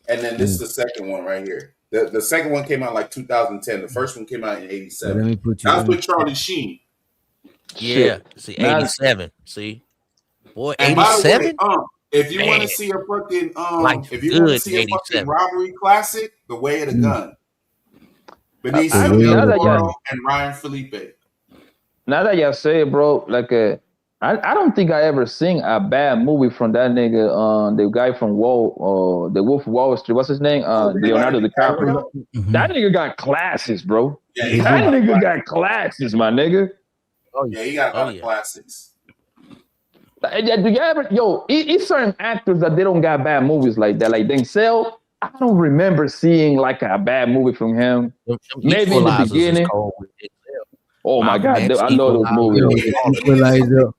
Speaker 1: and then this is the second one right here. The second one came out like 2010. The first one came out in 87.
Speaker 4: Let me put
Speaker 1: That was with Charlie Sheen.
Speaker 21: Yeah, see, 87. See, boy,
Speaker 1: And by the
Speaker 21: 87.
Speaker 1: way, if you want to see a fucking if you want to
Speaker 21: good
Speaker 1: see a fucking
Speaker 21: 87.
Speaker 1: robbery classic, The Way of the Gun. Benicio
Speaker 18: I
Speaker 1: del
Speaker 18: now that
Speaker 1: Toro and Ryan Felipe.
Speaker 18: Now that y'all say it, bro, like I don't think I ever seen a bad movie from that nigga. The guy from the Wolf of Wall Street. What's his name? Leonardo DiCaprio. That nigga got classes, bro.
Speaker 1: Yeah,
Speaker 18: that nigga got classes, my nigga.
Speaker 1: Oh yeah, he got a lot of classics.
Speaker 18: Do you ever, it's certain actors that they don't got bad movies like that. Like Denzel, I don't remember seeing like a bad movie from him. Maybe in the beginning. Oh my God, I know those movies.
Speaker 4: Equalizer.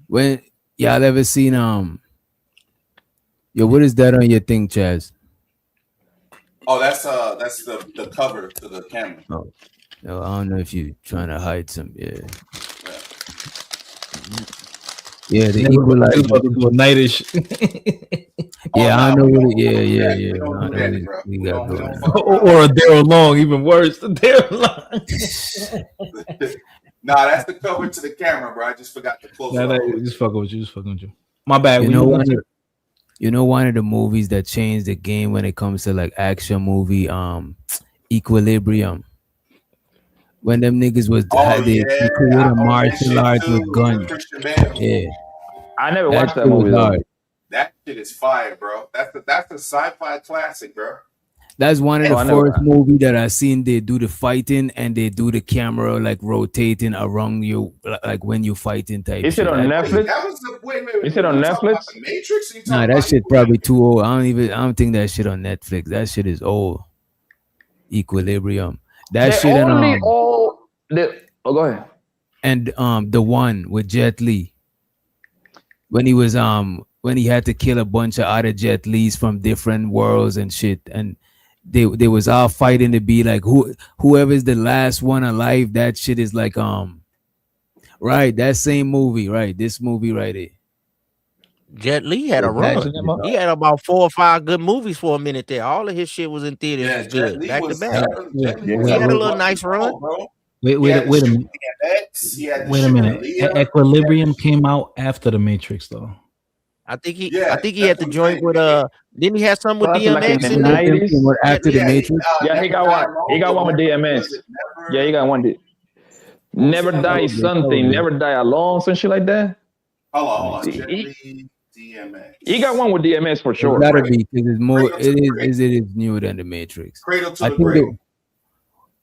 Speaker 4: When y'all ever seen what is that on your thing, Chaz?
Speaker 1: Oh, that's the cover to the camera.
Speaker 4: Oh, no, I don't know if you're trying to hide some. Yeah, the Equalizer.
Speaker 15: Nightish.
Speaker 4: Yeah, I know what. Yeah. We got going.
Speaker 15: Or a Daryl Long, even worse. The Daryl Long.
Speaker 1: Nah, that's the cover to the camera, bro. I just forgot to close it.
Speaker 15: Just fucking with you. My bad.
Speaker 4: One of the movies that changed the game when it comes to like action movie, Equilibrium. When them niggas was they created martial arts with guns. Yeah.
Speaker 18: I never watched that movie though.
Speaker 1: That shit is fire, bro. That's a sci-fi classic, bro.
Speaker 4: That's one of the first movie that I seen. They do the fighting and they do the camera like rotating around you, like when you fighting type.
Speaker 18: Is it on Netflix? Is it on Netflix?
Speaker 1: Matrix?
Speaker 4: Nah, that shit probably too old. I don't think that shit on Netflix. That shit is old. Equilibrium. That shit
Speaker 18: go ahead.
Speaker 4: And the one with Jet Li when he was when he had to kill a bunch of other Jet Lis from different worlds and shit, and they was all fighting to be like whoever's the last one alive. That shit is like right, that same movie, right? This movie right here.
Speaker 21: Jet Li had a run. He had about 4 or 5 good movies for a minute there. All of his shit was in theaters.
Speaker 1: Yeah,
Speaker 21: was good. Back to back.
Speaker 15: He
Speaker 21: had a little nice run.
Speaker 15: Wait a minute. Equilibrium came out after the Matrix, though.
Speaker 21: I think he had the joint with didn't he have something with DMX
Speaker 18: like in the
Speaker 21: in there?
Speaker 18: 90s?
Speaker 4: After the Matrix?
Speaker 18: Yeah, he got one. He got one with DMX. Yeah, he got one. Never Die something. Never Die Alone, some shit like that.
Speaker 1: Hold on.
Speaker 18: DMX. He got one with DMX for sure.
Speaker 4: It gotta be because it's more. It is newer than the Matrix.
Speaker 1: Cradle to the Grave.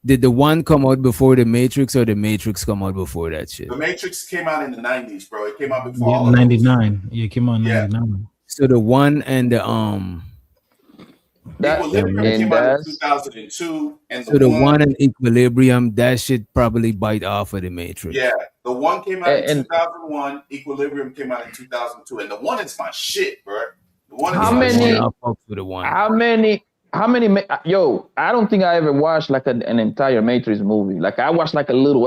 Speaker 4: Did the one come out before the Matrix or the Matrix come out before that shit?
Speaker 1: The Matrix came out in the 90s, bro. It came out before all of
Speaker 15: 99. Yeah, it came out in 99.
Speaker 4: So the one and the
Speaker 1: Equilibrium came out in 2002, and
Speaker 4: so the one in Equilibrium, that shit probably bite off of the Matrix.
Speaker 1: Yeah, the one came out in 2001. Equilibrium came out in 2002, and the one is my shit, bro. The one is my shit.
Speaker 4: I'll fuck with the one.
Speaker 18: How many? Yo, I don't think I ever watched like an entire Matrix movie. Like I watched like a little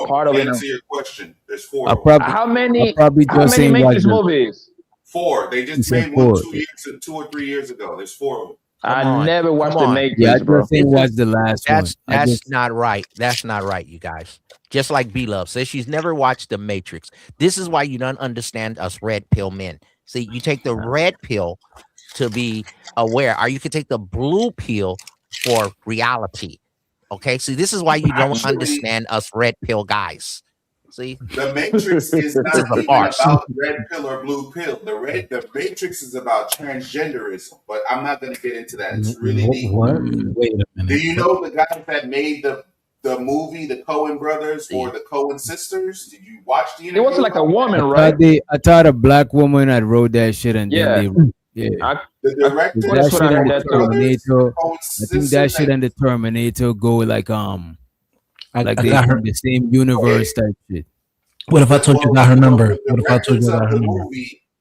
Speaker 18: part of it.
Speaker 1: To answer your question, there's 4.
Speaker 18: How many Matrix movies?
Speaker 1: 4. They just made one 2 or 3 years ago. There's 4 of them.
Speaker 18: I never watched The Matrix,
Speaker 4: Yeah, I
Speaker 18: bro.
Speaker 4: just ain't watched the last one.
Speaker 21: That's not right. That's not right, you guys. Just like B Love says, she's never watched The Matrix. This is why you don't understand us red pill men. See, you take the red pill to be aware, or you can take the blue pill for reality. Okay, see, this is why you don't understand us red pill guys. See,
Speaker 1: the Matrix is not even about red pill or blue pill. The Matrix is about transgenderism, but I'm not going to get into that. It's really deep.
Speaker 15: What? Wait a minute.
Speaker 1: Do you know the guys that made the movie, the Coen brothers or the Coen sisters? Did you watch the interview?
Speaker 18: It was like a woman, right?
Speaker 4: I thought a black woman had wrote that shit, and then they
Speaker 1: the director.
Speaker 4: That shit and the Terminator. I think that shit and the Terminator go like like they from the same universe type shit.
Speaker 15: What if I told you got her number? What if I told you got her number?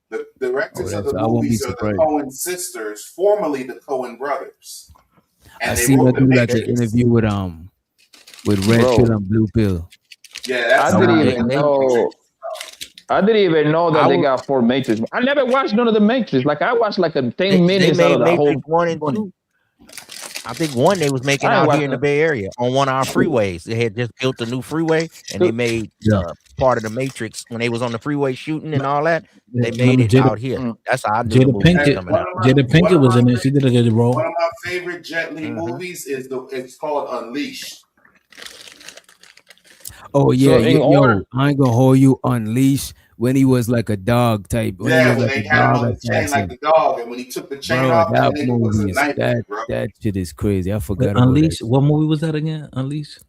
Speaker 1: The directors of the movies are the Coen sisters, formerly the Coen brothers. And
Speaker 4: I seen her do like an interview with red pill and blue pill.
Speaker 1: Yeah,
Speaker 18: I didn't even know. I didn't even know that they got 4 Matrix. I never watched none of the Matrix. Like I watched like a 10 minutes out of the whole
Speaker 21: 1 and 2. I think 1 they was making out here in the Bay Area on one of our freeways. They had just built a new freeway, and they made part of the Matrix when they was on the freeway shooting and all that. They made it out here. That's how I knew the movie was coming out.
Speaker 15: Jada Pinkett was in it. She did a good role.
Speaker 1: One of my favorite Jet Li movies is it's called Unleashed.
Speaker 4: Oh yeah, yo, I ain't gonna hold you. Unleashed when he was like a dog type.
Speaker 1: When they had him on the chain like the dog, and when he took the chain off,
Speaker 4: that
Speaker 1: that nigga was a
Speaker 4: movie
Speaker 1: nightmare,
Speaker 4: that shit is crazy. I forgot.
Speaker 15: Unleashed. What movie was that again? Unleashed.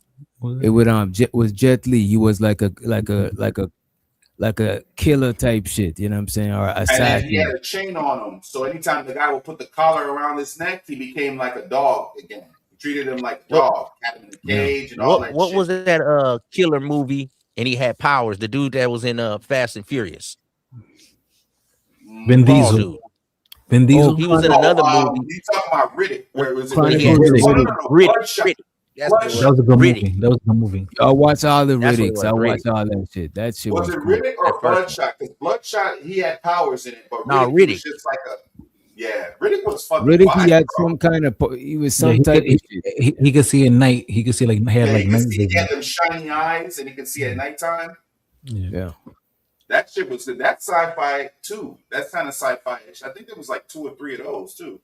Speaker 4: It was Jet Li. He was like a killer type shit. You know what I'm saying? Or
Speaker 1: and then he had a chain on him, so anytime the guy would put the collar around his neck, he became like a dog again. He treated him like a dog, had him in the cage and all that.
Speaker 21: What
Speaker 1: shit.
Speaker 21: was that killer movie? And he had powers. The dude that was in Fast and Furious.
Speaker 15: Vin Diesel.
Speaker 21: Dude.
Speaker 15: Vin Diesel.
Speaker 21: He was in another movie.
Speaker 1: You talking about Riddick? Where it was
Speaker 21: Riddick.
Speaker 15: That was a good movie. That was a good movie.
Speaker 4: I watch all the Riddicks. I watch all that shit. That shit
Speaker 1: was it
Speaker 4: cool.
Speaker 1: Riddick or Bloodshot? Because Bloodshot, he had powers in it, but
Speaker 21: Riddick
Speaker 1: was just like Riddick was fucking.
Speaker 4: Riddick, he had some kind of. He was some type of shit.
Speaker 15: He could see at night. He could see like he had like night
Speaker 1: vision. He had them shiny eyes, and he could see at nighttime.
Speaker 4: Yeah.
Speaker 1: That shit was that's sci-fi too. That's kind of sci-fi-ish. I think there was like 2 or 3 of those too.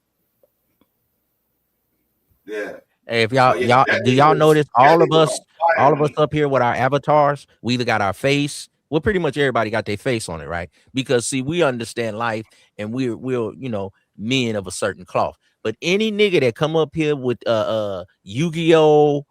Speaker 1: Yeah.
Speaker 21: Hey, if y'all do y'all notice all of us up here with our avatars, we either got our face. Well, pretty much everybody got their face on it, right? Because see, we understand life, and we're men of a certain cloth. But any nigga that come up here with Yu-Gi-Oh,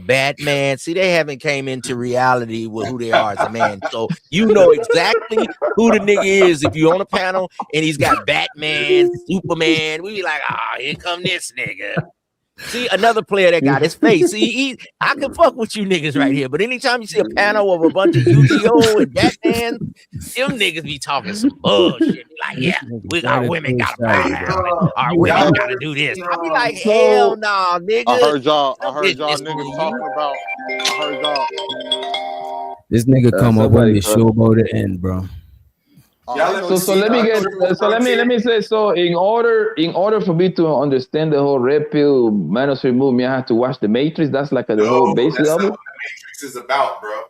Speaker 21: Batman, see, they haven't came into reality with who they are as a man. So you know exactly who the nigga is if you're on a panel and he's got Batman, Superman. We be like, here come this nigga. See, another player that got his face. See, I can fuck with you niggas right here, but anytime you see a panel of a bunch of Yu-Gi-Oh and Batman, them niggas be talking some bullshit. Like, yeah, our women gotta bow down. Our women gotta do this. I be like, hell no, nigga.
Speaker 14: I heard y'all niggas talking about. I heard y'all.
Speaker 4: This nigga come up on the show about the end, bro.
Speaker 18: So let me say in order for me to understand the whole red pill manosphere movement, I have to watch the Matrix. That's like the whole basis of it.
Speaker 1: That's not what the Matrix is about, bro.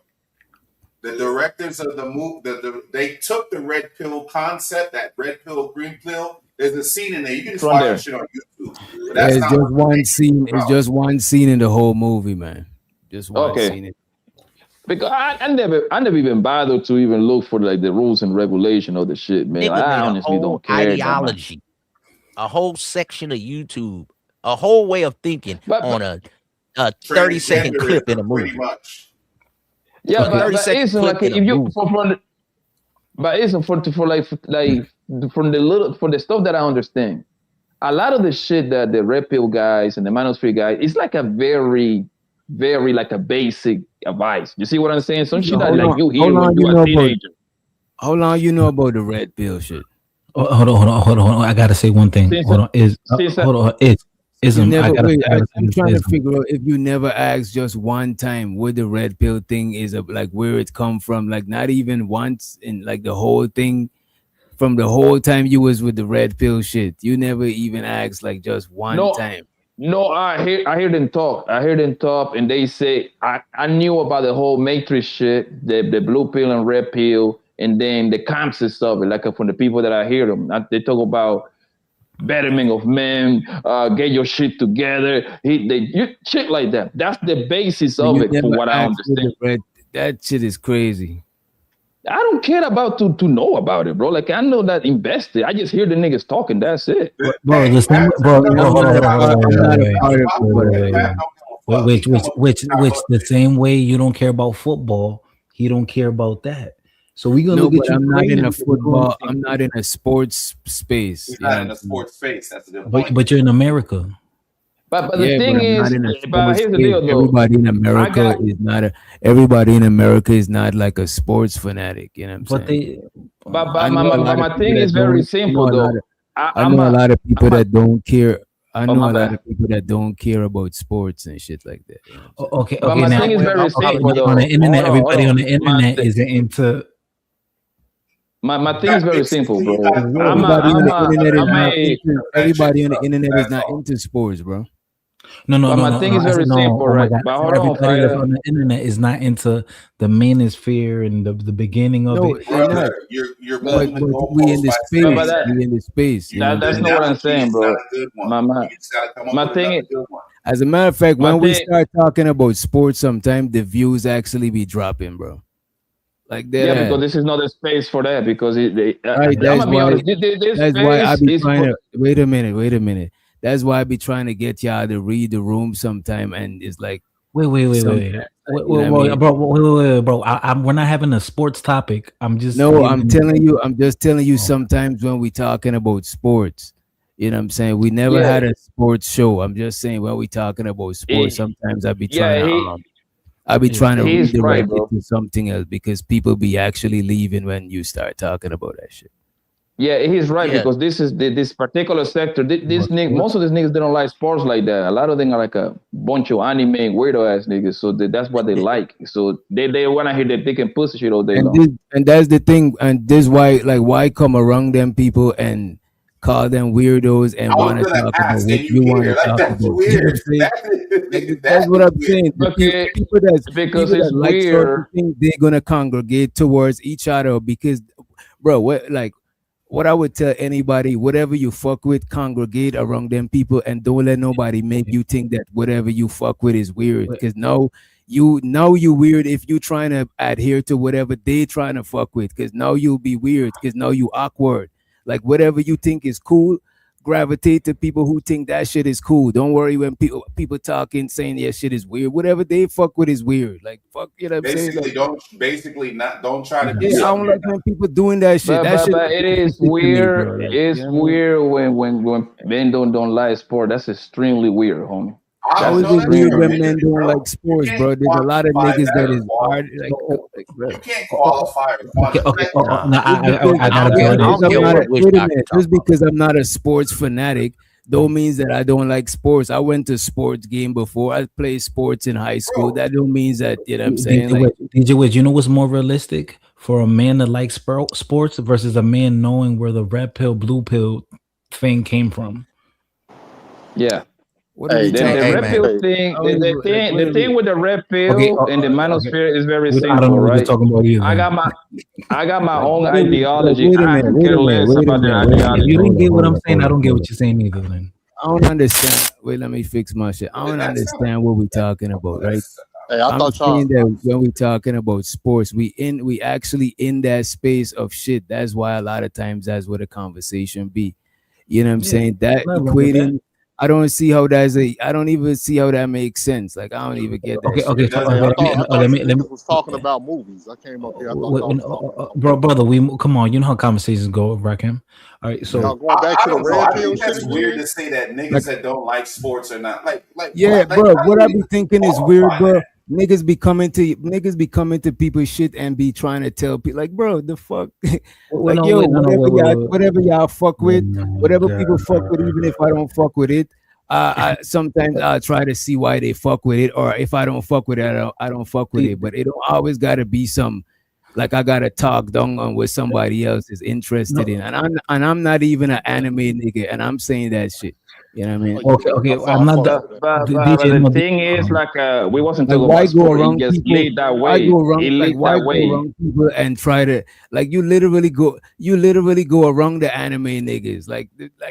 Speaker 1: The directors of the movie, they took the red pill concept, that red pill, green pill. There's a scene in there. You can just watch that shit on YouTube.
Speaker 4: It's just one scene. It's just one scene in the whole movie, man. Just one scene.
Speaker 18: Because I never even bothered to even look for like the rules and regulation of the shit, man. I honestly don't care.
Speaker 21: Ideology, a whole section of YouTube, a whole way of thinking on a 30-second clip in a movie.
Speaker 18: Yeah, but isn't like if you but isn't for the stuff that I understand, a lot of the shit that the red pill guys and the manosphere guys, it's like a very like a basic advice. You see what I'm saying? Some shit that like you hear when you're a teenager.
Speaker 4: How long you know about the red pill shit?
Speaker 15: Hold on. I gotta say one thing. Hold on.
Speaker 4: I'm trying to figure out if you never asked just one time where the red pill thing is, like where it come from, like not even once in like the whole thing from the whole time you was with the red pill shit. You never even asked like just one time.
Speaker 18: No, I hear them talk. I hear them talk, and they say I knew about the whole Matrix shit, the blue pill and red pill, and then the concepts of it. Like from the people that I hear them, they talk about betterment of men, get your shit together. Shit like that. That's the basis of it, from what I understand.
Speaker 4: That shit is crazy.
Speaker 18: I don't care about to know about it, bro. Like I know that invested. I just hear the niggas talking. That's it.
Speaker 15: Bro, the same, bro. Which the same way you don't care about football, he don't care about that. So we gonna get you.
Speaker 4: I'm not in a football. I'm not in a sports space.
Speaker 1: He's not in a sports space. That's a good point.
Speaker 15: But you're in America.
Speaker 18: But the thing is, but here's the deal, though.
Speaker 4: Everybody in America is not everybody in America is not like a sports fanatic. You know what I'm saying?
Speaker 18: But my thing is very simple, though.
Speaker 4: I know a lot of people that don't care. I know a lot of people that don't care about sports and shit like that. You know
Speaker 15: okay.
Speaker 18: But my thing is very simple, though.
Speaker 15: On the internet, everybody on the internet is into.
Speaker 18: My thing is very simple, bro.
Speaker 4: Everybody on the internet is not into sports, bro.
Speaker 15: No.
Speaker 18: My thing is very simple, right? But hold on,
Speaker 15: everybody that's on the internet is not into the manosphere and the beginning of it.
Speaker 1: You're
Speaker 4: but we in the space. We in the space.
Speaker 18: That's not what I'm saying, bro. My thing is,
Speaker 4: as a matter of fact, when we start talking about sports, sometimes the views actually be dropping, bro. Like that.
Speaker 18: Yeah, because this is not a space for that. Because
Speaker 4: right, that's why I be trying to wait a minute. That's why I be trying to get y'all to read the room sometime, and it's like
Speaker 15: wait, bro. We're not having a sports topic. I'm just
Speaker 4: I'm just telling you. Sometimes when we talking about sports, you know what I'm saying, we never had a sports show. I'm just saying when we talking about sports, sometimes I be trying to redirect it to something else because people be actually leaving when you start talking about that shit.
Speaker 18: Yeah, he's right because this is this particular sector. Most of these niggas, they don't like sports like that. A lot of them are like a bunch of anime weirdo ass niggas. So that's what they like. So they want to hear that dick and pussy shit all day long.
Speaker 4: And that's the thing. And this why come around them people and call them weirdos and want to talk about what you want to talk about. That's what I'm saying. People that like certain things, they're gonna congregate towards each other because, bro, what I would tell anybody, whatever you fuck with, congregate around them people and don't let nobody make you think that whatever you fuck with is weird. Because now you weird if you trying to adhere to whatever they trying to fuck with. Because now you'll be weird. Because now you awkward. Like whatever you think is cool, gravitate to people who think that shit is cool. Don't worry when people talking saying yeah shit is weird. Whatever they fuck with is weird. Like fuck, you know what I'm saying?
Speaker 1: Don't try to do
Speaker 4: I don't like when people doing that shit.
Speaker 18: But it is weird. It's weird when men don't like sport. That's extremely weird, homie.
Speaker 4: How is it weird when men don't like sports, bro? There's a lot of niggas that is hard.
Speaker 1: You can't qualify.
Speaker 4: Just because I'm not a sports fanatic, don't mean that I don't like sports. I went to sports game before. I played sports in high school. That don't mean that, you know what I'm saying?
Speaker 15: DJ Wiz, you know what's more realistic for a man that likes sports versus a man knowing where the red pill, blue pill thing came from?
Speaker 18: Yeah. The red pill thing, the thing with the red pill and the manosphere is very simple,
Speaker 15: I don't know what
Speaker 18: right?
Speaker 15: you're talking about either.
Speaker 18: I got my own ideology.
Speaker 4: Wait a minute.
Speaker 15: You don't get what I'm saying. I don't get what you're saying either. Then
Speaker 4: I don't understand. Wait, let me fix my shit. I don't understand what we're talking about, right? I'm saying that when we're talking about sports, we actually in that space of shit. That's why a lot of times that's where the conversation be. You know what I'm saying? That equating. I don't see how I don't even see how that makes sense. Like I don't even get that.
Speaker 14: Let me was talking about movies. I came up here.
Speaker 15: Brother, come on. You know how conversations go, Rakim. All right, so
Speaker 1: going back to the red pill. That's weird to say that niggas that don't like sports are not like.
Speaker 4: Bro. What I be thinking is weird, bro. Niggas be coming to people's shit and be trying to tell people like, bro, the fuck, whatever y'all fuck with, whatever people fuck with, even if I don't fuck with it, I sometimes I'll try to see why they fuck with it, or if I don't fuck with it, I don't fuck with it. But it don't always gotta be some like I gotta talk down on what somebody else is interested in, and I'm not even an anime nigga, and I'm saying that shit. You know what I mean?
Speaker 15: Okay. I'm not
Speaker 18: But
Speaker 15: DJ.
Speaker 18: the thing is, like, we wasn't
Speaker 4: Like
Speaker 18: talking
Speaker 4: why
Speaker 18: about
Speaker 4: go
Speaker 18: sport. It
Speaker 4: around
Speaker 18: just
Speaker 4: people?
Speaker 18: lead that
Speaker 4: Why
Speaker 18: way.
Speaker 4: go around?
Speaker 18: It
Speaker 4: Like
Speaker 18: lead
Speaker 4: why
Speaker 18: that
Speaker 4: go
Speaker 18: way.
Speaker 4: around people and try to like you literally go around the anime niggas. Like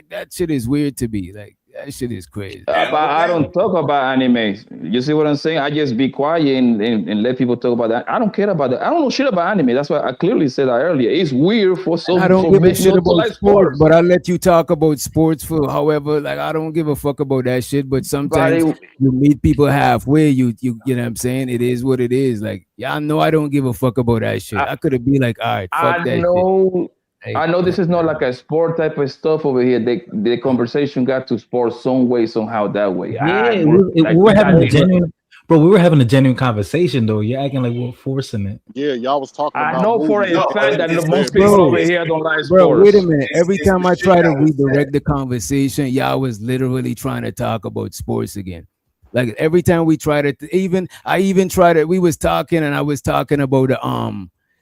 Speaker 4: that shit is weird to me. Like that shit is crazy.
Speaker 18: But I don't talk about animes. You see what I'm saying? I just be quiet and let people talk about that. I don't care about that. I don't know shit about anime. That's why I clearly said that earlier. It's weird for
Speaker 4: And I
Speaker 18: some
Speaker 4: don't
Speaker 18: for
Speaker 4: give a
Speaker 18: men
Speaker 4: shit
Speaker 18: not to
Speaker 4: about
Speaker 18: like
Speaker 4: sports,
Speaker 18: sports.
Speaker 4: but I let you talk about sports for however. Like I don't give a fuck about that shit. But
Speaker 18: But
Speaker 4: sometimes you meet people halfway. You know what I'm saying? It is what it is. Like y'all know I don't give a fuck about that shit. I could have been like, all right, fuck
Speaker 18: I
Speaker 4: that shit.
Speaker 18: know.
Speaker 4: Like,
Speaker 18: I know this is not like a sport type of stuff over here. The conversation got to sports some way, somehow that way.
Speaker 15: Yeah, we were having a genuine, bro. We were having a genuine conversation though. You're acting like we're forcing it.
Speaker 14: Yeah, y'all was talking
Speaker 18: I
Speaker 14: about
Speaker 18: know for
Speaker 14: movies.
Speaker 18: a fact that
Speaker 14: It's
Speaker 18: most
Speaker 14: the-
Speaker 18: people
Speaker 4: bro,
Speaker 18: over here don't like
Speaker 4: bro,
Speaker 18: sports.
Speaker 4: wait a minute. Every
Speaker 1: it's
Speaker 4: time
Speaker 1: the
Speaker 4: I
Speaker 1: shit
Speaker 4: try to
Speaker 1: that was said.
Speaker 4: redirect the conversation, y'all was literally trying to talk about sports again. Like every time we tried it, I even tried it. We was talking, and I was talking about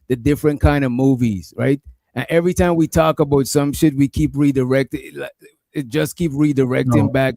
Speaker 4: the different kind of movies, right? And every time we talk about some shit, we keep redirecting. It just keep redirecting
Speaker 15: No,
Speaker 4: back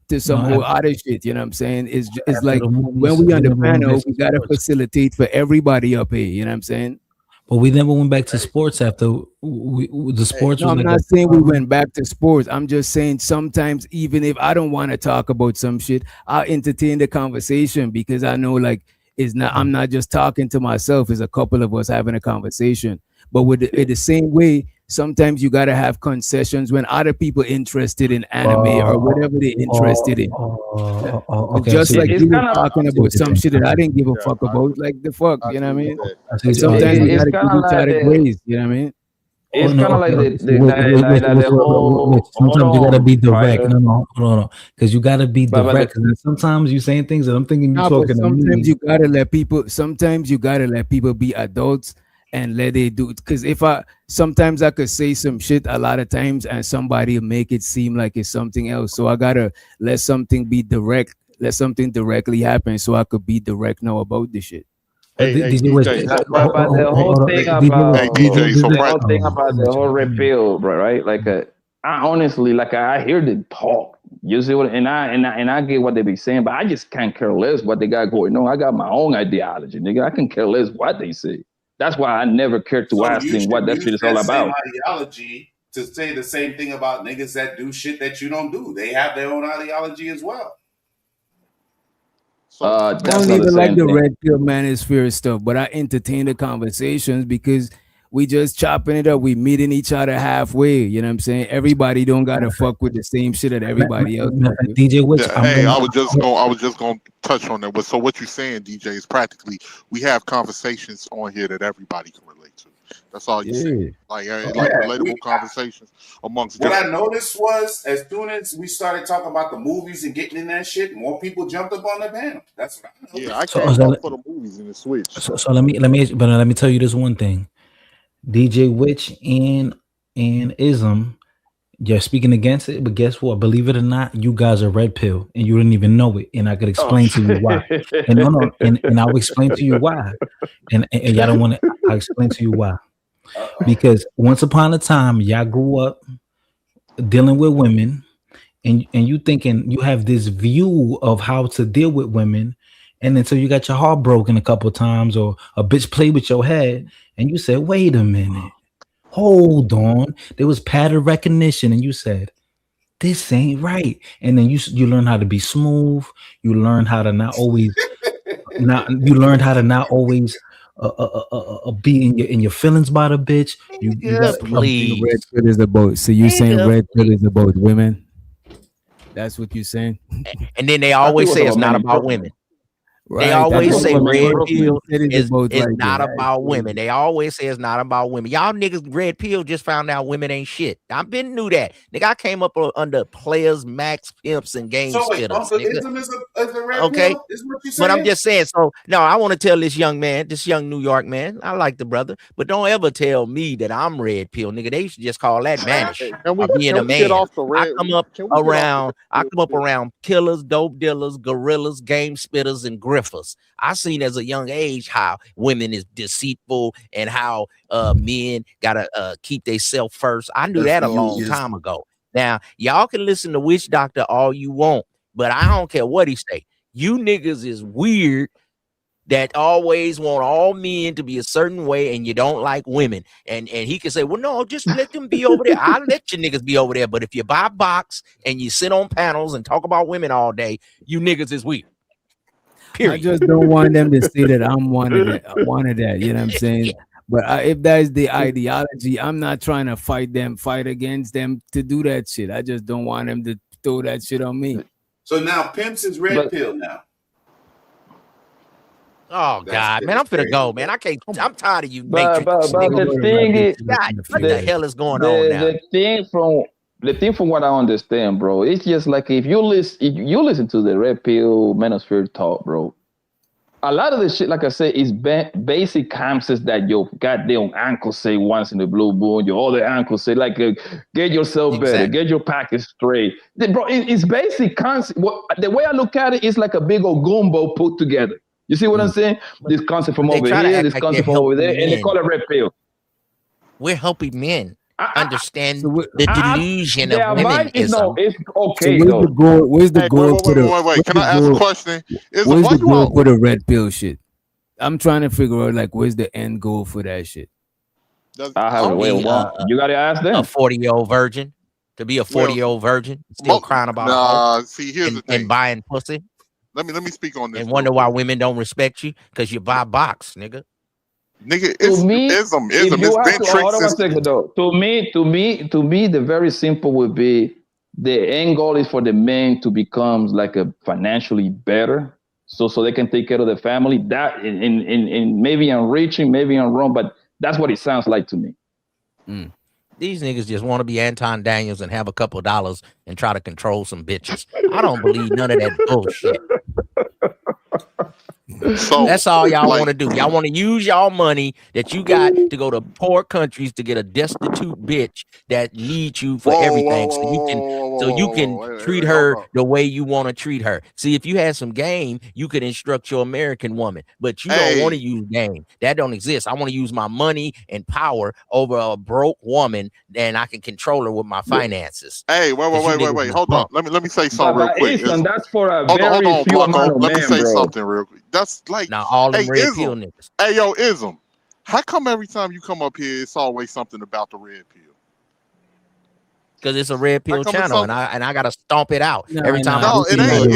Speaker 4: to some
Speaker 15: no.
Speaker 4: whole other shit. You know what I'm saying? It's
Speaker 15: After
Speaker 4: like
Speaker 15: the movies,
Speaker 4: when we on the
Speaker 15: never went
Speaker 4: panel,
Speaker 15: back
Speaker 4: we
Speaker 15: to
Speaker 4: gotta
Speaker 15: sports.
Speaker 4: facilitate for everybody up here. You know what I'm saying?
Speaker 15: But we never went back to sports after the sports
Speaker 4: No,
Speaker 15: was
Speaker 4: I'm
Speaker 15: like
Speaker 4: not saying we went back to sports. I'm just saying sometimes, even if I don't want to talk about some shit, I'll entertain the conversation because I know like it's not. I'm not just talking to myself. It's a couple of us having a conversation. But with in the same way, sometimes you gotta have concessions when other people interested in anime or whatever they're interested in.
Speaker 15: okay.
Speaker 4: Just like
Speaker 18: It's
Speaker 4: you were
Speaker 18: kind of
Speaker 4: talking about some shit that I didn't give a fuck about, like the fuck, you know what I mean? And sometimes we
Speaker 18: it's
Speaker 4: gotta
Speaker 18: kind
Speaker 4: give
Speaker 18: of
Speaker 4: each
Speaker 18: like
Speaker 4: other
Speaker 18: the
Speaker 4: grace, you know what I mean?
Speaker 18: it's kind of like the
Speaker 15: Wait.
Speaker 18: whole
Speaker 15: Sometimes you gotta be direct.
Speaker 18: fighter.
Speaker 15: No, because you gotta be
Speaker 18: But
Speaker 15: direct. And sometimes you saying things that I'm thinking you
Speaker 4: No, but
Speaker 15: talking to
Speaker 4: sometimes
Speaker 15: me.
Speaker 4: you gotta let people. Sometimes you gotta let people be adults and let they do. Because if sometimes I could say some shit a lot of times, and somebody will make it seem like it's something else. So I gotta let something be direct. Let something directly happen, so I could be direct now about this shit.
Speaker 14: Hey,
Speaker 15: DJ West,
Speaker 14: DJ, so
Speaker 18: but the whole thing about
Speaker 14: DJ, so
Speaker 18: the whole
Speaker 14: practice.
Speaker 18: thing about the whole repeal, right? Like, I honestly, like, I hear the talk. You see what, and I get what they be saying, but I just can't care less what they got going on. I got my own ideology, nigga. I can care less what they say. That's why I never care to
Speaker 1: So
Speaker 18: ask
Speaker 1: you
Speaker 18: them
Speaker 1: should
Speaker 18: what that
Speaker 1: use
Speaker 18: shit is all
Speaker 1: that same
Speaker 18: about.
Speaker 1: ideology to say the same thing about niggas that do shit that you don't do. They have their own ideology as well.
Speaker 4: I
Speaker 18: That's
Speaker 4: don't
Speaker 18: not the
Speaker 4: even like
Speaker 18: same
Speaker 4: the
Speaker 18: thing.
Speaker 4: red pill manosphere stuff, but I entertain the conversations because we just chopping it up. We meeting each other halfway. You know what I'm saying? Everybody don't gotta fuck with the same shit that everybody else fuck with.
Speaker 15: DJ Witch,
Speaker 14: Yeah, hey, I was just going to touch on that. But so what you're saying, DJ, is practically we have conversations on here that everybody can relate to. That's all you say. Like relatable conversations amongst.
Speaker 1: What I noticed was as soon as we started talking about the movies and getting in that shit, more people jumped up on the panel. That's what I noticed.
Speaker 14: Yeah, I came up for the movies and the switch.
Speaker 15: So let me tell you this one thing. DJ Witch and Ism, you're speaking against it, but guess what? Believe it or not, you guys are red pill and you didn't even know it. And I could explain to you why. And no, and I'll explain to you why. And y'all don't want to. I'll explain to you why. Because once upon a time, y'all grew up dealing with women, and you thinking you have this view of how to deal with women, and then so you got your heart broken a couple times, or a bitch played with your head, and you said, "Wait a minute, hold on." There was pattern recognition, and you said, "This ain't right." And then you learn how to be smooth. You learn how to not always. You learned how to not always be in your feelings by the bitch. You got
Speaker 21: please.
Speaker 4: Red pill is about. So you saying red pill is about women? That's what you're saying.
Speaker 21: And then they always say it's not about women. They
Speaker 4: Right,
Speaker 21: always
Speaker 4: that's
Speaker 21: say
Speaker 4: what
Speaker 21: red
Speaker 4: Brooklyn
Speaker 21: pill
Speaker 4: said it's
Speaker 21: is
Speaker 4: about right
Speaker 21: not
Speaker 4: there.
Speaker 21: about women. They always say it's not about women. Y'all niggas red pill just found out women ain't shit. I've been knew that. Nigga, I came up under players, max, pimps, and game
Speaker 1: So wait,
Speaker 21: spitters.
Speaker 1: Uncle
Speaker 21: Nigga.
Speaker 1: Ism is a red
Speaker 21: Okay.
Speaker 1: pill? Is what you
Speaker 21: But I'm
Speaker 1: saying?
Speaker 21: just saying, so no, I want to tell this young man, this young New York man, I like the brother, but don't ever tell me that I'm red pill, nigga. They should just call that mannish
Speaker 14: Can we
Speaker 21: or being a
Speaker 14: get
Speaker 21: man.
Speaker 14: off the red?
Speaker 21: I come up around killers, dope dealers, gorillas, game spitters, and grifters. griffers. I seen as a young age how women is deceitful and how men gotta keep themselves first. I knew that a long time ago. Now, y'all can listen to Witch Doctor all you want, but I don't care what he say. You niggas is weird that always want all men to be a certain way and you don't like women. And he can say, well, no, just let them be over there. I'll let you niggas be over there. But if you buy a box and you sit on panels and talk about women all day, you niggas is weird. Period.
Speaker 4: I just don't want them to say that I'm one of that. You know what I'm saying? But if that is the ideology, I'm not trying to fight against them to do that shit. I just don't want them to throw that shit on me.
Speaker 1: So now Pimps is red pill now.
Speaker 21: Oh God, man, I'm finna go, man. I can't. I'm tired of you.
Speaker 18: But the thing is,
Speaker 21: God, what the hell is going on now?
Speaker 18: The thing from what I understand, bro, it's just like if you listen to the red pill manosphere talk, bro. A lot of the shit, like I said, is basic concepts that your goddamn uncle say once in the blue moon. Your other uncle say, like, get yourself better, get your package straight. Bro, it's basic concept. The way I look at it is like a big old gumbo put together. You see what I'm saying? This concept from over here, this concept from over there, and they call it red pill.
Speaker 21: We're helping men understand the delusion of feminism.
Speaker 18: It's okay.
Speaker 4: So where's the goal for the?
Speaker 14: Wait. Can I ask a question?
Speaker 4: Where's the goal for the red pill shit? I'm trying to figure out like where's the end goal for that shit.
Speaker 18: I have you gotta ask them.
Speaker 21: A 40-year-old virgin to be a 40-year-old virgin, still crying about
Speaker 14: here's the thing.
Speaker 21: And buying pussy.
Speaker 14: Let me speak on this.
Speaker 21: And wonder why women don't respect you because you buy box, nigga.
Speaker 14: Nigga, it's ism. It's been
Speaker 18: hold on a second though. To me, the very simple would be the end goal is for the men to become like a financially better, so they can take care of the family. That in maybe I'm reaching, maybe I'm wrong, but that's what it sounds like to me.
Speaker 21: These niggas just want to be Anton Daniels and have a couple of dollars and try to control some bitches. I don't believe none of that bullshit. So that's all y'all want to do. Y'all want to use y'all money that you got to go to poor countries to get a destitute bitch that needs you for everything, so you can treat her the way you want to treat her. See, if you had some game, you could instruct your American woman, but you don't want to use game. That don't exist. I want to use my money and power over a broke woman, and I can control her with my finances.
Speaker 14: Hey, wait. Hold on. Let me say something real quick.
Speaker 18: That's for a very few amount of men,
Speaker 14: Let me say something real quick. That's like
Speaker 21: now all them red pill niggas.
Speaker 14: Hey, yo, ism. How come every time you come up here, it's always something about the red pill?
Speaker 21: Because it's a red pill channel, and I gotta stomp it out every time.
Speaker 14: No, it ain't.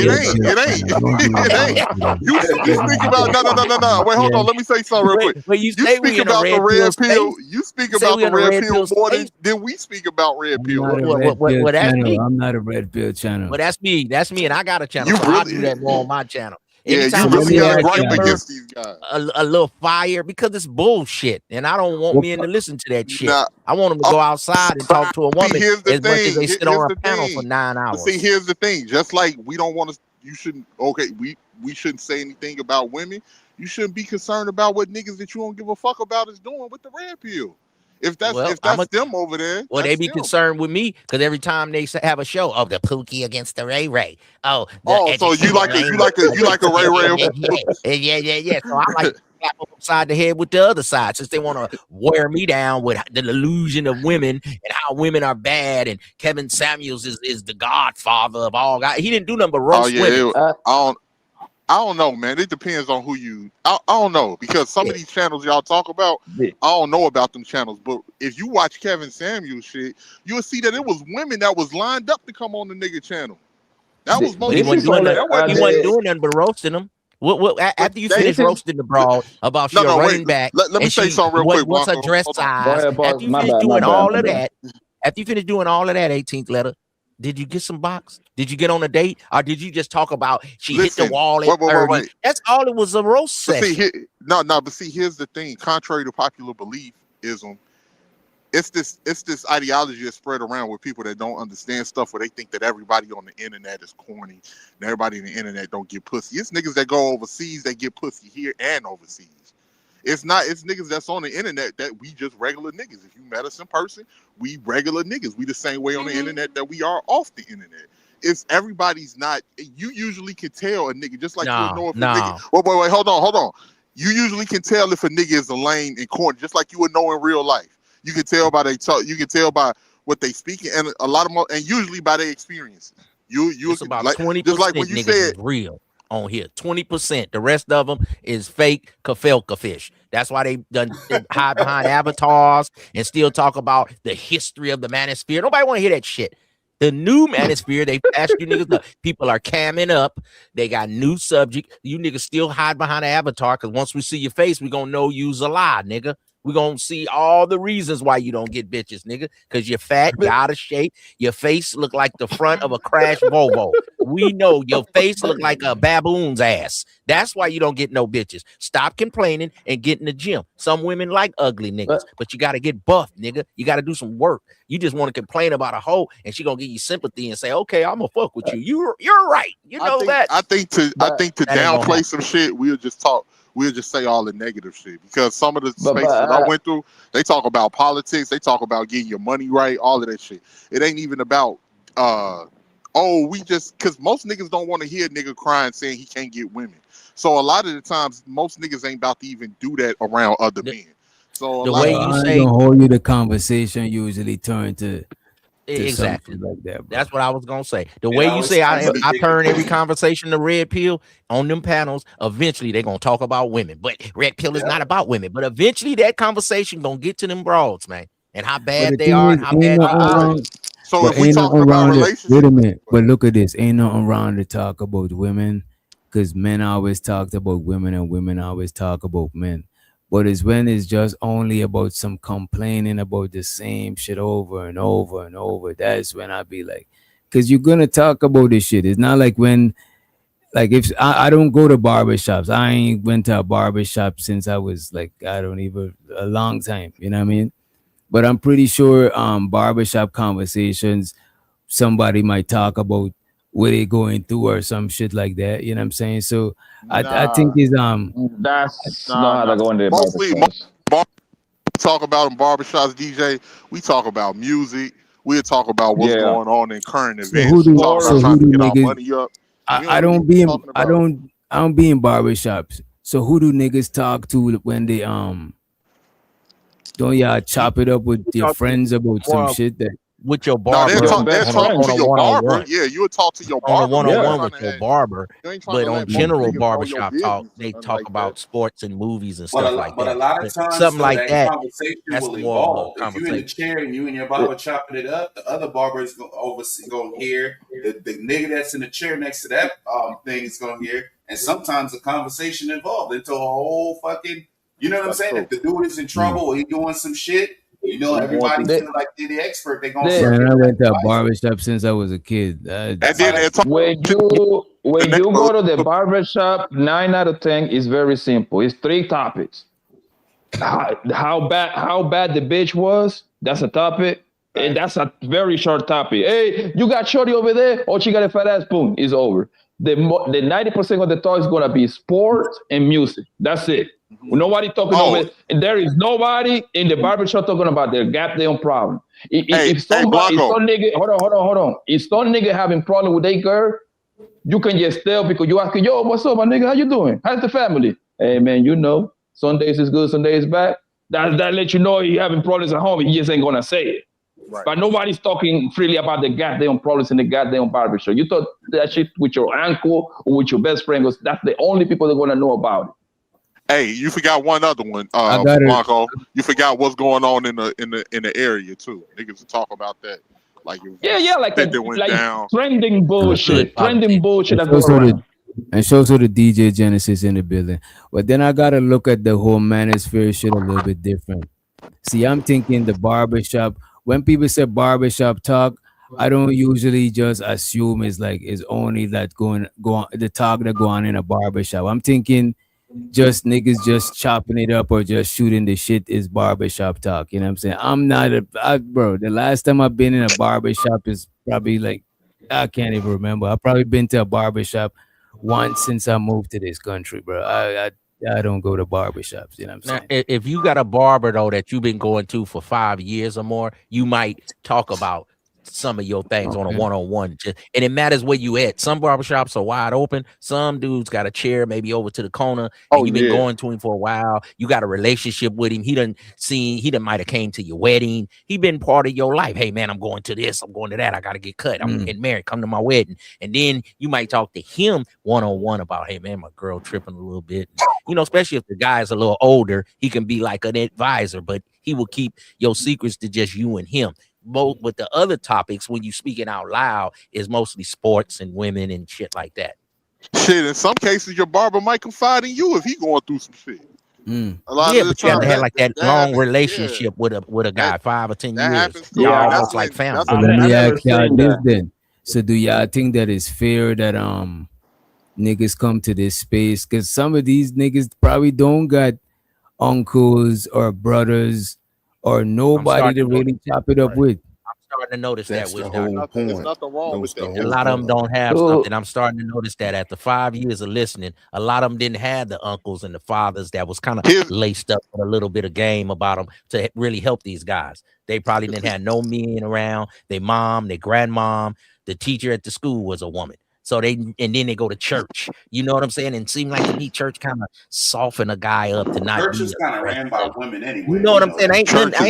Speaker 14: You speak about no. Wait, hold on. Let me say something real quick.
Speaker 21: But you
Speaker 14: speak about the red pill. You speak about the red pill more than we speak about red pill.
Speaker 21: Well, that's me.
Speaker 4: I'm not a red pill channel.
Speaker 21: Well, that's me, and I got a channel. I'll do that more on my channel.
Speaker 14: Anytime you really got a gripe against these guys.
Speaker 21: A little fire because it's bullshit, and I don't want men to listen to that shit. I want them to go outside and talk to a woman as much as they sit on a panel for 9 hours.
Speaker 14: See, here's the thing. Just like we don't want to, you shouldn't. Okay, we shouldn't say anything about women. You shouldn't be concerned about what niggas that you don't give a fuck about is doing with the red pill. If that's them over there,
Speaker 21: well, they be concerned with me because every time they have a show, the Pookie against the Ray Ray. So
Speaker 14: you like a Ray Ray?
Speaker 21: Yeah. So I like to slap them upside the head with the other side since they want to wear me down with the delusion of women and how women are bad and Kevin Samuels is the godfather of all guys. He didn't do nothing but roast women.
Speaker 14: I don't know, man. It depends on who you. I don't know because some of these channels y'all talk about, I don't know about them channels. But if you watch Kevin Samuels shit, you'll see that it was women that was lined up to come on the nigga channel. That was most.
Speaker 21: He wasn't doing nothing but roasting them. After you finish roasting the broad about she running back,
Speaker 14: let me say something real quick.
Speaker 21: What's her dress size? After you finish doing all of that, 18th letter. Did you get some box? Did you get on a date? Or did you just talk about she hit the wall at 30? Wait. That's all it was, a roast session.
Speaker 14: But see, here's the thing. Contrary to popular belief, it's this ideology that's spread around with people that don't understand stuff where they think that everybody on the internet is corny and everybody on the internet don't get pussy. It's niggas that go overseas that get pussy here and overseas. It's niggas that's on the internet that we just regular niggas. If you met us in person, we regular niggas. We the same way on the internet that we are off the internet. it's everybody's not. You usually can tell a nigga just like you would know if a
Speaker 21: Nah.
Speaker 14: nigga. Wait, hold on. You usually can tell if a nigga is a lame and corny, just like you would know in real life. You can tell by they talk. You can tell by what they speaking, and a lot of them, and usually by their experiences.
Speaker 21: It's about
Speaker 14: like
Speaker 21: 20%
Speaker 14: just like when you
Speaker 21: niggas
Speaker 14: said
Speaker 21: is real on here. 20%. The rest of them is fake kafelka fish. That's why they hide behind avatars and still talk about the history of the manosphere. Nobody want to hear that shit. The new manosphere, they ask you niggas up. People are camming up. They got new subject. You niggas still hide behind an avatar because once we see your face, we gonna know you's a lie, nigga. We gonna see all the reasons why you don't get bitches, nigga. Because you're fat, you're out of shape, your face look like the front of a crashed Volvo. We know your face look like a baboon's ass. That's why you don't get no bitches. Stop complaining and get in the gym. Some women like ugly niggas, but you gotta get buff, nigga. You gotta do some work. You just want to complain about a hoe, and she gonna give you sympathy and say, "Okay, I'm gonna fuck with you." You're right. You know that.
Speaker 14: I think to
Speaker 21: that ain't gonna
Speaker 14: downplay
Speaker 21: happen.
Speaker 14: some shit, we'll just say all the negative shit because some of the spaces that I went through, they talk about politics, they talk about getting your money right, all of that shit. It ain't even about because most niggas don't want to hear a nigga crying saying he can't get women. So a lot of the times, most niggas ain't about to even do that around other men. So
Speaker 21: the way you
Speaker 4: I
Speaker 21: say,
Speaker 4: ain't gonna hold you, the conversation usually turn to
Speaker 21: exactly
Speaker 4: something like that, bro.
Speaker 21: that's what I was gonna say. The
Speaker 1: It
Speaker 21: way you
Speaker 1: always
Speaker 21: say
Speaker 1: turns
Speaker 21: I
Speaker 1: to big
Speaker 21: turn every
Speaker 1: opinion.
Speaker 21: conversation to red pill on them panels, eventually they're gonna talk about women. But red pill is not about women. But eventually that conversation gonna get to them broads, man, and how
Speaker 4: But
Speaker 21: bad
Speaker 4: the
Speaker 21: they
Speaker 4: thing
Speaker 21: are
Speaker 4: is,
Speaker 21: and how
Speaker 4: ain't
Speaker 21: bad they
Speaker 4: nothing
Speaker 21: are.
Speaker 4: wrong.
Speaker 14: So
Speaker 4: But
Speaker 14: if we
Speaker 4: ain't
Speaker 14: talking
Speaker 4: nothing
Speaker 14: about
Speaker 4: wrong to,
Speaker 14: relationships,
Speaker 4: wait a minute. But look at this. Ain't nothing wrong to talk about women, because men always talked about women and women always talk about men. But it's when it's just only about some complaining about the same shit over and over and over. That's when I be like, because you're gonna talk about this shit. It's not like when, like, if I don't go to barbershops. I ain't went to a barbershop since I was like, I don't even, a long time. You know what I mean? But I'm pretty sure barbershop conversations, somebody might talk about what they going through or some shit like that. You know what I'm saying? So I think is
Speaker 18: That's not how to go in the
Speaker 14: mostly
Speaker 18: barbershops.
Speaker 14: talk about in barbershops, DJ. We talk about music. We'll talk about what's
Speaker 18: Yeah.
Speaker 14: going on in current
Speaker 4: so who
Speaker 14: events. We
Speaker 4: do
Speaker 14: talk
Speaker 4: so
Speaker 14: about
Speaker 4: who
Speaker 14: trying to
Speaker 4: do
Speaker 14: get our
Speaker 4: niggas
Speaker 14: money up. We
Speaker 4: I
Speaker 14: don't really
Speaker 4: don't
Speaker 14: be
Speaker 4: be in
Speaker 14: talking about.
Speaker 4: I don't be in barbershops. So who do niggas talk to when they don't y'all chop it up with your friends about some shit that
Speaker 21: With your
Speaker 14: No, they'll
Speaker 21: barber
Speaker 18: Your
Speaker 14: talk. They'll
Speaker 18: best
Speaker 21: on
Speaker 14: talk
Speaker 21: a
Speaker 14: to
Speaker 18: friends.
Speaker 14: your barber.
Speaker 21: one-on-one.
Speaker 14: Yeah, you'll talk to your
Speaker 21: On a
Speaker 14: barber, but you ain't
Speaker 21: one-on-one
Speaker 14: trying
Speaker 21: with
Speaker 14: to
Speaker 21: your
Speaker 14: have.
Speaker 21: barber,
Speaker 14: You ain't trying
Speaker 21: but
Speaker 14: to
Speaker 21: on
Speaker 14: let most
Speaker 21: general
Speaker 14: niggas know your
Speaker 21: barbershop talk,
Speaker 14: business or
Speaker 21: they
Speaker 14: nothing
Speaker 21: talk
Speaker 14: like that.
Speaker 21: about sports and movies and
Speaker 1: But
Speaker 21: stuff like
Speaker 1: a
Speaker 21: that.
Speaker 1: lot of
Speaker 21: But
Speaker 1: times
Speaker 21: something
Speaker 1: though,
Speaker 21: like
Speaker 1: that
Speaker 21: that,
Speaker 1: conversation
Speaker 21: that's
Speaker 1: will
Speaker 21: more of a
Speaker 1: evolve. If you in the
Speaker 21: conversation.
Speaker 1: chair and you and your barber chopping it up, the other barber is gonna oversee, gonna hear. The nigga that's in the chair next to that thing is gonna hear. And sometimes the conversation evolved into a whole fucking. You know what I'm
Speaker 14: That's
Speaker 1: saying?
Speaker 14: true.
Speaker 1: If the dude is in trouble or he doing some shit, you know,
Speaker 14: We going
Speaker 1: everybody
Speaker 14: through.
Speaker 1: feel like they're the expert. They gonna
Speaker 4: man,
Speaker 1: circle
Speaker 4: I
Speaker 1: the
Speaker 4: went to a
Speaker 1: advice.
Speaker 4: barbershop since I was a kid.
Speaker 14: And
Speaker 1: That's
Speaker 14: then
Speaker 1: how
Speaker 14: they'll
Speaker 1: that
Speaker 14: talk
Speaker 18: When
Speaker 14: shit
Speaker 18: you
Speaker 14: the
Speaker 18: when you
Speaker 14: neighborhood.
Speaker 18: go to the barbershop, 9 out of 10 is very simple. It's 3 topics. How bad the bitch was. That's a topic. And that's a very short topic. Hey, you got shorty over there? Oh, she got a fat ass. Boom, it's over. The 90% of the talk is gonna be sports and music. That's it. Nobody talking
Speaker 14: Oh,
Speaker 18: over. And there is nobody in the barbershop talking about their goddamn problem. If
Speaker 14: hey,
Speaker 18: somebody, if
Speaker 14: Blanco.
Speaker 18: some nigga, hold on. If some nigga having problem with their girl, you can just tell because you asking, yo, what's up, my nigga? How you doing? How's the family? Hey man, you know, some days is good, some days bad. That let you know he having problems at home. He just ain't gonna say it.
Speaker 14: Right.
Speaker 18: But nobody's talking freely about the goddamn problems in the goddamn barbershop. You talk that shit with your uncle or with your best friend, because that's the only people that are gonna know about it.
Speaker 14: Hey, you forgot one other one,
Speaker 4: I got it.
Speaker 14: Blanco. You forgot what's going on in the area too. Niggas talk about that like it
Speaker 18: Yeah, like
Speaker 14: shit that went down.
Speaker 18: trending
Speaker 21: Hood
Speaker 18: bullshit. Trending
Speaker 21: politics.
Speaker 18: bullshit
Speaker 4: And
Speaker 18: that
Speaker 4: show
Speaker 18: go
Speaker 4: so
Speaker 18: around.
Speaker 4: the DJ Genesis in the building. But then I gotta look at the whole manosphere shit a little bit different. See, I'm thinking the barbershop. When people say barbershop talk, I don't usually just assume it's only that go on the talk that go on in a barbershop. I'm thinking just niggas just chopping it up or just shooting the shit is barbershop talk. You know what I'm saying? I'm not bro. The last time I've been in a barbershop is probably like, I can't even remember. I've probably been to a barbershop once since I moved to this country, bro. I don't go to barbershops. You know what I'm
Speaker 21: Now,
Speaker 4: saying?
Speaker 21: if you got a barber though that you've been going to for 5 years or more, you might talk about some of your things on a one-on-one, and it matters where you at. Some barbershops are wide open. Some dudes got a chair maybe over to the corner, and you've been going to him for a while. You got a relationship with him. He done might have came to your wedding. He been part of your life. Hey man, I'm going to this, I'm going to that, I gotta get cut, I'm getting married, come to my wedding. And then you might talk to him one-on-one about, hey man, my girl tripping a little bit. You know, especially if the guy's a little older, he can be like an advisor, but he will keep your secrets to just you and him. Both with the other topics, when you speaking out loud, is mostly sports and women and shit like that.
Speaker 14: Shit, in some cases, your barber might confide in you if he going through some shit. A lot of the
Speaker 21: But you have
Speaker 14: time,
Speaker 21: to have like that long relationship with a guy, 5 or 10 years. Y'all almost like family.
Speaker 4: So let me ask y'all this then. So do y'all think that it's fair that niggas come to this space? Because some of these niggas probably don't got uncles or brothers or nobody to really chop it up with.
Speaker 21: I'm starting to notice
Speaker 14: That's
Speaker 21: that with
Speaker 14: the whole point. There's nothing wrong with that.
Speaker 21: A lot of them don't have something. I'm starting to notice that after 5 years of listening, a lot of them didn't have the uncles and the fathers that was kind of laced up with a little bit of game about them to really help these guys. They probably didn't have no men around. Their mom, their grandmom, the teacher at the school was a woman. So then they go to church. You know what I'm saying? And it seemed like to me, church kind of soften a guy up to not
Speaker 1: Church
Speaker 21: be.
Speaker 1: is kind of ran by women anyway.
Speaker 21: You know what I'm saying? I ain't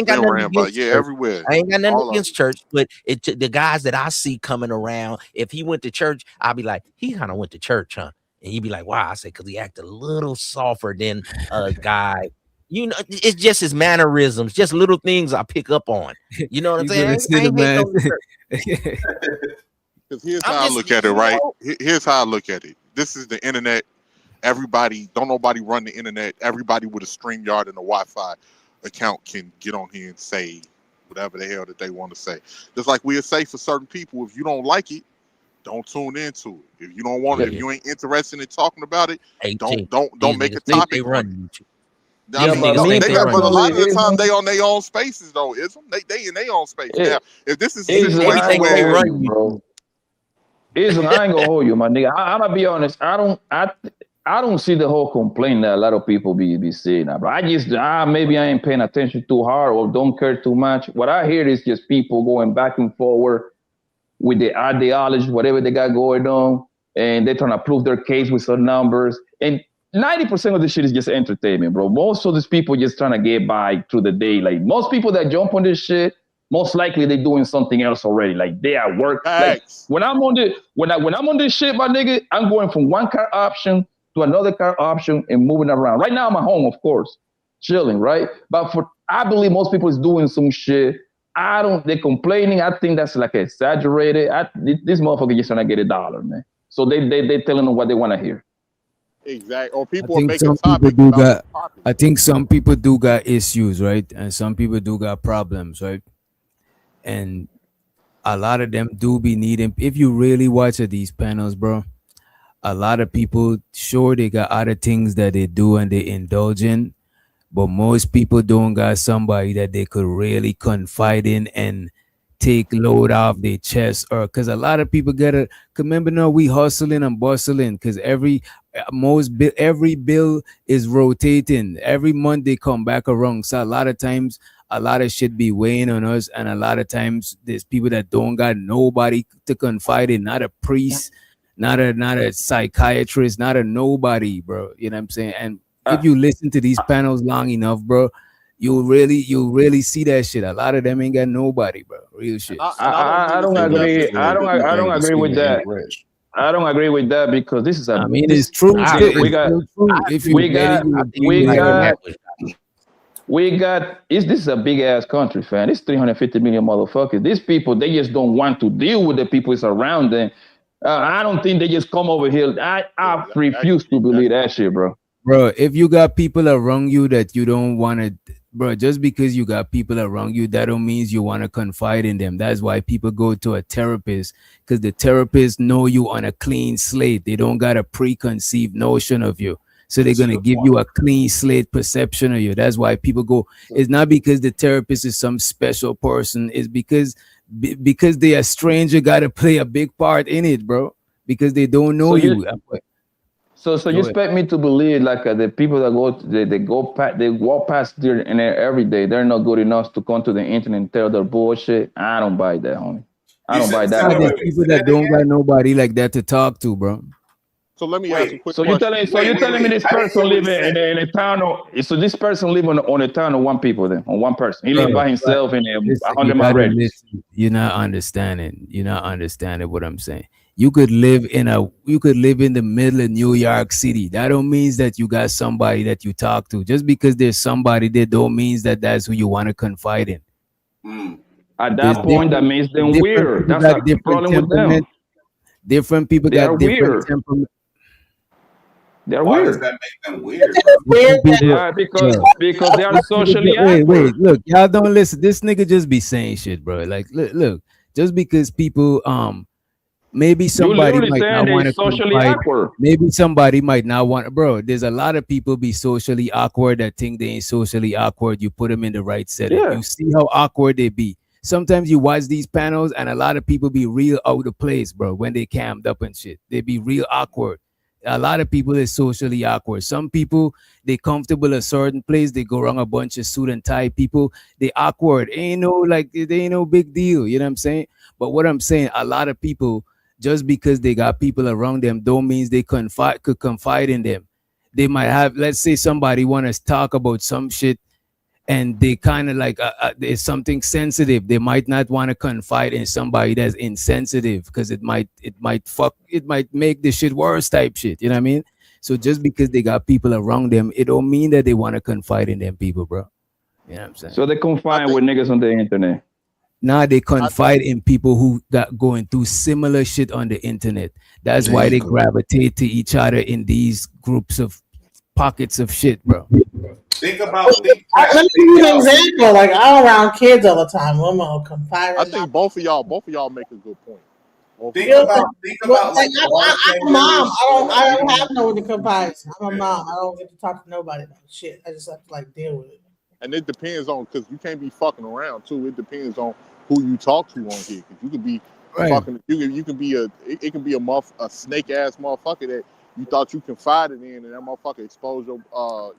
Speaker 21: got nothing against church.
Speaker 14: Everywhere.
Speaker 21: I ain't got nothing against church, but the guys that I see coming around, if he went to church, I'll be like, he kind of went to church, huh? And he'd be like, wow. I say, because he acted a little softer than a guy. You know, it's just his mannerisms, just little things I pick up on. You know what I'm saying? I ain't no
Speaker 14: Because here's how I look at it, right? Here's how I look at it. This is the internet. Everybody, don't nobody run the internet. Everybody with a StreamYard and a Wi-Fi account can get on here and say whatever the hell that they want to say. Just like we'll say for certain people, if you don't like it, don't tune into it. If you don't want it, if you ain't interested in talking about it, don't make a topic.
Speaker 21: They run YouTube.
Speaker 14: I mean, but a lot of the time they on their own spaces though. They in their own space. Now, if this is
Speaker 18: anything they run, bro. I ain't gonna hold you, my nigga. I'm gonna be honest. I don't see the whole complaint that a lot of people be saying now, bro. Maybe I ain't paying attention too hard or don't care too much. What I hear is just people going back and forward with the ideology, whatever they got going on, and they're trying to prove their case with some numbers. And 90% of this shit is just entertainment, bro. Most of these people just trying to get by through the day. Like most people that jump on this shit, most likely they're doing something else already. Like they at work. Like, when I'm on this shit, my nigga, I'm going from one car option to another car option and moving around. Right now I'm at home, of course, chilling, right? But I believe most people is doing some shit. They're complaining. I think that's like exaggerated. This motherfucker just trying to get $1, man. So they telling them what they want to hear.
Speaker 14: Exactly. Or people are making topics about
Speaker 4: I think some people do got issues, right? And some people do got problems, right? And a lot of them do be needing, if you really watch these panels, bro, a lot of people, sure, they got other things that they do and they indulge in, but most people don't got somebody that they could really confide in and take load off their chest. Or because a lot of people gotta remember, now we hustling and bustling because every bill is rotating. Every month they come back around. So a lot of times a lot of shit be weighing on us, and a lot of times there's people that don't got nobody to confide in, not a priest, not a psychiatrist, not a nobody, bro. You know what I'm saying? And if you listen to these panels long enough, bro, you'll really see that shit. A lot of them ain't got nobody, bro. Real shit.
Speaker 18: I don't agree. I don't agree with that. I don't agree with that because this is
Speaker 4: it's true.
Speaker 18: This is a big ass country, fam. It's 350 million motherfuckers. These people, they just don't want to deal with the people that's around them. I don't think they just come over here. I refuse to believe that shit, bro.
Speaker 4: Bro, if you got people around you that you don't want to, bro, just because you got people around you, that don't mean you want to confide in them. That's why people go to a therapist, because the therapist know you on a clean slate. They don't got a preconceived notion of you. So they're going to give you a clean slate perception of you. That's why people go. It's not because the therapist is some special person. It's because they a stranger got to play a big part in it, bro, because they don't know you.
Speaker 18: So you expect me to believe like the people that they walk past there and there every day, they're not good enough to come to the internet and tell their bullshit? I don't buy that, homie. I don't buy that.
Speaker 4: Nah, there's people that don't got nobody like that to talk to, bro.
Speaker 14: So let me ask you a quick
Speaker 18: So
Speaker 14: question.
Speaker 18: you're telling me this person living in a town so this person living on a town of one people then, on one person. He live by himself in a
Speaker 4: Listen,
Speaker 18: 100-mile radius.
Speaker 4: listen. You're not understanding. You're not understanding what I'm saying. You could live in the middle of New York City. That don't means that you got somebody that you talk to. Just because there's somebody there don't means that that's who you want to confide in.
Speaker 18: At
Speaker 4: There's
Speaker 18: that point, that makes them
Speaker 4: different
Speaker 18: weird.
Speaker 4: people
Speaker 18: That's
Speaker 4: got
Speaker 18: a
Speaker 4: different
Speaker 18: problem with them.
Speaker 4: temperament. Different people
Speaker 18: They
Speaker 4: got
Speaker 18: are
Speaker 4: different
Speaker 18: weird.
Speaker 4: temperament.
Speaker 18: They're
Speaker 1: Why
Speaker 18: weird.
Speaker 1: does that make them weird?
Speaker 18: They are because they are socially awkward.
Speaker 4: Wait, look, y'all don't listen. This nigga just be saying shit, bro. Like, look, just because people, maybe somebody
Speaker 18: literally
Speaker 4: might
Speaker 18: saying
Speaker 4: not
Speaker 18: they
Speaker 4: want to
Speaker 18: socially
Speaker 4: confide.
Speaker 18: awkward.
Speaker 4: Maybe somebody might not want, bro. There's a lot of people be socially awkward that think they ain't socially awkward. You put them in the right setting.
Speaker 18: Yeah.
Speaker 4: You see how awkward they be. Sometimes you watch these panels and a lot of people be real out of place, bro, when they cammed up and shit. They be real awkward. A lot of people is socially awkward. Some people, they comfortable a certain place. They go around a bunch of suit and tie people. They awkward. Ain't no big deal. You know what I'm saying? But what I'm saying, a lot of people, just because they got people around them, don't means they could confide in them. They might have, let's say somebody want to talk about some shit and they kind of like there's something sensitive. They might not want to confide in somebody that's insensitive because it might make the shit worse type shit. You know what I mean? So just because they got people around them, it don't mean that they want to confide in them people, bro. You know what I'm saying?
Speaker 18: So they confine with niggas on the internet.
Speaker 4: Now they confide in people who got going through similar shit on the internet. That's why they gravitate to each other in these groups of pockets of shit, bro.
Speaker 11: Let me give you an example. Like, I'm around kids all the time. Women will confide.
Speaker 14: I think both of y'all make a good point.
Speaker 1: Think about
Speaker 11: like I'm a mom. I don't have no one to confide. I'm a mom. I don't get to talk to nobody about shit. I just have to like deal with it.
Speaker 14: And it depends on, because you can't be fucking around too. It depends on who you talk to on here. Because you could be fucking. You can be it can be a snake ass motherfucker that you thought you confided in, and that motherfucker exposed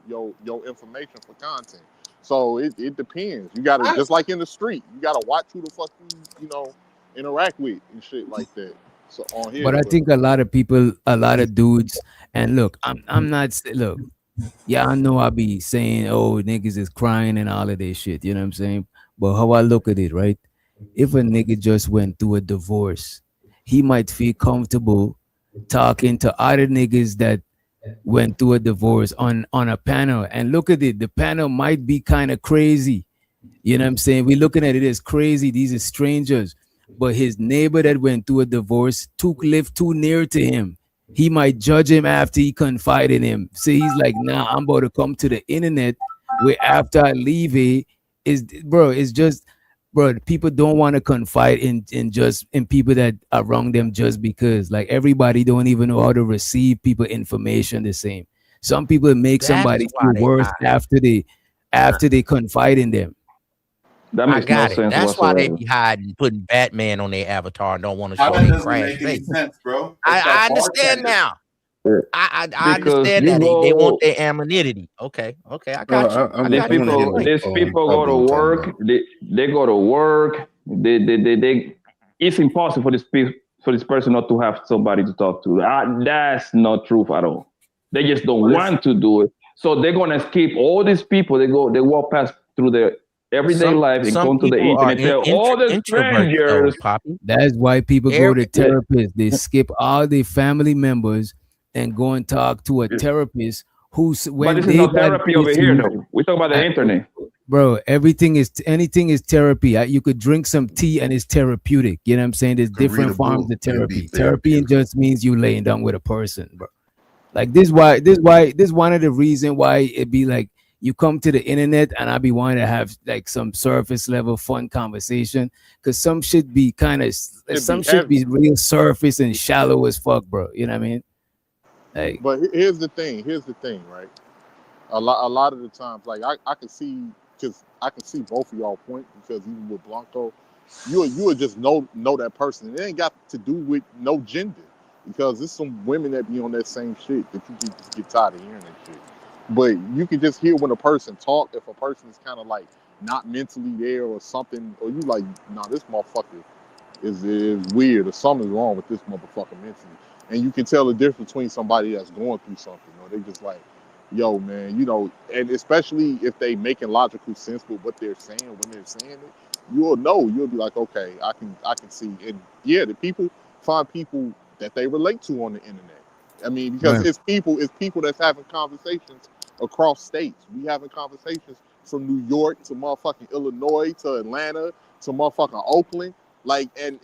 Speaker 14: your information for content. So it depends. You gotta, just like in the street, you gotta watch who the fuck you interact with and shit like that. So on here.
Speaker 4: But I think a lot of people, a lot of dudes, and look, I'm not look. Yeah, I know I be saying, oh, niggas is crying and all of this shit. You know what I'm saying? But how I look at it, right? If a nigga just went through a divorce, he might feel comfortable talking to other niggas that went through a divorce on a panel. And look at it, the panel might be kind of crazy. You know what I'm saying? We're looking at it as crazy. These are strangers. But his neighbor that went through a divorce lived too near to him. He might judge him after he confided in him. So he's like, nah, I'm about to come to the internet where after I leave it's just, bro, people don't want to confide in people that are around them just because. Like, everybody don't even know how to receive people information the same. Some people make somebody feel worse after they confide in them.
Speaker 18: That makes no sense.
Speaker 21: That's why they
Speaker 18: whatsoever.
Speaker 21: be hiding, putting Batman on their avatar and don't want to
Speaker 1: How
Speaker 21: show
Speaker 1: that
Speaker 21: their
Speaker 1: doesn't
Speaker 21: crash
Speaker 1: make any
Speaker 21: face.
Speaker 1: sense, bro.
Speaker 21: I understand now. I understand that they want their anonymity. Okay, I got you.
Speaker 18: These people go to work. They go to work. They it's impossible for this person not to have somebody to talk to. That's not truth at all. They just don't want to do it. So they're gonna skip all these people. They walk past through their everyday life and come to the internet. Tell all the strangers.
Speaker 4: That's why people go to therapists. They skip all their family members and go and talk to a therapist who's when
Speaker 18: But this is not therapy over here, though. We talk about the internet.
Speaker 4: Bro, anything is therapy. You could drink some tea and it's therapeutic. You know what I'm saying? There's different forms of therapy. Therapy just means you laying down with a person, bro. Like this one of the reasons why it be like you come to the internet and I be wanting to have like some surface level fun conversation, because some shit be kind of shit be real surface and shallow as fuck, bro. You know what I mean? Like,
Speaker 14: but here's the thing, right? A lot of the times, like I can see, because I can see both of y'all point, because even with Blanco, you would just know that person. It ain't got to do with no gender, because there's some women that be on that same shit that you just get tired of hearing that shit. But you can just hear when a person talk, if a person is kind of like not mentally there or something, or you like, nah, this motherfucker is weird or something's wrong with this motherfucker mentally. And you can tell the difference between somebody that's going through something. They just like, yo, man, and especially if they making logical sense with what they're saying when they're saying it, you'll know. You'll be like, okay, I can see. And yeah, the people find people that they relate to on the internet. I mean, because it's people that's having conversations across states. We having conversations from New York to motherfucking Illinois to Atlanta to motherfucking Oakland. Like, and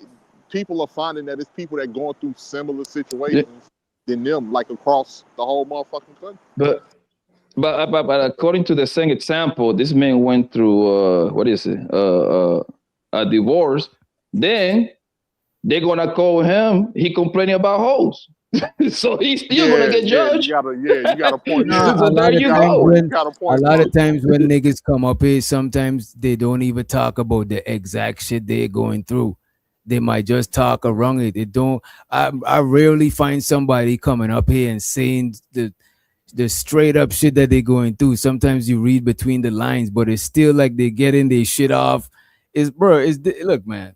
Speaker 14: people are finding that it's people that going through similar situations than them, like across the whole motherfucking country.
Speaker 18: But according to the same example, this man went through a divorce. Then they're gonna call him. He complaining about hoes. So he's still gonna get judged.
Speaker 14: You got a point.
Speaker 4: Nah,
Speaker 18: So there you go.
Speaker 4: A lot of times when niggas come up here, sometimes they don't even talk about the exact shit they're going through. They might just talk around it. It don't. I rarely find somebody coming up here and saying the straight up shit that they're going through. Sometimes you read between the lines, but it's still like they're getting their shit off. Look, man.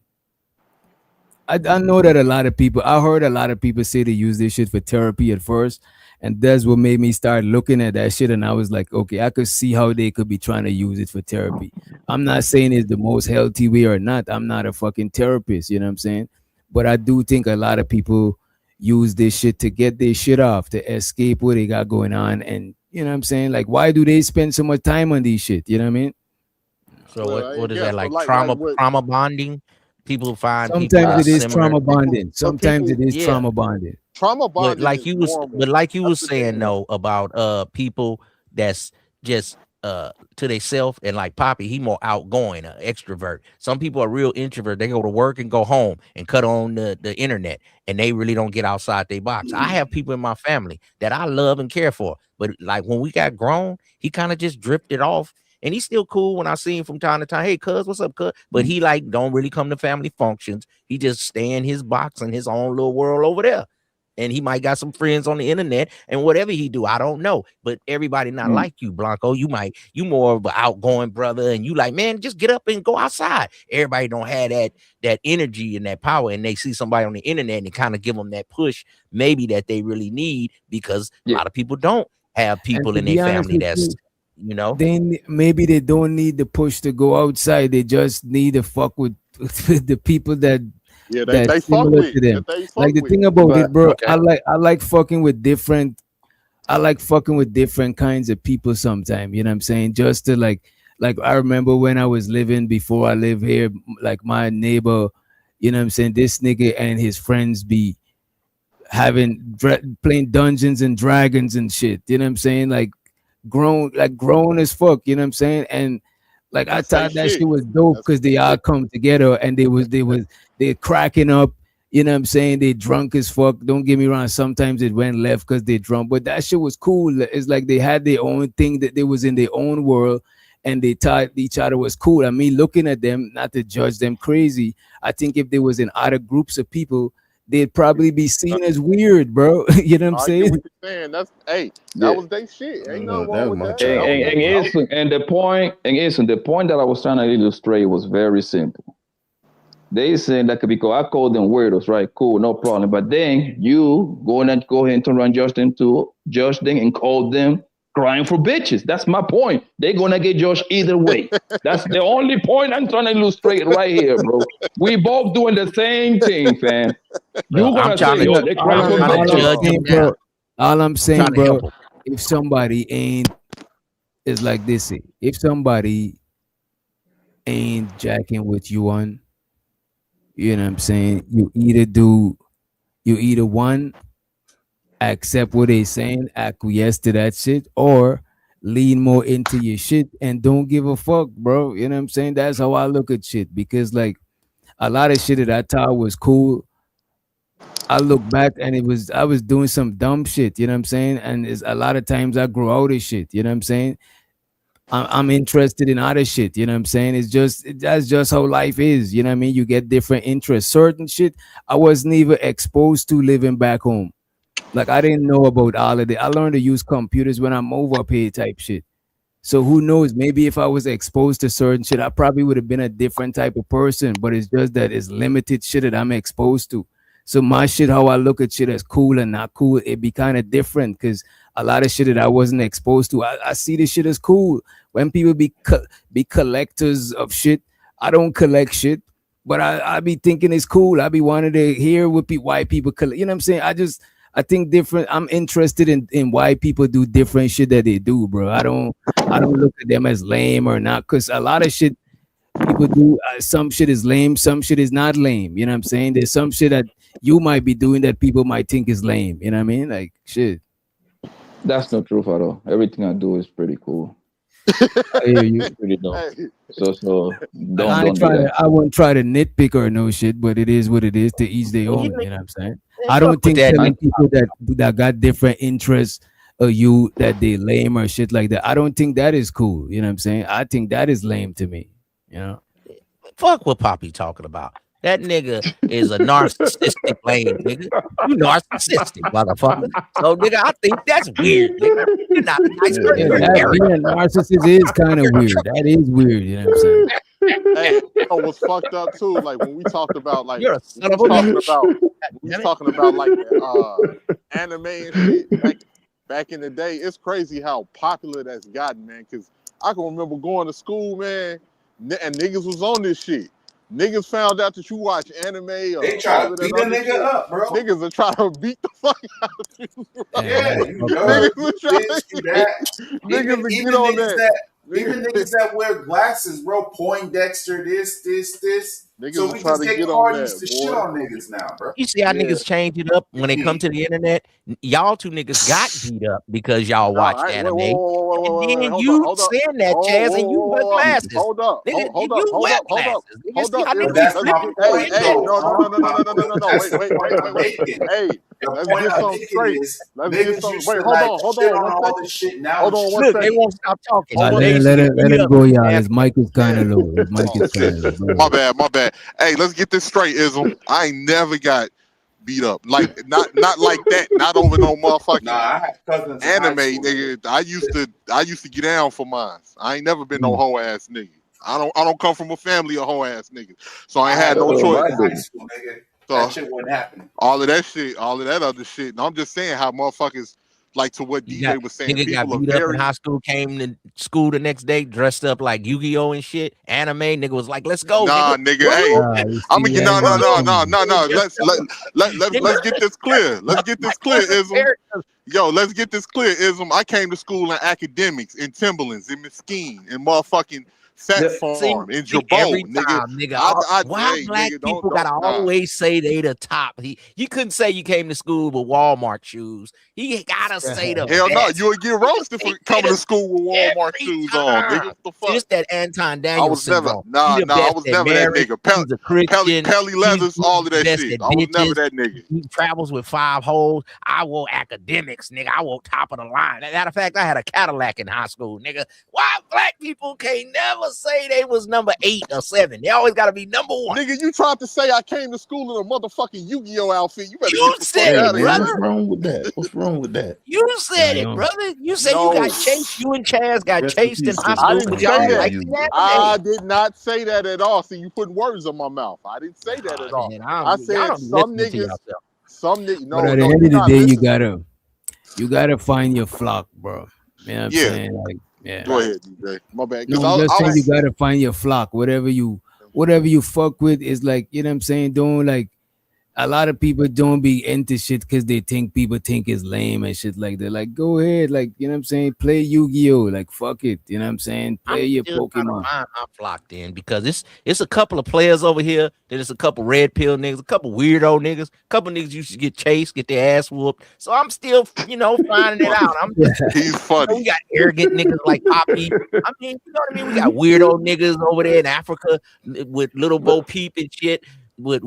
Speaker 4: I know that a lot of people, I heard a lot of people say they use this shit for therapy at first. And that's what made me start looking at that shit. And I was like, okay, I could see how they could be trying to use it for therapy. I'm not saying it's the most healthy way or not. I'm not a fucking therapist, you know what I'm saying? But I do think a lot of people use this shit to get their shit off, to escape what they got going on. And you know what I'm saying? Like, why do they spend so much time on these shit? You know what I mean?
Speaker 21: So what is that, like trauma bonding? People find
Speaker 4: sometimes it is trauma bonding. Sometimes it is trauma bonding.
Speaker 14: Trauma bonding,
Speaker 21: but like you was saying though about people that's just to themselves, and like Poppy, he more outgoing, extrovert. Some people are real introvert. They go to work and go home and cut on the internet, and they really don't get outside their box. I have people in my family that I love and care for, but like when we got grown, he kind of just drifted off. And he's still cool when I see him from time to time. Hey, cuz, what's up, cuz? But he like don't really come to family functions. He just stay in his box in his own little world over there. And he might got some friends on the internet, and whatever he do, I don't know. But everybody not like you, Blanco. You more of an outgoing brother, and you like, man, just get up and go outside. Everybody don't have that energy and that power, and they see somebody on the internet and it kind of give them that push, maybe that they really need, because a lot of people don't have people in their family that's
Speaker 4: maybe they don't need the push to go outside. They just need to fuck with the people that
Speaker 14: they fuck with
Speaker 4: to them. Like the thing about it, bro, I like fucking with different kinds of people sometimes. You know what I'm saying? Just to like I remember when I was living before I live here, like my neighbor, you know what I'm saying, this nigga and his friends be playing Dungeons and Dragons and shit. You know what I'm saying? Like grown as fuck, you know what I'm saying? And like I thought that shit was dope because they all come together and they're cracking up, you know what I'm saying? They drunk as fuck. Don't get me wrong, sometimes it went left because they drunk, but that shit was cool. It's like they had their own thing, that they was in their own world, and they thought each other was cool. I mean, looking at them, not to judge them crazy, I think if they was in other groups of people, they'd probably be seen as weird, bro. You know what I'm saying?
Speaker 14: That was their shit. Ain't nothing wrong with that.
Speaker 18: And the point that I was trying to illustrate was very simple. They said that because I called them weirdos, right? Cool, no problem. But then you go ahead and run judge them and call them crying for bitches. That's my point. They're gonna get judged either way. That's the only point I'm trying to illustrate right here, bro. We both doing the same thing, fam. You're gonna say, yo, they're crying for bitches.
Speaker 4: All I'm saying, bro, if somebody is like this, if somebody ain't jacking with you on, you know what I'm saying, you either one, accept what they saying, acquiesce to that shit, or lean more into your shit and don't give a fuck, bro. You know what I'm saying? That's how I look at shit, because like a lot of shit that I thought was cool, I look back and I was doing some dumb shit, you know what I'm saying? And it's a lot of times I grow out of shit, you know what I'm saying? I'm interested in other shit, you know what I'm saying? That's just how life is, you know what I mean? You get different interests. Certain shit I wasn't even exposed to living back home. Like I didn't know about all of it. I learned to use computers when I move up here type shit. So who knows? Maybe if I was exposed to certain shit, I probably would have been a different type of person. But it's just that it's limited shit that I'm exposed to. So my shit, how I look at shit as cool and not cool, it be kind of different because a lot of shit that I wasn't exposed to, I see this shit as cool. When people be collectors of shit, I don't collect shit, but I be thinking it's cool. I be wanting to hear what white people collect. You know what I'm saying? I think different. I'm interested in why people do different shit that they do, bro. I don't look at them as lame or not, because a lot of shit people do. Some shit is lame, some shit is not lame. You know what I'm saying? There's some shit that you might be doing that people might think is lame. You know what I mean? Like shit.
Speaker 18: That's not true at all. Everything I do is pretty cool.
Speaker 4: I hear you.
Speaker 18: Pretty dope. So don't
Speaker 4: I
Speaker 18: do that.
Speaker 4: wouldn't try to nitpick or no shit, but it is what it is. To each their own. You know what I'm saying? I don't think telling people that got different interests of you that they lame or shit like that. I don't think that is cool. You know what I'm saying? I think that is lame to me. You know?
Speaker 21: Fuck what Poppy talking about. That nigga is a narcissistic lame nigga. You narcissistic, motherfucker. So nigga, I think that's weird. Nigga. You're not a nice person.
Speaker 4: Being a narcissist is kind of weird. That is weird. You know what I'm saying?
Speaker 14: Hey, what's fucked up too? Like when we talked about like
Speaker 21: You're a son of a bitch.
Speaker 14: we was talking about like anime and shit back in the day. It's crazy how popular that's gotten, man. Because I can remember going to school, man, and niggas was on this shit. Niggas found out that you watch anime or
Speaker 1: they try to beat a nigga
Speaker 14: shit.
Speaker 1: up, bro.
Speaker 14: Niggas are trying to beat the fuck out of you.
Speaker 1: Yeah, you know,
Speaker 14: niggas are trying to
Speaker 1: even
Speaker 14: get on that.
Speaker 1: Even niggas that wear glasses, bro, Poindexter, this.
Speaker 14: Niggas
Speaker 1: So we
Speaker 14: try
Speaker 1: just
Speaker 14: to
Speaker 1: get
Speaker 14: get on
Speaker 1: parties
Speaker 14: that,
Speaker 1: to
Speaker 14: boy.
Speaker 1: shit on niggas now, bro.
Speaker 21: You see how niggas change it up when they come to the internet? Y'all two niggas got beat up because y'all watched anime. And then you saying that, Chaz, and you wear glasses.
Speaker 14: Hold up.
Speaker 21: Nigga,
Speaker 14: Hold
Speaker 21: you
Speaker 14: up.
Speaker 21: wear
Speaker 14: Hold up.
Speaker 21: glasses. Nigga,
Speaker 14: Hold
Speaker 21: see
Speaker 14: up.
Speaker 21: how niggas
Speaker 1: That's
Speaker 21: flip
Speaker 1: my
Speaker 21: it?
Speaker 1: point,
Speaker 14: No. Wait. Hey, let's get something straight. Let's get something. Wait, hold on.
Speaker 1: All this shit now.
Speaker 14: Hold on one
Speaker 21: Look,
Speaker 14: second.
Speaker 21: they won't stop talking.
Speaker 4: Let him go, y'all. His mic is kind of low. His mic is kind of low.
Speaker 14: My bad. Hey, let's get this straight, Ism. I ain't never got beat up. Like not like that. Not over no motherfucking
Speaker 1: I had cousins in
Speaker 14: anime,
Speaker 1: high school,
Speaker 14: nigga. I used to get down for mine. I ain't never been no hoe ass nigga. I don't come from a family of hoe ass niggas. So I ain't had no choice.
Speaker 1: In high school, nigga. That shit wasn't happening.
Speaker 14: All of that other shit. And I'm just saying how motherfuckers like to what DJ was saying.
Speaker 21: Nigga got beat up in high school, came to school the next day dressed up like Yu-Gi-Oh and shit. Anime nigga was like, let's go.
Speaker 14: Nah, nigga. Hey, I'm gonna get no. Let's get this clear. Let's get this clear, Ism. Yo, let's get this clear, Ism. I came to school in academics, in Timberlands, in Mesquite, in motherfucking Fat Farm, in Jabot, nigga.
Speaker 21: Why black people gotta always say they the top? You couldn't say you came to school with Walmart shoes. He gotta say the
Speaker 14: hell
Speaker 21: best.
Speaker 14: no, you would get roasted for coming to school with Walmart shoes on, nigga. What the fuck?
Speaker 21: Just that Anton Daniels.
Speaker 14: I was never, I was never that nigga. Pelly leathers, all of that shit. I was never that nigga.
Speaker 21: He travels with 5 holes. I wore academics, nigga. I wore top of the line. Matter of fact, I had a Cadillac in high school, nigga. Why black people can't never say they was number 8 or 7? They always gotta be number 1.
Speaker 14: Nigga, you tried to say I came to school in a motherfucking Yu-Gi-Oh outfit. You better
Speaker 21: get the fuck out of here.
Speaker 20: What's wrong with that? What's wrong with that?
Speaker 21: You said it, brother. You said you got chased. You and Chaz got chased in high school.
Speaker 14: I didn't say that. I did not say that at all. See, you putting words in my mouth. I didn't say that at all. I said some niggas. No.
Speaker 4: But at the end of the day, you gotta find your flock, bro. You know what I'm saying? Like, yeah.
Speaker 14: Go ahead, DJ. My bad.
Speaker 4: No, I'm just saying you gotta find your flock. Whatever you fuck with is like, you know what I'm saying? Don't like. A lot of people don't be into shit because they think people think it's lame and shit like that. Like, go ahead, like, you know what I'm saying? Play Yu-Gi-Oh! Like, fuck it, you know what I'm saying? Play your Pokemon.
Speaker 21: I'm flocked in because it's a couple of players over here. There's a couple red pill niggas, a couple weirdo niggas, a couple niggas used to get chased, get their ass whooped. So I'm still, finding it out. I'm just,
Speaker 14: he's funny.
Speaker 21: We got arrogant niggas like Poppy. I mean, you know what I mean? We got weirdo niggas over there in Africa with little Bo Peep and shit. With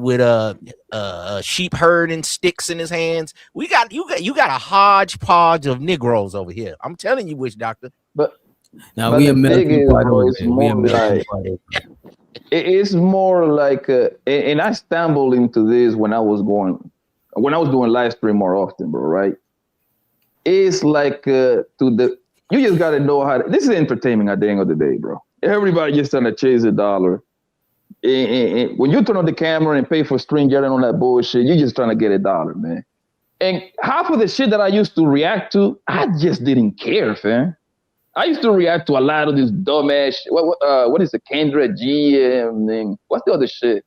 Speaker 21: sheep herd and sticks in his hands. You got a hodgepodge of Negroes over here. I'm telling you, Witch Doctor.
Speaker 18: But
Speaker 4: now we are melting pot.
Speaker 18: It's more like, and I stumbled into this when I was doing live stream more often, bro. Right? It's like to you just gotta know how to, this is entertainment at the end of the day, bro. Everybody just trying to chase a dollar. And when you turn on the camera and pay for stream yelling on that bullshit, you're just trying to get a dollar, man. And half of the shit that I used to react to, I just didn't care, fam. I used to react to a lot of this dumbass shit. What is the Kendra G and what's the other shit?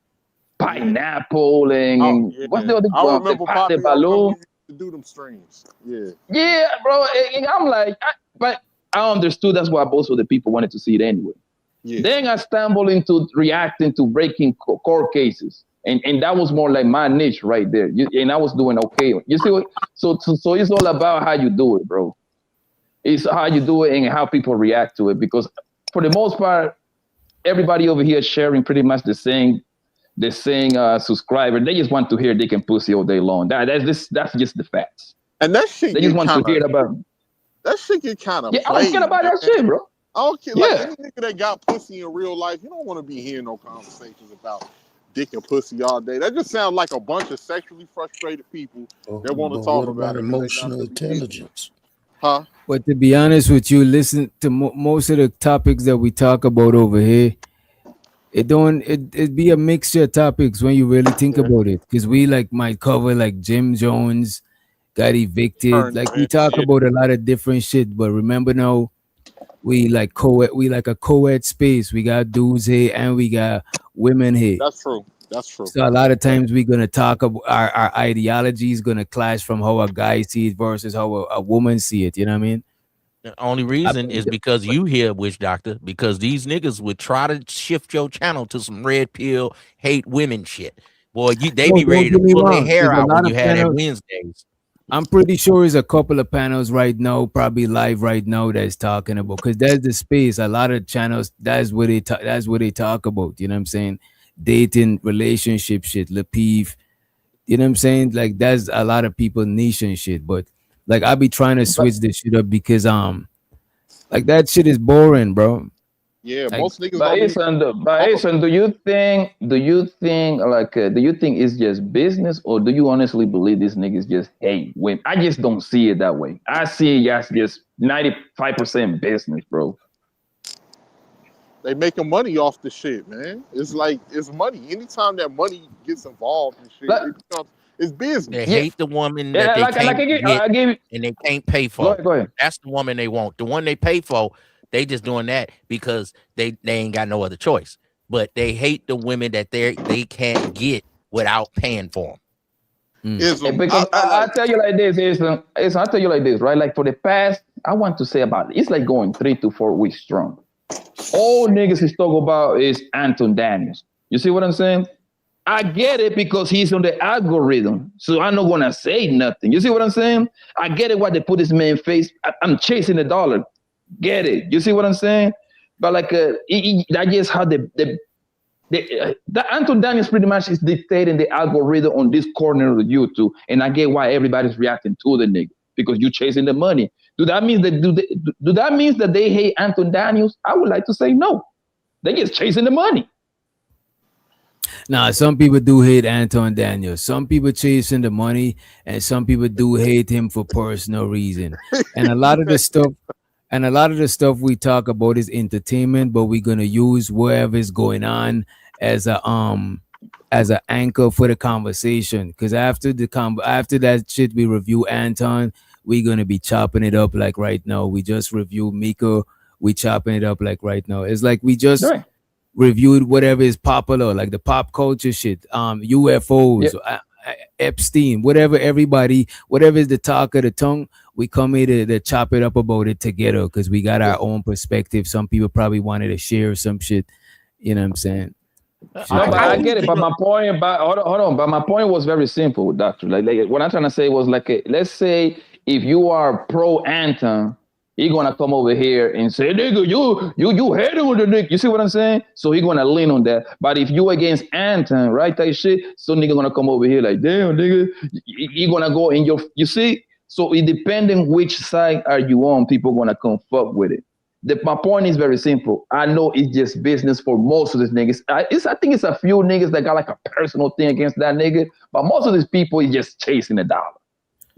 Speaker 18: Pineapple and what's the other
Speaker 14: I
Speaker 18: one?
Speaker 14: remember
Speaker 18: The
Speaker 14: Balloon.
Speaker 18: balloon.
Speaker 14: To do them streams. Yeah.
Speaker 18: Yeah, bro. And I'm like, but I understood that's why most of the people wanted to see it anyway. Yeah. Then I stumbled into reacting to breaking court cases. And that was more like my niche right there. And I was doing okay. You see what? So it's all about how you do it, bro. It's how you do it and how people react to it. Because for the most part, everybody over here is sharing pretty much the same subscriber. They just want to hear dick and pussy all day long. That's just the facts.
Speaker 14: And that shit.
Speaker 18: They just want to hear about.
Speaker 14: That shit get kind of.
Speaker 18: Yeah, I don't care about that shit, bro.
Speaker 14: I don't care. Like any nigga that got pussy in real life, you don't want to be hearing no conversations about dick and pussy all day. That just sounds like a bunch of sexually frustrated people that want to talk about
Speaker 6: emotional intelligence.
Speaker 14: Huh?
Speaker 4: But to be honest with you, listen to most of the topics that we talk about over here. It be a mixture of topics when you really think about it, because we might cover like Jim Jones got evicted, like we talk about a lot of different shit. But remember now, we like a co-ed space. We got dudes here and we got women here.
Speaker 14: That's true.
Speaker 4: So a lot of times we're gonna talk about our ideology is gonna clash from how a guy sees it versus how a woman see it. You know what I mean?
Speaker 21: The only reason is because you here, Witch Doctor, because these niggas would try to shift your channel to some red pill hate women shit. Boy, they be ready to pull their hair out when you had that Wednesdays.
Speaker 4: I'm pretty sure there's a couple of panels right now, probably live right now, that's talking about, because there's the space. A lot of channels, that's what they talk about. You know what I'm saying? Dating, relationship shit, Lapeef. You know what I'm saying? Like that's a lot of people niche and shit. But like I be trying to switch this shit up because like that shit is boring, bro.
Speaker 14: Yeah,
Speaker 18: like,
Speaker 14: most niggas.
Speaker 18: Do you think it's just business, or do you honestly believe these niggas just hate women? I just don't see it that way. I see it as just 95% business, bro.
Speaker 14: They making money off the shit, man. It's like it's money. Anytime that money gets involved in shit, it's business.
Speaker 21: They hate the woman that they can't get and they can't pay for.
Speaker 18: Go ahead.
Speaker 21: That's the woman they want. The one they pay for, they just doing that because they ain't got no other choice. But they hate the women that they can't get without paying for them.
Speaker 18: Because I tell you like this, I tell you like this, right? Like for the past, I want to say about it's like going 3 to 4 weeks strong. All niggas is talk about is Anton Daniels. You see what I'm saying? I get it because he's on the algorithm, so I'm not gonna say nothing. You see what I'm saying? I get it why they put this man face. I'm chasing the dollar. Get it? You see what I'm saying? But like, that just how the Anton Daniels pretty much is dictating the algorithm on this corner of YouTube, and I get why everybody's reacting to the nigga because you're chasing the money. Do that mean that they hate Anton Daniels? I would like to say no. They just chasing the money.
Speaker 4: Nah, some people do hate Anton Daniels. Some people chasing the money, and some people do hate him for personal reason. And a lot of the stuff we talk about is entertainment, but we're gonna use whatever is going on as an anchor for the conversation. Because after that shit, we review Anton. We're gonna be chopping it up like right now. We just reviewed Micca. We chopping it up like right now. It's like we just reviewed whatever is popular, like the pop culture shit, UFOs, Epstein, whatever is the talk of the tongue. We come here to chop it up about it together because we got our own perspective. Some people probably wanted to share some shit. You know what I'm saying?
Speaker 18: I get it, but my point, hold on. But my point was very simple, Doctor. Like what I'm trying to say was like, let's say if you are pro Anton, he's gonna come over here and say, "Nigga, you hate him with the nigga." You see what I'm saying? So he's gonna lean on that. But if you against Anton, right, that shit, so nigga gonna come over here like, "Damn, nigga," he gonna go in your. You see? So it depending which side are you on, people gonna come fuck with it. My point is very simple. I know it's just business for most of these niggas. I think it's a few niggas that got like a personal thing against that nigga, but most of these people is just chasing the dollar.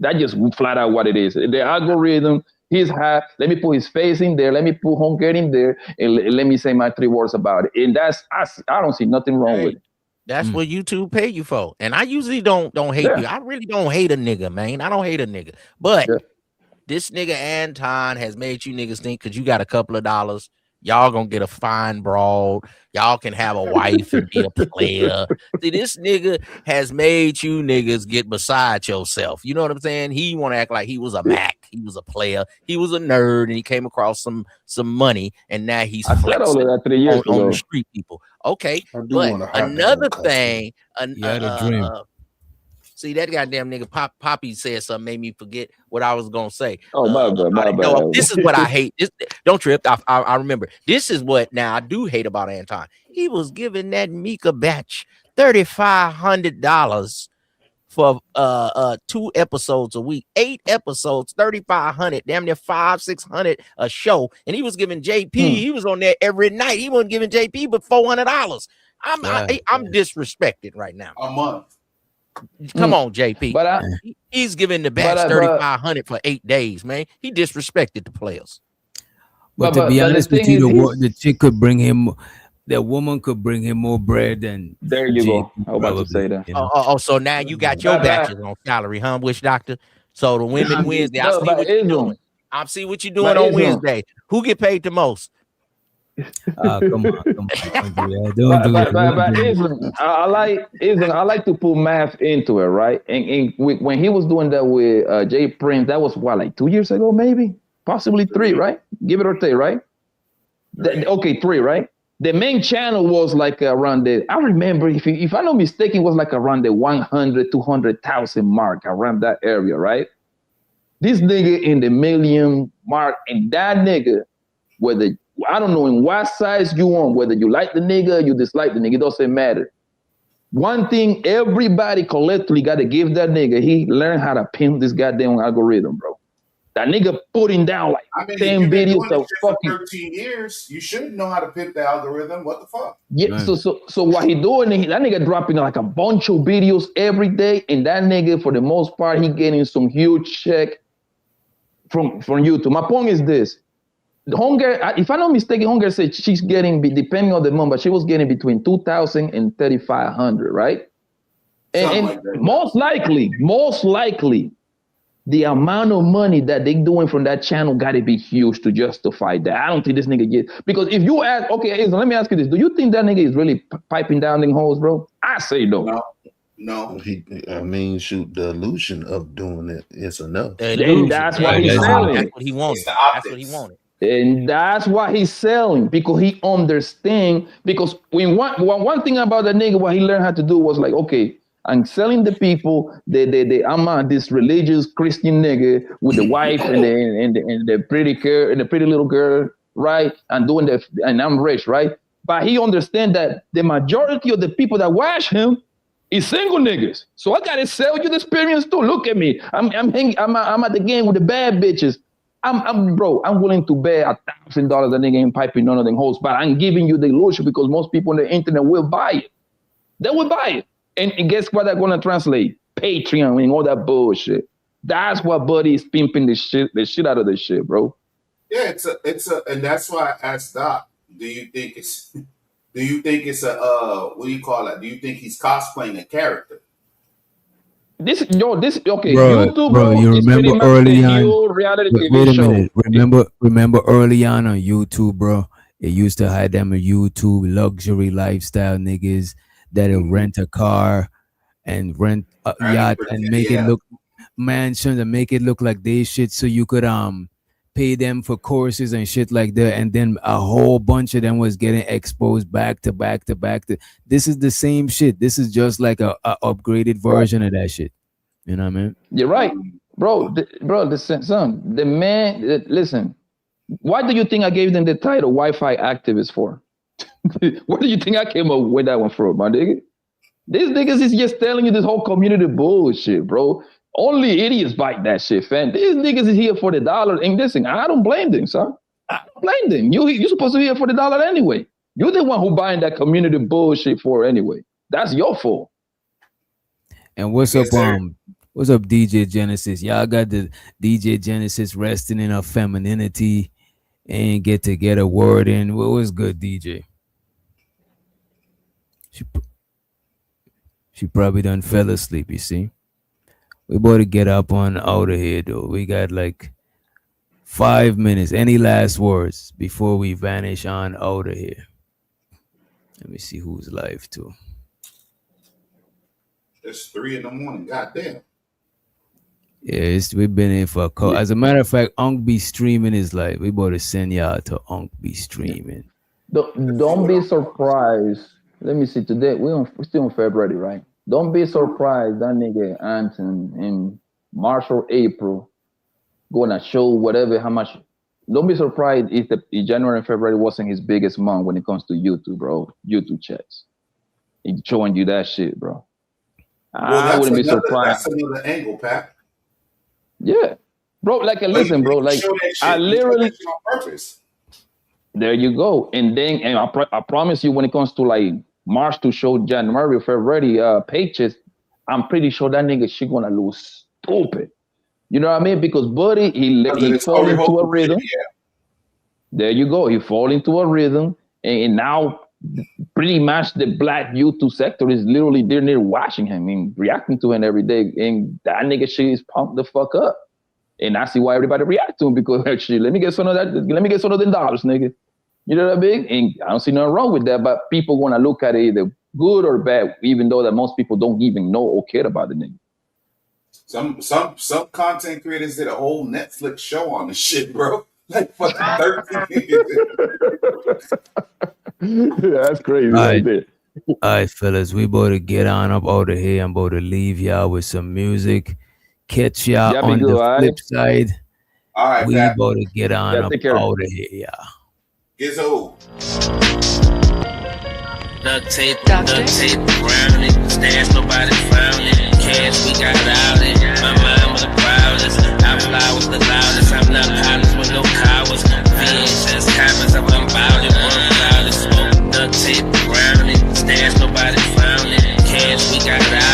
Speaker 18: That just flat out what it is. The algorithm, his hat. Let me put his face in there. Let me put Hunger in there, and let me say my 3 words about it. And I don't see nothing wrong with it.
Speaker 21: That's what YouTube pay you for. And I usually don't hate you. I really don't hate a nigga, man. I don't hate a nigga. But this nigga Anton has made you niggas think because you got a couple of dollars, y'all gonna get a fine broad. Y'all can have a wife and be a player. See, this nigga has made you niggas get beside yourself. You know what I'm saying? He want to act like he was a Mac. He was a player. He was a nerd, and he came across some money, and now he's flexing
Speaker 18: all of that 3 years
Speaker 21: on the street people. Okay, but another thing, see that goddamn nigga Poppy said something made me forget what I was gonna say.
Speaker 18: Oh my bad.
Speaker 21: No, this is what I hate. Don't trip. I remember. This is what now I do hate about Anton. He was giving that Micca batch $3,500 for 2 episodes a week, 8 episodes, 3,500, damn near 500-600 a show, and he was giving JP. He was on there every night. He wasn't giving JP but $400. I'm disrespected right now.
Speaker 1: A month.
Speaker 21: Come on, JP. But he's giving the batch 3,500 for 8 days, man. He disrespected the players.
Speaker 4: But to be honest with you, the chick could bring him. The woman could bring him more bread than.
Speaker 18: There you go. I was about to say that.
Speaker 4: You know?
Speaker 21: Oh, so now you got your batches on salary, huh, Wish Doctor? So the women Wednesday, I see what you're doing. I see what you're doing on Wednesday. Who get paid the most?
Speaker 4: Come on.
Speaker 18: I like to put math into it, right? And when he was doing that with Jay Prince, that was what, like 2 years ago, maybe, possibly 3, right? Give it or take, right? 3, right? The main channel was like around I remember, if I'm not mistaken, it was like around the 100, 200,000 mark, around that area, right? This nigga in the million mark, and that nigga, whether, I don't know in what size you on, whether you like the nigga, you dislike the nigga, it doesn't matter. One thing everybody collectively got to give that nigga, he learned how to pimp this goddamn algorithm, bro. That nigga putting down like 10 videos of fucking
Speaker 1: 13 years. You should know how to pimp the algorithm. What the fuck?
Speaker 18: Yeah. So what he doing? That nigga dropping like a bunch of videos every day, and that nigga for the most part he getting some huge check from YouTube. My point is this: Hunger, if I'm not mistaken, Hunger said she's getting, depending on the month, but she was getting between 2,000 and 3,500, right? And most likely, the amount of money that they doing from that channel got to be huge to justify that. I don't think this nigga get, because if you ask, okay, let me ask you this: do you think that nigga is really piping down them hoes, bro? I say no.
Speaker 1: No.
Speaker 6: I mean, shoot, the illusion of doing it is enough.
Speaker 18: And that's why he's selling.
Speaker 21: That's what he wanted. That's what he wanted.
Speaker 18: And that's why he's selling, because he understands. Because when one thing about that nigga, what he learned how to do was like, okay, I'm selling the people. I'm this religious Christian nigga with the wife and the pretty girl and the pretty little girl, right? And I'm rich, right? But he understands that the majority of the people that watch him is single niggas. So I gotta sell you the experience too. Look at me. I'm at the game with the bad bitches. I'm willing to bet $1,000 that nigga ain't piping none of them hoes, but I'm giving you the illusion because most people on the internet will buy it. They will buy it. And guess what they're gonna translate? Patreon and all that bullshit. That's what Buddy is pimping the shit out of this shit, bro.
Speaker 1: Yeah, and that's why I asked Doc, do you think it's what do you call it? Do you think he's cosplaying a character?
Speaker 4: Okay,
Speaker 18: bro,
Speaker 4: YouTube, bro, you remember early on? Wait a minute. Remember early on YouTube, bro? It used to hide them YouTube luxury lifestyle niggas that'll rent a car and rent a yacht and make it look mansions and make it look like they shit, so you could pay them for courses and shit like that, and then a whole bunch of them was getting exposed back to back. This is the same shit. This is just like a upgraded version of that shit. You know what I mean?
Speaker 18: You're right, bro. The man. Listen, why do you think I gave them the title Wi-Fi activist for? Where do you think I came up with that one from, my nigga? These niggas is just telling you this whole community bullshit, bro. Only idiots bite that shit, fam. These niggas is here for the dollar. And listen, I don't blame them, son. I don't blame them. You're supposed to be here for the dollar anyway. You're the one who buying that community bullshit for anyway. That's your fault.
Speaker 4: And what's up, What's up, DJ Genesis? Y'all got the DJ Genesis resting in her femininity and get to get a word in. What was good, DJ? She probably done fell asleep, you see. We better get up on out of here, though. We got like 5 minutes. Any last words before we vanish on out of here? Let me see who's live, too.
Speaker 1: It's 3 a.m. Goddamn.
Speaker 4: Yeah, we've been in for a call. As a matter of fact, Unk be streaming his life. We better send y'all to Unk be streaming.
Speaker 18: Don't be surprised. Let me see. Today we're still in February, right? Don't be surprised that nigga Anton in March or April gonna show whatever how much. Don't be surprised if January and February wasn't his biggest month when it comes to YouTube, bro. YouTube checks. He's showing you that shit, bro.
Speaker 1: Well,
Speaker 18: I wouldn't be surprised.
Speaker 1: That's another angle, Pat.
Speaker 18: Yeah, bro. Like, listen, bro. Like, I literally
Speaker 1: on purpose.
Speaker 18: There you go. And then, and I promise you, when it comes to like March to show January, February pages, I'm pretty sure that nigga shit gonna lose stupid. You know what I mean? Because buddy, he fall into a rhythm. Yeah. There you go. He fall into a rhythm, and now pretty much the black YouTube sector is literally they're near watching him and reacting to him every day. And that nigga shit is pumped the fuck up. And I see why everybody react to him, because actually, let me get some of that. Let me get some of them dollars, nigga. You know what I mean? And I don't see nothing wrong with that. But people want to look at it either good or bad, even though that most people don't even know or care about the nigga.
Speaker 1: Some content creators did a whole Netflix show on this shit, bro. Like fucking 13.
Speaker 18: Yeah, that's crazy.
Speaker 4: All right, fellas, we better get on up out of here. I'm about to leave y'all with some music. Catch y'all on the flip side.
Speaker 1: All right,
Speaker 4: we better get on up out of here, y'all.
Speaker 1: Gizzo.
Speaker 8: Duct tape, around it. Stash, nobody found it. Cash, we got out it. My mind was the proudest. I fly with the loudest. I'm not pilots with no cowards. VHS copies of unbounded, one clouded smoke. Duct tape, around it. Stash, nobody found it. Cash, we got out